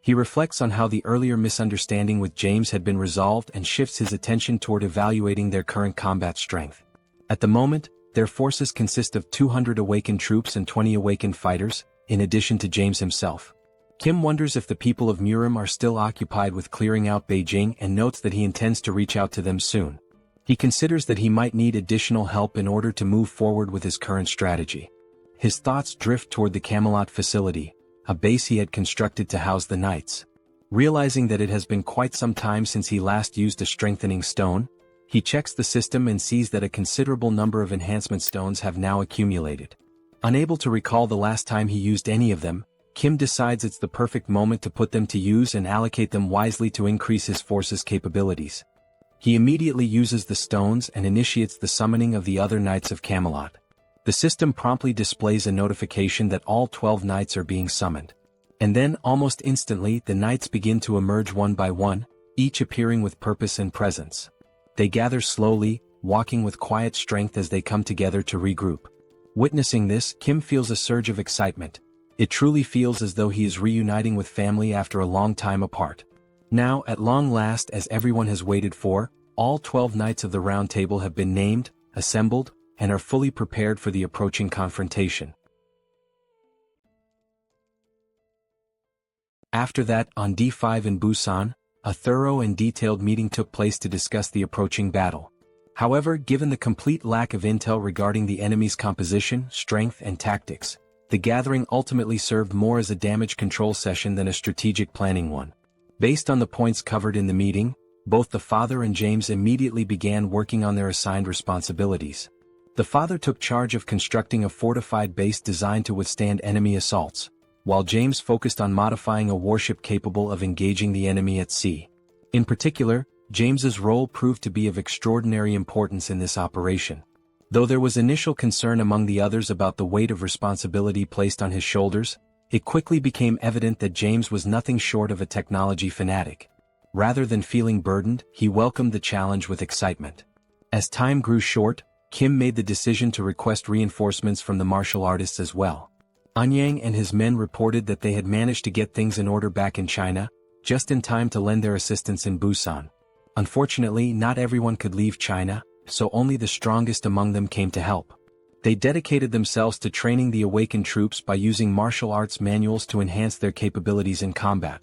He reflects on how the earlier misunderstanding with James had been resolved and shifts his attention toward evaluating their current combat strength. At the moment, their forces consist of 200 awakened troops and 20 awakened fighters, in addition to James himself. Kim wonders if the people of Murim are still occupied with clearing out Beijing and notes that he intends to reach out to them soon. He considers that he might need additional help in order to move forward with his current strategy. His thoughts drift toward the Camelot facility, a base he had constructed to house the knights. Realizing that it has been quite some time since he last used a strengthening stone, he checks the system and sees that a considerable number of enhancement stones have now accumulated. Unable to recall the last time he used any of them, Kim decides it's the perfect moment to put them to use and allocate them wisely to increase his force's capabilities. He immediately uses the stones and initiates the summoning of the other Knights of Camelot. The system promptly displays a notification that all 12 knights are being summoned. And then, almost instantly, the knights begin to emerge one by one, each appearing with purpose and presence. They gather slowly, walking with quiet strength as they come together to regroup. Witnessing this, Kim feels a surge of excitement. It truly feels as though he is reuniting with family after a long time apart. Now, at long last, as everyone has waited for, all 12 knights of the Round Table have been named, assembled, and are fully prepared for the approaching confrontation. After that, on D5 in Busan, a thorough and detailed meeting took place to discuss the approaching battle. However, given the complete lack of intel regarding the enemy's composition, strength, and tactics, the gathering ultimately served more as a damage control session than a strategic planning one. Based on the points covered in the meeting, both the father and James immediately began working on their assigned responsibilities. The father took charge of constructing a fortified base designed to withstand enemy assaults, while James focused on modifying a warship capable of engaging the enemy at sea. In particular, James's role proved to be of extraordinary importance in this operation. Though there was initial concern among the others about the weight of responsibility placed on his shoulders, it quickly became evident that James was nothing short of a technology fanatic. Rather than feeling burdened, he welcomed the challenge with excitement. As time grew short, Kim made the decision to request reinforcements from the martial artists as well. Anyang and his men reported that they had managed to get things in order back in China, just in time to lend their assistance in Busan. Unfortunately, not everyone could leave China, so only the strongest among them came to help. They dedicated themselves to training the awakened troops by using martial arts manuals to enhance their capabilities in combat.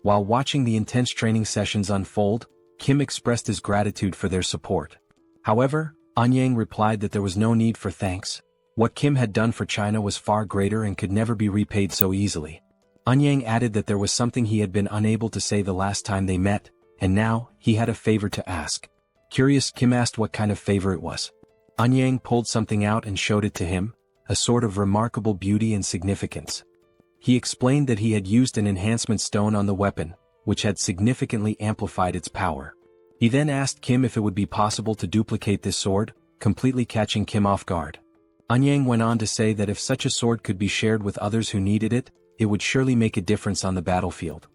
While watching the intense training sessions unfold, Kim expressed his gratitude for their support. However, Anyang replied that there was no need for thanks. What Kim had done for China was far greater and could never be repaid so easily. Anyang added that there was something he had been unable to say the last time they met, and now, he had a favor to ask. Curious, Kim asked what kind of favor it was. Anyang pulled something out and showed it to him, a sword of remarkable beauty and significance. He explained that he had used an enhancement stone on the weapon, which had significantly amplified its power. He then asked Kim if it would be possible to duplicate this sword, completely catching Kim off guard. Anyang went on to say that if such a sword could be shared with others who needed it, it would surely make a difference on the battlefield.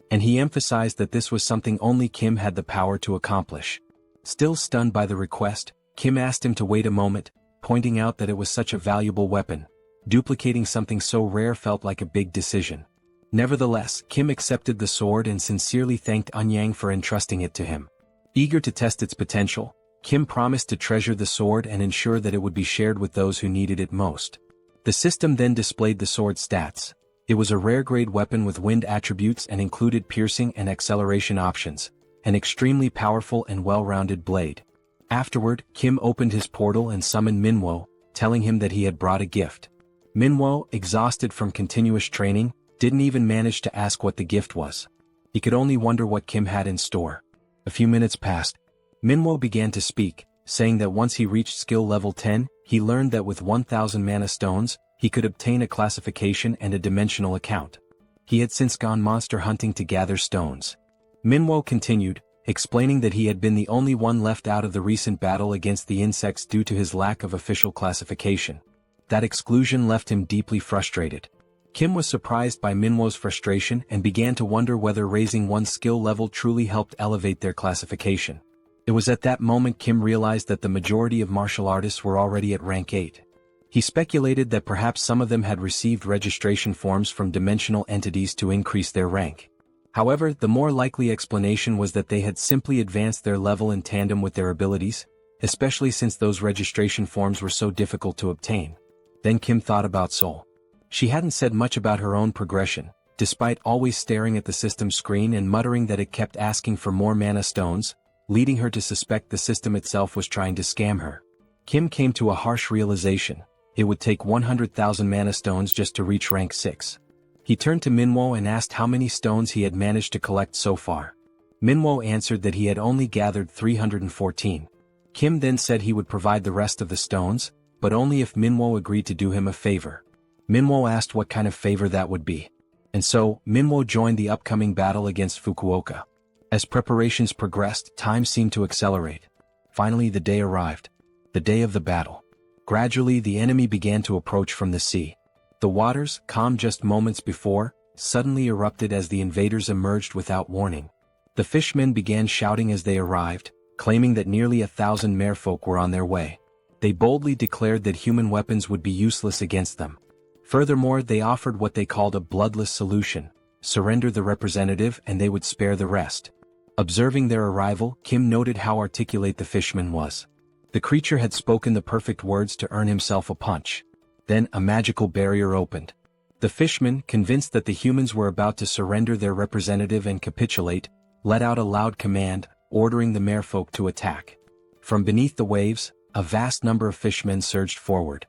And he emphasized that this was something only Kim had the power to accomplish. Still stunned by the request, Kim asked him to wait a moment, pointing out that it was such a valuable weapon. Duplicating something so rare felt like a big decision. Nevertheless, Kim accepted the sword and sincerely thanked Anyang for entrusting it to him. Eager to test its potential, Kim promised to treasure the sword and ensure that it would be shared with those who needed it most. The system then displayed the sword's stats. It was a rare-grade weapon with wind attributes and included piercing and acceleration options, an extremely powerful and well-rounded blade. Afterward, Kim opened his portal and summoned Minwo, telling him that he had brought a gift. Minwo, exhausted from continuous training, didn't even manage to ask what the gift was. He could only wonder what Kim had in store. A few minutes passed. Minwo began to speak, saying that once he reached skill level 10, he learned that with 1,000 mana stones, he could obtain a classification and a dimensional account. He had since gone monster hunting to gather stones. Manhwa continued, explaining that he had been the only one left out of the recent battle against the insects due to his lack of official classification. That exclusion left him deeply frustrated. Kim was surprised by Manhwa's frustration and began to wonder whether raising one's skill level truly helped elevate their classification. It was at that moment Kim realized that the majority of martial artists were already at rank 8. He speculated that perhaps some of them had received registration forms from dimensional entities to increase their rank. However, the more likely explanation was that they had simply advanced their level in tandem with their abilities, especially since those registration forms were so difficult to obtain. Then Kim thought about Seoul. She hadn't said much about her own progression, despite always staring at the system screen and muttering that it kept asking for more mana stones, leading her to suspect the system itself was trying to scam her. Kim came to a harsh realization: it would take 100,000 mana stones just to reach rank 6. He turned to Manhwa and asked how many stones he had managed to collect so far. Manhwa answered that he had only gathered 314. Kim then said he would provide the rest of the stones, but only if Manhwa agreed to do him a favor. Manhwa asked what kind of favor that would be. And so, Manhwa joined the upcoming battle against Fukuoka. As preparations progressed, time seemed to accelerate. Finally the day arrived. The day of the battle. Gradually the enemy began to approach from the sea. The waters, calm just moments before, suddenly erupted as the invaders emerged without warning. The fishmen began shouting as they arrived, claiming that nearly 1,000 merfolk were on their way. They boldly declared that human weapons would be useless against them. Furthermore, they offered what they called a bloodless solution: surrender the representative and they would spare the rest. Observing their arrival, Kim noted how articulate the fishman was. The creature had spoken the perfect words to earn himself a punch. Then a magical barrier opened. The fishman, convinced that the humans were about to surrender their representative and capitulate, let out a loud command, ordering the merfolk to attack. From beneath the waves, a vast number of fishmen surged forward.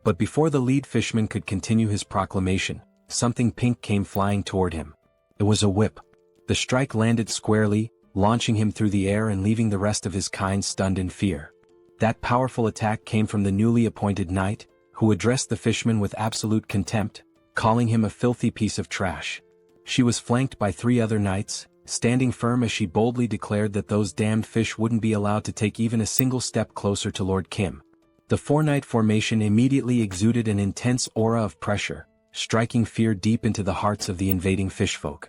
But before the lead fishman could continue his proclamation, something pink came flying toward him. It was a whip. The strike landed squarely, launching him through the air and leaving the rest of his kind stunned in fear. That powerful attack came from the newly appointed knight, who addressed the fishman with absolute contempt, calling him a filthy piece of trash. She was flanked by 3 other knights, standing firm as she boldly declared that those damned fish wouldn't be allowed to take even a single step closer to Lord Kim. The 4-knight formation immediately exuded an intense aura of pressure, striking fear deep into the hearts of the invading fishfolk.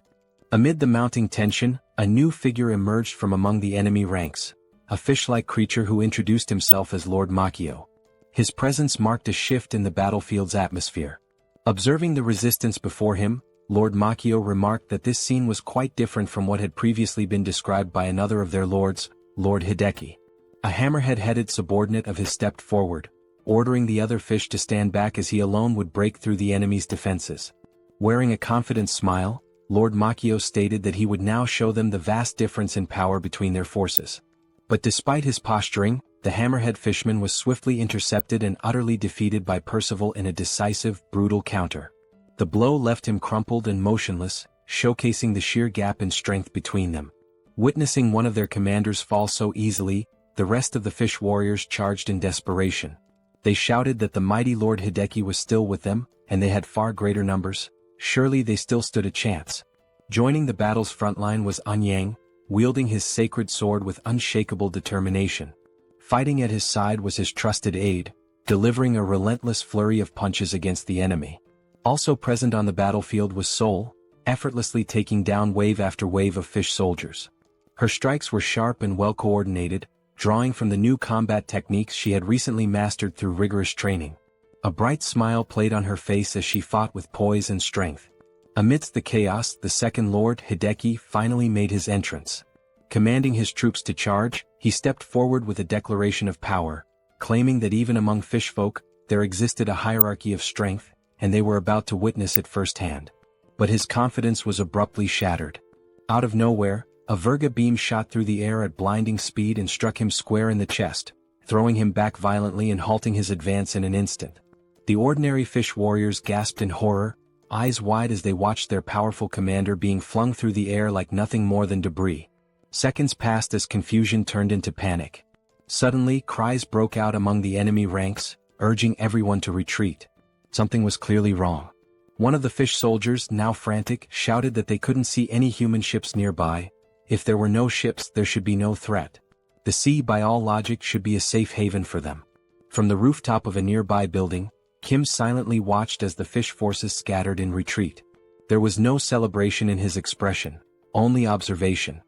Amid the mounting tension, a new figure emerged from among the enemy ranks. A fish-like creature who introduced himself as Lord Makio. His presence marked a shift in the battlefield's atmosphere. Observing the resistance before him, Lord Makio remarked that this scene was quite different from what had previously been described by another of their lords, Lord Hideki. A hammerhead-headed subordinate of his stepped forward, ordering the other fish to stand back as he alone would break through the enemy's defenses. Wearing a confident smile, Lord Makio stated that he would now show them the vast difference in power between their forces. But despite his posturing, the hammerhead fishman was swiftly intercepted and utterly defeated by Percival in a decisive, brutal counter. The blow left him crumpled and motionless, showcasing the sheer gap in strength between them. Witnessing one of their commanders fall so easily, the rest of the fish warriors charged in desperation. They shouted that the mighty Lord Hideki was still with them, and they had far greater numbers. Surely they still stood a chance. Joining the battle's frontline was Anyang, wielding his sacred sword with unshakable determination. Fighting at his side was his trusted aide, delivering a relentless flurry of punches against the enemy. Also present on the battlefield was Seoul, effortlessly taking down wave after wave of fish soldiers. Her strikes were sharp and well coordinated, drawing from the new combat techniques she had recently mastered through rigorous training. A bright smile played on her face as she fought with poise and strength. Amidst the chaos, the second Lord Hideki finally made his entrance. Commanding his troops to charge, he stepped forward with a declaration of power, claiming that even among fishfolk, there existed a hierarchy of strength, and they were about to witness it firsthand. But his confidence was abruptly shattered. Out of nowhere, a Virga beam shot through the air at blinding speed and struck him square in the chest, throwing him back violently and halting his advance in an instant. The ordinary fish warriors gasped in horror, eyes wide as they watched their powerful commander being flung through the air like nothing more than debris. Seconds passed as confusion turned into panic. Suddenly, cries broke out among the enemy ranks, urging everyone to retreat. Something was clearly wrong. One of the fish soldiers, now frantic, shouted that they couldn't see any human ships nearby. If there were no ships, there should be no threat. The sea, by all logic, should be a safe haven for them. From the rooftop of a nearby building, Kim silently watched as the fish forces scattered in retreat. There was no celebration in his expression, only observation.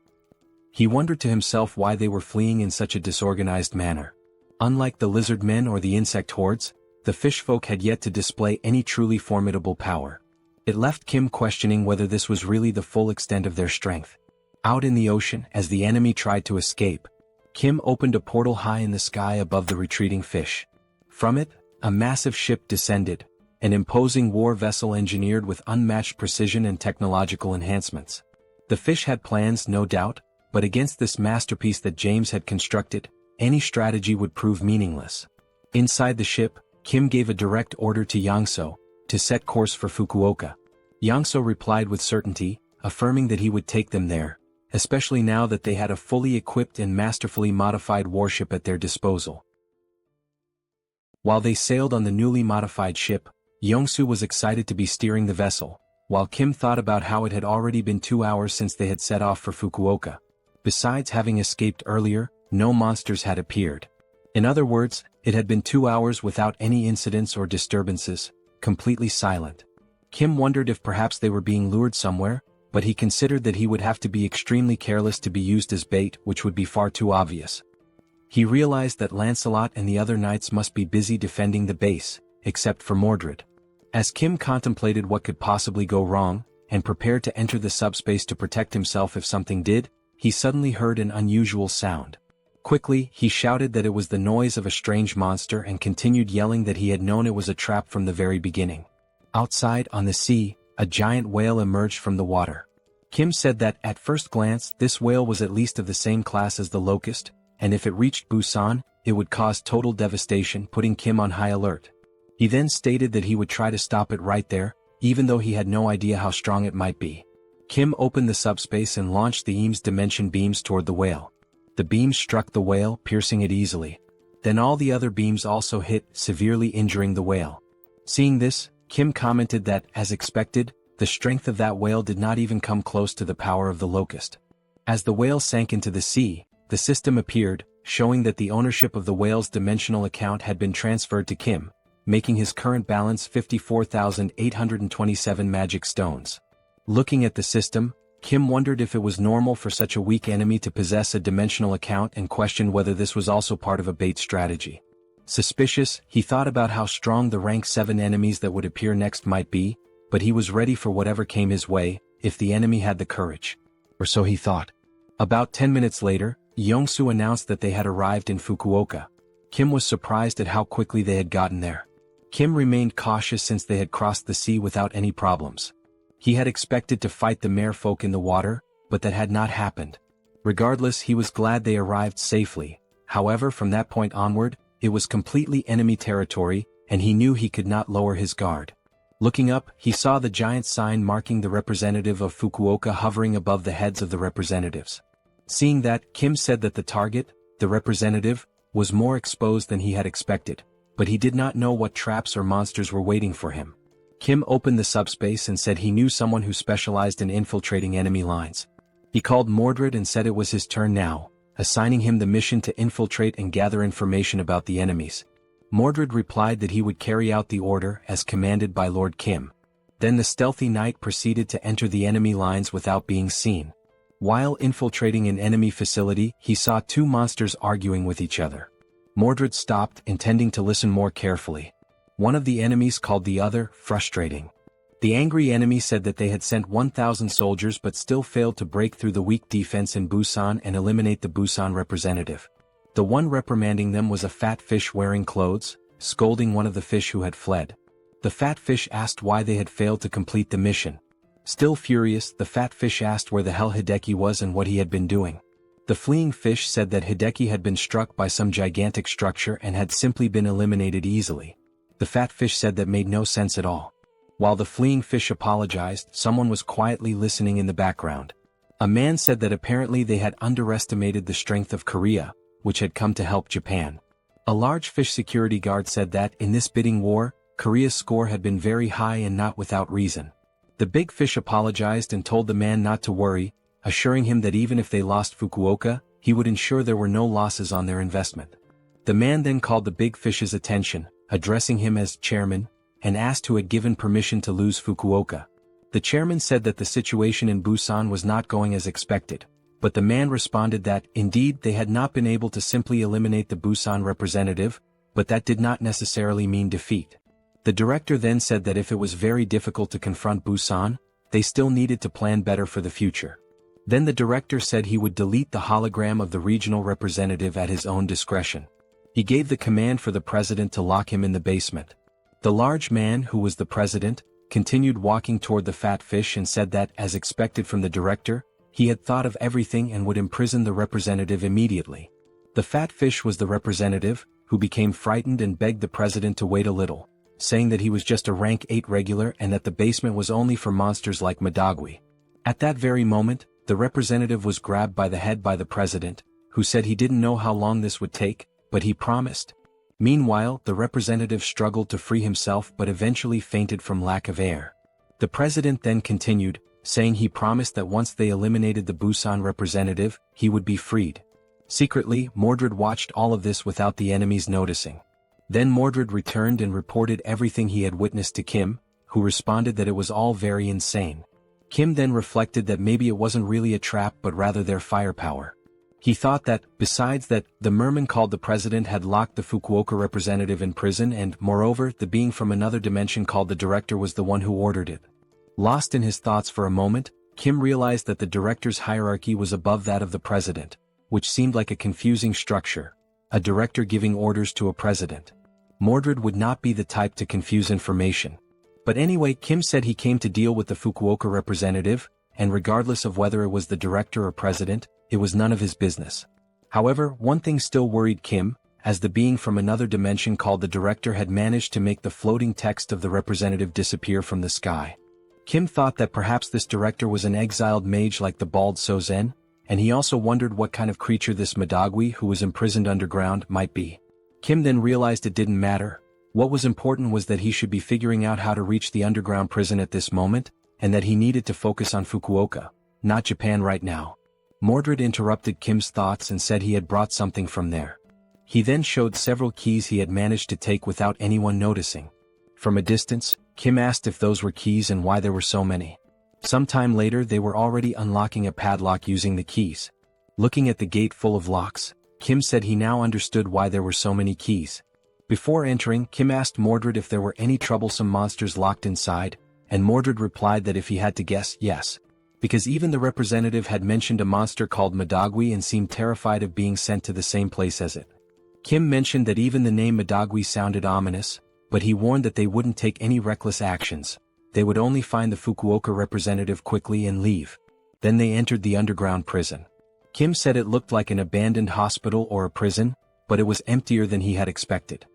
He wondered to himself why they were fleeing in such a disorganized manner. Unlike the lizard men or the insect hordes, the fish folk had yet to display any truly formidable power. It left Kim questioning whether this was really the full extent of their strength. Out in the ocean, as the enemy tried to escape, Kim opened a portal high in the sky above the retreating fish. From it, a massive ship descended, an imposing war vessel engineered with unmatched precision and technological enhancements. The fish had plans, no doubt, but against this masterpiece that James had constructed, any strategy would prove meaningless. Inside the ship, Kim gave a direct order to Yangso to set course for Fukuoka. Yangso replied with certainty, affirming that he would take them there, especially now that they had a fully equipped and masterfully modified warship at their disposal. While they sailed on the newly modified ship, Yongsu was excited to be steering the vessel, while Kim thought about how it had already been 2 hours since they had set off for Fukuoka. Besides having escaped earlier, no monsters had appeared. In other words, it had been 2 hours without any incidents or disturbances, completely silent. Kim wondered if perhaps they were being lured somewhere, but he considered that he would have to be extremely careless to be used as bait, which would be far too obvious. He realized that Lancelot and the other knights must be busy defending the base, except for Mordred. As Kim contemplated what could possibly go wrong, and prepared to enter the subspace to protect himself if something did, he suddenly heard an unusual sound. Quickly, he shouted that it was the noise of a strange monster and continued yelling that he had known it was a trap from the very beginning. Outside, on the sea, a giant whale emerged from the water. Kim said that, at first glance, this whale was at least of the same class as the locust, and if it reached Busan, it would cause total devastation, putting Kim on high alert. He then stated that he would try to stop it right there, even though he had no idea how strong it might be. Kim opened the subspace and launched the Eames dimension beams toward the whale. The beams struck the whale, piercing it easily. Then all the other beams also hit, severely injuring the whale. Seeing this, Kim commented that, as expected, the strength of that whale did not even come close to the power of the locust. As the whale sank into the sea, the system appeared, showing that the ownership of the whale's dimensional account had been transferred to Kim, making his current balance 54,827 magic stones. Looking at the system, Kim wondered if it was normal for such a weak enemy to possess a dimensional account and questioned whether this was also part of a bait strategy. Suspicious, he thought about how strong the rank 7 enemies that would appear next might be, but he was ready for whatever came his way, if the enemy had the courage. Or so he thought. About 10 minutes later, Yongsu announced that they had arrived in Fukuoka. Kim was surprised at how quickly they had gotten there. Kim remained cautious since they had crossed the sea without any problems. He had expected to fight the merfolk in the water, but that had not happened. Regardless, he was glad they arrived safely. However, from that point onward, it was completely enemy territory, and he knew he could not lower his guard. Looking up, he saw the giant sign marking the representative of Fukuoka hovering above the heads of the representatives. Seeing that, Kim said that the target, the representative, was more exposed than he had expected, but he did not know what traps or monsters were waiting for him. Kim opened the subspace and said he knew someone who specialized in infiltrating enemy lines. He called Mordred and said it was his turn now, assigning him the mission to infiltrate and gather information about the enemies. Mordred replied that he would carry out the order as commanded by Lord Kim. Then the stealthy knight proceeded to enter the enemy lines without being seen. While infiltrating an enemy facility, he saw 2 monsters arguing with each other. Mordred stopped, intending to listen more carefully. One of the enemies called the other frustrating. The angry enemy said that they had sent 1,000 soldiers but still failed to break through the weak defense in Busan and eliminate the Busan representative. The one reprimanding them was a fat fish wearing clothes, scolding one of the fish who had fled. The fat fish asked why they had failed to complete the mission. Still furious, the fat fish asked where the hell Hideki was and what he had been doing. The fleeing fish said that Hideki had been struck by some gigantic structure and had simply been eliminated easily. The fat fish said that made no sense at all. While the fleeing fish apologized, someone was quietly listening in the background. A man said that apparently they had underestimated the strength of Korea, which had come to help Japan. A large fish security guard said that, in this bidding war, Korea's score had been very high and not without reason. The big fish apologized and told the man not to worry, assuring him that even if they lost Fukuoka, he would ensure there were no losses on their investment. The man then called the big fish's attention, addressing him as chairman, and asked who had given permission to lose Fukuoka. The chairman said that the situation in Busan was not going as expected, but the man responded that, indeed, they had not been able to simply eliminate the Busan representative, but that did not necessarily mean defeat. The director then said that if it was very difficult to confront Busan, they still needed to plan better for the future. Then the director said he would delete the hologram of the regional representative at his own discretion. He gave the command for the president to lock him in the basement. The large man, who was the president, continued walking toward the fat fish and said that, as expected from the director, he had thought of everything and would imprison the representative immediately. The fat fish was the representative, who became frightened and begged the president to wait a little, saying that he was just a rank 8 regular and that the basement was only for monsters like Madagui. At that very moment, the representative was grabbed by the head by the president, who said he didn't know how long this would take, but he promised. Meanwhile, the representative struggled to free himself but eventually fainted from lack of air. The president then continued, saying he promised that once they eliminated the Busan representative, he would be freed. Secretly, Mordred watched all of this without the enemies noticing. Then Mordred returned and reported everything he had witnessed to Kim, who responded that it was all very insane. Kim then reflected that maybe it wasn't really a trap but rather their firepower. He thought that, besides that, the merman called the president had locked the Fukuoka representative in prison and, moreover, the being from another dimension called the director was the one who ordered it. Lost in his thoughts for a moment, Kim realized that the director's hierarchy was above that of the president, which seemed like a confusing structure, a director giving orders to a president. Mordred would not be the type to confuse information. But anyway, Kim said he came to deal with the Fukuoka representative, and regardless of whether it was the director or president, it was none of his business. However, one thing still worried Kim, as the being from another dimension called the director had managed to make the floating text of the representative disappear from the sky. Kim thought that perhaps this director was an exiled mage like the bald Sozen, and he also wondered what kind of creature this Madagui who was imprisoned underground might be. Kim then realized it didn't matter. What was important was that he should be figuring out how to reach the underground prison at this moment, and that he needed to focus on Fukuoka, not Japan right now. Mordred interrupted Kim's thoughts and said he had brought something from there. He then showed several keys he had managed to take without anyone noticing. From a distance, Kim asked if those were keys and why there were so many. Sometime later they were already unlocking a padlock using the keys. Looking at the gate full of locks, Kim said he now understood why there were so many keys. Before entering, Kim asked Mordred if there were any troublesome monsters locked inside, and Mordred replied that if he had to guess, yes. Because even the representative had mentioned a monster called Madagui and seemed terrified of being sent to the same place as it. Kim mentioned that even the name Madagui sounded ominous, but he warned that they wouldn't take any reckless actions. They would only find the Fukuoka representative quickly and leave. Then they entered the underground prison. Kim said it looked like an abandoned hospital or a prison, but it was emptier than he had expected.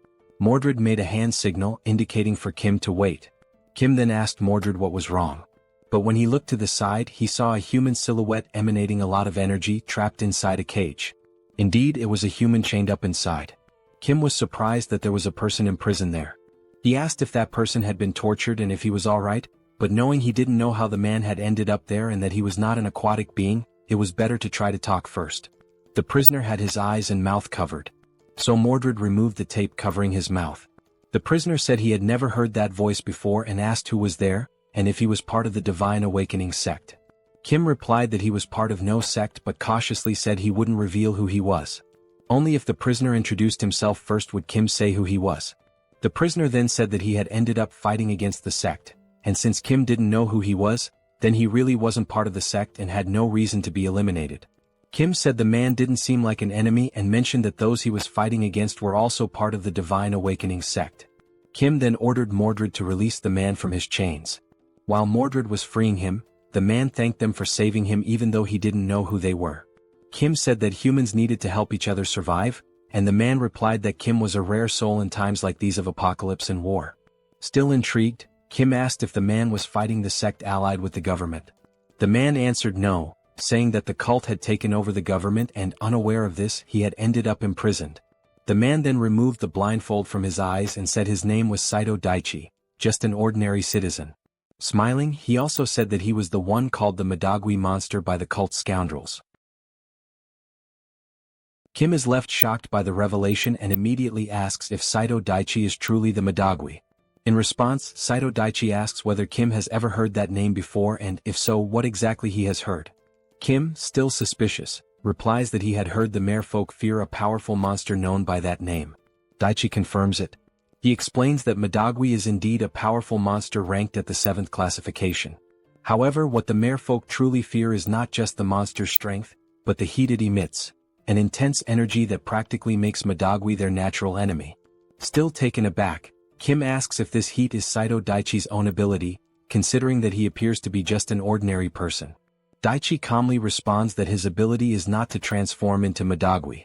Mordred made a hand signal indicating for Kim to wait. Kim then asked Mordred what was wrong. But when he looked to the side, he saw a human silhouette emanating a lot of energy trapped inside a cage. Indeed, it was a human chained up inside. Kim was surprised that there was a person imprisoned there. He asked if that person had been tortured and if he was alright, but knowing he didn't know how the man had ended up there and that he was not an aquatic being, it was better to try to talk first. The prisoner had his eyes and mouth covered. So Mordred removed the tape covering his mouth. The prisoner said he had never heard that voice before and asked who was there, and if he was part of the Divine Awakening sect. Kim replied that he was part of no sect but cautiously said he wouldn't reveal who he was. Only if the prisoner introduced himself first would Kim say who he was. The prisoner then said that he had ended up fighting against the sect, and since Kim didn't know who he was, then he really wasn't part of the sect and had no reason to be eliminated. Kim said the man didn't seem like an enemy and mentioned that those he was fighting against were also part of the Divine Awakening sect. Kim then ordered Mordred to release the man from his chains. While Mordred was freeing him, the man thanked them for saving him even though he didn't know who they were. Kim said that humans needed to help each other survive, and the man replied that Kim was a rare soul in times like these of apocalypse and war. Still intrigued, Kim asked if the man was fighting the sect allied with the government. The man answered no, saying that the cult had taken over the government and unaware of this, he had ended up imprisoned. The man then removed the blindfold from his eyes and said his name was Saito Daichi, just an ordinary citizen. Smiling, he also said that he was the one called the Madagui monster by the cult scoundrels. Kim is left shocked by the revelation and immediately asks if Saito Daichi is truly the Madagui. In response, Saito Daichi asks whether Kim has ever heard that name before and, if so, what exactly he has heard. Kim, still suspicious, replies that he had heard the merfolk fear a powerful monster known by that name. Daichi confirms it. He explains that Madagui is indeed a powerful monster ranked at the 7th classification. However, what the merfolk truly fear is not just the monster's strength, but the heat it emits, an intense energy that practically makes Madagui their natural enemy. Still taken aback, Kim asks if this heat is Saito Daichi's own ability, considering that he appears to be just an ordinary person. Daichi calmly responds that his ability is not to transform into Madagui.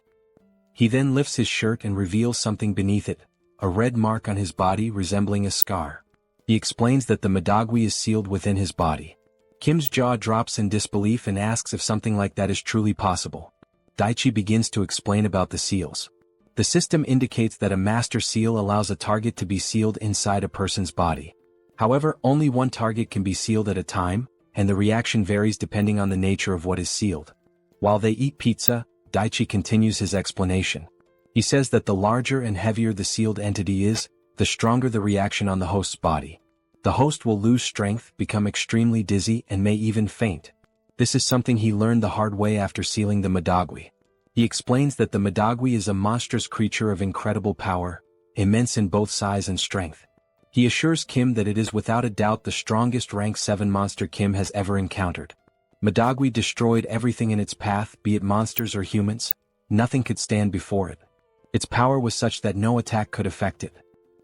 He then lifts his shirt and reveals something beneath it, a red mark on his body resembling a scar. He explains that the Madagui is sealed within his body. Kim's jaw drops in disbelief and asks if something like that is truly possible. Daichi begins to explain about the seals. The system indicates that a master seal allows a target to be sealed inside a person's body. However, only one target can be sealed at a time, and the reaction varies depending on the nature of what is sealed. While they eat pizza, Daichi continues his explanation. He says that the larger and heavier the sealed entity is, the stronger the reaction on the host's body. The host will lose strength, become extremely dizzy, and may even faint. This is something he learned the hard way after sealing the Madagui. He explains that the Madagui is a monstrous creature of incredible power, immense in both size and strength. He assures Kim that it is without a doubt the strongest rank 7 monster Kim has ever encountered. Madagui destroyed everything in its path, be it monsters or humans. Nothing could stand before it. Its power was such that no attack could affect it.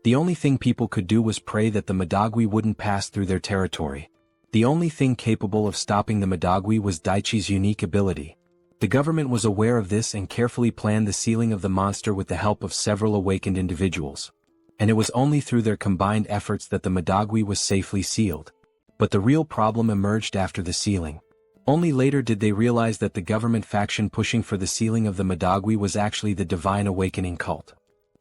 The only thing people could do was pray that the Madagui wouldn't pass through their territory. The only thing capable of stopping the Madagui was Daichi's unique ability. The government was aware of this and carefully planned the sealing of the monster with the help of several awakened individuals. And it was only through their combined efforts that the Madagui was safely sealed. But the real problem emerged after the sealing. Only later did they realize that the government faction pushing for the sealing of the Madagui was actually the Divine Awakening cult.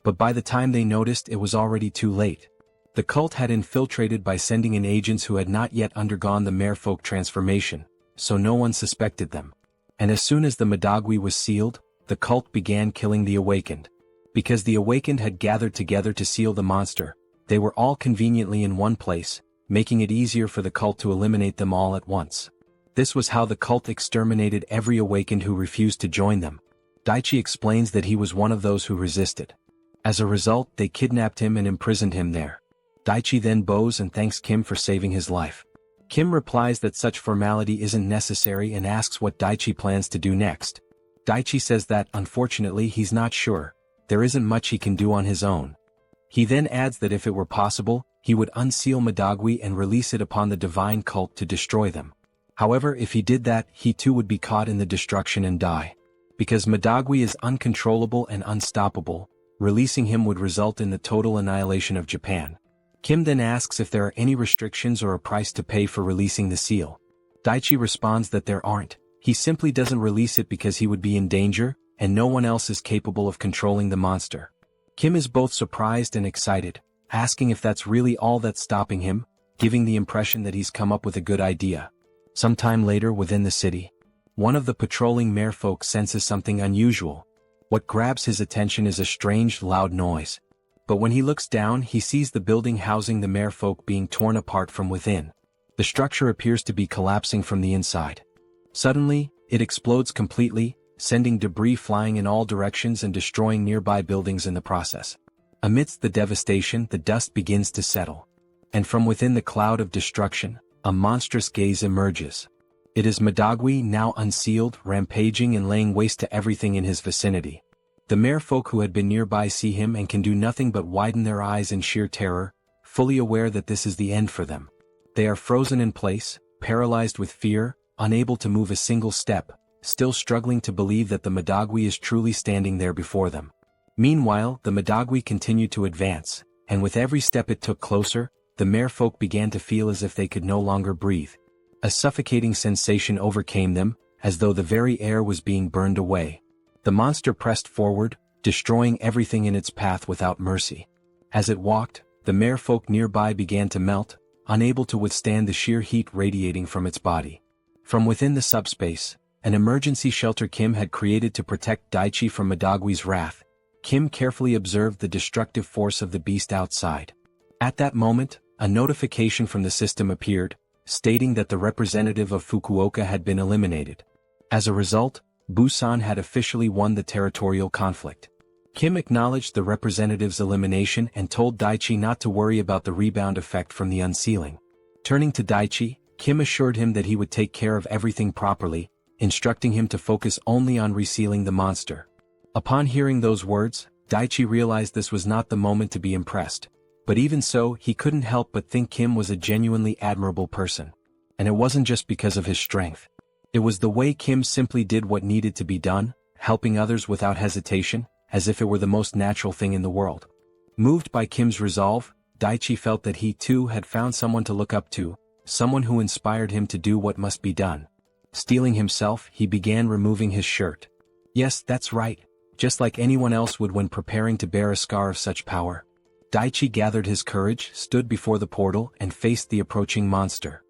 But by the time they noticed, it was already too late. The cult had infiltrated by sending in agents who had not yet undergone the merfolk transformation, so no one suspected them. And as soon as the Madagui was sealed, the cult began killing the awakened. Because the awakened had gathered together to seal the monster, they were all conveniently in one place, making it easier for the cult to eliminate them all at once. This was how the cult exterminated every awakened who refused to join them. Daichi explains that he was one of those who resisted. As a result, they kidnapped him and imprisoned him there. Daichi then bows and thanks Kim for saving his life. Kim replies that such formality isn't necessary and asks what Daichi plans to do next. Daichi says that, unfortunately, he's not sure. There isn't much he can do on his own. He then adds that if it were possible, he would unseal Madagui and release it upon the divine cult to destroy them. However, if he did that, he too would be caught in the destruction and die. Because Madagui is uncontrollable and unstoppable, releasing him would result in the total annihilation of Japan. Kim then asks if there are any restrictions or a price to pay for releasing the seal. Daichi responds that there aren't. He simply doesn't release it because he would be in danger, and no one else is capable of controlling the monster. Kim is both surprised and excited, asking if that's really all that's stopping him, giving the impression that he's come up with a good idea. Sometime later within the city, one of the patrolling merfolk senses something unusual. What grabs his attention is a strange, loud noise. But when he looks down, he sees the building housing the merfolk being torn apart from within. The structure appears to be collapsing from the inside. Suddenly, it explodes completely, sending debris flying in all directions and destroying nearby buildings in the process. Amidst the devastation, the dust begins to settle. And from within the cloud of destruction, a monstrous gaze emerges. It is Madagui, now unsealed, rampaging and laying waste to everything in his vicinity. The merfolk who had been nearby see him and can do nothing but widen their eyes in sheer terror, fully aware that this is the end for them. They are frozen in place, paralyzed with fear, unable to move a single step, still struggling to believe that the Madagui is truly standing there before them. Meanwhile, the Madagui continued to advance, and with every step it took closer, the merfolk began to feel as if they could no longer breathe. A suffocating sensation overcame them, as though the very air was being burned away. The monster pressed forward, destroying everything in its path without mercy. As it walked, the merfolk nearby began to melt, unable to withstand the sheer heat radiating from its body. From within the subspace, an emergency shelter Kim had created to protect Daichi from Madagui's wrath, Kim carefully observed the destructive force of the beast outside. At that moment, a notification from the system appeared, stating that the representative of Fukuoka had been eliminated. As a result, Busan had officially won the territorial conflict. Kim acknowledged the representative's elimination and told Daichi not to worry about the rebound effect from the unsealing. Turning to Daichi, Kim assured him that he would take care of everything properly, instructing him to focus only on resealing the monster. Upon hearing those words, Daichi realized this was not the moment to be impressed. But even so, he couldn't help but think Kim was a genuinely admirable person. And it wasn't just because of his strength. It was the way Kim simply did what needed to be done, helping others without hesitation, as if it were the most natural thing in the world. Moved by Kim's resolve, Daichi felt that he too had found someone to look up to, someone who inspired him to do what must be done. Steeling himself, he began removing his shirt. Yes, that's right, just like anyone else would when preparing to bear a scar of such power. Daichi gathered his courage, stood before the portal, and faced the approaching monster.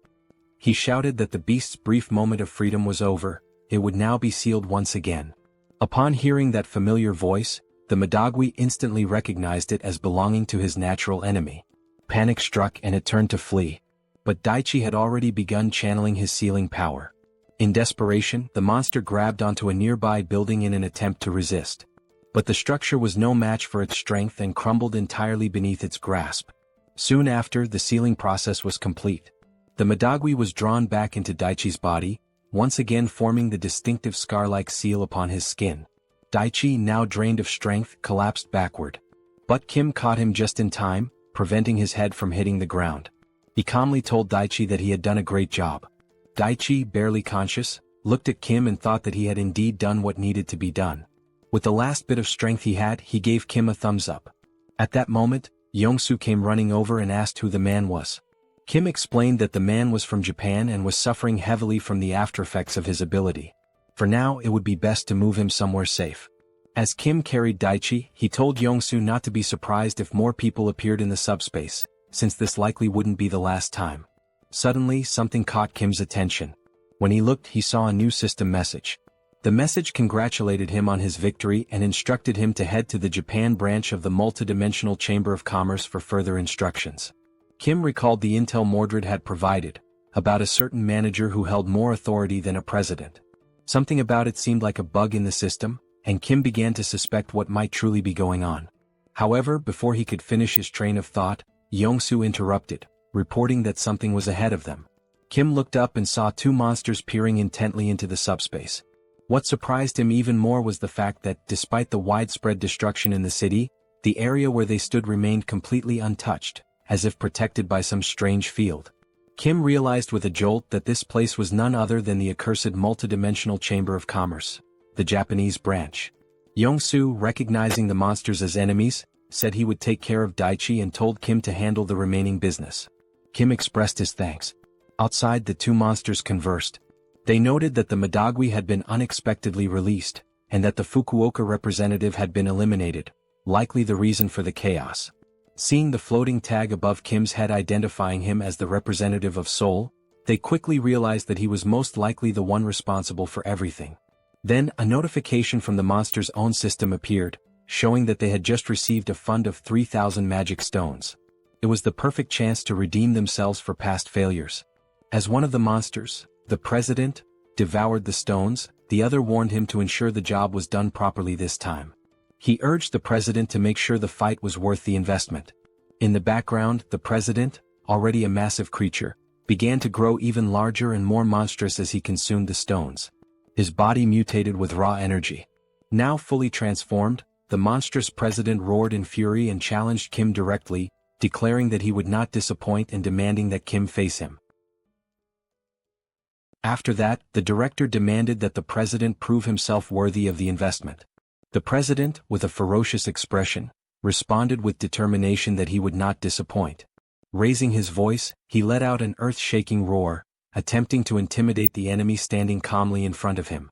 He shouted that the beast's brief moment of freedom was over, it would now be sealed once again. Upon hearing that familiar voice, the Madagui instantly recognized it as belonging to his natural enemy. Panic struck and it turned to flee. But Daichi had already begun channeling his sealing power. In desperation, the monster grabbed onto a nearby building in an attempt to resist. But the structure was no match for its strength and crumbled entirely beneath its grasp. Soon after, the sealing process was complete. The Madagui was drawn back into Daichi's body, once again forming the distinctive scar-like seal upon his skin. Daichi, now drained of strength, collapsed backward. But Kim caught him just in time, preventing his head from hitting the ground. He calmly told Daichi that he had done a great job. Daichi, barely conscious, looked at Kim and thought that he had indeed done what needed to be done. With the last bit of strength he had, he gave Kim a thumbs up. At that moment, Yongsu came running over and asked who the man was. Kim explained that the man was from Japan and was suffering heavily from the aftereffects of his ability. For now, it would be best to move him somewhere safe. As Kim carried Daichi, he told Yongsu not to be surprised if more people appeared in the subspace, since this likely wouldn't be the last time. Suddenly, something caught Kim's attention. When he looked, he saw a new system message. The message congratulated him on his victory and instructed him to head to the Japan branch of the multidimensional Chamber of Commerce for further instructions. Kim recalled the intel Mordred had provided, about a certain manager who held more authority than a president. Something about it seemed like a bug in the system, and Kim began to suspect what might truly be going on. However, before he could finish his train of thought, Yongsu interrupted, reporting that something was ahead of them. Kim looked up and saw two monsters peering intently into the subspace. What surprised him even more was the fact that, despite the widespread destruction in the city, the area where they stood remained completely untouched, as if protected by some strange field. Kim realized with a jolt that this place was none other than the accursed multidimensional Chamber of Commerce, the Japanese branch. Yongsu, recognizing the monsters as enemies, said he would take care of Daichi and told Kim to handle the remaining business. Kim expressed his thanks. Outside, the two monsters conversed. They noted that the Madagui had been unexpectedly released, and that the Fukuoka representative had been eliminated, likely the reason for the chaos. Seeing the floating tag above Kim's head identifying him as the representative of Seoul, they quickly realized that he was most likely the one responsible for everything. Then, a notification from the monster's own system appeared, showing that they had just received a fund of 3,000 magic stones. It was the perfect chance to redeem themselves for past failures. As one of the monsters, the president, devoured the stones, the other warned him to ensure the job was done properly this time. He urged the president to make sure the fight was worth the investment. In the background, the president, already a massive creature, began to grow even larger and more monstrous as he consumed the stones. His body mutated with raw energy. Now fully transformed, the monstrous president roared in fury and challenged Kim directly, declaring that he would not disappoint and demanding that Kim face him. After that, the director demanded that the president prove himself worthy of the investment. The president, with a ferocious expression, responded with determination that he would not disappoint. Raising his voice, he let out an earth-shaking roar, attempting to intimidate the enemy standing calmly in front of him.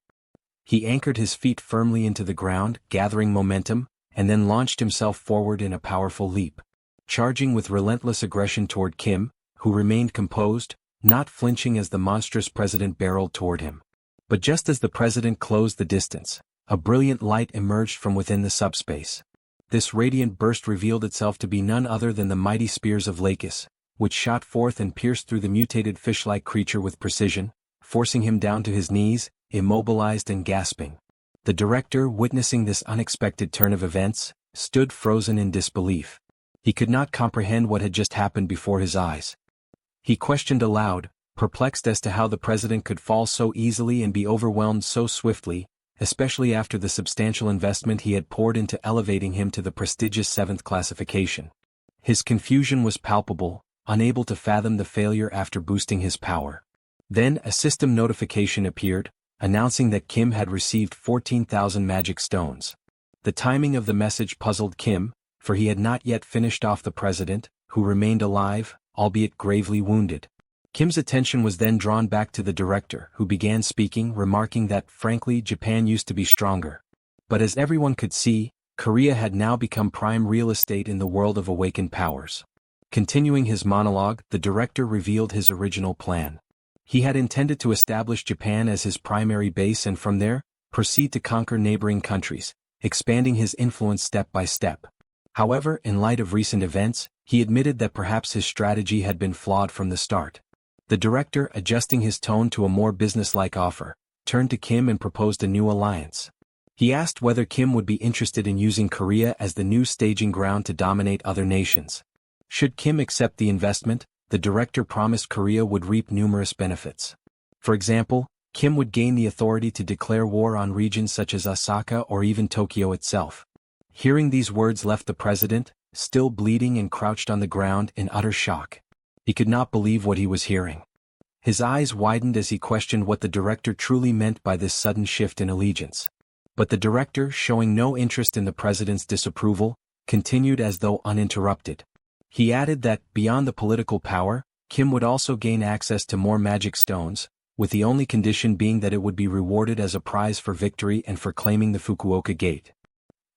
He anchored his feet firmly into the ground, gathering momentum, and then launched himself forward in a powerful leap. Charging with relentless aggression toward Kim, who remained composed, not flinching as the monstrous president barreled toward him. But just as the president closed the distance, a brilliant light emerged from within the subspace. This radiant burst revealed itself to be none other than the mighty spears of Lakis, which shot forth and pierced through the mutated fish-like creature with precision, forcing him down to his knees, immobilized and gasping. The director, witnessing this unexpected turn of events, stood frozen in disbelief. He could not comprehend what had just happened before his eyes. He questioned aloud, perplexed as to how the president could fall so easily and be overwhelmed so swiftly, especially after the substantial investment he had poured into elevating him to the prestigious 7th classification. His confusion was palpable, unable to fathom the failure after boosting his power. Then a system notification appeared, announcing that Kim had received 14,000 magic stones. The timing of the message puzzled Kim, for he had not yet finished off the president, who remained alive, albeit gravely wounded. Kim's attention was then drawn back to the director, who began speaking, remarking that, frankly, Japan used to be stronger. But as everyone could see, Korea had now become prime real estate in the world of awakened powers. Continuing his monologue, the director revealed his original plan. He had intended to establish Japan as his primary base and from there, proceed to conquer neighboring countries, expanding his influence step by step. However, in light of recent events, he admitted that perhaps his strategy had been flawed from the start. The director, adjusting his tone to a more businesslike offer, turned to Kim and proposed a new alliance. He asked whether Kim would be interested in using Korea as the new staging ground to dominate other nations. Should Kim accept the investment, the director promised Korea would reap numerous benefits. For example, Kim would gain the authority to declare war on regions such as Osaka or even Tokyo itself. Hearing these words left the president, still bleeding and crouched on the ground in utter shock. He could not believe what he was hearing. His eyes widened as he questioned what the director truly meant by this sudden shift in allegiance. But the director, showing no interest in the president's disapproval, continued as though uninterrupted. He added that, beyond the political power, Kim would also gain access to more magic stones, with the only condition being that it would be rewarded as a prize for victory and for claiming the Fukuoka Gate.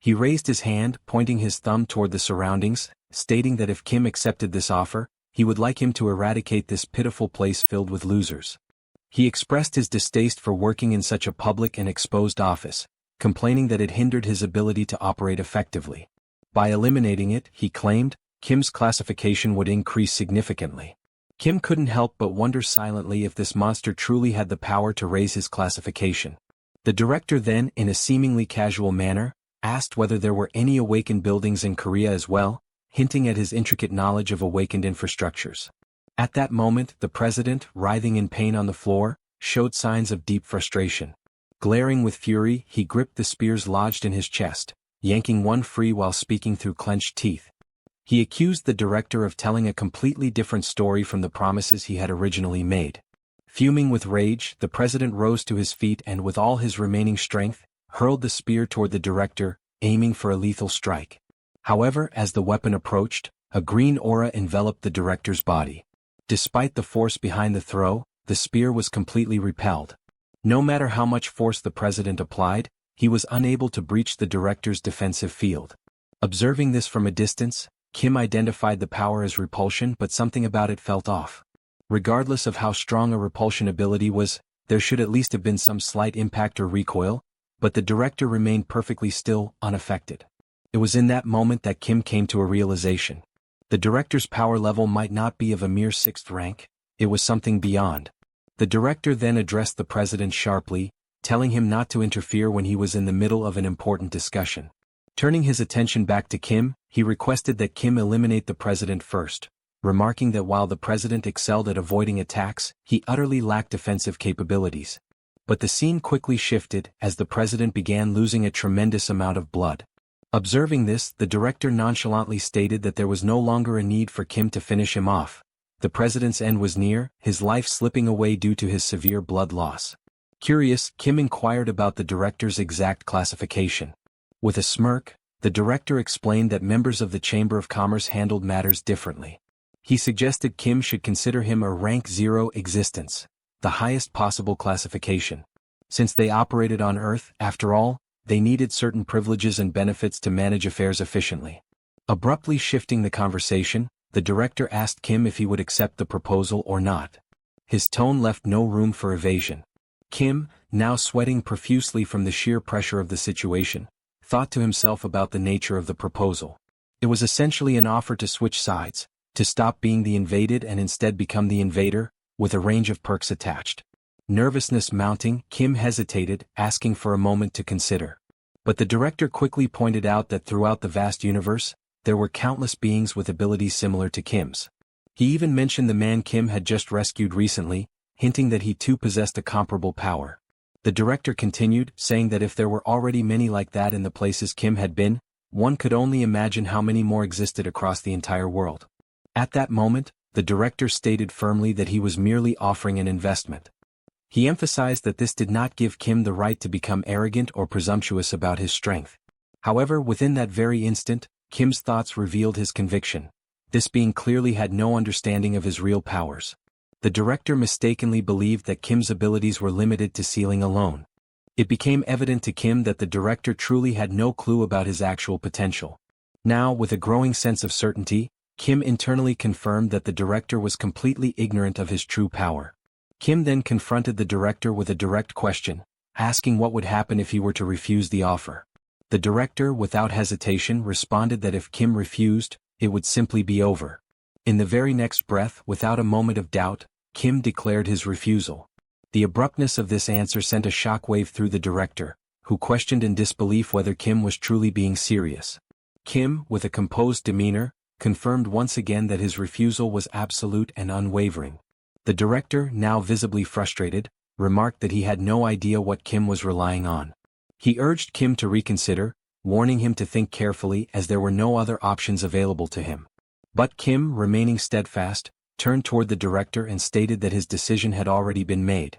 He raised his hand, pointing his thumb toward the surroundings, stating that if Kim accepted this offer, he would like him to eradicate this pitiful place filled with losers. He expressed his distaste for working in such a public and exposed office, complaining that it hindered his ability to operate effectively. By eliminating it, he claimed, Kim's classification would increase significantly. Kim couldn't help but wonder silently if this monster truly had the power to raise his classification. The director then, in a seemingly casual manner, asked whether there were any awakened buildings in Korea as well, hinting at his intricate knowledge of awakened infrastructures. At that moment, the president, writhing in pain on the floor, showed signs of deep frustration. Glaring with fury, he gripped the spears lodged in his chest, yanking one free while speaking through clenched teeth. He accused the director of telling a completely different story from the promises he had originally made. Fuming with rage, the president rose to his feet and with all his remaining strength, hurled the spear toward the director, aiming for a lethal strike. However, as the weapon approached, a green aura enveloped the director's body. Despite the force behind the throw, the spear was completely repelled. No matter how much force the president applied, he was unable to breach the director's defensive field. Observing this from a distance, Kim identified the power as repulsion, but something about it felt off. Regardless of how strong a repulsion ability was, there should at least have been some slight impact or recoil, but the director remained perfectly still, unaffected. It was in that moment that Kim came to a realization. The director's power level might not be of a mere 6th rank, it was something beyond. The director then addressed the president sharply, telling him not to interfere when he was in the middle of an important discussion. Turning his attention back to Kim, he requested that Kim eliminate the president first, remarking that while the president excelled at avoiding attacks, he utterly lacked defensive capabilities. But the scene quickly shifted as the president began losing a tremendous amount of blood. Observing this, the director nonchalantly stated that there was no longer a need for Kim to finish him off. The president's end was near, his life slipping away due to his severe blood loss. Curious, Kim inquired about the director's exact classification. With a smirk, the director explained that members of the Chamber of Commerce handled matters differently. He suggested Kim should consider him a rank 0 existence, the highest possible classification. Since they operated on Earth, after all, they needed certain privileges and benefits to manage affairs efficiently. Abruptly shifting the conversation, the director asked Kim if he would accept the proposal or not. His tone left no room for evasion. Kim, now sweating profusely from the sheer pressure of the situation, thought to himself about the nature of the proposal. It was essentially an offer to switch sides, to stop being the invaded and instead become the invader, with a range of perks attached. Nervousness mounting, Kim hesitated, asking for a moment to consider. But the director quickly pointed out that throughout the vast universe, there were countless beings with abilities similar to Kim's. He even mentioned the man Kim had just rescued recently, hinting that he too possessed a comparable power. The director continued, saying that if there were already many like that in the places Kim had been, one could only imagine how many more existed across the entire world. At that moment, the director stated firmly that he was merely offering an investment. He emphasized that this did not give Kim the right to become arrogant or presumptuous about his strength. However, within that very instant, Kim's thoughts revealed his conviction. This being clearly had no understanding of his real powers. The director mistakenly believed that Kim's abilities were limited to sealing alone. It became evident to Kim that the director truly had no clue about his actual potential. Now, with a growing sense of certainty, Kim internally confirmed that the director was completely ignorant of his true power. Kim then confronted the director with a direct question, asking what would happen if he were to refuse the offer. The director, without hesitation, responded that if Kim refused, it would simply be over. In the very next breath, without a moment of doubt, Kim declared his refusal. The abruptness of this answer sent a shockwave through the director, who questioned in disbelief whether Kim was truly being serious. Kim, with a composed demeanor, confirmed once again that his refusal was absolute and unwavering. The director, now visibly frustrated, remarked that he had no idea what Kim was relying on. He urged Kim to reconsider, warning him to think carefully as there were no other options available to him. But Kim, remaining steadfast, turned toward the director and stated that his decision had already been made.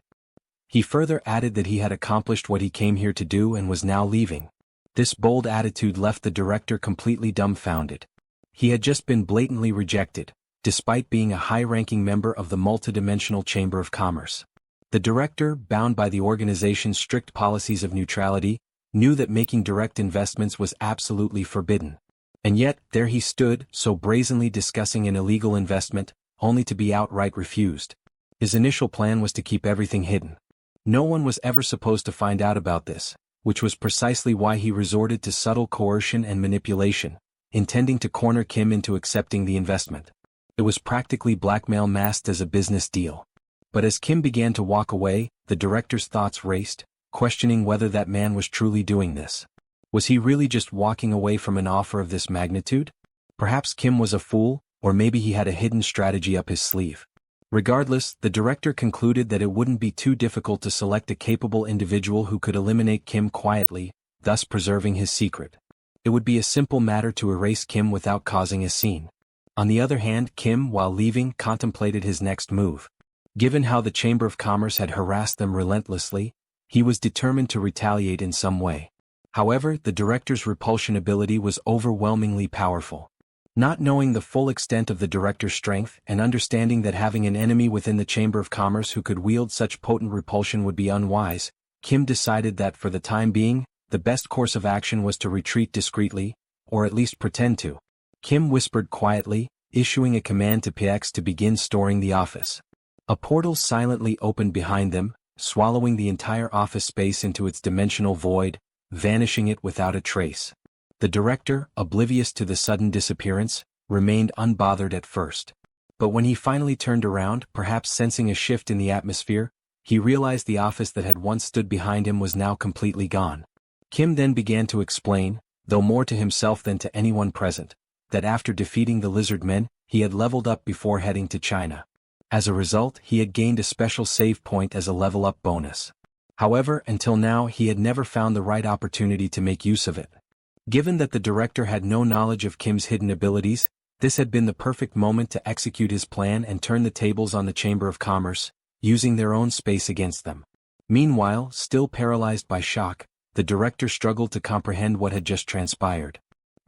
He further added that he had accomplished what he came here to do and was now leaving. This bold attitude left the director completely dumbfounded. He had just been blatantly rejected, despite being a high-ranking member of the multidimensional Chamber of Commerce. The director, bound by the organization's strict policies of neutrality, knew that making direct investments was absolutely forbidden. And yet, there he stood, so brazenly discussing an illegal investment, only to be outright refused. His initial plan was to keep everything hidden. No one was ever supposed to find out about this, which was precisely why he resorted to subtle coercion and manipulation, intending to corner Kim into accepting the investment. It was practically blackmail masked as a business deal. But as Kim began to walk away, the director's thoughts raced, questioning whether that man was truly doing this. Was he really just walking away from an offer of this magnitude? Perhaps Kim was a fool, or maybe he had a hidden strategy up his sleeve. Regardless, the director concluded that it wouldn't be too difficult to select a capable individual who could eliminate Kim quietly, thus preserving his secret. It would be a simple matter to erase Kim without causing a scene. On the other hand, Kim, while leaving, contemplated his next move. Given how the Chamber of Commerce had harassed them relentlessly, he was determined to retaliate in some way. However, the director's repulsion ability was overwhelmingly powerful. Not knowing the full extent of the director's strength and understanding that having an enemy within the Chamber of Commerce who could wield such potent repulsion would be unwise, Kim decided that for the time being, the best course of action was to retreat discreetly, or at least pretend to. Kim whispered quietly, issuing a command to PX to begin storing the office. A portal silently opened behind them, swallowing the entire office space into its dimensional void, vanishing it without a trace. The director, oblivious to the sudden disappearance, remained unbothered at first. But when he finally turned around, perhaps sensing a shift in the atmosphere, he realized the office that had once stood behind him was now completely gone. Kim then began to explain, though more to himself than to anyone present, that after defeating the lizard men, he had leveled up before heading to China. As a result, he had gained a special save point as a level-up bonus. However, until now he had never found the right opportunity to make use of it. Given that the director had no knowledge of Kim's hidden abilities, this had been the perfect moment to execute his plan and turn the tables on the Chamber of Commerce, using their own space against them. Meanwhile, still paralyzed by shock, the director struggled to comprehend what had just transpired.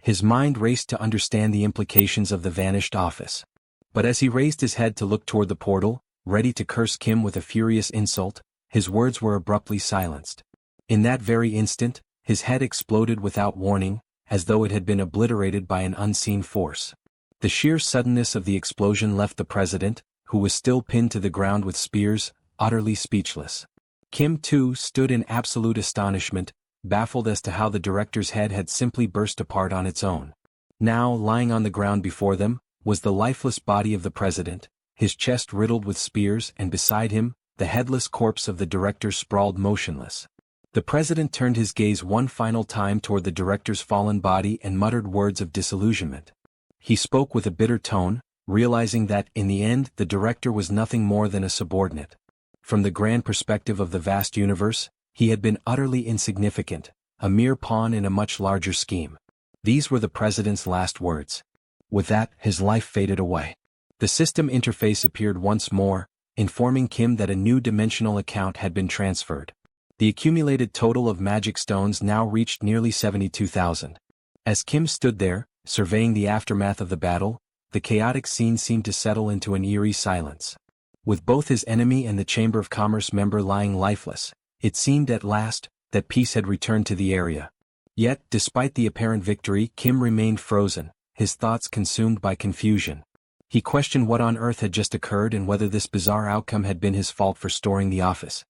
His mind raced to understand the implications of the vanished office. But as he raised his head to look toward the portal, ready to curse Kim with a furious insult, his words were abruptly silenced. In that very instant, his head exploded without warning, as though it had been obliterated by an unseen force. The sheer suddenness of the explosion left the president, who was still pinned to the ground with spears, utterly speechless. Kim, too, stood in absolute astonishment, baffled as to how the director's head had simply burst apart on its own. Now, lying on the ground before them, was the lifeless body of the president, his chest riddled with spears, and beside him, the headless corpse of the director sprawled motionless. The president turned his gaze one final time toward the director's fallen body and muttered words of disillusionment. He spoke with a bitter tone, realizing that, in the end, the director was nothing more than a subordinate. From the grand perspective of the vast universe, he had been utterly insignificant, a mere pawn in a much larger scheme. These were the president's last words. With that, his life faded away. The system interface appeared once more, informing Kim that a new dimensional account had been transferred. The accumulated total of magic stones now reached nearly 72,000. As Kim stood there, surveying the aftermath of the battle, the chaotic scene seemed to settle into an eerie silence. With both his enemy and the Chamber of Commerce member lying lifeless, it seemed at last that peace had returned to the area. Yet, despite the apparent victory, Kim remained frozen, his thoughts consumed by confusion. He questioned what on earth had just occurred and whether this bizarre outcome had been his fault for storing the office.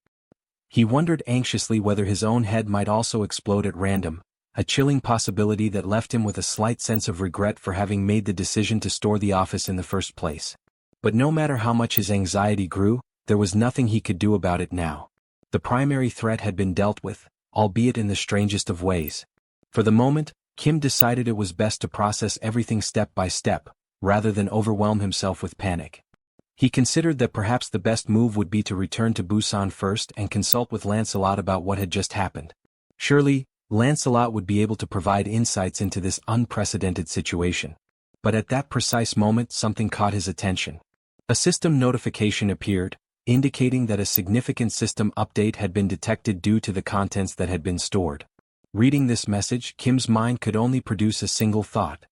He wondered anxiously whether his own head might also explode at random, a chilling possibility that left him with a slight sense of regret for having made the decision to store the office in the first place. But no matter how much his anxiety grew, there was nothing he could do about it now. The primary threat had been dealt with, albeit in the strangest of ways. For the moment, Kim decided it was best to process everything step by step, rather than overwhelm himself with panic. He considered that perhaps the best move would be to return to Busan first and consult with Lancelot about what had just happened. Surely, Lancelot would be able to provide insights into this unprecedented situation. But at that precise moment something caught his attention. A system notification appeared, indicating that a significant system update had been detected due to the contents that had been stored. Reading this message, Kim's mind could only produce a single thought.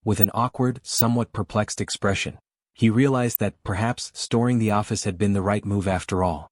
With an awkward, somewhat perplexed expression, he realized that perhaps storing the office had been the right move after all.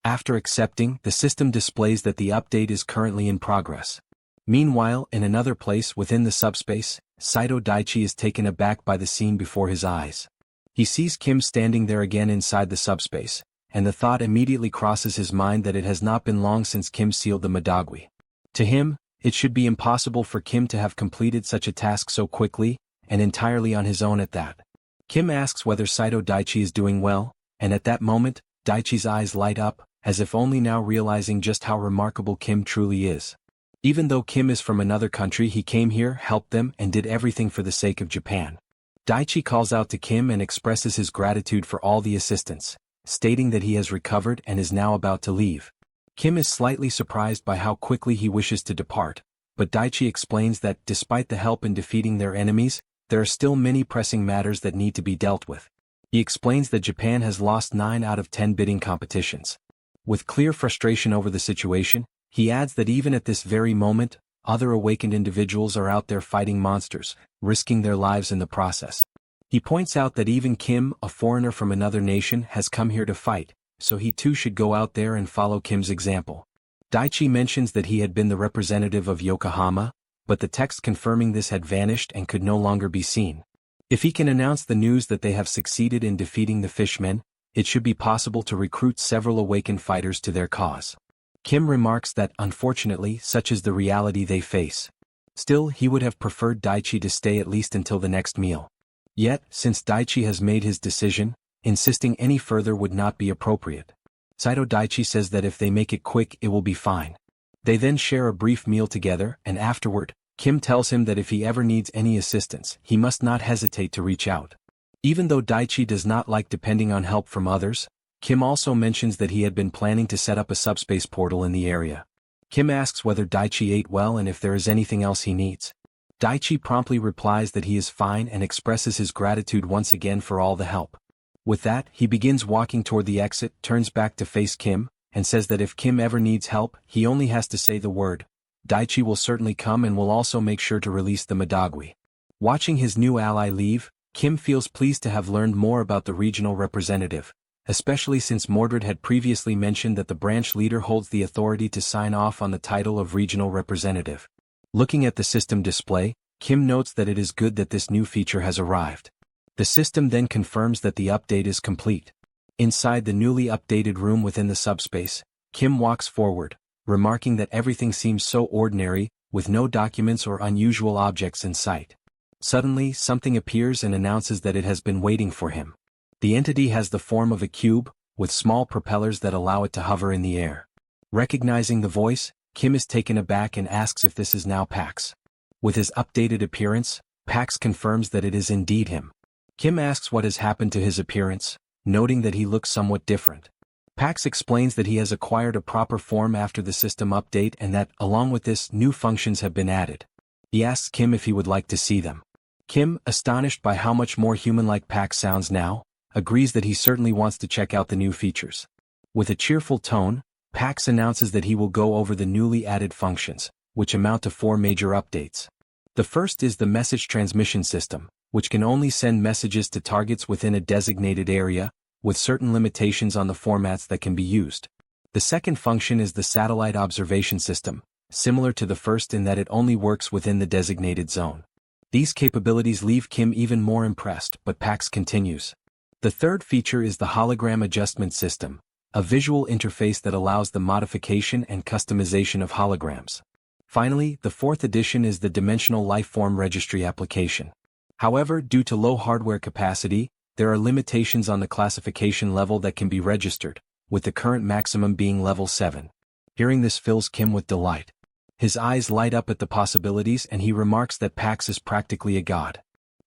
After accepting, the system displays that the update is currently in progress. Meanwhile, in another place within the subspace, Saito Daichi is taken aback by the scene before his eyes. He sees Kim standing there again inside the subspace, and the thought immediately crosses his mind that it has not been long since Kim sealed the Madagui. To him, it should be impossible for Kim to have completed such a task so quickly, and entirely on his own at that. Kim asks whether Saito Daichi is doing well, and at that moment, Daichi's eyes light up, as if only now realizing just how remarkable Kim truly is. Even though Kim is from another country, he came here, helped them, and did everything for the sake of Japan. Daichi calls out to Kim and expresses his gratitude for all the assistance, stating that he has recovered and is now about to leave. Kim is slightly surprised by how quickly he wishes to depart, but Daichi explains that despite the help in defeating their enemies, there are still many pressing matters that need to be dealt with. He explains that Japan has lost 9 out of 10 bidding competitions. With clear frustration over the situation, he adds that even at this very moment, other awakened individuals are out there fighting monsters, risking their lives in the process. He points out that even Kim, a foreigner from another nation, has come here to fight, so he too should go out there and follow Kim's example. Daichi mentions that he had been the representative of Yokohama, but the text confirming this had vanished and could no longer be seen. If he can announce the news that they have succeeded in defeating the fishmen, it should be possible to recruit several awakened fighters to their cause. Kim remarks that, unfortunately, such is the reality they face. Still, he would have preferred Daichi to stay at least until the next meal. Yet, since Daichi has made his decision, insisting any further would not be appropriate. Saito Daichi says that if they make it quick, it will be fine. They then share a brief meal together, and afterward, Kim tells him that if he ever needs any assistance, he must not hesitate to reach out. Even though Daichi does not like depending on help from others, Kim also mentions that he had been planning to set up a subspace portal in the area. Kim asks whether Daichi ate well and if there is anything else he needs. Daichi promptly replies that he is fine and expresses his gratitude once again for all the help. With that, he begins walking toward the exit, turns back to face Kim, and says that if Kim ever needs help, he only has to say the word. Daichi will certainly come and will also make sure to release the Madagui. Watching his new ally leave, Kim feels pleased to have learned more about the regional representative, especially since Mordred had previously mentioned that the branch leader holds the authority to sign off on the title of regional representative. Looking at the system display, Kim notes that it is good that this new feature has arrived. The system then confirms that the update is complete. Inside the newly updated room within the subspace, Kim walks forward, remarking that everything seems so ordinary, with no documents or unusual objects in sight. Suddenly, something appears and announces that it has been waiting for him. The entity has the form of a cube, with small propellers that allow it to hover in the air. Recognizing the voice, Kim is taken aback and asks if this is now Pax. With his updated appearance, Pax confirms that it is indeed him. Kim asks what has happened to his appearance, noting that he looks somewhat different. Pax explains that he has acquired a proper form after the system update and that, along with this, new functions have been added. He asks Kim if he would like to see them. Kim, astonished by how much more human-like Pax sounds now, agrees that he certainly wants to check out the new features. With a cheerful tone, Pax announces that he will go over the newly added functions, which amount to 4 major updates. The first is the message transmission system, which can only send messages to targets within a designated area, with certain limitations on the formats that can be used. The second function is the satellite observation system, similar to the first in that it only works within the designated zone. These capabilities leave Kim even more impressed, but Pax continues. The third feature is the hologram adjustment system, a visual interface that allows the modification and customization of holograms. Finally, the fourth addition is the dimensional lifeform registry application. However, due to low hardware capacity, there are limitations on the classification level that can be registered, with the current maximum being level 7. Hearing this fills Kim with delight. His eyes light up at the possibilities and he remarks that Pax is practically a god.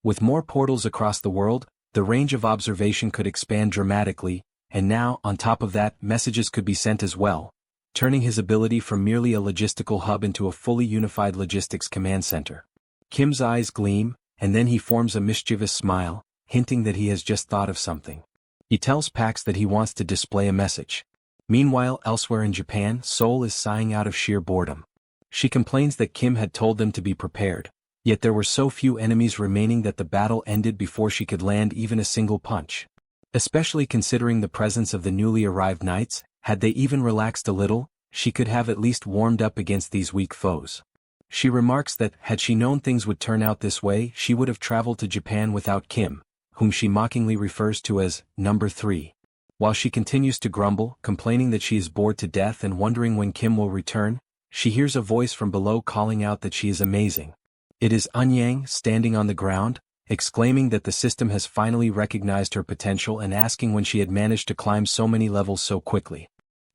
With more portals across the world, the range of observation could expand dramatically, and now, on top of that, messages could be sent as well, turning his ability from merely a logistical hub into a fully unified logistics command center. Kim's eyes gleam, and then he forms a mischievous smile, hinting that he has just thought of something. He tells Pax that he wants to display a message. Meanwhile, elsewhere in Japan, Seoul is sighing out of sheer boredom. She complains that Kim had told them to be prepared, yet there were so few enemies remaining that the battle ended before she could land even a single punch. Especially considering the presence of the newly arrived knights, had they even relaxed a little, she could have at least warmed up against these weak foes. She remarks that, had she known things would turn out this way, she would have traveled to Japan without Kim, whom she mockingly refers to as number 3. While she continues to grumble, complaining that she is bored to death and wondering when Kim will return, she hears a voice from below calling out that she is amazing. It is Eun-yang standing on the ground, exclaiming that the system has finally recognized her potential and asking when she had managed to climb so many levels so quickly.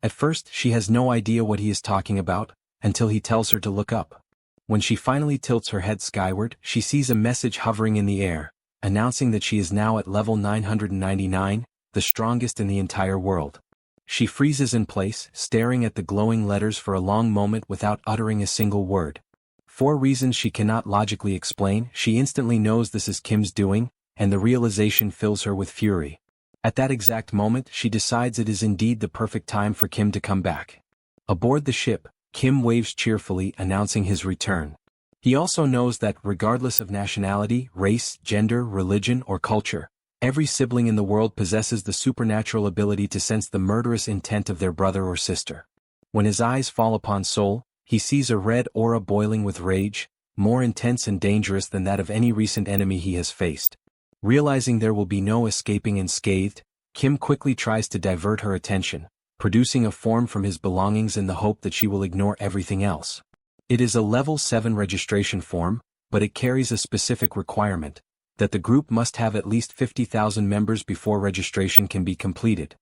At first, she has no idea what he is talking about, until he tells her to look up. When she finally tilts her head skyward, she sees a message hovering in the air, announcing that she is now at level 999, the strongest in the entire world. She freezes in place, staring at the glowing letters for a long moment without uttering a single word. For reasons she cannot logically explain, she instantly knows this is Kim's doing, and the realization fills her with fury. At that exact moment, she decides it is indeed the perfect time for Kim to come back. Aboard the ship, Kim waves cheerfully, announcing his return. He also knows that, regardless of nationality, race, gender, religion, or culture, every sibling in the world possesses the supernatural ability to sense the murderous intent of their brother or sister. When his eyes fall upon Seoul, he sees a red aura boiling with rage, more intense and dangerous than that of any recent enemy he has faced. Realizing there will be no escaping unscathed, Kim quickly tries to divert her attention, producing a form from his belongings in the hope that she will ignore everything else. It is a level 7 registration form, but it carries a specific requirement, that the group must have at least 50,000 members before registration can be completed.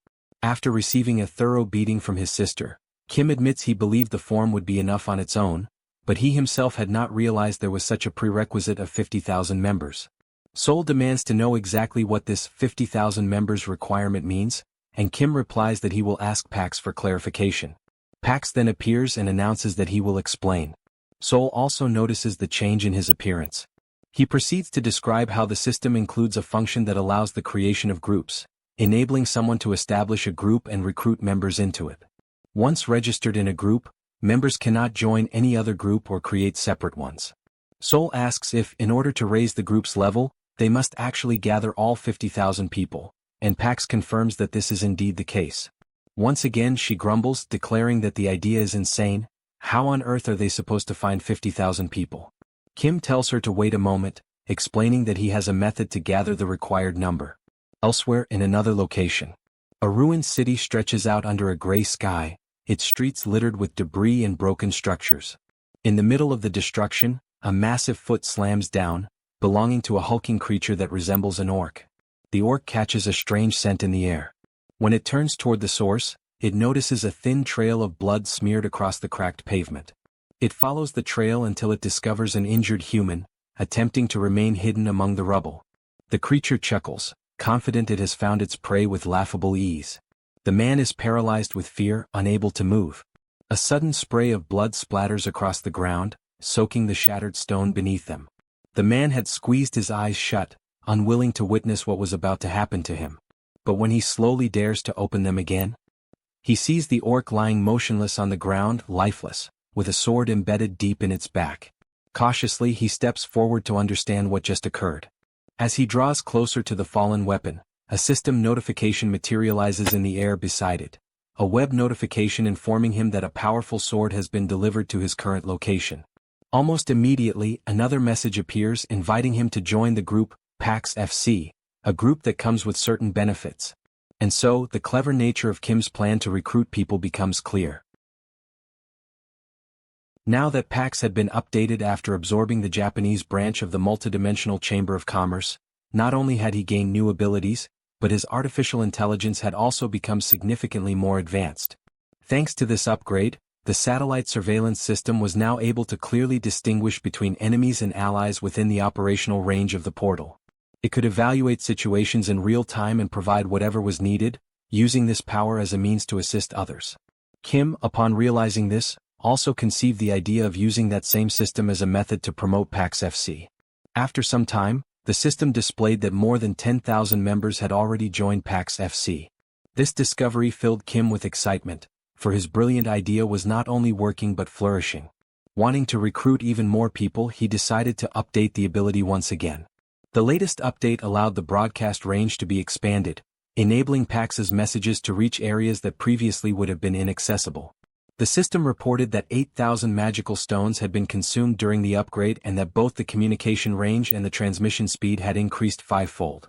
After receiving a thorough beating from his sister, Kim admits he believed the form would be enough on its own, but he himself had not realized there was such a prerequisite of 50,000 members. Seoul demands to know exactly what this 50,000 members requirement means, and Kim replies that he will ask Pax for clarification. Pax then appears and announces that he will explain. Seoul also notices the change in his appearance. He proceeds to describe how the system includes a function that allows the creation of groups, enabling someone to establish a group and recruit members into it. Once registered in a group, members cannot join any other group or create separate ones. Seoul asks if, in order to raise the group's level, they must actually gather all 50,000 people, and Pax confirms that this is indeed the case. Once again she grumbles, declaring that the idea is insane. How on earth are they supposed to find 50,000 people? Kim tells her to wait a moment, explaining that he has a method to gather the required number. Elsewhere in another location, a ruined city stretches out under a gray sky, its streets littered with debris and broken structures. In the middle of the destruction, a massive foot slams down, belonging to a hulking creature that resembles an orc. The orc catches a strange scent in the air. When it turns toward the source, it notices a thin trail of blood smeared across the cracked pavement. It follows the trail until it discovers an injured human, attempting to remain hidden among the rubble. The creature chuckles, confident it has found its prey with laughable ease. The man is paralyzed with fear, unable to move. A sudden spray of blood splatters across the ground, soaking the shattered stone beneath them. The man had squeezed his eyes shut, unwilling to witness what was about to happen to him. But when he slowly dares to open them again, he sees the orc lying motionless on the ground, lifeless, with a sword embedded deep in its back. Cautiously he steps forward to understand what just occurred. As he draws closer to the fallen weapon, a system notification materializes in the air beside it. A web notification informing him that a powerful sword has been delivered to his current location. Almost immediately, another message appears inviting him to join the group, Pax FC, a group that comes with certain benefits. And so, the clever nature of Kim's plan to recruit people becomes clear. Now that Pax had been updated after absorbing the Japanese branch of the multidimensional Chamber of Commerce, not only had he gained new abilities, but his artificial intelligence had also become significantly more advanced. Thanks to this upgrade, the satellite surveillance system was now able to clearly distinguish between enemies and allies within the operational range of the portal. It could evaluate situations in real time and provide whatever was needed, using this power as a means to assist others. Kim, upon realizing this, also conceived the idea of using that same system as a method to promote Pax FC. After some time, the system displayed that more than 10,000 members had already joined Pax FC. This discovery filled Kim with excitement, for his brilliant idea was not only working but flourishing. Wanting to recruit even more people, he decided to update the ability once again. The latest update allowed the broadcast range to be expanded, enabling Pax's messages to reach areas that previously would have been inaccessible. The system reported that 8,000 magical stones had been consumed during the upgrade and that both the communication range and the transmission speed had increased fivefold.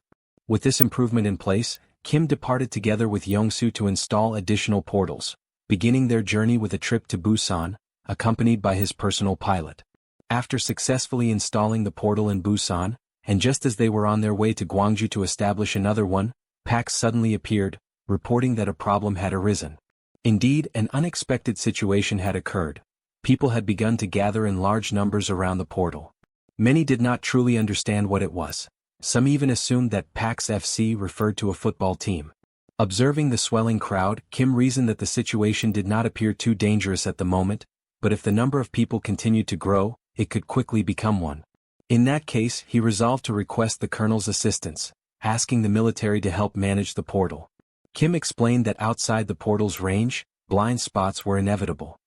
With this improvement in place, Kim departed together with Yongsoo to install additional portals, beginning their journey with a trip to Busan, accompanied by his personal pilot. After successfully installing the portal in Busan, and just as they were on their way to Gwangju to establish another one, Pax suddenly appeared, reporting that a problem had arisen. Indeed, an unexpected situation had occurred. People had begun to gather in large numbers around the portal. Many did not truly understand what it was. Some even assumed that Pax FC referred to a football team. Observing the swelling crowd, Kim reasoned that the situation did not appear too dangerous at the moment, but if the number of people continued to grow, it could quickly become one. In that case, he resolved to request the colonel's assistance, asking the military to help manage the portal. Kim explained that outside the portal's range, blind spots were inevitable.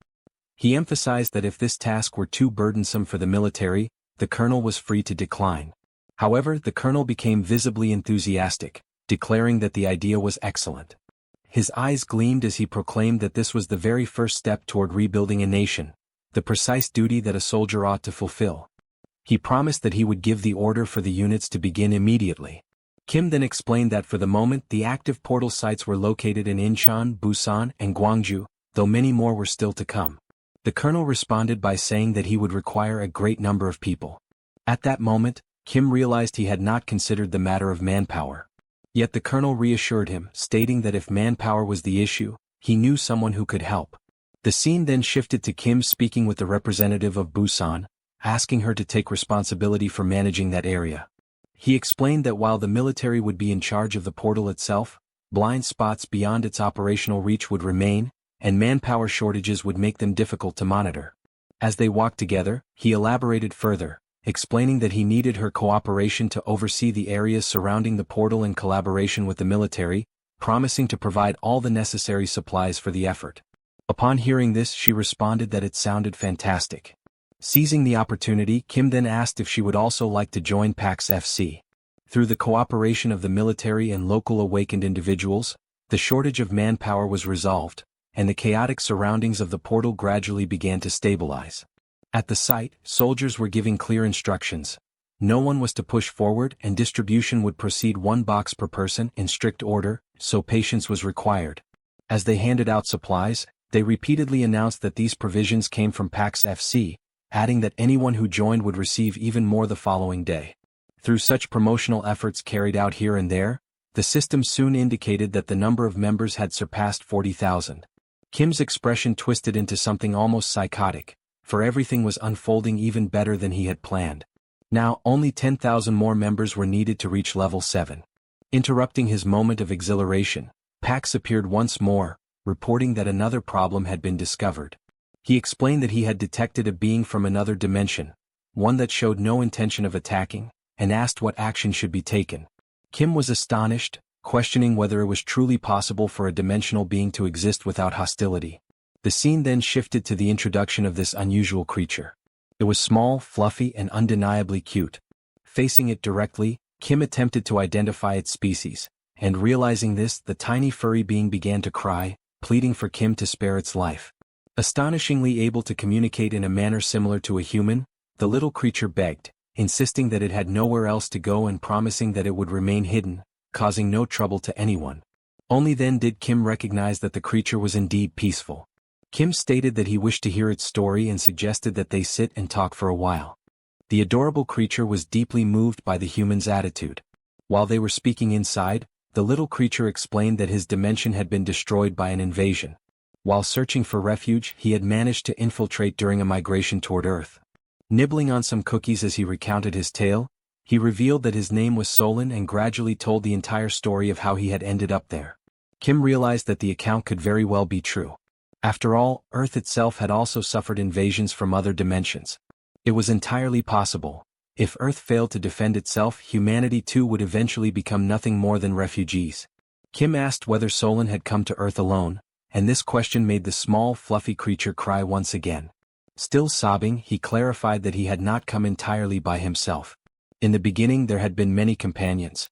He emphasized that if this task were too burdensome for the military, the colonel was free to decline. However, the colonel became visibly enthusiastic, declaring that the idea was excellent. His eyes gleamed as he proclaimed that this was the very first step toward rebuilding a nation, the precise duty that a soldier ought to fulfill. He promised that he would give the order for the units to begin immediately. Kim then explained that for the moment the active portal sites were located in Incheon, Busan, and Gwangju, though many more were still to come. The colonel responded by saying that he would require a great number of people. At that moment, Kim realized he had not considered the matter of manpower. Yet the colonel reassured him, stating that if manpower was the issue, he knew someone who could help. The scene then shifted to Kim speaking with the representative of Busan, asking her to take responsibility for managing that area. He explained that while the military would be in charge of the portal itself, blind spots beyond its operational reach would remain, and manpower shortages would make them difficult to monitor. As they walked together, he elaborated further, explaining that he needed her cooperation to oversee the areas surrounding the portal in collaboration with the military, promising to provide all the necessary supplies for the effort. Upon hearing this, she responded that it sounded fantastic. Seizing the opportunity, Kim then asked if she would also like to join Pax FC. Through the cooperation of the military and local awakened individuals, the shortage of manpower was resolved, and the chaotic surroundings of the portal gradually began to stabilize. At the site, soldiers were giving clear instructions. No one was to push forward, and distribution would proceed one box per person in strict order, so patience was required. As they handed out supplies, they repeatedly announced that these provisions came from PAX FC, adding that anyone who joined would receive even more the following day. Through such promotional efforts carried out here and there, the system soon indicated that the number of members had surpassed 40,000. Kim's expression twisted into something almost psychotic, for everything was unfolding even better than he had planned. Now, only 10,000 more members were needed to reach level 7. Interrupting his moment of exhilaration, Pax appeared once more, reporting that another problem had been discovered. He explained that he had detected a being from another dimension, one that showed no intention of attacking, and asked what action should be taken. Kim was astonished, questioning whether it was truly possible for a dimensional being to exist without hostility. The scene then shifted to the introduction of this unusual creature. It was small, fluffy, and undeniably cute. Facing it directly, Kim attempted to identify its species, and realizing this, the tiny furry being began to cry, pleading for Kim to spare its life. Astonishingly able to communicate in a manner similar to a human, the little creature begged, insisting that it had nowhere else to go and promising that it would remain hidden, causing no trouble to anyone. Only then did Kim recognize that the creature was indeed peaceful. Kim stated that he wished to hear its story and suggested that they sit and talk for a while. The adorable creature was deeply moved by the human's attitude. While they were speaking inside, the little creature explained that his dimension had been destroyed by an invasion. While searching for refuge, he had managed to infiltrate during a migration toward Earth. Nibbling on some cookies as he recounted his tale, he revealed that his name was Solon and gradually told the entire story of how he had ended up there. Kim realized that the account could very well be true. After all, Earth itself had also suffered invasions from other dimensions. It was entirely possible. If Earth failed to defend itself, humanity too would eventually become nothing more than refugees. Kim asked whether Solon had come to Earth alone, and this question made the small, fluffy creature cry once again. Still sobbing, he clarified that he had not come entirely by himself. In the beginning there had been many companions.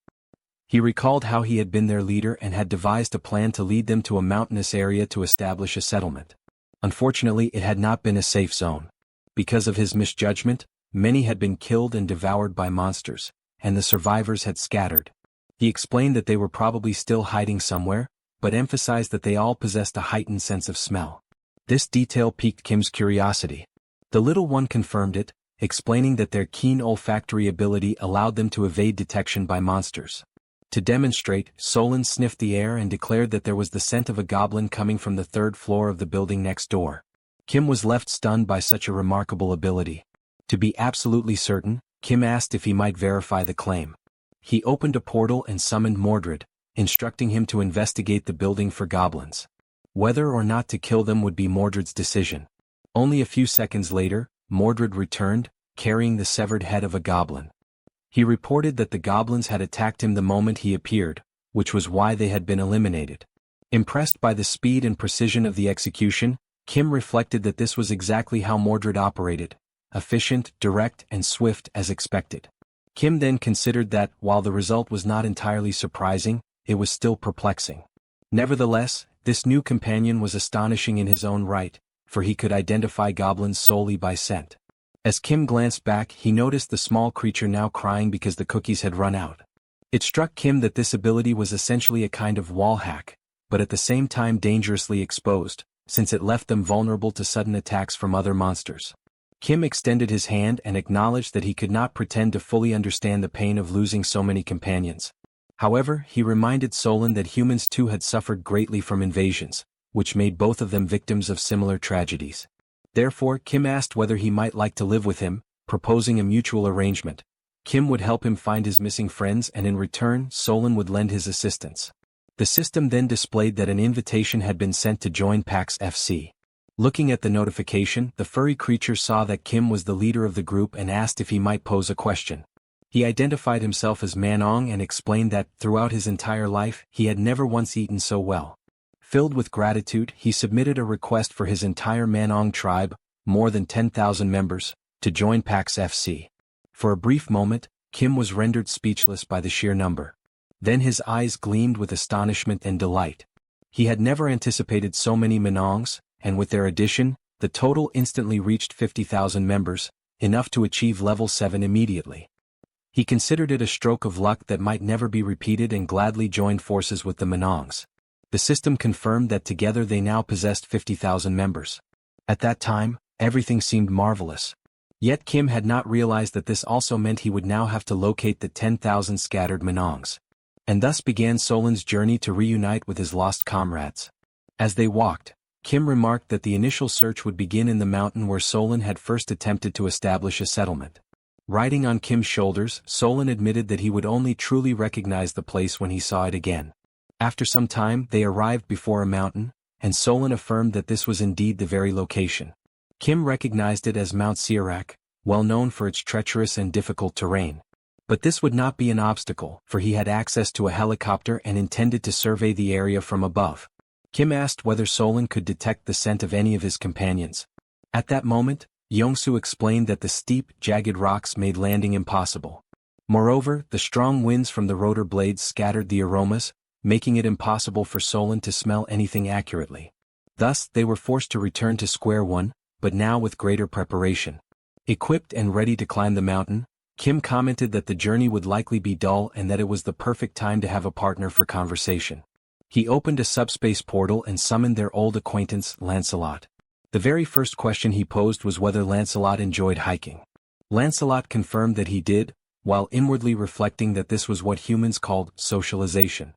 He recalled how he had been their leader and had devised a plan to lead them to a mountainous area to establish a settlement. Unfortunately, it had not been a safe zone. Because of his misjudgment, many had been killed and devoured by monsters, and the survivors had scattered. He explained that they were probably still hiding somewhere, but emphasized that they all possessed a heightened sense of smell. This detail piqued Kim's curiosity. The little one confirmed it, explaining that their keen olfactory ability allowed them to evade detection by monsters. To demonstrate, Solon sniffed the air and declared that there was the scent of a goblin coming from the third floor of the building next door. Kim was left stunned by such a remarkable ability. To be absolutely certain, Kim asked if he might verify the claim. He opened a portal and summoned Mordred, instructing him to investigate the building for goblins. Whether or not to kill them would be Mordred's decision. Only a few seconds later, Mordred returned, carrying the severed head of a goblin. He reported that the goblins had attacked him the moment he appeared, which was why they had been eliminated. Impressed by the speed and precision of the execution, Kim reflected that this was exactly how Mordred operated, efficient, direct, and swift as expected. Kim then considered that, while the result was not entirely surprising, it was still perplexing. Nevertheless, this new companion was astonishing in his own right, for he could identify goblins solely by scent. As Kim glanced back, he noticed the small creature now crying because the cookies had run out. It struck Kim that this ability was essentially a kind of wall hack, but at the same time dangerously exposed, since it left them vulnerable to sudden attacks from other monsters. Kim extended his hand and acknowledged that he could not pretend to fully understand the pain of losing so many companions. However, he reminded Solon that humans too had suffered greatly from invasions, which made both of them victims of similar tragedies. Therefore, Kim asked whether he might like to live with him, proposing a mutual arrangement. Kim would help him find his missing friends and in return, Solon would lend his assistance. The system then displayed that an invitation had been sent to join PAX FC. Looking at the notification, the furry creature saw that Kim was the leader of the group and asked if he might pose a question. He identified himself as Manong and explained that, throughout his entire life, he had never once eaten so well. Filled with gratitude, he submitted a request for his entire Manong tribe, more than 10,000 members, to join PAX FC. For a brief moment, Kim was rendered speechless by the sheer number. Then his eyes gleamed with astonishment and delight. He had never anticipated so many Manongs, and with their addition, the total instantly reached 50,000 members, enough to achieve level 7 immediately. He considered it a stroke of luck that might never be repeated and gladly joined forces with the Manongs. The system confirmed that together they now possessed 50,000 members. At that time, everything seemed marvelous. Yet Kim had not realized that this also meant he would now have to locate the 10,000 scattered Manongs. And thus began Solan's journey to reunite with his lost comrades. As they walked, Kim remarked that the initial search would begin in the mountain where Solan had first attempted to establish a settlement. Riding on Kim's shoulders, Solan admitted that he would only truly recognize the place when he saw it again. After some time, they arrived before a mountain, and Solan affirmed that this was indeed the very location. Kim recognized it as Mount Sirak, well known for its treacherous and difficult terrain. But this would not be an obstacle, for he had access to a helicopter and intended to survey the area from above. Kim asked whether Solan could detect the scent of any of his companions. At that moment, Yongsu explained that the steep, jagged rocks made landing impossible. Moreover, the strong winds from the rotor blades scattered the aromas, making it impossible for Solan to smell anything accurately. Thus, they were forced to return to square one, but now with greater preparation. Equipped and ready to climb the mountain, Kim commented that the journey would likely be dull and that it was the perfect time to have a partner for conversation. He opened a subspace portal and summoned their old acquaintance, Lancelot. The very first question he posed was whether Lancelot enjoyed hiking. Lancelot confirmed that he did, while inwardly reflecting that this was what humans called socialization.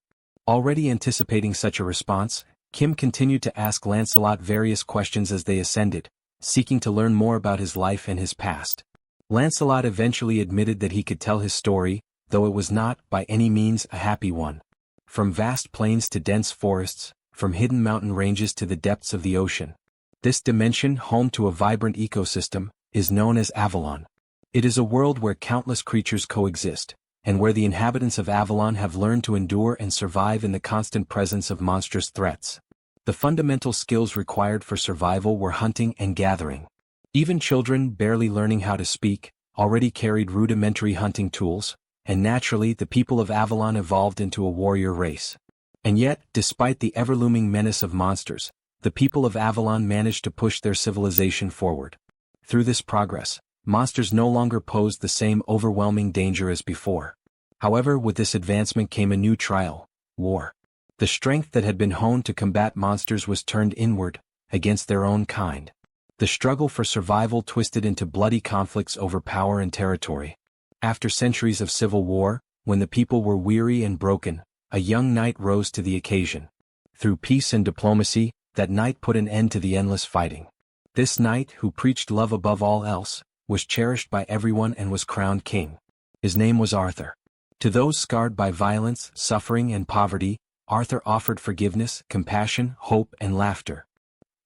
Already anticipating such a response, Kim continued to ask Lancelot various questions as they ascended, seeking to learn more about his life and his past. Lancelot eventually admitted that he could tell his story, though it was not, by any means, a happy one. From vast plains to dense forests, from hidden mountain ranges to the depths of the ocean. This dimension, home to a vibrant ecosystem, is known as Avalon. It is a world where countless creatures coexist, and where the inhabitants of Avalon have learned to endure and survive in the constant presence of monstrous threats. The fundamental skills required for survival were hunting and gathering. Even children barely learning how to speak already carried rudimentary hunting tools, and naturally the people of Avalon evolved into a warrior race. And yet, despite the ever-looming menace of monsters, the people of Avalon managed to push their civilization forward. Through this progress, monsters no longer posed the same overwhelming danger as before. However, with this advancement came a new trial: war. The strength that had been honed to combat monsters was turned inward, against their own kind. The struggle for survival twisted into bloody conflicts over power and territory. After centuries of civil war, when the people were weary and broken, a young knight rose to the occasion. Through peace and diplomacy, that knight put an end to the endless fighting. This knight, who preached love above all else, was cherished by everyone and was crowned king. His name was Arthur. To those scarred by violence, suffering, and poverty, Arthur offered forgiveness, compassion, hope, and laughter.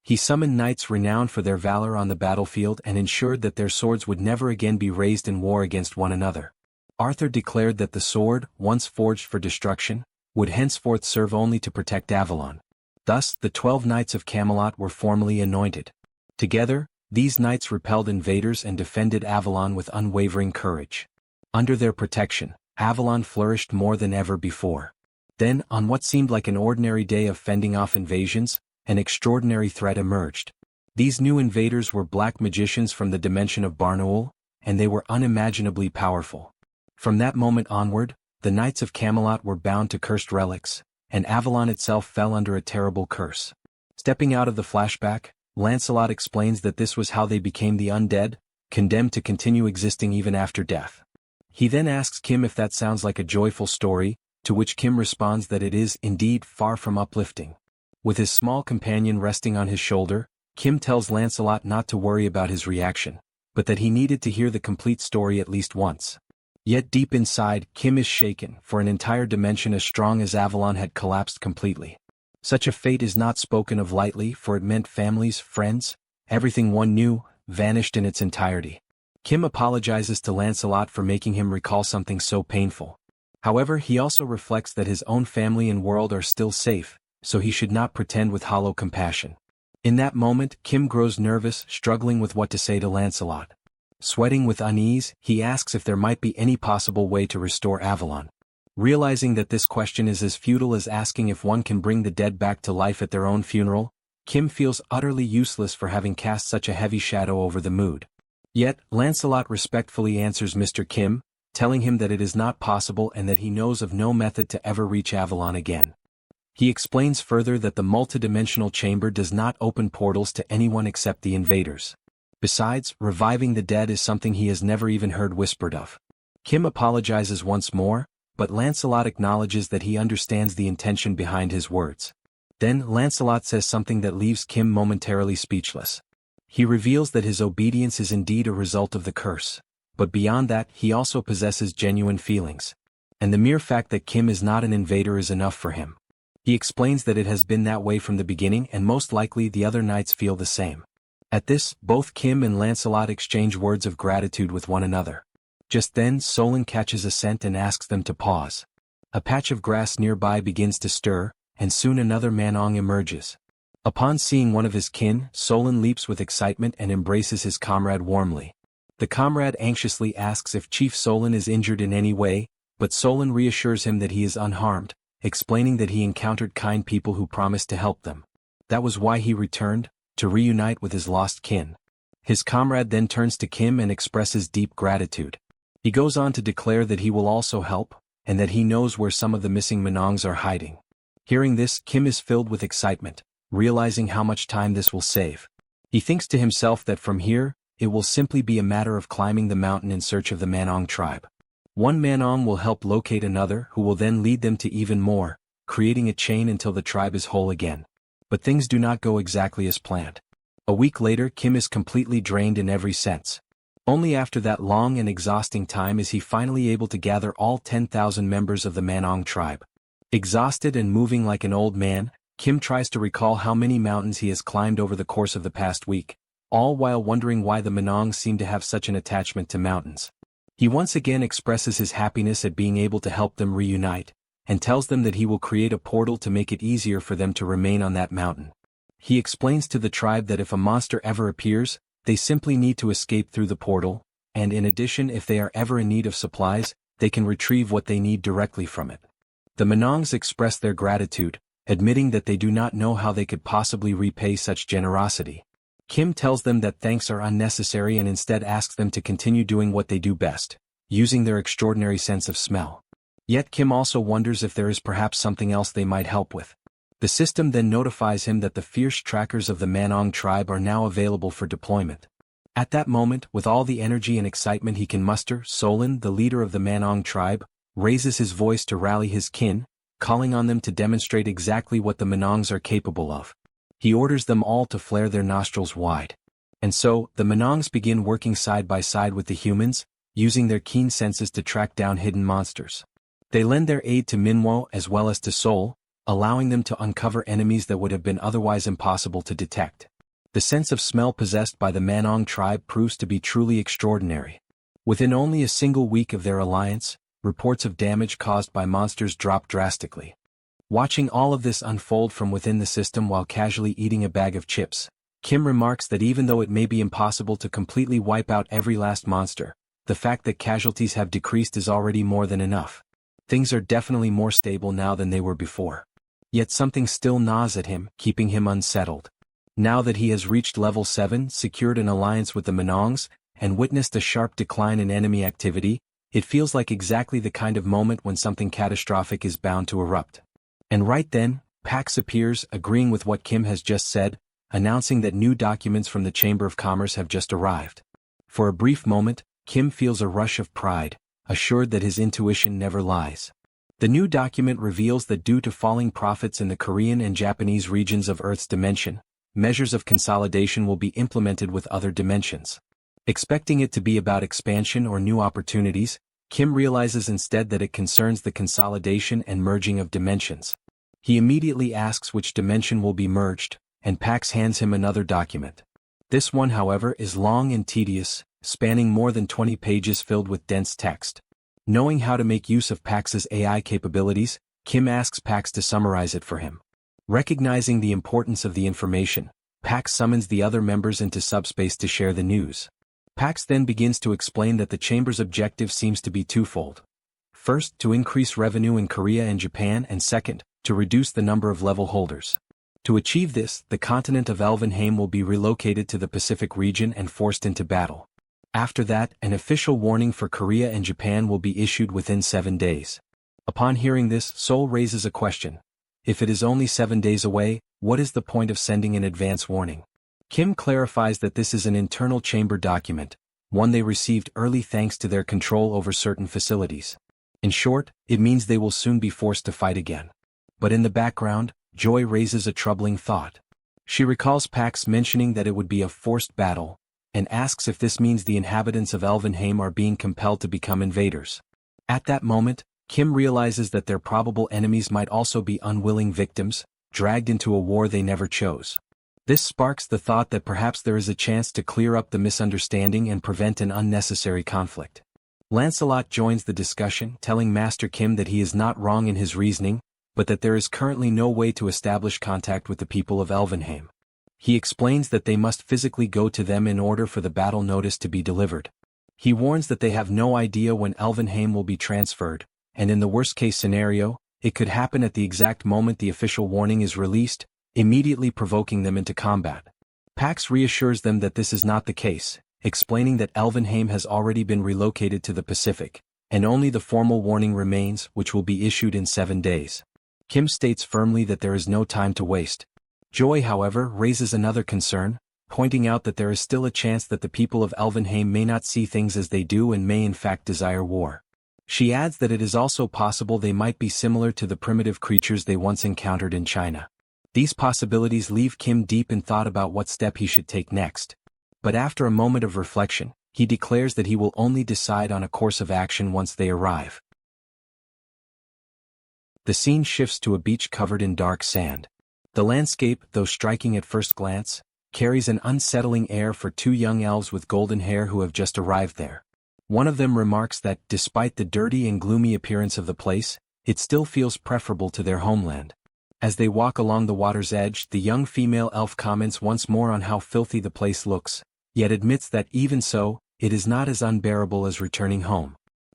He summoned knights renowned for their valor on the battlefield and ensured that their swords would never again be raised in war against one another. Arthur declared that the sword, once forged for destruction, would henceforth serve only to protect Avalon. Thus, the 12 Knights of Camelot were formally anointed. Together, these knights repelled invaders and defended Avalon with unwavering courage. Under their protection, Avalon flourished more than ever before. Then, on what seemed like an ordinary day of fending off invasions, an extraordinary threat emerged. These new invaders were black magicians from the dimension of Barnaul, and they were unimaginably powerful. From that moment onward, the Knights of Camelot were bound to cursed relics, and Avalon itself fell under a terrible curse. Stepping out of the flashback, Lancelot explains that this was how they became the undead, condemned to continue existing even after death. He then asks Kim if that sounds like a joyful story, to which Kim responds that it is indeed far from uplifting. With his small companion resting on his shoulder, Kim tells Lancelot not to worry about his reaction, but that he needed to hear the complete story at least once. Yet deep inside, Kim is shaken, for an entire dimension as strong as Avalon had collapsed completely. Such a fate is not spoken of lightly, for it meant families, friends, everything one knew, vanished in its entirety. Kim apologizes to Lancelot for making him recall something so painful. However, he also reflects that his own family and world are still safe, so he should not pretend with hollow compassion. In that moment, Kim grows nervous, struggling with what to say to Lancelot. Sweating with unease, he asks if there might be any possible way to restore Avalon. Realizing that this question is as futile as asking if one can bring the dead back to life at their own funeral, Kim feels utterly useless for having cast such a heavy shadow over the mood. Yet, Lancelot respectfully answers Mr. Kim, telling him that it is not possible and that he knows of no method to ever reach Avalon again. He explains further that the multidimensional chamber does not open portals to anyone except the invaders. Besides, reviving the dead is something he has never even heard whispered of. Kim apologizes once more, but Lancelot acknowledges that he understands the intention behind his words. Then Lancelot says something that leaves Kim momentarily speechless. He reveals that his obedience is indeed a result of the curse, but beyond that he also possesses genuine feelings. And the mere fact that Kim is not an invader is enough for him. He explains that it has been that way from the beginning and most likely the other knights feel the same. At this, both Kim and Lancelot exchange words of gratitude with one another. Just then Solon catches a scent and asks them to pause. A patch of grass nearby begins to stir, and soon another Manong emerges. Upon seeing one of his kin, Solon leaps with excitement and embraces his comrade warmly. The comrade anxiously asks if Chief Solon is injured in any way, but Solon reassures him that he is unharmed, explaining that he encountered kind people who promised to help them. That was why he returned, to reunite with his lost kin. His comrade then turns to Kim and expresses deep gratitude. He goes on to declare that he will also help, and that he knows where some of the missing Manongs are hiding. Hearing this, Kim is filled with excitement, realizing how much time this will save. He thinks to himself that from here, it will simply be a matter of climbing the mountain in search of the Manong tribe. One Manong will help locate another who will then lead them to even more, creating a chain until the tribe is whole again. But things do not go exactly as planned. A week later, Kim is completely drained in every sense. Only after that long and exhausting time is he finally able to gather all 10,000 members of the Manong tribe. Exhausted and moving like an old man, Kim tries to recall how many mountains he has climbed over the course of the past week, all while wondering why the Manong seem to have such an attachment to mountains. He once again expresses his happiness at being able to help them reunite, and tells them that he will create a portal to make it easier for them to remain on that mountain. He explains to the tribe that if a monster ever appears, they simply need to escape through the portal, and in addition if they are ever in need of supplies, they can retrieve what they need directly from it. The Manongs express their gratitude, admitting that they do not know how they could possibly repay such generosity. Kim tells them that thanks are unnecessary and instead asks them to continue doing what they do best, using their extraordinary sense of smell. Yet Kim also wonders if there is perhaps something else they might help with. The system then notifies him that the fierce trackers of the Manong tribe are now available for deployment. At that moment, with all the energy and excitement he can muster, Solon, the leader of the Manong tribe, raises his voice to rally his kin, calling on them to demonstrate exactly what the Manongs are capable of. He orders them all to flare their nostrils wide. And so, the Manongs begin working side by side with the humans, using their keen senses to track down hidden monsters. They lend their aid to Manhwa as well as to Seoul, allowing them to uncover enemies that would have been otherwise impossible to detect. The sense of smell possessed by the Manong tribe proves to be truly extraordinary. Within only a single week of their alliance, reports of damage caused by monsters drop drastically. Watching all of this unfold from within the system while casually eating a bag of chips, Kim remarks that even though it may be impossible to completely wipe out every last monster, the fact that casualties have decreased is already more than enough. Things are definitely more stable now than they were before. Yet something still gnaws at him, keeping him unsettled. Now that he has reached level 7, secured an alliance with the Manongs, and witnessed a sharp decline in enemy activity, it feels like exactly the kind of moment when something catastrophic is bound to erupt. And right then, Pax appears, agreeing with what Kim has just said, announcing that new documents from the Chamber of Commerce have just arrived. For a brief moment, Kim feels a rush of pride, assured that his intuition never lies. The new document reveals that due to falling profits in the Korean and Japanese regions of Earth's dimension, measures of consolidation will be implemented with other dimensions. Expecting it to be about expansion or new opportunities, Kim realizes instead that it concerns the consolidation and merging of dimensions. He immediately asks which dimension will be merged, and Pax hands him another document. This one, however, is long and tedious, spanning more than 20 pages filled with dense text. Knowing how to make use of Pax's AI capabilities, Kim asks Pax to summarize it for him. Recognizing the importance of the information, Pax summons the other members into SUBSPACE to share the news. Pax then begins to explain that the chamber's objective seems to be twofold. First, to increase revenue in Korea and Japan, and second, to reduce the number of level holders. To achieve this, the continent of Elvenheim will be relocated to the Pacific region and forced into battle. After that, an official warning for Korea and Japan will be issued within 7 days. Upon hearing this, Seoul raises a question. If it is only 7 days away, what is the point of sending an advance warning? Kim clarifies that this is an internal chamber document, one they received early thanks to their control over certain facilities. In short, it means they will soon be forced to fight again. But in the background, Joy raises a troubling thought. She recalls Pax mentioning that it would be a forced battle, and asks if this means the inhabitants of Elvenheim are being compelled to become invaders. At that moment, Kim realizes that their probable enemies might also be unwilling victims, dragged into a war they never chose. This sparks the thought that perhaps there is a chance to clear up the misunderstanding and prevent an unnecessary conflict. Lancelot joins the discussion, telling Master Kim that he is not wrong in his reasoning, but that there is currently no way to establish contact with the people of Elvenheim. He explains that they must physically go to them in order for the battle notice to be delivered. He warns that they have no idea when Elvenheim will be transferred, and in the worst-case scenario, it could happen at the exact moment the official warning is released, immediately provoking them into combat. Pax reassures them that this is not the case, explaining that Elvenheim has already been relocated to the Pacific, and only the formal warning remains, which will be issued in 7 days. Kim states firmly that there is no time to waste. Joy, however, raises another concern, pointing out that there is still a chance that the people of Elvenheim may not see things as they do and may in fact desire war. She adds that it is also possible they might be similar to the primitive creatures they once encountered in China. These possibilities leave Kim deep in thought about what step he should take next. But after a moment of reflection, he declares that he will only decide on a course of action once they arrive. The scene shifts to a beach covered in dark sand. The landscape, though striking at first glance, carries an unsettling air for 2 young elves with golden hair who have just arrived there. One of them remarks that, despite the dirty and gloomy appearance of the place, it still feels preferable to their homeland. As they walk along the water's edge, the young female elf comments once more on how filthy the place looks, yet admits that even so, it is not as unbearable as returning home.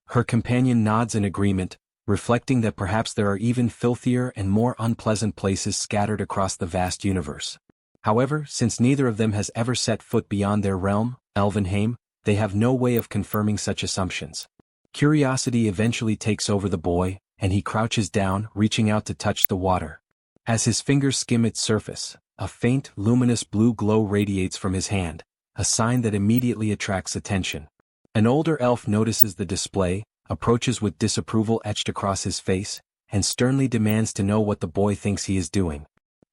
Her companion nods in agreement, reflecting that perhaps there are even filthier and more unpleasant places scattered across the vast universe. However, since neither of them has ever set foot beyond their realm, Elvenheim, they have no way of confirming such assumptions. Curiosity eventually takes over the boy, and he crouches down, reaching out to touch the water. As his fingers skim its surface, a faint, luminous blue glow radiates from his hand, a sign that immediately attracts attention. An older elf notices the display, approaches with disapproval etched across his face, and sternly demands to know what the boy thinks he is doing.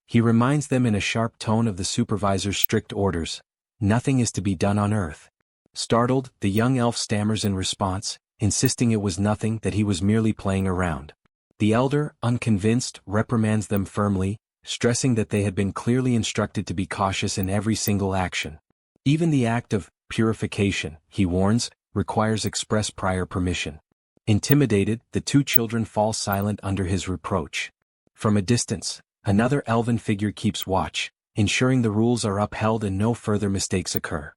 He reminds them in a sharp tone of the supervisor's strict orders: nothing is to be done on Earth. Startled, the young elf stammers in response, insisting it was nothing, that he was merely playing around. The elder, unconvinced, reprimands them firmly, stressing that they had been clearly instructed to be cautious in every single action. Even the act of purification, he warns, requires express prior permission. Intimidated, the 2 children fall silent under his reproach. From a distance, another elven figure keeps watch, ensuring the rules are upheld and no further mistakes occur.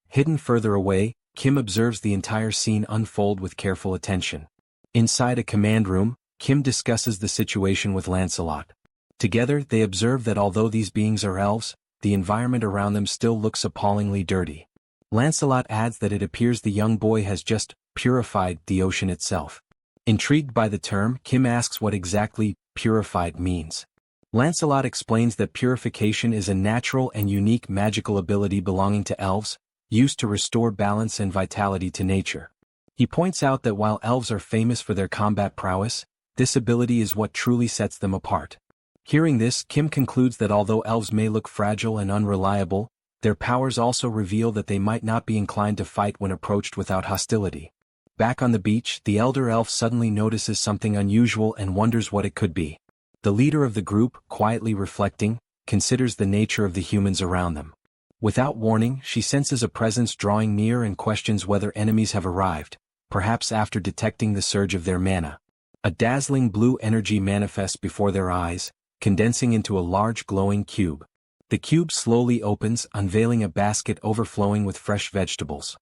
Hidden further away, Kim observes the entire scene unfold with careful attention. Inside a command room, Kim discusses the situation with Lancelot. Together, they observe that although these beings are elves, the environment around them still looks appallingly dirty. Lancelot adds that it appears the young boy has just purified the ocean itself. Intrigued by the term, Kim asks what exactly purified means. Lancelot explains that purification is a natural and unique magical ability belonging to elves, used to restore balance and vitality to nature. He points out that while elves are famous for their combat prowess, this ability is what truly sets them apart. Hearing this, Kim concludes that although elves may look fragile and unreliable, their powers also reveal that they might not be inclined to fight when approached without hostility. Back on the beach, the elder elf suddenly notices something unusual and wonders what it could be. The leader of the group, quietly reflecting, considers the nature of the humans around them. Without warning, she senses a presence drawing near and questions whether enemies have arrived, perhaps after detecting the surge of their mana. A dazzling blue energy manifests before their eyes, condensing into a large glowing cube. The cube slowly opens, unveiling a basket overflowing with fresh vegetables.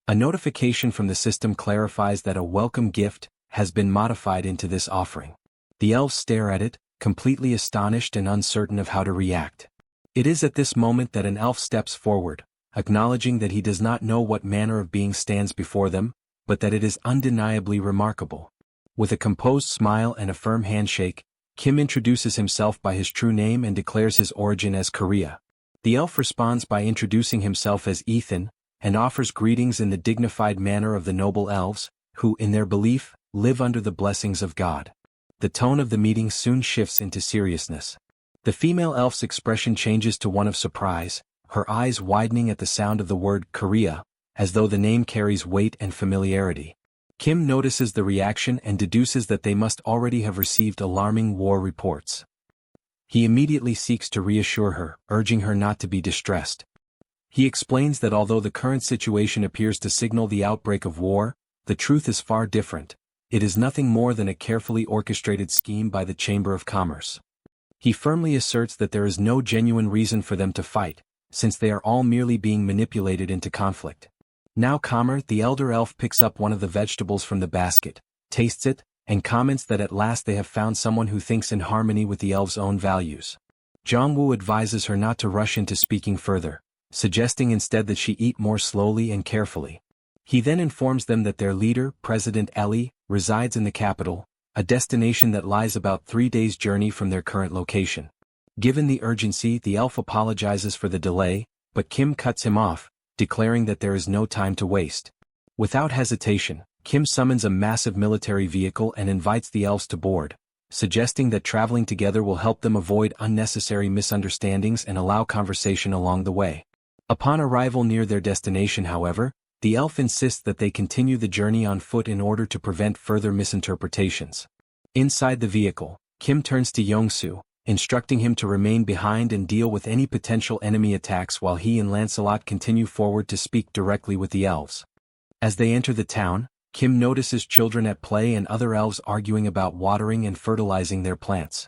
A notification from the system clarifies that a welcome gift has been modified into this offering. The elves stare at it, completely astonished and uncertain of how to react. It is at this moment that an elf steps forward, acknowledging that he does not know what manner of being stands before them, but that it is undeniably remarkable. With a composed smile and a firm handshake, Kim introduces himself by his true name and declares his origin as Korea. The elf responds by introducing himself as Ethan, and offers greetings in the dignified manner of the noble elves, who, in their belief, live under the blessings of God. The tone of the meeting soon shifts into seriousness. The female elf's expression changes to one of surprise, her eyes widening at the sound of the word Korea, as though the name carries weight and familiarity. Kim notices the reaction and deduces that they must already have received alarming war reports. He immediately seeks to reassure her, urging her not to be distressed. He explains that although the current situation appears to signal the outbreak of war, the truth is far different. It is nothing more than a carefully orchestrated scheme by the Chamber of Commerce. He firmly asserts that there is no genuine reason for them to fight, since they are all merely being manipulated into conflict. Now Kamer, the elder elf, picks up one of the vegetables from the basket, tastes it, and comments that at last they have found someone who thinks in harmony with the elf's own values. Jongwoo advises her not to rush into speaking further, suggesting instead that she eat more slowly and carefully. He then informs them that their leader, President Ellie, resides in the capital, a destination that lies about 3 days' journey from their current location. Given the urgency, the elf apologizes for the delay, but Kim cuts him off, declaring that there is no time to waste. Without hesitation, Kim summons a massive military vehicle and invites the elves to board, suggesting that traveling together will help them avoid unnecessary misunderstandings and allow conversation along the way. Upon arrival near their destination, however, the elf insists that they continue the journey on foot in order to prevent further misinterpretations. Inside the vehicle, Kim turns to Yongsoo, instructing him to remain behind and deal with any potential enemy attacks while he and Lancelot continue forward to speak directly with the elves. As they enter the town, Kim notices children at play and other elves arguing about watering and fertilizing their plants.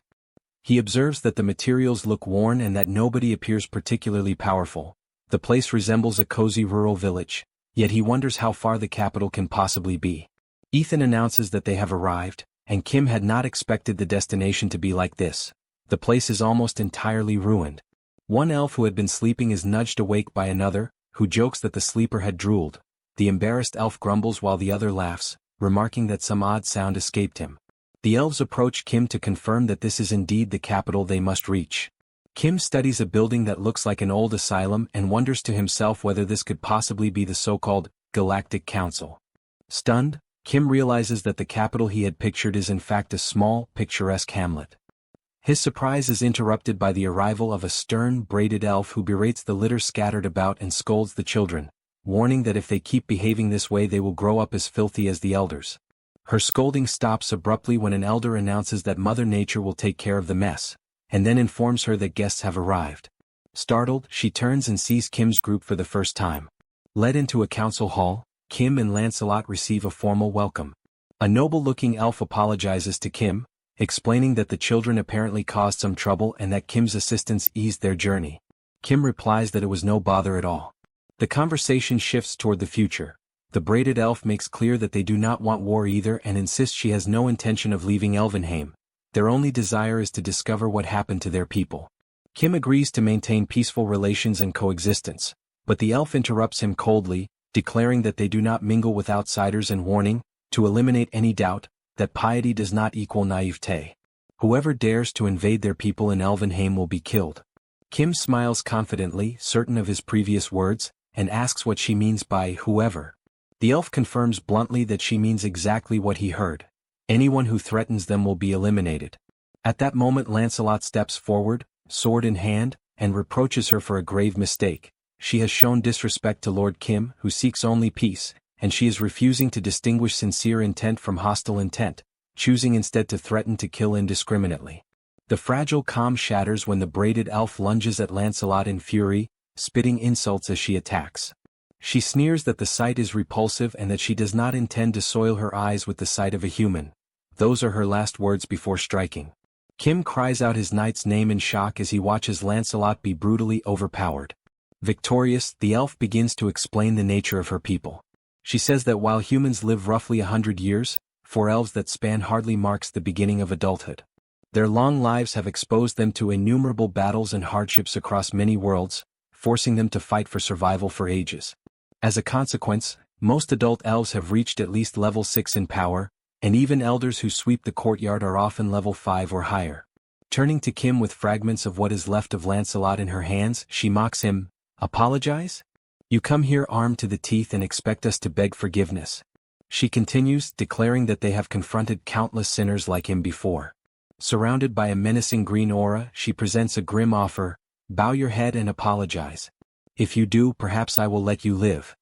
He observes that the materials look worn and that nobody appears particularly powerful. The place resembles a cozy rural village, yet he wonders how far the capital can possibly be. Ethan announces that they have arrived, and Kim had not expected the destination to be like this. The place is almost entirely ruined. One elf who had been sleeping is nudged awake by another, who jokes that the sleeper had drooled. The embarrassed elf grumbles while the other laughs, remarking that some odd sound escaped him. The elves approach Kim to confirm that this is indeed the capital they must reach. Kim studies a building that looks like an old asylum and wonders to himself whether this could possibly be the so-called Galactic Council. Stunned, Kim realizes that the capital he had pictured is in fact a small, picturesque hamlet. His surprise is interrupted by the arrival of a stern, braided elf who berates the litter scattered about and scolds the children, warning that if they keep behaving this way they will grow up as filthy as the elders. Her scolding stops abruptly when an elder announces that Mother Nature will take care of the mess, and then informs her that guests have arrived. Startled, she turns and sees Kim's group for the first time. Led into a council hall, Kim and Lancelot receive a formal welcome. A noble-looking elf apologizes to Kim, explaining that the children apparently caused some trouble and that Kim's assistance eased their journey. Kim replies that it was no bother at all. The conversation shifts toward the future. The braided elf makes clear that they do not want war either and insists she has no intention of leaving Elvenheim. Their only desire is to discover what happened to their people. Kim agrees to maintain peaceful relations and coexistence, but the elf interrupts him coldly, declaring that they do not mingle with outsiders and warning, to eliminate any doubt, that piety does not equal naivete. Whoever dares to invade their people in Elvenheim will be killed. Kim smiles confidently, certain of his previous words, and asks what she means by whoever. The elf confirms bluntly that she means exactly what he heard. Anyone who threatens them will be eliminated. At that moment Lancelot steps forward, sword in hand, and reproaches her for a grave mistake. She has shown disrespect to Lord Kim, who seeks only peace, and she is refusing to distinguish sincere intent from hostile intent, choosing instead to threaten to kill indiscriminately. The fragile calm shatters when the braided elf lunges at Lancelot in fury, spitting insults as she attacks. She sneers that the sight is repulsive and that she does not intend to soil her eyes with the sight of a human. Those are her last words before striking. Kim cries out his knight's name in shock as he watches Lancelot be brutally overpowered. Victorious, the elf begins to explain the nature of her people. She says that while humans live roughly 100 years, for elves that span hardly marks the beginning of adulthood. Their long lives have exposed them to innumerable battles and hardships across many worlds, forcing them to fight for survival for ages. As a consequence, most adult elves have reached at least level 6 in power, and even elders who sweep the courtyard are often level 5 or higher. Turning to Kim with fragments of what is left of Lancelot in her hands, she mocks him, "Apologize? You come here armed to the teeth and expect us to beg forgiveness." She continues, declaring that they have confronted countless sinners like him before. Surrounded by a menacing green aura, she presents a grim offer, "Bow your head and apologize. If you do, perhaps I will let you live."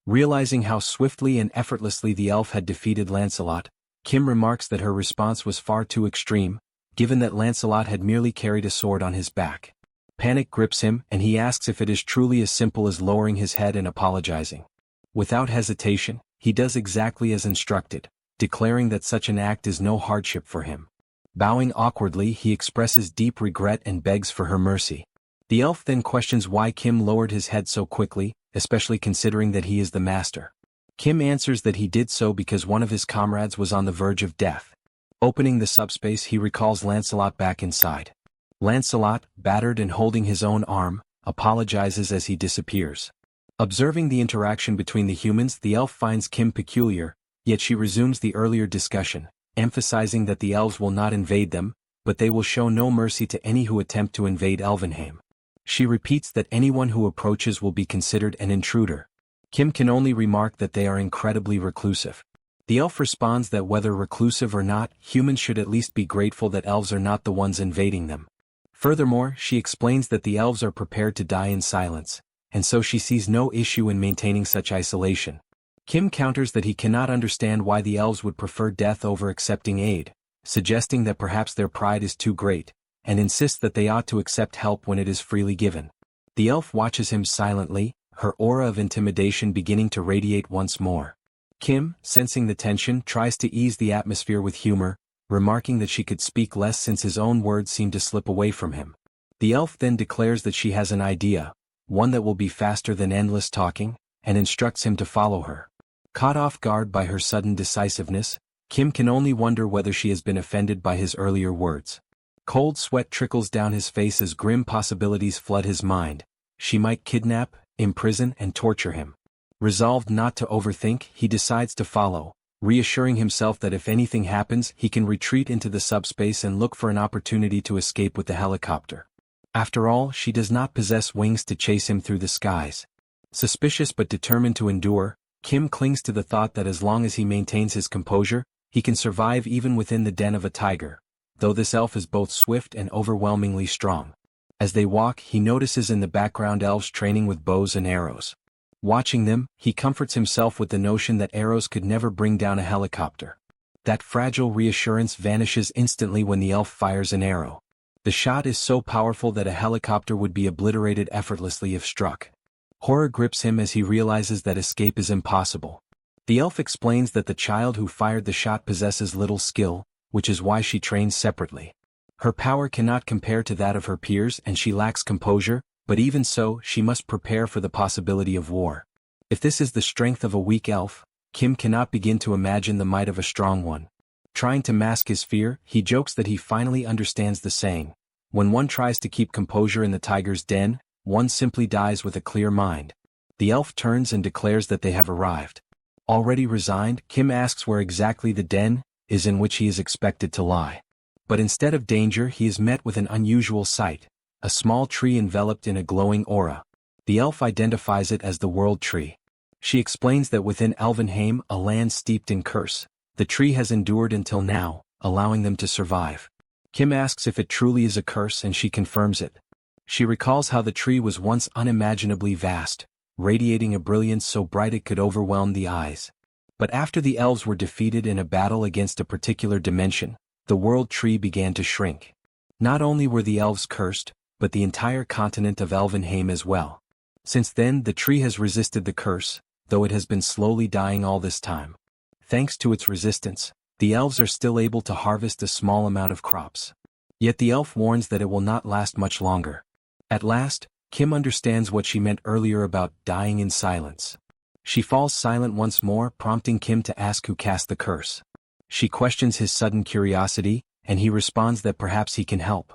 Realizing how swiftly and effortlessly the elf had defeated Lancelot, Kim remarks that her response was far too extreme, given that Lancelot had merely carried a sword on his back. Panic grips him, and he asks if it is truly as simple as lowering his head and apologizing. Without hesitation, he does exactly as instructed, declaring that such an act is no hardship for him. Bowing awkwardly, he expresses deep regret and begs for her mercy. The elf then questions why Kim lowered his head so quickly, especially considering that he is the master. Kim answers that he did so because one of his comrades was on the verge of death. Opening the subspace, he recalls Lancelot back inside. Lancelot, battered and holding his own arm, apologizes as he disappears. Observing the interaction between the humans, the elf finds Kim peculiar, yet she resumes the earlier discussion, emphasizing that the elves will not invade them, but they will show no mercy to any who attempt to invade Elvenheim. She repeats that anyone who approaches will be considered an intruder. Kim can only remark that they are incredibly reclusive. The elf responds that whether reclusive or not, humans should at least be grateful that elves are not the ones invading them. Furthermore, she explains that the elves are prepared to die in silence, and so she sees no issue in maintaining such isolation. Kim counters that he cannot understand why the elves would prefer death over accepting aid, suggesting that perhaps their pride is too great, and insists that they ought to accept help when it is freely given. The elf watches him silently, her aura of intimidation beginning to radiate once more. Kim, sensing the tension, tries to ease the atmosphere with humor, remarking that she could speak less since his own words seem to slip away from him. The elf then declares that she has an idea, one that will be faster than endless talking, and instructs him to follow her. Caught off guard by her sudden decisiveness, Kim can only wonder whether she has been offended by his earlier words. Cold sweat trickles down his face as grim possibilities flood his mind. She might kidnap, imprison, and torture him. Resolved not to overthink, he decides to follow, reassuring himself that if anything happens, he can retreat into the subspace and look for an opportunity to escape with the helicopter. After all, she does not possess wings to chase him through the skies. Suspicious but determined to endure, Kim clings to the thought that as long as he maintains his composure, he can survive even within the den of a tiger, though this elf is both swift and overwhelmingly strong. As they walk, he notices in the background elves training with bows and arrows. Watching them, he comforts himself with the notion that arrows could never bring down a helicopter. That fragile reassurance vanishes instantly when the elf fires an arrow. The shot is so powerful that a helicopter would be obliterated effortlessly if struck. Horror grips him as he realizes that escape is impossible. The elf explains that the child who fired the shot possesses little skill, which is why she trains separately. Her power cannot compare to that of her peers and she lacks composure, but even so, she must prepare for the possibility of war. If this is the strength of a weak elf, Kim cannot begin to imagine the might of a strong one. Trying to mask his fear, he jokes that he finally understands the saying, "When one tries to keep composure in the tiger's den, one simply dies with a clear mind." The elf turns and declares that they have arrived. Already resigned, Kim asks where exactly the den is in which he is expected to lie. But instead of danger, he is met with an unusual sight. A small tree enveloped in a glowing aura. The elf identifies it as the World Tree. She explains that within Elvenheim, a land steeped in curse, the tree has endured until now, allowing them to survive. Kim asks if it truly is a curse and she confirms it. She recalls how the tree was once unimaginably vast, radiating a brilliance so bright it could overwhelm the eyes. But after the elves were defeated in a battle against a particular dimension, the World Tree began to shrink. Not only were the elves cursed, but the entire continent of Elvenheim as well. Since then, the tree has resisted the curse, though it has been slowly dying all this time. Thanks to its resistance, the elves are still able to harvest a small amount of crops. Yet the elf warns that it will not last much longer. At last, Kim understands what she meant earlier about dying in silence. She falls silent once more, prompting Kim to ask who cast the curse. She questions his sudden curiosity, and he responds that perhaps he can help.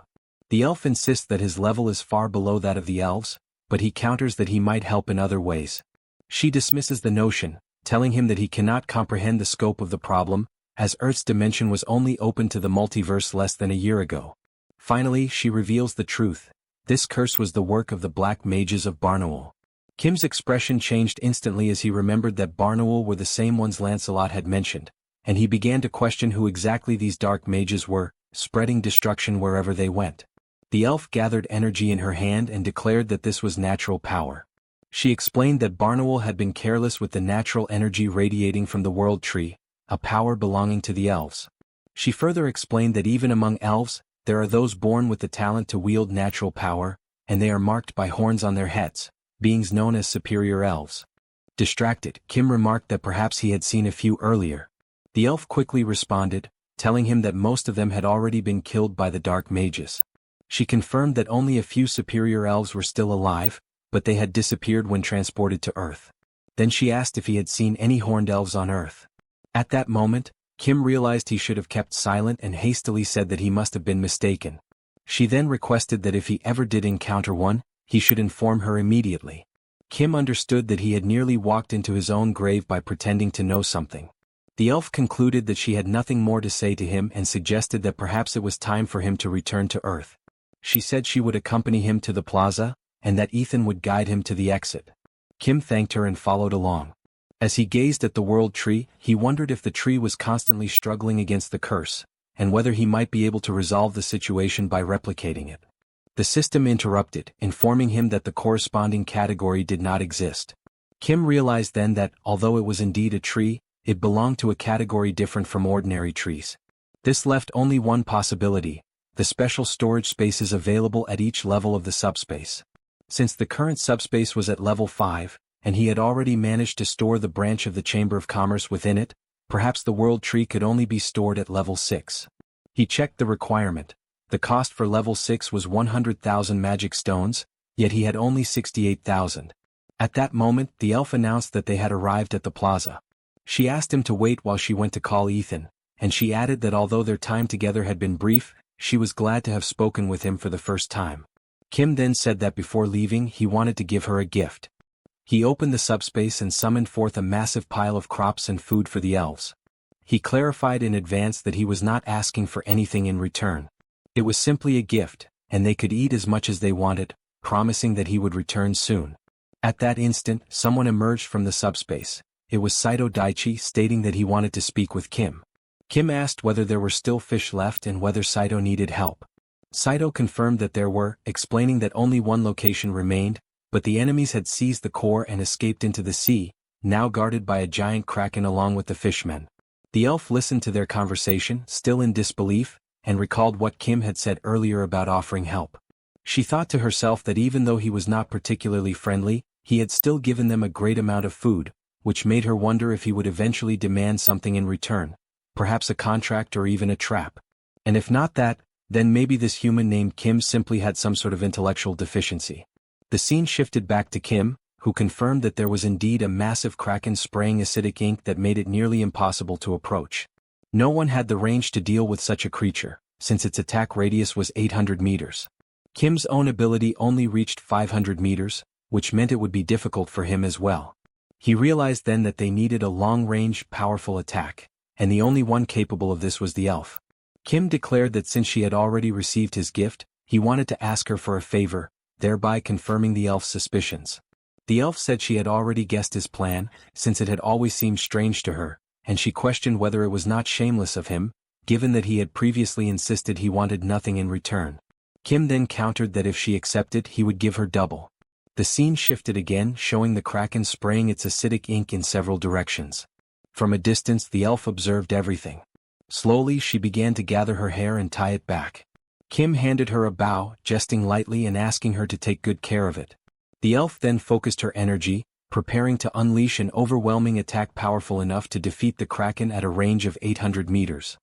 The elf insists that his level is far below that of the elves, but he counters that he might help in other ways. She dismisses the notion, telling him that he cannot comprehend the scope of the problem, as Earth's dimension was only open to the multiverse less than a year ago. Finally, she reveals the truth. This curse was the work of the black mages of Barnaul. Kim's expression changed instantly as he remembered that Barnaul were the same ones Lancelot had mentioned, and he began to question who exactly these dark mages were, spreading destruction wherever they went. The elf gathered energy in her hand and declared that this was natural power. She explained that Barnaul had been careless with the natural energy radiating from the World Tree, a power belonging to the elves. She further explained that even among elves, there are those born with the talent to wield natural power, and they are marked by horns on their heads, beings known as superior elves. Distracted, Kim remarked that perhaps he had seen a few earlier. The elf quickly responded, telling him that most of them had already been killed by the dark mages. She confirmed that only a few superior elves were still alive, but they had disappeared when transported to Earth. Then she asked if he had seen any horned elves on Earth. At that moment, Kim realized he should have kept silent and hastily said that he must have been mistaken. She then requested that if he ever did encounter one, he should inform her immediately. Kim understood that he had nearly walked into his own grave by pretending to know something. The elf concluded that she had nothing more to say to him and suggested that perhaps it was time for him to return to Earth. She said she would accompany him to the plaza, and that Ethan would guide him to the exit. Kim thanked her and followed along. As he gazed at the World Tree, he wondered if the tree was constantly struggling against the curse, and whether he might be able to resolve the situation by replicating it. The system interrupted, informing him that the corresponding category did not exist. Kim realized then that, although it was indeed a tree, it belonged to a category different from ordinary trees. This left only one possibility: the special storage spaces available at each level of the subspace. Since the current subspace was at level 5, and he had already managed to store the branch of the Chamber of Commerce within it, perhaps the World Tree could only be stored at level 6. He checked the requirement. The cost for level 6 was 100,000 magic stones, yet he had only 68,000. At that moment, the elf announced that they had arrived at the plaza. She asked him to wait while she went to call Ethan, and she added that although their time together had been brief, she was glad to have spoken with him for the first time. Kim then said that before leaving he wanted to give her a gift. He opened the subspace and summoned forth a massive pile of crops and food for the elves. He clarified in advance that he was not asking for anything in return. It was simply a gift, and they could eat as much as they wanted, promising that he would return soon. At that instant, someone emerged from the subspace. It was Saito Daichi, stating that he wanted to speak with Kim. Kim asked whether there were still fish left and whether Saito needed help. Saito confirmed that there were, explaining that only one location remained, but the enemies had seized the core and escaped into the sea, now guarded by a giant kraken along with the fishmen. The elf listened to their conversation, still in disbelief, and recalled what Kim had said earlier about offering help. She thought to herself that even though he was not particularly friendly, he had still given them a great amount of food, which made her wonder if he would eventually demand something in return, perhaps a contract or even a trap. And if not that, then maybe this human named Kim simply had some sort of intellectual deficiency. The scene shifted back to Kim, who confirmed that there was indeed a massive kraken spraying acidic ink that made it nearly impossible to approach. No one had the range to deal with such a creature, since its attack radius was 800 meters. Kim's own ability only reached 500 meters, which meant it would be difficult for him as well. He realized then that they needed a long-range, powerful attack, and the only one capable of this was the elf. Kim declared that since she had already received his gift, he wanted to ask her for a favor, thereby confirming the elf's suspicions. The elf said she had already guessed his plan, since it had always seemed strange to her, and she questioned whether it was not shameless of him, given that he had previously insisted he wanted nothing in return. Kim then countered that if she accepted he would give her double. The scene shifted again, showing the kraken spraying its acidic ink in several directions. From a distance the elf observed everything. Slowly she began to gather her hair and tie it back. Kim handed her a bow, jesting lightly and asking her to take good care of it. The elf then focused her energy, preparing to unleash an overwhelming attack powerful enough to defeat the kraken at a range of 800 meters.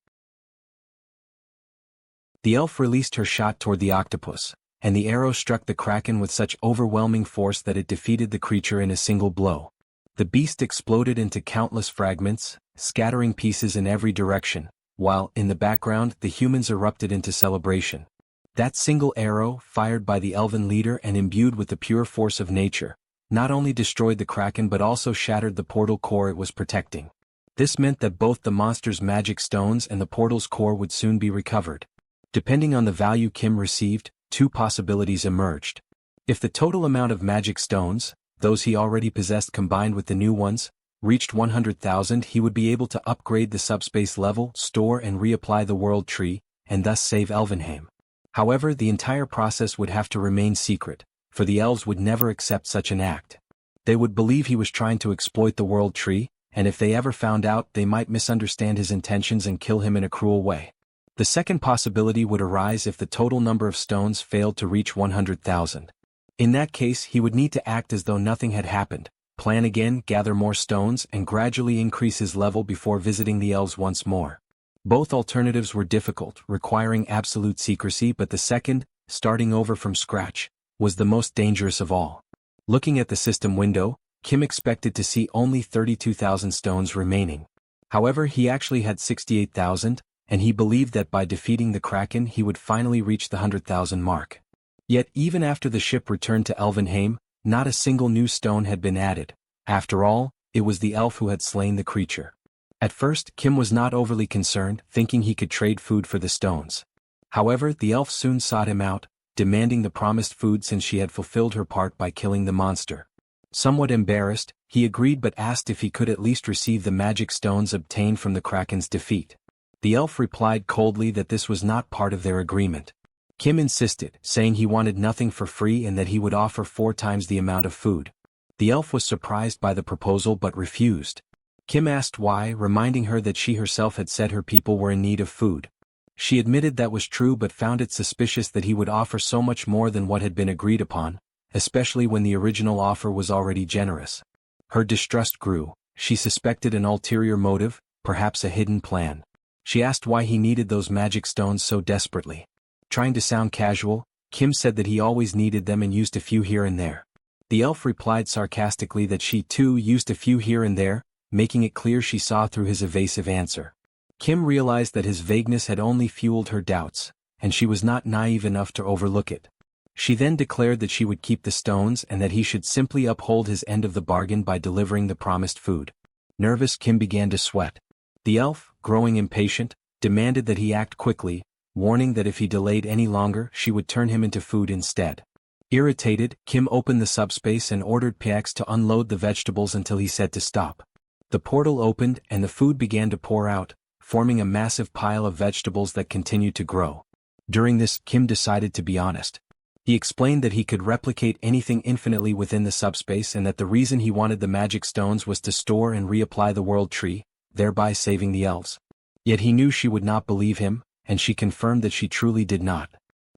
The elf released her shot toward the octopus, and the arrow struck the kraken with such overwhelming force that it defeated the creature in a single blow. The beast exploded into countless fragments, scattering pieces in every direction, while, in the background, the humans erupted into celebration. That single arrow, fired by the elven leader and imbued with the pure force of nature, not only destroyed the kraken but also shattered the portal core it was protecting. This meant that both the monster's magic stones and the portal's core would soon be recovered. Depending on the value Kim received, two possibilities emerged. If the total amount of magic stones, those he already possessed combined with the new ones, reached 100,000, he would be able to upgrade the subspace level, store and reapply the world tree, and thus save Elvenheim. However, the entire process would have to remain secret, for the elves would never accept such an act. They would believe he was trying to exploit the world tree, and if they ever found out, they might misunderstand his intentions and kill him in a cruel way. The second possibility would arise if the total number of stones failed to reach 100,000. In that case, he would need to act as though nothing had happened, plan again, gather more stones, and gradually increase his level before visiting the elves once more. Both alternatives were difficult, requiring absolute secrecy, but the second, starting over from scratch, was the most dangerous of all. Looking at the system window, Kim expected to see only 32,000 stones remaining. However, he actually had 68,000, and he believed that by defeating the kraken he would finally reach the 100,000 mark. Yet even after the ship returned to Elvenheim, not a single new stone had been added. After all, it was the elf who had slain the creature. At first, Kim was not overly concerned, thinking he could trade food for the stones. However, the elf soon sought him out, demanding the promised food since she had fulfilled her part by killing the monster. Somewhat embarrassed, he agreed but asked if he could at least receive the magic stones obtained from the kraken's defeat. The elf replied coldly that this was not part of their agreement. Kim insisted, saying he wanted nothing for free and that he would offer 4 times the amount of food. The elf was surprised by the proposal but refused. Kim asked why, reminding her that she herself had said her people were in need of food. She admitted that was true but found it suspicious that he would offer so much more than what had been agreed upon, especially when the original offer was already generous. Her distrust grew. She suspected an ulterior motive, perhaps a hidden plan. She asked why he needed those magic stones so desperately. Trying to sound casual, Kim said that he always needed them and used a few here and there. The elf replied sarcastically that she too used a few here and there, making it clear she saw through his evasive answer. Kim realized that his vagueness had only fueled her doubts, and she was not naive enough to overlook it. She then declared that she would keep the stones and that he should simply uphold his end of the bargain by delivering the promised food. Nervous, Kim began to sweat. The elf, growing impatient, demanded that he act quickly, warning that if he delayed any longer she would turn him into food instead. Irritated, Kim opened the subspace and ordered Px to unload the vegetables until he said to stop. The portal opened and the food began to pour out, forming a massive pile of vegetables that continued to grow. During this, Kim decided to be honest. He explained that he could replicate anything infinitely within the subspace and that the reason he wanted the magic stones was to store and reapply the world tree, thereby saving the elves. Yet he knew she would not believe him, and she confirmed that she truly did not.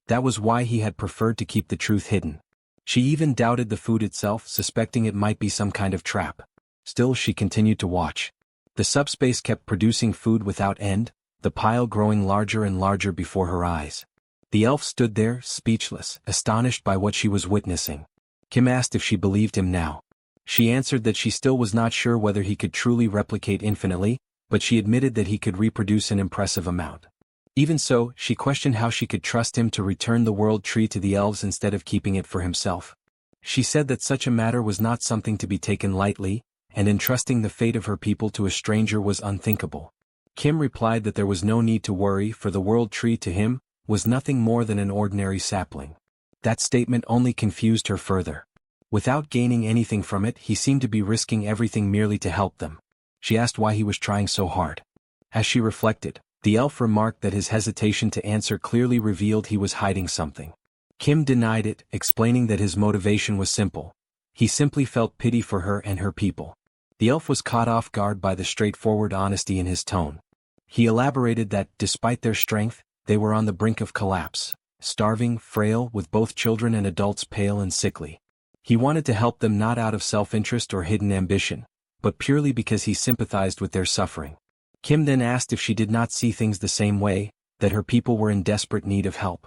That was why he had preferred to keep the truth hidden. She even doubted the food itself, suspecting it might be some kind of trap. Still, she continued to watch. The subspace kept producing food without end, the pile growing larger and larger before her eyes. The elf stood there, speechless, astonished by what she was witnessing. Kim asked if she believed him now. She answered that she still was not sure whether he could truly replicate infinitely, but she admitted that he could reproduce an impressive amount. Even so, she questioned how she could trust him to return the world tree to the elves instead of keeping it for himself. She said that such a matter was not something to be taken lightly, and entrusting the fate of her people to a stranger was unthinkable. Kim replied that there was no need to worry, for the world tree to him was nothing more than an ordinary sapling. That statement only confused her further. Without gaining anything from it, he seemed to be risking everything merely to help them. She asked why he was trying so hard. As she reflected, the elf remarked that his hesitation to answer clearly revealed he was hiding something. Kim denied it, explaining that his motivation was simple. He simply felt pity for her and her people. The elf was caught off guard by the straightforward honesty in his tone. He elaborated that, despite their strength, they were on the brink of collapse, starving, frail, with both children and adults pale and sickly. He wanted to help them not out of self-interest or hidden ambition, but purely because he sympathized with their suffering. Kim then asked if she did not see things the same way, that her people were in desperate need of help.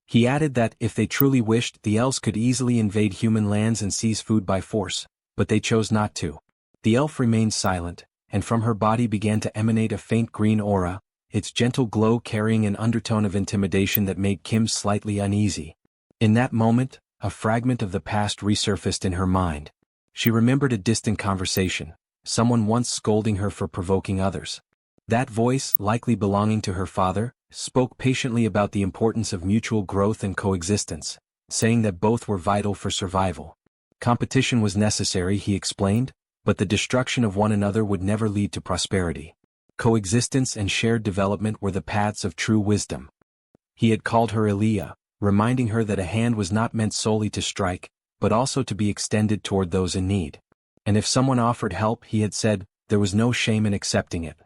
He added that, if they truly wished, the elves could easily invade human lands and seize food by force, but they chose not to. The elf remained silent, and from her body began to emanate a faint green aura, its gentle glow carrying an undertone of intimidation that made Kim slightly uneasy. In that moment, a fragment of the past resurfaced in her mind. She remembered a distant conversation, someone once scolding her for provoking others. That voice, likely belonging to her father, spoke patiently about the importance of mutual growth and coexistence, saying that both were vital for survival. Competition was necessary, he explained, but the destruction of one another would never lead to prosperity. Coexistence and shared development were the paths of true wisdom. He had called her Elia, reminding her that a hand was not meant solely to strike, but also to be extended toward those in need. And if someone offered help, he had said, there was no shame in accepting it.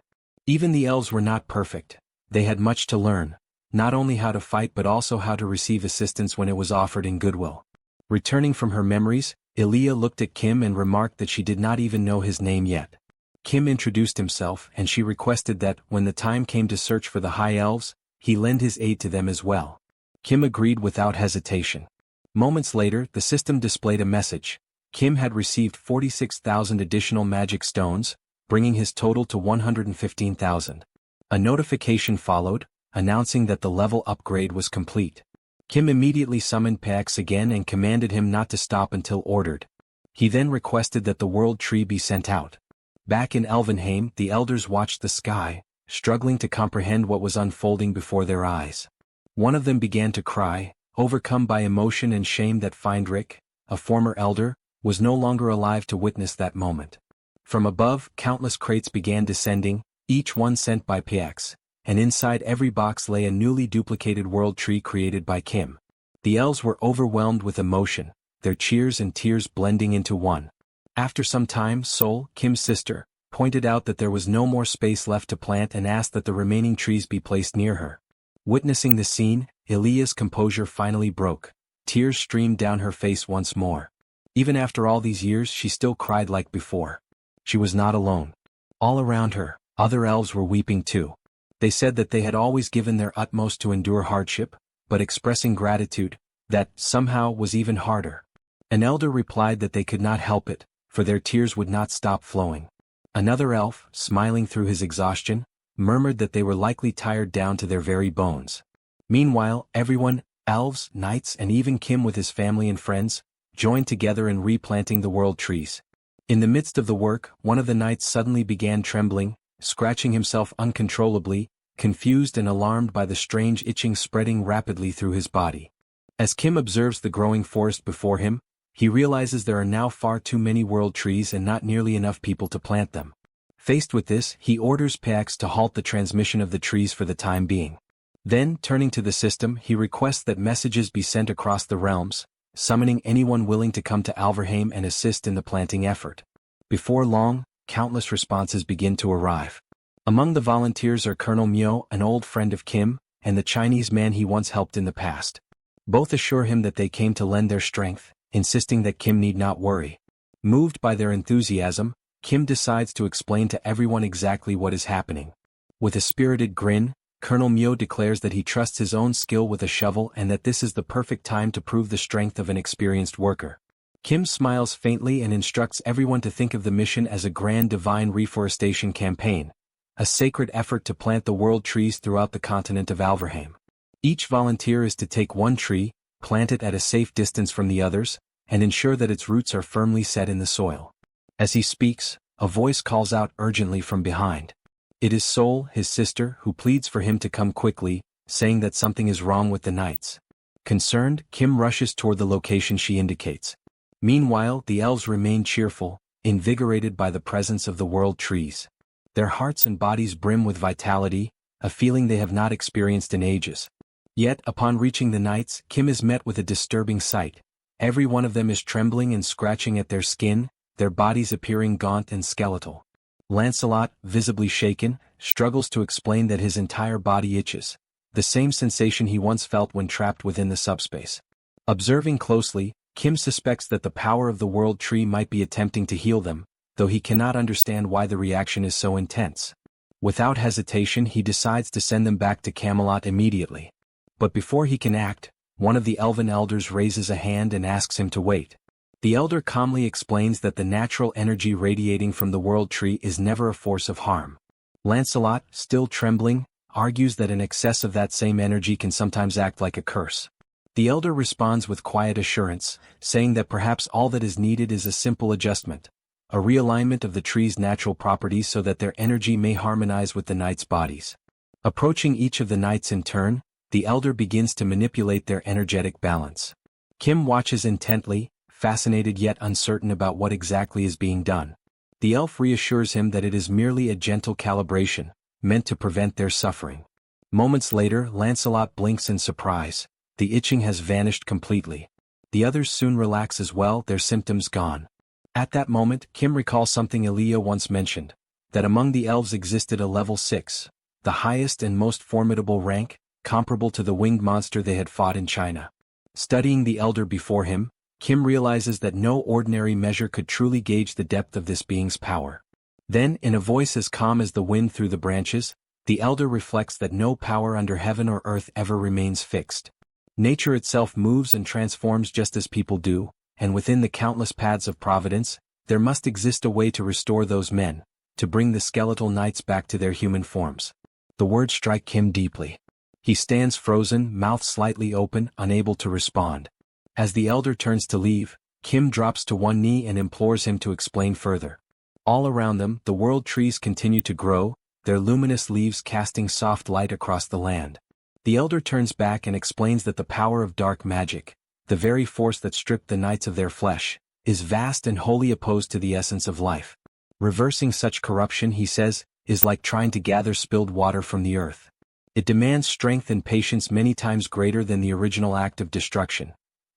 Even the elves were not perfect. They had much to learn, not only how to fight but also how to receive assistance when it was offered in goodwill. Returning from her memories, Elia looked at Kim and remarked that she did not even know his name yet. Kim introduced himself and she requested that, when the time came to search for the High Elves, he lend his aid to them as well. Kim agreed without hesitation. Moments later, the system displayed a message. Kim had received 46,000 additional magic stones, bringing his total to 115,000. A notification followed, announcing that the level upgrade was complete. Kim immediately summoned Pax again and commanded him not to stop until ordered. He then requested that the world tree be sent out. Back in Elvenheim, the elders watched the sky, struggling to comprehend what was unfolding before their eyes. One of them began to cry, overcome by emotion and shame that Feindrich, a former elder, was no longer alive to witness that moment. From above, countless crates began descending, each one sent by Pax, and inside every box lay a newly duplicated world tree created by Kim. The elves were overwhelmed with emotion, their cheers and tears blending into one. After some time, Seoul, Kim's sister, pointed out that there was no more space left to plant and asked that the remaining trees be placed near her. Witnessing the scene, Elia's composure finally broke. Tears streamed down her face once more. Even after all these years, she still cried like before. She was not alone. All around her, other elves were weeping too. They said that they had always given their utmost to endure hardship, but expressing gratitude, that somehow was even harder. An elder replied that they could not help it, for their tears would not stop flowing. Another elf, smiling through his exhaustion, murmured that they were likely tired down to their very bones. Meanwhile, everyone, elves, knights, and even Kim with his family and friends, joined together in replanting the world trees. In the midst of the work, one of the knights suddenly began trembling, scratching himself uncontrollably, confused and alarmed by the strange itching spreading rapidly through his body. As Kim observes the growing forest before him, he realizes there are now far too many world trees and not nearly enough people to plant them. Faced with this, he orders Pax to halt the transmission of the trees for the time being. Then, turning to the system, he requests that messages be sent across the realms, summoning anyone willing to come to Alverheim and assist in the planting effort. Before long, countless responses begin to arrive. Among the volunteers are Colonel Myo, an old friend of Kim, and the Chinese man he once helped in the past. Both assure him that they came to lend their strength, insisting that Kim need not worry. Moved by their enthusiasm, Kim decides to explain to everyone exactly what is happening. With a spirited grin, Colonel Myo declares that he trusts his own skill with a shovel and that this is the perfect time to prove the strength of an experienced worker. Kim smiles faintly and instructs everyone to think of the mission as a grand divine reforestation campaign, a sacred effort to plant the world trees throughout the continent of Alverheim. Each volunteer is to take one tree, plant it at a safe distance from the others, and ensure that its roots are firmly set in the soil. As he speaks, a voice calls out urgently from behind. It is Seoul, his sister, who pleads for him to come quickly, saying that something is wrong with the knights. Concerned, Kim rushes toward the location she indicates. Meanwhile, the elves remain cheerful, invigorated by the presence of the world trees. Their hearts and bodies brim with vitality, a feeling they have not experienced in ages. Yet, upon reaching the knights, Kim is met with a disturbing sight. Every one of them is trembling and scratching at their skin, their bodies appearing gaunt and skeletal. Lancelot, visibly shaken, struggles to explain that his entire body itches, the same sensation he once felt when trapped within the subspace. Observing closely, Kim suspects that the power of the world tree might be attempting to heal them, though he cannot understand why the reaction is so intense. Without hesitation, he decides to send them back to Camelot immediately. But before he can act, one of the elven elders raises a hand and asks him to wait. The elder calmly explains that the natural energy radiating from the world tree is never a force of harm. Lancelot, still trembling, argues that an excess of that same energy can sometimes act like a curse. The elder responds with quiet assurance, saying that perhaps all that is needed is a simple adjustment, a realignment of the tree's natural properties so that their energy may harmonize with the knights' bodies. Approaching each of the knights in turn, the elder begins to manipulate their energetic balance. Kim watches intently, fascinated yet uncertain about what exactly is being done. The elf reassures him that it is merely a gentle calibration, meant to prevent their suffering. Moments later, Lancelot blinks in surprise. The itching has vanished completely. The others soon relax as well, their symptoms gone. At that moment, Kim recalls something Elia once mentioned, that among the elves existed a level 6, the highest and most formidable rank, comparable to the winged monster they had fought in China. Studying the elder before him, Kim realizes that no ordinary measure could truly gauge the depth of this being's power. Then, in a voice as calm as the wind through the branches, the elder reflects that no power under heaven or earth ever remains fixed. Nature itself moves and transforms just as people do, and within the countless paths of providence, there must exist a way to restore those men, to bring the skeletal knights back to their human forms. The words strike Kim deeply. He stands frozen, mouth slightly open, unable to respond. As the elder turns to leave, Kim drops to one knee and implores him to explain further. All around them, the world trees continue to grow, their luminous leaves casting soft light across the land. The elder turns back and explains that the power of dark magic, the very force that stripped the knights of their flesh, is vast and wholly opposed to the essence of life. Reversing such corruption, he says, is like trying to gather spilled water from the earth. It demands strength and patience many times greater than the original act of destruction.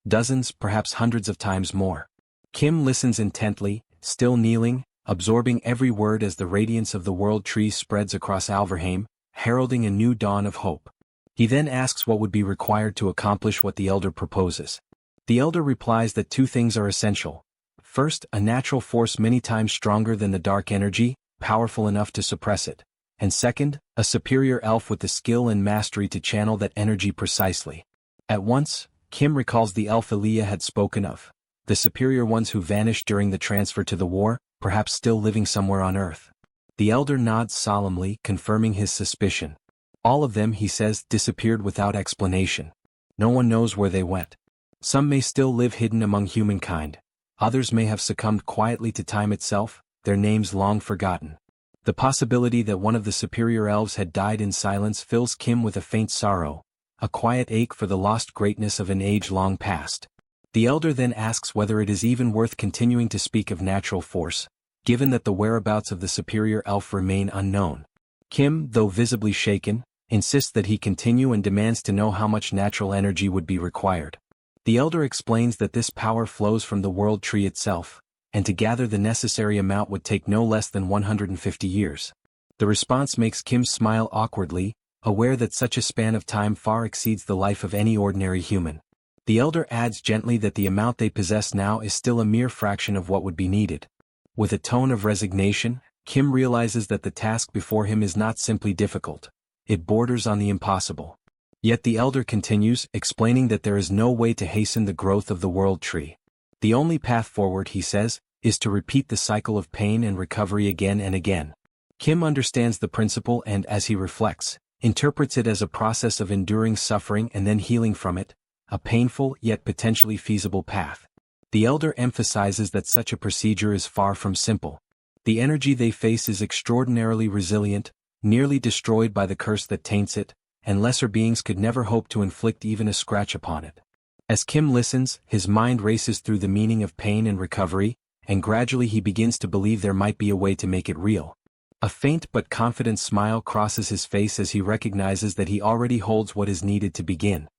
Dozens, perhaps hundreds of times more. Kim listens intently, still kneeling, absorbing every word as the radiance of the world tree spreads across Alverheim, heralding a new dawn of hope. He then asks what would be required to accomplish what the elder proposes. The elder replies that two things are essential. First, a natural force many times stronger than the dark energy, powerful enough to suppress it. And second, a superior elf with the skill and mastery to channel that energy precisely. At once, Kim recalls the elf Elia had spoken of, the superior ones who vanished during the transfer to the war, perhaps still living somewhere on Earth. The elder nods solemnly, confirming his suspicion. All of them, he says, disappeared without explanation. No one knows where they went. Some may still live hidden among humankind. Others may have succumbed quietly to time itself, their names long forgotten. The possibility that one of the superior elves had died in silence fills Kim with a faint sorrow, a quiet ache for the lost greatness of an age long past. The elder then asks whether it is even worth continuing to speak of natural force, given that the whereabouts of the superior elf remain unknown. Kim, though visibly shaken, insists that he continue and demands to know how much natural energy would be required. The elder explains that this power flows from the world tree itself, and to gather the necessary amount would take no less than 150 years. The response makes Kim smile awkwardly, aware that such a span of time far exceeds the life of any ordinary human. The elder adds gently that the amount they possess now is still a mere fraction of what would be needed. With a tone of resignation, Kim realizes that the task before him is not simply difficult. It borders on the impossible. Yet the elder continues, explaining that there is no way to hasten the growth of the world tree. The only path forward, he says, is to repeat the cycle of pain and recovery again and again. Kim understands the principle and, as he reflects, interprets it as a process of enduring suffering and then healing from it, a painful yet potentially feasible path. The elder emphasizes that such a procedure is far from simple. The energy they face is extraordinarily resilient, nearly destroyed by the curse that taints it, and lesser beings could never hope to inflict even a scratch upon it. As Kim listens, his mind races through the meaning of pain and recovery, and gradually he begins to believe there might be a way to make it real. A faint but confident smile crosses his face as he recognizes that he already holds what is needed to begin.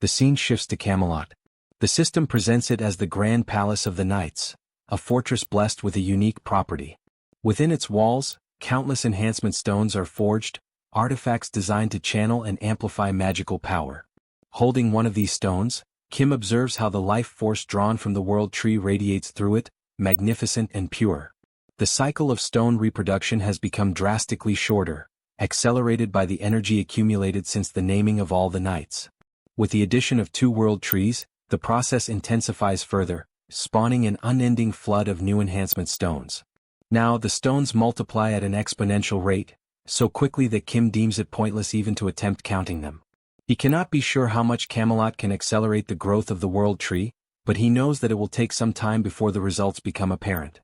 The scene shifts to Camelot. The system presents it as the grand palace of the knights, a fortress blessed with a unique property. Within its walls, countless enhancement stones are forged, artifacts designed to channel and amplify magical power. Holding one of these stones, Kim observes how the life force drawn from the world tree radiates through it, magnificent and pure. The cycle of stone reproduction has become drastically shorter, accelerated by the energy accumulated since the naming of all the knights. With the addition of 2 world trees, the process intensifies further, spawning an unending flood of new enhancement stones. Now the stones multiply at an exponential rate, so quickly that Kim deems it pointless even to attempt counting them. He cannot be sure how much Camelot can accelerate the growth of the world tree, but he knows that it will take some time before the results become apparent.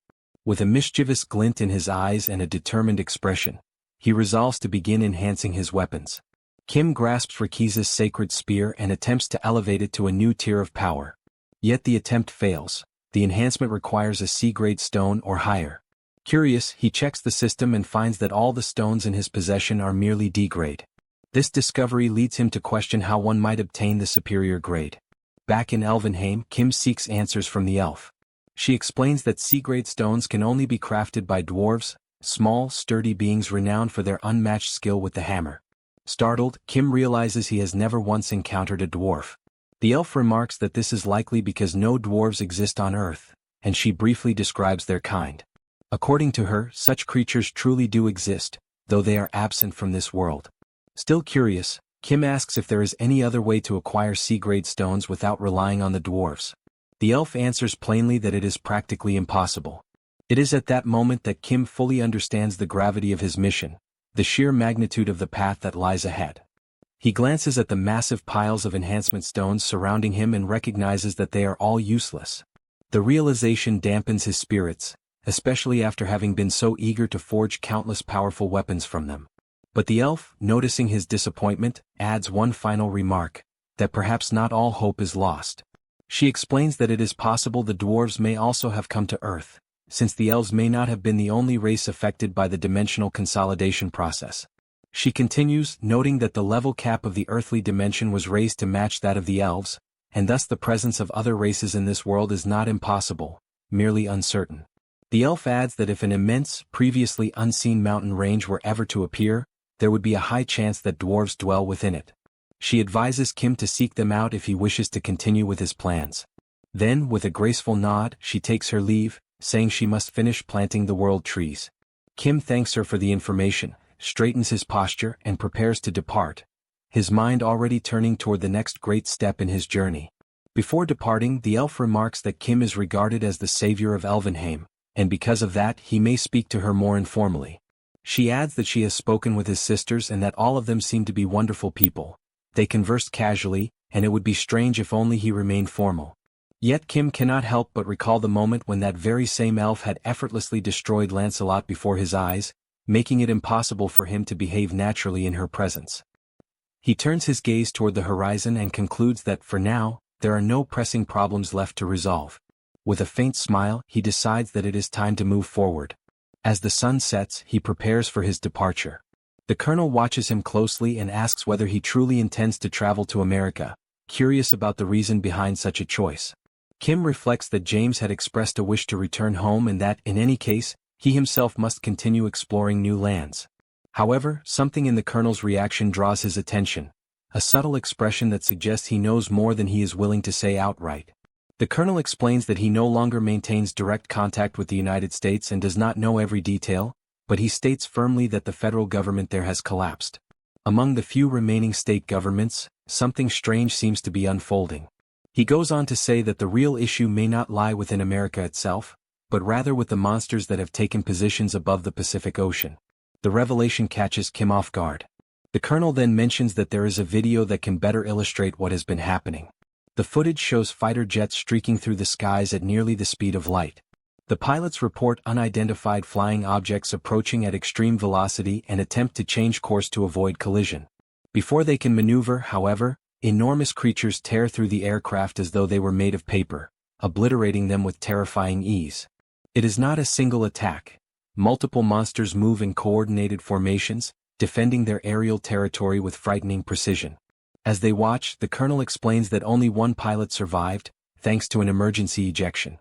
With a mischievous glint in his eyes and a determined expression, he resolves to begin enhancing his weapons. Kim grasps Rikiza's sacred spear and attempts to elevate it to a new tier of power. Yet the attempt fails. The enhancement requires a C-grade stone or higher. Curious, he checks the system and finds that all the stones in his possession are merely D-grade. This discovery leads him to question how one might obtain the superior grade. Back in Elvenheim, Kim seeks answers from the elf. She explains that C-grade stones can only be crafted by dwarves, small, sturdy beings renowned for their unmatched skill with the hammer. Startled, Kim realizes he has never once encountered a dwarf. The elf remarks that this is likely because no dwarves exist on Earth, and she briefly describes their kind. According to her, such creatures truly do exist, though they are absent from this world. Still curious, Kim asks if there is any other way to acquire C-grade stones without relying on the dwarves. The elf answers plainly that it is practically impossible. It is at that moment that Kim fully understands the gravity of his mission, the sheer magnitude of the path that lies ahead. He glances at the massive piles of enhancement stones surrounding him and recognizes that they are all useless. The realization dampens his spirits, especially after having been so eager to forge countless powerful weapons from them. But the elf, noticing his disappointment, adds one final remark, that perhaps not all hope is lost. She explains that it is possible the dwarves may also have come to Earth, since the elves may not have been the only race affected by the dimensional consolidation process. She continues, noting that the level cap of the earthly dimension was raised to match that of the elves, and thus the presence of other races in this world is not impossible, merely uncertain. The elf adds that if an immense, previously unseen mountain range were ever to appear, there would be a high chance that dwarves dwell within it. She advises Kim to seek them out if he wishes to continue with his plans. Then, with a graceful nod, she takes her leave, saying she must finish planting the world trees. Kim thanks her for the information, straightens his posture, and prepares to depart, his mind already turning toward the next great step in his journey. Before departing, the elf remarks that Kim is regarded as the savior of Elvenheim, and because of that he may speak to her more informally. She adds that she has spoken with his sisters and that all of them seem to be wonderful people. They conversed casually, and it would be strange if only he remained formal. Yet Kim cannot help but recall the moment when that very same elf had effortlessly destroyed Lancelot before his eyes, making it impossible for him to behave naturally in her presence. He turns his gaze toward the horizon and concludes that, for now, there are no pressing problems left to resolve. With a faint smile, he decides that it is time to move forward. As the sun sets, he prepares for his departure. The colonel watches him closely and asks whether he truly intends to travel to America, curious about the reason behind such a choice. Kim reflects that James had expressed a wish to return home and that, in any case, he himself must continue exploring new lands. However, something in the colonel's reaction draws his attention, a subtle expression that suggests he knows more than he is willing to say outright. The colonel explains that he no longer maintains direct contact with the United States and does not know every detail, but he states firmly that the federal government there has collapsed. Among the few remaining state governments, something strange seems to be unfolding. He goes on to say that the real issue may not lie within America itself, but rather with the monsters that have taken positions above the Pacific Ocean. The revelation catches Kim off guard. The colonel then mentions that there is a video that can better illustrate what has been happening. The footage shows fighter jets streaking through the skies at nearly the speed of light. The pilots report unidentified flying objects approaching at extreme velocity and attempt to change course to avoid collision. Before they can maneuver, however, enormous creatures tear through the aircraft as though they were made of paper, obliterating them with terrifying ease. It is not a single attack. Multiple monsters move in coordinated formations, defending their aerial territory with frightening precision. As they watch, the colonel explains that only one pilot survived, thanks to an emergency ejection.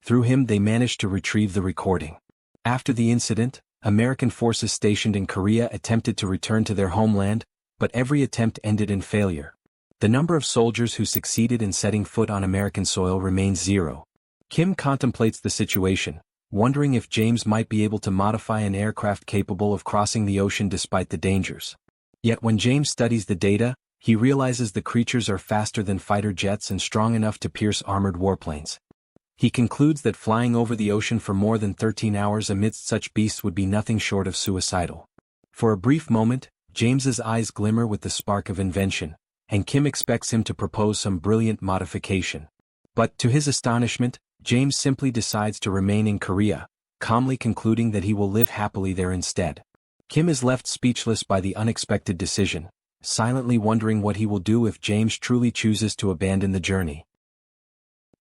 Through him they managed to retrieve the recording. After the incident, American forces stationed in Korea attempted to return to their homeland, but every attempt ended in failure. The number of soldiers who succeeded in setting foot on American soil remains zero. Kim contemplates the situation, wondering if James might be able to modify an aircraft capable of crossing the ocean despite the dangers. Yet when James studies the data, he realizes the creatures are faster than fighter jets and strong enough to pierce armored warplanes. He concludes that flying over the ocean for more than 13 hours amidst such beasts would be nothing short of suicidal. For a brief moment, James's eyes glimmer with the spark of invention, and Kim expects him to propose some brilliant modification. But, to his astonishment, James simply decides to remain in Korea, calmly concluding that he will live happily there instead. Kim is left speechless by the unexpected decision, silently wondering what he will do if James truly chooses to abandon the journey.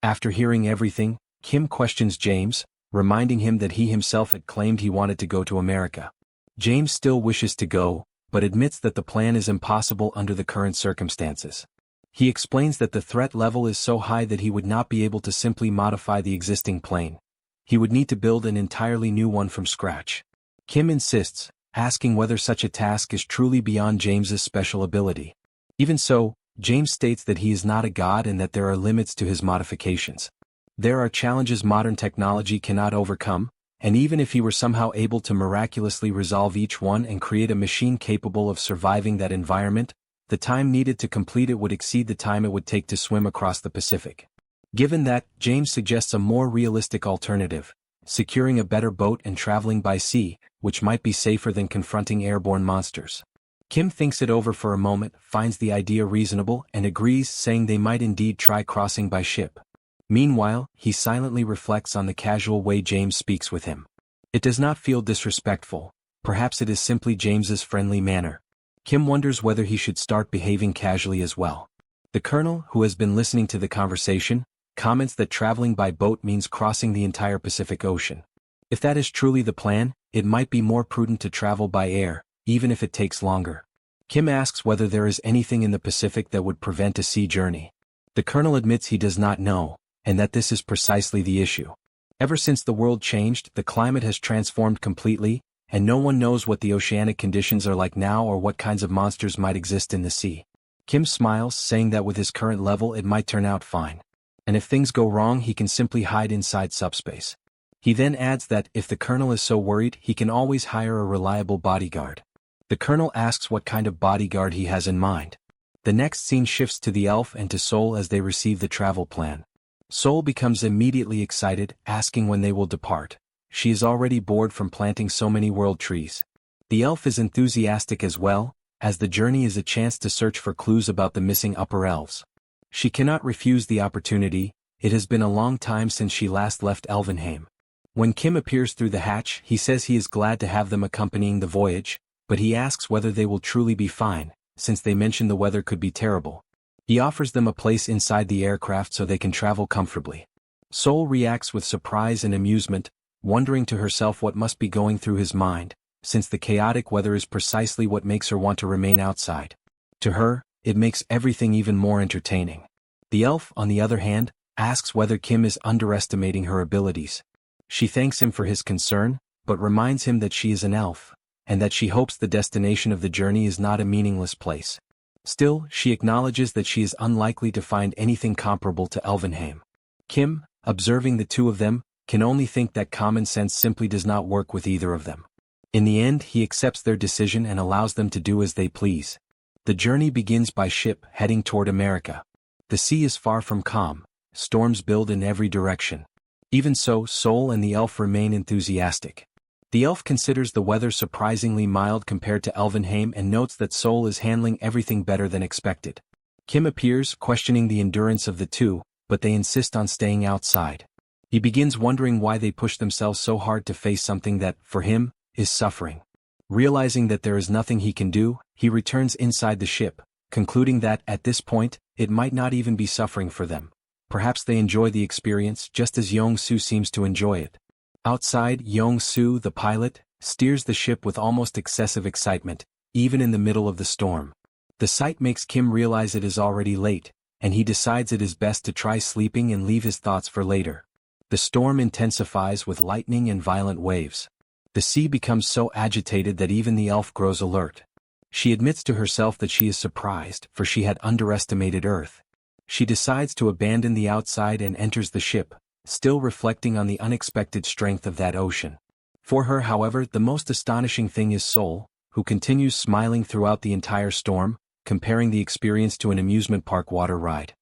After hearing everything, Kim questions James, reminding him that he himself had claimed he wanted to go to America. James still wishes to go, but admits that the plan is impossible under the current circumstances. He explains that the threat level is so high that he would not be able to simply modify the existing plane. He would need to build an entirely new one from scratch. Kim insists, asking whether such a task is truly beyond James's special ability. Even so, James states that he is not a god and that there are limits to his modifications. There are challenges modern technology cannot overcome, and even if he were somehow able to miraculously resolve each one and create a machine capable of surviving that environment, the time needed to complete it would exceed the time it would take to swim across the Pacific. Given that, James suggests a more realistic alternative, securing a better boat and traveling by sea, which might be safer than confronting airborne monsters. Kim thinks it over for a moment, finds the idea reasonable, and agrees, saying they might indeed try crossing by ship. Meanwhile, he silently reflects on the casual way James speaks with him. It does not feel disrespectful, perhaps it is simply James's friendly manner. Kim wonders whether he should start behaving casually as well. The colonel, who has been listening to the conversation, comments that traveling by boat means crossing the entire Pacific Ocean. If that is truly the plan, it might be more prudent to travel by air, even if it takes longer. Kim asks whether there is anything in the Pacific that would prevent a sea journey. The colonel admits he does not know, and that this is precisely the issue. Ever since the world changed, the climate has transformed completely, and no one knows what the oceanic conditions are like now or what kinds of monsters might exist in the sea. Kim smiles, saying that with his current level it might turn out fine. And if things go wrong he can simply hide inside SUBSPACE. He then adds that if the colonel is so worried he can always hire a reliable bodyguard. The colonel asks what kind of bodyguard he has in mind. The next scene shifts to the elf and to Seoul as they receive the travel plan. Seoul becomes immediately excited, asking when they will depart. She is already bored from planting so many world trees. The elf is enthusiastic as well, as the journey is a chance to search for clues about the missing upper elves. She cannot refuse the opportunity, it has been a long time since she last left Elvenheim. When Kim appears through the hatch, he says he is glad to have them accompanying the voyage, but he asks whether they will truly be fine, since they mention the weather could be terrible. He offers them a place inside the aircraft so they can travel comfortably. Seoul reacts with surprise and amusement, wondering to herself what must be going through his mind, since the chaotic weather is precisely what makes her want to remain outside. To her, it makes everything even more entertaining. The elf, on the other hand, asks whether Kim is underestimating her abilities. She thanks him for his concern, but reminds him that she is an elf, and that she hopes the destination of the journey is not a meaningless place. Still, she acknowledges that she is unlikely to find anything comparable to Elvenheim. Kim, observing the two of them, can only think that common sense simply does not work with either of them. In the end, he accepts their decision and allows them to do as they please. The journey begins by ship, heading toward America. The sea is far from calm, storms build in every direction. Even so, Seoul and the elf remain enthusiastic. The elf considers the weather surprisingly mild compared to Elvenheim and notes that Seoul is handling everything better than expected. Kim appears, questioning the endurance of the two, but they insist on staying outside. He begins wondering why they push themselves so hard to face something that, for him, is suffering. Realizing that there is nothing he can do, he returns inside the ship, concluding that, at this point, it might not even be suffering for them. Perhaps they enjoy the experience just as Yong-soo seems to enjoy it. Outside, Yong-soo, the pilot, steers the ship with almost excessive excitement, even in the middle of the storm. The sight makes Kim realize it is already late, and he decides it is best to try sleeping and leave his thoughts for later. The storm intensifies with lightning and violent waves. The sea becomes so agitated that even the elf grows alert. She admits to herself that she is surprised, for she had underestimated Earth. She decides to abandon the outside and enters the ship, still reflecting on the unexpected strength of that ocean. For her, however, the most astonishing thing is Seoul, who continues smiling throughout the entire storm, comparing the experience to an amusement park water ride.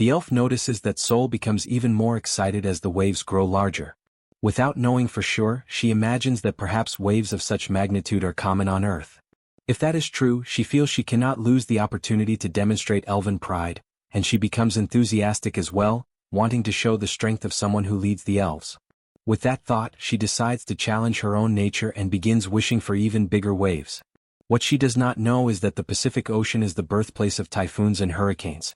The elf notices that Seoul becomes even more excited as the waves grow larger. Without knowing for sure, she imagines that perhaps waves of such magnitude are common on Earth. If that is true, she feels she cannot lose the opportunity to demonstrate elven pride, and she becomes enthusiastic as well, wanting to show the strength of someone who leads the elves. With that thought, she decides to challenge her own nature and begins wishing for even bigger waves. What she does not know is that the Pacific Ocean is the birthplace of typhoons and hurricanes.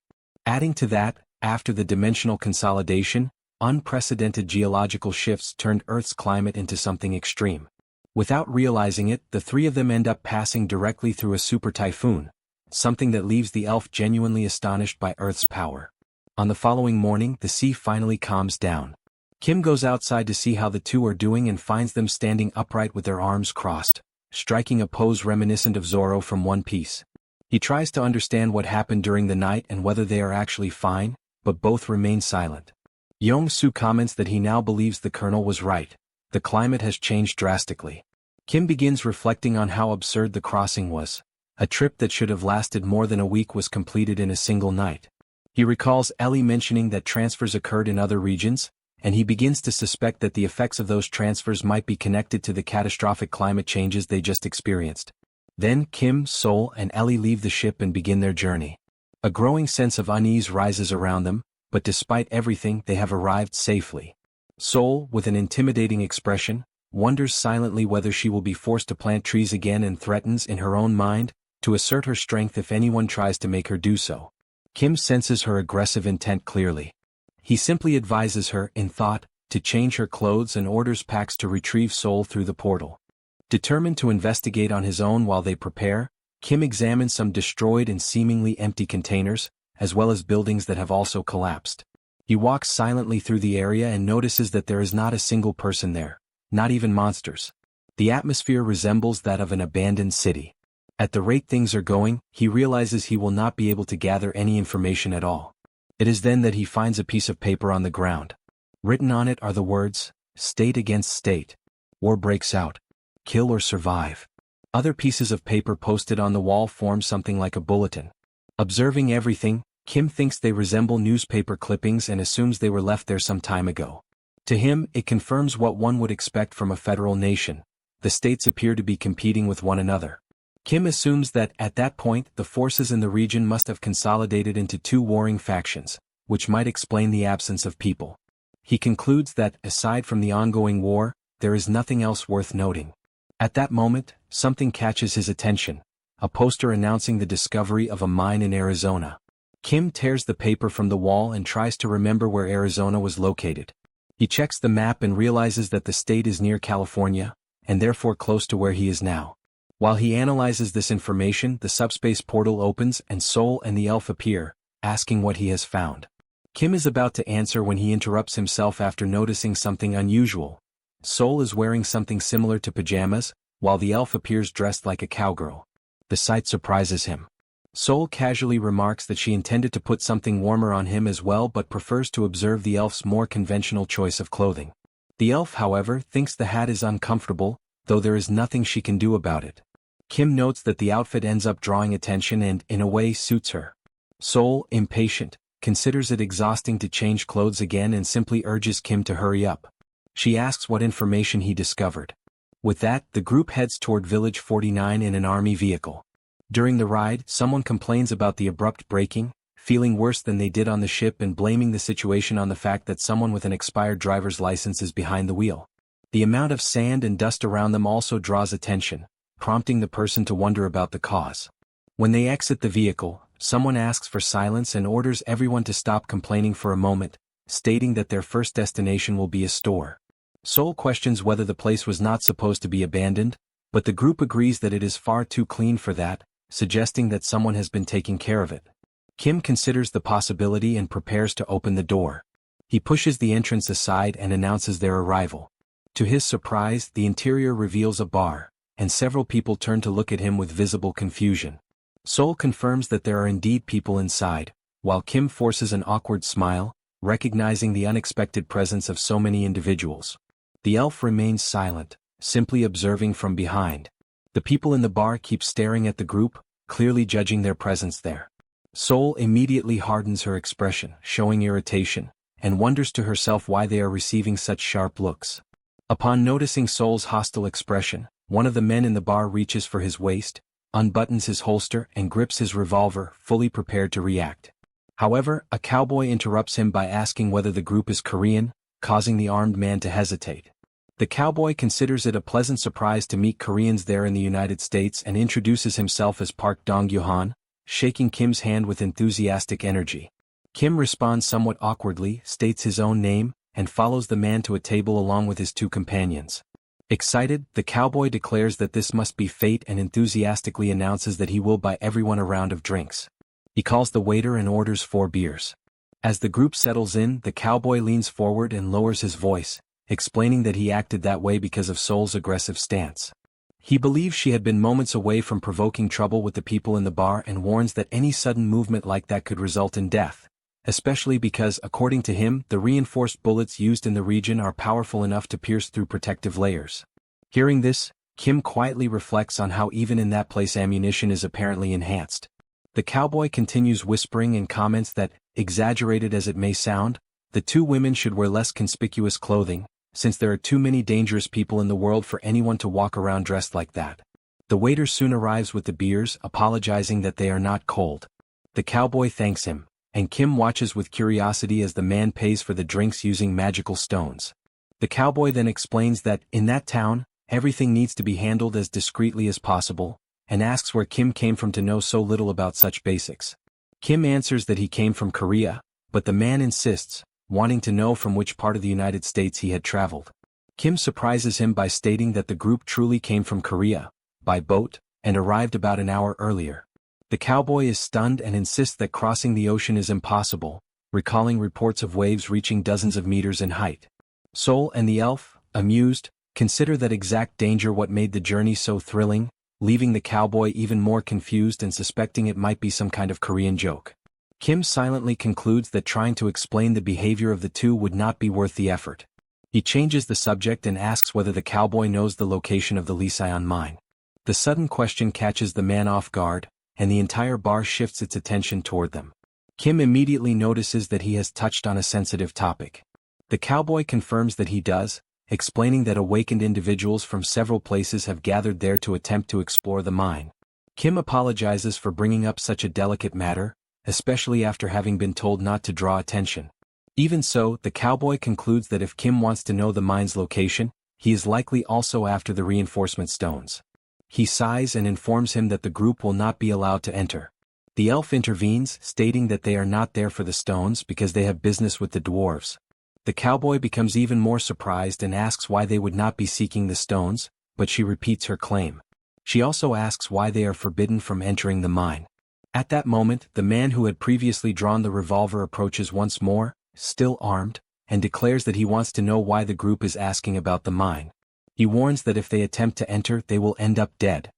Adding to that, after the dimensional consolidation, unprecedented geological shifts turned Earth's climate into something extreme. Without realizing it, the three of them end up passing directly through a super typhoon, something that leaves the elf genuinely astonished by Earth's power. On the following morning, the sea finally calms down. Kim goes outside to see how the two are doing and finds them standing upright with their arms crossed, striking a pose reminiscent of Zoro from One Piece. He tries to understand what happened during the night and whether they are actually fine, but both remain silent. Yong-soo comments that he now believes the colonel was right. The climate has changed drastically. Kim begins reflecting on how absurd the crossing was. A trip that should have lasted more than a week was completed in a single night. He recalls Ellie mentioning that transfers occurred in other regions, and he begins to suspect that the effects of those transfers might be connected to the catastrophic climate changes they just experienced. Then Kim, Seoul, and Ellie leave the ship and begin their journey. A growing sense of unease rises around them, but despite everything, they have arrived safely. Seoul, with an intimidating expression, wonders silently whether she will be forced to plant trees again and threatens in her own mind to assert her strength if anyone tries to make her do so. Kim senses her aggressive intent clearly. He simply advises her, in thought, to change her clothes and orders Pax to retrieve Seoul through the portal. Determined to investigate on his own while they prepare, Kim examines some destroyed and seemingly empty containers, as well as buildings that have also collapsed. He walks silently through the area and notices that there is not a single person there, not even monsters. The atmosphere resembles that of an abandoned city. At the rate things are going, he realizes he will not be able to gather any information at all. It is then that he finds a piece of paper on the ground. Written on it are the words, "State against state. War breaks out. Kill or survive." Other pieces of paper posted on the wall form something like a bulletin. Observing everything, Kim thinks they resemble newspaper clippings and assumes they were left there some time ago. To him, it confirms what one would expect from a federal nation. The states appear to be competing with one another. Kim assumes that, at that point, the forces in the region must have consolidated into two warring factions, which might explain the absence of people. He concludes that, aside from the ongoing war, there is nothing else worth noting. At that moment, something catches his attention, a poster announcing the discovery of a mine in Arizona. Kim tears the paper from the wall and tries to remember where Arizona was located. He checks the map and realizes that the state is near California, and therefore close to where he is now. While he analyzes this information, the subspace portal opens and Seoul and the elf appear, asking what he has found. Kim is about to answer when he interrupts himself after noticing something unusual. Seoul is wearing something similar to pajamas, while the elf appears dressed like a cowgirl. The sight surprises him. Seoul casually remarks that she intended to put something warmer on him as well but prefers to observe the elf's more conventional choice of clothing. The elf, however, thinks the hat is uncomfortable, though there is nothing she can do about it. Kim notes that the outfit ends up drawing attention and, in a way, suits her. Seoul, impatient, considers it exhausting to change clothes again and simply urges Kim to hurry up. She asks what information he discovered. With that, the group heads toward Village 49 in an army vehicle. During the ride, someone complains about the abrupt braking, feeling worse than they did on the ship and blaming the situation on the fact that someone with an expired driver's license is behind the wheel. The amount of sand and dust around them also draws attention, prompting the person to wonder about the cause. When they exit the vehicle, someone asks for silence and orders everyone to stop complaining for a moment, stating that their first destination will be a store. Seoul questions whether the place was not supposed to be abandoned, but the group agrees that it is far too clean for that, suggesting that someone has been taking care of it. Kim considers the possibility and prepares to open the door. He pushes the entrance aside and announces their arrival. To his surprise, the interior reveals a bar, and several people turn to look at him with visible confusion. Seoul confirms that there are indeed people inside, while Kim forces an awkward smile, recognizing the unexpected presence of so many individuals. The elf remains silent, simply observing from behind. The people in the bar keep staring at the group, clearly judging their presence there. Seoul immediately hardens her expression, showing irritation, and wonders to herself why they are receiving such sharp looks. Upon noticing Seoul's hostile expression, one of the men in the bar reaches for his waist, unbuttons his holster and grips his revolver, fully prepared to react. However, a cowboy interrupts him by asking whether the group is Korean, causing the armed man to hesitate. The cowboy considers it a pleasant surprise to meet Koreans there in the United States and introduces himself as Park Dong-gyeon, shaking Kim's hand with enthusiastic energy. Kim responds somewhat awkwardly, states his own name, and follows the man to a table along with his two companions. Excited, the cowboy declares that this must be fate and enthusiastically announces that he will buy everyone a round of drinks. He calls the waiter and orders 4 beers. As the group settles in, the cowboy leans forward and lowers his voice, explaining that he acted that way because of Seoul's aggressive stance. He believes she had been moments away from provoking trouble with the people in the bar and warns that any sudden movement like that could result in death, especially because, according to him, the reinforced bullets used in the region are powerful enough to pierce through protective layers. Hearing this, Kim quietly reflects on how even in that place ammunition is apparently enhanced. The cowboy continues whispering and comments that, exaggerated as it may sound, the 2 women should wear less conspicuous clothing, since there are too many dangerous people in the world for anyone to walk around dressed like that. The waiter soon arrives with the beers, apologizing that they are not cold. The cowboy thanks him, and Kim watches with curiosity as the man pays for the drinks using magical stones. The cowboy then explains that, in that town, everything needs to be handled as discreetly as possible, and asks where Kim came from to know so little about such basics. Kim answers that he came from Korea, but the man insists, wanting to know from which part of the United States he had traveled. Kim surprises him by stating that the group truly came from Korea, by boat, and arrived about an hour earlier. The cowboy is stunned and insists that crossing the ocean is impossible, recalling reports of waves reaching dozens of meters in height. Seoul and the elf, amused, consider that exact danger what made the journey so thrilling, leaving the cowboy even more confused and suspecting it might be some kind of Korean joke. Kim silently concludes that trying to explain the behavior of the 2 would not be worth the effort. He changes the subject and asks whether the cowboy knows the location of the Liseon mine. The sudden question catches the man off guard, and the entire bar shifts its attention toward them. Kim immediately notices that he has touched on a sensitive topic. The cowboy confirms that he does, explaining that awakened individuals from several places have gathered there to attempt to explore the mine. Kim apologizes for bringing up such a delicate matter, especially after having been told not to draw attention. Even so, the cowboy concludes that if Kim wants to know the mine's location, he is likely also after the reinforcement stones. He sighs and informs him that the group will not be allowed to enter. The elf intervenes, stating that they are not there for the stones because they have business with the dwarves. The cowboy becomes even more surprised and asks why they would not be seeking the stones, but she repeats her claim. She also asks why they are forbidden from entering the mine. At that moment, the man who had previously drawn the revolver approaches once more, still armed, and declares that he wants to know why the group is asking about the mine. He warns that if they attempt to enter, they will end up dead.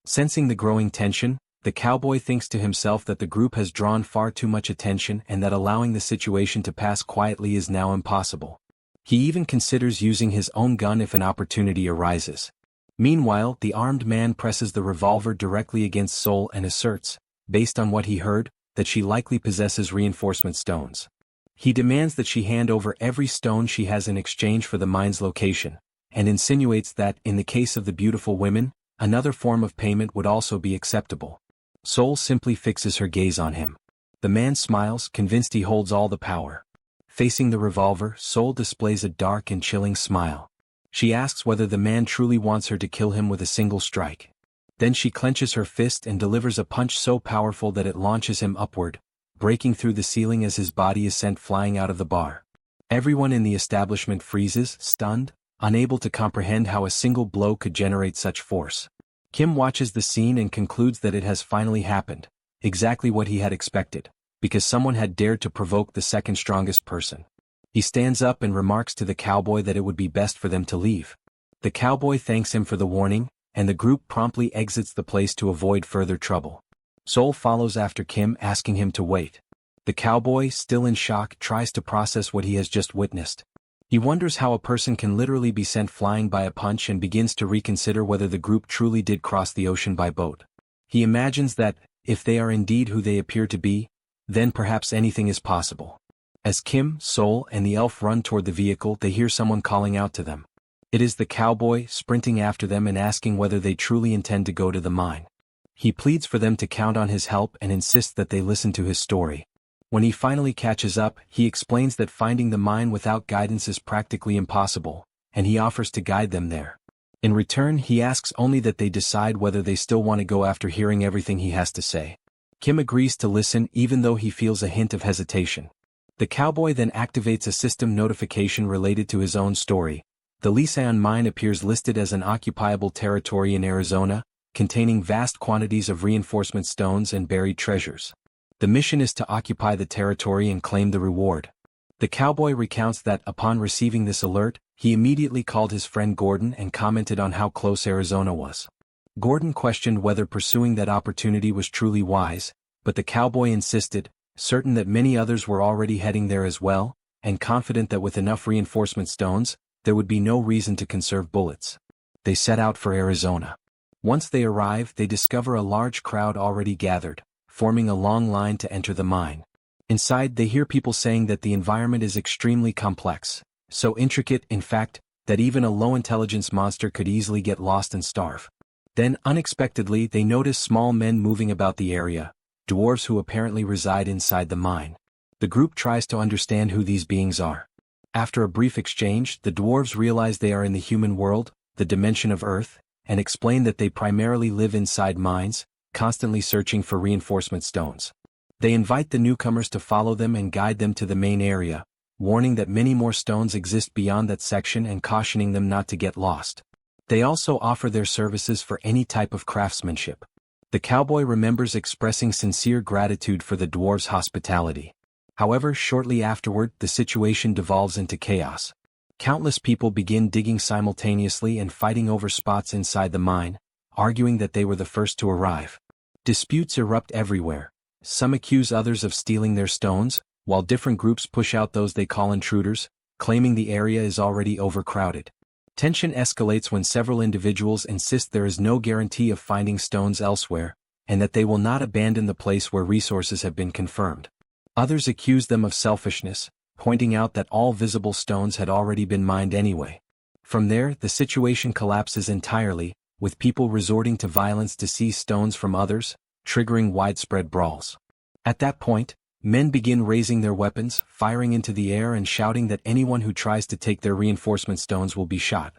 Sensing the growing tension, the cowboy thinks to himself that the group has drawn far too much attention and that allowing the situation to pass quietly is now impossible. He even considers using his own gun if an opportunity arises. Meanwhile, the armed man presses the revolver directly against Seoul and asserts, based on what he heard, that she likely possesses reinforcement stones. He demands that she hand over every stone she has in exchange for the mine's location, and insinuates that, in the case of the beautiful women, another form of payment would also be acceptable. Seoul simply fixes her gaze on him. The man smiles, convinced he holds all the power. Facing the revolver, Seoul displays a dark and chilling smile. She asks whether the man truly wants her to kill him with a single strike. Then she clenches her fist and delivers a punch so powerful that it launches him upward, breaking through the ceiling as his body is sent flying out of the bar. Everyone in the establishment freezes, stunned, unable to comprehend how a single blow could generate such force. Kim watches the scene and concludes that it has finally happened, exactly what he had expected, because someone had dared to provoke the second strongest person. He stands up and remarks to the cowboy that it would be best for them to leave. The cowboy thanks him for the warning, and the group promptly exits the place to avoid further trouble. Seoul follows after Kim, asking him to wait. The cowboy, still in shock, tries to process what he has just witnessed. He wonders how a person can literally be sent flying by a punch and begins to reconsider whether the group truly did cross the ocean by boat. He imagines that, if they are indeed who they appear to be, then perhaps anything is possible. As Kim, Seoul, and the elf run toward the vehicle, they hear someone calling out to them. It is the cowboy, sprinting after them and asking whether they truly intend to go to the mine. He pleads for them to count on his help and insists that they listen to his story. When he finally catches up, he explains that finding the mine without guidance is practically impossible, and he offers to guide them there. In return, he asks only that they decide whether they still want to go after hearing everything he has to say. Kim agrees to listen even though he feels a hint of hesitation. The cowboy then activates a system notification related to his own story. The Liseon mine appears listed as an occupiable territory in Arizona, containing vast quantities of reinforcement stones and buried treasures. The mission is to occupy the territory and claim the reward. The cowboy recounts that upon receiving this alert, he immediately called his friend Gordon and commented on how close Arizona was. Gordon questioned whether pursuing that opportunity was truly wise, but the cowboy insisted, certain that many others were already heading there as well, and confident that with enough reinforcement stones, there would be no reason to conserve bullets. They set out for Arizona. Once they arrive, they discover a large crowd already gathered, forming a long line to enter the mine. Inside, they hear people saying that the environment is extremely complex, so intricate, in fact, that even a low-intelligence monster could easily get lost and starve. Then, unexpectedly, they notice small men moving about the area, dwarves who apparently reside inside the mine. The group tries to understand who these beings are. After a brief exchange, the dwarves realize they are in the human world, the dimension of Earth, and explain that they primarily live inside mines, constantly searching for reinforcement stones. They invite the newcomers to follow them and guide them to the main area, warning that many more stones exist beyond that section and cautioning them not to get lost. They also offer their services for any type of craftsmanship. The cowboy remembers expressing sincere gratitude for the dwarves' hospitality. However, shortly afterward, the situation devolves into chaos. Countless people begin digging simultaneously and fighting over spots inside the mine, arguing that they were the first to arrive. Disputes erupt everywhere. Some accuse others of stealing their stones, while different groups push out those they call intruders, claiming the area is already overcrowded. Tension escalates when several individuals insist there is no guarantee of finding stones elsewhere, and that they will not abandon the place where resources have been confirmed. Others accuse them of selfishness, pointing out that all visible stones had already been mined anyway. From there, the situation collapses entirely, with people resorting to violence to seize stones from others, triggering widespread brawls. At that point, men begin raising their weapons, firing into the air and shouting that anyone who tries to take their reinforcement stones will be shot.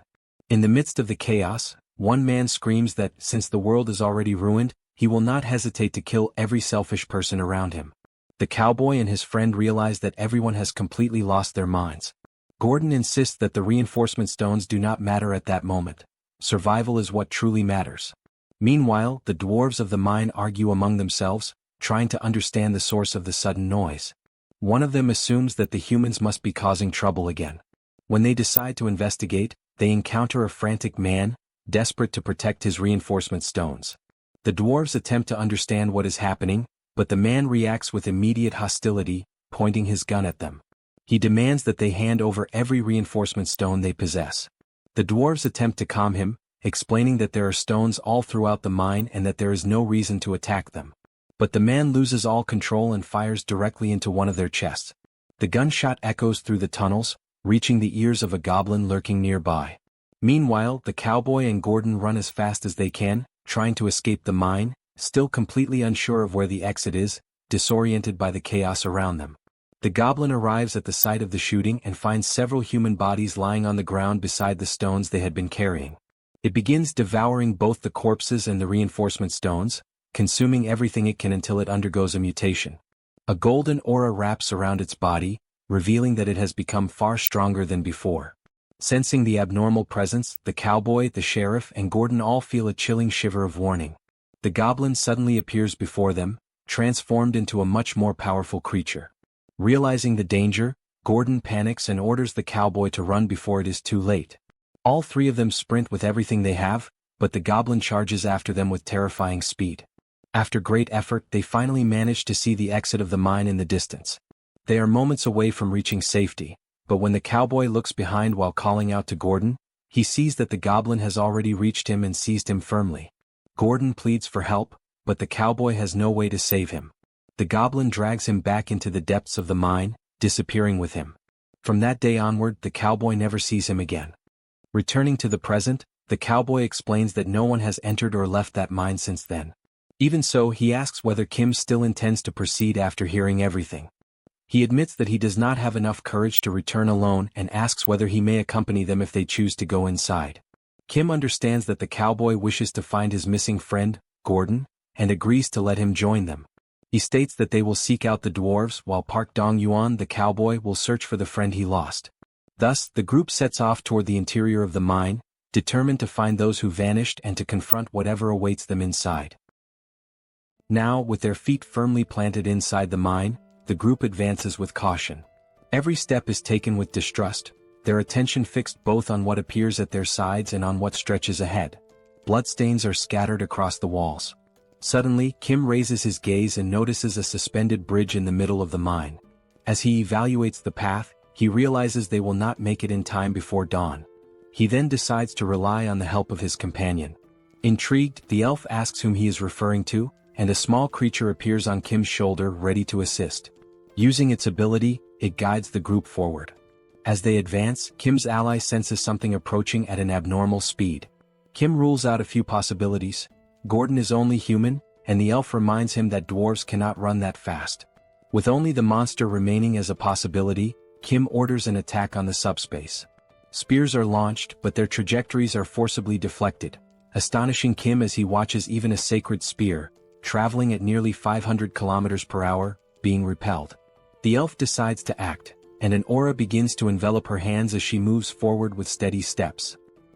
In the midst of the chaos, one man screams that, since the world is already ruined, he will not hesitate to kill every selfish person around him. The cowboy and his friend realize that everyone has completely lost their minds. Gordon insists that the reinforcement stones do not matter at that moment. Survival is what truly matters. Meanwhile, the dwarves of the mine argue among themselves, trying to understand the source of the sudden noise. One of them assumes that the humans must be causing trouble again. When they decide to investigate, they encounter a frantic man, desperate to protect his reinforcement stones. The dwarves attempt to understand what is happening, but the man reacts with immediate hostility, pointing his gun at them. He demands that they hand over every reinforcement stone they possess. The dwarves attempt to calm him, explaining that there are stones all throughout the mine and that there is no reason to attack them. But the man loses all control and fires directly into one of their chests. The gunshot echoes through the tunnels, reaching the ears of a goblin lurking nearby. Meanwhile, the cowboy and Gordon run as fast as they can, trying to escape the mine, still completely unsure of where the exit is, disoriented by the chaos around them. The goblin arrives at the site of the shooting and finds several human bodies lying on the ground beside the stones they had been carrying. It begins devouring both the corpses and the reinforcement stones, consuming everything it can until it undergoes a mutation. A golden aura wraps around its body, revealing that it has become far stronger than before. Sensing the abnormal presence, the cowboy, the sheriff, and Gordon all feel a chilling shiver of warning. The goblin suddenly appears before them, transformed into a much more powerful creature. Realizing the danger, Gordon panics and orders the cowboy to run before it is too late. All three of them sprint with everything they have, but the goblin charges after them with terrifying speed. After great effort, they finally manage to see the exit of the mine in the distance. They are moments away from reaching safety, but when the cowboy looks behind while calling out to Gordon, he sees that the goblin has already reached him and seized him firmly. Gordon pleads for help, but the cowboy has no way to save him. The goblin drags him back into the depths of the mine, disappearing with him. From that day onward, the cowboy never sees him again. Returning to the present, the cowboy explains that no one has entered or left that mine since then. Even so, he asks whether Kim still intends to proceed after hearing everything. He admits that he does not have enough courage to return alone and asks whether he may accompany them if they choose to go inside. Kim understands that the cowboy wishes to find his missing friend, Gordon, and agrees to let him join them. He states that they will seek out the dwarves while Park Dong-yuan, the cowboy, will search for the friend he lost. Thus, the group sets off toward the interior of the mine, determined to find those who vanished and to confront whatever awaits them inside. Now, with their feet firmly planted inside the mine, the group advances with caution. Every step is taken with distrust, their attention fixed both on what appears at their sides and on what stretches ahead. Bloodstains are scattered across the walls. Suddenly, Kim raises his gaze and notices a suspended bridge in the middle of the mine. As he evaluates the path, he realizes they will not make it in time before dawn. He then decides to rely on the help of his companion. Intrigued, the elf asks whom he is referring to, and a small creature appears on Kim's shoulder ready to assist. Using its ability, it guides the group forward. As they advance, Kim's ally senses something approaching at an abnormal speed. Kim rules out a few possibilities. Gordon is only human, and the elf reminds him that dwarves cannot run that fast. With only the monster remaining as a possibility, Kim orders an attack on the subspace. Spears are launched, but their trajectories are forcibly deflected, astonishing Kim as he watches even a sacred spear, traveling at nearly 500 kilometers per hour, being repelled. The elf decides to act, and an aura begins to envelop her hands as she moves forward with steady steps.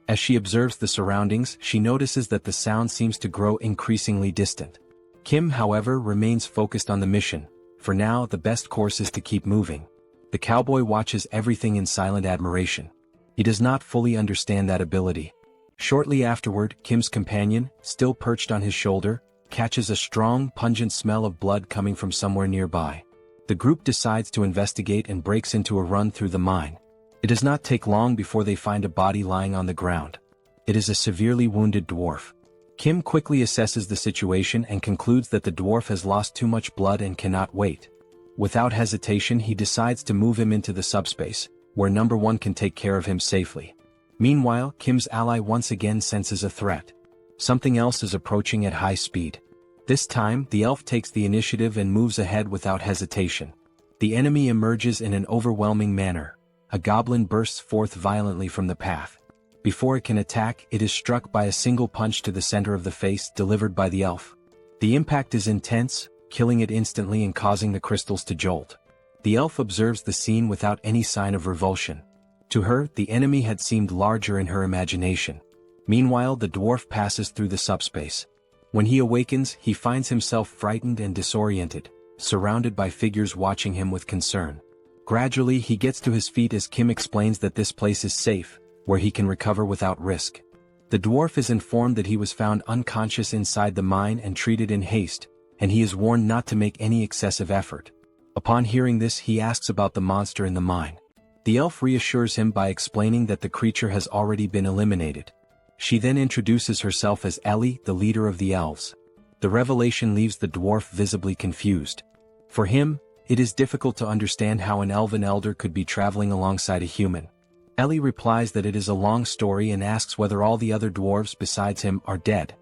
As she observes the surroundings, she notices that the sound seems to grow increasingly distant. Kim, however, remains focused on the mission. For now, the best course is to keep moving. The cowboy watches everything in silent admiration. He does not fully understand that ability. Shortly afterward, Kim's companion, still perched on his shoulder, catches a strong, pungent smell of blood coming from somewhere nearby. The group decides to investigate and breaks into a run through the mine. It does not take long before they find a body lying on the ground. It is a severely wounded dwarf. Kim quickly assesses the situation and concludes that the dwarf has lost too much blood and cannot wait. Without hesitation, he decides to move him into the subspace, where number one can take care of him safely. Meanwhile, Kim's ally once again senses a threat. Something else is approaching at high speed. This time, the elf takes the initiative and moves ahead without hesitation. The enemy emerges in an overwhelming manner. A goblin bursts forth violently from the path. Before it can attack, it is struck by a single punch to the center of the face delivered by the elf. The impact is intense, killing it instantly and causing the crystals to jolt. The elf observes the scene without any sign of revulsion. To her, the enemy had seemed larger in her imagination. Meanwhile, the dwarf passes through the subspace. When he awakens, he finds himself frightened and disoriented, surrounded by figures watching him with concern. Gradually, he gets to his feet as Kim explains that this place is safe, where he can recover without risk. The dwarf is informed that he was found unconscious inside the mine and treated in haste, and he is warned not to make any excessive effort. Upon hearing this, he asks about the monster in the mine. The elf reassures him by explaining that the creature has already been eliminated. She then introduces herself as Ellie, the leader of the elves. The revelation leaves the dwarf visibly confused. For him, it is difficult to understand how an elven elder could be traveling alongside a human. Ellie replies that it is a long story and asks whether all the other dwarves besides him are dead.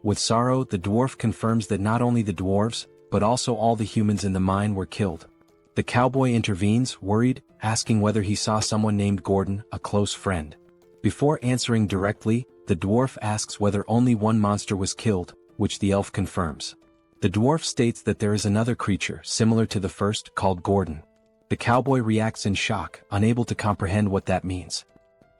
With sorrow, the dwarf confirms that not only the dwarves, but also all the humans in the mine were killed. The cowboy intervenes, worried, asking whether he saw someone named Gordon, a close friend. Before answering directly, the dwarf asks whether only one monster was killed, which the elf confirms. The dwarf states that there is another creature, similar to the first, called Gordon. The cowboy reacts in shock, unable to comprehend what that means.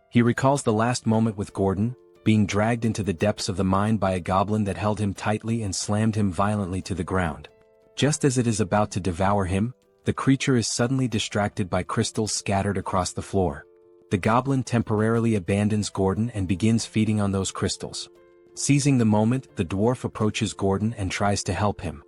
He recalls the last moment with Gordon, being dragged into the depths of the mine by a goblin that held him tightly and slammed him violently to the ground. Just as it is about to devour him, the creature is suddenly distracted by crystals scattered across the floor. The goblin temporarily abandons Gordon and begins feeding on those crystals. Seizing the moment, the dwarf approaches Gordon and tries to help him.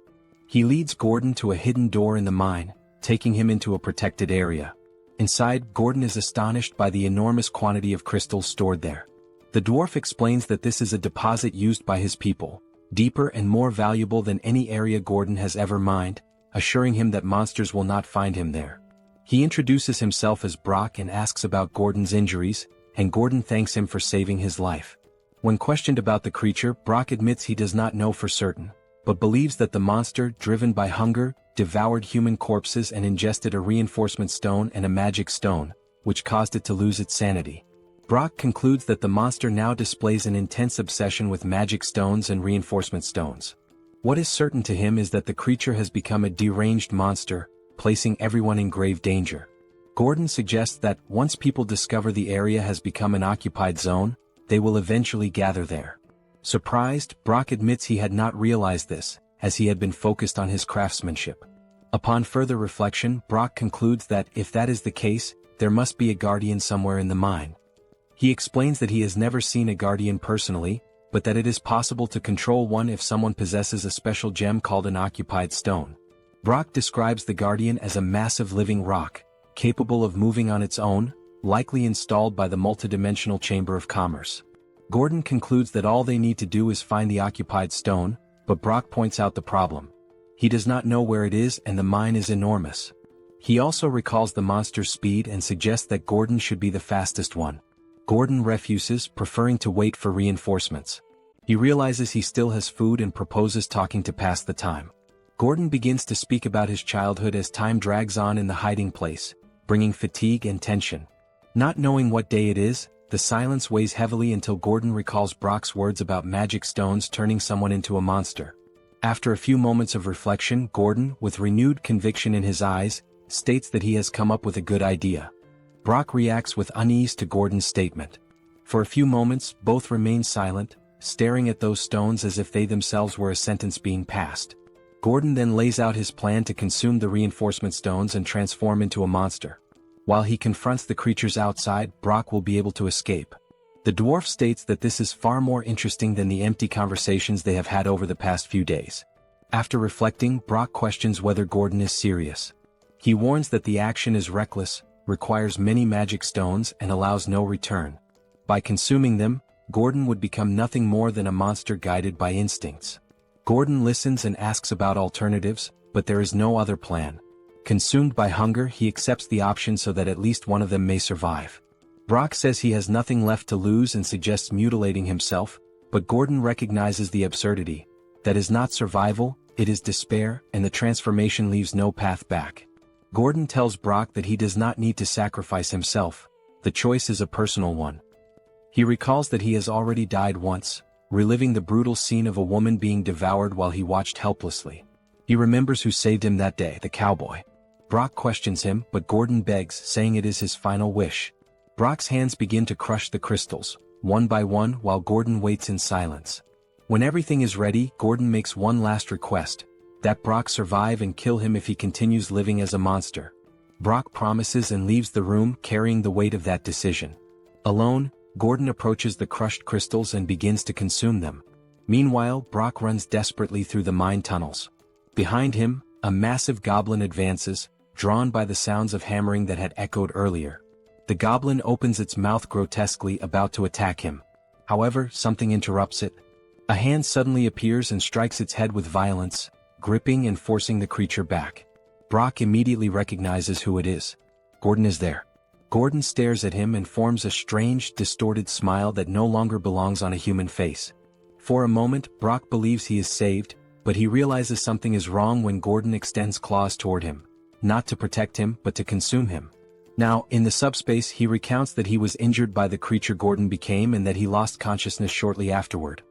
He leads Gordon to a hidden door in the mine, taking him into a protected area. Inside, Gordon is astonished by the enormous quantity of crystals stored there. The dwarf explains that this is a deposit used by his people, deeper and more valuable than any area Gordon has ever mined, assuring him that monsters will not find him there. He introduces himself as Brock and asks about Gordon's injuries, and Gordon thanks him for saving his life. When questioned about the creature, Brock admits he does not know for certain, but believes that the monster, driven by hunger, devoured human corpses and ingested a reinforcement stone and a magic stone, which caused it to lose its sanity. Brock concludes that the monster now displays an intense obsession with magic stones and reinforcement stones. What is certain to him is that the creature has become a deranged monster, placing everyone in grave danger. Gordon suggests that, once people discover the area has become an occupied zone, they will eventually gather there. Surprised, Brock admits he had not realized this, as he had been focused on his craftsmanship. Upon further reflection, Brock concludes that, if that is the case, there must be a guardian somewhere in the mine. He explains that he has never seen a guardian personally, but that it is possible to control one if someone possesses a special gem called an occupied stone. Brock describes the guardian as a massive living rock, capable of moving on its own, likely installed by the multidimensional Chamber of Commerce. Gordon concludes that all they need to do is find the occupied stone, but Brock points out the problem. He does not know where it is and the mine is enormous. He also recalls the monster's speed and suggests that Gordon should be the fastest one. Gordon refuses, preferring to wait for reinforcements. He realizes he still has food and proposes talking to pass the time. Gordon begins to speak about his childhood as time drags on in the hiding place, bringing fatigue and tension. Not knowing what day it is, the silence weighs heavily until Gordon recalls Brock's words about magic stones turning someone into a monster. After a few moments of reflection, Gordon, with renewed conviction in his eyes, states that he has come up with a good idea. Brock reacts with unease to Gordon's statement. For a few moments, both remain silent, staring at those stones as if they themselves were a sentence being passed. Gordon then lays out his plan to consume the reinforcement stones and transform into a monster. While he confronts the creatures outside, Brock will be able to escape. The dwarf states that this is far more interesting than the empty conversations they have had over the past few days. After reflecting, Brock questions whether Gordon is serious. He warns that the action is reckless, requires many magic stones and allows no return. By consuming them, Gordon would become nothing more than a monster guided by instincts. Gordon listens and asks about alternatives, but there is no other plan. Consumed by hunger, he accepts the option so that at least one of them may survive. Brock says he has nothing left to lose and suggests mutilating himself, but Gordon recognizes the absurdity. That is not survival, it is despair, and the transformation leaves no path back. Gordon tells Brock that he does not need to sacrifice himself. The choice is a personal one. He recalls that he has already died once, reliving the brutal scene of a woman being devoured while he watched helplessly. He remembers who saved him that day, the cowboy. Brock questions him, but Gordon begs, saying it is his final wish. Brock's hands begin to crush the crystals, one by one, while Gordon waits in silence. When everything is ready, Gordon makes one last request, that Brock survive and kill him if he continues living as a monster. Brock promises and leaves the room, carrying the weight of that decision. Alone, Gordon approaches the crushed crystals and begins to consume them. Meanwhile, Brock runs desperately through the mine tunnels. Behind him, a massive goblin advances, drawn by the sounds of hammering that had echoed earlier. The goblin opens its mouth grotesquely, about to attack him. However, something interrupts it. A hand suddenly appears and strikes its head with violence, gripping and forcing the creature back. Brock immediately recognizes who it is. Gordon is there. Gordon stares at him and forms a strange, distorted smile that no longer belongs on a human face. For a moment, Brock believes he is saved, but he realizes something is wrong when Gordon extends claws toward him, not to protect him but to consume him. Now, in the subspace, he recounts that he was injured by the creature Gordon became and that he lost consciousness shortly afterward.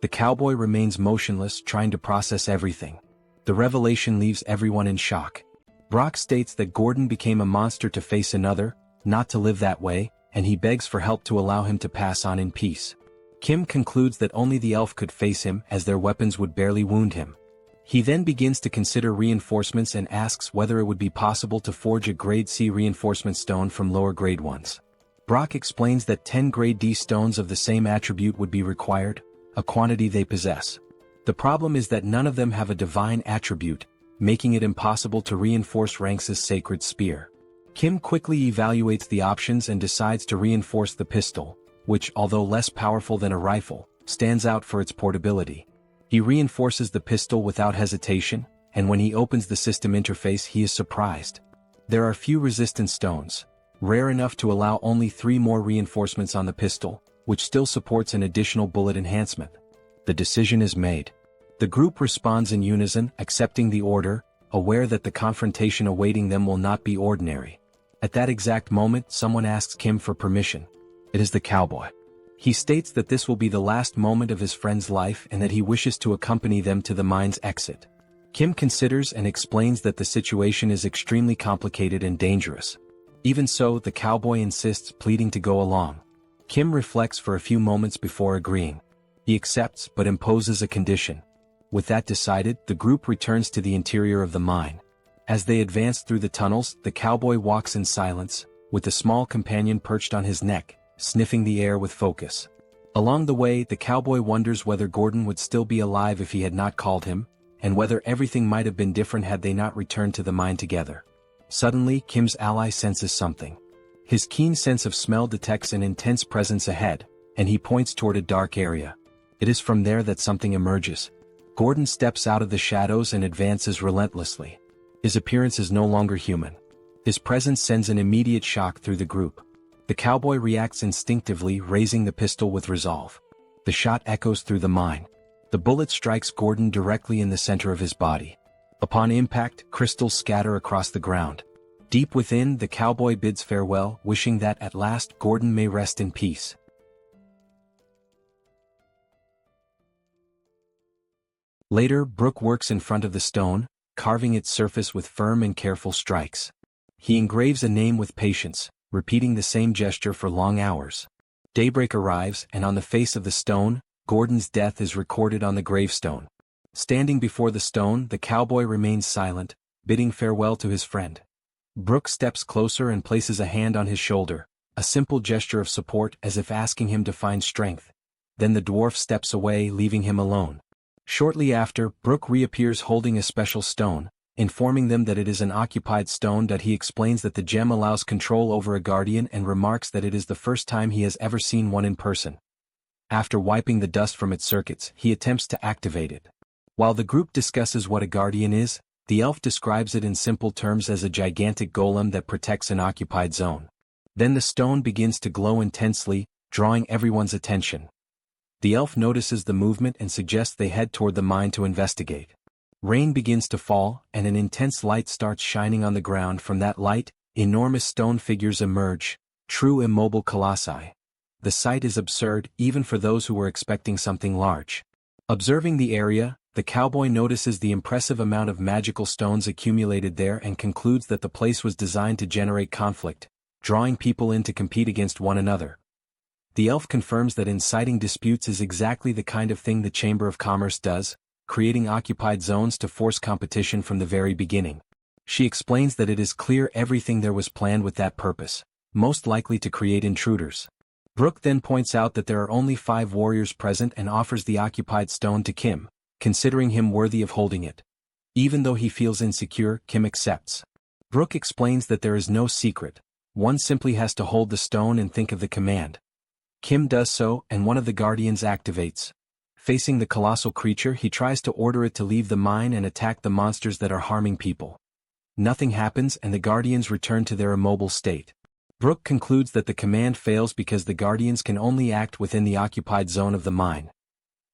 The cowboy remains motionless, trying to process everything. The revelation leaves everyone in shock. Brock states that Gordon became a monster to face another, not to live that way, and he begs for help to allow him to pass on in peace. Kim concludes that only the elf could face him, as their weapons would barely wound him. He then begins to consider reinforcements and asks whether it would be possible to forge a grade C reinforcement stone from lower grade ones. Brock explains that 10 grade D stones of the same attribute would be required, a quantity they possess. The problem is that none of them have a divine attribute, making it impossible to reinforce Ranks' sacred spear. Kim quickly evaluates the options and decides to reinforce the pistol, which, although less powerful than a rifle, stands out for its portability. He reinforces the pistol without hesitation, and when he opens the system interface he is surprised. There are few resistance stones, rare enough to allow only 3 more reinforcements on the pistol, which still supports an additional bullet enhancement. The decision is made. The group responds in unison, accepting the order, aware that the confrontation awaiting them will not be ordinary. At that exact moment, someone asks Kim for permission. It is the cowboy. He states that this will be the last moment of his friend's life and that he wishes to accompany them to the mine's exit. Kim considers and explains that the situation is extremely complicated and dangerous. Even so, the cowboy insists, pleading to go along. Kim reflects for a few moments before agreeing. He accepts but imposes a condition. With that decided, the group returns to the interior of the mine. As they advance through the tunnels, the cowboy walks in silence, with a small companion perched on his neck, sniffing the air with focus. Along the way, the cowboy wonders whether Gordon would still be alive if he had not called him, and whether everything might have been different had they not returned to the mine together. Suddenly, Kim's ally senses something. His keen sense of smell detects an intense presence ahead, and he points toward a dark area. It is from there that something emerges. Gordon steps out of the shadows and advances relentlessly. His appearance is no longer human. His presence sends an immediate shock through the group. The cowboy reacts instinctively, raising the pistol with resolve. The shot echoes through the mine. The bullet strikes Gordon directly in the center of his body. Upon impact, crystals scatter across the ground. Deep within, the cowboy bids farewell, wishing that at last Gordon may rest in peace. Later, Brooke works in front of the stone, carving its surface with firm and careful strikes. He engraves a name with patience, repeating the same gesture for long hours. Daybreak arrives, and on the face of the stone, Gordon's death is recorded on the gravestone. Standing before the stone, the cowboy remains silent, bidding farewell to his friend. Brooke steps closer and places a hand on his shoulder, a simple gesture of support as if asking him to find strength. Then the dwarf steps away, leaving him alone. Shortly after, Brooke reappears holding a special stone, informing them that it is an occupied stone. That he explains that the gem allows control over a guardian and remarks that it is the first time he has ever seen one in person. After wiping the dust from its circuits, he attempts to activate it. While the group discusses what a guardian is, the elf describes it in simple terms as a gigantic golem that protects an occupied zone. Then the stone begins to glow intensely, drawing everyone's attention. The elf notices the movement and suggests they head toward the mine to investigate. Rain begins to fall, and an intense light starts shining on the ground. From that light, enormous stone figures emerge, true immobile colossi. The sight is absurd, even for those who were expecting something large. Observing the area, the cowboy notices the impressive amount of magical stones accumulated there and concludes that the place was designed to generate conflict, drawing people in to compete against one another. The elf confirms that inciting disputes is exactly the kind of thing the Chamber of Commerce does, creating occupied zones to force competition from the very beginning. She explains that it is clear everything there was planned with that purpose, most likely to create intruders. Brooke then points out that there are only 5 warriors present and offers the occupied stone to Kim, considering him worthy of holding it. Even though he feels insecure, Kim accepts. Brooke explains that there is no secret. One simply has to hold the stone and think of the command. Kim does so, and one of the guardians activates. Facing the colossal creature, he tries to order it to leave the mine and attack the monsters that are harming people. Nothing happens and the guardians return to their immobile state. Brooke concludes that the command fails because the guardians can only act within the occupied zone of the mine.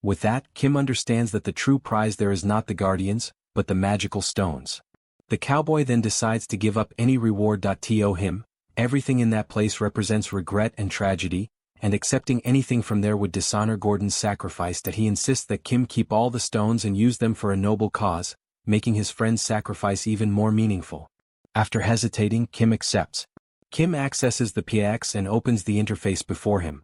With that, Kim understands that the true prize there is not the guardians, but the magical stones. The cowboy then decides to give up any reward to him. Everything in that place represents regret and tragedy, and accepting anything from there would dishonor Gordon's sacrifice. That he insists that Kim keep all the stones and use them for a noble cause, making his friend's sacrifice even more meaningful. After hesitating, Kim accepts. Kim accesses the PX and opens the interface before him.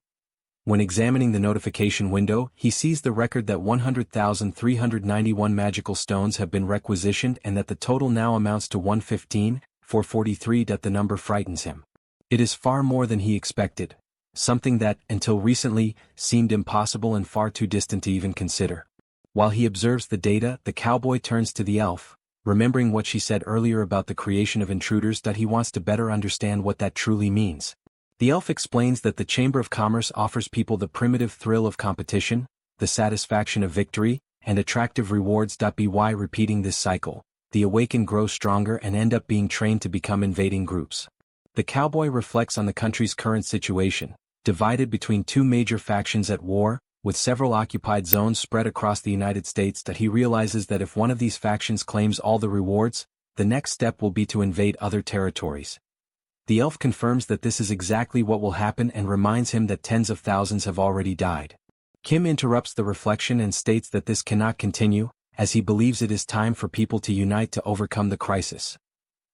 When examining the notification window, he sees the record that 100,391 magical stones have been requisitioned and that the total now amounts to 115,443. The number frightens him. It is far more than he expected, something that, until recently, seemed impossible and far too distant to even consider. While he observes the data, the cowboy turns to the elf, remembering what she said earlier about the creation of intruders. That he wants to better understand what that truly means. The elf explains that the Chamber of Commerce offers people the primitive thrill of competition, the satisfaction of victory, and attractive rewards. By repeating this cycle, the awakened grow stronger and end up being trained to become invading groups. The cowboy reflects on the country's current situation, divided between two major factions at war, with several occupied zones spread across the United States. That he realizes that if one of these factions claims all the rewards, the next step will be to invade other territories. The elf confirms that this is exactly what will happen and reminds him that tens of thousands have already died. Kim interrupts the reflection and states that this cannot continue, as he believes it is time for people to unite to overcome the crisis.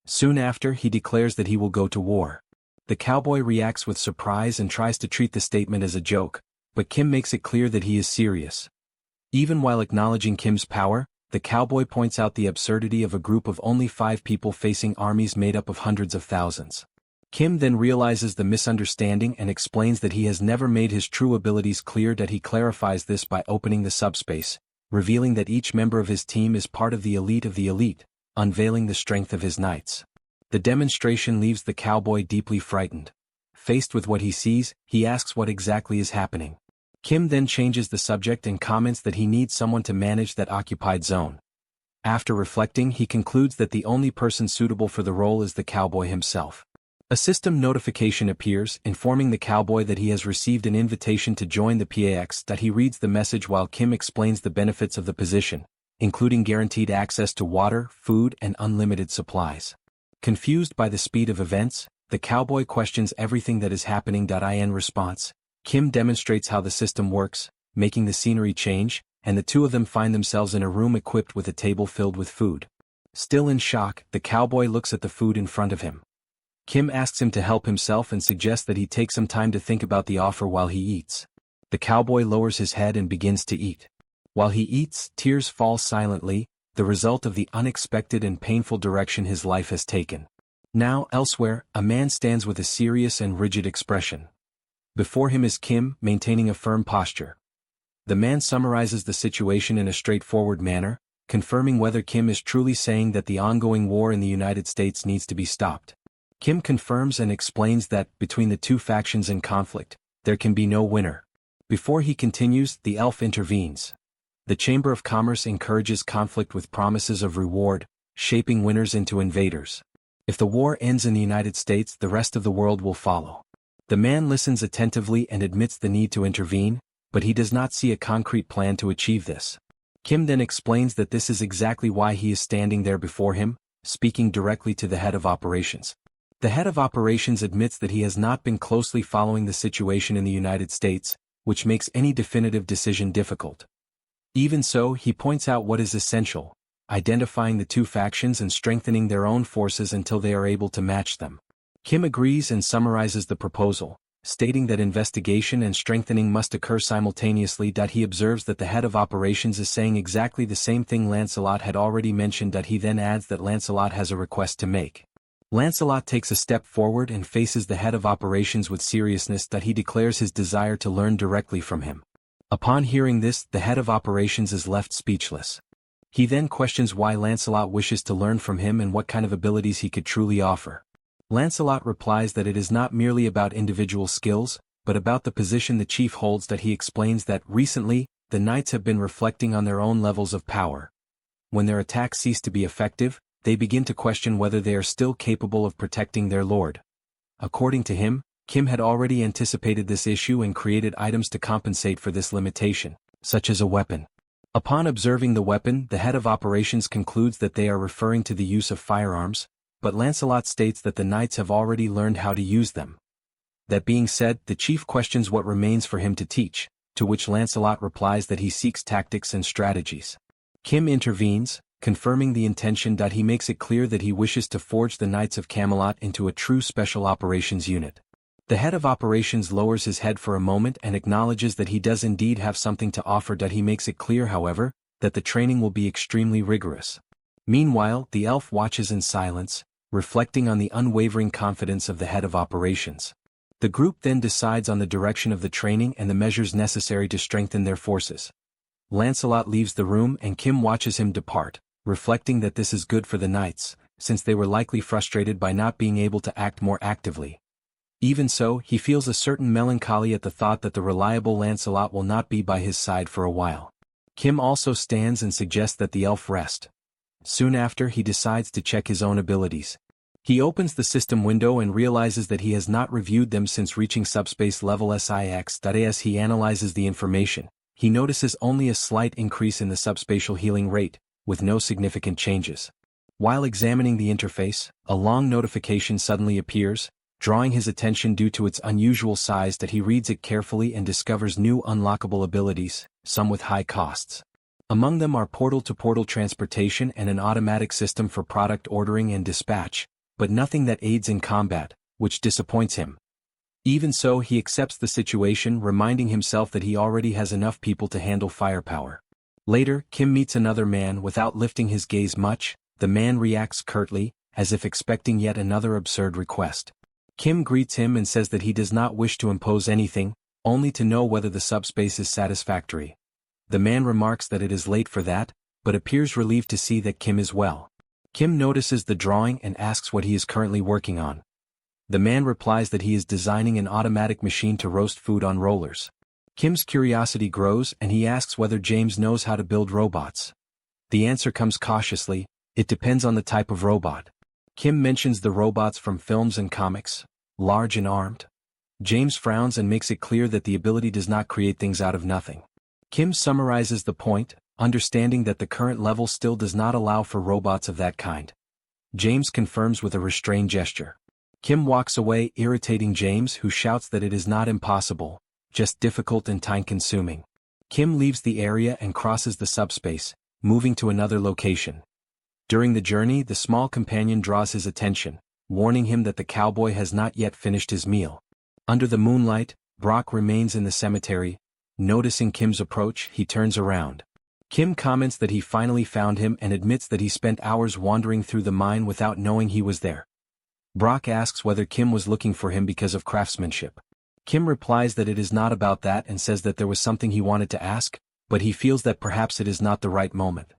Soon after, he declares that he will go to war. The cowboy reacts with surprise and tries to treat the statement as a joke, but Kim makes it clear that he is serious. Even while acknowledging Kim's power, the cowboy points out the absurdity of a group of only 5 people facing armies made up of hundreds of thousands. Kim then realizes the misunderstanding and explains that he has never made his true abilities clear. That he clarifies this by opening the subspace, revealing that each member of his team is part of the elite, unveiling the strength of his knights. The demonstration leaves the cowboy deeply frightened. Faced with what he sees, he asks what exactly is happening. Kim then changes the subject and comments that he needs someone to manage that occupied zone. After reflecting, he concludes that the only person suitable for the role is the cowboy himself. A system notification appears, informing the cowboy that he has received an invitation to join the PAX. That he reads the message while Kim explains the benefits of the position, including guaranteed access to water, food, and unlimited supplies. Confused by the speed of events, the cowboy questions everything that is happening. In response, Kim demonstrates how the system works, making the scenery change, and the two of them find themselves in a room equipped with a table filled with food. Still in shock, the cowboy looks at the food in front of him. Kim asks him to help himself and suggests that he take some time to think about the offer while he eats. The cowboy lowers his head and begins to eat. While he eats, tears fall silently, the result of the unexpected and painful direction his life has taken. Now, elsewhere, a man stands with a serious and rigid expression. Before him is Kim, maintaining a firm posture. The man summarizes the situation in a straightforward manner, confirming whether Kim is truly saying that the ongoing war in the United States needs to be stopped. Kim confirms and explains that, between the two factions in conflict, there can be no winner. Before he continues, the elf intervenes. The Chamber of Commerce encourages conflict with promises of reward, shaping winners into invaders. If the war ends in the United States, the rest of the world will follow. The man listens attentively and admits the need to intervene, but he does not see a concrete plan to achieve this. Kim then explains that this is exactly why he is standing there before him, speaking directly to the head of operations. The head of operations admits that he has not been closely following the situation in the United States, which makes any definitive decision difficult. Even so, he points out what is essential: identifying the two factions and strengthening their own forces until they are able to match them. Kim agrees and summarizes the proposal, stating that investigation and strengthening must occur simultaneously. He observes that the head of operations is saying exactly the same thing Lancelot had already mentioned. He then adds that Lancelot has a request to make. Lancelot takes a step forward and faces the head of operations with seriousness. He declares his desire to learn directly from him. Upon hearing this, the head of operations is left speechless. He then questions why Lancelot wishes to learn from him and what kind of abilities he could truly offer. Lancelot replies that it is not merely about individual skills, but about the position the chief holds. He explains that, recently, the knights have been reflecting on their own levels of power. When their attacks cease to be effective, they begin to question whether they are still capable of protecting their lord. According to him, Kim had already anticipated this issue and created items to compensate for this limitation, such as a weapon. Upon observing the weapon, the head of operations concludes that they are referring to the use of firearms, but Lancelot states that the knights have already learned how to use them. That being said, the chief questions what remains for him to teach, to which Lancelot replies that he seeks tactics and strategies. Kim intervenes, confirming the intention. He makes it clear that he wishes to forge the Knights of Camelot into a true special operations unit. The head of operations lowers his head for a moment and acknowledges that he does indeed have something to offer. He makes it clear, however, that the training will be extremely rigorous. Meanwhile, the elf watches in silence, reflecting on the unwavering confidence of the head of operations. The group then decides on the direction of the training and the measures necessary to strengthen their forces. Lancelot leaves the room and Kim watches him depart, reflecting that this is good for the knights, since they were likely frustrated by not being able to act more actively. Even so, he feels a certain melancholy at the thought that the reliable Lancelot will not be by his side for a while. Kim also stands and suggests that the elf rest. Soon after, he decides to check his own abilities. He opens the system window and realizes that he has not reviewed them since reaching subspace level SIX. As he analyzes the information, he notices only a slight increase in the subspatial healing rate, with no significant changes. While examining the interface, a long notification suddenly appears, drawing his attention due to its unusual size. He reads it carefully and discovers new unlockable abilities, some with high costs. Among them are portal-to-portal transportation and an automatic system for product ordering and dispatch, but nothing that aids in combat, which disappoints him. Even so, he accepts the situation, reminding himself that he already has enough people to handle firepower. Later, Kim meets another man. Without lifting his gaze much, the man reacts curtly, as if expecting yet another absurd request. Kim greets him and says that he does not wish to impose anything, only to know whether the subspace is satisfactory. The man remarks that it is late for that, but appears relieved to see that Kim is well. Kim notices the drawing and asks what he is currently working on. The man replies that he is designing an automatic machine to roast food on rollers. Kim's curiosity grows and he asks whether James knows how to build robots. The answer comes cautiously: it depends on the type of robot. Kim mentions the robots from films and comics, large and armed. James frowns and makes it clear that the ability does not create things out of nothing. Kim summarizes the point, understanding that the current level still does not allow for robots of that kind. James confirms with a restrained gesture. Kim walks away, irritating James, who shouts that it is not impossible, just difficult and time-consuming. Kim leaves the area and crosses the subspace, moving to another location. During the journey, the small companion draws his attention, warning him that the cowboy has not yet finished his meal. Under the moonlight, Brock remains in the cemetery. Noticing Kim's approach, he turns around. Kim comments that he finally found him and admits that he spent hours wandering through the mine without knowing he was there. Brock asks whether Kim was looking for him because of craftsmanship. Kim replies that it is not about that and says that there was something he wanted to ask, but he feels that perhaps it is not the right moment.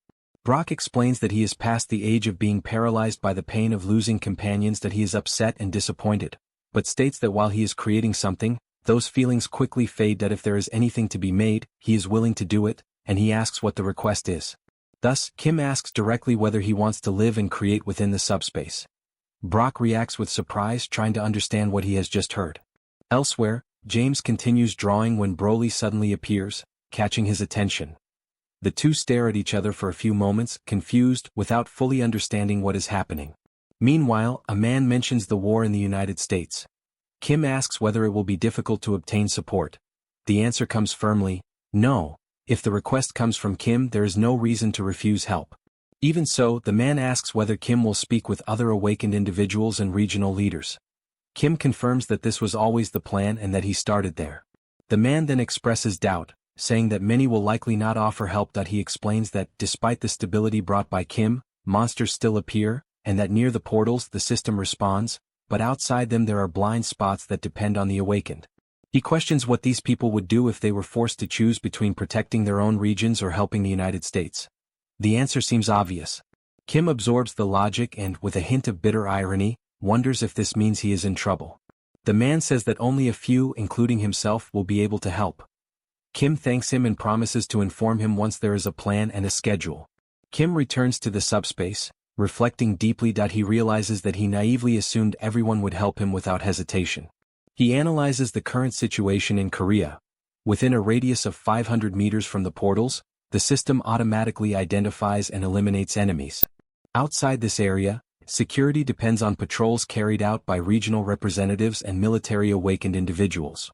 Brock explains that he is past the age of being paralyzed by the pain of losing companions, that he is upset and disappointed, but states that while he is creating something, those feelings quickly fade. That if there is anything to be made, he is willing to do it, and he asks what the request is. Thus, Kim asks directly whether he wants to live and create within the subspace. Brock reacts with surprise, trying to understand what he has just heard. Elsewhere, James continues drawing when Broly suddenly appears, catching his attention. The two stare at each other for a few moments, confused, without fully understanding what is happening. Meanwhile, a man mentions the war in the United States. Kim asks whether it will be difficult to obtain support. The answer comes firmly: no. If the request comes from Kim, there is no reason to refuse help. Even so, the man asks whether Kim will speak with other awakened individuals and regional leaders. Kim confirms that this was always the plan and that he started there. The man then expresses doubt, saying that many will likely not offer help. He explains that, despite the stability brought by Kim, monsters still appear, and that near the portals the system responds, but outside them there are blind spots that depend on the awakened. He questions what these people would do if they were forced to choose between protecting their own regions or helping the United States. The answer seems obvious. Kim absorbs the logic and, with a hint of bitter irony, wonders if this means he is in trouble. The man says that only a few, including himself, will be able to help. Kim thanks him and promises to inform him once there is a plan and a schedule. Kim returns to the subspace, reflecting deeply. He realizes that he naively assumed everyone would help him without hesitation. He analyzes the current situation in Korea. Within a radius of 500 meters from the portals, the system automatically identifies and eliminates enemies. Outside this area, security depends on patrols carried out by regional representatives and military awakened individuals.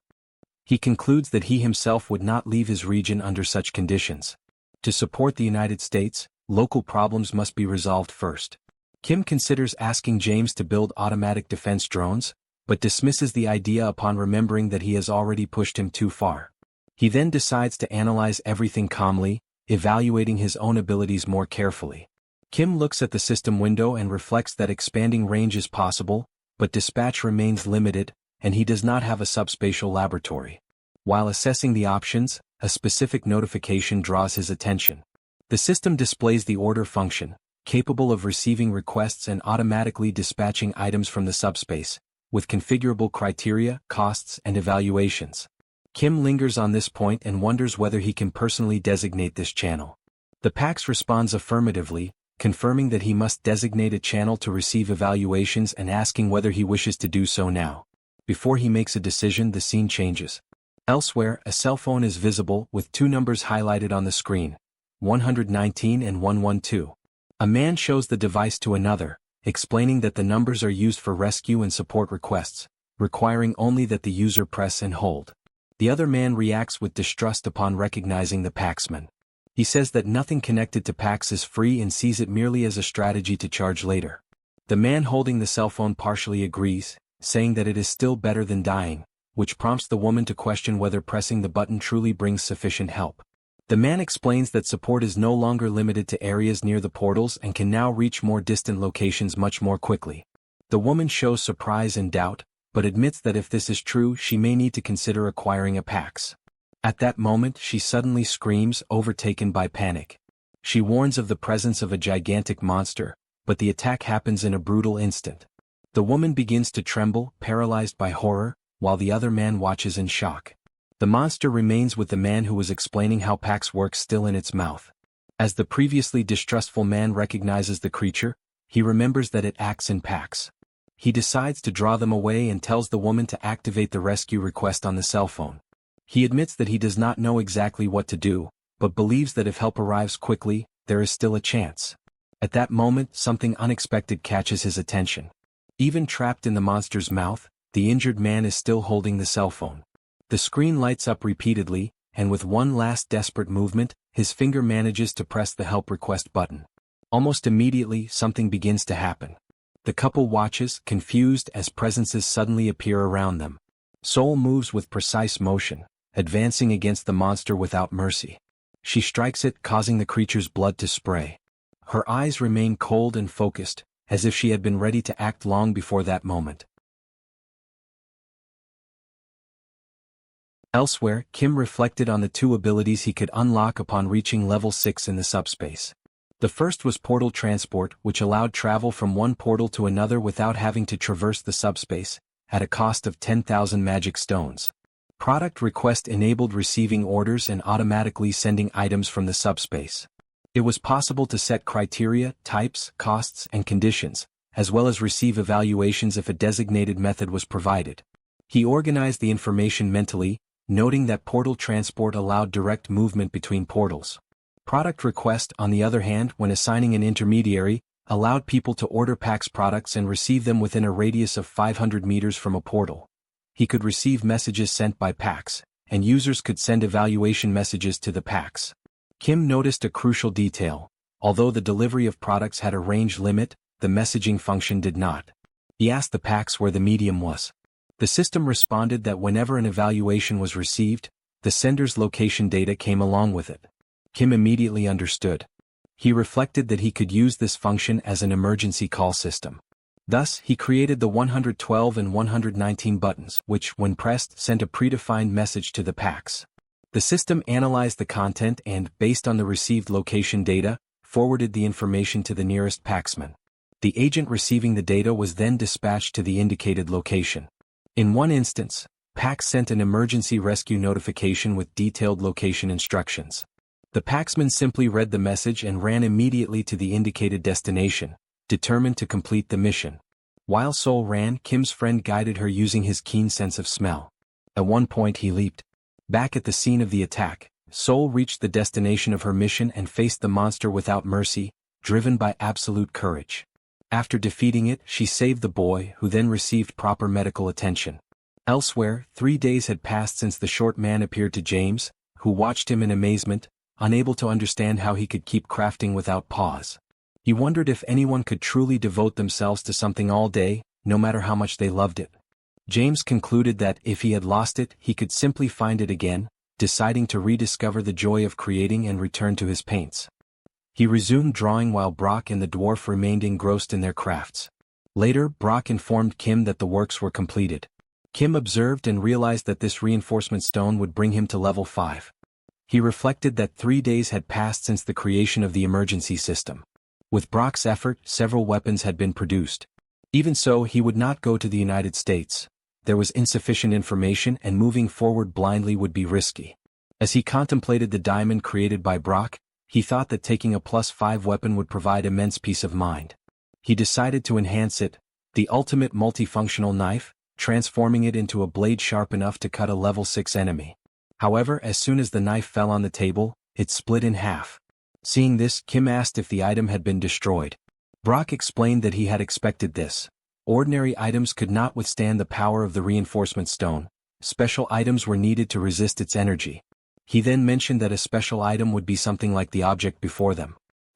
He concludes that he himself would not leave his region under such conditions. To support the United States, local problems must be resolved first. Kim considers asking James to build automatic defense drones, but dismisses the idea upon remembering that he has already pushed him too far. He then decides to analyze everything calmly, evaluating his own abilities more carefully. Kim looks at the system window and reflects that expanding range is possible, but dispatch remains limited, and he does not have a subspatial laboratory. While assessing the options, a specific notification draws his attention. The system displays the order function, capable of receiving requests and automatically dispatching items from the subspace, with configurable criteria, costs, and evaluations. Kim lingers on this point and wonders whether he can personally designate this channel. The PAX responds affirmatively, confirming that he must designate a channel to receive evaluations and asking whether he wishes to do so now. Before he makes a decision, the scene changes. Elsewhere, a cell phone is visible with two numbers highlighted on the screen, 119 and 112. A man shows the device to another, explaining that the numbers are used for rescue and support requests, requiring only that the user press and hold. The other man reacts with distrust upon recognizing the Paxman. He says that nothing connected to Pax is free and sees it merely as a strategy to charge later. The man holding the cell phone partially agrees, saying that it is still better than dying, which prompts the woman to question whether pressing the button truly brings sufficient help. The man explains that support is no longer limited to areas near the portals and can now reach more distant locations much more quickly. The woman shows surprise and doubt, but admits that if this is true she may need to consider acquiring a Pax. At that moment she suddenly screams, overtaken by panic. She warns of the presence of a gigantic monster, but the attack happens in a brutal instant. The woman begins to tremble, paralyzed by horror, while the other man watches in shock. The monster remains with the man who was explaining how Pax works still in its mouth. As the previously distrustful man recognizes the creature, he remembers that it acts in packs. He decides to draw them away and tells the woman to activate the rescue request on the cell phone. He admits that he does not know exactly what to do, but believes that if help arrives quickly, there is still a chance. At that moment, something unexpected catches his attention. Even trapped in the monster's mouth, the injured man is still holding the cell phone. The screen lights up repeatedly, and with one last desperate movement, his finger manages to press the help request button. Almost immediately, something begins to happen. The couple watches, confused, as presences suddenly appear around them. Seoul moves with precise motion, advancing against the monster without mercy. She strikes it, causing the creature's blood to spray. Her eyes remain cold and focused, as if she had been ready to act long before that moment. Elsewhere, Kim reflected on the two abilities he could unlock upon reaching level 6 in the subspace. The first was portal transport, which allowed travel from one portal to another without having to traverse the subspace, at a cost of 10,000 magic stones. Product request enabled receiving orders and automatically sending items from the subspace. It was possible to set criteria, types, costs, and conditions, as well as receive evaluations if a designated method was provided. He organized the information mentally, noting that portal transport allowed direct movement between portals. Product request, on the other hand, when assigning an intermediary, allowed people to order PAX products and receive them within a radius of 500 meters from a portal. He could receive messages sent by PAX, and users could send evaluation messages to the PAX. Kim noticed a crucial detail. Although the delivery of products had a range limit, the messaging function did not. He asked the PAX where the medium was. The system responded that whenever an evaluation was received, the sender's location data came along with it. Kim immediately understood. He reflected that he could use this function as an emergency call system. Thus, he created the 112 and 119 buttons, which, when pressed, sent a predefined message to the PAX. The system analyzed the content and, based on the received location data, forwarded the information to the nearest PAXman. The agent receiving the data was then dispatched to the indicated location. In one instance, PAX sent an emergency rescue notification with detailed location instructions. The PAXman simply read the message and ran immediately to the indicated destination, determined to complete the mission. While Seoul ran, Kim's friend guided her using his keen sense of smell. At one point he leaped. Back at the scene of the attack, Seoul reached the destination of her mission and faced the monster without mercy, driven by absolute courage. After defeating it, she saved the boy, who then received proper medical attention. Elsewhere, 3 days had passed since the short man appeared to James, who watched him in amazement, unable to understand how he could keep crafting without pause. He wondered if anyone could truly devote themselves to something all day, no matter how much they loved it. James concluded that if he had lost it, he could simply find it again, deciding to rediscover the joy of creating and return to his paints. He resumed drawing while Brock and the dwarf remained engrossed in their crafts. Later, Brock informed Kim that the works were completed. Kim observed and realized that this reinforcement stone would bring him to level 5. He reflected that 3 days had passed since the creation of the emergency system. With Brock's effort, several weapons had been produced. Even so, he would not go to the United States. there was insufficient information and moving forward blindly would be risky. As he contemplated the diamond created by Brock, he thought that taking a +5 weapon would provide immense peace of mind. He decided to enhance it, the ultimate multifunctional knife, transforming it into a blade sharp enough to cut a level 6 enemy. However, as soon as the knife fell on the table, it split in half. Seeing this, Kim asked if the item had been destroyed. Brock explained that he had expected this. Ordinary items could not withstand the power of the reinforcement stone. Special items were needed to resist its energy. He then mentioned that a special item would be something like the object before them.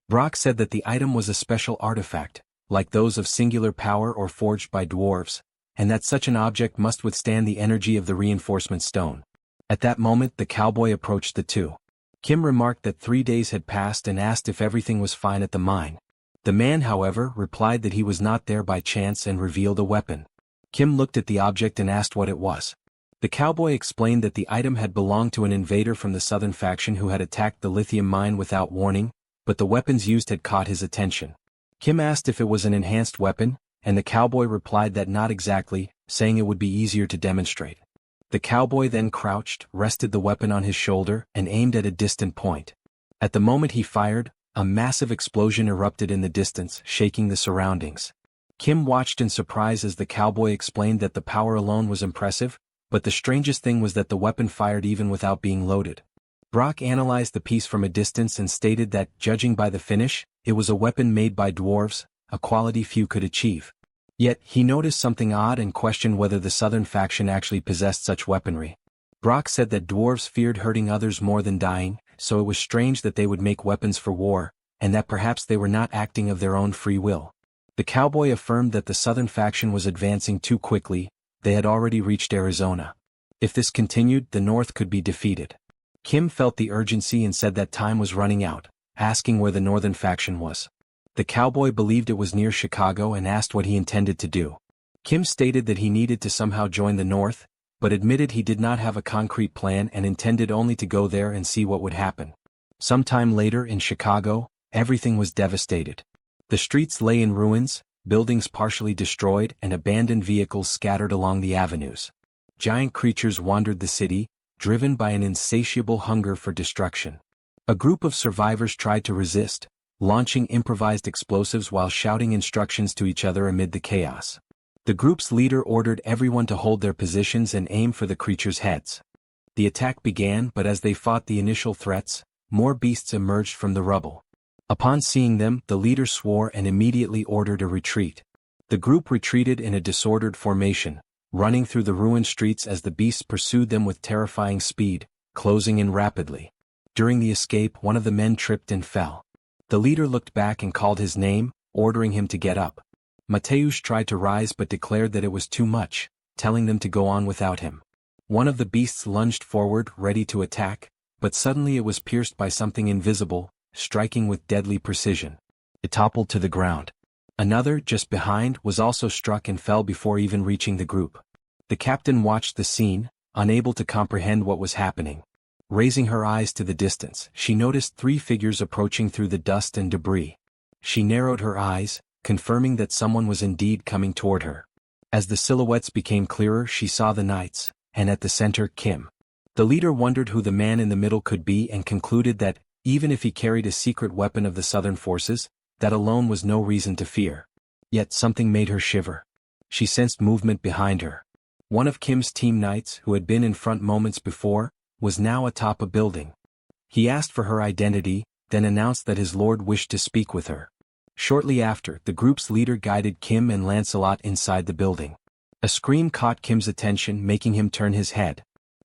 Brock said that the item was a special artifact, like those of singular power or forged by dwarves, and that such an object must withstand the energy of the reinforcement stone. At that moment the cowboy approached the two. Kim remarked that 3 days had passed and asked if everything was fine at the mine. The man, however, replied that he was not there by chance and revealed a weapon. Kim looked at the object and asked what it was. The cowboy explained that the item had belonged to an invader from the southern faction who had attacked the lithium mine without warning, but the weapons used had caught his attention. Kim asked if it was an enhanced weapon, and the cowboy replied that not exactly, saying it would be easier to demonstrate. The cowboy then crouched, rested the weapon on his shoulder, and aimed at a distant point. At the moment he fired, a massive explosion erupted in the distance, shaking the surroundings. Kim watched in surprise as the cowboy explained that the power alone was impressive, but the strangest thing was that the weapon fired even without being loaded. Brock analyzed the piece from a distance and stated that, judging by the finish, it was a weapon made by dwarves, a quality few could achieve. Yet, he noticed something odd and questioned whether the southern faction actually possessed such weaponry. Brock said that dwarves feared hurting others more than dying, so it was strange that they would make weapons for war, and that perhaps they were not acting of their own free will. The cowboy affirmed that the southern faction was advancing too quickly. They had already reached Arizona. If this continued, the North could be defeated. Kim felt the urgency and said that time was running out, asking where the northern faction was. The cowboy believed it was near Chicago and asked what he intended to do. Kim stated that he needed to somehow join the North, but admitted he did not have a concrete plan and intended only to go there and see what would happen. Sometime later in Chicago, everything was devastated. The streets lay in ruins, buildings partially destroyed and abandoned vehicles scattered along the avenues. Giant creatures wandered the city, driven by an insatiable hunger for destruction. A group of survivors tried to resist, launching improvised explosives while shouting instructions to each other amid the chaos. The group's leader ordered everyone to hold their positions and aim for the creatures' heads. The attack began, but as they fought the initial threats, more beasts emerged from the rubble. Upon seeing them, the leader swore and immediately ordered a retreat. The group retreated in a disordered formation, running through the ruined streets as the beasts pursued them with terrifying speed, closing in rapidly. During the escape, one of the men tripped and fell. The leader looked back and called his name, ordering him to get up. Mateusz tried to rise but declared that it was too much, telling them to go on without him. One of the beasts lunged forward, ready to attack, but suddenly it was pierced by something invisible, striking with deadly precision. It toppled to the ground. Another, just behind, was also struck and fell before even reaching the group. The captain watched the scene, unable to comprehend what was happening. Raising her eyes to the distance, she noticed 3 figures approaching through the dust and debris. She narrowed her eyes, confirming that someone was indeed coming toward her. As the silhouettes became clearer, she saw the knights, and at the center, Kim. The leader wondered who the man in the middle could be and concluded that, even if he carried a secret weapon of the southern forces, that alone was no reason to fear. Yet something made her shiver. She sensed movement behind her. One of Kim's team knights, who had been in front moments before, was now atop a building. He asked for her identity, then announced that his lord wished to speak with her. Shortly after, the group's leader guided Kim and Lancelot inside the building. A scream caught Kim's attention, making him turn his head.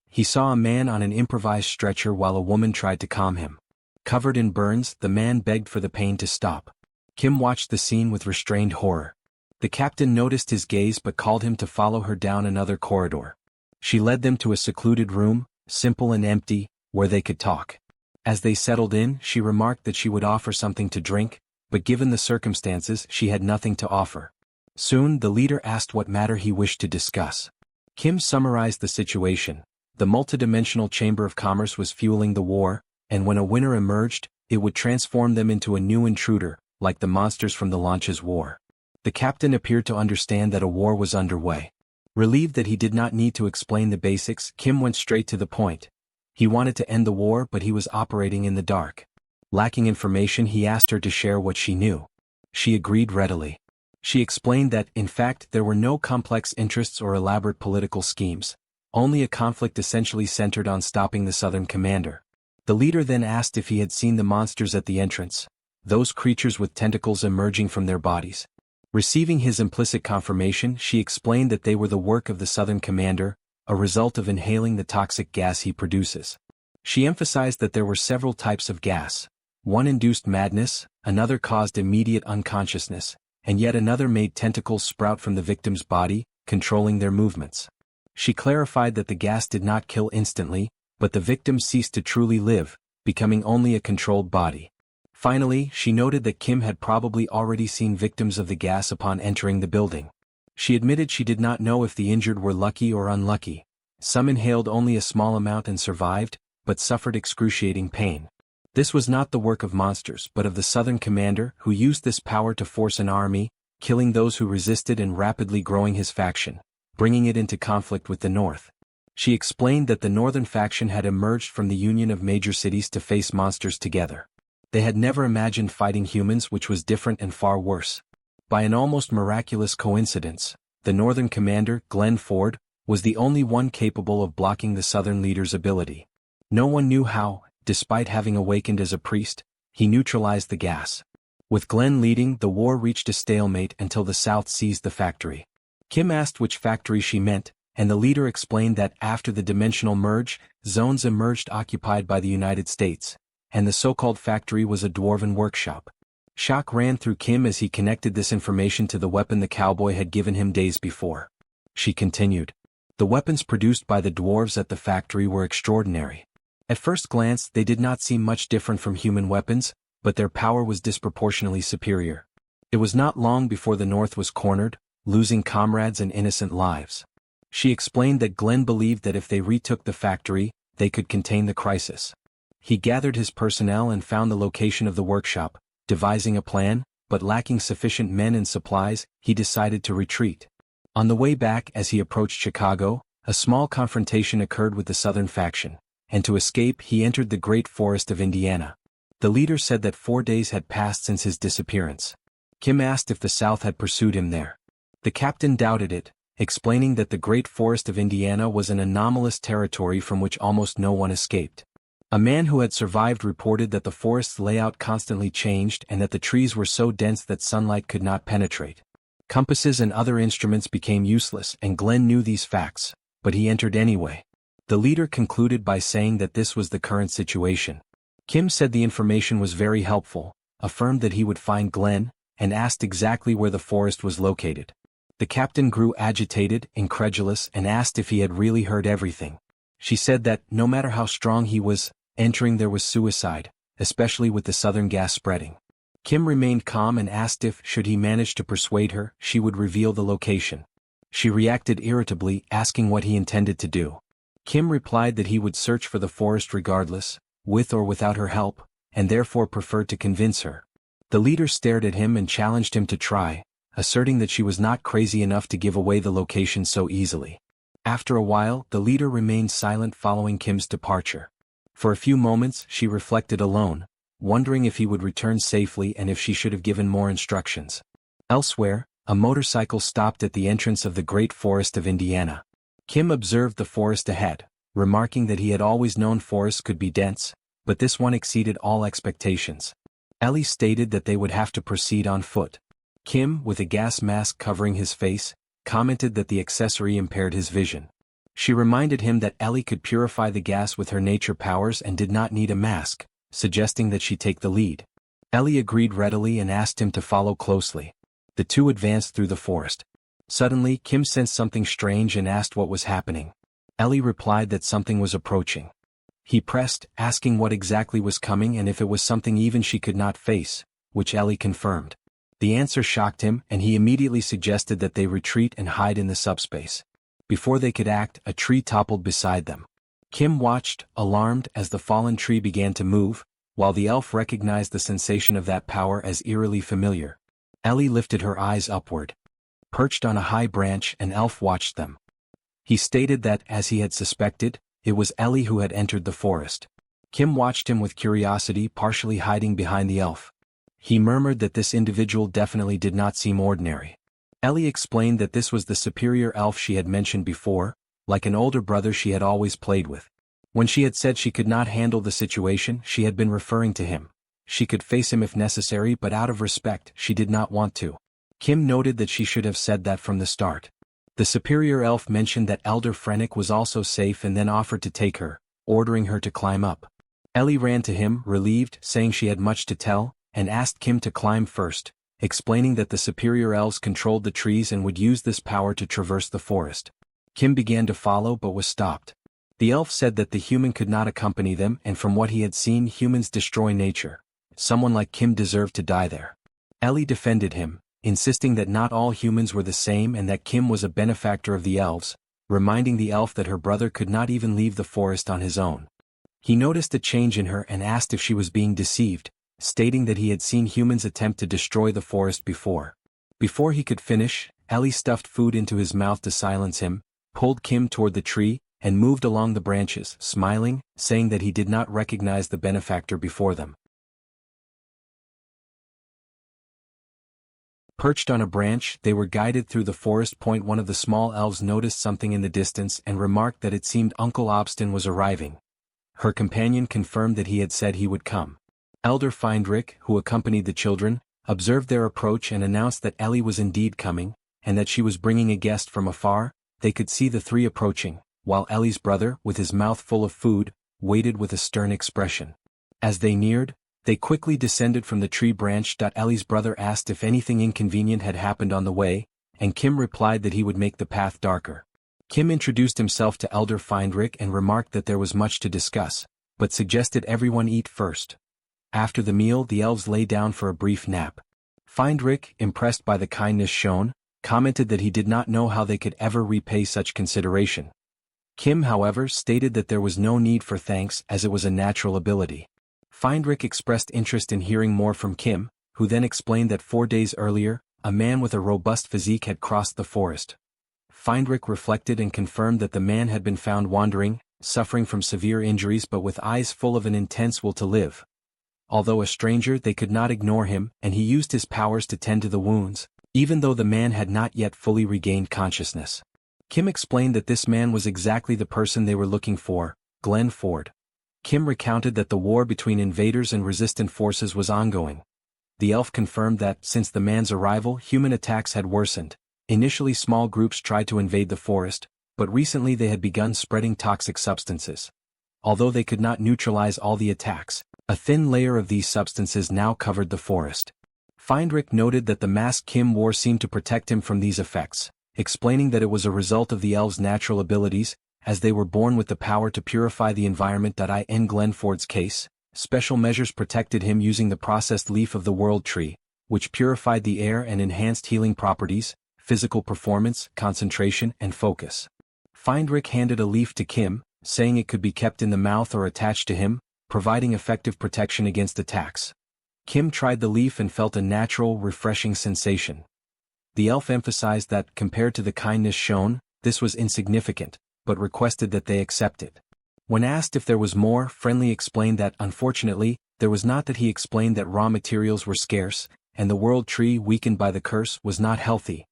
He saw a man on an improvised stretcher while a woman tried to calm him. Covered in burns, the man begged for the pain to stop. Kim watched the scene with restrained horror. The captain noticed his gaze but called him to follow her down another corridor. She led them to a secluded room, simple and empty, where they could talk. As they settled in, she remarked that she would offer something to drink, but given the circumstances, she had nothing to offer. Soon, the leader asked what matter he wished to discuss. Kim summarized the situation. The multidimensional chamber of commerce was fueling the war, and when a winner emerged, it would transform them into a new intruder, like the monsters from the Launches War. The captain appeared to understand that a war was underway. Relieved that he did not need to explain the basics, Kim went straight to the point. He wanted to end the war, but he was operating in the dark. Lacking information, he asked her to share what she knew. She agreed readily. She explained that, in fact, there were no complex interests or elaborate political schemes, only a conflict essentially centered on stopping the Southern commander. The leader then asked if he had seen the monsters at the entrance, those creatures with tentacles emerging from their bodies. Receiving his implicit confirmation, she explained that they were the work of the Southern commander, a result of inhaling the toxic gas he produces. She emphasized that there were several types of gas. One induced madness, another caused immediate unconsciousness, and yet another made tentacles sprout from the victim's body, controlling their movements. She clarified that the gas did not kill instantly, but the victim ceased to truly live, becoming only a controlled body. Finally, she noted that Kim had probably already seen victims of the gas upon entering the building. She admitted she did not know if the injured were lucky or unlucky. Some inhaled only a small amount and survived, but suffered excruciating pain. This was not the work of monsters but of the Southern commander, who used this power to force an army, killing those who resisted and rapidly growing his faction, bringing it into conflict with the North. She explained that the Northern faction had emerged from the union of major cities to face monsters together. They had never imagined fighting humans, which was different and far worse. By an almost miraculous coincidence, the Northern commander, Glenn Ford, was the only one capable of blocking the Southern leader's ability. No one knew how. Despite having awakened as a priest, he neutralized the gas. With Glenn leading, the war reached a stalemate until the South seized the factory. Kim asked which factory she meant, and the leader explained that after the dimensional merge, zones emerged occupied by the United States, and the so-called factory was a dwarven workshop. Shock ran through Kim as he connected this information to the weapon the cowboy had given him days before. She continued. The weapons produced by the dwarves at the factory were extraordinary. At first glance, they did not seem much different from human weapons, but their power was disproportionately superior. It was not long before the North was cornered, losing comrades and innocent lives. She explained that Glenn believed that if they retook the factory, they could contain the crisis. He gathered his personnel and found the location of the workshop, devising a plan, but lacking sufficient men and supplies, he decided to retreat. On the way back, as he approached Chicago, a small confrontation occurred with the Southern faction, and to escape he entered the great forest of Indiana. The leader said that 4 days had passed since his disappearance. Kim asked if the South had pursued him there. The captain doubted it, explaining that the great forest of Indiana was an anomalous territory from which almost no one escaped. A man who had survived reported that the forest's layout constantly changed and that the trees were so dense that sunlight could not penetrate. Compasses and other instruments became useless, and Glenn knew these facts, but he entered anyway. The leader concluded by saying that this was the current situation. Kim said the information was very helpful, affirmed that he would find Glenn, and asked exactly where the forest was located. The captain grew agitated, incredulous, and asked if he had really heard everything. She said that, no matter how strong he was, entering there was suicide, especially with the Southern gas spreading. Kim remained calm and asked if, should he manage to persuade her, she would reveal the location. She reacted irritably, asking what he intended to do. Kim replied that he would search for the forest regardless, with or without her help, and therefore preferred to convince her. The leader stared at him and challenged him to try, asserting that she was not crazy enough to give away the location so easily. After a while, the leader remained silent following Kim's departure. For a few moments, she reflected alone, wondering if he would return safely and if she should have given more instructions. Elsewhere, a motorcycle stopped at the entrance of the great forest of Indiana. Kim observed the forest ahead, remarking that he had always known forests could be dense, but this one exceeded all expectations. Ellie stated that they would have to proceed on foot. Kim, with a gas mask covering his face, commented that the accessory impaired his vision. She reminded him that Ellie could purify the gas with her nature powers and did not need a mask, suggesting that she take the lead. Ellie agreed readily and asked him to follow closely. The two advanced through the forest. Suddenly, Kim sensed something strange and asked what was happening. Ellie replied that something was approaching. He pressed, asking what exactly was coming and if it was something even she could not face, which Ellie confirmed. The answer shocked him, and he immediately suggested that they retreat and hide in the subspace. Before they could act, a tree toppled beside them. Kim watched, alarmed, as the fallen tree began to move, while the elf recognized the sensation of that power as eerily familiar. Ellie lifted her eyes upward. Perched on a high branch, an elf watched them. He stated that, as he had suspected, it was Ellie who had entered the forest. Kim watched him with curiosity, partially hiding behind the elf. He murmured that this individual definitely did not seem ordinary. Ellie explained that this was the superior elf she had mentioned before, like an older brother she had always played with. When she had said she could not handle the situation, she had been referring to him. She could face him if necessary, but out of respect, she did not want to. Kim noted that she should have said that from the start. The superior elf mentioned that Elder Frennick was also safe and then offered to take her, ordering her to climb up. Ellie ran to him, relieved, saying she had much to tell, and asked Kim to climb first, explaining that the superior elves controlled the trees and would use this power to traverse the forest. Kim began to follow but was stopped. The elf said that the human could not accompany them, and from what he had seen, humans destroy nature. Someone like Kim deserved to die there. Ellie defended him, insisting that not all humans were the same and that Kim was a benefactor of the elves, reminding the elf that her brother could not even leave the forest on his own. He noticed a change in her and asked if she was being deceived, stating that he had seen humans attempt to destroy the forest before. Before he could finish, Ellie stuffed food into his mouth to silence him, pulled Kim toward the tree, and moved along the branches, smiling, saying that he did not recognize the benefactor before them. Perched on a branch, they were guided through the forest. One of the small elves noticed something in the distance and remarked that it seemed Uncle Obstin was arriving. Her companion confirmed that he had said he would come. Elder Feindrick, who accompanied the children, observed their approach and announced that Ellie was indeed coming, and that she was bringing a guest from afar. They could see the three approaching, while Ellie's brother, with his mouth full of food, waited with a stern expression. As they neared, they quickly descended from the tree branch. Ellie's brother asked if anything inconvenient had happened on the way, and Kim replied that he would make the path darker. Kim introduced himself to Elder Feindrick and remarked that there was much to discuss, but suggested everyone eat first. After the meal, the elves lay down for a brief nap. Feindrick, impressed by the kindness shown, commented that he did not know how they could ever repay such consideration. Kim, however, stated that there was no need for thanks as it was a natural ability. Feindrick expressed interest in hearing more from Kim, who then explained that 4 days earlier, a man with a robust physique had crossed the forest. Feindrick reflected and confirmed that the man had been found wandering, suffering from severe injuries but with eyes full of an intense will to live. Although a stranger, they could not ignore him, and he used his powers to tend to the wounds, even though the man had not yet fully regained consciousness. Kim explained that this man was exactly the person they were looking for, Glenn Ford. Kim recounted that the war between invaders and resistant forces was ongoing. The elf confirmed that, since the man's arrival, human attacks had worsened. Initially small groups tried to invade the forest, but recently they had begun spreading toxic substances. Although they could not neutralize all the attacks, a thin layer of these substances now covered the forest. Feindrick noted that the mask Kim wore seemed to protect him from these effects, explaining that it was a result of the elves' natural abilities, as they were born with the power to purify the environment. In Glenn Ford's case, special measures protected him using the processed leaf of the world tree, which purified the air and enhanced healing properties, physical performance, concentration, and focus. Feindrick handed a leaf to Kim, saying it could be kept in the mouth or attached to him, providing effective protection against attacks. Kim tried the leaf and felt a natural, refreshing sensation. The elf emphasized that, compared to the kindness shown, this was insignificant, but requested that they accept it. When asked if there was more, Friendly explained that, unfortunately, there was not. That he explained that raw materials were scarce, and the world tree, weakened by the curse, was not healthy.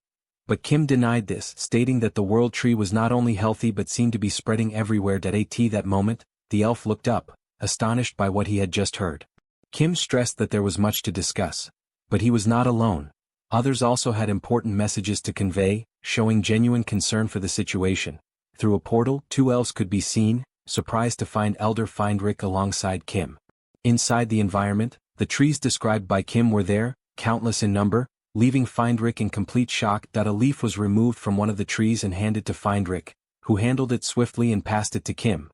But Kim denied this, stating that the world tree was not only healthy but seemed to be spreading everywhere. At that moment, the elf looked up, astonished by what he had just heard. Kim stressed that there was much to discuss. But he was not alone. Others also had important messages to convey, showing genuine concern for the situation. Through a portal, 2 elves could be seen, surprised to find Elder Feindrick alongside Kim. Inside the environment, the trees described by Kim were there, countless in number, leaving Feindrick in complete shock. A leaf was removed from one of the trees and handed to Feindrick, who handled it swiftly and passed it to Kim.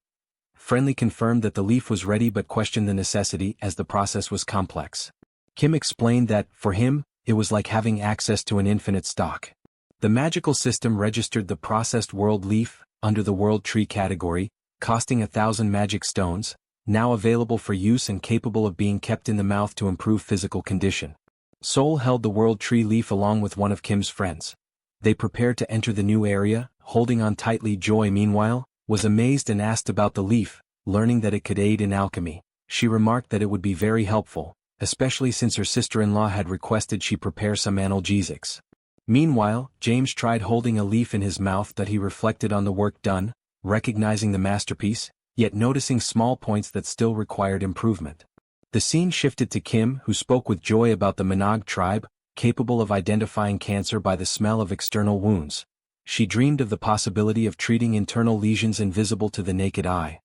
Friendly confirmed that the leaf was ready but questioned the necessity as the process was complex. Kim explained that, for him, it was like having access to an infinite stock. The magical system registered the processed world leaf, under the world tree category, costing 1,000 magic stones, now available for use and capable of being kept in the mouth to improve physical condition. Seoul held the world tree leaf along with one of Kim's friends. They prepared to enter the new area, holding on tightly. Joy, meanwhile, was amazed and asked about the leaf, learning that it could aid in alchemy. She remarked that it would be very helpful, especially since her sister-in-law had requested she prepare some analgesics. Meanwhile, James tried holding a leaf in his mouth that he reflected on the work done, recognizing the masterpiece, yet noticing small points that still required improvement. The scene shifted to Kim, who spoke with joy about the Manhwa tribe, capable of identifying cancer by the smell of external wounds. She dreamed of the possibility of treating internal lesions invisible to the naked eye.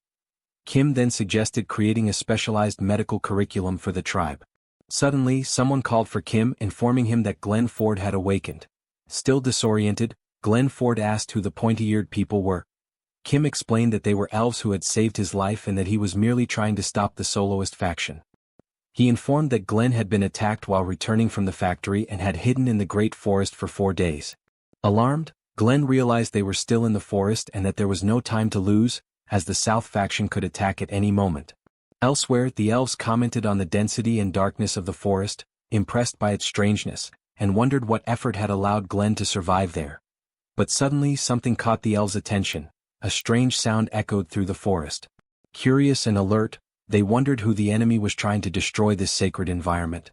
Kim then suggested creating a specialized medical curriculum for the tribe. Suddenly, someone called for Kim, informing him that Glenn Ford had awakened. Still disoriented, Glenn Ford asked who the pointy-eared people were. Kim explained that they were elves who had saved his life and that he was merely trying to stop the soloist faction. He informed that Glenn had been attacked while returning from the factory and had hidden in the Great Forest for 4 days. Alarmed, Glenn realized they were still in the forest and that there was no time to lose, as the South faction could attack at any moment. Elsewhere, the elves commented on the density and darkness of the forest, impressed by its strangeness, and wondered what effort had allowed Glenn to survive there. But suddenly something caught the elves' attention. A strange sound echoed through the forest. Curious and alert, they wondered who the enemy was trying to destroy this sacred environment.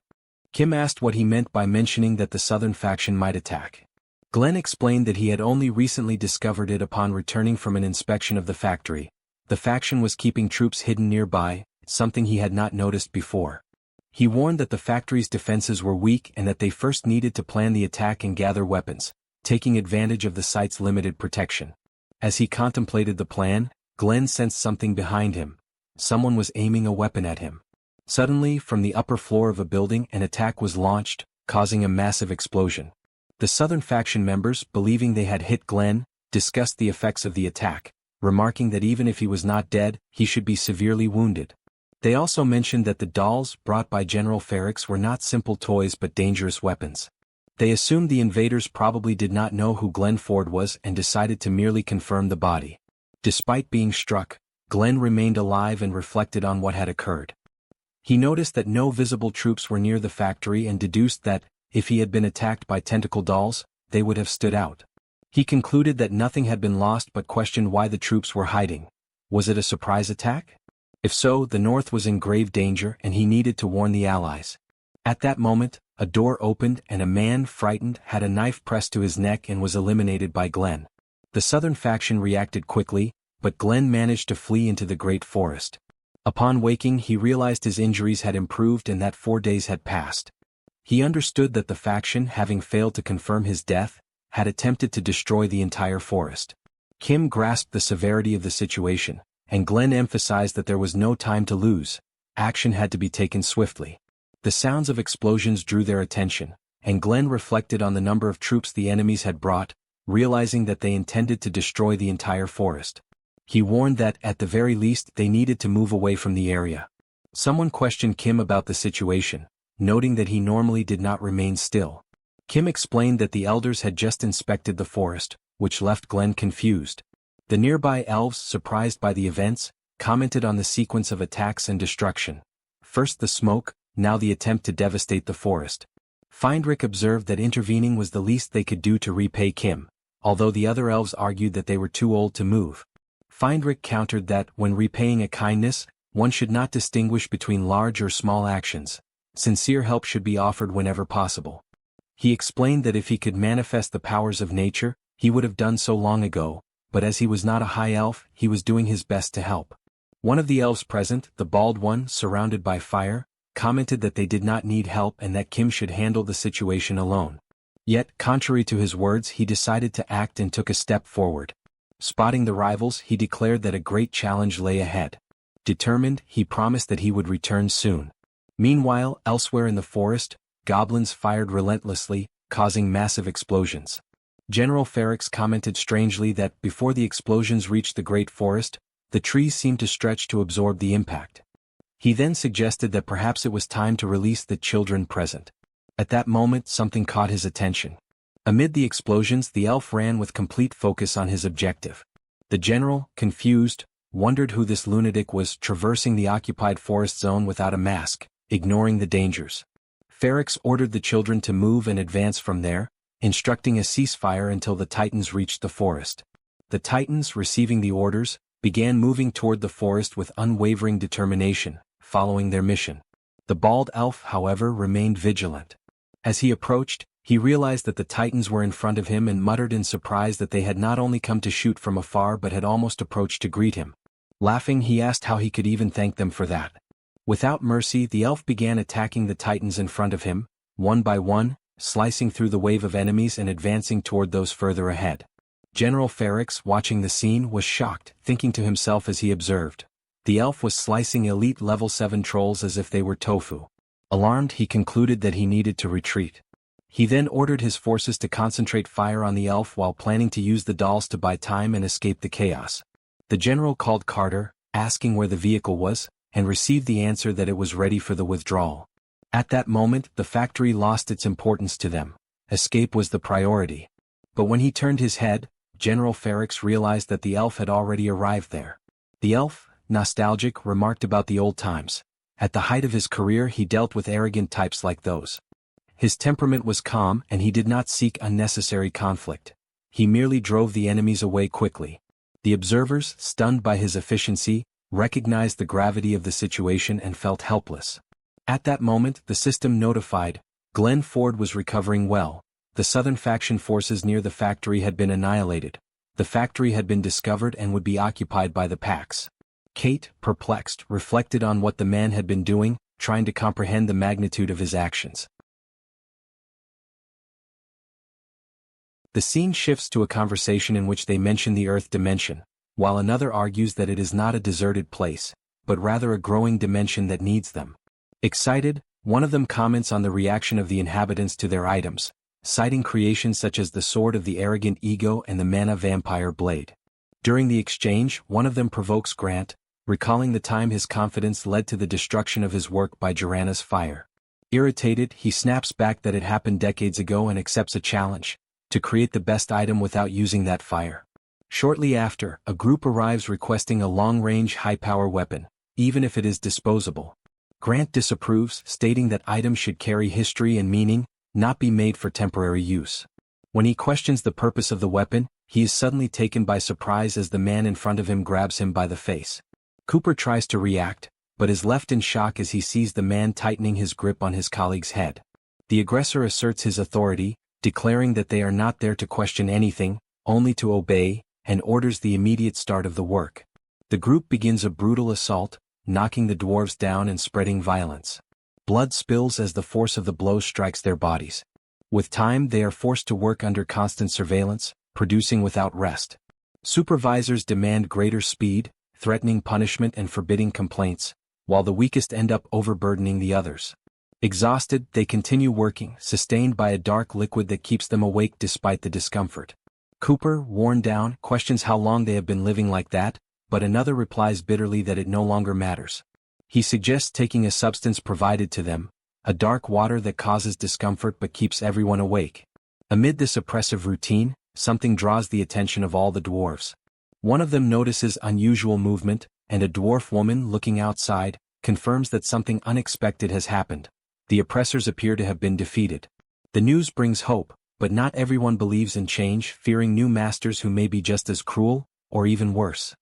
Kim asked what he meant by mentioning that the southern faction might attack. Glenn explained that he had only recently discovered it upon returning from an inspection of the factory. The faction was keeping troops hidden nearby, something he had not noticed before. He warned that the factory's defenses were weak and that they first needed to plan the attack and gather weapons, taking advantage of the site's limited protection. As he contemplated the plan, Glenn sensed something behind him. Someone was aiming a weapon at him. Suddenly, from the upper floor of a building, an attack was launched, causing a massive explosion. The southern faction members, believing they had hit Glenn, discussed the effects of the attack, remarking that even if he was not dead, he should be severely wounded. They also mentioned that the dolls brought by General Ferrix were not simple toys but dangerous weapons. They assumed the invaders probably did not know who Glenn Ford was and decided to merely confirm the body. Despite being struck, Glenn remained alive and reflected on what had occurred. He noticed that no visible troops were near the factory and deduced that, if he had been attacked by tentacle dolls, they would have stood out. He concluded that nothing had been lost but questioned why the troops were hiding. Was it a surprise attack? If so, the North was in grave danger and he needed to warn the Allies. At that moment, a door opened and a man, frightened, had a knife pressed to his neck and was eliminated by Glenn. The southern faction reacted quickly, but Glenn managed to flee into the Great Forest. Upon waking, he realized his injuries had improved and that 4 days had passed. He understood that the faction, having failed to confirm his death, had attempted to destroy the entire forest. Kim grasped the severity of the situation, and Glenn emphasized that there was no time to lose. Action had to be taken swiftly. The sounds of explosions drew their attention, and Glenn reflected on the number of troops the enemies had brought, realizing that they intended to destroy the entire forest. He warned that, at the very least, they needed to move away from the area. Someone questioned Kim about the situation, noting that he normally did not remain still. Kim explained that the elders had just inspected the forest, which left Glenn confused. The nearby elves, surprised by the events, commented on the sequence of attacks and destruction. First the smoke, now the attempt to devastate the forest. Feindrick observed that intervening was the least they could do to repay Kim, although the other elves argued that they were too old to move. Feindrick countered that, when repaying a kindness, one should not distinguish between large or small actions. Sincere help should be offered whenever possible. He explained that if he could manifest the powers of nature, he would have done so long ago, but as he was not a high elf, he was doing his best to help. One of the elves present, the bald one, surrounded by fire, commented that they did not need help and that Kim should handle the situation alone. Yet, contrary to his words, he decided to act and took a step forward. Spotting the rivals, he declared that a great challenge lay ahead. Determined, he promised that he would return soon. Meanwhile, elsewhere in the forest, goblins fired relentlessly, causing massive explosions. General Ferrix commented strangely that, before the explosions reached the Great Forest, the trees seemed to stretch to absorb the impact. He then suggested that perhaps it was time to release the children present. At that moment, something caught his attention. Amid the explosions, the elf ran with complete focus on his objective. The general, confused, wondered who this lunatic was traversing the occupied forest zone without a mask, ignoring the dangers. Ferrix ordered the children to move and advance from there, instructing a ceasefire until the Titans reached the forest. The Titans, receiving the orders, began moving toward the forest with unwavering determination, following their mission. The bald elf, however, remained vigilant. As he approached, he realized that the Titans were in front of him and muttered in surprise that they had not only come to shoot from afar but had almost approached to greet him. Laughing, he asked how he could even thank them for that. Without mercy, the elf began attacking the Titans in front of him, one by one, slicing through the wave of enemies and advancing toward those further ahead. General Ferrix, watching the scene, was shocked, thinking to himself as he observed. The elf was slicing elite level 7 trolls as if they were tofu. Alarmed, he concluded that he needed to retreat. He then ordered his forces to concentrate fire on the elf while planning to use the dolls to buy time and escape the chaos. The general called Carter, asking where the vehicle was, and received the answer that it was ready for the withdrawal. At that moment, the factory lost its importance to them. Escape was the priority. But when he turned his head, General Ferrix realized that the elf had already arrived there. The elf, nostalgic, remarked about the old times. At the height of his career, he dealt with arrogant types like those. His temperament was calm and he did not seek unnecessary conflict. He merely drove the enemies away quickly. The observers, stunned by his efficiency, recognized the gravity of the situation and felt helpless. At that moment, the system notified, Glenn Ford was recovering well. The southern faction forces near the factory had been annihilated. The factory had been discovered and would be occupied by the Pax. Kate, perplexed, reflected on what the man had been doing, trying to comprehend the magnitude of his actions. The scene shifts to a conversation in which they mention the Earth dimension, while another argues that it is not a deserted place, but rather a growing dimension that needs them. Excited, one of them comments on the reaction of the inhabitants to their items, citing creations such as the Sword of the Arrogant Ego and the Mana Vampire Blade. During the exchange, one of them provokes Grant, recalling the time his confidence led to the destruction of his work by Jorana's fire. Irritated, he snaps back that it happened decades ago and accepts a challenge to create the best item without using that fire. Shortly after, a group arrives requesting a long-range high-power weapon, even if it is disposable. Grant disapproves, stating that items should carry history and meaning, not be made for temporary use. When he questions the purpose of the weapon, he is suddenly taken by surprise as the man in front of him grabs him by the face. Cooper tries to react, but is left in shock as he sees the man tightening his grip on his colleague's head. The aggressor asserts his authority, declaring that they are not there to question anything, only to obey, and orders the immediate start of the work. The group begins a brutal assault, knocking the dwarves down and spreading violence. Blood spills as the force of the blows strikes their bodies. With time, they are forced to work under constant surveillance, producing without rest. Supervisors demand greater speed, threatening punishment and forbidding complaints, while the weakest end up overburdening the others. Exhausted, they continue working, sustained by a dark liquid that keeps them awake despite the discomfort. Cooper, worn down, questions how long they have been living like that, but another replies bitterly that it no longer matters. He suggests taking a substance provided to them, a dark water that causes discomfort but keeps everyone awake. Amid this oppressive routine, something draws the attention of all the dwarves. One of them notices unusual movement, and a dwarf woman, looking outside, confirms that something unexpected has happened. The oppressors appear to have been defeated. The news brings hope, but not everyone believes in change, fearing new masters who may be just as cruel, or even worse.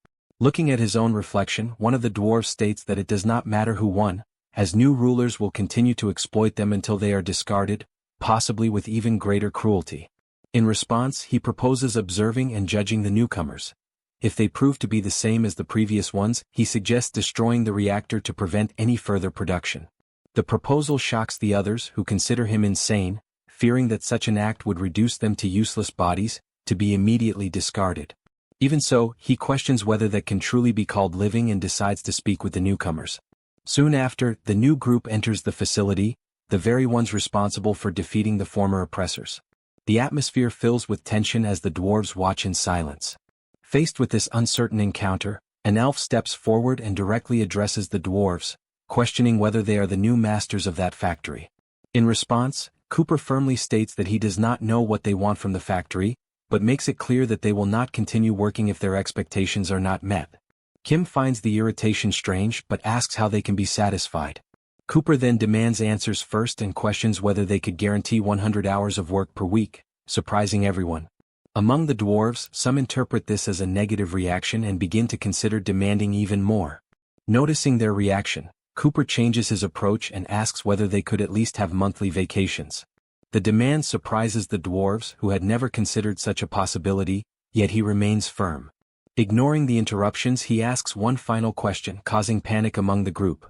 Looking at his own reflection, one of the dwarves states that it does not matter who won, as new rulers will continue to exploit them until they are discarded, possibly with even greater cruelty. In response, he proposes observing and judging the newcomers. If they prove to be the same as the previous ones, he suggests destroying the reactor to prevent any further production. The proposal shocks the others, who consider him insane, fearing that such an act would reduce them to useless bodies, to be immediately discarded. Even so, he questions whether that can truly be called living and decides to speak with the newcomers. Soon after, the new group enters the facility, the very ones responsible for defeating the former oppressors. The atmosphere fills with tension as the dwarves watch in silence. Faced with this uncertain encounter, an elf steps forward and directly addresses the dwarves, questioning whether they are the new masters of that factory. In response, Cooper firmly states that he does not know what they want from the factory, but makes it clear that they will not continue working if their expectations are not met. Kim finds the irritation strange but asks how they can be satisfied. Cooper then demands answers first and questions whether they could guarantee 100 hours of work per week, surprising everyone. Among the dwarves, some interpret this as a negative reaction and begin to consider demanding even more. Noticing their reaction, Cooper changes his approach and asks whether they could at least have monthly vacations. The demand surprises the dwarves, who had never considered such a possibility, yet he remains firm. Ignoring the interruptions, he asks one final question, causing panic among the group.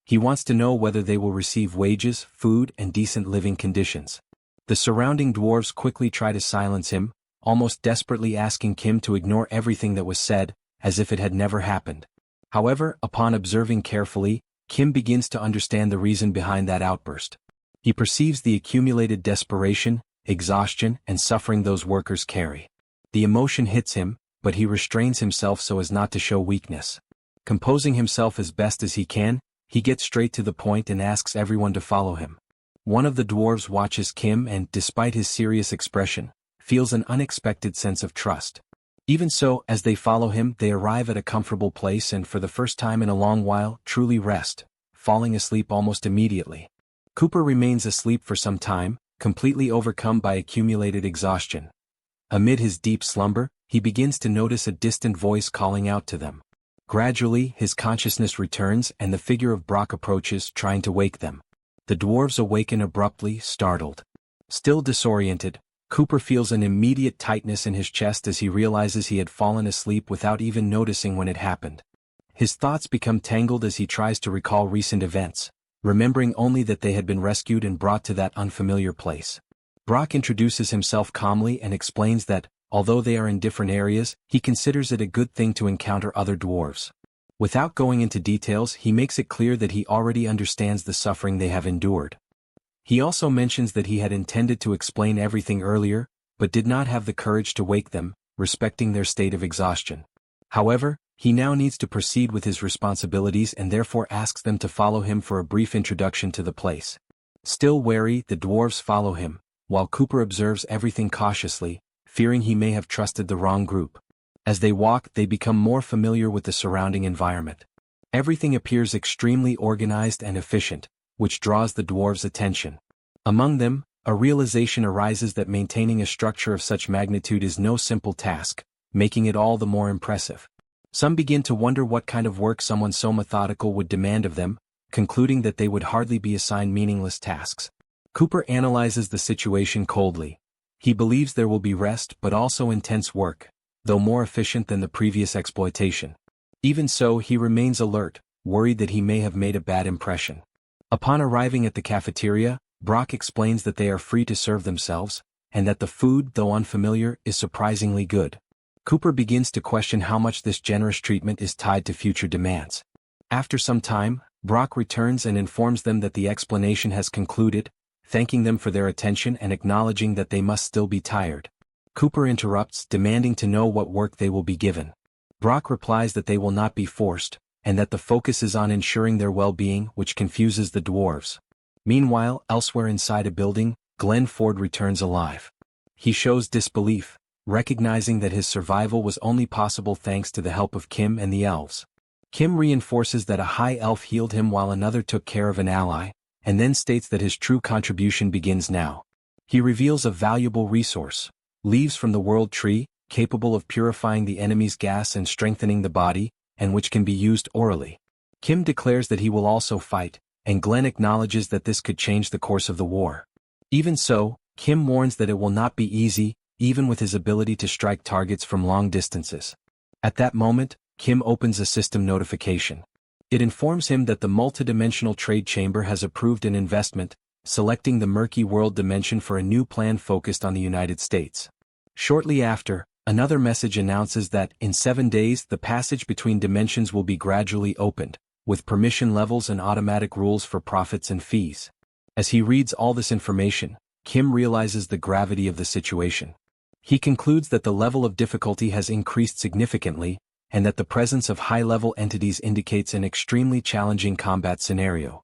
He wants to know whether they will receive wages, food, and decent living conditions. The surrounding dwarves quickly try to silence him, almost desperately asking Kim to ignore everything that was said, as if it had never happened. However, upon observing carefully, Kim begins to understand the reason behind that outburst. He perceives the accumulated desperation, exhaustion, and suffering those workers carry. The emotion hits him, but he restrains himself so as not to show weakness. Composing himself as best as he can, he gets straight to the point and asks everyone to follow him. One of the dwarves watches Kim and, despite his serious expression, feels an unexpected sense of trust. Even so, as they follow him, they arrive at a comfortable place and, for the first time in a long while, truly rest, falling asleep almost immediately. Cooper remains asleep for some time, completely overcome by accumulated exhaustion. Amid his deep slumber, he begins to notice a distant voice calling out to them. Gradually, his consciousness returns and the figure of Brock approaches, trying to wake them. The dwarves awaken abruptly, startled. Still disoriented, Cooper feels an immediate tightness in his chest as he realizes he had fallen asleep without even noticing when it happened. His thoughts become tangled as he tries to recall recent events, remembering only that they had been rescued and brought to that unfamiliar place. Brock introduces himself calmly and explains that, although they are in different areas, he considers it a good thing to encounter other dwarves. Without going into details, he makes it clear that he already understands the suffering they have endured. He also mentions that he had intended to explain everything earlier, but did not have the courage to wake them, respecting their state of exhaustion. However, he now needs to proceed with his responsibilities and therefore asks them to follow him for a brief introduction to the place. Still wary, the dwarves follow him, while Cooper observes everything cautiously, fearing he may have trusted the wrong group. As they walk, they become more familiar with the surrounding environment. Everything appears extremely organized and efficient, which draws the dwarves' attention. Among them, a realization arises that maintaining a structure of such magnitude is no simple task, making it all the more impressive. Some begin to wonder what kind of work someone so methodical would demand of them, concluding that they would hardly be assigned meaningless tasks. Cooper analyzes the situation coldly. He believes there will be rest but also intense work, though more efficient than the previous exploitation. Even so, he remains alert, worried that he may have made a bad impression. Upon arriving at the cafeteria, Brock explains that they are free to serve themselves, and that the food, though unfamiliar, is surprisingly good. Cooper begins to question how much this generous treatment is tied to future demands. After some time, Brock returns and informs them that the explanation has concluded, thanking them for their attention and acknowledging that they must still be tired. Cooper interrupts, demanding to know what work they will be given. Brock replies that they will not be forced, and that the focus is on ensuring their well-being, which confuses the dwarves. Meanwhile, elsewhere inside a building, Glenn Ford returns alive. He shows disbelief, recognizing that his survival was only possible thanks to the help of Kim and the elves. Kim reinforces that a high elf healed him while another took care of an ally, and then states that his true contribution begins now. He reveals a valuable resource, leaves from the world tree, capable of purifying the enemy's gas and strengthening the body, and which can be used orally. Kim declares that he will also fight, and Glenn acknowledges that this could change the course of the war. Even so, Kim warns that it will not be easy, even with his ability to strike targets from long distances. At that moment, Kim opens a system notification. It informs him that the multidimensional trade chamber has approved an investment, selecting the murky world dimension for a new plan focused on the United States. Shortly after, another message announces that, in 7 days, the passage between dimensions will be gradually opened, with permission levels and automatic rules for profits and fees. As he reads all this information, Kim realizes the gravity of the situation. He concludes that the level of difficulty has increased significantly, and that the presence of high-level entities indicates an extremely challenging combat scenario.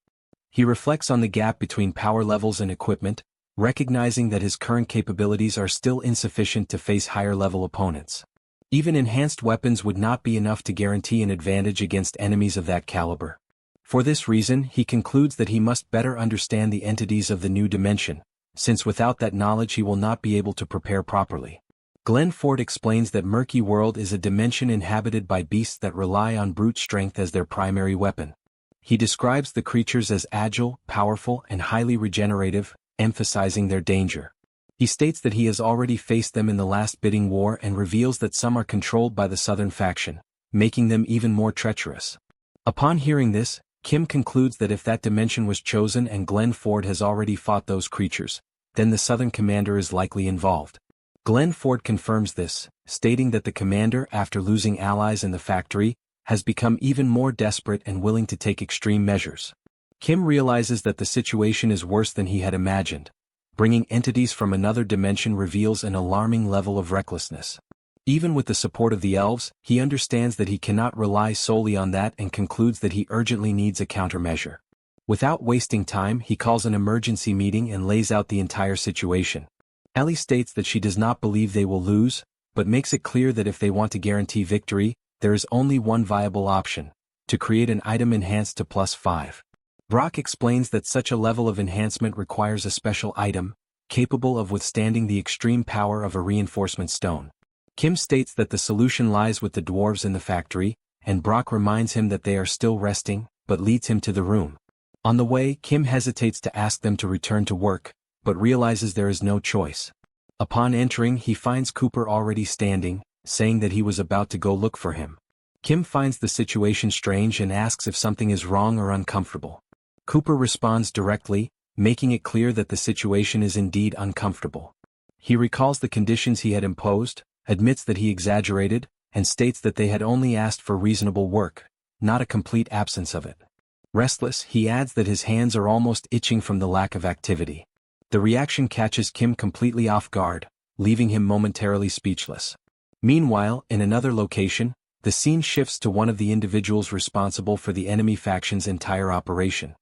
He reflects on the gap between power levels and equipment, recognizing that his current capabilities are still insufficient to face higher-level opponents. Even enhanced weapons would not be enough to guarantee an advantage against enemies of that caliber. For this reason, he concludes that he must better understand the entities of the new dimension, since without that knowledge he will not be able to prepare properly. Glenn Ford explains that Murky World is a dimension inhabited by beasts that rely on brute strength as their primary weapon. He describes the creatures as agile, powerful, and highly regenerative, emphasizing their danger. He states that he has already faced them in the last bidding war and reveals that some are controlled by the Southern faction, making them even more treacherous. Upon hearing this, Kim concludes that if that dimension was chosen and Glenn Ford has already fought those creatures, then the Southern commander is likely involved. Glenn Ford confirms this, stating that the commander, after losing allies in the factory, has become even more desperate and willing to take extreme measures. Kim realizes that the situation is worse than he had imagined. Bringing entities from another dimension reveals an alarming level of recklessness. Even with the support of the elves, he understands that he cannot rely solely on that and concludes that he urgently needs a countermeasure. Without wasting time, he calls an emergency meeting and lays out the entire situation. Ellie states that she does not believe they will lose, but makes it clear that if they want to guarantee victory, there is only one viable option: to create an item enhanced to +5. Brock explains that such a level of enhancement requires a special item, capable of withstanding the extreme power of a reinforcement stone. Kim states that the solution lies with the dwarves in the factory, and Brock reminds him that they are still resting, but leads him to the room. On the way, Kim hesitates to ask them to return to work, but realizes there is no choice. Upon entering, he finds Cooper already standing, saying that he was about to go look for him. Kim finds the situation strange and asks if something is wrong or uncomfortable. Cooper responds directly, making it clear that the situation is indeed uncomfortable. He recalls the conditions he had imposed, admits that he exaggerated, and states that they had only asked for reasonable work, not a complete absence of it. Restless, he adds that his hands are almost itching from the lack of activity. The reaction catches Kim completely off guard, leaving him momentarily speechless. Meanwhile, in another location, the scene shifts to one of the individuals responsible for the enemy faction's entire operation.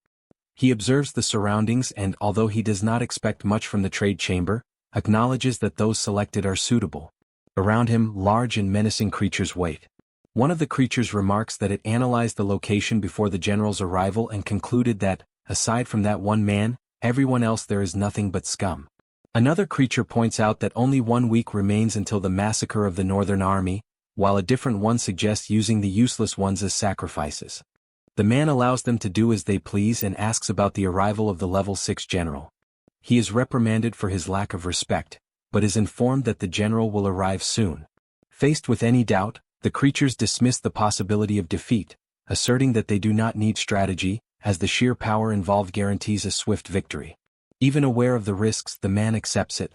He observes the surroundings and, although he does not expect much from the trade chamber, acknowledges that those selected are suitable. Around him, large and menacing creatures wait. One of the creatures remarks that it analyzed the location before the general's arrival and concluded that, aside from that one man, everyone else there is nothing but scum. Another creature points out that only 1 week remains until the massacre of the Northern Army, while a different one suggests using the useless ones as sacrifices. The man allows them to do as they please and asks about the arrival of the level 6 general. He is reprimanded for his lack of respect, but is informed that the general will arrive soon. Faced with any doubt, the creatures dismiss the possibility of defeat, asserting that they do not need strategy, as the sheer power involved guarantees a swift victory. Even aware of the risks, the man accepts it.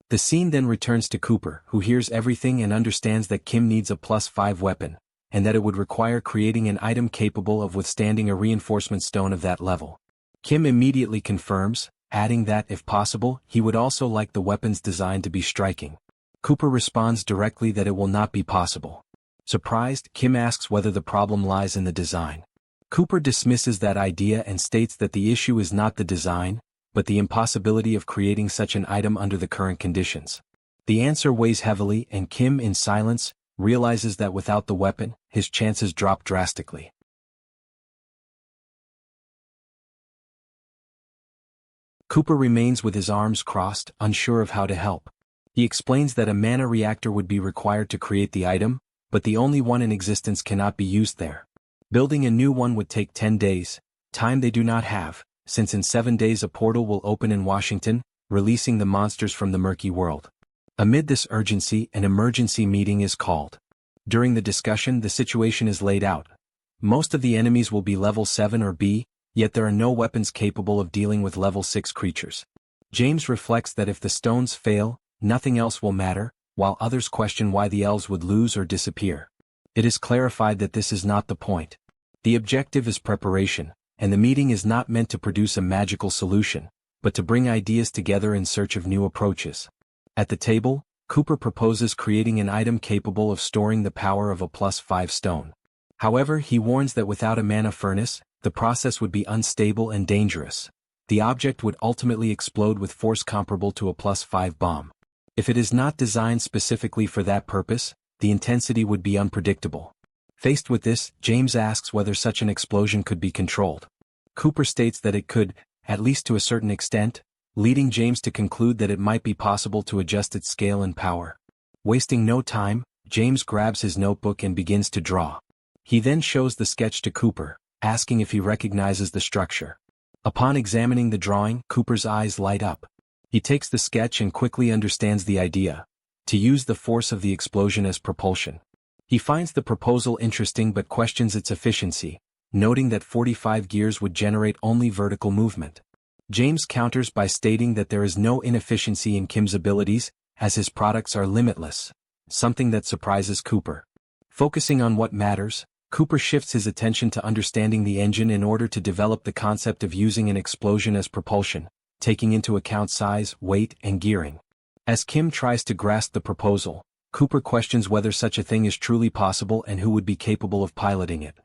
The scene then returns to Cooper, who hears everything and understands that Kim needs a +5 weapon, and that it would require creating an item capable of withstanding a reinforcement stone of that level. Kim immediately confirms, adding that, if possible, he would also like the weapon's design to be striking. Cooper responds directly that it will not be possible. Surprised, Kim asks whether the problem lies in the design. Cooper dismisses that idea and states that the issue is not the design, but the impossibility of creating such an item under the current conditions. The answer weighs heavily and Kim, in silence, realizes that without the weapon, his chances drop drastically. Cooper remains with his arms crossed, unsure of how to help. He explains that a mana reactor would be required to create the item, but the only one in existence cannot be used there. Building a new one would take 10 days, time they do not have, since in 7 days a portal will open in Washington, releasing the monsters from the murky world. Amid this urgency, an emergency meeting is called. During the discussion, the situation is laid out. Most of the enemies will be level 7 or B, yet there are no weapons capable of dealing with level 6 creatures. James reflects that if the stones fail, nothing else will matter, while others question why the elves would lose or disappear. It is clarified that this is not the point. The objective is preparation, and the meeting is not meant to produce a magical solution, but to bring ideas together in search of new approaches. At the table, Cooper proposes creating an item capable of storing the power of a +5 stone. However, he warns that without a mana furnace, the process would be unstable and dangerous. The object would ultimately explode with force comparable to a +5 bomb. If it is not designed specifically for that purpose, the intensity would be unpredictable. Faced with this, James asks whether such an explosion could be controlled. Cooper states that it could, at least to a certain extent, leading James to conclude that it might be possible to adjust its scale and power. Wasting no time, James grabs his notebook and begins to draw. He then shows the sketch to Cooper, asking if he recognizes the structure. Upon examining the drawing, Cooper's eyes light up. He takes the sketch and quickly understands the idea: to use the force of the explosion as propulsion. He finds the proposal interesting but questions its efficiency, noting that 45 gears would generate only vertical movement. James counters by stating that there is no inefficiency in Kim's abilities, as his products are limitless, something that surprises Cooper. Focusing on what matters, Cooper shifts his attention to understanding the engine in order to develop the concept of using an explosion as propulsion, taking into account size, weight, and gearing. As Kim tries to grasp the proposal, Cooper questions whether such a thing is truly possible and who would be capable of piloting it.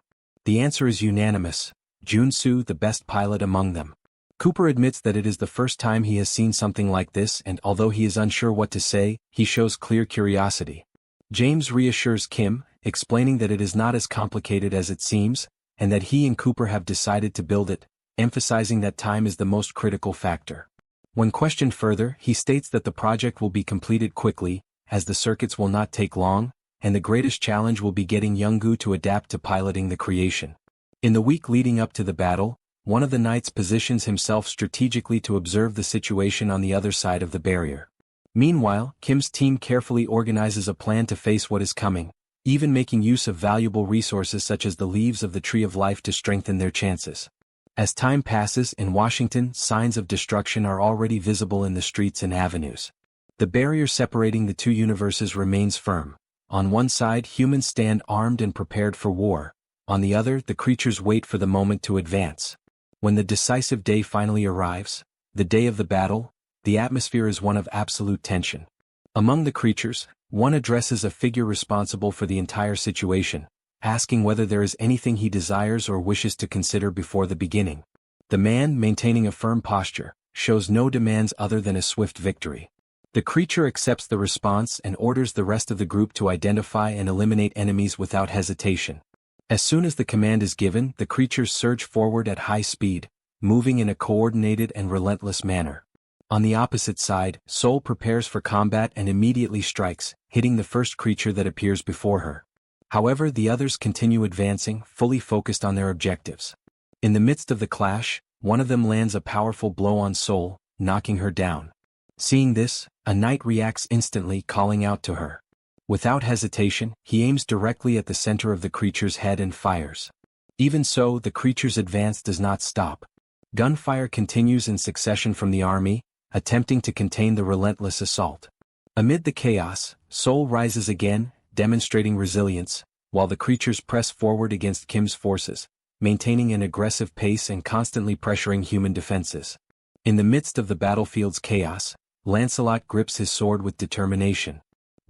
The answer is unanimous: Jun-soo, the best pilot among them. Cooper admits that it is the first time he has seen something like this, and although he is unsure what to say, he shows clear curiosity. James reassures Kim, explaining that it is not as complicated as it seems, and that he and Cooper have decided to build it, emphasizing that time is the most critical factor. When questioned further, he states that the project will be completed quickly, as the circuits will not take long, and the greatest challenge will be getting Young-gu to adapt to piloting the creation. In the week leading up to the battle, one of the knights positions himself strategically to observe the situation on the other side of the barrier. Meanwhile, Kim's team carefully organizes a plan to face what is coming, even making use of valuable resources such as the leaves of the Tree of Life to strengthen their chances. As time passes in Washington, signs of destruction are already visible in the streets and avenues. The barrier separating the two universes remains firm. On one side, humans stand armed and prepared for war. On the other, the creatures wait for the moment to advance. When the decisive day finally arrives, the day of the battle, the atmosphere is one of absolute tension. Among the creatures, one addresses a figure responsible for the entire situation, asking whether there is anything he desires or wishes to consider before the beginning. The man, maintaining a firm posture, shows no demands other than a swift victory. The creature accepts the response and orders the rest of the group to identify and eliminate enemies without hesitation. As soon as the command is given, the creatures surge forward at high speed, moving in a coordinated and relentless manner. On the opposite side, Seoul prepares for combat and immediately strikes, hitting the first creature that appears before her. However, the others continue advancing, fully focused on their objectives. In the midst of the clash, one of them lands a powerful blow on Seoul, knocking her down. Seeing this, a knight reacts instantly, calling out to her. Without hesitation, he aims directly at the center of the creature's head and fires. Even so, the creature's advance does not stop. Gunfire continues in succession from the army, attempting to contain the relentless assault. Amid the chaos, Seoul rises again, demonstrating resilience, while the creatures press forward against Kim's forces, maintaining an aggressive pace and constantly pressuring human defenses. In the midst of the battlefield's chaos, Lancelot grips his sword with determination.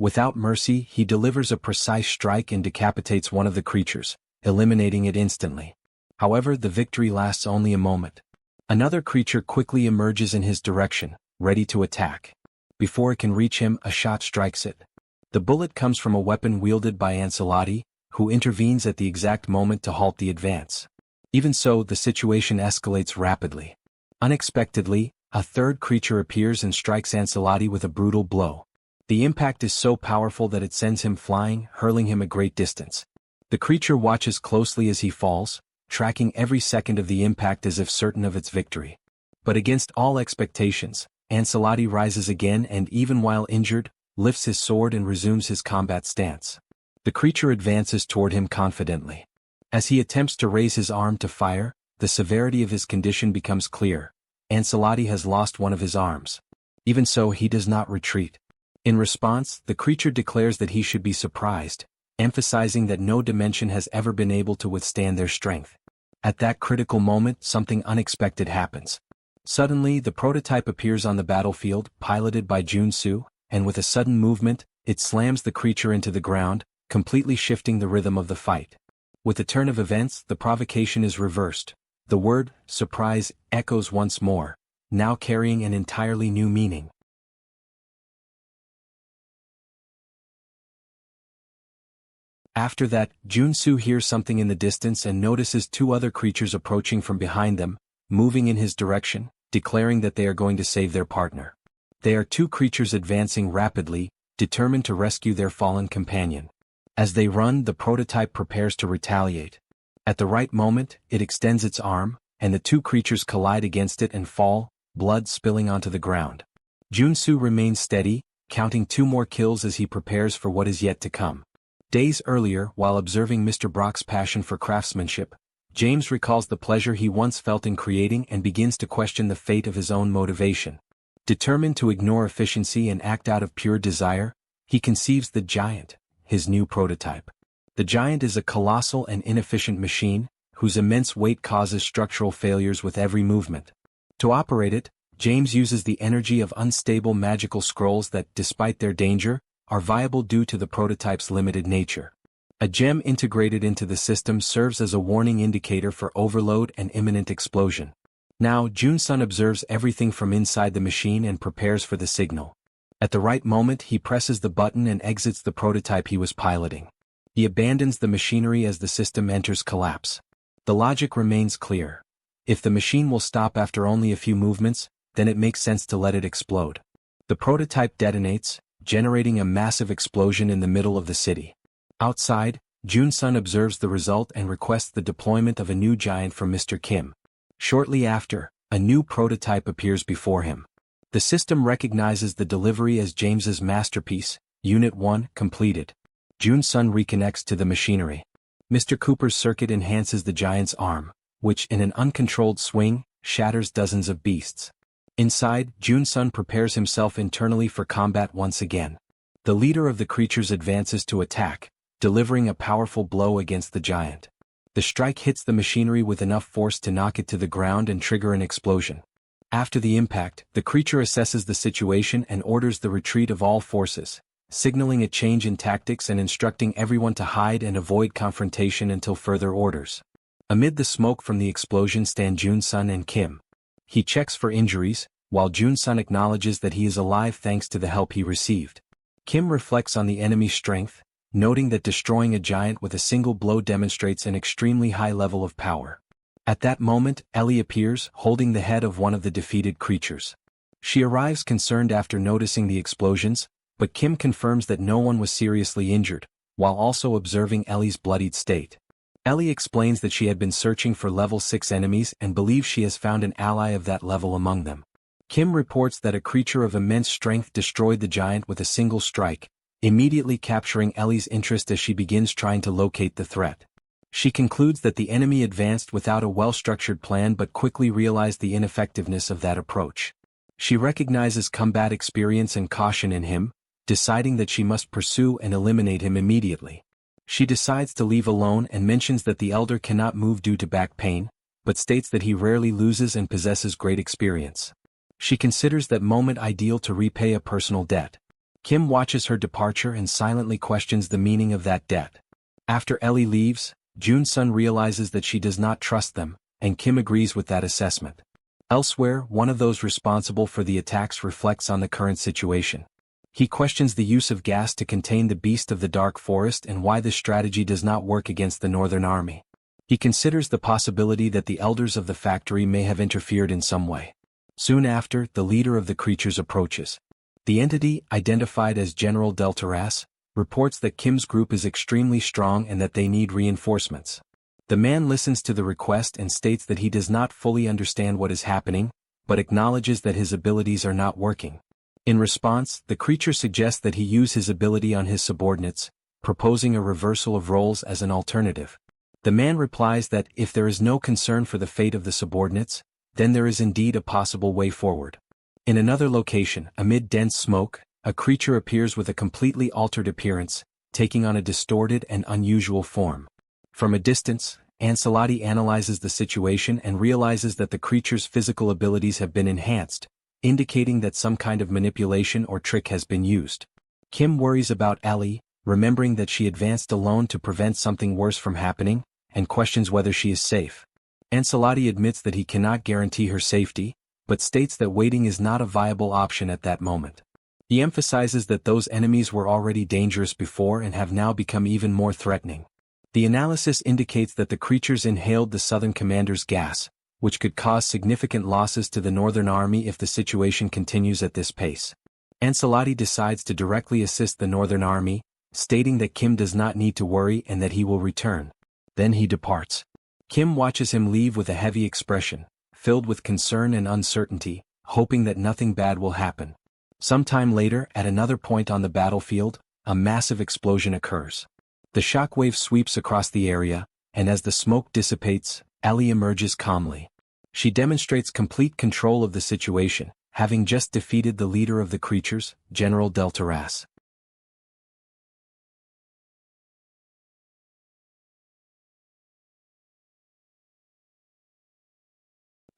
Without mercy, he delivers a precise strike and decapitates one of the creatures, eliminating it instantly. However, the victory lasts only a moment. Another creature quickly emerges in his direction, ready to attack. Before it can reach him, a shot strikes it. The bullet comes from a weapon wielded by Ancelotti, who intervenes at the exact moment to halt the advance. Even so, the situation escalates rapidly. Unexpectedly, a third creature appears and strikes Ancelotti with a brutal blow. The impact is so powerful that it sends him flying, hurling him a great distance. The creature watches closely as he falls, tracking every second of the impact as if certain of its victory. But against all expectations, Ancelotti rises again and, even while injured, lifts his sword and resumes his combat stance. The creature advances toward him confidently. As he attempts to raise his arm to fire, the severity of his condition becomes clear. Ancelotti has lost one of his arms. Even so, he does not retreat. In response, the creature declares that he should be surprised, emphasizing that no dimension has ever been able to withstand their strength. At that critical moment, something unexpected happens. Suddenly, the prototype appears on the battlefield, piloted by Jun-soo, and with a sudden movement, it slams the creature into the ground, completely shifting the rhythm of the fight. With the turn of events, the provocation is reversed. The word, surprise, echoes once more, now carrying an entirely new meaning. After that, Jun-soo hears something in the distance and notices two other creatures approaching from behind them, moving in his direction, declaring that they are going to save their partner. They are two creatures advancing rapidly, determined to rescue their fallen companion. As they run, the prototype prepares to retaliate. At the right moment, it extends its arm, and the two creatures collide against it and fall, blood spilling onto the ground. Junsu remains steady, counting 2 more kills as he prepares for what is yet to come. Days earlier, while observing Mr. Brock's passion for craftsmanship, James recalls the pleasure he once felt in creating and begins to question the fate of his own motivation. Determined to ignore efficiency and act out of pure desire, he conceives the Giant, his new prototype. The Giant is a colossal and inefficient machine, whose immense weight causes structural failures with every movement. To operate it, James uses the energy of unstable magical scrolls that, despite their danger, are viable due to the prototype's limited nature. A gem integrated into the system serves as a warning indicator for overload and imminent explosion. Now, Jun-sun observes everything from inside the machine and prepares for the signal. At the right moment, he presses the button and exits the prototype he was piloting. He abandons the machinery as the system enters collapse. The logic remains clear. If the machine will stop after only a few movements, then it makes sense to let it explode. The prototype detonates, generating a massive explosion in the middle of the city. Outside, Jun-sun observes the result and requests the deployment of a new giant from Mr. Kim. Shortly after, a new prototype appears before him. The system recognizes the delivery as James's masterpiece, Unit 1, completed. Jun-sun reconnects to the machinery. Mr. Cooper's circuit enhances the giant's arm, which in an uncontrolled swing, shatters dozens of beasts. Inside, Jun-sun prepares himself internally for combat once again. The leader of the creatures advances to attack, delivering a powerful blow against the giant. The strike hits the machinery with enough force to knock it to the ground and trigger an explosion. After the impact, the creature assesses the situation and orders the retreat of all forces, signaling a change in tactics and instructing everyone to hide and avoid confrontation until further orders. Amid the smoke from the explosion stand Jun-sun and Kim. He checks for injuries, while Jun-sun acknowledges that he is alive thanks to the help he received. Kim reflects on the enemy's strength, noting that destroying a giant with a single blow demonstrates an extremely high level of power. At that moment, Ellie appears, holding the head of one of the defeated creatures. She arrives concerned after noticing the explosions, but Kim confirms that no one was seriously injured, while also observing Ellie's bloodied state. Ellie explains that she had been searching for level 6 enemies and believes she has found an ally of that level among them. Kim reports that a creature of immense strength destroyed the giant with a single strike, immediately capturing Ellie's interest as she begins trying to locate the threat. She concludes that the enemy advanced without a well-structured plan but quickly realized the ineffectiveness of that approach. She recognizes combat experience and caution in him, deciding that she must pursue and eliminate him immediately. She decides to leave alone and mentions that the elder cannot move due to back pain, but states that he rarely loses and possesses great experience. She considers that moment ideal to repay a personal debt. Kim watches her departure and silently questions the meaning of that debt. After Ellie leaves, Jun-sun realizes that she does not trust them, and Kim agrees with that assessment. Elsewhere, one of those responsible for the attacks reflects on the current situation. He questions the use of gas to contain the beast of the dark forest and why this strategy does not work against the Northern Army. He considers the possibility that the elders of the factory may have interfered in some way. Soon after, the leader of the creatures approaches. The entity, identified as General Deltaras, reports that Kim's group is extremely strong and that they need reinforcements. The man listens to the request and states that he does not fully understand what is happening, but acknowledges that his abilities are not working. In response, the creature suggests that he use his ability on his subordinates, proposing a reversal of roles as an alternative. The man replies that if there is no concern for the fate of the subordinates, then there is indeed a possible way forward. In another location, amid dense smoke, a creature appears with a completely altered appearance, taking on a distorted and unusual form. From a distance, Ancelotti analyzes the situation and realizes that the creature's physical abilities have been enhanced, indicating that some kind of manipulation or trick has been used. Kim worries about Ellie, remembering that she advanced alone to prevent something worse from happening, and questions whether she is safe. Ancelotti admits that he cannot guarantee her safety, but states that waiting is not a viable option at that moment. He emphasizes that those enemies were already dangerous before and have now become even more threatening. The analysis indicates that the creatures inhaled the Southern Commander's gas, which could cause significant losses to the Northern Army if the situation continues at this pace. Ancelotti decides to directly assist the Northern Army, stating that Kim does not need to worry and that he will return. Then he departs. Kim watches him leave with a heavy expression, filled with concern and uncertainty, hoping that nothing bad will happen. Sometime later, at another point on the battlefield, a massive explosion occurs. The shockwave sweeps across the area, and as the smoke dissipates, Ellie emerges calmly. She demonstrates complete control of the situation, having just defeated the leader of the creatures, General Deltaras.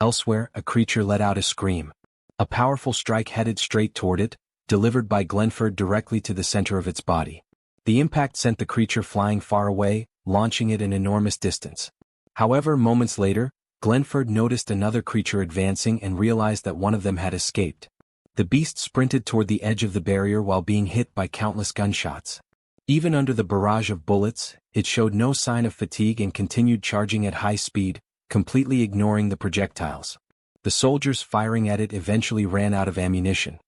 Elsewhere, a creature let out a scream. A powerful strike headed straight toward it, delivered by Glenford directly to the center of its body. The impact sent the creature flying far away, launching it an enormous distance. However, moments later, Glenford noticed another creature advancing and realized that one of them had escaped. The beast sprinted toward the edge of the barrier while being hit by countless gunshots. Even under the barrage of bullets, it showed no sign of fatigue and continued charging at high speed, completely ignoring the projectiles. The soldiers firing at it eventually ran out of ammunition.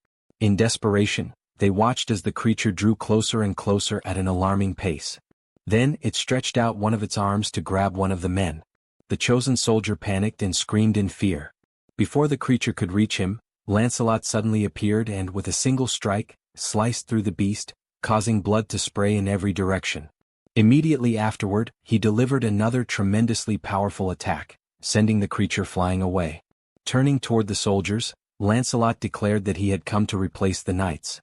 In desperation, they watched as the creature drew closer and closer at an alarming pace. Then, it stretched out one of its arms to grab one of the men. The chosen soldier panicked and screamed in fear. Before the creature could reach him, Lancelot suddenly appeared and, with a single strike, sliced through the beast, causing blood to spray in every direction. Immediately afterward, he delivered another tremendously powerful attack, sending the creature flying away. Turning toward the soldiers, Lancelot declared that he had come to replace the knights.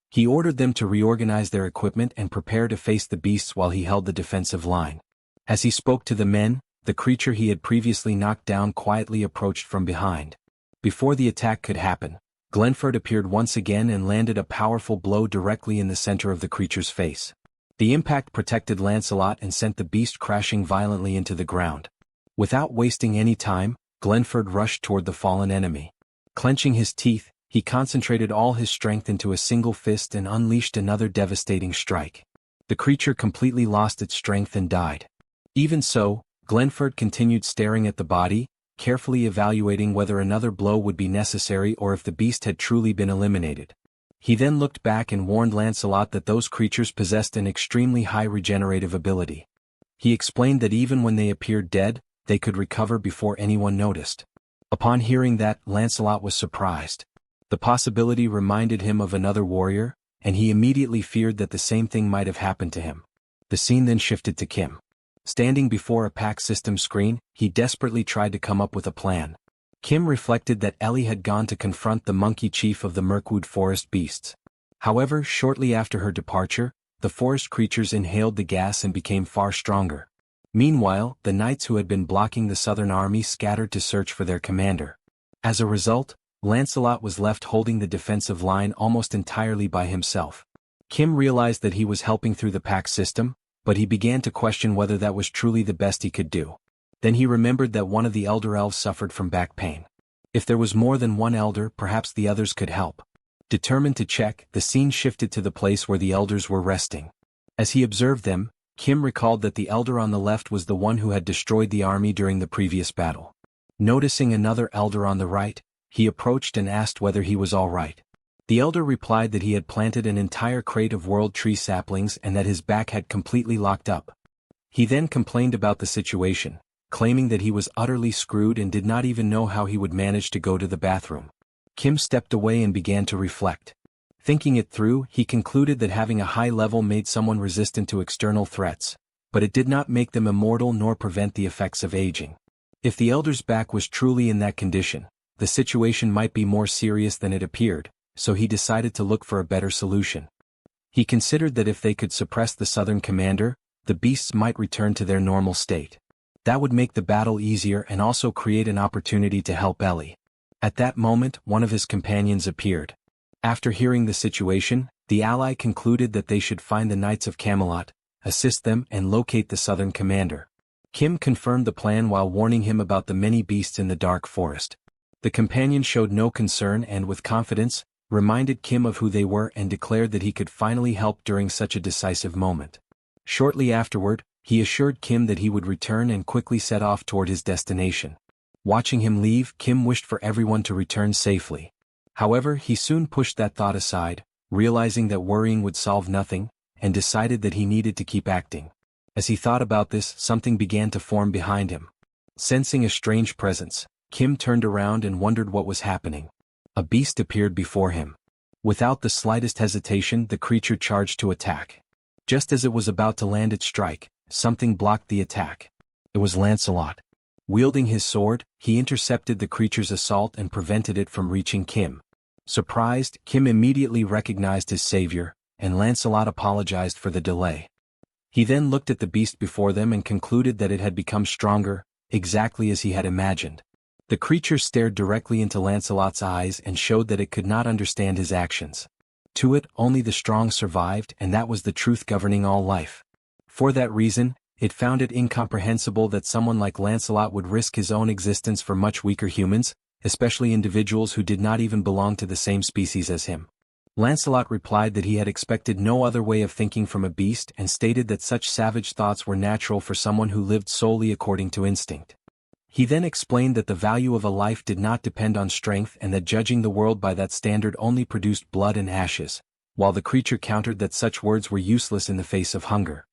He ordered them to reorganize their equipment and prepare to face the beasts while he held the defensive line. As he spoke to the men, the creature he had previously knocked down quietly approached from behind. Before the attack could happen, Glenford appeared once again and landed a powerful blow directly in the center of the creature's face. The impact protected Lancelot and sent the beast crashing violently into the ground. Without wasting any time, Glenford rushed toward the fallen enemy. Clenching his teeth, he concentrated all his strength into a single fist and unleashed another devastating strike. The creature completely lost its strength and died. Even so, Glenford continued staring at the body, carefully evaluating whether another blow would be necessary or if the beast had truly been eliminated. He then looked back and warned Lancelot that those creatures possessed an extremely high regenerative ability. He explained that even when they appeared dead, they could recover before anyone noticed. Upon hearing that, Lancelot was surprised. The possibility reminded him of another warrior, and he immediately feared that the same thing might have happened to him. The scene then shifted to Kim. Standing before a PAC system screen, he desperately tried to come up with a plan. Kim reflected that Ellie had gone to confront the monkey chief of the Mirkwood forest beasts. However, shortly after her departure, the forest creatures inhaled the gas and became far stronger. Meanwhile, the knights who had been blocking the southern army scattered to search for their commander. As a result, Lancelot was left holding the defensive line almost entirely by himself. Kim realized that he was helping through the PAC system, but he began to question whether that was truly the best he could do. Then he remembered that one of the elder elves suffered from back pain. If there was more than one elder, perhaps the others could help. Determined to check, the scene shifted to the place where the elders were resting. As he observed them, Kim recalled that the elder on the left was the one who had destroyed the army during the previous battle. Noticing another elder on the right, he approached and asked whether he was all right. The elder replied that he had planted an entire crate of world tree saplings and that his back had completely locked up. He then complained about the situation, claiming that he was utterly screwed and did not even know how he would manage to go to the bathroom. Kim stepped away and began to reflect. Thinking it through, he concluded that having a high level made someone resistant to external threats, but it did not make them immortal nor prevent the effects of aging. If the elder's back was truly in that condition, the situation might be more serious than it appeared, so he decided to look for a better solution. He considered that if they could suppress the southern commander, the beasts might return to their normal state. That would make the battle easier and also create an opportunity to help Ellie. At that moment, one of his companions appeared. After hearing the situation, the ally concluded that they should find the Knights of Camelot, assist them and locate the southern commander. Kim confirmed the plan while warning him about the many beasts in the dark forest. The companion showed no concern and with confidence, reminded Kim of who they were and declared that he could finally help during such a decisive moment. Shortly afterward, he assured Kim that he would return and quickly set off toward his destination. Watching him leave, Kim wished for everyone to return safely. However, he soon pushed that thought aside, realizing that worrying would solve nothing, and decided that he needed to keep acting. As he thought about this, something began to form behind him. Sensing a strange presence, Kim turned around and wondered what was happening. A beast appeared before him. Without the slightest hesitation, the creature charged to attack. Just as it was about to land its strike, something blocked the attack. It was Lancelot. Wielding his sword, he intercepted the creature's assault and prevented it from reaching Kim. Surprised, Kim immediately recognized his savior, and Lancelot apologized for the delay. He then looked at the beast before them and concluded that it had become stronger, exactly as he had imagined. The creature stared directly into Lancelot's eyes and showed that it could not understand his actions. To it, only the strong survived, and that was the truth governing all life. For that reason, it found it incomprehensible that someone like Lancelot would risk his own existence for much weaker humans, especially individuals who did not even belong to the same species as him. Lancelot replied that he had expected no other way of thinking from a beast and stated that such savage thoughts were natural for someone who lived solely according to instinct. He then explained that the value of a life did not depend on strength and that judging the world by that standard only produced blood and ashes, while the creature countered that such words were useless in the face of hunger.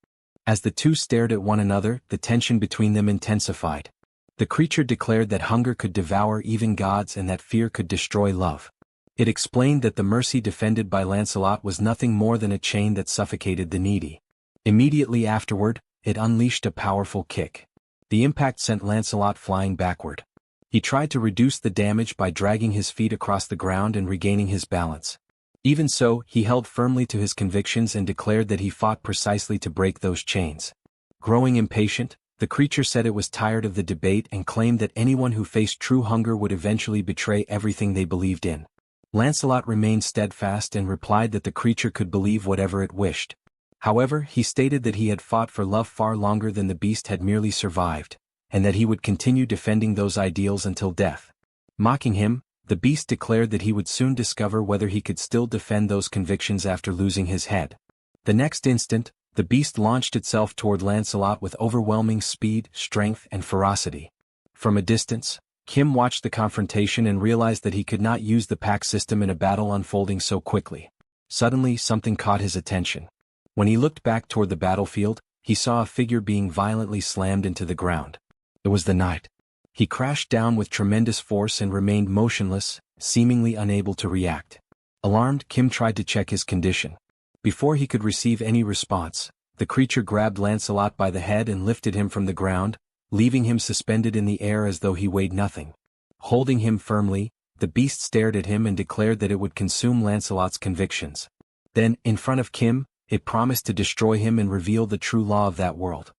As the two stared at one another, the tension between them intensified. The creature declared that hunger could devour even gods and that fear could destroy love. It explained that the mercy defended by Lancelot was nothing more than a chain that suffocated the needy. Immediately afterward, it unleashed a powerful kick. The impact sent Lancelot flying backward. He tried to reduce the damage by dragging his feet across the ground and regaining his balance. Even so, he held firmly to his convictions and declared that he fought precisely to break those chains. Growing impatient, the creature said it was tired of the debate and claimed that anyone who faced true hunger would eventually betray everything they believed in. Lancelot remained steadfast and replied that the creature could believe whatever it wished. However, he stated that he had fought for love far longer than the beast had merely survived, and that he would continue defending those ideals until death. Mocking him, the beast declared that he would soon discover whether he could still defend those convictions after losing his head. The next instant, the beast launched itself toward Lancelot with overwhelming speed, strength, and ferocity. From a distance, Kim watched the confrontation and realized that he could not use the pack system in a battle unfolding so quickly. Suddenly, something caught his attention. When he looked back toward the battlefield, he saw a figure being violently slammed into the ground. It was the knight. He crashed down with tremendous force and remained motionless, seemingly unable to react. Alarmed, Kim tried to check his condition. Before he could receive any response, the creature grabbed Lancelot by the head and lifted him from the ground, leaving him suspended in the air as though he weighed nothing. Holding him firmly, the beast stared at him and declared that it would consume Lancelot's convictions. Then, in front of Kim, it promised to destroy him and reveal the true law of that world.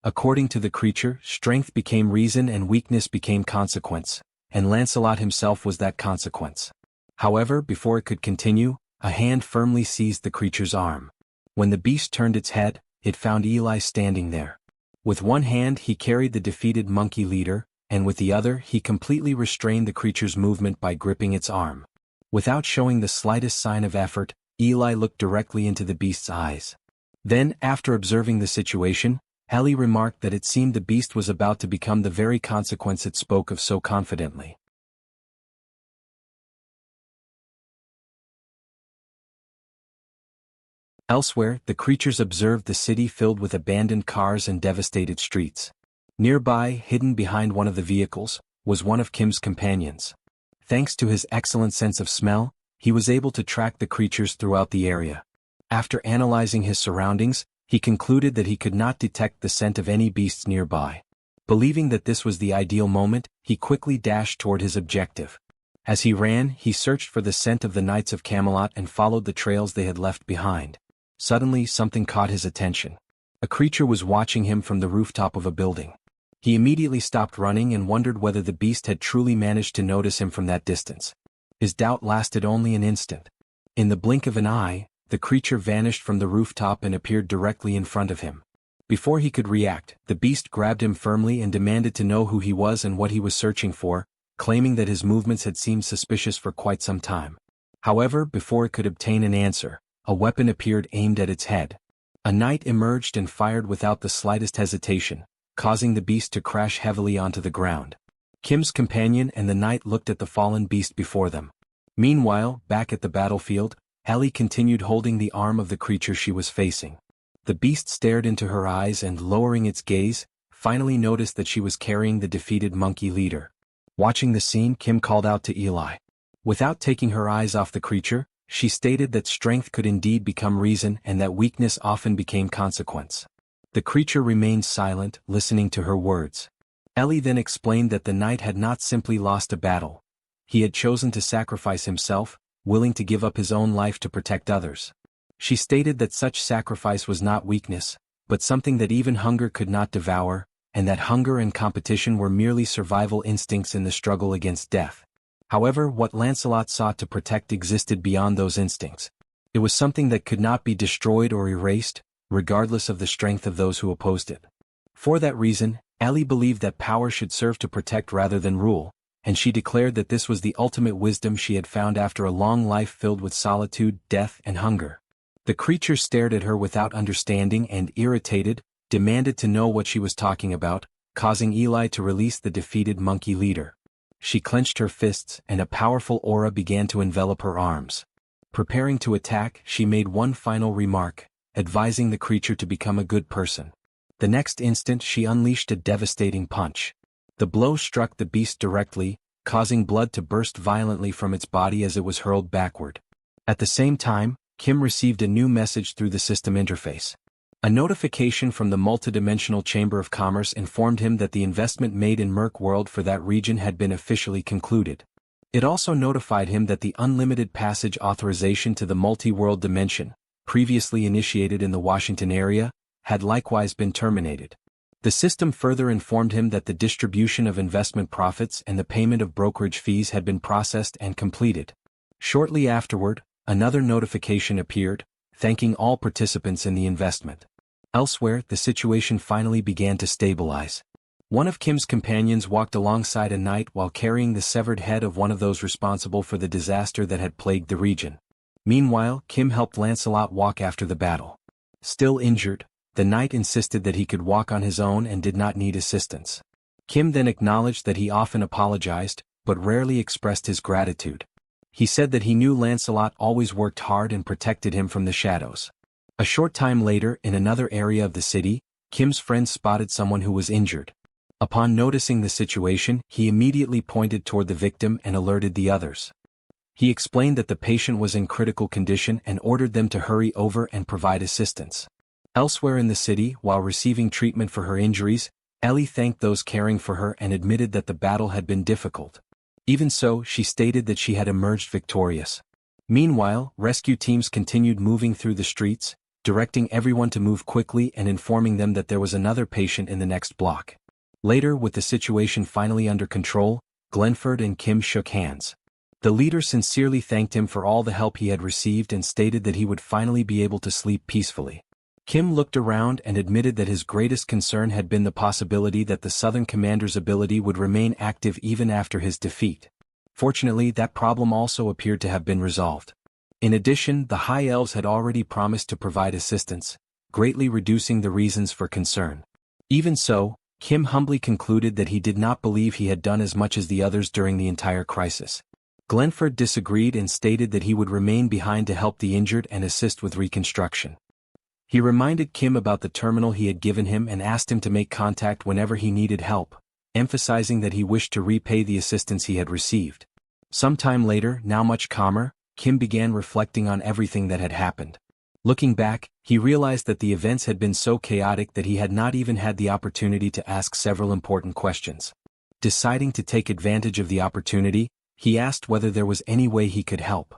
According to the creature, strength became reason and weakness became consequence, and Lancelot himself was that consequence. However, before it could continue, a hand firmly seized the creature's arm. When the beast turned its head, it found Eli standing there. With one hand he carried the defeated monkey leader, and with the other he completely restrained the creature's movement by gripping its arm. Without showing the slightest sign of effort, Eli looked directly into the beast's eyes. Then, after observing the situation, Ellie remarked that it seemed the beast was about to become the very consequence it spoke of so confidently. Elsewhere, the creatures observed the city filled with abandoned cars and devastated streets. Nearby, hidden behind one of the vehicles, was one of Kim's companions. Thanks to his excellent sense of smell, he was able to track the creatures throughout the area. After analyzing his surroundings, he concluded that he could not detect the scent of any beasts nearby. Believing that this was the ideal moment, he quickly dashed toward his objective. As he ran, he searched for the scent of the Knights of Camelot and followed the trails they had left behind. Suddenly, something caught his attention. A creature was watching him from the rooftop of a building. He immediately stopped running and wondered whether the beast had truly managed to notice him from that distance. His doubt lasted only an instant. In the blink of an eye, the creature vanished from the rooftop and appeared directly in front of him. Before he could react, the beast grabbed him firmly and demanded to know who he was and what he was searching for, claiming that his movements had seemed suspicious for quite some time. However, before it could obtain an answer, a weapon appeared aimed at its head. A knight emerged and fired without the slightest hesitation, causing the beast to crash heavily onto the ground. Kim's companion and the knight looked at the fallen beast before them. Meanwhile, back at the battlefield, Ellie continued holding the arm of the creature she was facing. The beast stared into her eyes and, lowering its gaze, finally noticed that she was carrying the defeated monkey leader. Watching the scene, Kim called out to Eli. Without taking her eyes off the creature, she stated that strength could indeed become reason and that weakness often became consequence. The creature remained silent, listening to her words. Ellie then explained that the knight had not simply lost a battle. He had chosen to sacrifice himself, willing to give up his own life to protect others. She stated that such sacrifice was not weakness, but something that even hunger could not devour, and that hunger and competition were merely survival instincts in the struggle against death. However, what Lancelot sought to protect existed beyond those instincts. It was something that could not be destroyed or erased, regardless of the strength of those who opposed it. For that reason, Ellie believed that power should serve to protect rather than rule, and she declared that this was the ultimate wisdom she had found after a long life filled with solitude, death, and hunger. The creature stared at her without understanding and, irritated, demanded to know what she was talking about, causing Eli to release the defeated monkey leader. She clenched her fists, and a powerful aura began to envelop her arms. Preparing to attack, she made one final remark, advising the creature to become a good person. The next instant she unleashed a devastating punch. The blow struck the beast directly, causing blood to burst violently from its body as it was hurled backward. At the same time, Kim received a new message through the system interface. A notification from the multidimensional Chamber of Commerce informed him that the investment made in Merc World for that region had been officially concluded. It also notified him that the unlimited passage authorization to the multi-world dimension, previously initiated in the Washington area, had likewise been terminated. The system further informed him that the distribution of investment profits and the payment of brokerage fees had been processed and completed. Shortly afterward, another notification appeared, thanking all participants in the investment. Elsewhere, the situation finally began to stabilize. One of Kim's companions walked alongside a knight while carrying the severed head of one of those responsible for the disaster that had plagued the region. Meanwhile, Kim helped Lancelot walk after the battle. Still injured, the knight insisted that he could walk on his own and did not need assistance. Kim then acknowledged that he often apologized, but rarely expressed his gratitude. He said that he knew Lancelot always worked hard and protected him from the shadows. A short time later, in another area of the city, Kim's friend spotted someone who was injured. Upon noticing the situation, he immediately pointed toward the victim and alerted the others. He explained that the patient was in critical condition and ordered them to hurry over and provide assistance. Elsewhere in the city, while receiving treatment for her injuries, Ellie thanked those caring for her and admitted that the battle had been difficult. Even so, she stated that she had emerged victorious. Meanwhile, rescue teams continued moving through the streets, directing everyone to move quickly and informing them that there was another patient in the next block. Later, with the situation finally under control, Glenford and Kim shook hands. The leader sincerely thanked him for all the help he had received and stated that he would finally be able to sleep peacefully. Kim looked around and admitted that his greatest concern had been the possibility that the Southern Commander's ability would remain active even after his defeat. Fortunately, that problem also appeared to have been resolved. In addition, the High Elves had already promised to provide assistance, greatly reducing the reasons for concern. Even so, Kim humbly concluded that he did not believe he had done as much as the others during the entire crisis. Glenford disagreed and stated that he would remain behind to help the injured and assist with reconstruction. He reminded Kim about the terminal he had given him and asked him to make contact whenever he needed help, emphasizing that he wished to repay the assistance he had received. Sometime later, now much calmer, Kim began reflecting on everything that had happened. Looking back, he realized that the events had been so chaotic that he had not even had the opportunity to ask several important questions. Deciding to take advantage of the opportunity, he asked whether there was any way he could help.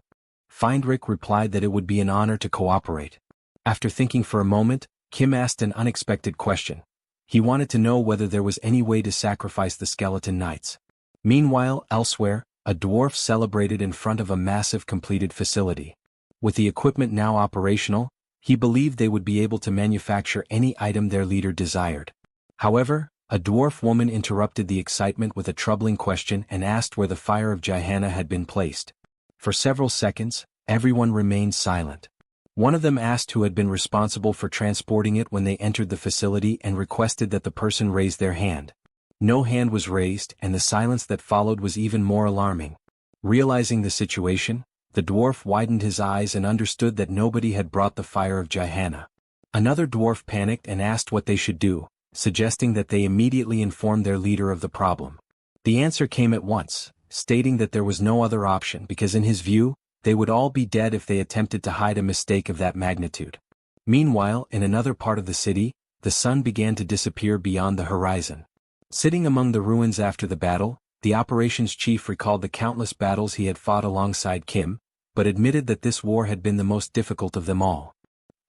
Feindrich replied that it would be an honor to cooperate. After thinking for a moment, Kim asked an unexpected question. He wanted to know whether there was any way to sacrifice the skeleton knights. Meanwhile, elsewhere, a dwarf celebrated in front of a massive completed facility. With the equipment now operational, he believed they would be able to manufacture any item their leader desired. However, a dwarf woman interrupted the excitement with a troubling question and asked where the fire of Jihana had been placed. For several seconds, everyone remained silent. One of them asked who had been responsible for transporting it when they entered the facility and requested that the person raise their hand. No hand was raised, and the silence that followed was even more alarming. Realizing the situation, the dwarf widened his eyes and understood that nobody had brought the fire of Jihana. Another dwarf panicked and asked what they should do, suggesting that they immediately inform their leader of the problem. The answer came at once, stating that there was no other option because in his view, they would all be dead if they attempted to hide a mistake of that magnitude. Meanwhile, in another part of the city, the sun began to disappear beyond the horizon. Sitting among the ruins after the battle, the operations chief recalled the countless battles he had fought alongside Kim, but admitted that this war had been the most difficult of them all.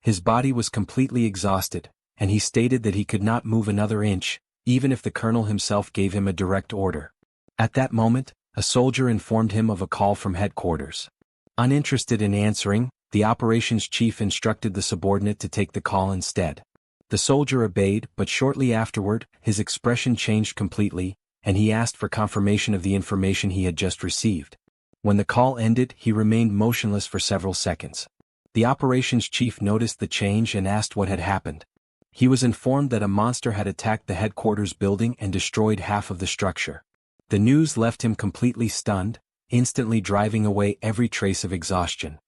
His body was completely exhausted, and he stated that he could not move another inch, even if the colonel himself gave him a direct order. At that moment, a soldier informed him of a call from headquarters. Uninterested in answering, the operations chief instructed the subordinate to take the call instead. The soldier obeyed, but shortly afterward, his expression changed completely, and he asked for confirmation of the information he had just received. When the call ended, he remained motionless for several seconds. The operations chief noticed the change and asked what had happened. He was informed that a monster had attacked the headquarters building and destroyed half of the structure. The news left him completely stunned, instantly driving away every trace of exhaustion.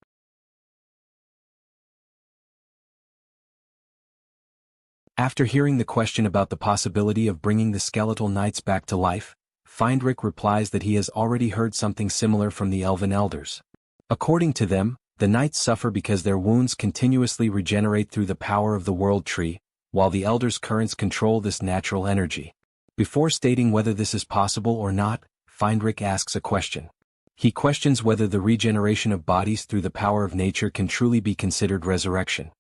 After hearing the question about the possibility of bringing the skeletal knights back to life, Feindrich replies that he has already heard something similar from the elven elders. According to them, the knights suffer because their wounds continuously regenerate through the power of the world tree, while the elders' currents control this natural energy. Before stating whether this is possible or not, Feindrich asks a question. He questions whether the regeneration of bodies through the power of nature can truly be considered resurrection.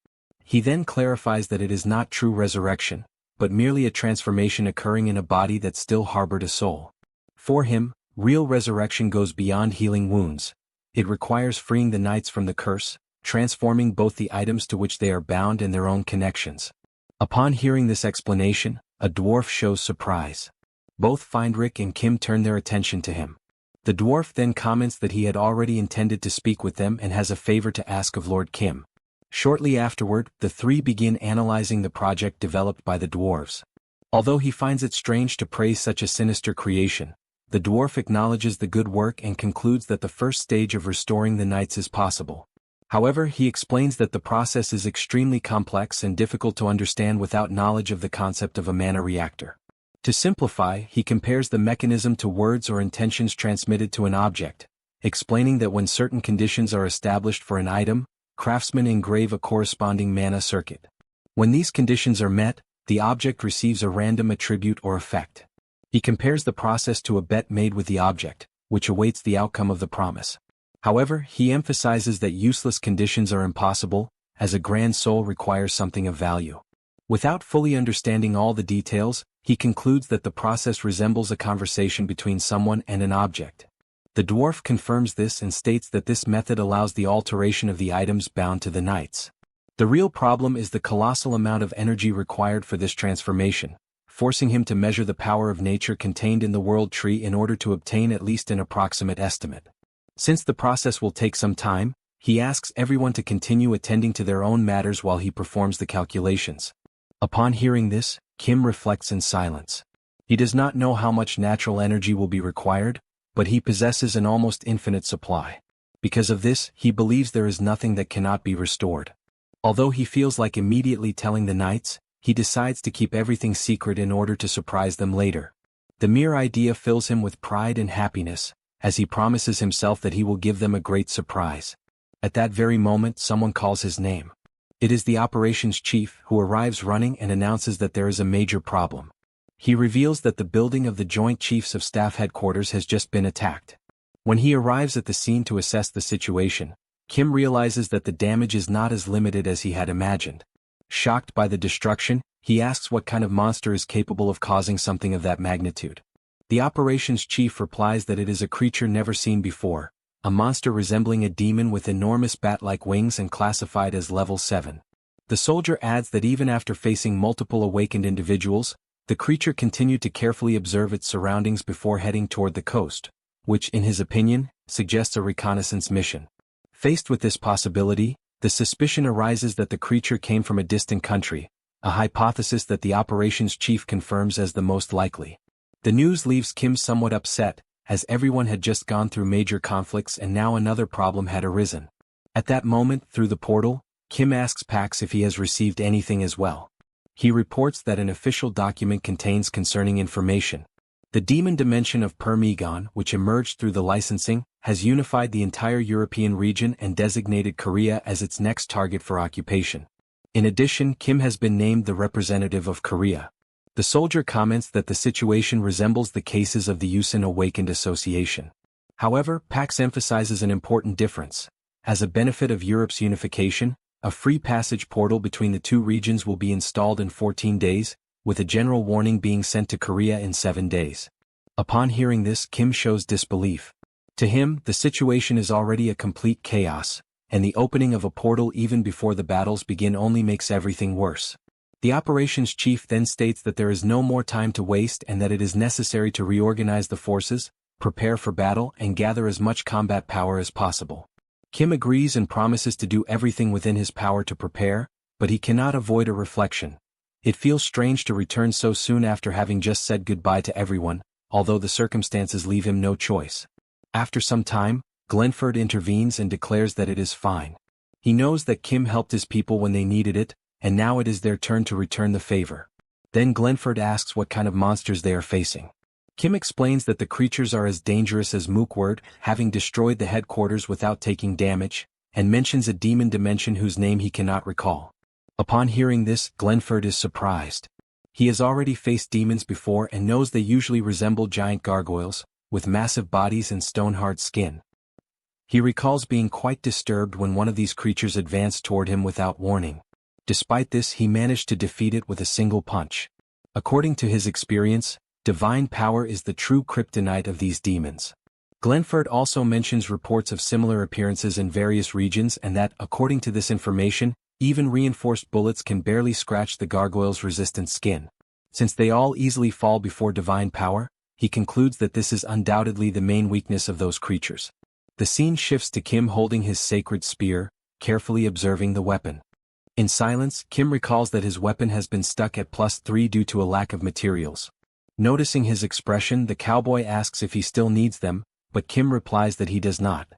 He then clarifies that it is not true resurrection, but merely a transformation occurring in a body that still harbored a soul. For him, real resurrection goes beyond healing wounds. It requires freeing the knights from the curse, transforming both the items to which they are bound and their own connections. Upon hearing this explanation, a dwarf shows surprise. Both Feindrich and Kim turn their attention to him. The dwarf then comments that he had already intended to speak with them and has a favor to ask of Lord Kim. Shortly afterward, the three begin analyzing the project developed by the dwarves. Although he finds it strange to praise such a sinister creation, the dwarf acknowledges the good work and concludes that the first stage of restoring the knights is possible. However, he explains that the process is extremely complex and difficult to understand without knowledge of the concept of a mana reactor. To simplify, he compares the mechanism to words or intentions transmitted to an object, explaining that when certain conditions are established for an item, craftsmen engrave a corresponding mana circuit. When these conditions are met, the object receives a random attribute or effect. He compares the process to a bet made with the object, which awaits the outcome of the promise. However, he emphasizes that useless conditions are impossible, as a grand soul requires something of value. Without fully understanding all the details, he concludes that the process resembles a conversation between someone and an object. The dwarf confirms this and states that this method allows the alteration of the items bound to the knights. The real problem is the colossal amount of energy required for this transformation, forcing him to measure the power of nature contained in the world tree in order to obtain at least an approximate estimate. Since the process will take some time, he asks everyone to continue attending to their own matters while he performs the calculations. Upon hearing this, Kim reflects in silence. He does not know how much natural energy will be required, but he possesses an almost infinite supply. Because of this, he believes there is nothing that cannot be restored. Although he feels like immediately telling the knights, he decides to keep everything secret in order to surprise them later. The mere idea fills him with pride and happiness, as he promises himself that he will give them a great surprise. At that very moment, someone calls his name. It is the operations chief, who arrives running and announces that there is a major problem. He reveals that the building of the Joint Chiefs of Staff headquarters has just been attacked. When he arrives at the scene to assess the situation, Kim realizes that the damage is not as limited as he had imagined. Shocked by the destruction, he asks what kind of monster is capable of causing something of that magnitude. The operations chief replies that it is a creature never seen before, a monster resembling a demon with enormous bat-like wings and classified as level 7. The soldier adds that even after facing multiple awakened individuals, the creature continued to carefully observe its surroundings before heading toward the coast, which, in his opinion, suggests a reconnaissance mission. Faced with this possibility, the suspicion arises that the creature came from a distant country, a hypothesis that the operations chief confirms as the most likely. The news leaves Kim somewhat upset, as everyone had just gone through major conflicts and now another problem had arisen. At that moment, through the portal, Kim asks Pax if he has received anything as well. He reports that an official document contains concerning information. The demon dimension of Permigon, which emerged through the licensing, has unified the entire European region and designated Korea as its next target for occupation. In addition, Kim has been named the representative of Korea. The soldier comments that the situation resembles the cases of the Yusen Awakened Association. However, Pax emphasizes an important difference. As a benefit of Europe's unification, a free passage portal between the two regions will be installed in 14 days, with a general warning being sent to Korea in 7 days. Upon hearing this, Kim shows disbelief. To him, the situation is already a complete chaos, and the opening of a portal even before the battles begin only makes everything worse. The operations chief then states that there is no more time to waste and that it is necessary to reorganize the forces, prepare for battle, and gather as much combat power as possible. Kim agrees and promises to do everything within his power to prepare, but he cannot avoid a reflection. It feels strange to return so soon after having just said goodbye to everyone, although the circumstances leave him no choice. After some time, Glenford intervenes and declares that it is fine. He knows that Kim helped his people when they needed it, and now it is their turn to return the favor. Then Glenford asks what kind of monsters they are facing. Kim explains that the creatures are as dangerous as Mookward, having destroyed the headquarters without taking damage, and mentions a demon dimension whose name he cannot recall. Upon hearing this, Glenford is surprised. He has already faced demons before and knows they usually resemble giant gargoyles, with massive bodies and stone-hard skin. He recalls being quite disturbed when one of these creatures advanced toward him without warning. Despite this, he managed to defeat it with a single punch. According to his experience, divine power is the true kryptonite of these demons. Glenford also mentions reports of similar appearances in various regions and that, according to this information, even reinforced bullets can barely scratch the gargoyle's resistant skin. Since they all easily fall before divine power, he concludes that this is undoubtedly the main weakness of those creatures. The scene shifts to Kim holding his sacred spear, carefully observing the weapon. In silence, Kim recalls that his weapon has been stuck at +3 due to a lack of materials. Noticing his expression, the cowboy asks if he still needs them, but Kim replies that he does not.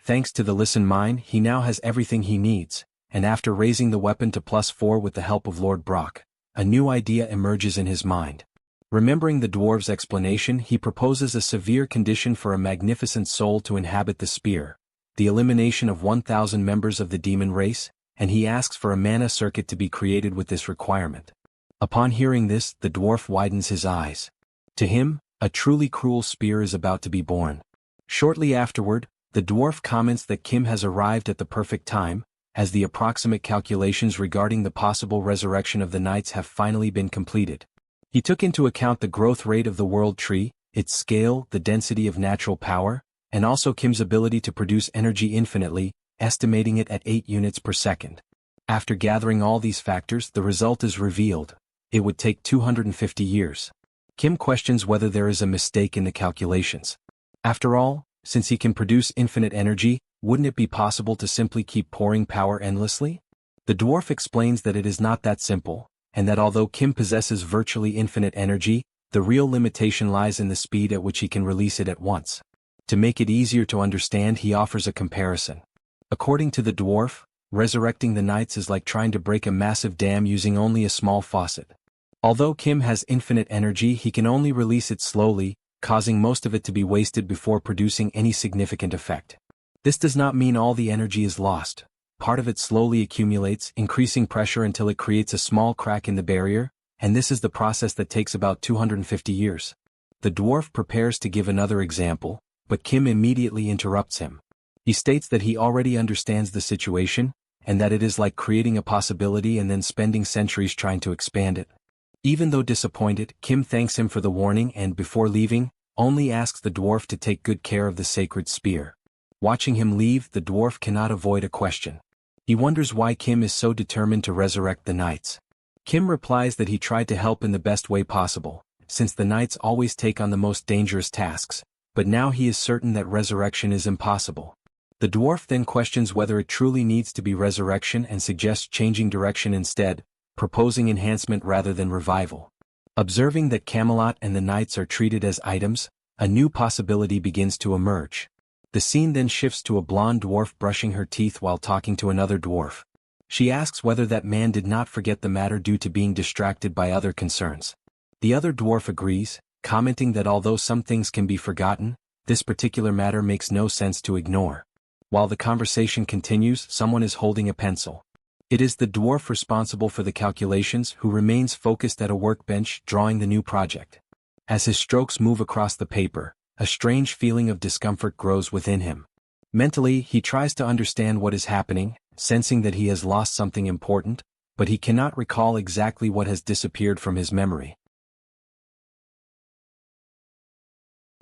Thanks to the Listen Mine, he now has everything he needs, and after raising the weapon to +4 with the help of Lord Brock, a new idea emerges in his mind. Remembering the dwarves' explanation, he proposes a severe condition for a magnificent soul to inhabit the spear, the elimination of 1,000 members of the demon race, and he asks for a mana circuit to be created with this requirement. Upon hearing this, the dwarf widens his eyes. To him, a truly cruel spear is about to be born. Shortly afterward, the dwarf comments that Kim has arrived at the perfect time, as the approximate calculations regarding the possible resurrection of the knights have finally been completed. He took into account the growth rate of the world tree, its scale, the density of natural power, and also Kim's ability to produce energy infinitely, estimating it at 8 units per second. After gathering all these factors, the result is revealed. It would take 250 years. Kim questions whether there is a mistake in the calculations. After all, since he can produce infinite energy, wouldn't it be possible to simply keep pouring power endlessly? The dwarf explains that it is not that simple, and that although Kim possesses virtually infinite energy, the real limitation lies in the speed at which he can release it at once. To make it easier to understand, he offers a comparison. According to the dwarf, resurrecting the knights is like trying to break a massive dam using only a small faucet. Although Kim has infinite energy, he can only release it slowly, causing most of it to be wasted before producing any significant effect. This does not mean all the energy is lost. Part of it slowly accumulates, increasing pressure until it creates a small crack in the barrier, and this is the process that takes about 250 years. The dwarf prepares to give another example, but Kim immediately interrupts him. He states that he already understands the situation, and that it is like creating a possibility and then spending centuries trying to expand it. Even though disappointed, Kim thanks him for the warning and, before leaving, only asks the dwarf to take good care of the sacred spear. Watching him leave, the dwarf cannot avoid a question. He wonders why Kim is so determined to resurrect the knights. Kim replies that he tried to help in the best way possible, since the knights always take on the most dangerous tasks, but now he is certain that resurrection is impossible. The dwarf then questions whether it truly needs to be resurrection and suggests changing direction instead, proposing enhancement rather than revival. Observing that Camelot and the knights are treated as items, a new possibility begins to emerge. The scene then shifts to a blonde dwarf brushing her teeth while talking to another dwarf. She asks whether that man did not forget the matter due to being distracted by other concerns. The other dwarf agrees, commenting that although some things can be forgotten, this particular matter makes no sense to ignore. While the conversation continues, someone is holding a pencil. It is the dwarf responsible for the calculations who remains focused at a workbench drawing the new project. As his strokes move across the paper, a strange feeling of discomfort grows within him. Mentally, he tries to understand what is happening, sensing that he has lost something important, but he cannot recall exactly what has disappeared from his memory.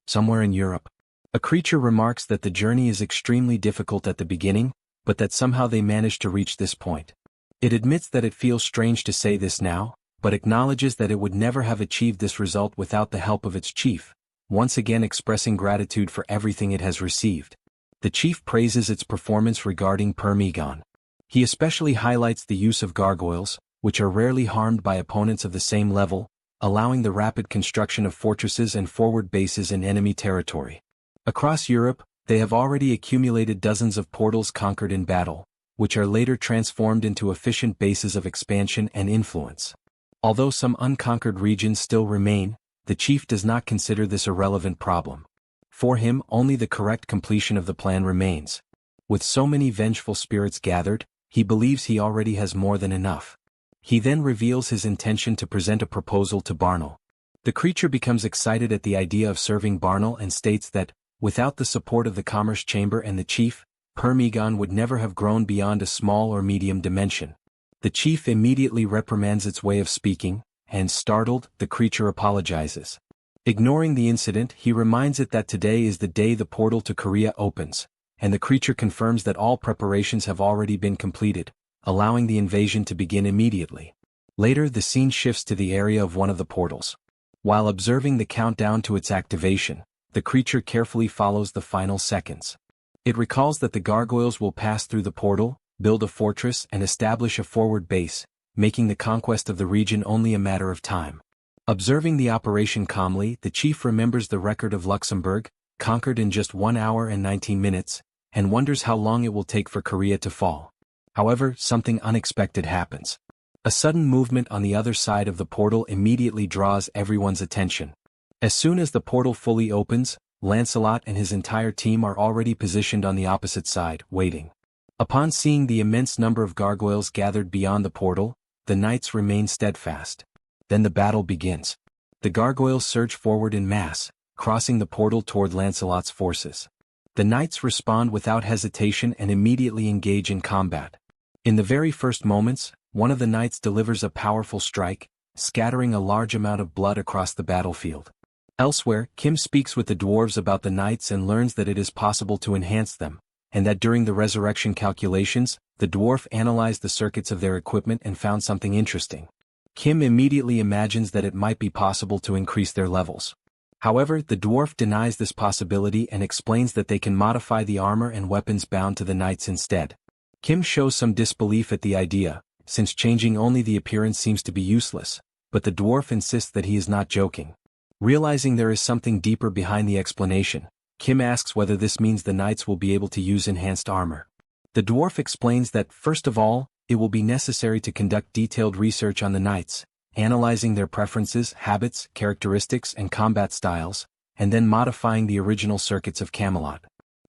Somewhere in Europe, a creature remarks that the journey is extremely difficult at the beginning, but that somehow they managed to reach this point. It admits that it feels strange to say this now, but acknowledges that it would never have achieved this result without the help of its chief, once again expressing gratitude for everything it has received. The chief praises its performance regarding Permigon. He especially highlights the use of gargoyles, which are rarely harmed by opponents of the same level, allowing the rapid construction of fortresses and forward bases in enemy territory. Across Europe, they have already accumulated dozens of portals conquered in battle, which are later transformed into efficient bases of expansion and influence. Although some unconquered regions still remain, the chief does not consider this a relevant problem. For him, only the correct completion of the plan remains. With so many vengeful spirits gathered, he believes he already has more than enough. He then reveals his intention to present a proposal to Barnel. The creature becomes excited at the idea of serving Barnel and states that, without the support of the Commerce Chamber and the chief, Permigon would never have grown beyond a small or medium dimension. The chief immediately reprimands its way of speaking, and startled, the creature apologizes. Ignoring the incident, he reminds it that today is the day the portal to Korea opens, and the creature confirms that all preparations have already been completed, allowing the invasion to begin immediately. Later, the scene shifts to the area of one of the portals. While observing the countdown to its activation, the creature carefully follows the final seconds. It recalls that the gargoyles will pass through the portal, build a fortress and establish a forward base, making the conquest of the region only a matter of time. Observing the operation calmly, the chief remembers the record of Luxembourg, conquered in just 1 hour and 19 minutes, and wonders how long it will take for Korea to fall. However, something unexpected happens. A sudden movement on the other side of the portal immediately draws everyone's attention. As soon as the portal fully opens, Lancelot and his entire team are already positioned on the opposite side, waiting. Upon seeing the immense number of gargoyles gathered beyond the portal, the knights remain steadfast. Then the battle begins. The gargoyles surge forward in mass, crossing the portal toward Lancelot's forces. The knights respond without hesitation and immediately engage in combat. In the very first moments, one of the knights delivers a powerful strike, scattering a large amount of blood across the battlefield. Elsewhere, Kim speaks with the dwarves about the knights and learns that it is possible to enhance them, and that during the resurrection calculations, the dwarf analyzed the circuits of their equipment and found something interesting. Kim immediately imagines that it might be possible to increase their levels. However, the dwarf denies this possibility and explains that they can modify the armor and weapons bound to the knights instead. Kim shows some disbelief at the idea, since changing only the appearance seems to be useless, but the dwarf insists that he is not joking. Realizing there is something deeper behind the explanation, Kim asks whether this means the knights will be able to use enhanced armor. The dwarf explains that, first of all, it will be necessary to conduct detailed research on the knights, analyzing their preferences, habits, characteristics, and combat styles, and then modifying the original circuits of Camelot.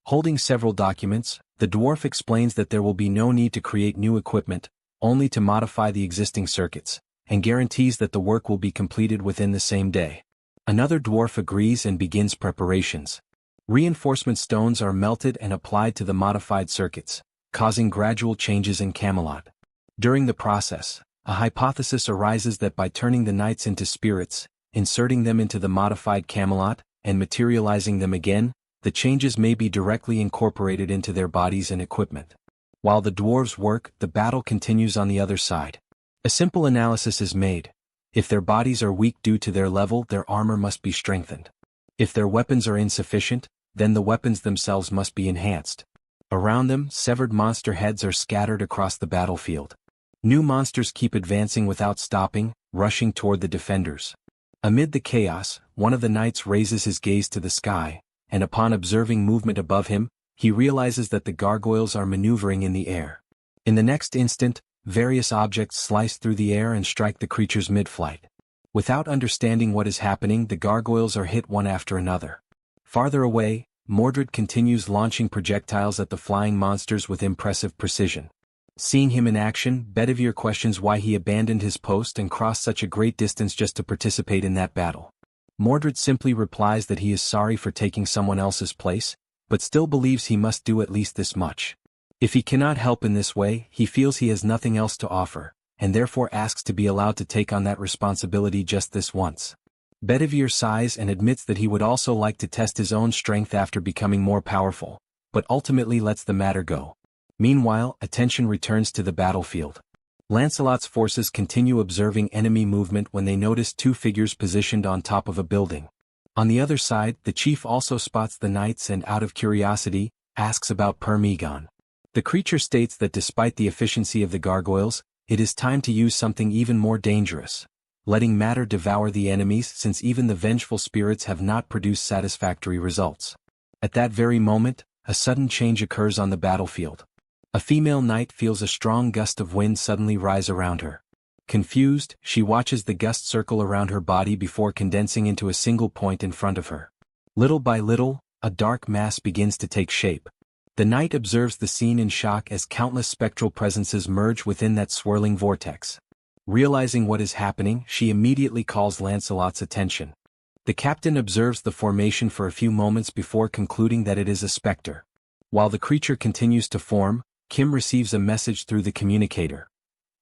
Holding several documents, the dwarf explains that there will be no need to create new equipment, only to modify the existing circuits, and guarantees that the work will be completed within the same day. Another dwarf agrees and begins preparations. Reinforcement stones are melted and applied to the modified circuits, causing gradual changes in Camelot. During the process, a hypothesis arises that by turning the knights into spirits, inserting them into the modified Camelot, and materializing them again, the changes may be directly incorporated into their bodies and equipment. While the dwarves work, the battle continues on the other side. A simple analysis is made. If their bodies are weak due to their level, their armor must be strengthened. If their weapons are insufficient, then the weapons themselves must be enhanced. Around them, severed monster heads are scattered across the battlefield. New monsters keep advancing without stopping, rushing toward the defenders. Amid the chaos, one of the knights raises his gaze to the sky, and upon observing movement above him, he realizes that the gargoyles are maneuvering in the air. In the next instant, various objects slice through the air and strike the creatures mid-flight. Without understanding what is happening, the gargoyles are hit one after another. Farther away, Mordred continues launching projectiles at the flying monsters with impressive precision. Seeing him in action, Bedivere questions why he abandoned his post and crossed such a great distance just to participate in that battle. Mordred simply replies that he is sorry for taking someone else's place, but still believes he must do at least this much. If he cannot help in this way, he feels he has nothing else to offer, and therefore asks to be allowed to take on that responsibility just this once. Bedivere sighs and admits that he would also like to test his own strength after becoming more powerful, but ultimately lets the matter go. Meanwhile, attention returns to the battlefield. Lancelot's forces continue observing enemy movement when they notice two figures positioned on top of a building. On the other side, the chief also spots the knights and, out of curiosity, asks about Permegon. The creature states that despite the efficiency of the gargoyles, it is time to use something even more dangerous, letting matter devour the enemies since even the vengeful spirits have not produced satisfactory results. At that very moment, a sudden change occurs on the battlefield. A female knight feels a strong gust of wind suddenly rise around her. Confused, she watches the gust circle around her body before condensing into a single point in front of her. Little by little, a dark mass begins to take shape. The knight observes the scene in shock as countless spectral presences merge within that swirling vortex. Realizing what is happening, she immediately calls Lancelot's attention. The captain observes the formation for a few moments before concluding that it is a specter. While the creature continues to form, Kim receives a message through the communicator.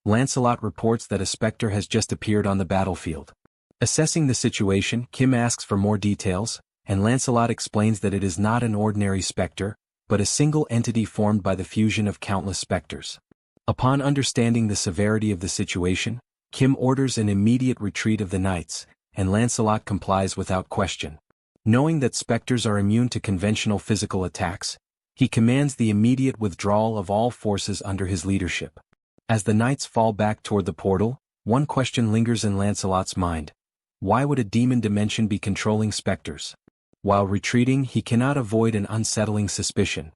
Lancelot reports that a specter has just appeared on the battlefield. Assessing the situation, Kim asks for more details, and Lancelot explains that it is not an ordinary specter, but a single entity formed by the fusion of countless specters. Upon understanding the severity of the situation, Kim orders an immediate retreat of the knights, and Lancelot complies without question. Knowing that specters are immune to conventional physical attacks, he commands the immediate withdrawal of all forces under his leadership. As the knights fall back toward the portal, one question lingers in Lancelot's mind. Why would a demon dimension be controlling specters? While retreating, he cannot avoid an unsettling suspicion.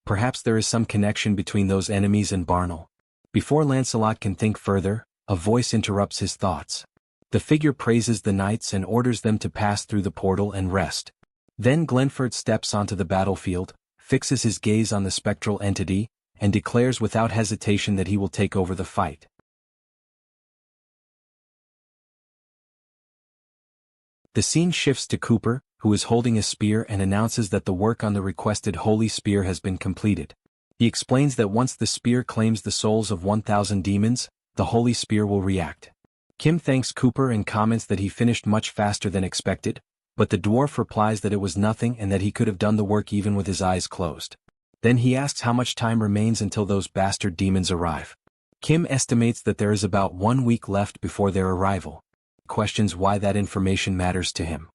Perhaps there is some connection between those enemies and Barnel. Before Lancelot can think further, a voice interrupts his thoughts. The figure praises the knights and orders them to pass through the portal and rest. Then Glenford steps onto the battlefield, fixes his gaze on the spectral entity, and declares without hesitation that he will take over the fight. The scene shifts to Cooper, who is holding a spear and announces that the work on the requested holy spear has been completed. He explains that once the spear claims the souls of 1,000 demons, the holy spear will react. Kim thanks Cooper and comments that he finished much faster than expected, but the dwarf replies that it was nothing and that he could have done the work even with his eyes closed. Then he asks how much time remains until those bastard demons arrive. Kim estimates that there is about 1 week left before their arrival. Questions why that information matters to him.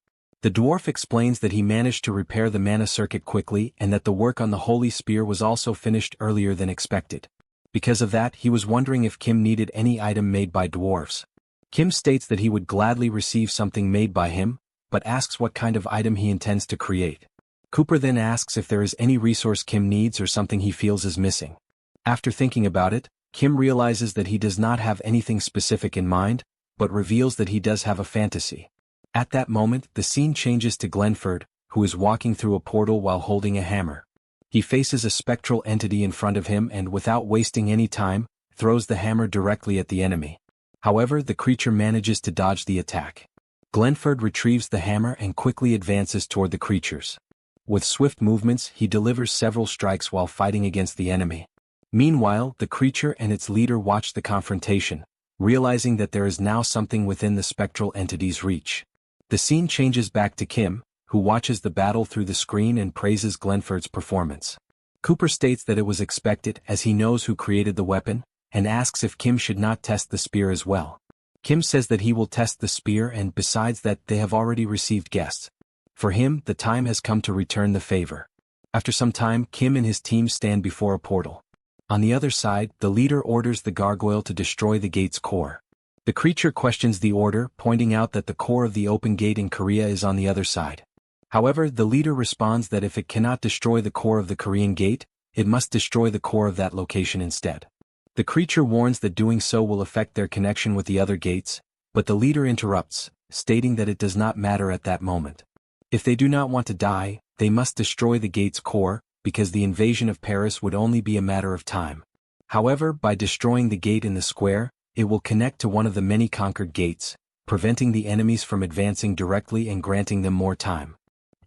The dwarf explains that he managed to repair the mana circuit quickly and that the work on the holy spear was also finished earlier than expected. Because of that, he was wondering if Kim needed any item made by dwarves. Kim states that he would gladly receive something made by him, but asks what kind of item he intends to create. Cooper then asks if there is any resource Kim needs or something he feels is missing. After thinking about it, Kim realizes that he does not have anything specific in mind, but reveals that he does have a fantasy. At that moment, the scene changes to Glenford, who is walking through a portal while holding a hammer. He faces a spectral entity in front of him and, without wasting any time, throws the hammer directly at the enemy. However, the creature manages to dodge the attack. Glenford retrieves the hammer and quickly advances toward the creatures. With swift movements, he delivers several strikes while fighting against the enemy. Meanwhile, the creature and its leader watch the confrontation, realizing that there is now something within the spectral entity's reach. The scene changes back to Kim, who watches the battle through the screen and praises Glenford's performance. Cooper states that it was expected as he knows who created the weapon, and asks if Kim should not test the spear as well. Kim says that he will test the spear and besides that they have already received guests. For him, the time has come to return the favor. After some time, Kim and his team stand before a portal. On the other side, the leader orders the gargoyle to destroy the gate's core. The creature questions the order, pointing out that the core of the open gate in Korea is on the other side. However, the leader responds that if it cannot destroy the core of the Korean gate, it must destroy the core of that location instead. The creature warns that doing so will affect their connection with the other gates, but the leader interrupts, stating that it does not matter at that moment. If they do not want to die, they must destroy the gate's core, because the invasion of Paris would only be a matter of time. However, by destroying the gate in the square, it will connect to one of the many conquered gates, preventing the enemies from advancing directly and granting them more time.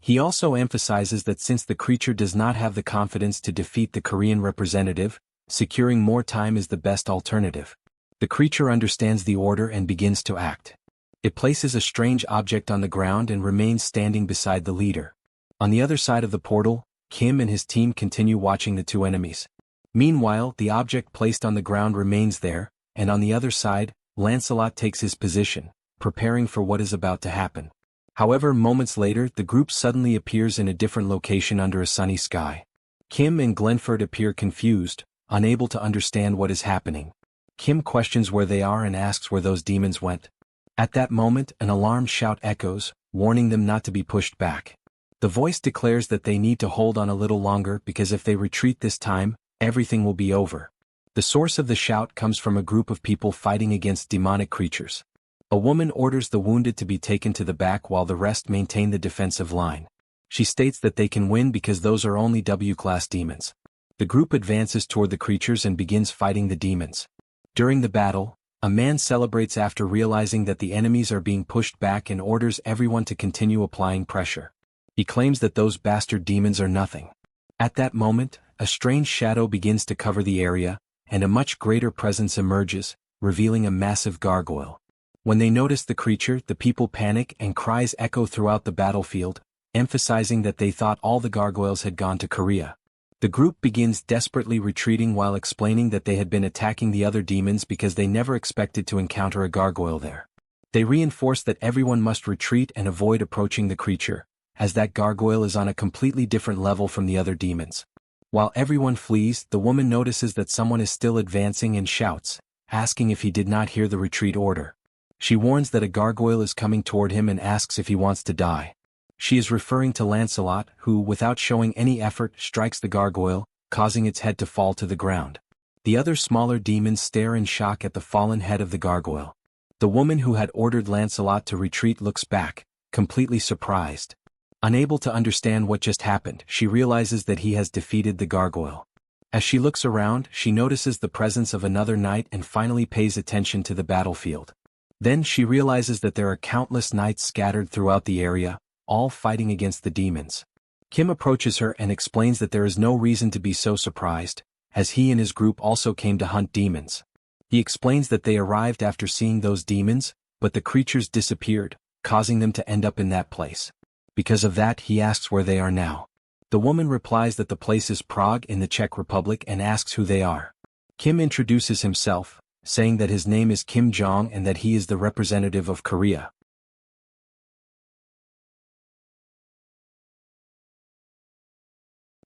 He also emphasizes that since the creature does not have the confidence to defeat the Korean representative, securing more time is the best alternative. The creature understands the order and begins to act. It places a strange object on the ground and remains standing beside the leader. On the other side of the portal, Kim and his team continue watching the two enemies. Meanwhile, the object placed on the ground remains there, and on the other side, Lancelot takes his position, preparing for what is about to happen. However, moments later, the group suddenly appears in a different location under a sunny sky. Kim and Glenford appear confused, unable to understand what is happening. Kim questions where they are and asks where those demons went. At that moment, an alarmed shout echoes, warning them not to be pushed back. The voice declares that they need to hold on a little longer because if they retreat this time, everything will be over. The source of the shout comes from a group of people fighting against demonic creatures. A woman orders the wounded to be taken to the back while the rest maintain the defensive line. She states that they can win because those are only W-class demons. The group advances toward the creatures and begins fighting the demons. During the battle, a man celebrates after realizing that the enemies are being pushed back and orders everyone to continue applying pressure. He claims that those bastard demons are nothing. At that moment, a strange shadow begins to cover the area, and a much greater presence emerges, revealing a massive gargoyle. When they notice the creature, the people panic and cries echo throughout the battlefield, emphasizing that they thought all the gargoyles had gone to Korea. The group begins desperately retreating while explaining that they had been attacking the other demons because they never expected to encounter a gargoyle there. They reinforce that everyone must retreat and avoid approaching the creature, as that gargoyle is on a completely different level from the other demons. While everyone flees, the woman notices that someone is still advancing and shouts, asking if he did not hear the retreat order. She warns that a gargoyle is coming toward him and asks if he wants to die. She is referring to Lancelot, who, without showing any effort, strikes the gargoyle, causing its head to fall to the ground. The other smaller demons stare in shock at the fallen head of the gargoyle. The woman who had ordered Lancelot to retreat looks back, completely surprised. Unable to understand what just happened, she realizes that he has defeated the gargoyle. As she looks around, she notices the presence of another knight and finally pays attention to the battlefield. Then she realizes that there are countless knights scattered throughout the area, all fighting against the demons. Kim approaches her and explains that there is no reason to be so surprised, as he and his group also came to hunt demons. He explains that they arrived after seeing those demons, but the creatures disappeared, causing them to end up in that place. Because of that, he asks where they are now. The woman replies that the place is Prague in the Czech Republic and asks who they are. Kim introduces himself, saying that his name is Kim Jeong and that he is the representative of Korea.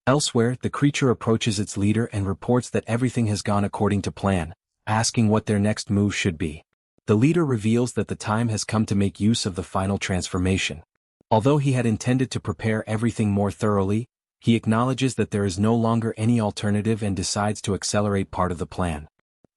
Elsewhere, the creature approaches its leader and reports that everything has gone according to plan, asking what their next move should be. The leader reveals that the time has come to make use of the final transformation. Although he had intended to prepare everything more thoroughly, he acknowledges that there is no longer any alternative and decides to accelerate part of the plan.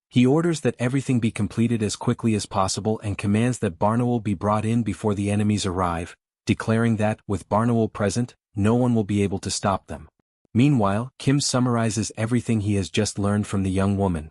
He orders that everything be completed as quickly as possible and commands that Barnaul be brought in before the enemies arrive, declaring that, with Barnaul present, no one will be able to stop them. Meanwhile, Kim summarizes everything he has just learned from the young woman.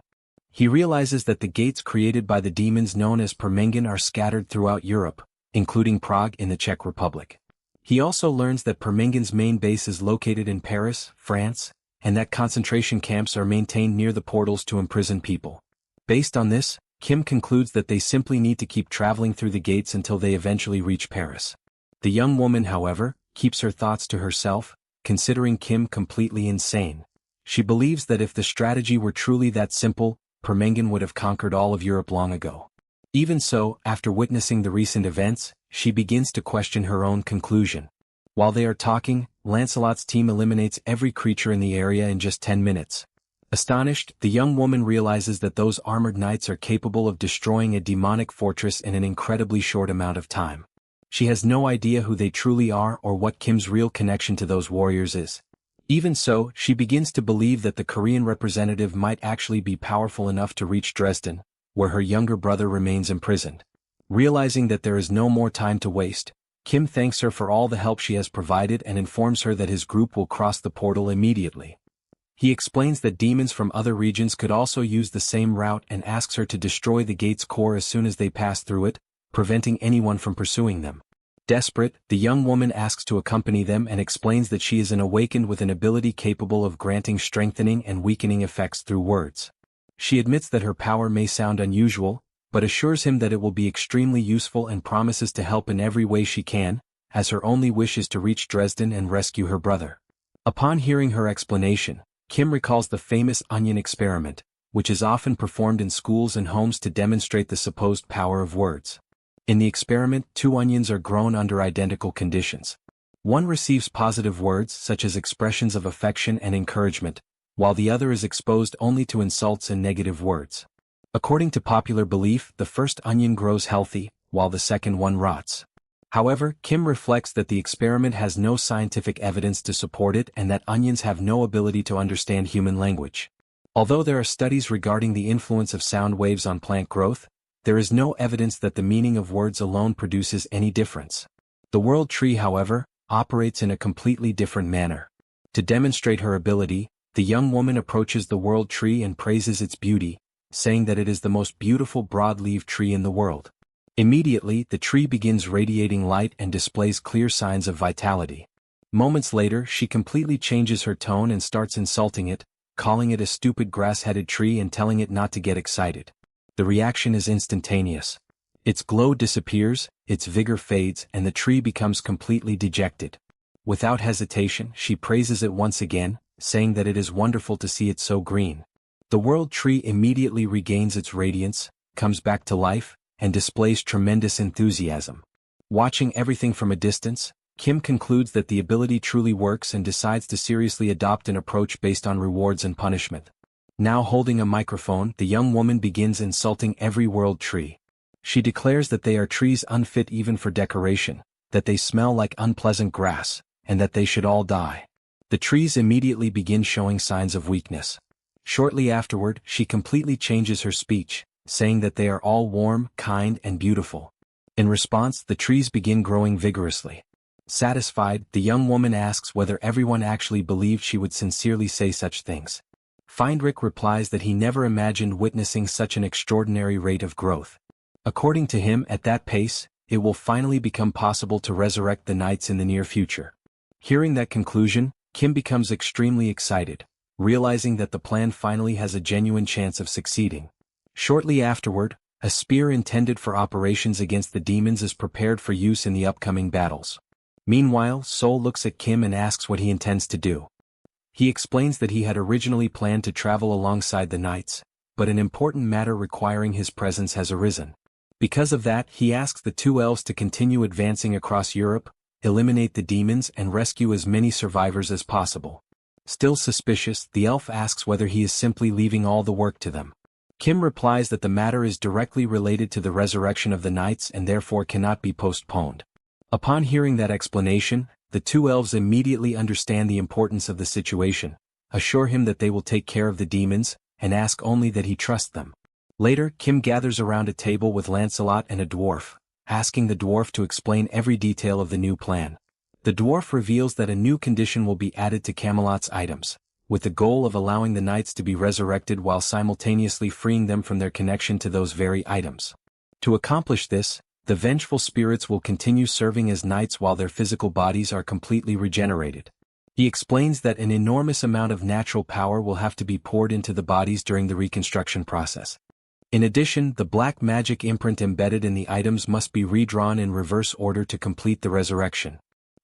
He realizes that the gates created by the demons known as Permengen are scattered throughout Europe, including Prague in the Czech Republic. He also learns that Permengen's main base is located in Paris, France, and that concentration camps are maintained near the portals to imprison people. Based on this, Kim concludes that they simply need to keep traveling through the gates until they eventually reach Paris. The young woman, however, keeps her thoughts to herself, considering Kim completely insane. She believes that if the strategy were truly that simple, Permengen would have conquered all of Europe long ago. Even so, after witnessing the recent events, she begins to question her own conclusion. While they are talking, Lancelot's team eliminates every creature in the area in just 10 minutes. Astonished, the young woman realizes that those armored knights are capable of destroying a demonic fortress in an incredibly short amount of time. She has no idea who they truly are or what Kim's real connection to those warriors is. Even so, she begins to believe that the Korean representative might actually be powerful enough to reach Dresden, where her younger brother remains imprisoned. Realizing that there is no more time to waste, Kim thanks her for all the help she has provided and informs her that his group will cross the portal immediately. He explains that demons from other regions could also use the same route and asks her to destroy the gate's core as soon as they pass through it, preventing anyone from pursuing them. Desperate, the young woman asks to accompany them and explains that she is an awakened with an ability capable of granting strengthening and weakening effects through words. She admits that her power may sound unusual, but assures him that it will be extremely useful and promises to help in every way she can, as her only wish is to reach Dresden and rescue her brother. Upon hearing her explanation, Kim recalls the famous onion experiment, which is often performed in schools and homes to demonstrate the supposed power of words. In the experiment, 2 onions are grown under identical conditions. One receives positive words such as expressions of affection and encouragement, while the other is exposed only to insults and negative words. According to popular belief, the first onion grows healthy, while the second one rots. However, Kim reflects that the experiment has no scientific evidence to support it and that onions have no ability to understand human language. Although there are studies regarding the influence of sound waves on plant growth, there is no evidence that the meaning of words alone produces any difference. The world tree, however, operates in a completely different manner. To demonstrate her ability, the young woman approaches the world tree and praises its beauty, saying that it is the most beautiful broad-leaved tree in the world. Immediately, the tree begins radiating light and displays clear signs of vitality. Moments later, she completely changes her tone and starts insulting it, calling it a stupid grass-headed tree and telling it not to get excited. The reaction is instantaneous. Its glow disappears, its vigor fades, and the tree becomes completely dejected. Without hesitation, she praises it once again, saying that it is wonderful to see it so green. The world tree immediately regains its radiance, comes back to life, and displays tremendous enthusiasm. Watching everything from a distance, Kim concludes that the ability truly works and decides to seriously adopt an approach based on rewards and punishment. Now holding a microphone, the young woman begins insulting every world tree. She declares that they are trees unfit even for decoration, that they smell like unpleasant grass, and that they should all die. The trees immediately begin showing signs of weakness. Shortly afterward, she completely changes her speech, saying that they are all warm, kind, and beautiful. In response, the trees begin growing vigorously. Satisfied, the young woman asks whether everyone actually believed she would sincerely say such things. Feindrich replies that he never imagined witnessing such an extraordinary rate of growth. According to him, at that pace, it will finally become possible to resurrect the knights in the near future. Hearing that conclusion, Kim becomes extremely excited, realizing that the plan finally has a genuine chance of succeeding. Shortly afterward, a spear intended for operations against the demons is prepared for use in the upcoming battles. Meanwhile, Seoul looks at Kim and asks what he intends to do. He explains that he had originally planned to travel alongside the knights, but an important matter requiring his presence has arisen. Because of that, he asks the 2 elves to continue advancing across Europe, eliminate the demons and rescue as many survivors as possible. Still suspicious, the elf asks whether he is simply leaving all the work to them. Kim replies that the matter is directly related to the resurrection of the knights and therefore cannot be postponed. Upon hearing that explanation, the 2 elves immediately understand the importance of the situation, assure him that they will take care of the demons, and ask only that he trust them. Later, Kim gathers around a table with Lancelot and a dwarf, asking the dwarf to explain every detail of the new plan. The dwarf reveals that a new condition will be added to Camelot's items, with the goal of allowing the knights to be resurrected while simultaneously freeing them from their connection to those very items. To accomplish this, the vengeful spirits will continue serving as knights while their physical bodies are completely regenerated. He explains that an enormous amount of natural power will have to be poured into the bodies during the reconstruction process. In addition, the black magic imprint embedded in the items must be redrawn in reverse order to complete the resurrection.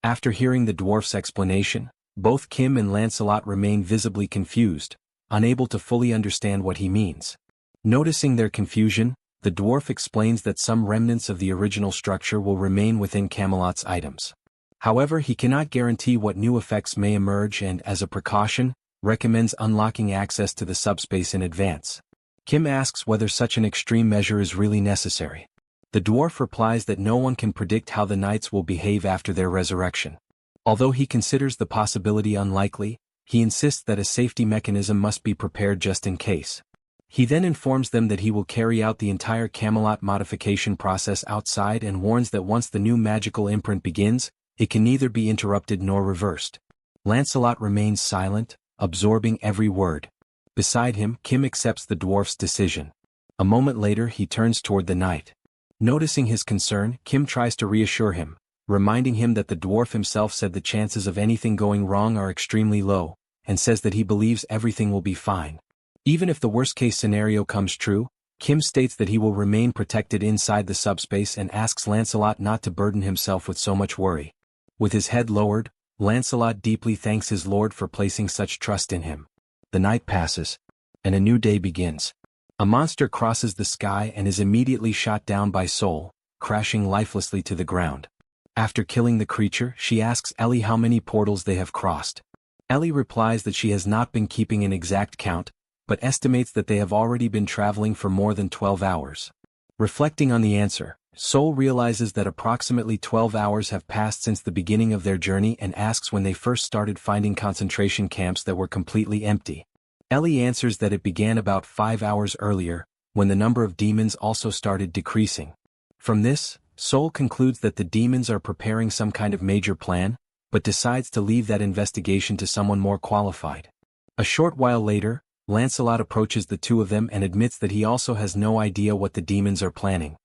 After hearing the dwarf's explanation, both Kim and Lancelot remain visibly confused, unable to fully understand what he means. Noticing their confusion, the dwarf explains that some remnants of the original structure will remain within Camelot's items. However, he cannot guarantee what new effects may emerge and, as a precaution, recommends unlocking access to the subspace in advance. Kim asks whether such an extreme measure is really necessary. The dwarf replies that no one can predict how the knights will behave after their resurrection. Although he considers the possibility unlikely, he insists that a safety mechanism must be prepared just in case. He then informs them that he will carry out the entire Camelot modification process outside and warns that once the new magical imprint begins, it can neither be interrupted nor reversed. Lancelot remains silent, absorbing every word. Beside him, Kim accepts the dwarf's decision. A moment later he turns toward the knight. Noticing his concern, Kim tries to reassure him, reminding him that the dwarf himself said the chances of anything going wrong are extremely low, and says that he believes everything will be fine. Even if the worst-case scenario comes true, Kim states that he will remain protected inside the subspace and asks Lancelot not to burden himself with so much worry. With his head lowered, Lancelot deeply thanks his lord for placing such trust in him. The night passes, and a new day begins. A monster crosses the sky and is immediately shot down by Seoul, crashing lifelessly to the ground. After killing the creature, she asks Ellie how many portals they have crossed. Ellie replies that she has not been keeping an exact count, but estimates that they have already been traveling for more than 12 hours. Reflecting on the answer, Seoul realizes that approximately 12 hours have passed since the beginning of their journey and asks when they first started finding concentration camps that were completely empty. Ellie answers that it began about 5 hours earlier, when the number of demons also started decreasing. From this, Seoul concludes that the demons are preparing some kind of major plan, but decides to leave that investigation to someone more qualified. A short while later, Lancelot approaches the two of them and admits that he also has no idea what the demons are planning.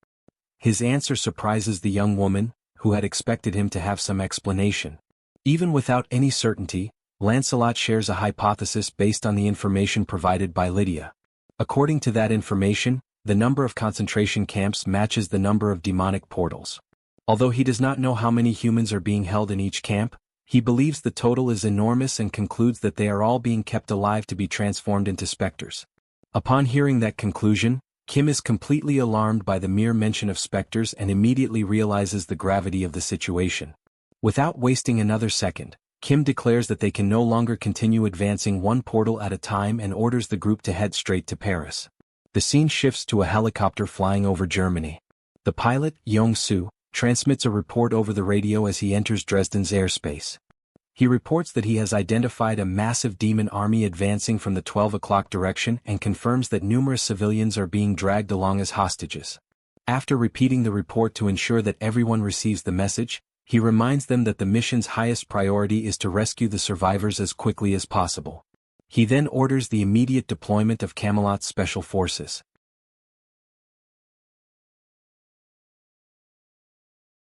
His answer surprises the young woman, who had expected him to have some explanation. Even without any certainty, Lancelot shares a hypothesis based on the information provided by Lydia. According to that information, the number of concentration camps matches the number of demonic portals. Although he does not know how many humans are being held in each camp, he believes the total is enormous and concludes that they are all being kept alive to be transformed into specters. Upon hearing that conclusion, Kim is completely alarmed by the mere mention of specters and immediately realizes the gravity of the situation. Without wasting another second, Kim declares that they can no longer continue advancing one portal at a time and orders the group to head straight to Paris. The scene shifts to a helicopter flying over Germany. The pilot, Yong-soo, transmits a report over the radio as he enters Dresden's airspace. He reports that he has identified a massive demon army advancing from the 12 o'clock direction and confirms that numerous civilians are being dragged along as hostages. After repeating the report to ensure that everyone receives the message, he reminds them that the mission's highest priority is to rescue the survivors as quickly as possible. He then orders the immediate deployment of Camelot's special forces.